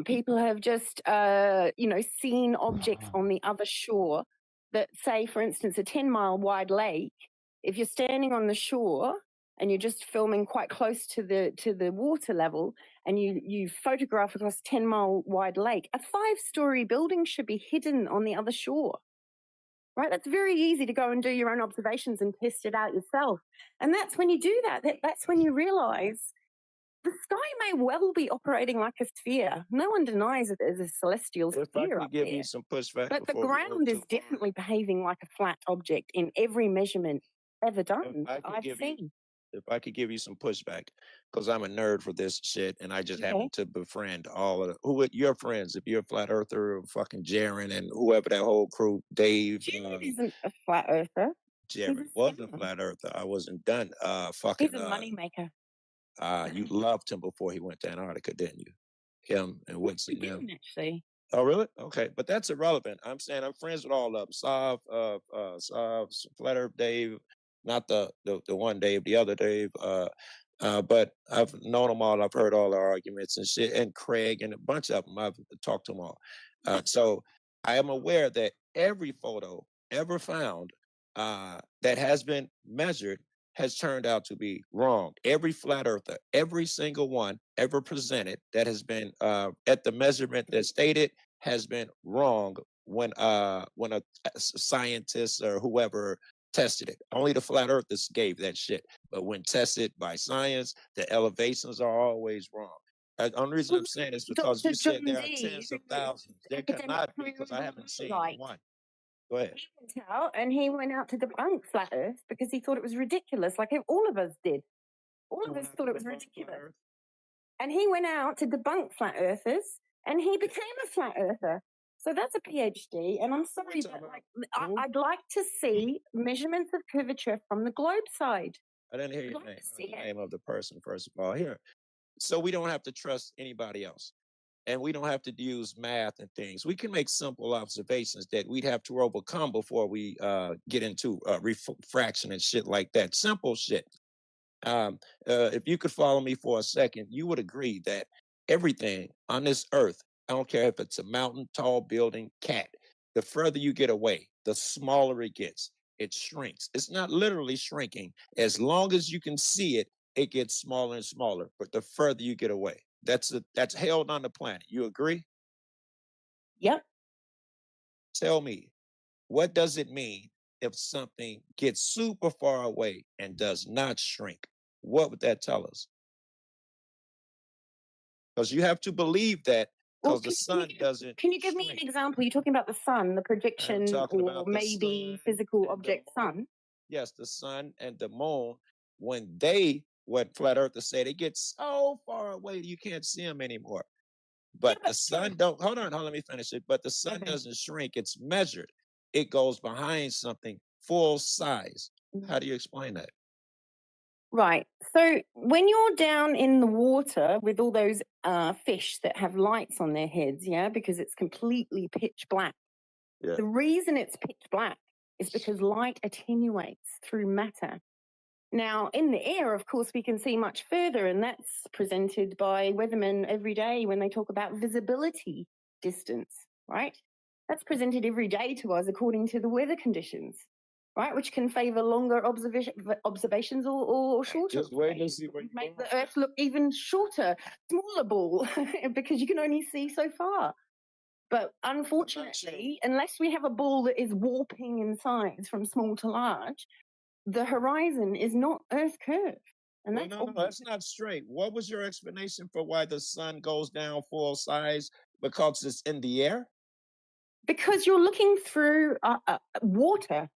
People have just, seen objects on the other shore that, say, for instance, a 10-mile wide lake. If you're standing on the shore and you're just filming quite close to the water level, and you photograph across a 10-mile wide lake, a 5-story building should be hidden on the other shore. Right? That's very easy to go and do your own observations and test it out yourself. And that's when you do that's when you realize the sky may well be operating like a sphere. No one denies that there's a celestial If I sphere could up give there. you some pushback But the before we go ground is too far. definitely behaving like a flat object in every measurement ever done that I've seen. If I could give you some pushback, because I'm a nerd for this shit, and I just Okay. happen to befriend all of your friends. If you're a flat earther, or fucking Jaren and whoever that whole crew, Dave. Jared isn't a flat earther. Jaren wasn't a flat earther. I wasn't done. Fucking. He's a moneymaker. You loved him before he went to Antarctica, didn't you? Him and Woodson. We didn't actually. Oh, really? Okay, but that's irrelevant. I'm saying I'm friends with all of them. Sav, Flat Earth Dave, not the one Dave, the other Dave. But I've known them all. I've heard all their arguments and shit, and Craig and a bunch of them. I've talked to them all. So I am aware that every photo ever found that has been measured has turned out to be wrong. Every flat earther, every single one ever presented that has been at the measurement that's stated has been wrong when a scientist or whoever tested it. Only the flat earthers gave that shit. But when tested by science, the elevations are always wrong. The only reason I'm saying is because you said there are tens of thousands. There cannot be, because I haven't seen one. Go ahead. He went out and he went out to debunk flat Earth because he thought it was ridiculous, like all of us did. All of us thought it was ridiculous. And he went out to debunk flat earthers and he became a flat earther. So that's a PhD. And I'm sorry, but I'd like to see measurements of curvature from the globe side. I didn't hear your name. The name of the person, first of all. Here. So we don't have to trust anybody else. And we don't have to use math and things. We can make simple observations that we'd have to overcome before we get into refraction and shit like that. Simple shit. If you could follow me for a second, you would agree that everything on this earth, I don't care if it's a mountain, tall building, cat, the further you get away, the smaller it gets. It shrinks. It's not literally shrinking. As long as you can see it, it gets smaller and smaller. But the further you get away, that's held on the planet. You agree? Yep. Tell me, what does it mean if something gets super far away and does not shrink? What would that tell us? Because you have to believe that, because the sun doesn't. Can you give me an example? You're talking about the sun, the projection, talking or about the maybe sun physical and the object sun? Yes, the sun and the moon, when what flat earthers say, they get so far away you can't see them anymore. But the sun don't, hold on, let me finish it. But the sun doesn't shrink, it's measured. It goes behind something full size. How do you explain that? Right. So when you're down in the water with all those fish that have lights on their heads, yeah, because it's completely pitch black. Yeah. The reason it's pitch black is because light attenuates through matter. Now, in the air, of course, we can see much further, and that's presented by weathermen every day when they talk about visibility distance, right? That's presented every day to us according to the weather conditions, right? Which can favor longer observations or shorter. Just wait to see what make the Earth look even shorter, smaller ball, because you can only see so far. But unfortunately, unless we have a ball that is warping in size from small to large, the horizon is not Earth curve. And that's No, that's not straight. What was your explanation for why the sun goes down full size? Because it's in the air? Because you're looking through water,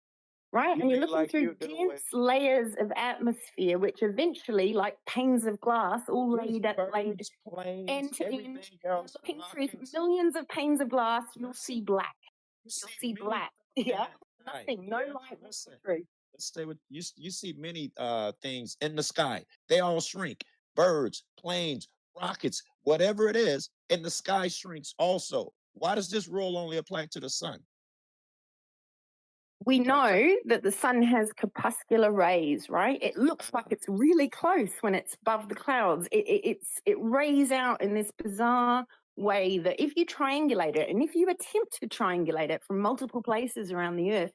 right? And you're looking through dense layers of atmosphere, which eventually, like panes of glass, all laid end to end. You're looking through millions of panes of glass, you'll see black. You'll see black. Yeah. Nothing. No light through. Let's stay with you. You see many things in the sky. They all shrink. Birds, planes, rockets, whatever it is, and the sky shrinks also. Why does this rule only apply to the sun? We know that the sun has corpuscular rays, right? It looks like it's really close when it's above the clouds. It rays out in this bizarre way that if you triangulate it, and if you attempt to triangulate it from multiple places around the Earth,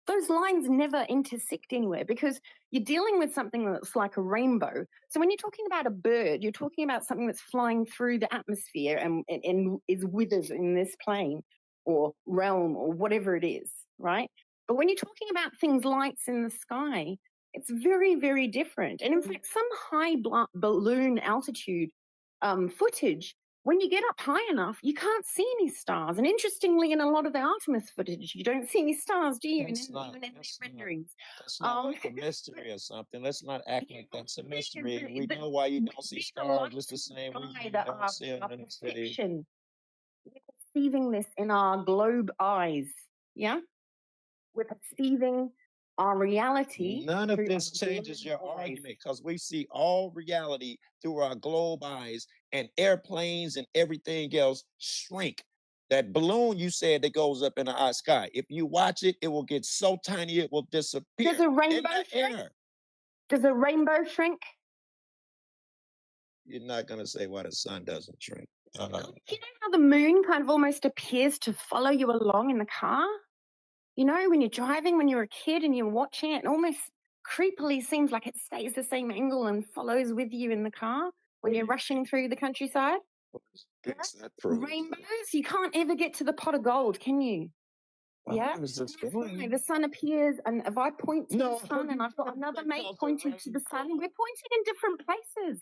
those lines never intersect anywhere because you're dealing with something that's like a rainbow. So when you're talking about a bird, you're talking about something that's flying through the atmosphere and is with us in this plane or realm or whatever it is, right? But when you're talking about things lights in the sky, it's very, very different. And in fact, some high balloon altitude footage, when you get up high enough, you can't see any stars. And interestingly, in a lot of the Artemis footage, you don't see any stars, do you? Even in their renderings. That's not like a mystery or something. Let's not act like that's a mystery. We know why you don't see stars just the same way you don't see them in the city. We're perceiving this in our globe eyes, yeah? We're perceiving our reality. None of this changes your argument because we see all reality through our globe eyes, and airplanes and everything else shrink. That balloon you said that goes up in the sky, if you watch it, it will get so tiny it will disappear. Does a rainbow shrink? Does a rainbow shrink? You're not going to say why the sun doesn't shrink. Do you know how the moon kind of almost appears to follow you along in the car? You know, when you're driving, when you're a kid and you're watching it, it almost creepily seems like it stays the same angle and follows with you in the car when you're rushing through the countryside. Rainbows, you can't ever get to the pot of gold, can you? Yeah, the sun appears, and if I point to the sun and I've got another mate pointing to the sun, we're pointing in different places.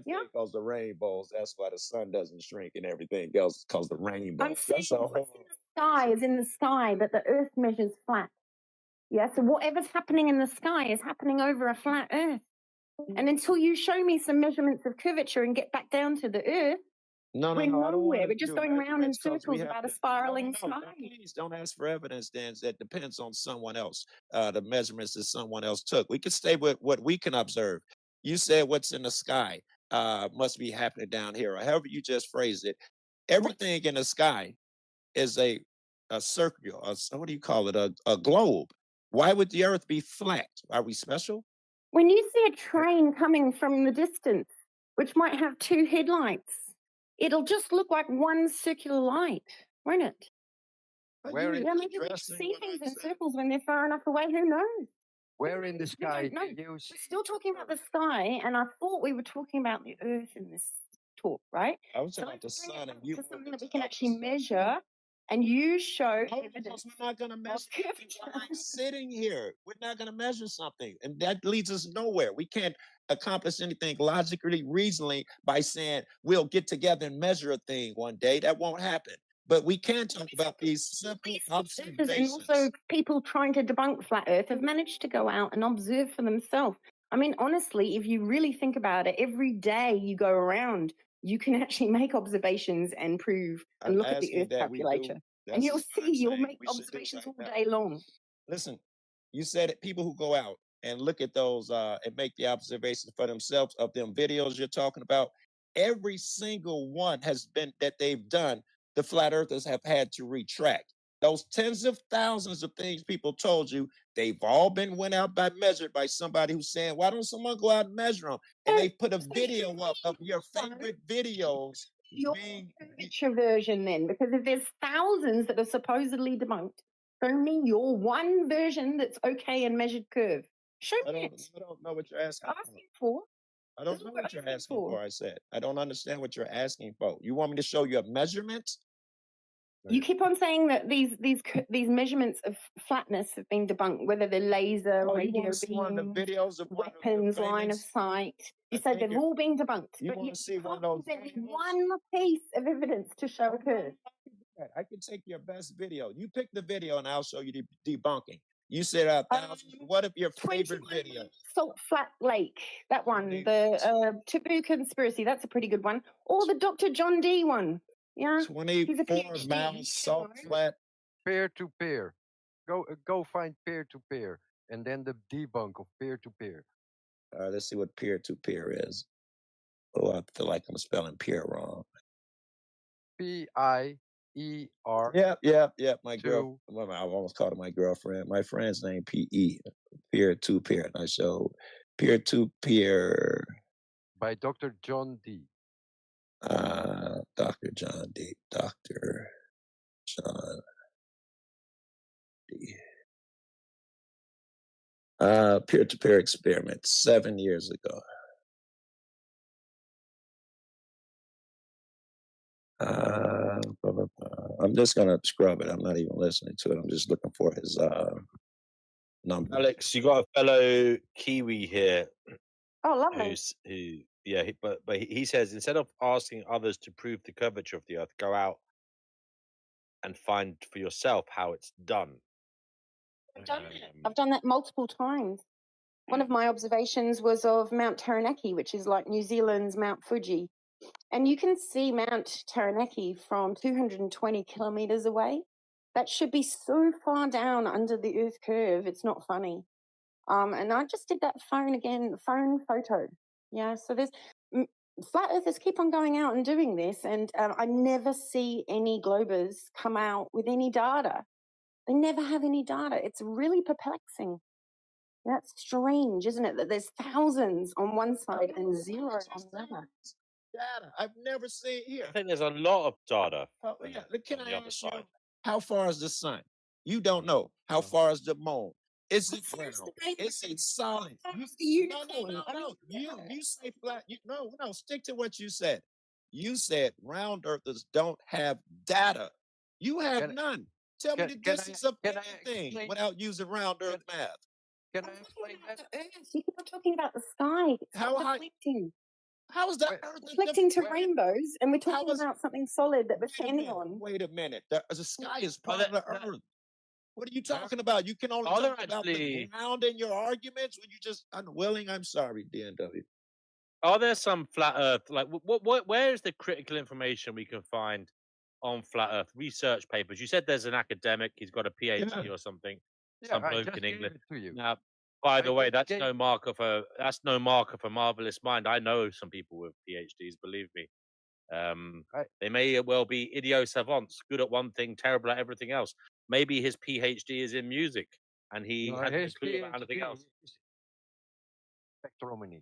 Yeah, because the rainbows. That's why the sun doesn't shrink and everything else. Because the rainbow. I'm saying what's in the sky is in the sky, but the Earth measures flat. Yeah, so whatever's happening in the sky is happening over a flat Earth. And until you show me some measurements of curvature and get back down to the Earth, we're nowhere. We're just going round in circles about a spiraling sky. Please don't ask for evidence, Dan. That depends on someone else. The measurements that someone else took. We can stay with what we can observe. You said what's in the sky must be happening down here, or however you just phrased it. Everything in the sky is a circle. What do you call it? A globe. Why would the Earth be flat? Are we special? When you see a train coming from the distance, which might have two headlights, it'll just look like one circular light, won't it? Where in Yeah, maybe we just see things in circles when they're far enough away. Who knows? where in the We sky don't know. do you We're see? still talking about the sky, and I thought we were talking about the Earth in this talk, right? I was So talking about the let's bring sun, it and back you to moved something it that we to can other actually stuff. measure, and you show No, evidence because we're not going to of measure something while I'm curvature. sitting here. We're not going to measure something, and that leads us nowhere. We can't accomplish anything logically, reasonably by saying we'll get together and measure a thing one day. That won't happen. But we can talk about these simple And also observations. people trying to debunk flat Earth have managed to go out and observe for themselves. I mean, honestly, if you really think about it, every day you go around, you can actually make observations and prove and I'm look at the asking Earth that we calculator. do. And That's you'll what see, I'm you'll saying make we should do observations right all now. day long. Listen, you said it, people who go out and look at those and make the observations for themselves of them videos you're talking about, every single one has been that they've done, the flat earthers have had to retract. Those tens of thousands of things people told you, they've all been went out by measured by somebody who's saying, why don't someone go out and measure them? And they put a video up of your favorite videos Your being curvature version then, because if there's thousands that are supposedly debunked, show me your one version that's okay and measured curve. Show me it. I don't know what you're asking. Asking for. I don't know what you're asking for. I said I don't understand what you're asking for. You want me to show you a measurement? You keep on saying that these measurements of flatness have been debunked, whether they're laser, Oh, you radio want to see one of the beams, videos of one of the weapons, line of famous? sight. You I said think they've you're- all been debunked. You but want you to see one can't of those present me videos? one piece of evidence to show a curve. I can take your best video. You pick the video, and I'll show you the debunking. You said what if your favorite video? Salt Flat Lake, that one, the Taboo Conspiracy, that's a pretty good one. Or the Dr. John D one. Yeah, he's a 24 PhD. miles salt flat. Peer to peer. Go find peer to peer, and then the debunk of peer to peer. All right, let's see what peer to peer is. Oh, I feel like I'm spelling peer wrong. PIER. Yep. My girl, well, I almost called her my girlfriend. My friend's name PE, peer to peer. And I showed peer to peer. By Dr. John D. Dr. John D. Dr. John D. Peer to peer experiment 7 years ago. I'm just gonna scrub it. I'm not even listening to it. I'm just looking for his number. Alex, you got a fellow Kiwi here. Oh, lovely. But he says instead of asking others to prove the curvature of the Earth, go out and find for yourself how it's done. I've done that multiple times. One of my observations was of Mount Taranaki, which is like New Zealand's Mount Fuji. And you can see Mount Taranaki from 220 kilometers away. That should be so far down under the Earth curve, it's not funny. And I just did that phone photo. Yeah, so there's flat earthers keep on going out and doing this, and I never see any globers come out with any data. They never have any data. It's really perplexing. That's strange, isn't it? That there's thousands on one side and zero on the other. Data I've never seen here. I think there's a lot of data Can on I the other ask you, side. how far is the sun? You don't know. How far is the moon? Is it round? Is it solid? No. You say flat. No. Stick to what you said. You said round earthers don't have data. You have none. Tell me the distance of anything without using round earth math. Can I explain that? You keep on talking about the sky. It's How high? deflecting. How is the Earth reflecting to rainbows? And we're talking about something solid that we're standing on. Wait a minute. The sky is part of the Earth. What are you talking about? You can only talk about the ground in your arguments when you're just unwilling. I'm sorry, DNW. Are there some flat Earth? Like, where is the critical information we can find on flat Earth research papers? You said there's an academic; he's got a PhD or something. Some bloke in England. Now, by the way, that's no marker for marvelous mind. I know some people with PhDs. Believe me. They may well be idiot savants, good at one thing, terrible at everything else. Maybe his PhD is in music, and he has no clue about anything else. Spectrometry.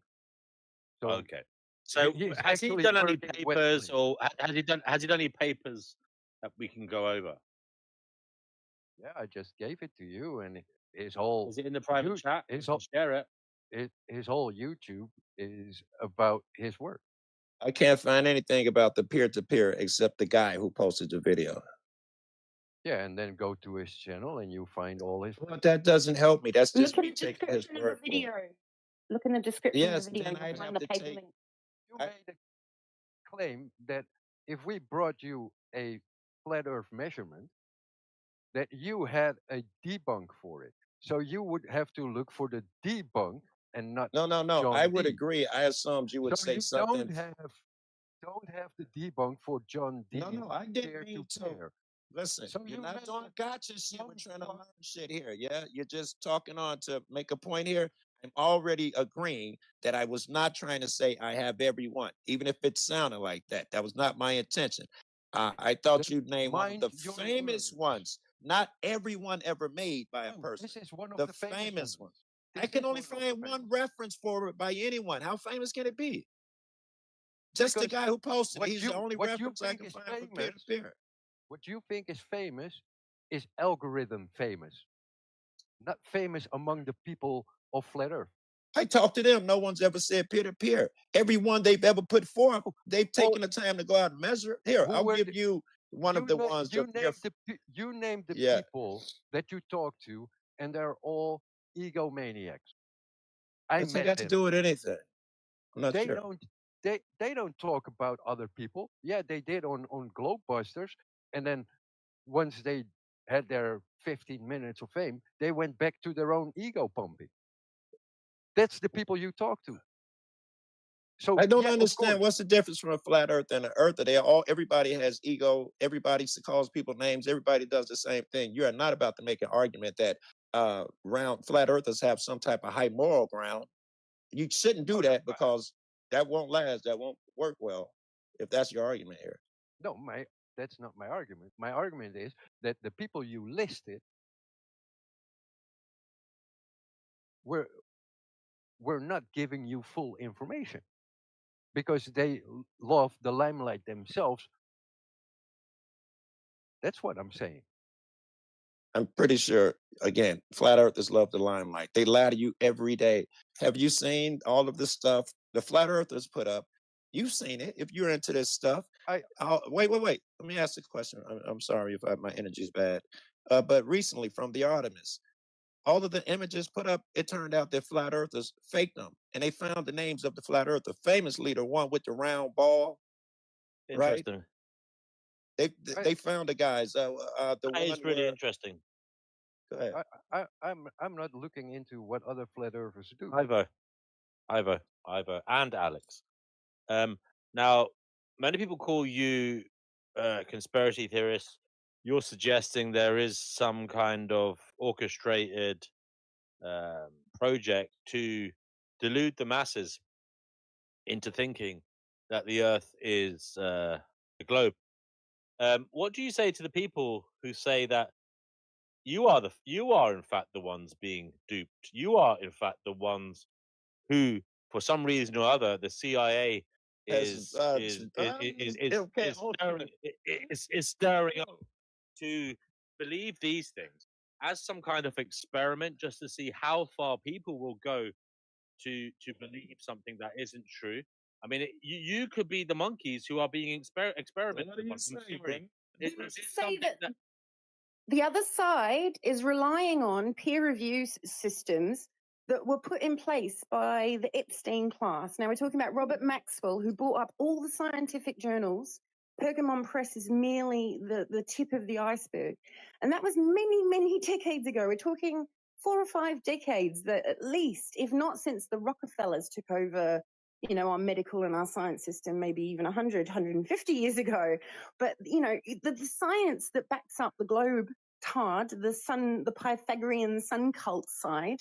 Okay. So has he done any papers, or has he done any papers that we can go over? Yeah, I just gave it to you, and his whole Is it in the private you chat? his You whole can share it. his whole YouTube is about his work. I can't find anything about the peer-to-peer except the guy who posted the video. Yeah, and then go to his channel and you find all his. Well, that doesn't help me. That's just Look in me the taking his description of word the for it. video. Look in the description Yes, of the video. then You'll I'd find have the to paper take. link. You made a claim that if we brought you a flat Earth measurement, that you had a debunk for it. So you would have to look for the debunk and not No. John I would D. agree. I assumed you would So say you something. don't have the debunk for John D. No, I didn't peer mean to to. peer. Listen, So you're you not made doing a gotcha shit. We're trying to learn shit here. Yeah, you're just talking on to make a point here. I'm already agreeing that I was not trying to say I have everyone, even if it sounded like that. That was not my intention. I thought you'd name one of the famous ones, not everyone ever made by a person. This is one of The the famous one. ones. I can only find one reference for it by anyone. How famous can it be? Just the Because guy who posted it. what He's you the only what you reference I think can is find for famous, peer-to-peer. what you think is algorithm famous, not famous among the people of flat Earth. I talked to them. No one's ever said peer-to-peer. Everyone they've ever put forth, they've taken the time to go out and measure it. Here, I'll give you one of the ones. You named the Yeah. people that you talk to, and they're all egomaniacs. I What's that met got to them. do with anything? I'm not They sure. don't they don't talk about other people. Yeah, they did on Globebusters, and then once they had their 15 minutes of fame, they went back to their own ego pumping. That's the people you talk to. So I don't yeah, of understand course. what's the difference from a flat earth and an earth. Everybody has ego, everybody calls people names, everybody does the same thing. You are not about to make an argument that round flat earthers have some type of high moral ground. You shouldn't do that because that won't last, that won't work well, if that's your argument here. No, that's not my argument. My argument is that the people you listed were not giving you full information because they love the limelight themselves. That's what I'm saying. I'm pretty sure, again, flat earthers love the limelight. They lie to you every day. Have you seen all of this stuff the flat earthers put up? You've seen it if you're into this stuff. Wait. Let me ask a question. I'm sorry if my energy is bad. But recently from the Artemis, all of the images put up, it turned out that flat earthers faked them. And they found the names of the flat earther, famously the one with the round ball, right? Interesting. They found the guys. The That one is really where, interesting. go ahead. I'm not looking into what other flat earthers do. Ivo, and Alex. Now, many people call you conspiracy theorists. You're suggesting there is some kind of orchestrated project to delude the masses into thinking that the Earth is a globe. What do you say to the people who say that you are in fact the ones being duped? You are in fact the ones who, for some reason or other, the CIA is stirring up to believe these things as some kind of experiment, just to see how far people will go to believe something that isn't true. I mean, you could be the monkeys who are being experimented upon. I'm sorry. It's Say that the other side is relying on peer review systems that were put in place by the Epstein class. Now, we're talking about Robert Maxwell, who brought up all the scientific journals. Pergamon Press is merely the tip of the iceberg. And that was many, many decades ago. We're talking 4 or 5 decades, that at least, if not since the Rockefellers took over, you know, our medical and our science system, maybe even 100, 150 years ago. But, you know, the science that backs up the globe tard, the Pythagorean sun cult side,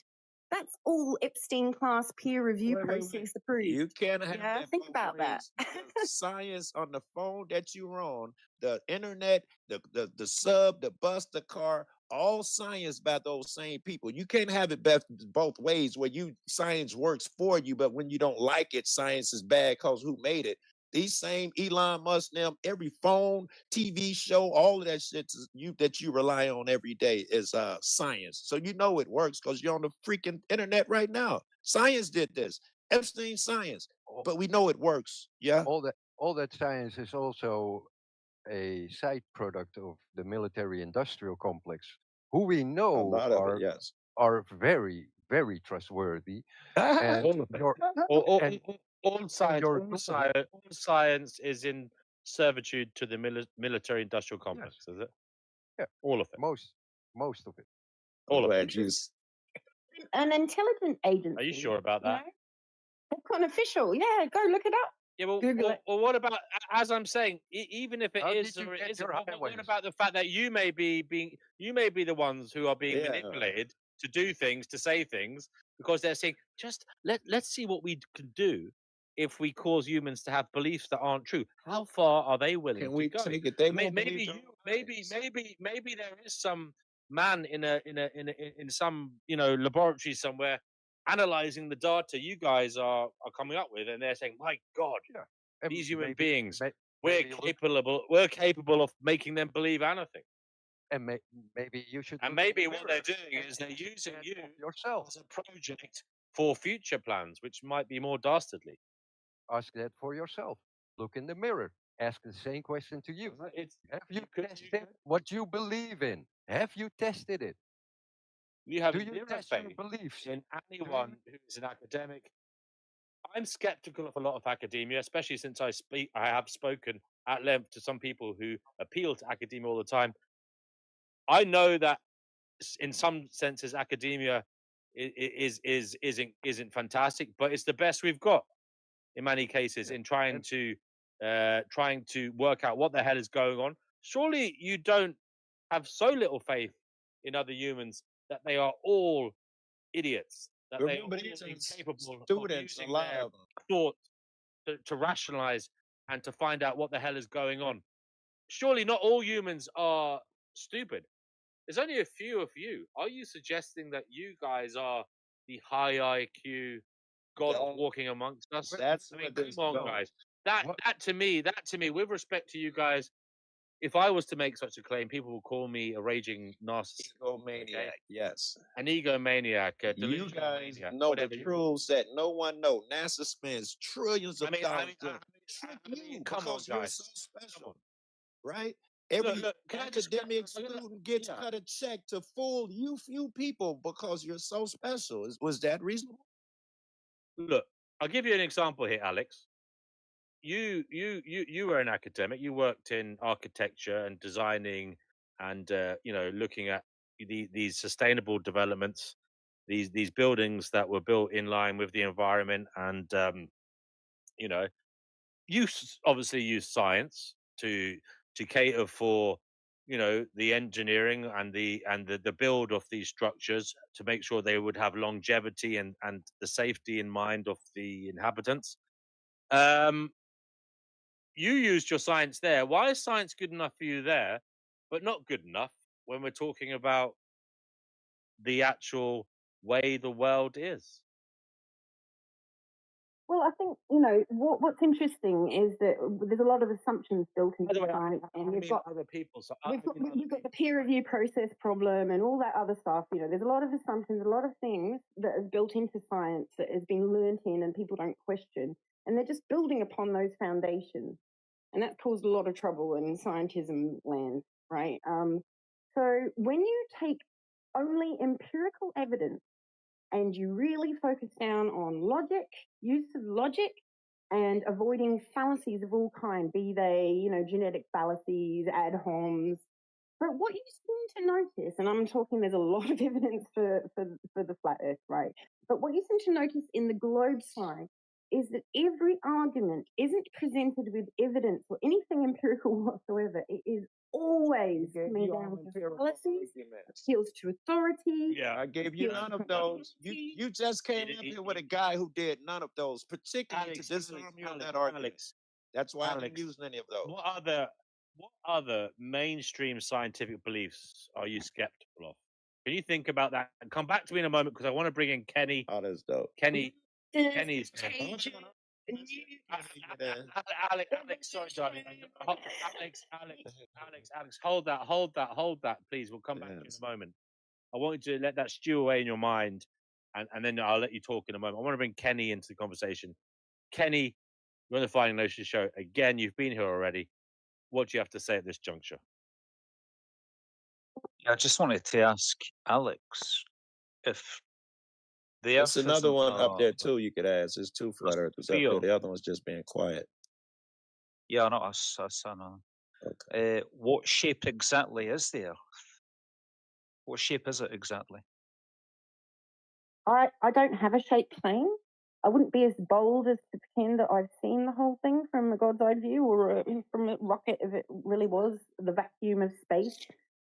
that's all Epstein class peer review process approved. You can't have that. Think about that. The science on the phone that you're on, the internet, the sub, the bus, the car, all science by those same people. You can't have it both ways where science works for you, but when you don't like it, science is bad because who made it? These same Elon Musk, them, every phone, TV show, all of that shit that you rely on every day is science. So you know it works because you're on the freaking internet right now. Science did this. Epstein science. But we know it works. Yeah. All that science is also a side product of the military-industrial complex, who we A know lot of it, yes. are very, very trustworthy. And All of it. your and All science, your all science is in servitude to the military-industrial complex, is it? Yeah, all of it. Most of it. All of it. Glad you An intelligent agency. Are you sure about you that? know? That's kind of official. Yeah, go look it up. Yeah, well, Google it. well, what about, as I'm saying, even if it How is did you or it get isn't, your what highways? about the fact that you may be the ones who are being Yeah. manipulated to do things, to say things, because they're saying, just let's see what we can do if we cause humans to have beliefs that aren't true. How far are they willing Can to we go? take it? They May- won't maybe believe you, their maybe there is some man in some laboratory somewhere analyzing the data you guys are coming up with, and they're saying, my God, Yeah. these human maybe- beings, may- we're maybe look- capable of making them believe anything. And maybe you should. And look in maybe the what mirror they're doing is they're and using you yourself. as a project for future plans, which might be more dastardly. Ask that for yourself. Look in the mirror. Ask the same question to you. Have you tested what you believe in? Have you tested it? You have Do you zero test your faith beliefs? in anyone who is an academic. I'm skeptical of a lot of academia, especially since I have spoken at length to some people who appeal to academia all the time. I know that in some senses academia isn't fantastic, but it's the best we've got in many cases in trying to work out what the hell is going on. Surely you don't have so little faith in other humans that they are all idiots, that they are all Remember, these are incapable of students, a using lot their of them. thought to rationalize and to find out what the hell is going on. Surely not all humans are stupid. There's only a few of you. Are you suggesting that you guys are the high IQ God walking amongst us? That's I mean, where this come on, goes. guys. That to me, with respect to you guys, if I was to make such a claim, people will call me a raging narcissist, Egomaniac, yes. an egomaniac, a You delusional guys maniac, know the whatever. truths that no one knows. NASA spends trillions of dollars to trick you come on, because you're guys. so special, right? Every Look, can I just- academic student gets cut a check to fool you few people because you're so special. Was that reasonable? Look, I'll give you an example here, Alex. You were an academic. You worked in architecture and designing, and looking at these sustainable developments, these buildings that were built in line with the environment, and you obviously use science to cater for the engineering and the build of these structures to make sure they would have longevity and the safety in mind of the inhabitants. You used your science there. Why is science good enough for you there, but not good enough when we're talking about the actual way the world is? Well, I think what's interesting is that there's a lot of assumptions built By the into way, science, and I mean other people. So you've got the peer review process problem and all that other stuff. There's a lot of assumptions, a lot of things that are built into science that has been learnt in, and people don't question, and they're just building upon those foundations, and that's caused a lot of trouble in scientism land, right? So when you take only empirical evidence and you really focus down on logic, use of logic, and avoiding fallacies of all kind, be they, genetic fallacies, ad homs. But what you seem to notice, and I'm talking, there's a lot of evidence for the flat Earth, right? But what you seem to notice in the globe side is that every argument isn't presented with evidence or anything empirical whatsoever. It is always coming down to fallacies, appeals to authority. Yeah, I gave you none of those. You just came up here with a guy who did none of those, particularly to disarm you on that argument. That's why I didn't use any of those. What other mainstream scientific beliefs are you skeptical of? Can you think about that and come back to me in a moment, because I want to bring in Kenny. Oh, that's dope. Kenny's Alex, sorry, darling. Alex, hold that, please. We'll come back to you in a moment. I want you to let that stew away in your mind, and then I'll let you talk in a moment. I want to bring Kenny into the conversation. Kenny, you're on the Flying Notion show. Again, you've been here already. What do you have to say at this juncture? Yeah, I just wanted to ask Alex if the There's Earth another isn't one up a there too. You could ask. There's two flat earthers up there. sphere. The other one's just being quiet. Yeah, not us. I know. What shape exactly is the Earth? What shape is it exactly? I don't have a shape claim. I wouldn't be as bold as to pretend that I've seen the whole thing from a God's eye view or from a rocket if it really was the vacuum of space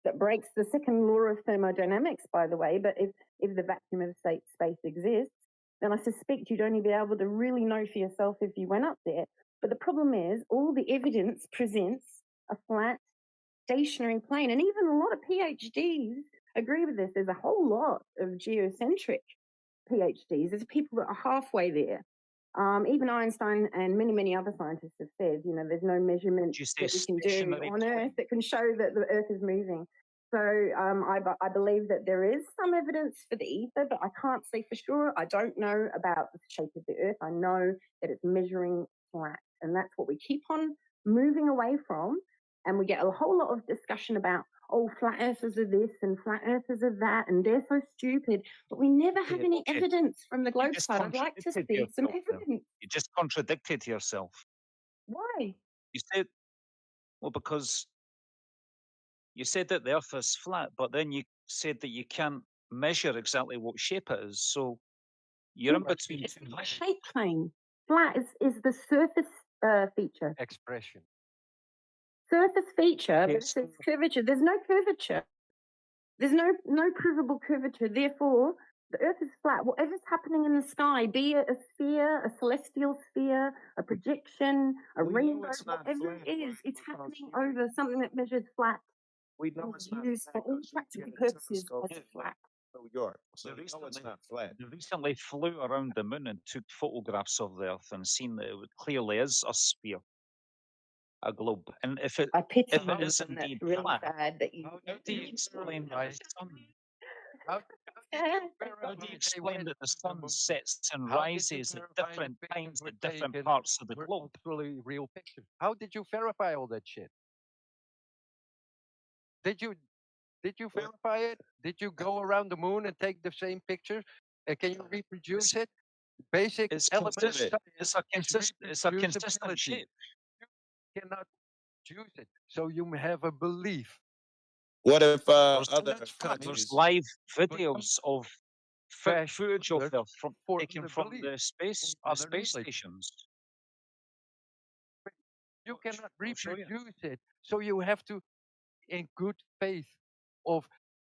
that breaks the second law of thermodynamics, by the way. But if the vacuum of space exists, then I suspect you'd only be able to really know for yourself if you went up there. But the problem is all the evidence presents a flat, stationary plane. And even a lot of PhDs agree with this. There's a whole lot of geocentric PhDs. There's people that are halfway there. Even Einstein and many, many other scientists have said, there's no measurement that we can do on Earth that can show that the Earth is moving. So I believe that there is some evidence for the ether, but I can't say for sure. I don't know about the shape of the Earth. I know that it's measuring flat, and that's what we keep on moving away from. And we get a whole lot of discussion about, flat earthers are this and flat earthers are that, and they're so stupid. But we never have any evidence from the globe side. I'd like to see some evidence. You just contradicted yourself. Why? You said, well, because you said that the Earth is flat, but then you said that you can't measure exactly what shape it is. So you're in between. It's not a shape claim. Flat is the surface feature. Expression. Surface feature, but it says curvature. There's no curvature. There's no provable curvature. Therefore, the Earth is flat. Whatever's happening in the sky, be it a sphere, a celestial sphere, a projection, a rainbow, whatever it is, it's happening over something that measures flat. We know it's not used for all practical purposes as flat. New York, so we know it's not flat. They recently flew around the moon and took photographs of the Earth and seen that it clearly is a sphere, a globe. And if it is indeed really flat, sad that you. how do you explain that the sun? How do you explain that the sun sets and rises at different times at different parts of the globe? Actually, real pictures. How did you verify all that shit? Did you verify it? Did you go around the moon and take the same pictures? Can you reproduce it? Basic elements. It's a consistent shape. You cannot choose it, so you have a belief. What if other There's countries? live videos of footage of the taken from the space stations. You cannot reproduce it, so you have to, in good faith of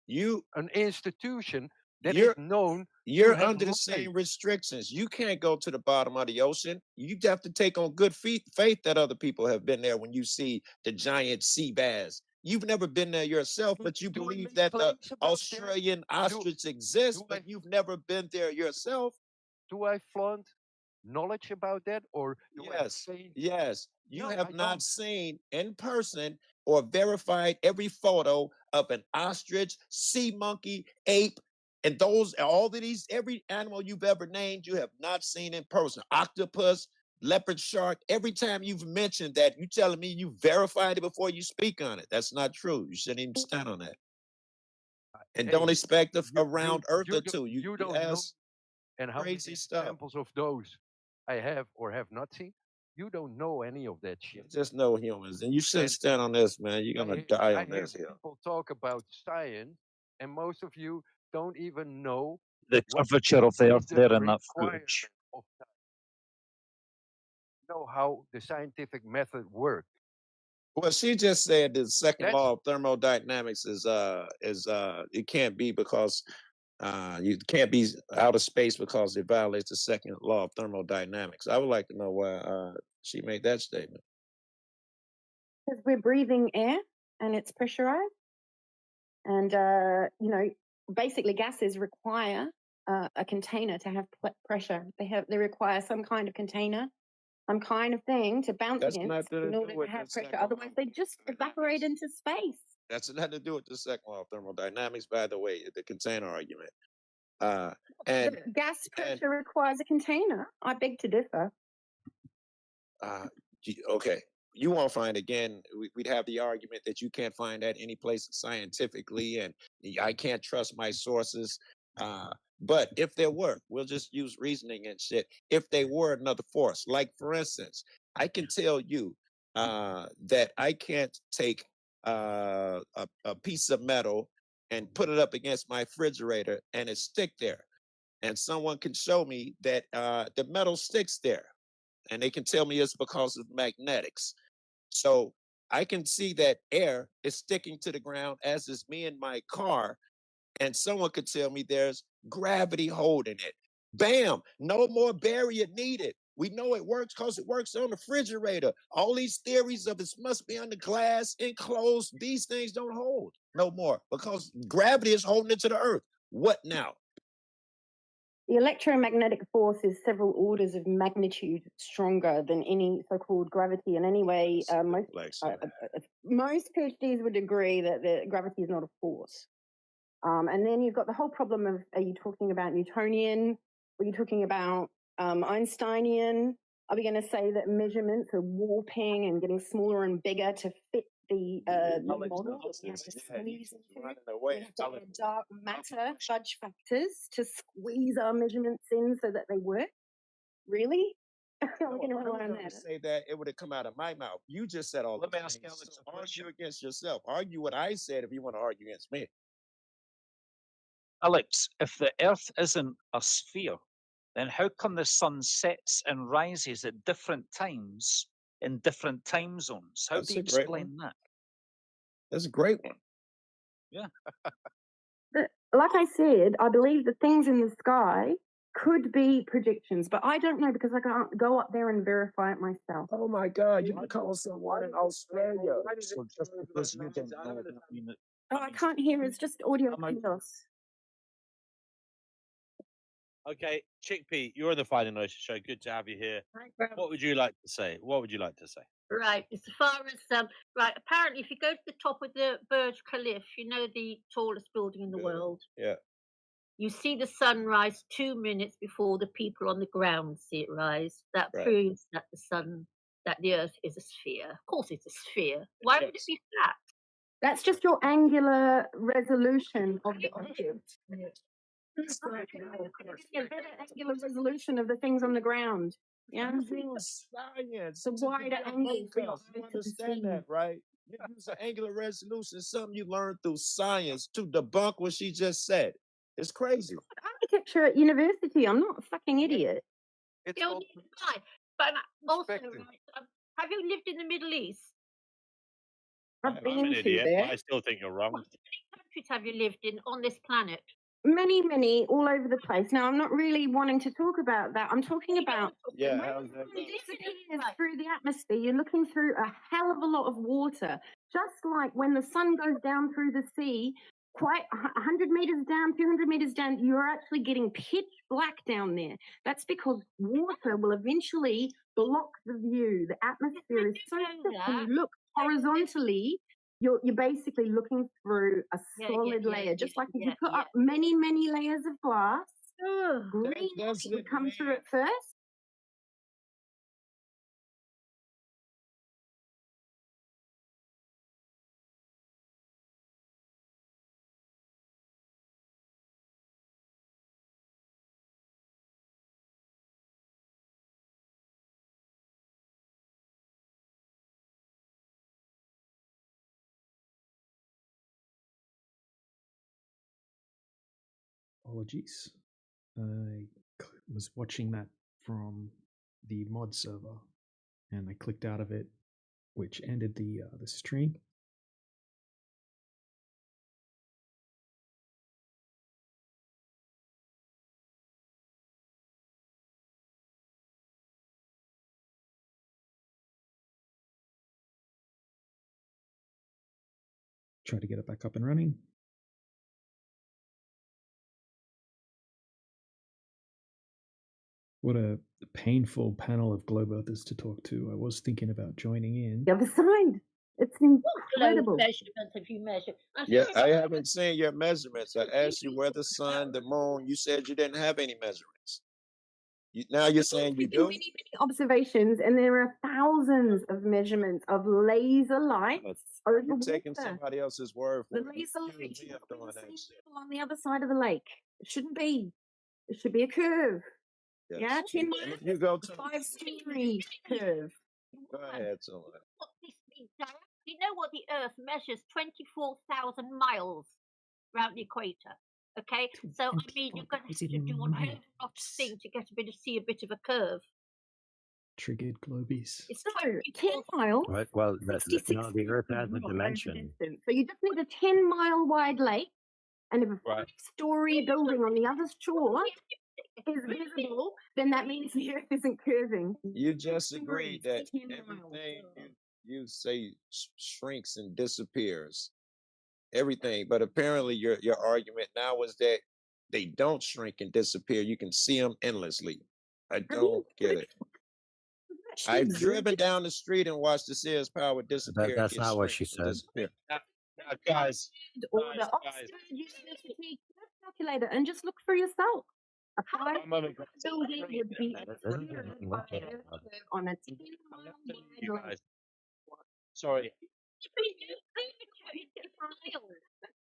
an institution that is known. You're under the same restrictions. You can't go to the bottom of the ocean. You have to take on good faith that other people have been there when you see the giant sea bass. You've never been there yourself, but you believe that the Australian ostrich exists, but you've never been there yourself. Do I flaunt knowledge about that, or yes, you have not seen in person or verified every photo of an ostrich, sea monkey, ape, and every animal you've ever named, you have not seen in person. Octopus, leopard, shark. Every time you've mentioned that, you telling me you verified it before you speak on it. That's not true. You shouldn't even stand on that. And don't expect a round earther too. You don't ask know, and how crazy many stuff. examples of those I have or have not seen. You don't know any of that shit. Just know humans, and you shouldn't stand on this, man. You're gonna die on this hill. People talk about science, and most of you don't even know the curvature of the Earth there in that footage. Know how the scientific method works. Well, she just said the second law of thermodynamics is it can't be because you can't be out of space because it violates the second law of thermodynamics. I would like to know why she made that statement. Because we're breathing air and it's pressurized, and basically gases require a container to have pressure. They require some kind of container some kind of thing to bounce That's against nothing to in do order to with have the pressure. second Otherwise, they just evaporate into space. That's nothing to do with the second law of thermodynamics, by the way, the container argument. And The gas pressure requires a container. I beg to differ. okay, you won't find again. We'd have the argument that you can't find that any place scientifically, and I can't trust my sources. But if there were, we'll just use reasoning and shit. If they were another force, like for instance, I can tell you that I can't take a piece of metal and put it up against my refrigerator and it stick there. And someone can show me that the metal sticks there, and they can tell me it's because of magnetics. So I can see that air is sticking to the ground, as is me in my car, and someone could tell me there's gravity holding it. Bam! No more barrier needed. We know it works because it works on the refrigerator. All these theories of it must be under glass, enclosed, these things don't hold no more because gravity is holding it to the earth. What now? The electromagnetic force is several orders of magnitude stronger than any so-called gravity. And anyway, most PhDs would agree that the gravity is not a force. And then you've got the whole problem of, are you talking about Newtonian? Are you talking about Einsteinian? Are we going to say that measurements are warping and getting smaller and bigger to fit the model that we have to squeeze into? We have to add dark matter fudge factors to squeeze our measurements in so that they work? Really? We're going to rely on that. Say that, it would have come out of my mouth. You just said all. Let me ask Alex a question. Argue against yourself. Argue what I said if you want to argue against me. Alex, if the Earth isn't a sphere, then how come the sun sets and rises at different times in different time zones? How do you explain that? That's a great one. Yeah. Like I said, I believe the things in the sky could be predictions, but I don't know because I can't go up there and verify it myself. Oh my God, you can call someone in Australia. So just because you don't know doesn't mean that. Oh, I can't hear. It's just audio chaos. Okay, Chickpea, you're on the Finding Notion show. Good to have you here. What would you like to say? What would you like to say? Right, as far as right, apparently, if you go to the top of the Burj Khalifa, you know, the tallest building in the world, Yeah. you see the sun rise 2 minutes before the people on the ground see it rise. That proves that the Earth is a sphere. Of course, it's a sphere. Why would it be flat? That's just your angular resolution of the object. A better angular resolution of the things on the ground. Yeah. Science. It's a wider angle for your eyes to understand that, right? You use an angular resolution, something you learned through science to debunk what she just said. It's crazy. Architecture at university. I'm not a fucking idiot. But also, have you lived in the Middle East? I've been I'm an to idiot, there. but I still think you're wrong. How many countries have you lived in on this planet? Many, all over the place. Now, I'm not really wanting to talk about that. I'm talking about when the sun disappears through the atmosphere, you're looking through a hell of a lot of water. Just like when the sun goes down through the sea, quite 100 meters down, 200 meters down, you're actually getting pitch black down there. That's because water will eventually block the view. The atmosphere is so thick when you look horizontally, you're basically looking through a solid layer. Just like if you put up many layers of glass, green light would come through it first. Apologies. I was watching that from the mod server, and I clicked out of it, which ended the stream. Try to get it back up and running. What a painful panel of globe earthers to talk to. I was thinking about joining in. The other side. It's Globe incredible. measurements have you measured? Yeah, I haven't seen your measurements. I asked you where the sun, the moon. You said you didn't have any measurements. Now you're saying you do? Many observations, and there are thousands of measurements of laser lights over You're taking water. somebody else's word for The it. laser You lights accused me of doing that shit. on the other side of the lake. It shouldn't be. It should be a curve. Yes. Yeah, 10 And miles. if you go to 5-story curve. go ahead, someone. What this means, Darren? You know what the Earth measures 24,000 miles around the equator. Okay, so I mean, you're going to have to do a whole lot of things to get see a bit of a curve. Triggered globies. It's so 10 miles. Right. Well, the 66 the Earth has a miles dimension. distance. So you just need a 10-mile wide lake, and if a Right. 5-story building on the other shore is visible, then that means the Earth isn't curving. You just agreed that everything you say shrinks and disappears. Everything, but apparently your argument now is that they don't shrink and disappear. You can see them endlessly. I don't get it. I've driven down the street and watched the Sears Power disappear. That's and not what she shrink and said. disappear. Now, guys, Or the Oxford University curve calculator, and just look for yourself. A 5-story building would be a curve by an Earth curve on a 10-mile wide lake. Sorry.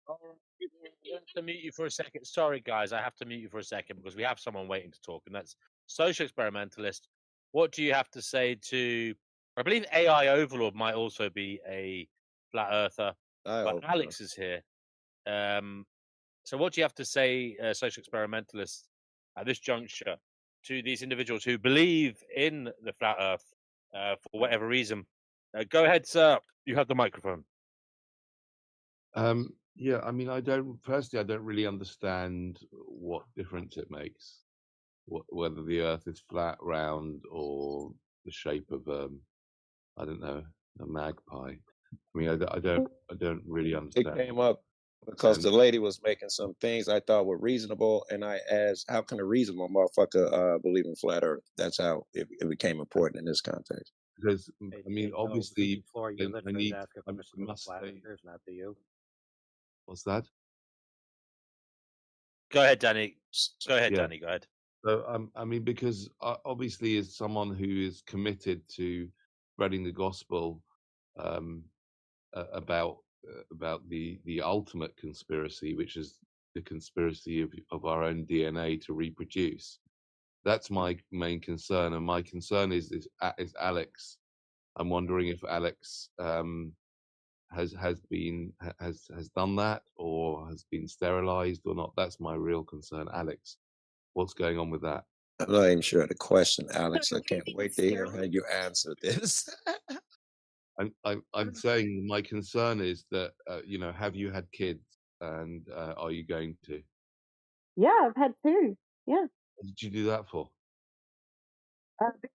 I have to mute you for a second. Sorry, guys, I have to mute you for a second because we have someone waiting to talk, and that's social experimentalist. What do you have to say to? I believe AI Overlord might also be a flat earther, but Alex is here. So, what do you have to say, social experimentalist, at this juncture, to these individuals who believe in the flat Earth for whatever reason? Go ahead, sir. You have the microphone. Yeah, I mean, I don't really understand what difference it makes, whether the Earth is flat, round, or the shape of I don't know, a magpie. I mean, I don't really It understand. came up because the lady was making some things I thought were reasonable, and I asked, "How can a reasonable motherfucker believe in flat Earth?" That's how it became important in this context. Because I mean, obviously, before you I need. ask a I question about must flat say, earthers, not to you. what's that? Go ahead, Danny. Go ahead, Yeah. Danny. Go ahead. So, I mean, because obviously, as someone who is committed to spreading the gospel about the ultimate conspiracy, which is the conspiracy of our own DNA to reproduce, that's my main concern. And my concern is Alex. I'm wondering if Alex has done that or has been sterilized or not. That's my real concern, Alex. What's going on with that? I'm not even sure of the question, Alex. I can't wait to hear how you answer this. I'm saying my concern is that have you had kids and are you going to? Yeah, I've had 2. Yeah. What did you do that for?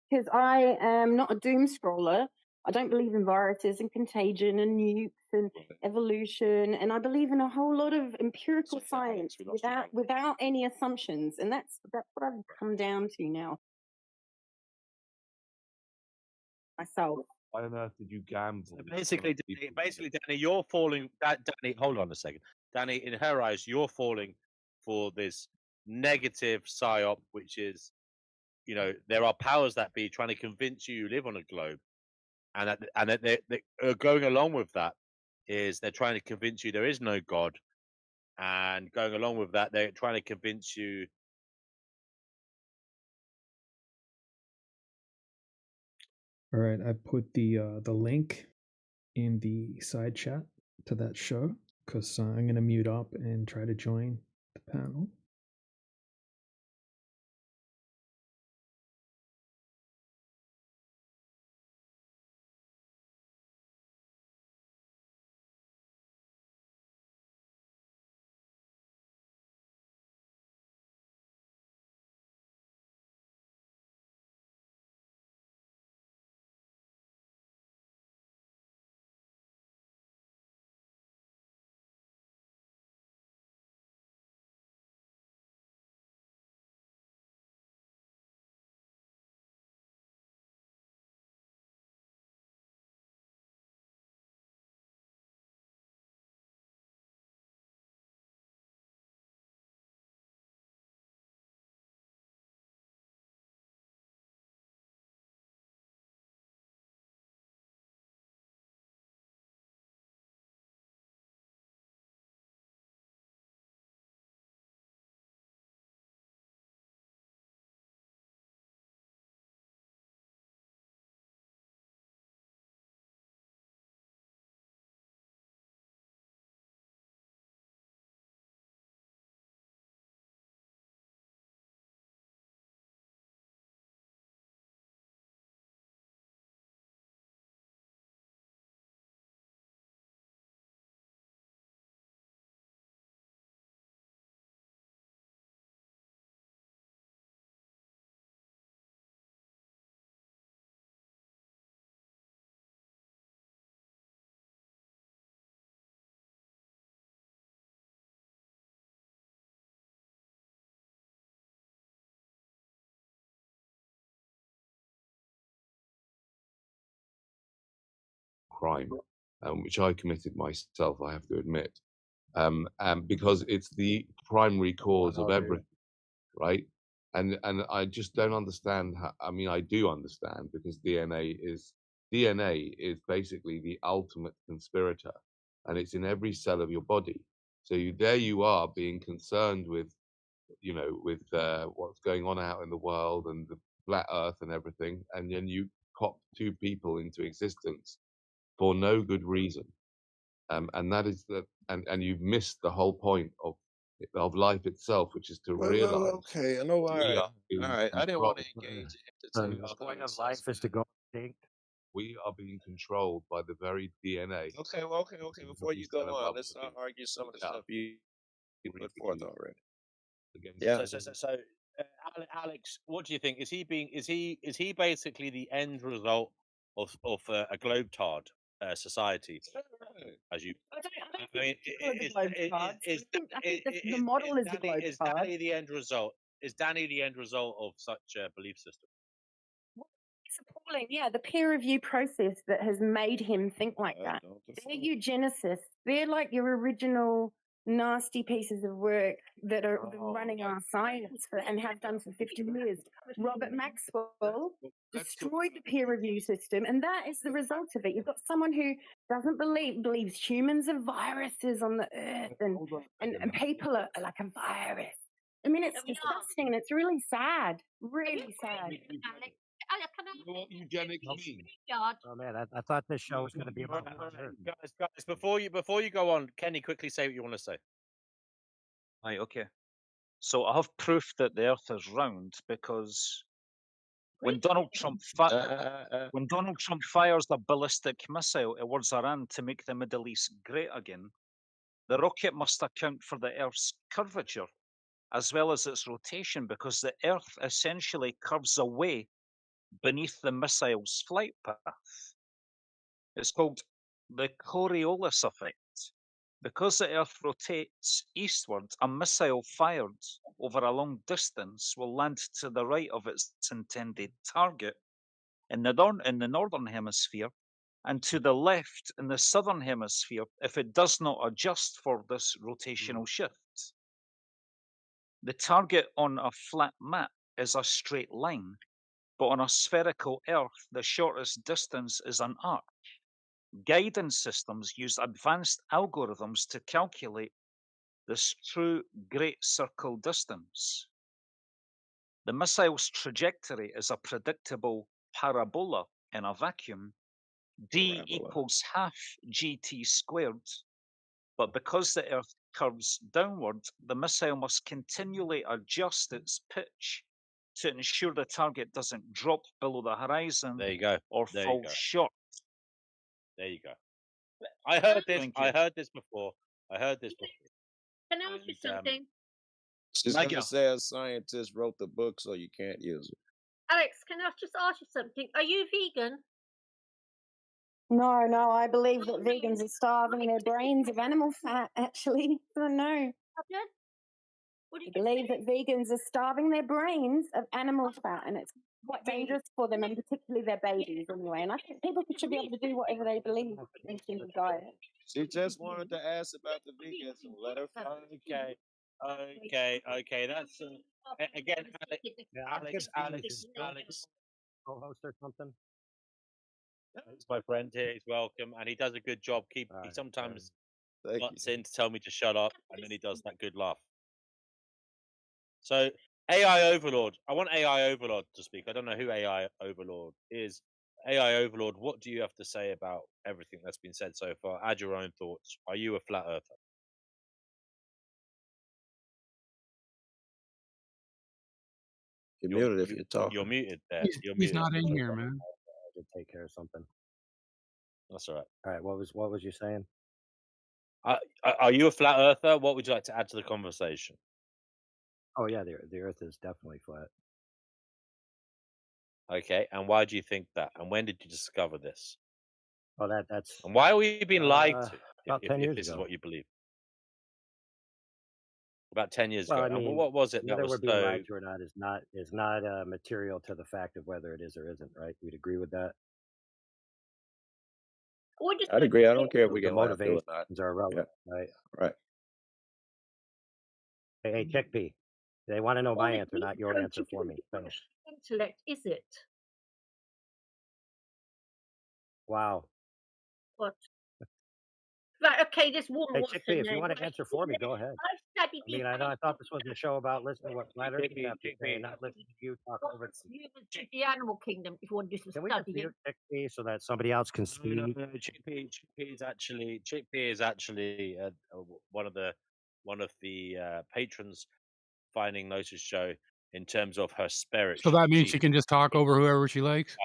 Because I am not a doom scroller. I don't believe in viruses and contagion and nukes and evolution, and I believe in a whole lot of empirical science without any assumptions, and that's what I've come down to now. Myself. Why on earth did you gamble? Basically, Danny, you're falling. Danny, hold on a second. Danny, in her eyes, you're falling for this negative psyop, which is, there are powers that be trying to convince you live on a globe, and that they're going along with that is they're trying to convince you there is no God, and going along with that they're trying to convince you. All right, I put the link in the side chat to that show because I'm gonna mute up and try to join the panel. crime, which I committed myself, I have to admit, because it's the primary cause of everything, right? And I just don't understand how. I mean, I do understand because DNA is basically the ultimate conspirator, and it's in every cell of your body. So there you are being concerned with, with what's going on out in the world and the flat Earth and everything, and then you pop two people into existence for no good reason, and that is and you've missed the whole point of life itself, which is to realize okay. I know. All we right. are being All right. I didn't want to controlled. engage in entertainment. The point of life is to go extinct. We are being controlled by the very DNA. Okay. Well, okay. Before you go on, let's not argue some of the stuff you put forth already. Yeah. So Alex, what do you think? Is he basically the end result of a globetard society? As you, I don't I mean, think I think the model is a globetard. Is Danny the end result? Is Danny the end result of such a belief system? It's appalling. Yeah, the peer review process that has made him think like that. They're eugenicists. They're like your original nasty pieces of work that are running our science and have done for 50 years. Robert Maxwell destroyed the peer review system, and that is the result of it. You've got someone who doesn't believes humans are viruses on the earth, and people are like a virus. I mean, it's disgusting and it's really sad. Really sad. What eugenics means? Oh man, I thought this show was going to be about Guys, before you go on, Kenny, quickly say what you want to say. Right, okay. So I have proof that the Earth is round because when Donald Trump fires a ballistic missile towards Iran to make the Middle East great again, the rocket must account for the Earth's curvature as well as its rotation because the Earth essentially curves away beneath the missile's flight path. It's called the Coriolis effect. Because the Earth rotates eastward, a missile fired over a long distance will land to the right of its intended target in the northern hemisphere and to the left in the southern hemisphere if it does not adjust for this rotational shift. The target on a flat map is a straight line, but on a spherical Earth, the shortest distance is an arc. Guidance systems use advanced algorithms to calculate this true great circle distance. The missile's trajectory is a predictable parabola in a vacuum. D equals half gt squared. But because the Earth curves downward, the missile must continually adjust its pitch to ensure the target doesn't drop below the horizon or fall short. There you go. I heard this. I heard this before. Can I ask you something? She's going to say a scientist wrote the book, so you can't use it. Alex, can I just ask you something? Are you vegan? No, I believe that vegans are starving their brains of animal fat, actually. So no. I believe that vegans are starving their brains of animal fat, and it's quite dangerous for them, and particularly their babies anyway. And I think people should be able to do whatever they believe in terms of diet. She just wanted to ask about the vegans, so let her. Okay. That's again, Alex. Co-host or something. He's my friend here. He's welcome, and he does a good job. He sometimes butts in to tell me to shut up, and then he does that good laugh. So AI Overlord. I want AI Overlord to speak. I don't know who AI Overlord is. AI Overlord, what do you have to say about everything that's been said so far? Add your own thoughts. Are you a flat earther? You're muted if you're talking. You're muted there. He's muted. not in here, man. I did take care of something. That's all right. All right, what was you saying? Are you a flat earther? What would you like to add to the conversation? Oh yeah, the Earth is definitely flat. Okay, and why do you think that? And when did you discover this? Oh, that's. And why are we being lied to? About 10 years this ago. Is what you believe. About 10 years Well, ago. I mean, and what was it that whether was we're being lied to or not is not material to the fact of whether it is or isn't. Right? We'd agree with that. Or just I'd agree. I don't care if we The get lined up to it or not. motivations are irrelevant, right? Right. Hey, Chickpea, they want to know all my it answer, needs not your to answer for do me. is Finish. intellect, is it? Wow. What? Right, okay, this one Hey, wants to Chickpea, if you know. want to Right, answer for me, go ahead. I've studied I mean, I thought this was a show about listening to what flat earthers have to say, not listening to you talk over them. humans in the animal kingdom if you want to do some Can we just studying. mute Chickpea so that somebody else can speak? No, Chickpea is actually one of the patrons finding Notice show in terms of her spirit. So that means She she can just talk over whoever she likes.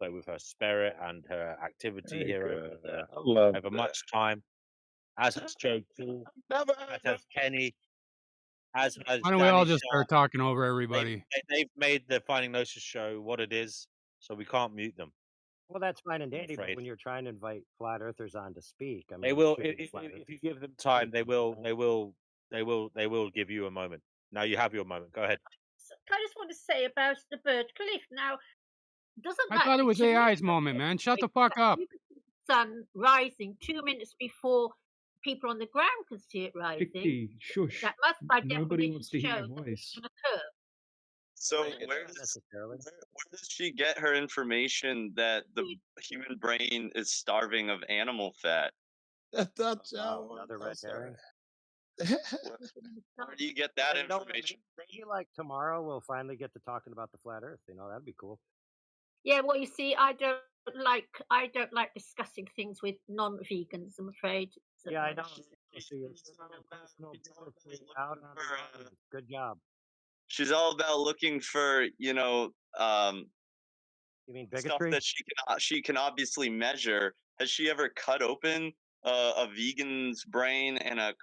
so with her spirit and her activity Very here good. I love over that. much time, as has Joe Cool, as has Kenny, as has Why don't we all Danny just Sharp. start talking over everybody? They've made the Finding Gnosis show what it is, so we can't mute them. Well, that's fine and I'm dandy, but afraid. when you're trying to invite flat earthers on to speak, I mean, They it will should be if flat if earthers. you give them time. They will give you a moment. Now you have your moment. Go ahead. So I just want to say about the Burj Khalifa. Now, doesn't I that thought it was to me AI's moment, man. Shut the fuck up. you can see the sun rising 2 minutes before people on the ground can see it rising? Chickpea, shush. That must, by Nobody definition, wants to hear show your that voice. it's going to occur. So Not where does necessarily. where does she get her information that the human brain is starving of animal fat? That's Wow, another red herring. Where do you get that You know, information? maybe like tomorrow we'll finally get to talking about the flat Earth. You know, that'd be cool. Yeah, well, you see, I don't like discussing things with non-vegans. I'm afraid. So, Yeah, I know. So you're personal policy out on the line. Good job. She's all about looking for, You mean stuff bigotry? that she can obviously measure. Has she ever cut open a vegan's brain and a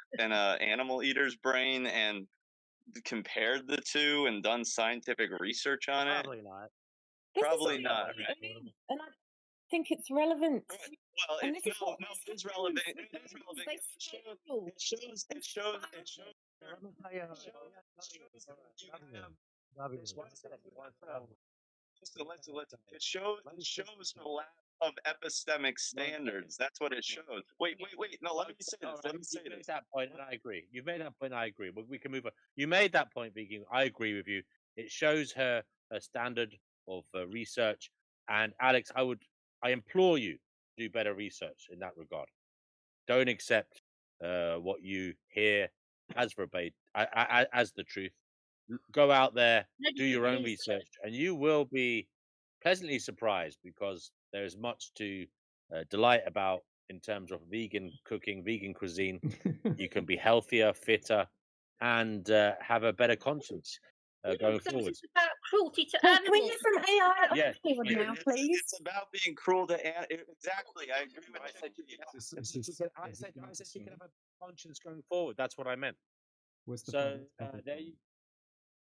animal eater's brain and compared the two and done scientific research on it? Probably not. This is Probably what not, I right? mean, and I think it's relevant. Well, And it, this is no, what no, this it is happens. relevant. The It is vegans, relevant. they It shows. spiral. It shows. It shows. It shows. Let me tell you. Listen. It shows the lack of epistemic standards. That's what it shows. Wait. No, let me say this. Let me say You made this. that point, and I agree. You've made that point, and I agree. But we can move on. You made that point, Viking. I agree with you. It shows her standard of research. And Alex, I implore you to do better research in that regard. Don't accept what you hear as verbatim, as the truth. Go out there, do your own research, and you will be pleasantly surprised because there is much to delight about in terms of vegan cooking, vegan cuisine. You can be healthier, fitter, and have a better conscience going forward. It's about cruelty to Well, animals. can we hear from AI Yeah, now, please? It's about being cruel to exactly. I agree with that. I said she can have a conscience going forward. That's what I meant. What's the So there you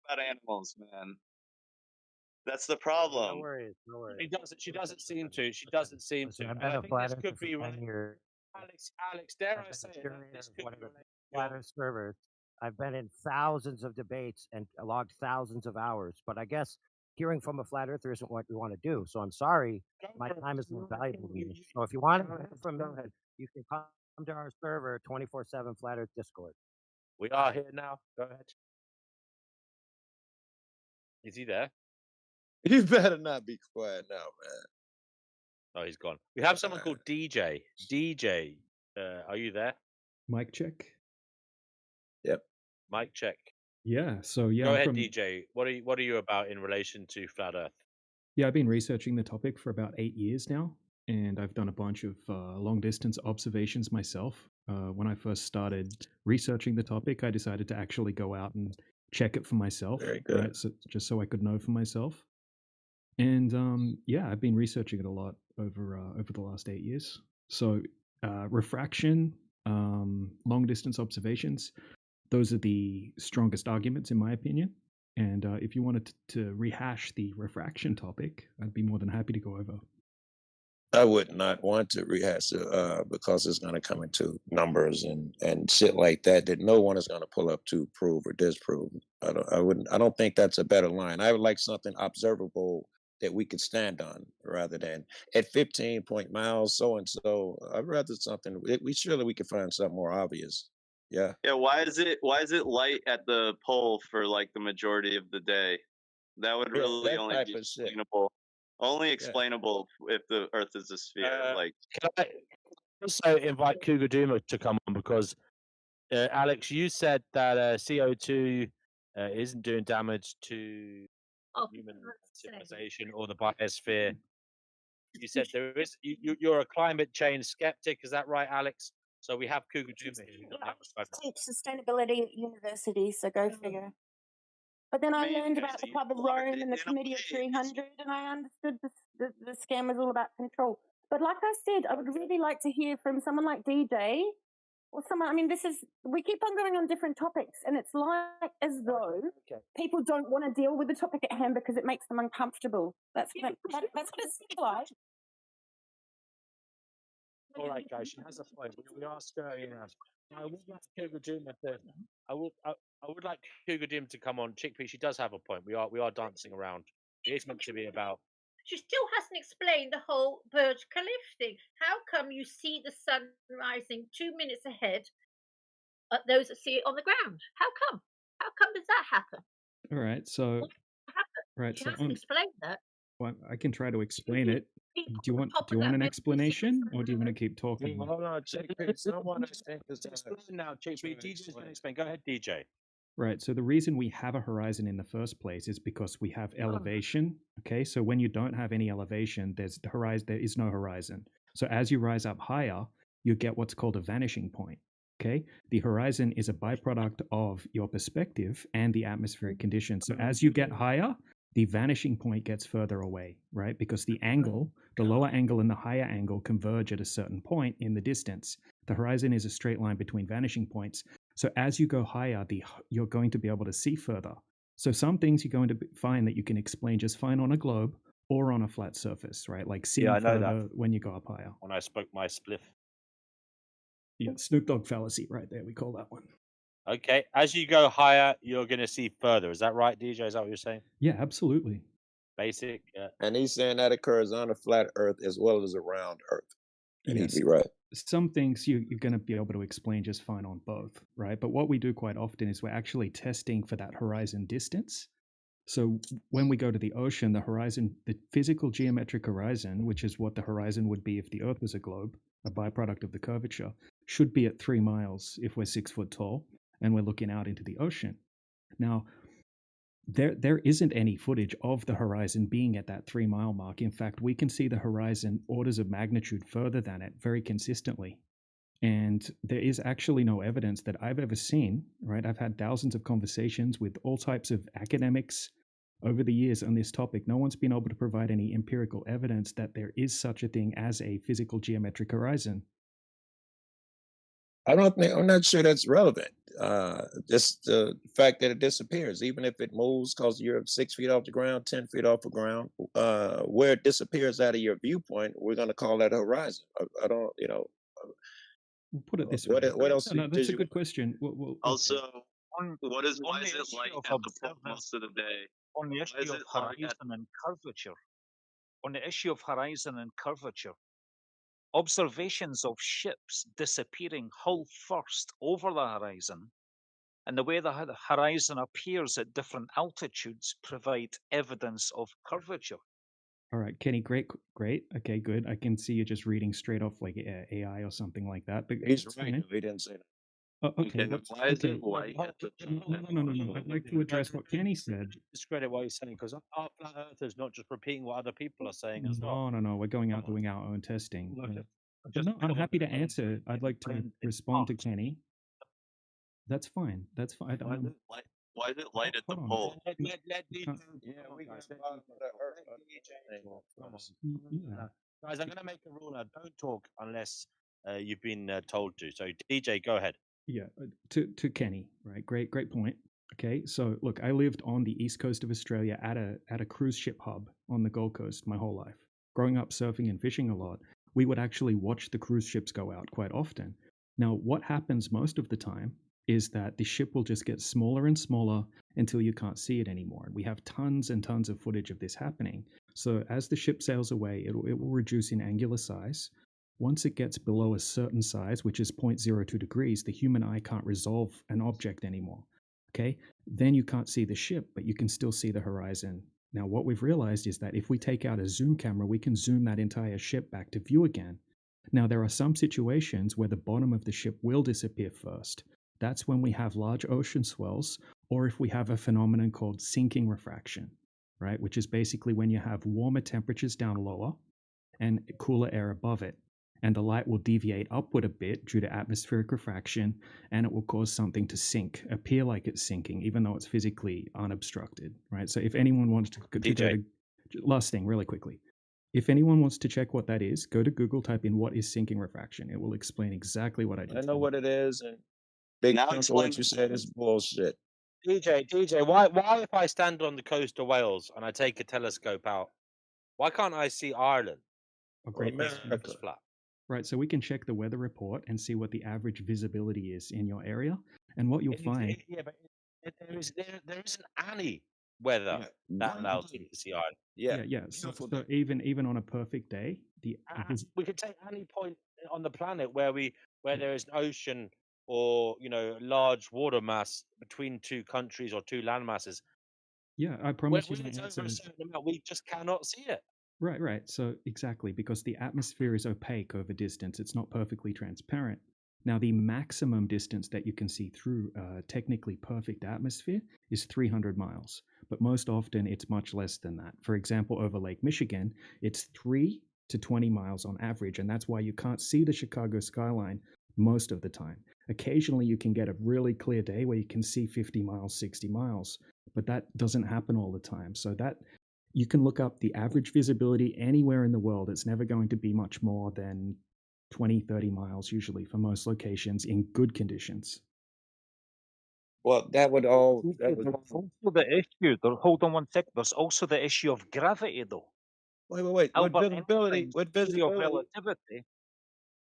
About animals, man. That's the No problem. worries. No worries. She doesn't seem to. She doesn't seem Listen, to. I've And been I a think flat this earther could for be 10 right. years. Alex, dare I've I been say a it? curator This of could one be of the related flat Earth servers. I've been in thousands of debates and logged thousands of hours. But I guess hearing from a flat earther isn't what we want to do. So I'm sorry, my time is more valuable to you. So if you want to hear from me, you can come to our server, 24/7 Flat Earth Discord. We are here now. Go ahead. Is he there? You better not be quiet now, man. Oh, he's gone. We have someone called DJ. DJ, are you there? Mic check. Yep. Mic check. Yeah. So yeah, Go I'm ahead, from DJ. What are you about in relation to flat Earth? yeah. I've been researching the topic for about 8 years now, and I've done a bunch of long distance observations myself. When I first started researching the topic, I decided to actually go out and check it for myself, Very good. right? So just so I could know for myself. And yeah, I've been researching it a lot over the last 8 years. So refraction, long distance observations, those are the strongest arguments in my opinion. And if you wanted to rehash the refraction topic, I'd be more than happy to go over. I would not want to rehash it because it's going to come into numbers and shit like that no one is going to pull up to prove or disprove. I don't think that's a better line. I would like something observable that we could stand on, rather than at 15 point miles, so and so. I'd rather something. We surely we could find something more obvious. Yeah. Yeah, why is it light at the pole for like the majority of the day? That would Yeah, really that only type be of shit. only Yeah. explainable if the Earth is a sphere. Like, Can I also invite Cougar Duma to come on because Alex, you said that CO2 isn't doing damage to human civilization or the biosphere. You said there is. You're a climate change skeptic, is that right, Alex? So we have Cougar Duma here. I teach sustainability at university, so go figure. But then I learned about the Club of Rome and the Committee of 300, and I understood the scam was all about control. But like I said, I would really like to hear from someone like DJ or someone. I mean, we keep on going on different topics, and it's like as though people don't want to deal with the topic at hand because it makes them uncomfortable. That's what it seems like. All right, guys, she has a point. We are skirting around. I would like Cougar Duma to. I would like Cougar Duma to come on. Chickpea, she does have a point. We are dancing around. It is meant to be about. She still hasn't explained the whole Burj Khalifa thing. How come you see the sun rising 2 minutes ahead of those that see it on the ground? How come? How come does that happen? All right, so She hasn't explained that. well, I can try to explain it. Do you want an explanation, or do you want to keep talking? Hold on, Chickpea. Someone I think is Explain now, Chickpea. DJ's going to explain. Go ahead, DJ. Right. So the reason we have a horizon in the first place is because we have elevation. Okay. So when you don't have any elevation, there is no horizon. So as you rise up higher, you get what's called a vanishing point. Okay. The horizon is a byproduct of your perspective and the atmospheric conditions. So as you get higher, the vanishing point gets further away, right? Because the lower angle and the higher angle converge at a certain point in the distance. The horizon is a straight line between vanishing points. So as you go higher, you're going to be able to see further. So some things you're going to find that you can explain just fine on a globe or on a flat surface, right? Like seeing further when you go up higher. When I spoke my spliff. Yeah, Snoop Dogg fallacy right there. We call that one. Okay, as you go higher, you're going to see further. Is that right, DJ? Is that what you're saying? Yeah, absolutely. Basic. And he's saying that occurs on a flat Earth as well as around Earth. And Yes. he'd be right. Some things you're going to be able to explain just fine on both, right? But what we do quite often is we're actually testing for that horizon distance. So when we go to the ocean, the physical geometric horizon, which is what the horizon would be if the Earth was a globe, a byproduct of the curvature, should be at 3 miles if we're 6 foot tall and we're looking out into the ocean. Now, there isn't any footage of the horizon being at that 3 mile mark. In fact, we can see the horizon orders of magnitude further than it very consistently. And there is actually no evidence that I've ever seen, right? I've had thousands of conversations with all types of academics over the years on this topic. No one's been able to provide any empirical evidence that there is such a thing as a physical geometric horizon. I'm not sure that's relevant. Just the fact that it disappears, even if it moves because you're 6 feet off the ground, 10 feet off the ground, where it disappears out of your viewpoint, we're going to call that a horizon. I don't, We'll put it this what, way. what else? No, that's a good question. also, On why is the it light issue at of the pole most of the day? on the Why issue is of it light at horizon and curvature, on the issue of horizon and curvature, observations of ships disappearing hull first over the horizon and the way the horizon appears at different altitudes provide evidence of curvature. All right, Kenny, great. Okay, good. I can see you just reading straight off like AI or something like that. But He's that's right. fine. He didn't say that. Oh, okay. Okay, why is it light Hold at the No. I'd like to address what Kenny said. Discredit what he's saying because our flat earthers not just repeating what other people are saying as well. No. We're going out doing our own testing. Look, But no, I'm happy to answer. I'd like to respond to Kenny. That's fine. That's fine. Why is it light at the Hold on. pole? Let DJ. Guys, I'm going to make a rule now. Don't talk unless you've been told to. So, DJ, go ahead. Yeah, to Kenny, right? Great point. Okay, so look, I lived on the east coast of Australia at a cruise ship hub on the Gold Coast my whole life. Growing up surfing and fishing a lot, we would actually watch the cruise ships go out quite often. Now, what happens most of the time is that the ship will just get smaller and smaller until you can't see it anymore. And we have tons and tons of footage of this happening. So as the ship sails away, it will reduce in angular size. Once it gets below a certain size, which is 0.02 degrees, the human eye can't resolve an object anymore. Okay? Then you can't see the ship, but you can still see the horizon. Now, what we've realized is that if we take out a zoom camera, we can zoom that entire ship back to view again. Now, there are some situations where the bottom of the ship will disappear first. That's when we have large ocean swells, or if we have a phenomenon called sinking refraction, right? Which is basically when you have warmer temperatures down lower and cooler air above it. And the light will deviate upward a bit due to atmospheric refraction, and it will cause something to sink, appear like it's sinking, even though it's physically unobstructed, right? So if anyone wants to go to, last thing, really quickly. If anyone wants to check what that is, go to Google, type in what is sinking refraction. It will explain exactly what I did. I know what it is, and big Now chunk of explain what you said is bullshit. DJ, why if I stand on the coast of Wales and I take a telescope out, why can't I see Ireland? A great question. America. Flat. Right, so we can check the weather report and see what the average visibility is in your area, and what you'll find. Yeah, but there isn't any weather that allows you to see Ireland. Yeah. So even on a perfect day, we could take any point on the planet where there is an ocean or large water mass between two countries or two land masses. Yeah, I promise when you. it's over a certain amount, we just cannot see it. Right. So exactly, because the atmosphere is opaque over distance, it's not perfectly transparent. Now, the maximum distance that you can see through a technically perfect atmosphere is 300 miles, but most often it's much less than that. For example, over Lake Michigan, it's 3 to 20 miles on average, and that's why you can't see the Chicago skyline most of the time. Occasionally, you can get a really clear day where you can see 50 miles, 60 miles, but that doesn't happen all the time. So that you can look up the average visibility anywhere in the world. It's never going to be much more than 20, 30 miles usually for most locations in good conditions. Well, that would all. There's also the issue. Hold on one sec. There's also the issue of gravity, though. Wait. Albert With theory of relativity.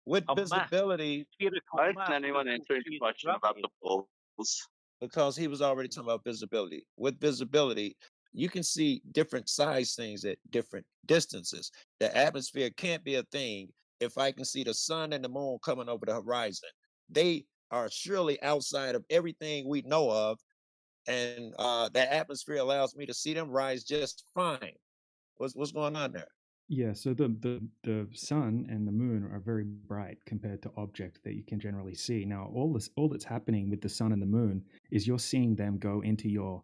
With visibility. Why isn't anyone answering the question about the poles? Because he was already talking about visibility. With visibility, you can see different size things at different distances. The atmosphere can't be a thing if I can see the sun and the moon coming over the horizon. They are surely outside of everything we know of, and the atmosphere allows me to see them rise just fine. What's going on there? Yeah, so the sun and the moon are very bright compared to objects that you can generally see. Now, all that's happening with the sun and the moon is you're seeing them go into your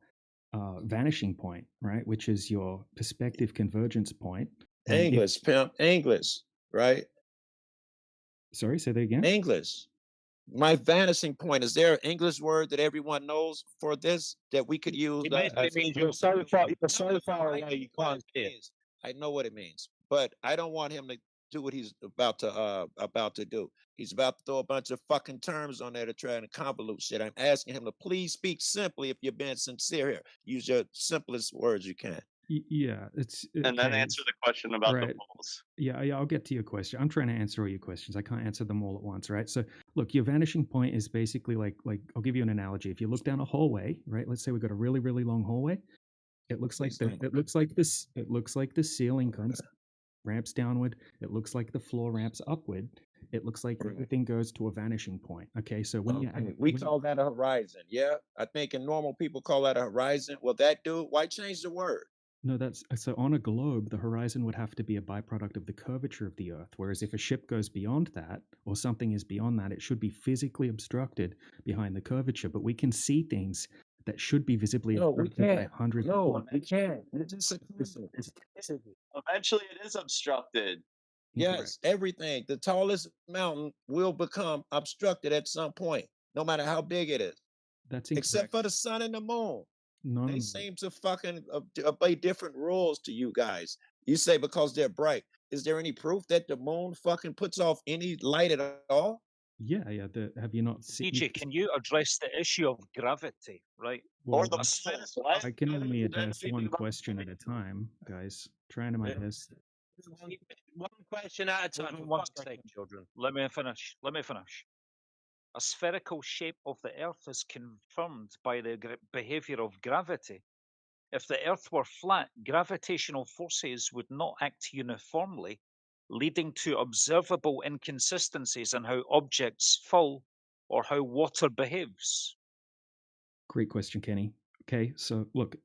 vanishing point, right? Which is your perspective convergence point. English, pimp, English, right? Sorry, say that again. English. My vanishing point. Is there an English word that everyone knows for this that we could use? It basically means you're so far away you can't see it. I know what it means, but I don't want him to do what he's about to do. He's about to throw a bunch of fucking terms on there to try and convolute shit. I'm asking him to please speak simply if you're being sincere here. Use your simplest words you can. Yeah, it's and then answer the question about the poles. Yeah, I'll get to your question. I'm trying to answer all your questions. I can't answer them all at once, right? So, look, your vanishing point is basically like I'll give you an analogy. If you look down a hallway, right? Let's say we've got a really, really long hallway. It looks like the ceiling comes ramps downward. It looks like the floor ramps upward. It looks like everything goes to a vanishing point. Okay, so when we call that a horizon. Yeah, I think in normal people call that a horizon. Well, that dude, why change the word? No, that's so on a globe, the horizon would have to be a byproduct of the curvature of the Earth. Whereas if a ship goes beyond that, or something is beyond that, it should be physically obstructed behind the curvature. But we can see things that should be visibly obstructed by hundreds. No, we can't. Eventually, it is obstructed. Yes, everything. The tallest mountain will become obstructed at some point, no matter how big it is. That's except for the sun and the moon. No, they seem to fucking obey different rules to you guys. You say because they're bright. Is there any proof that the moon fucking puts off any light at all? Yeah. Have you not seen? DJ, can you address the issue of gravity, right? Well, I can only address one question at a time, guys. Trying to my best. One question at a time. For fuck's sake, children. Let me finish. A spherical shape of the Earth is confirmed by the behavior of gravity. If the Earth were flat, gravitational forces would not act uniformly, leading to observable inconsistencies in how objects fall or how water behaves. Great question, Kenny. Okay, so look,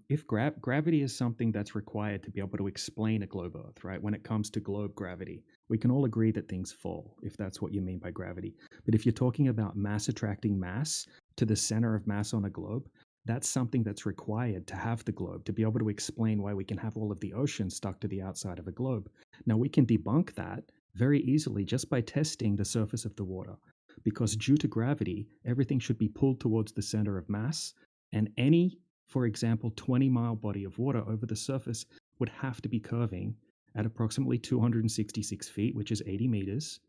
if gravity is something that's required to be able to explain a globe Earth, right? When it comes to globe gravity, we can all agree that things fall, if that's what you mean by gravity. But if you're talking about mass attracting mass to the center of mass on a globe, that's something that's required to have the globe, to be able to explain why we can have all of the ocean stuck to the outside of a globe. Now, we can debunk that very easily just by testing the surface of the water, because due to gravity, everything should be pulled towards the center of mass, and any, for example, 20-mile body of water over the surface would have to be curving at approximately 266 feet, which is 80 meters,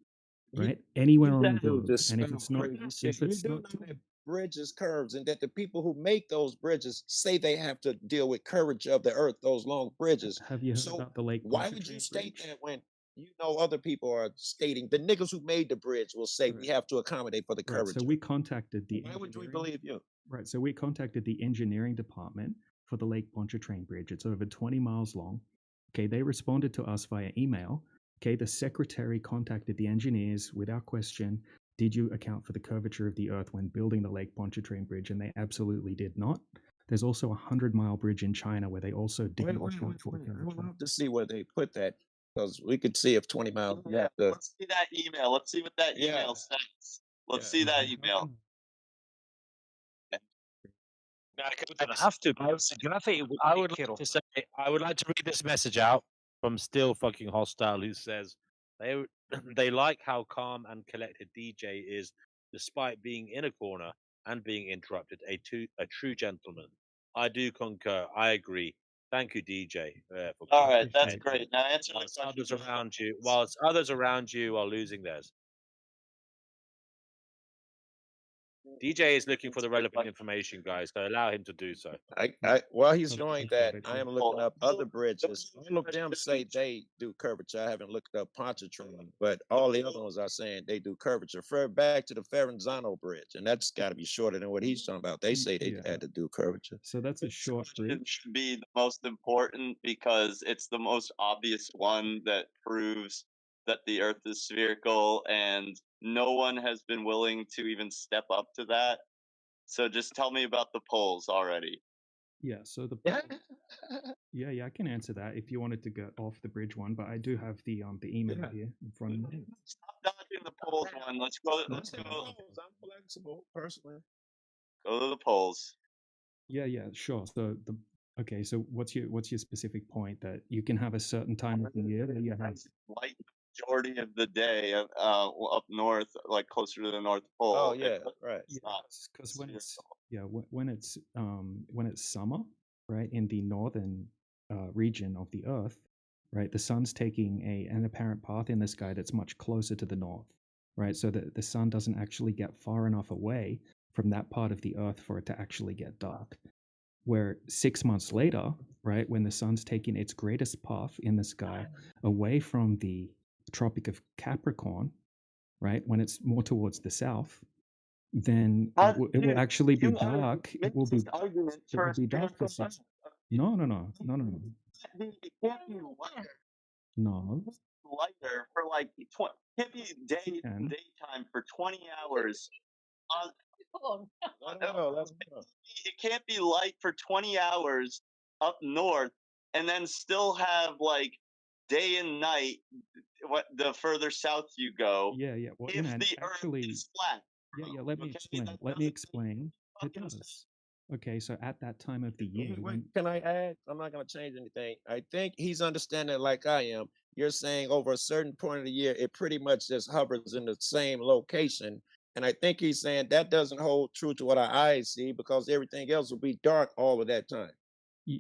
right? Anywhere on the globe. And if it's not, if it's not, bridges curves, and that the people who make those bridges say they have to deal with curvature of the earth, those long bridges. have you heard So about the Lake why would you state that when you know other people are stating the niggas who made the bridge will say we have to accommodate for the Right, curvature? so we contacted the Why would we believe you? Right, so we contacted the engineering department for the Lake Pontchartrain Bridge. It's over 20 miles long. Okay, they responded to us via email. Okay, the secretary contacted the engineers with our question, did you account for the curvature of the earth when building the Lake Pontchartrain Bridge? And they absolutely did not. There's also a 100-mile bridge in China where they also didn't account for the curvature. I would love to see where they put that, because we could see if 20 miles. Yeah, let's see that email. Let's see what that Yeah. email says. Let's see that email. I have to, because gravity would I take would care like of to say, I would like to read this message out from Still Fucking Hostile, who says they they like how calm and collected DJ is, despite being in a corner and being interrupted. A true gentleman. I do concur. I agree. Thank you, DJ. For All keeping right, that's it great. Now answer the whilst question. others around you, whilst others around you are losing theirs. DJ is looking for the relevant information, guys, so allow him to do so. While he's doing that, I am looking up other bridges. All of them say they do curvature. I haven't looked up Pontchartrain, but all the other ones are saying they do curvature. Refer back to the Ferenzano Bridge, and that's got to be shorter than what he's talking about. They say they had to do curvature. So that's a short bridge. Should be the most important because it's the most obvious one that proves that the Earth is spherical, and no one has been willing to even step up to that. So just tell me about the poles already. Yeah, so the yeah, I can answer that if you wanted to go off the bridge one, but I do have the email here in front of me. Stop dodging the poles one. Let's go. Let's go. I'm flexible, personally. Go to the poles. Yeah, sure. So okay, so what's your specific point that you can have a certain time of the year that you have Light majority of the day up north, like closer to the North Pole. Oh yeah, right. Because when it's summer, right, in the northern region of the Earth, right, the sun's taking an apparent path in the sky that's much closer to the north, right, so that the sun doesn't actually get far enough away from that part of the Earth for it to actually get dark. Where 6 months later, right, when the sun's taking its greatest path in the sky away from the Tropic of Capricorn, right, when it's more towards the south, then it will actually be dark. It will be dark for 6. No. It can't be lighter. No. Lighter for like can't be daytime for 20 hours. It can't be light for 20 hours up north and then still have like day and night the further south you go. Yeah. Well, if the Earth is flat. Yeah, let me explain. It does. Okay, so at that time of the year, Can I add? I'm not going to change anything. I think he's understanding like I am. You're saying over a certain point of the year, it pretty much just hovers in the same location. And I think he's saying that doesn't hold true to what our eyes see, because everything else will be dark all of that time.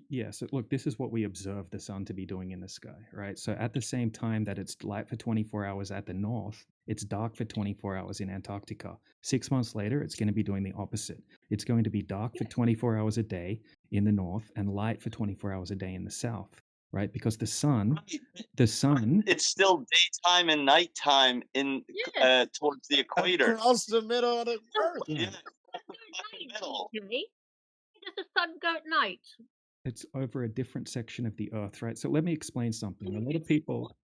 Yeah, so look, this is what we observe the sun to be doing in the sky, right? So at the same time that it's light for 24 hours at the north, it's dark for 24 hours in Antarctica. 6 months later, it's going to be doing the opposite. It's going to be dark for 24 hours a day in the north and light for 24 hours a day in the south, right? Because the sun, It's still daytime and nighttime towards the equator. Across the middle of the earth. Yeah, middle. Where does the sun go at night? it's over a different section of the Earth, right? So let me explain something. A lot of people,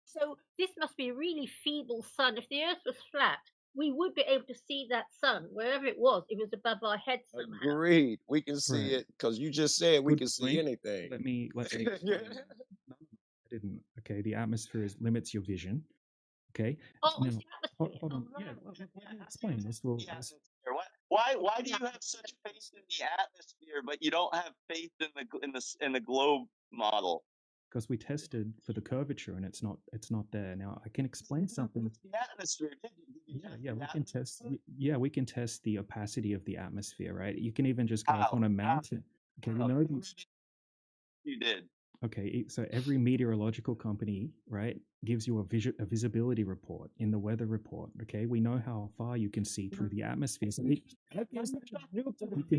So this must be a really feeble sun. If the Earth was flat, we would be able to see that sun wherever it was. It was above our heads somehow. Agreed. We can see Right. it because you just said we Good can see point. anything. Let me explain. No, I didn't. Okay, the atmosphere limits your vision. Okay. Oh, Now, it's the atmosphere. hold on. Yeah, let me explain this. Why do you have such faith in the atmosphere, but you don't have faith in the globe model? Because we tested for the curvature and it's not there. Now I can explain something. The atmosphere, Yeah, we can test. Yeah, we can test the opacity of the atmosphere, right? You can even just go up on a mountain. Okay, you know these. You did. Okay, so every meteorological company, right, gives you a visibility report in the weather report. Okay, we know how far you can see through the atmosphere. So we can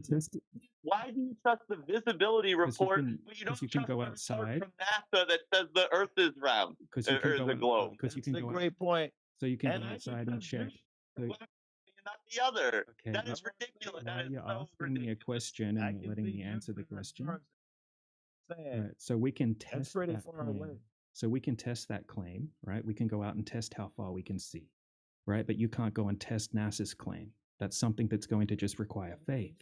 test it. Why do you trust the visibility report, but you don't Because you can trust go the outside. report from NASA that says the Earth is round Because you can or go the globe? Because you That's can a go. great point. So you can go outside and check. So, Not the other. okay, That is ridiculous. why That are is you so asking me a question and not letting me answer the question? Right, so we can test pretty that far claim. away. So we can test that claim, right? We can go out and test how far we can see, right? But you can't go and test NASA's claim. That's something that's going to just require faith.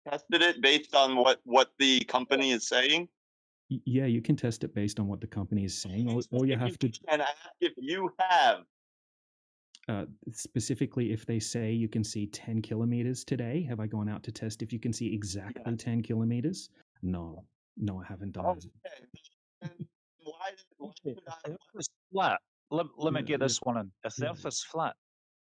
Tested it based on what the company is saying. Yeah, you can test it based on what the company is saying. All you have to, And ask if you have. specifically if they say you can see 10 kilometers today, have I gone out to test if you can see exactly 10 kilometers? No, I haven't done that. Okay. Why If the Earth is flat, let me get this one in. If the Earth is flat,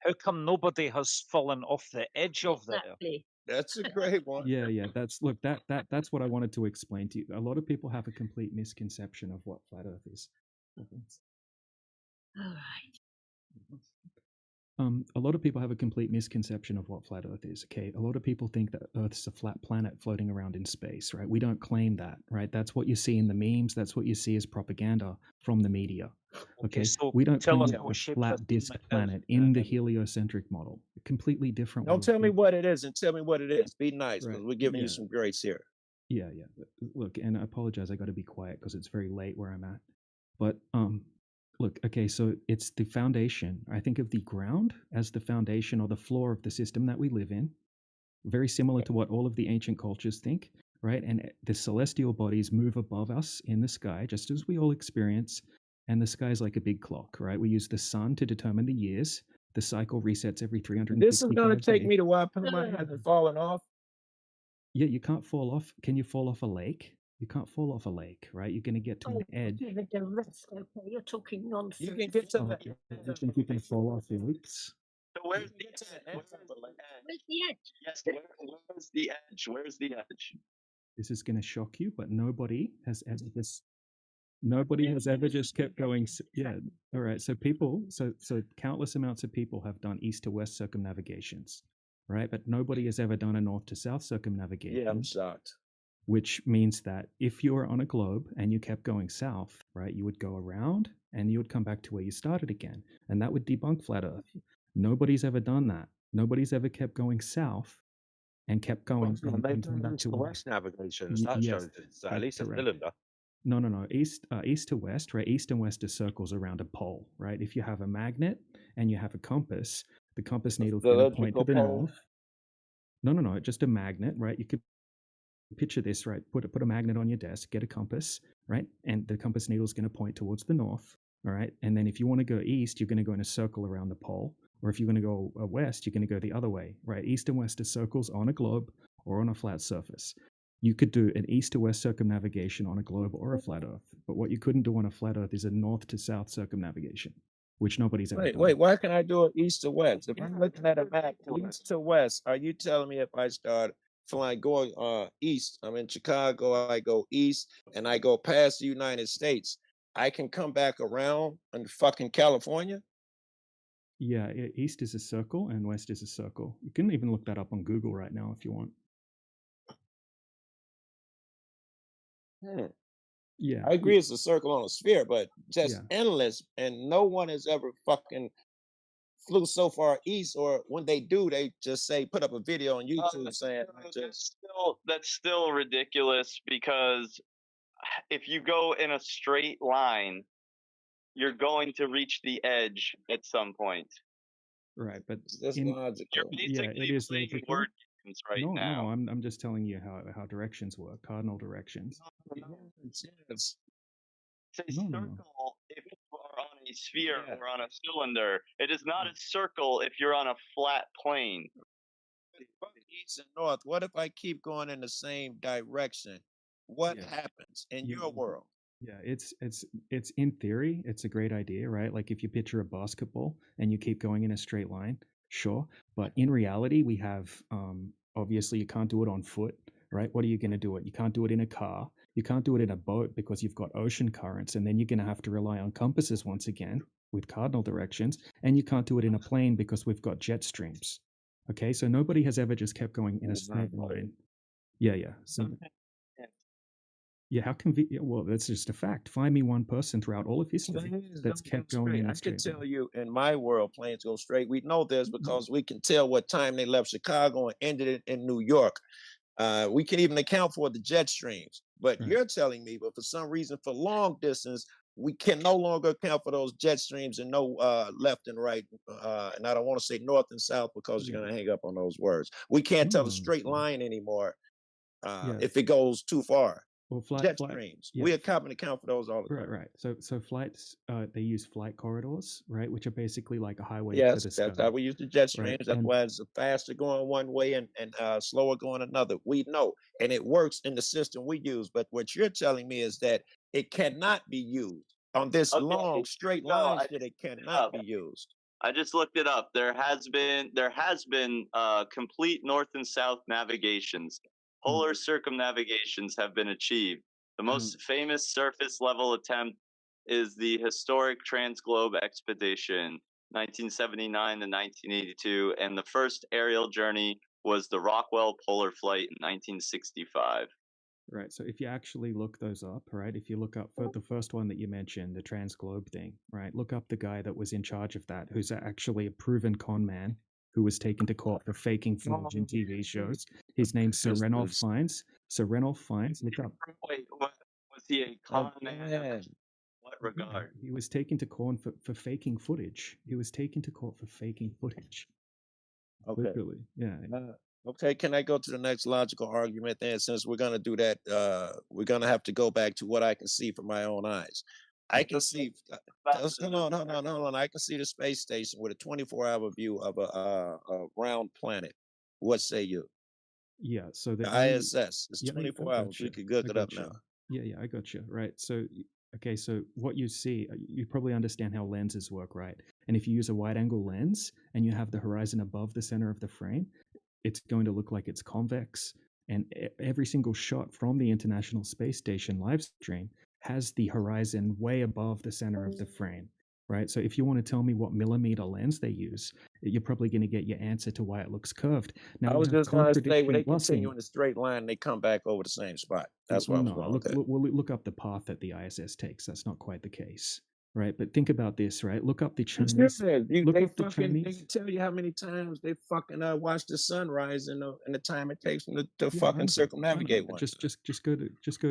how come nobody has fallen off the edge of the Earth? That's a great one. Yeah. That's what I wanted to explain to you. A lot of people have a complete misconception of what flat Earth is. All right. A lot of people have a complete misconception of what flat Earth is. Okay, a lot of people think that Earth's a flat planet floating around in space, right? We don't claim that, right? That's what you see in the memes. That's what you see as propaganda from the media. Okay, so we don't tell claim us that what we're shape flat this disk planet is. planet in the heliocentric model. A completely different. Don't way tell of me thinking. what it is and tell me what it is. Be nice because Right, we're giving yeah. you some grace here. Yeah. Look, and I apologize. I got to be quiet because it's very late where I'm at. But look, okay, so it's the foundation. I think of the ground as the foundation or the floor of the system that we live in. Very similar to what all of the ancient cultures think, right? And the celestial bodies move above us in the sky, just as we all experience. And the sky is like a big clock, right? We use the sun to determine the years. The cycle resets every 365 This is going to take days. me to why my hasn't fallen off. Yeah, you can't fall off. Can you fall off a lake? You can't fall off a lake, right? You're going to get to an edge. The rest, okay, you're talking nonsense. You can get to Oh, the okay. You think you can fall off lakes? So where's the edge? Where's the edge? Yes, where's the edge? Where's the edge? This is going to shock you, but nobody has ever just kept going. Yeah. All right. So countless amounts of people have done east to west circumnavigations, right? But nobody has ever done a north to south circumnavigation. Yeah, I'm shocked. Which means that if you were on a globe and you kept going south, right, you would go around and you would come back to where you started again. And that would debunk flat Earth. Nobody's ever done that. Nobody's ever kept going south and kept going and come back to west navigation. That yes, shows it's at least a correct. cylinder. No. East to west, right? East and west are circles around a pole, right? If you have a magnet and you have a compass, the compass needle's going to point to the north. No. Just a magnet, right? You could picture this, right? Put a magnet on your desk, get a compass, right? And the compass needle is going to point towards the north, all right? And then if you want to go east, you're going to go in a circle around the pole. Or if you're going to go west, you're going to go the other way, right? East and west are circles on a globe or on a flat surface. You could do an east to west circumnavigation on a globe or a flat Earth. But what you couldn't do on a flat Earth is a north to south circumnavigation, which nobody's ever done. Wait, why can I do it east to west? If I'm looking at a map, east to west, are you telling me if I start flying going east, I'm in Chicago, I go east and I go past the United States, I can come back around in fucking California? Yeah, east is a circle and west is a circle. You can even look that up on Google right now if you want. Yeah. I agree it's a circle on a sphere, but just Yeah. endless, and no one has ever fucking flew so far east, or when they do, they just say put up a video on YouTube saying That's still ridiculous because if you go in a straight line, you're going to reach the edge at some point. Right, but that's in logical. yeah, it Basically is playing logical. word games right No, now. I'm just telling you how directions work, cardinal directions. Yes. It's a No. circle if you are on a sphere or on a cylinder. It is not a circle if you're on a flat plane. Fuck east and north. What if I keep going in the same direction? What Yeah. happens in You- your world? Yeah, it's in theory, it's a great idea, right? Like if you picture a basketball and you keep going in a straight line, sure. But in reality, we have obviously you can't do it on foot, right? What are you going to do it? You can't do it in a car. You can't do it in a boat because you've got ocean currents, and then you're going to have to rely on compasses once again with cardinal directions, and you can't do it in a plane because we've got jet streams. Okay, so nobody has ever just kept going in a straight line. Yeah. So yeah, how convenient. Well, that's just a fact. Find me one person throughout all of history Planes that's don't go kept going straight. in I a can straight tell line. you in my world, planes go straight. We know this because we can tell what time they left Chicago and ended it in New York. We can even account for the jet streams. But you're telling me, but for some reason, for long distance, we can no longer account for those jet streams and no left and right. And I don't want to say north and south because you're going to hang up on those words. We can't tell a straight line anymore if it goes too far. Well, Jet streams. We account for those all the time. Right. So flights, they use flight corridors, right, which are basically like a highway to Yes, the sky. that's how we use the jet right? streams. That's And why it's faster going one way and slower going another. We know, and it works in the system we use. But what you're telling me is that it cannot be used on this long straight line. That it cannot be used. I just looked it up. There has been complete north and south navigations. Polar circumnavigations have been achieved. The most famous surface level attempt is the historic Transglobe expedition, 1979 to 1982, and the first aerial journey was the Rockwell Polar Flight in 1965. Right. So if you actually look those up, right, if you look up for the first one that you mentioned, the Transglobe thing, right, look up the guy that was in charge of that, who's actually a proven con man who was taken to court for faking footage in TV shows. His name's Sir Ranulph Fiennes. Sir Ranulph Fiennes. Look up. Wait, what, was he a con man? In what regard? He was taken to court for faking footage. He was taken to court for faking footage. Okay. Literally, yeah. Okay, can I go to the next logical argument then? Since we're going to do that, we're going to have to go back to what I can see from my own eyes. I can see, hold on. I can see the space station with a 24-hour view of a round planet. What say you? Yeah, so The only, ISS, it's yeah, 24 hours. We could look it up now. Yeah, I got you. Right. So, okay, so what you see, you probably understand how lenses work, right? And if you use a wide angle lens and you have the horizon above the center of the frame, it's going to look like it's convex. And every single shot from the International Space Station live stream has the horizon way above the center of the frame, right? So if you want to tell me what millimeter lens they use, you're probably going to get your answer to why it looks curved. Now, I was just going to say, when they busing. continue in a straight line, they come back over the same spot. That's what I was going with that. Look up the path that the ISS takes. That's not quite the case, right? But think about this, right? Look up the Chinese. They can tell you how many times they fucking watch the sunrise and the time it takes them to fucking circumnavigate one. Just go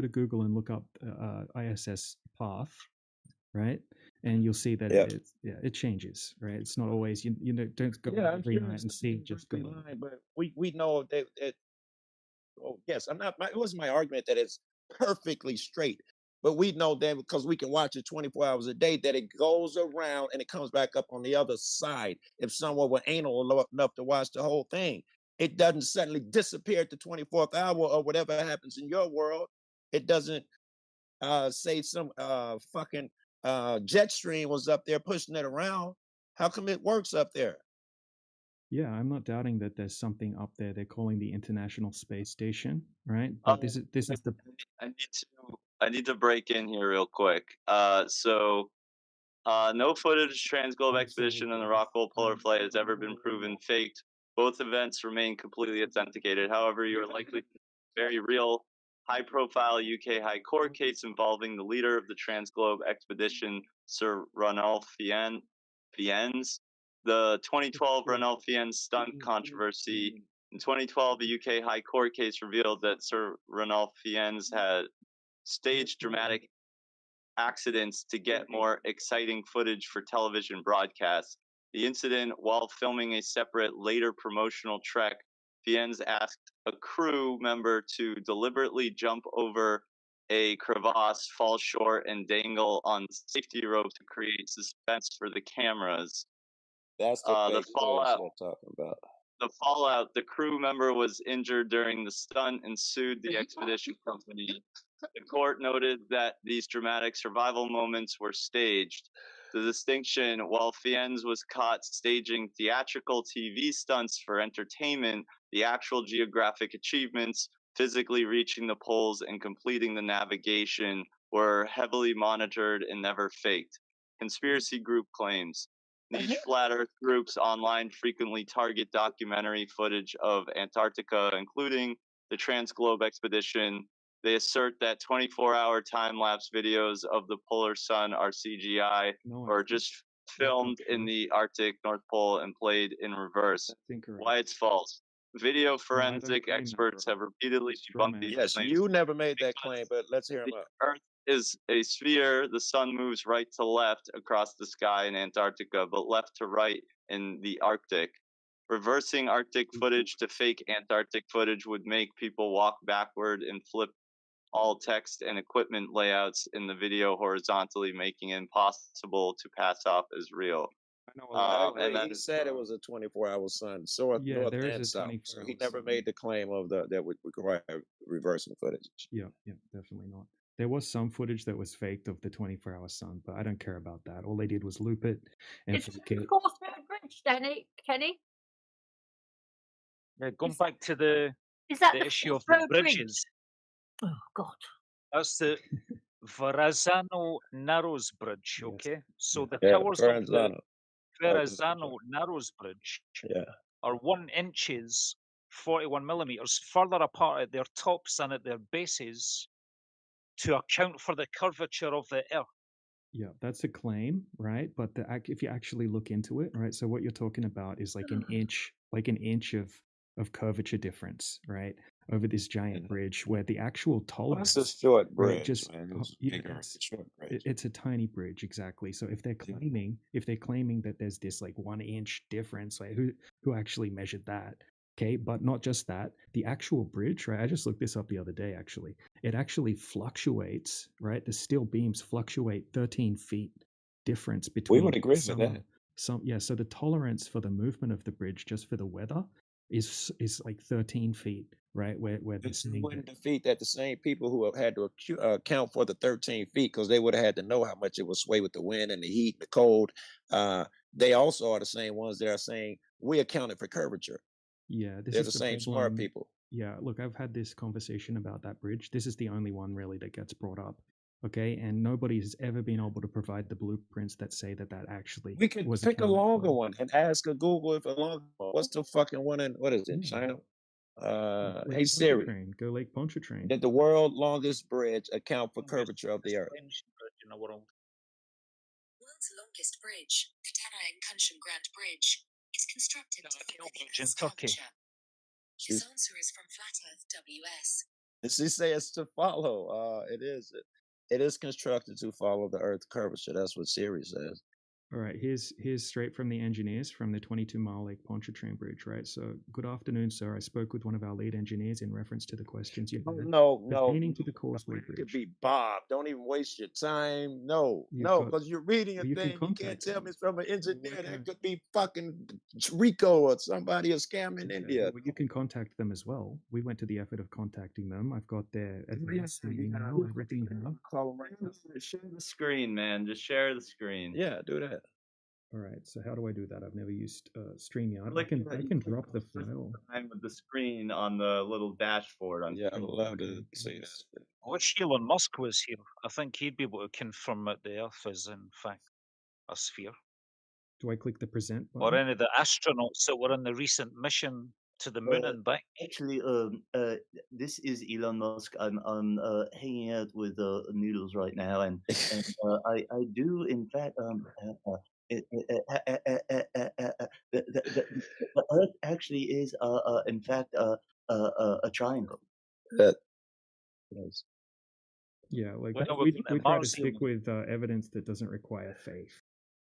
to Google and look up ISS path, right? And you'll see that it changes, right? It's not always you know don't go every night and see just go. Line, but we know that. Oh yes, I'm not. It wasn't my argument that it's perfectly straight, but we know that because we can watch it 24 hours a day that it goes around and it comes back up on the other side. If someone were anal enough to watch the whole thing, it doesn't suddenly disappear at the 24th hour or whatever happens in your world. It doesn't say some fucking jet stream was up there pushing it around. How come it works up there? Yeah, I'm not doubting that there's something up there they're calling the International Space Station, right? But this is the. I need to break in here real quick. So no footage Transglobe expedition and the Rockwell Polar Flight has ever been proven faked. Both events remain completely authenticated. However, you are likely very real high-profile UK High Court case involving the leader of the Transglobe expedition, Sir Ranulph Fiennes, the 2012 Ranulph Fiennes stunt controversy. In 2012, the UK High Court case revealed that Sir Ranulph Fiennes had staged dramatic accidents to get more exciting footage for television broadcasts. The incident, while filming a separate later promotional trek, Fiennes asked a crew member to deliberately jump over a crevasse, fall short, and dangle on safety rope to create suspense for the cameras. That's the The fake footage fallout. they're talking about. The fallout. The crew member was injured during the stunt and sued the expedition company. The court noted that these dramatic survival moments were staged. The distinction, while Fiennes was caught staging theatrical TV stunts for entertainment, the actual geographic achievements, physically reaching the poles and completing the navigation, were heavily monitored and never faked. Conspiracy group claims. Niche flat earth groups online frequently target documentary footage of Antarctica, including the Transglobe expedition. They assert that 24-hour time-lapse videos of the polar sun are CGI or just filmed in the Arctic North Pole and played in reverse. Why it's false. Video forensic experts have repeatedly debunked these Yes, claims. you never made that claim, but let's hear him The out. Earth is a sphere. The sun moves right to left across the sky in Antarctica, but left to right in the Arctic. Reversing Arctic footage to fake Antarctic footage would make people walk backward and flip all text and equipment layouts in the video horizontally, making it impossible to pass off as real. And then he said it was a 24-hour sun, so Yeah, north there is and a south. 24 So he hour never sun. made the claim of that would require reversing footage. Yeah, definitely not. There was some footage that was faked of the 24-hour sun, but I don't care about that. All they did was loop it and It's fake it. Force Bridge, Kenny. Yeah, going back to the Is that the the issue of Force the Bridge? bridges. Oh God. That's the Verrazano Narrows Bridge. Okay, so the Yeah, towers of the Verrazano. Verrazano Narrows Bridge Yeah. are 1 inches, 41 millimeters further apart at their tops than at their bases to account for the curvature of the Earth. Yeah, that's a claim, right? But if you actually look into it, right? So what you're talking about is like an inch of curvature difference, right? Over this giant bridge, where the actual tolerance, That's a short bridge, right? Just man. It's yeah, bigger, it's a short bridge. it's a tiny bridge, exactly. So if they're claiming that there's this like 1 inch difference, like who actually measured that? Okay, but not just that, the actual bridge, right? I just looked this up the other day, actually. It actually fluctuates, right? The steel beams fluctuate 13 feet difference between. We would agree with that. So the tolerance for the movement of the bridge just for the weather is like 13 feet, right? Where they're saying Wouldn't defeat that the same people who have had to account for the 13 feet because they would have had to know how much it would sway with the wind and the heat and the cold. They also are the same ones that are saying we accounted for curvature. Yeah, they're the same smart people. Yeah, look, I've had this conversation about that bridge. This is the only one really that gets brought up. Okay, and nobody's ever been able to provide the blueprints that say that actually We could pick a longer one and ask a Google if a longer one. What's the fucking one in what is it, China? Hey Siri, go Lake Pontchartrain. Did the world's longest bridge account for curvature of the Earth? In the world. World's longest bridge, Katana and Kunshan Grand Bridge, is constructed to fit the Earth's curvature. His answer is from Flat Earth WS. She says to follow. It is constructed to follow the Earth's curvature. That's what Siri says. All right, here's straight from the engineers from the 22-mile Lake Pontchartrain Bridge, right? So, good afternoon, sir. I spoke with one of our lead engineers in reference to the questions you had pertaining to the Causeway It Bridge. could be Bob. Don't even waste your time. No, because you're reading a thing. You can't tell me it's from an engineer. That could be fucking Rico or somebody, a scam in India. Well, you can contact them as well. We went to the effort of contacting them. I've got their address, their email, everything here. Share the screen, man. Just share the screen. Yeah, do that. All right. So how do I do that? I've never used StreamYard. I can drop the file. With the screen on the little dashboard. Yeah, I'd love to see that. I wish Elon Musk was here. I think he'd be able to confirm that the Earth is in fact a sphere. Do I click the present button? Or any of the astronauts that were in the recent mission to the moon and back. Actually, this is Elon Musk. I'm hanging out with Noodles right now, and I do in fact the Earth actually is in fact a triangle. That is. Yeah, like Well, we with try to Mars, stick with evidence that doesn't require faith,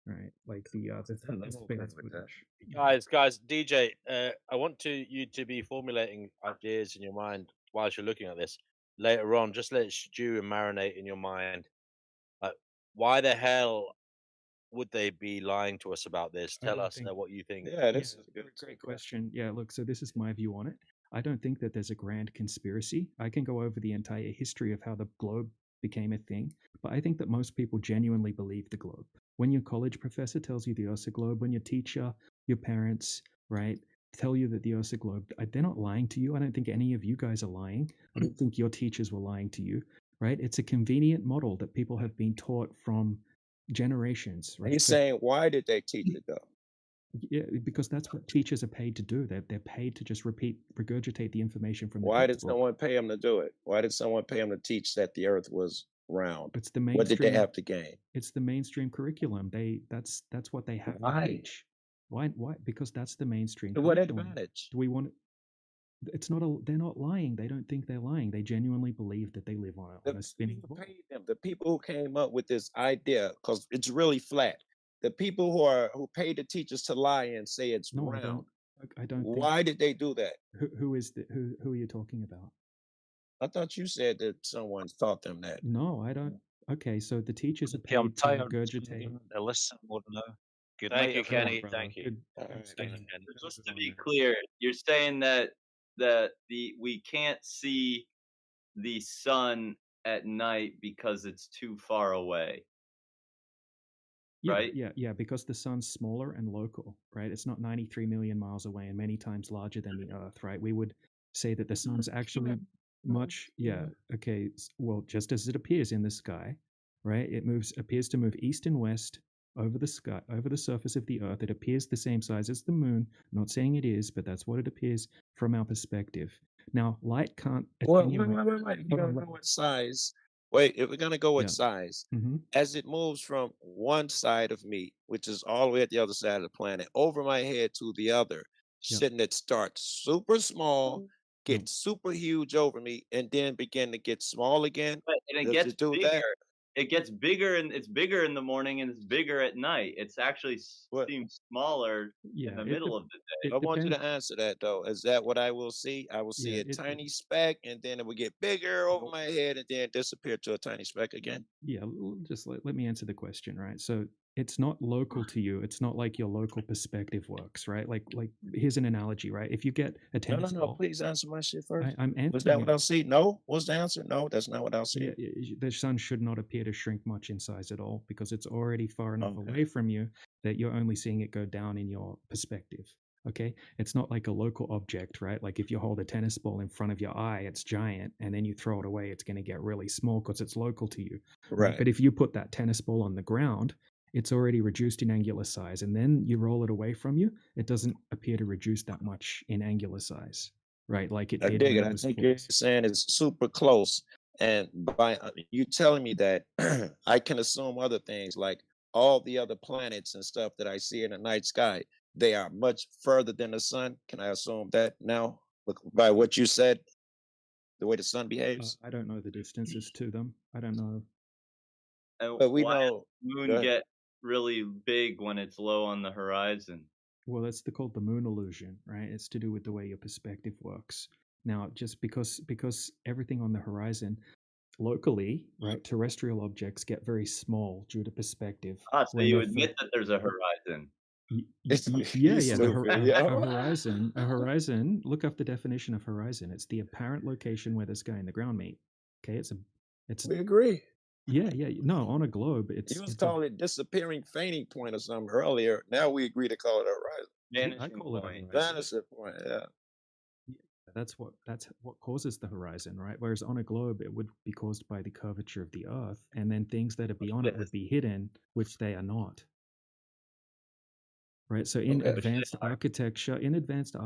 right? Like the space footage. Guys, DJ, I want you to be formulating ideas in your mind whilst you're looking at this later on. Just let it stew and marinate in your mind. Why the hell would they be lying to us about this? I Tell don't us think. what you think. Yeah, this is a Great question. Yeah, look, so this is my view on it. I don't think that there's a grand conspiracy. I can go over the entire history of how the globe became a thing, but I think that most people genuinely believe the globe. When your college professor tells you the Earth's a globe, when your teacher, your parents, right, tell you that the Earth's a globe, they're not lying to you. I don't think any of you guys are lying. I don't think your teachers were lying to you, right? It's a convenient model that people have been taught from generations, right? He's saying, why did they teach it though? Yeah, because that's what teachers are paid to do. They're paid to just regurgitate the information from the Why did textbook. someone pay him to do it? Why did someone pay him to teach that the Earth was round? It's the What did they mainstream. have to gain? It's the mainstream curriculum. That's what they have to Why? teach. Why? Because that's the mainstream To what curriculum. advantage? Do we want? It's not. They're not lying. They don't think they're lying. They genuinely believe that they live on a spinning ball. Paid them. The people who came up with this idea, because it's really flat. The people who paid the teachers to lie and say it's No, round. I don't. Why did they do that? Who are you talking about? I thought you said that someone taught them that. No, I don't. Okay, so the teachers are Okay, I'm paid to tired. regurgitate. To listen more now. Good Thank night, you, everyone. Kenny. Thank you. Thank you, Kenny. Just to be clear, you're saying that we can't see the sun at night because it's too far away. Yeah, right? Yeah, because the sun's smaller and local, right? It's not 93 million miles away and many times larger than the Earth, right? We would say that the sun's actually much, okay, well, just as it appears in the sky, right? It appears to move east and west over the sky, over the surface of the Earth. It appears the same size as the moon. Not saying it is, but that's what it appears from our perspective. Now, light can't. Wait. If you're gonna go with size, if we're gonna go with size, as it moves from one side of me, which is all the way at the other side of the planet, over my head to the other, shouldn't it start super small, get super huge over me, and then begin to get small again? And it Does gets it do bigger. that? It gets bigger, and it's bigger in the morning, and it's bigger at night. It's actually seems smaller in the middle of the day. I want you to answer that though. Is that what I will see? I will see a tiny speck, and then it will get bigger over my head, and then disappear to a tiny speck again. Yeah, just let me answer the question, right? So it's not local to you. It's not like your local perspective works, right? Like here's an analogy, right? If you get a tennis No. ball, Please answer my shit first. I'm answering. Was that what I'll see? No. What's the answer? No, that's not what I'll see. Yeah, the sun should not appear to shrink much in size at all because it's already far enough away from you that you're only seeing it go down in your perspective. Okay, it's not like a local object, right? Like if you hold a tennis ball in front of your eye, it's giant, and then you throw it away, it's going to get really small because it's local to you. Right. But if you put that tennis ball on the ground, it's already reduced in angular size, and then you roll it away from you, it doesn't appear to reduce that much in angular size, right? Like it I did dig when it. it I was think full. you're saying it's super close, and by you telling me that, I can assume other things like all the other planets and stuff that I see in the night sky. They are much further than the sun. Can I assume that now, by what you said, the way the sun behaves? I don't know the distances to them. I don't know. But we why know. does the Go moon ahead. get really big when it's low on the horizon? Well, that's called the moon illusion, right? It's to do with the way your perspective works. Now, just because everything on the horizon locally, right, terrestrial objects get very small due to perspective. So when you they're admit that there's a horizon. Yeah, stupid, a horizon. Look up the definition of horizon. It's the apparent location where the sky and the ground meet. Okay, it's. We agree. Yeah. No, on a globe, You was calling it disappearing fainting point or something earlier. Now we agree to call it a horizon. I call it a horizon. Vanishing point. Yeah. That's what causes the horizon, right? Whereas on a globe, it would be caused by the curvature of the Earth, and then things that are beyond it would be hidden, which they are not. right? So in Okay. advanced architecture, advanced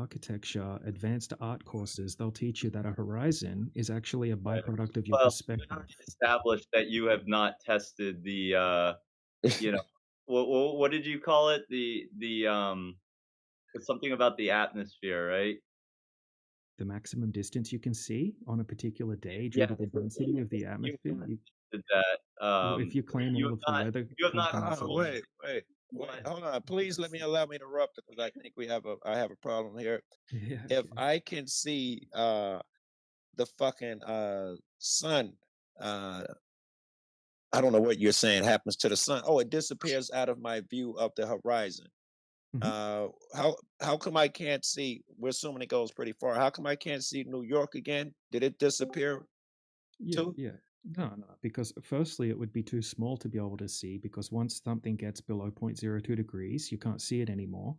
art courses, they'll teach you that a horizon is actually a byproduct of your Well, we've perspective. already established that you have not tested the, you know, what did you call it? It's something about the atmosphere, right? The maximum distance you can see on a particular day due Yeah, to the density of the you atmosphere. did that. Well, if you claim You all have of the not. weather You have not. companies, Wait. Hold on. Please allow me to interrupt because I think I have a problem here. Yeah, If okay. I can see the fucking sun, I don't know what you're saying happens to the sun. Oh, it disappears out of my view of the horizon. How come I can't see? We're assuming it goes pretty far. How come I can't see New York again? Did it disappear too? Yeah. No, because firstly, it would be too small to be able to see because once something gets below 0.02 degrees, you can't see it anymore.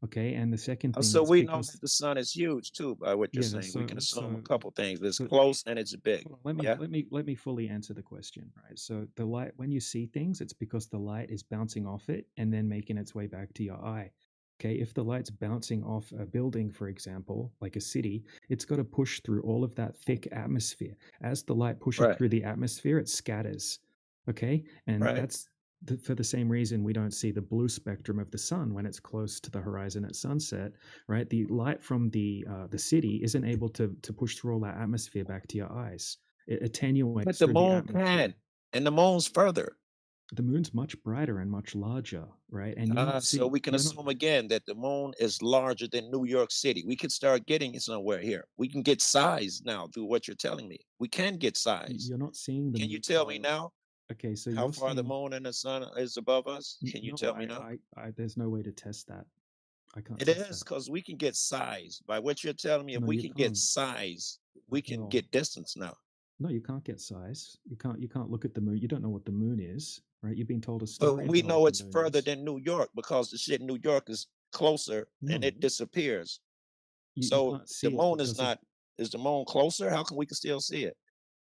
Okay, and the second thing So is we know because that the sun is huge too, by what you're yeah, saying. We can assume a so couple things. It's so close and it's big. hold on, Yeah. let me fully answer the question, right? So the light, when you see things, it's because the light is bouncing off it and then making its way back to your eye. Okay, if the light's bouncing off a building, for example, like a city, it's got to push through all of that thick atmosphere. As the light pushes Right. through the atmosphere, it scatters. Okay, and Right. that's for the same reason we don't see the blue spectrum of the sun when it's close to the horizon at sunset, right? The light from the city isn't able to push through all that atmosphere back to your eyes. It attenuates But the through the moon atmosphere. can, and the moon's further. The moon's much brighter and much larger, right? And you're not So seeing. we can assume again that the moon is larger than New York City. We could start getting it somewhere here. We can get size now through what you're telling me. We can get size. You're not seeing the Can you moon. tell me now Okay, so how you're far the seeing. moon and the sun is above us? Can you No, tell me now? there's no way to test that. I can't It test is that. because we can get size. By what you're telling me, if No, we you can get can't. size, we can No. get distance now. No, you can't get size. You can't look at the moon. You don't know what the moon is, right? You've been told a But story. we about know what it's the moon further is. than New York because the shit in New York is closer and No. it disappears. You So can't see the it moon is because of. not. Is the moon closer? How come we can still see it?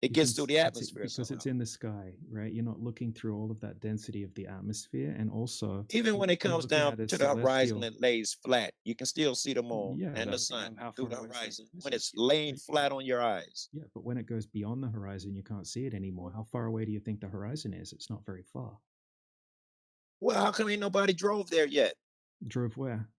It You gets can through the atmosphere because somehow. it's in the sky, right? You're not looking through all of that density of the atmosphere, and also Even when it you're comes looking down at a to the horizon celestial. and lays flat, you can still see the moon Yeah, and the that's sun how through far the away is the horizon when horizon? it's laying flat on your eyes. Yeah, but when it goes beyond the horizon, you can't see it anymore. How far away do you think the horizon is? It's not very far. Well, how come ain't nobody drove there yet? Drove where?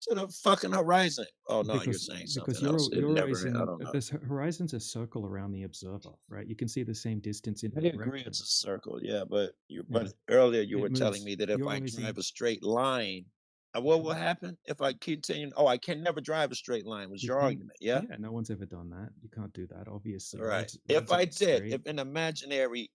To the fucking horizon. Oh no, you're Because saying because something else. It you're never. always I in don't know. this horizon's a circle around the observer, right? You can see the same distance in I any agree direction. it's a circle, yeah, but Yeah. earlier you It were telling moves. me that if You're I always drive in. a straight line, what will happen if I continue? Oh, I can never drive a straight line. Was You your can. argument? Yeah. Yeah. No one's ever done that. You can't do that. Obviously, All right. If roads I aren't did, straight. if an imaginary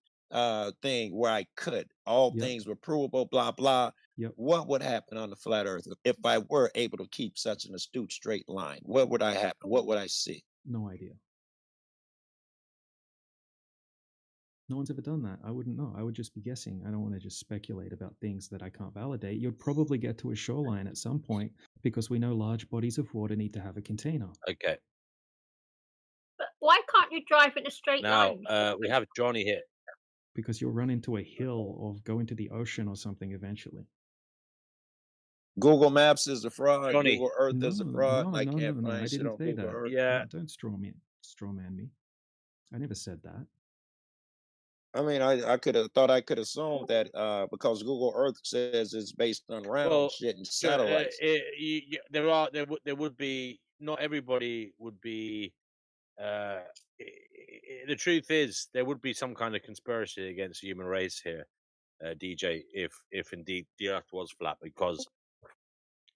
thing where I could, all Yep. things were provable, blah blah. Yep. What would happen on the flat Earth if I were able to keep such an astute straight line? What would I happen? What would I see? No idea. No one's ever done that. I wouldn't know. I would just be guessing. I don't want to just speculate about things that I can't validate. You'd probably get to a shoreline at some point because we know large bodies of water need to have a container. Okay. But why can't you drive in a straight Now line? we have Johnny here. Because you'll run into a hill or go into the ocean or something eventually. Google Maps is a fraud. Johnny. Google Earth is a fraud. I can't No. find I shit didn't on say Google that. Earth. Yeah. Don't strawman me. I never said that. I mean, I could have thought I could assume that because Google Earth says it's based on round shit and satellites. There would be not everybody would be. The truth is, there would be some kind of conspiracy against the human race here, DJ, if indeed the Earth was flat, because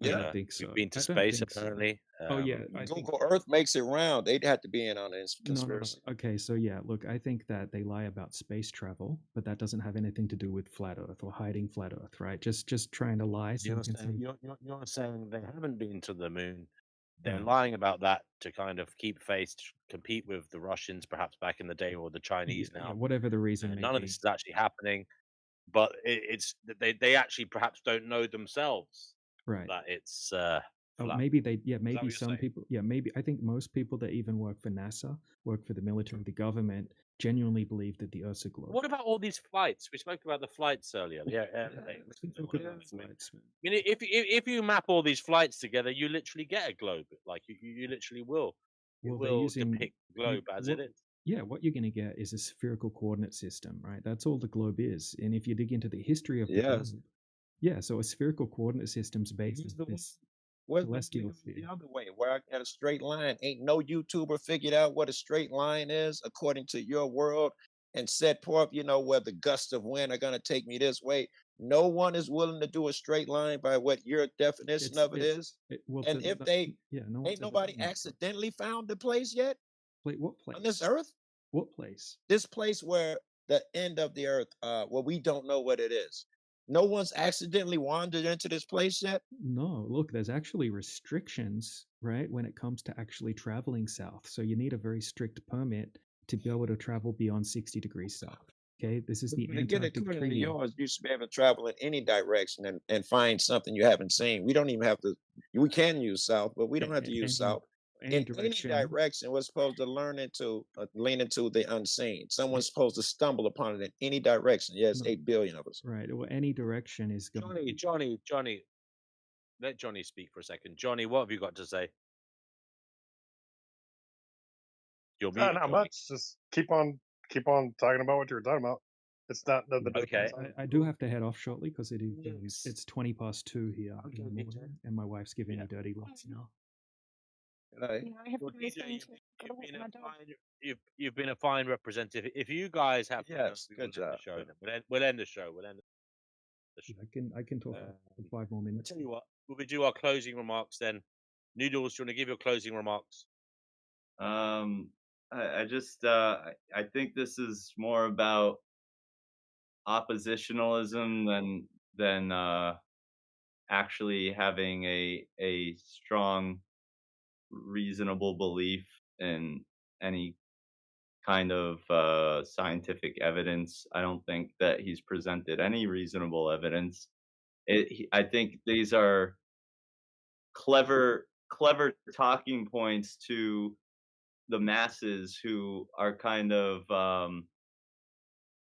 I don't think so. you've been to I don't space think so. apparently. Oh yeah, I think Google Earth makes it round. They'd have to be in on this no. conspiracy. Okay, so yeah, look, I think that they lie about space travel, but that doesn't have anything to do with flat Earth or hiding flat Earth, right? Just trying to lie so you can say. You're saying they haven't been to the moon. They're No. lying about that to kind of keep face, to compete with the Russians, perhaps back in the day, or the Chinese now. Yeah, whatever the reason may None of be. this is actually happening, but it's they actually perhaps don't know themselves Right. that it's Oh, flat. maybe that maybe what you're some saying? people. Yeah, maybe I think most people that even work for NASA, work for the military, the government, genuinely believe that the Earth's a globe. What about all these flights? We spoke about the flights earlier. Yeah, We can talk about flights, man. I mean, if you map all these flights together, you literally get a globe. Like you literally will. It Well, they're will using depict the globe as it is. Yeah, what you're going to get is a spherical coordinate system, right? That's all the globe is. And if you dig into the history of the globe, so a spherical coordinate system's based on this Where's celestial the other way, where I got a straight line? Ain't no YouTuber figured out what a straight line is according to your world and set forth, where the gusts of wind are going to take me this way. No one is willing to do a straight line by what your definition of it is. And if they, ain't nobody accidentally found the place yet Wait, what place? on this earth? What place? This place where the end of the earth, where we don't know what it is. No one's accidentally wandered into this place yet? No, look, there's actually restrictions, right, when it comes to actually traveling south. So you need a very strict permit to be able to travel beyond 60 degrees south. Okay, this is the To get Antarctic according to Treaty. yours, you should be able to travel in any direction and find something you haven't seen. We don't even have to. We can use south, but we don't have to use south. In any direction, we're supposed to lean into the unseen. Someone's supposed to stumble upon it in any direction. Yes, 8 billion of us. Right. Well, any direction is going. Johnny, let Johnny speak for a second. Johnny, what have you got to say? You're muted, Not Johnny. much. Just keep on talking about what you were talking about. It's not the Okay. I do have to head off shortly because it's 20 past 2 here in the morning, and my wife's giving me dirty looks now. You've been a fine representative. If you guys have good job. We'll end the show. I can talk for 5 more minutes. I'll tell you what, we do our closing remarks then. Noodles, do you want to give your closing remarks? I just I think this is more about oppositionalism than actually having a strong, reasonable belief in any kind of scientific evidence. I don't think that he's presented any reasonable evidence. I think these are clever talking points to the masses who are kind of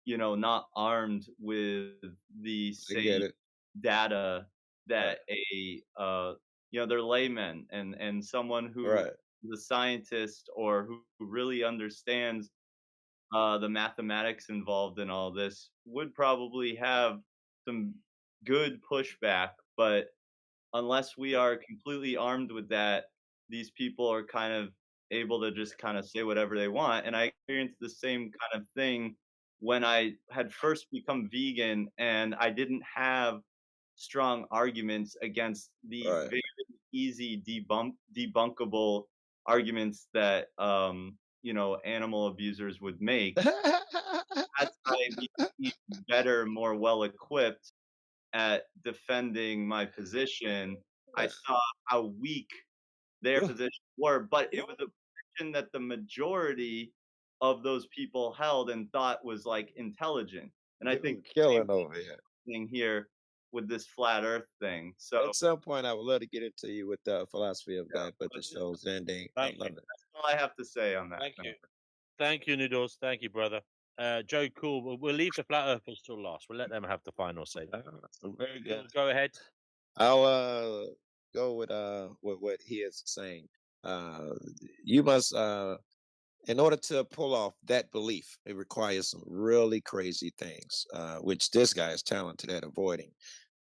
not armed with the same data that they're laymen, and someone who is a scientist or who really understands the mathematics involved in all this would probably have some good pushback. But unless we are completely armed with that, these people are kind of able to just kind of say whatever they want. And I experienced the same kind of thing when I had first become vegan and I didn't have strong arguments against the very easy debunkable arguments that animal abusers would make. That's why I became better, more well equipped at defending my position. I saw how weak their positions were, but it was a position that the majority of those people held and thought was like intelligent. And I think killing over here thing here with this flat Earth thing. So at some point, I would love to get into you with the philosophy of God, but the show's ending. I love it. That's all I have to say on that. Thank you, Noodles. Thank you, brother. Joe, cool. We'll leave the flat earthers till last. We'll let them have the final say. Very good. Go ahead. I'll go with what he is saying. You must in order to pull off that belief, it requires some really crazy things, which this guy is talented at avoiding.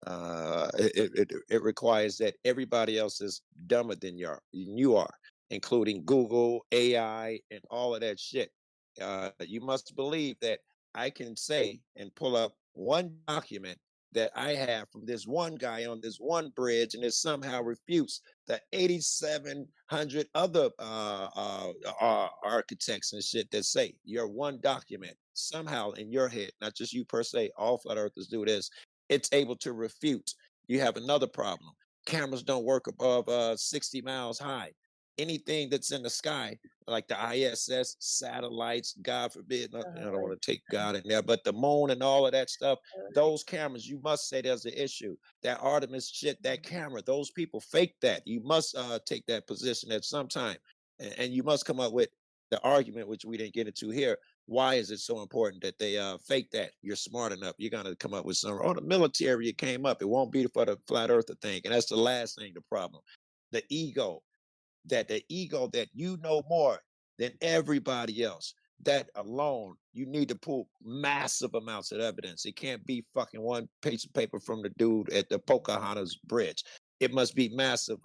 It requires that everybody else is dumber than you are, including Google, AI, and all of that shit. You must believe that I can say and pull up one document that I have from this one guy on this one bridge, and it somehow refutes the 8,700 other architects and shit that say your one document somehow in your head, not just you per se, all flat earthers do this, it's able to refute. You have another problem. Cameras don't work above 60 miles high. Anything that's in the sky, like the ISS, satellites, God forbid, I don't want to take God in there, but the moon and all of that stuff, those cameras, you must say there's an issue. That Artemis shit, that camera, those people fake that. You must take that position at some time. And you must come up with the argument, which we didn't get into here, Why is it so important that they fake that? You're smart enough. You're gonna come up with some. Oh, the military it came up. It won't be for the flat earther thing, and that's the last thing. The problem, the ego. The ego that you know more than everybody else. That alone, you need to pull massive amounts of evidence. It can't be fucking one piece of paper from the dude at the Pocahontas Bridge. It must be massive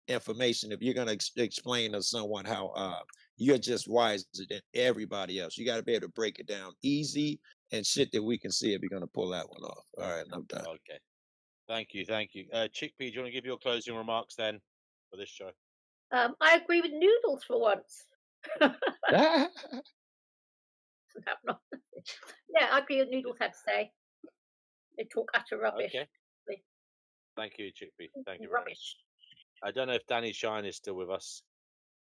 information if you're gonna explain to someone how you're just wiser than everybody else. You got to be able to break it down easy and shit that we can see if you're gonna pull that one off. All right, I'm done. Okay. Thank you. Chickpea, do you want to give your closing remarks then for this show? I agree with Noodles for once. Yeah, I agree with Noodles had to say. They talk utter rubbish. Okay. Thank you, Chickpea. Thank you very much. I don't know if Danny Shine is still with us.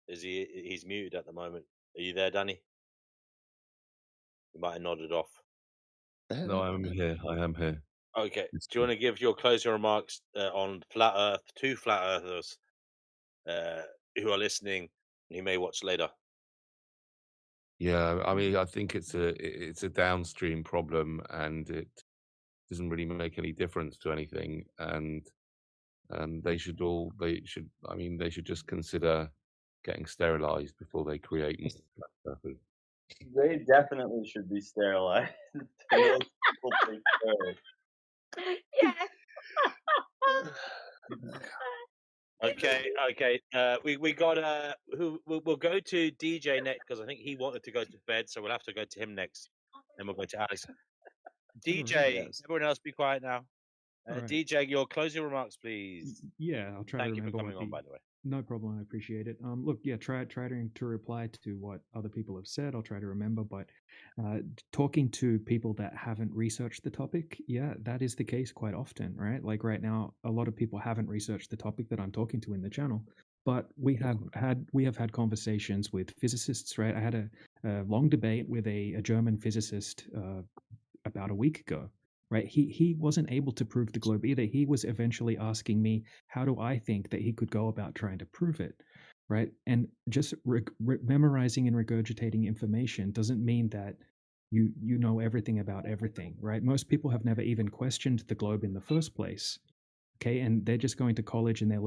He's muted at the moment. Are you there, Danny? You might have nodded off. No, I'm here. I am here. Okay. Do you want to give your closing remarks on Flat Earth to Flat Earthers who are listening and who may watch later? Yeah, I mean, I think it's a downstream problem, and it doesn't really make any difference to anything. And they should just consider getting sterilized before they create more flat earthers. They definitely should be sterilized. Those people take care. Yeah. Okay. We got we'll go to DJ next because I think he wanted to go to bed, so we'll have to go to him next. Then we'll go to Alex. DJ, everyone else be quiet now. All right. DJ, your closing remarks, please. Yeah, I'll try to Thank you for remember coming what on, by the way. No problem. I appreciate it. Look, yeah, try to reply to what other people have said. I'll try to remember, but talking to people that haven't researched the topic, yeah, that is the case quite often, right? Like right now, a lot of people haven't researched the topic that I'm talking to in the channel, but we have had conversations with physicists, right? I had a long debate with a German physicist about a week ago. Right, he wasn't able to prove the globe either. He was eventually asking me, how do I think that he could go about trying to prove it, right? And just memorizing and regurgitating information doesn't mean that you know everything about everything, right? Most people have never even questioned the globe in the first place, okay? And they're just going to college and they're learning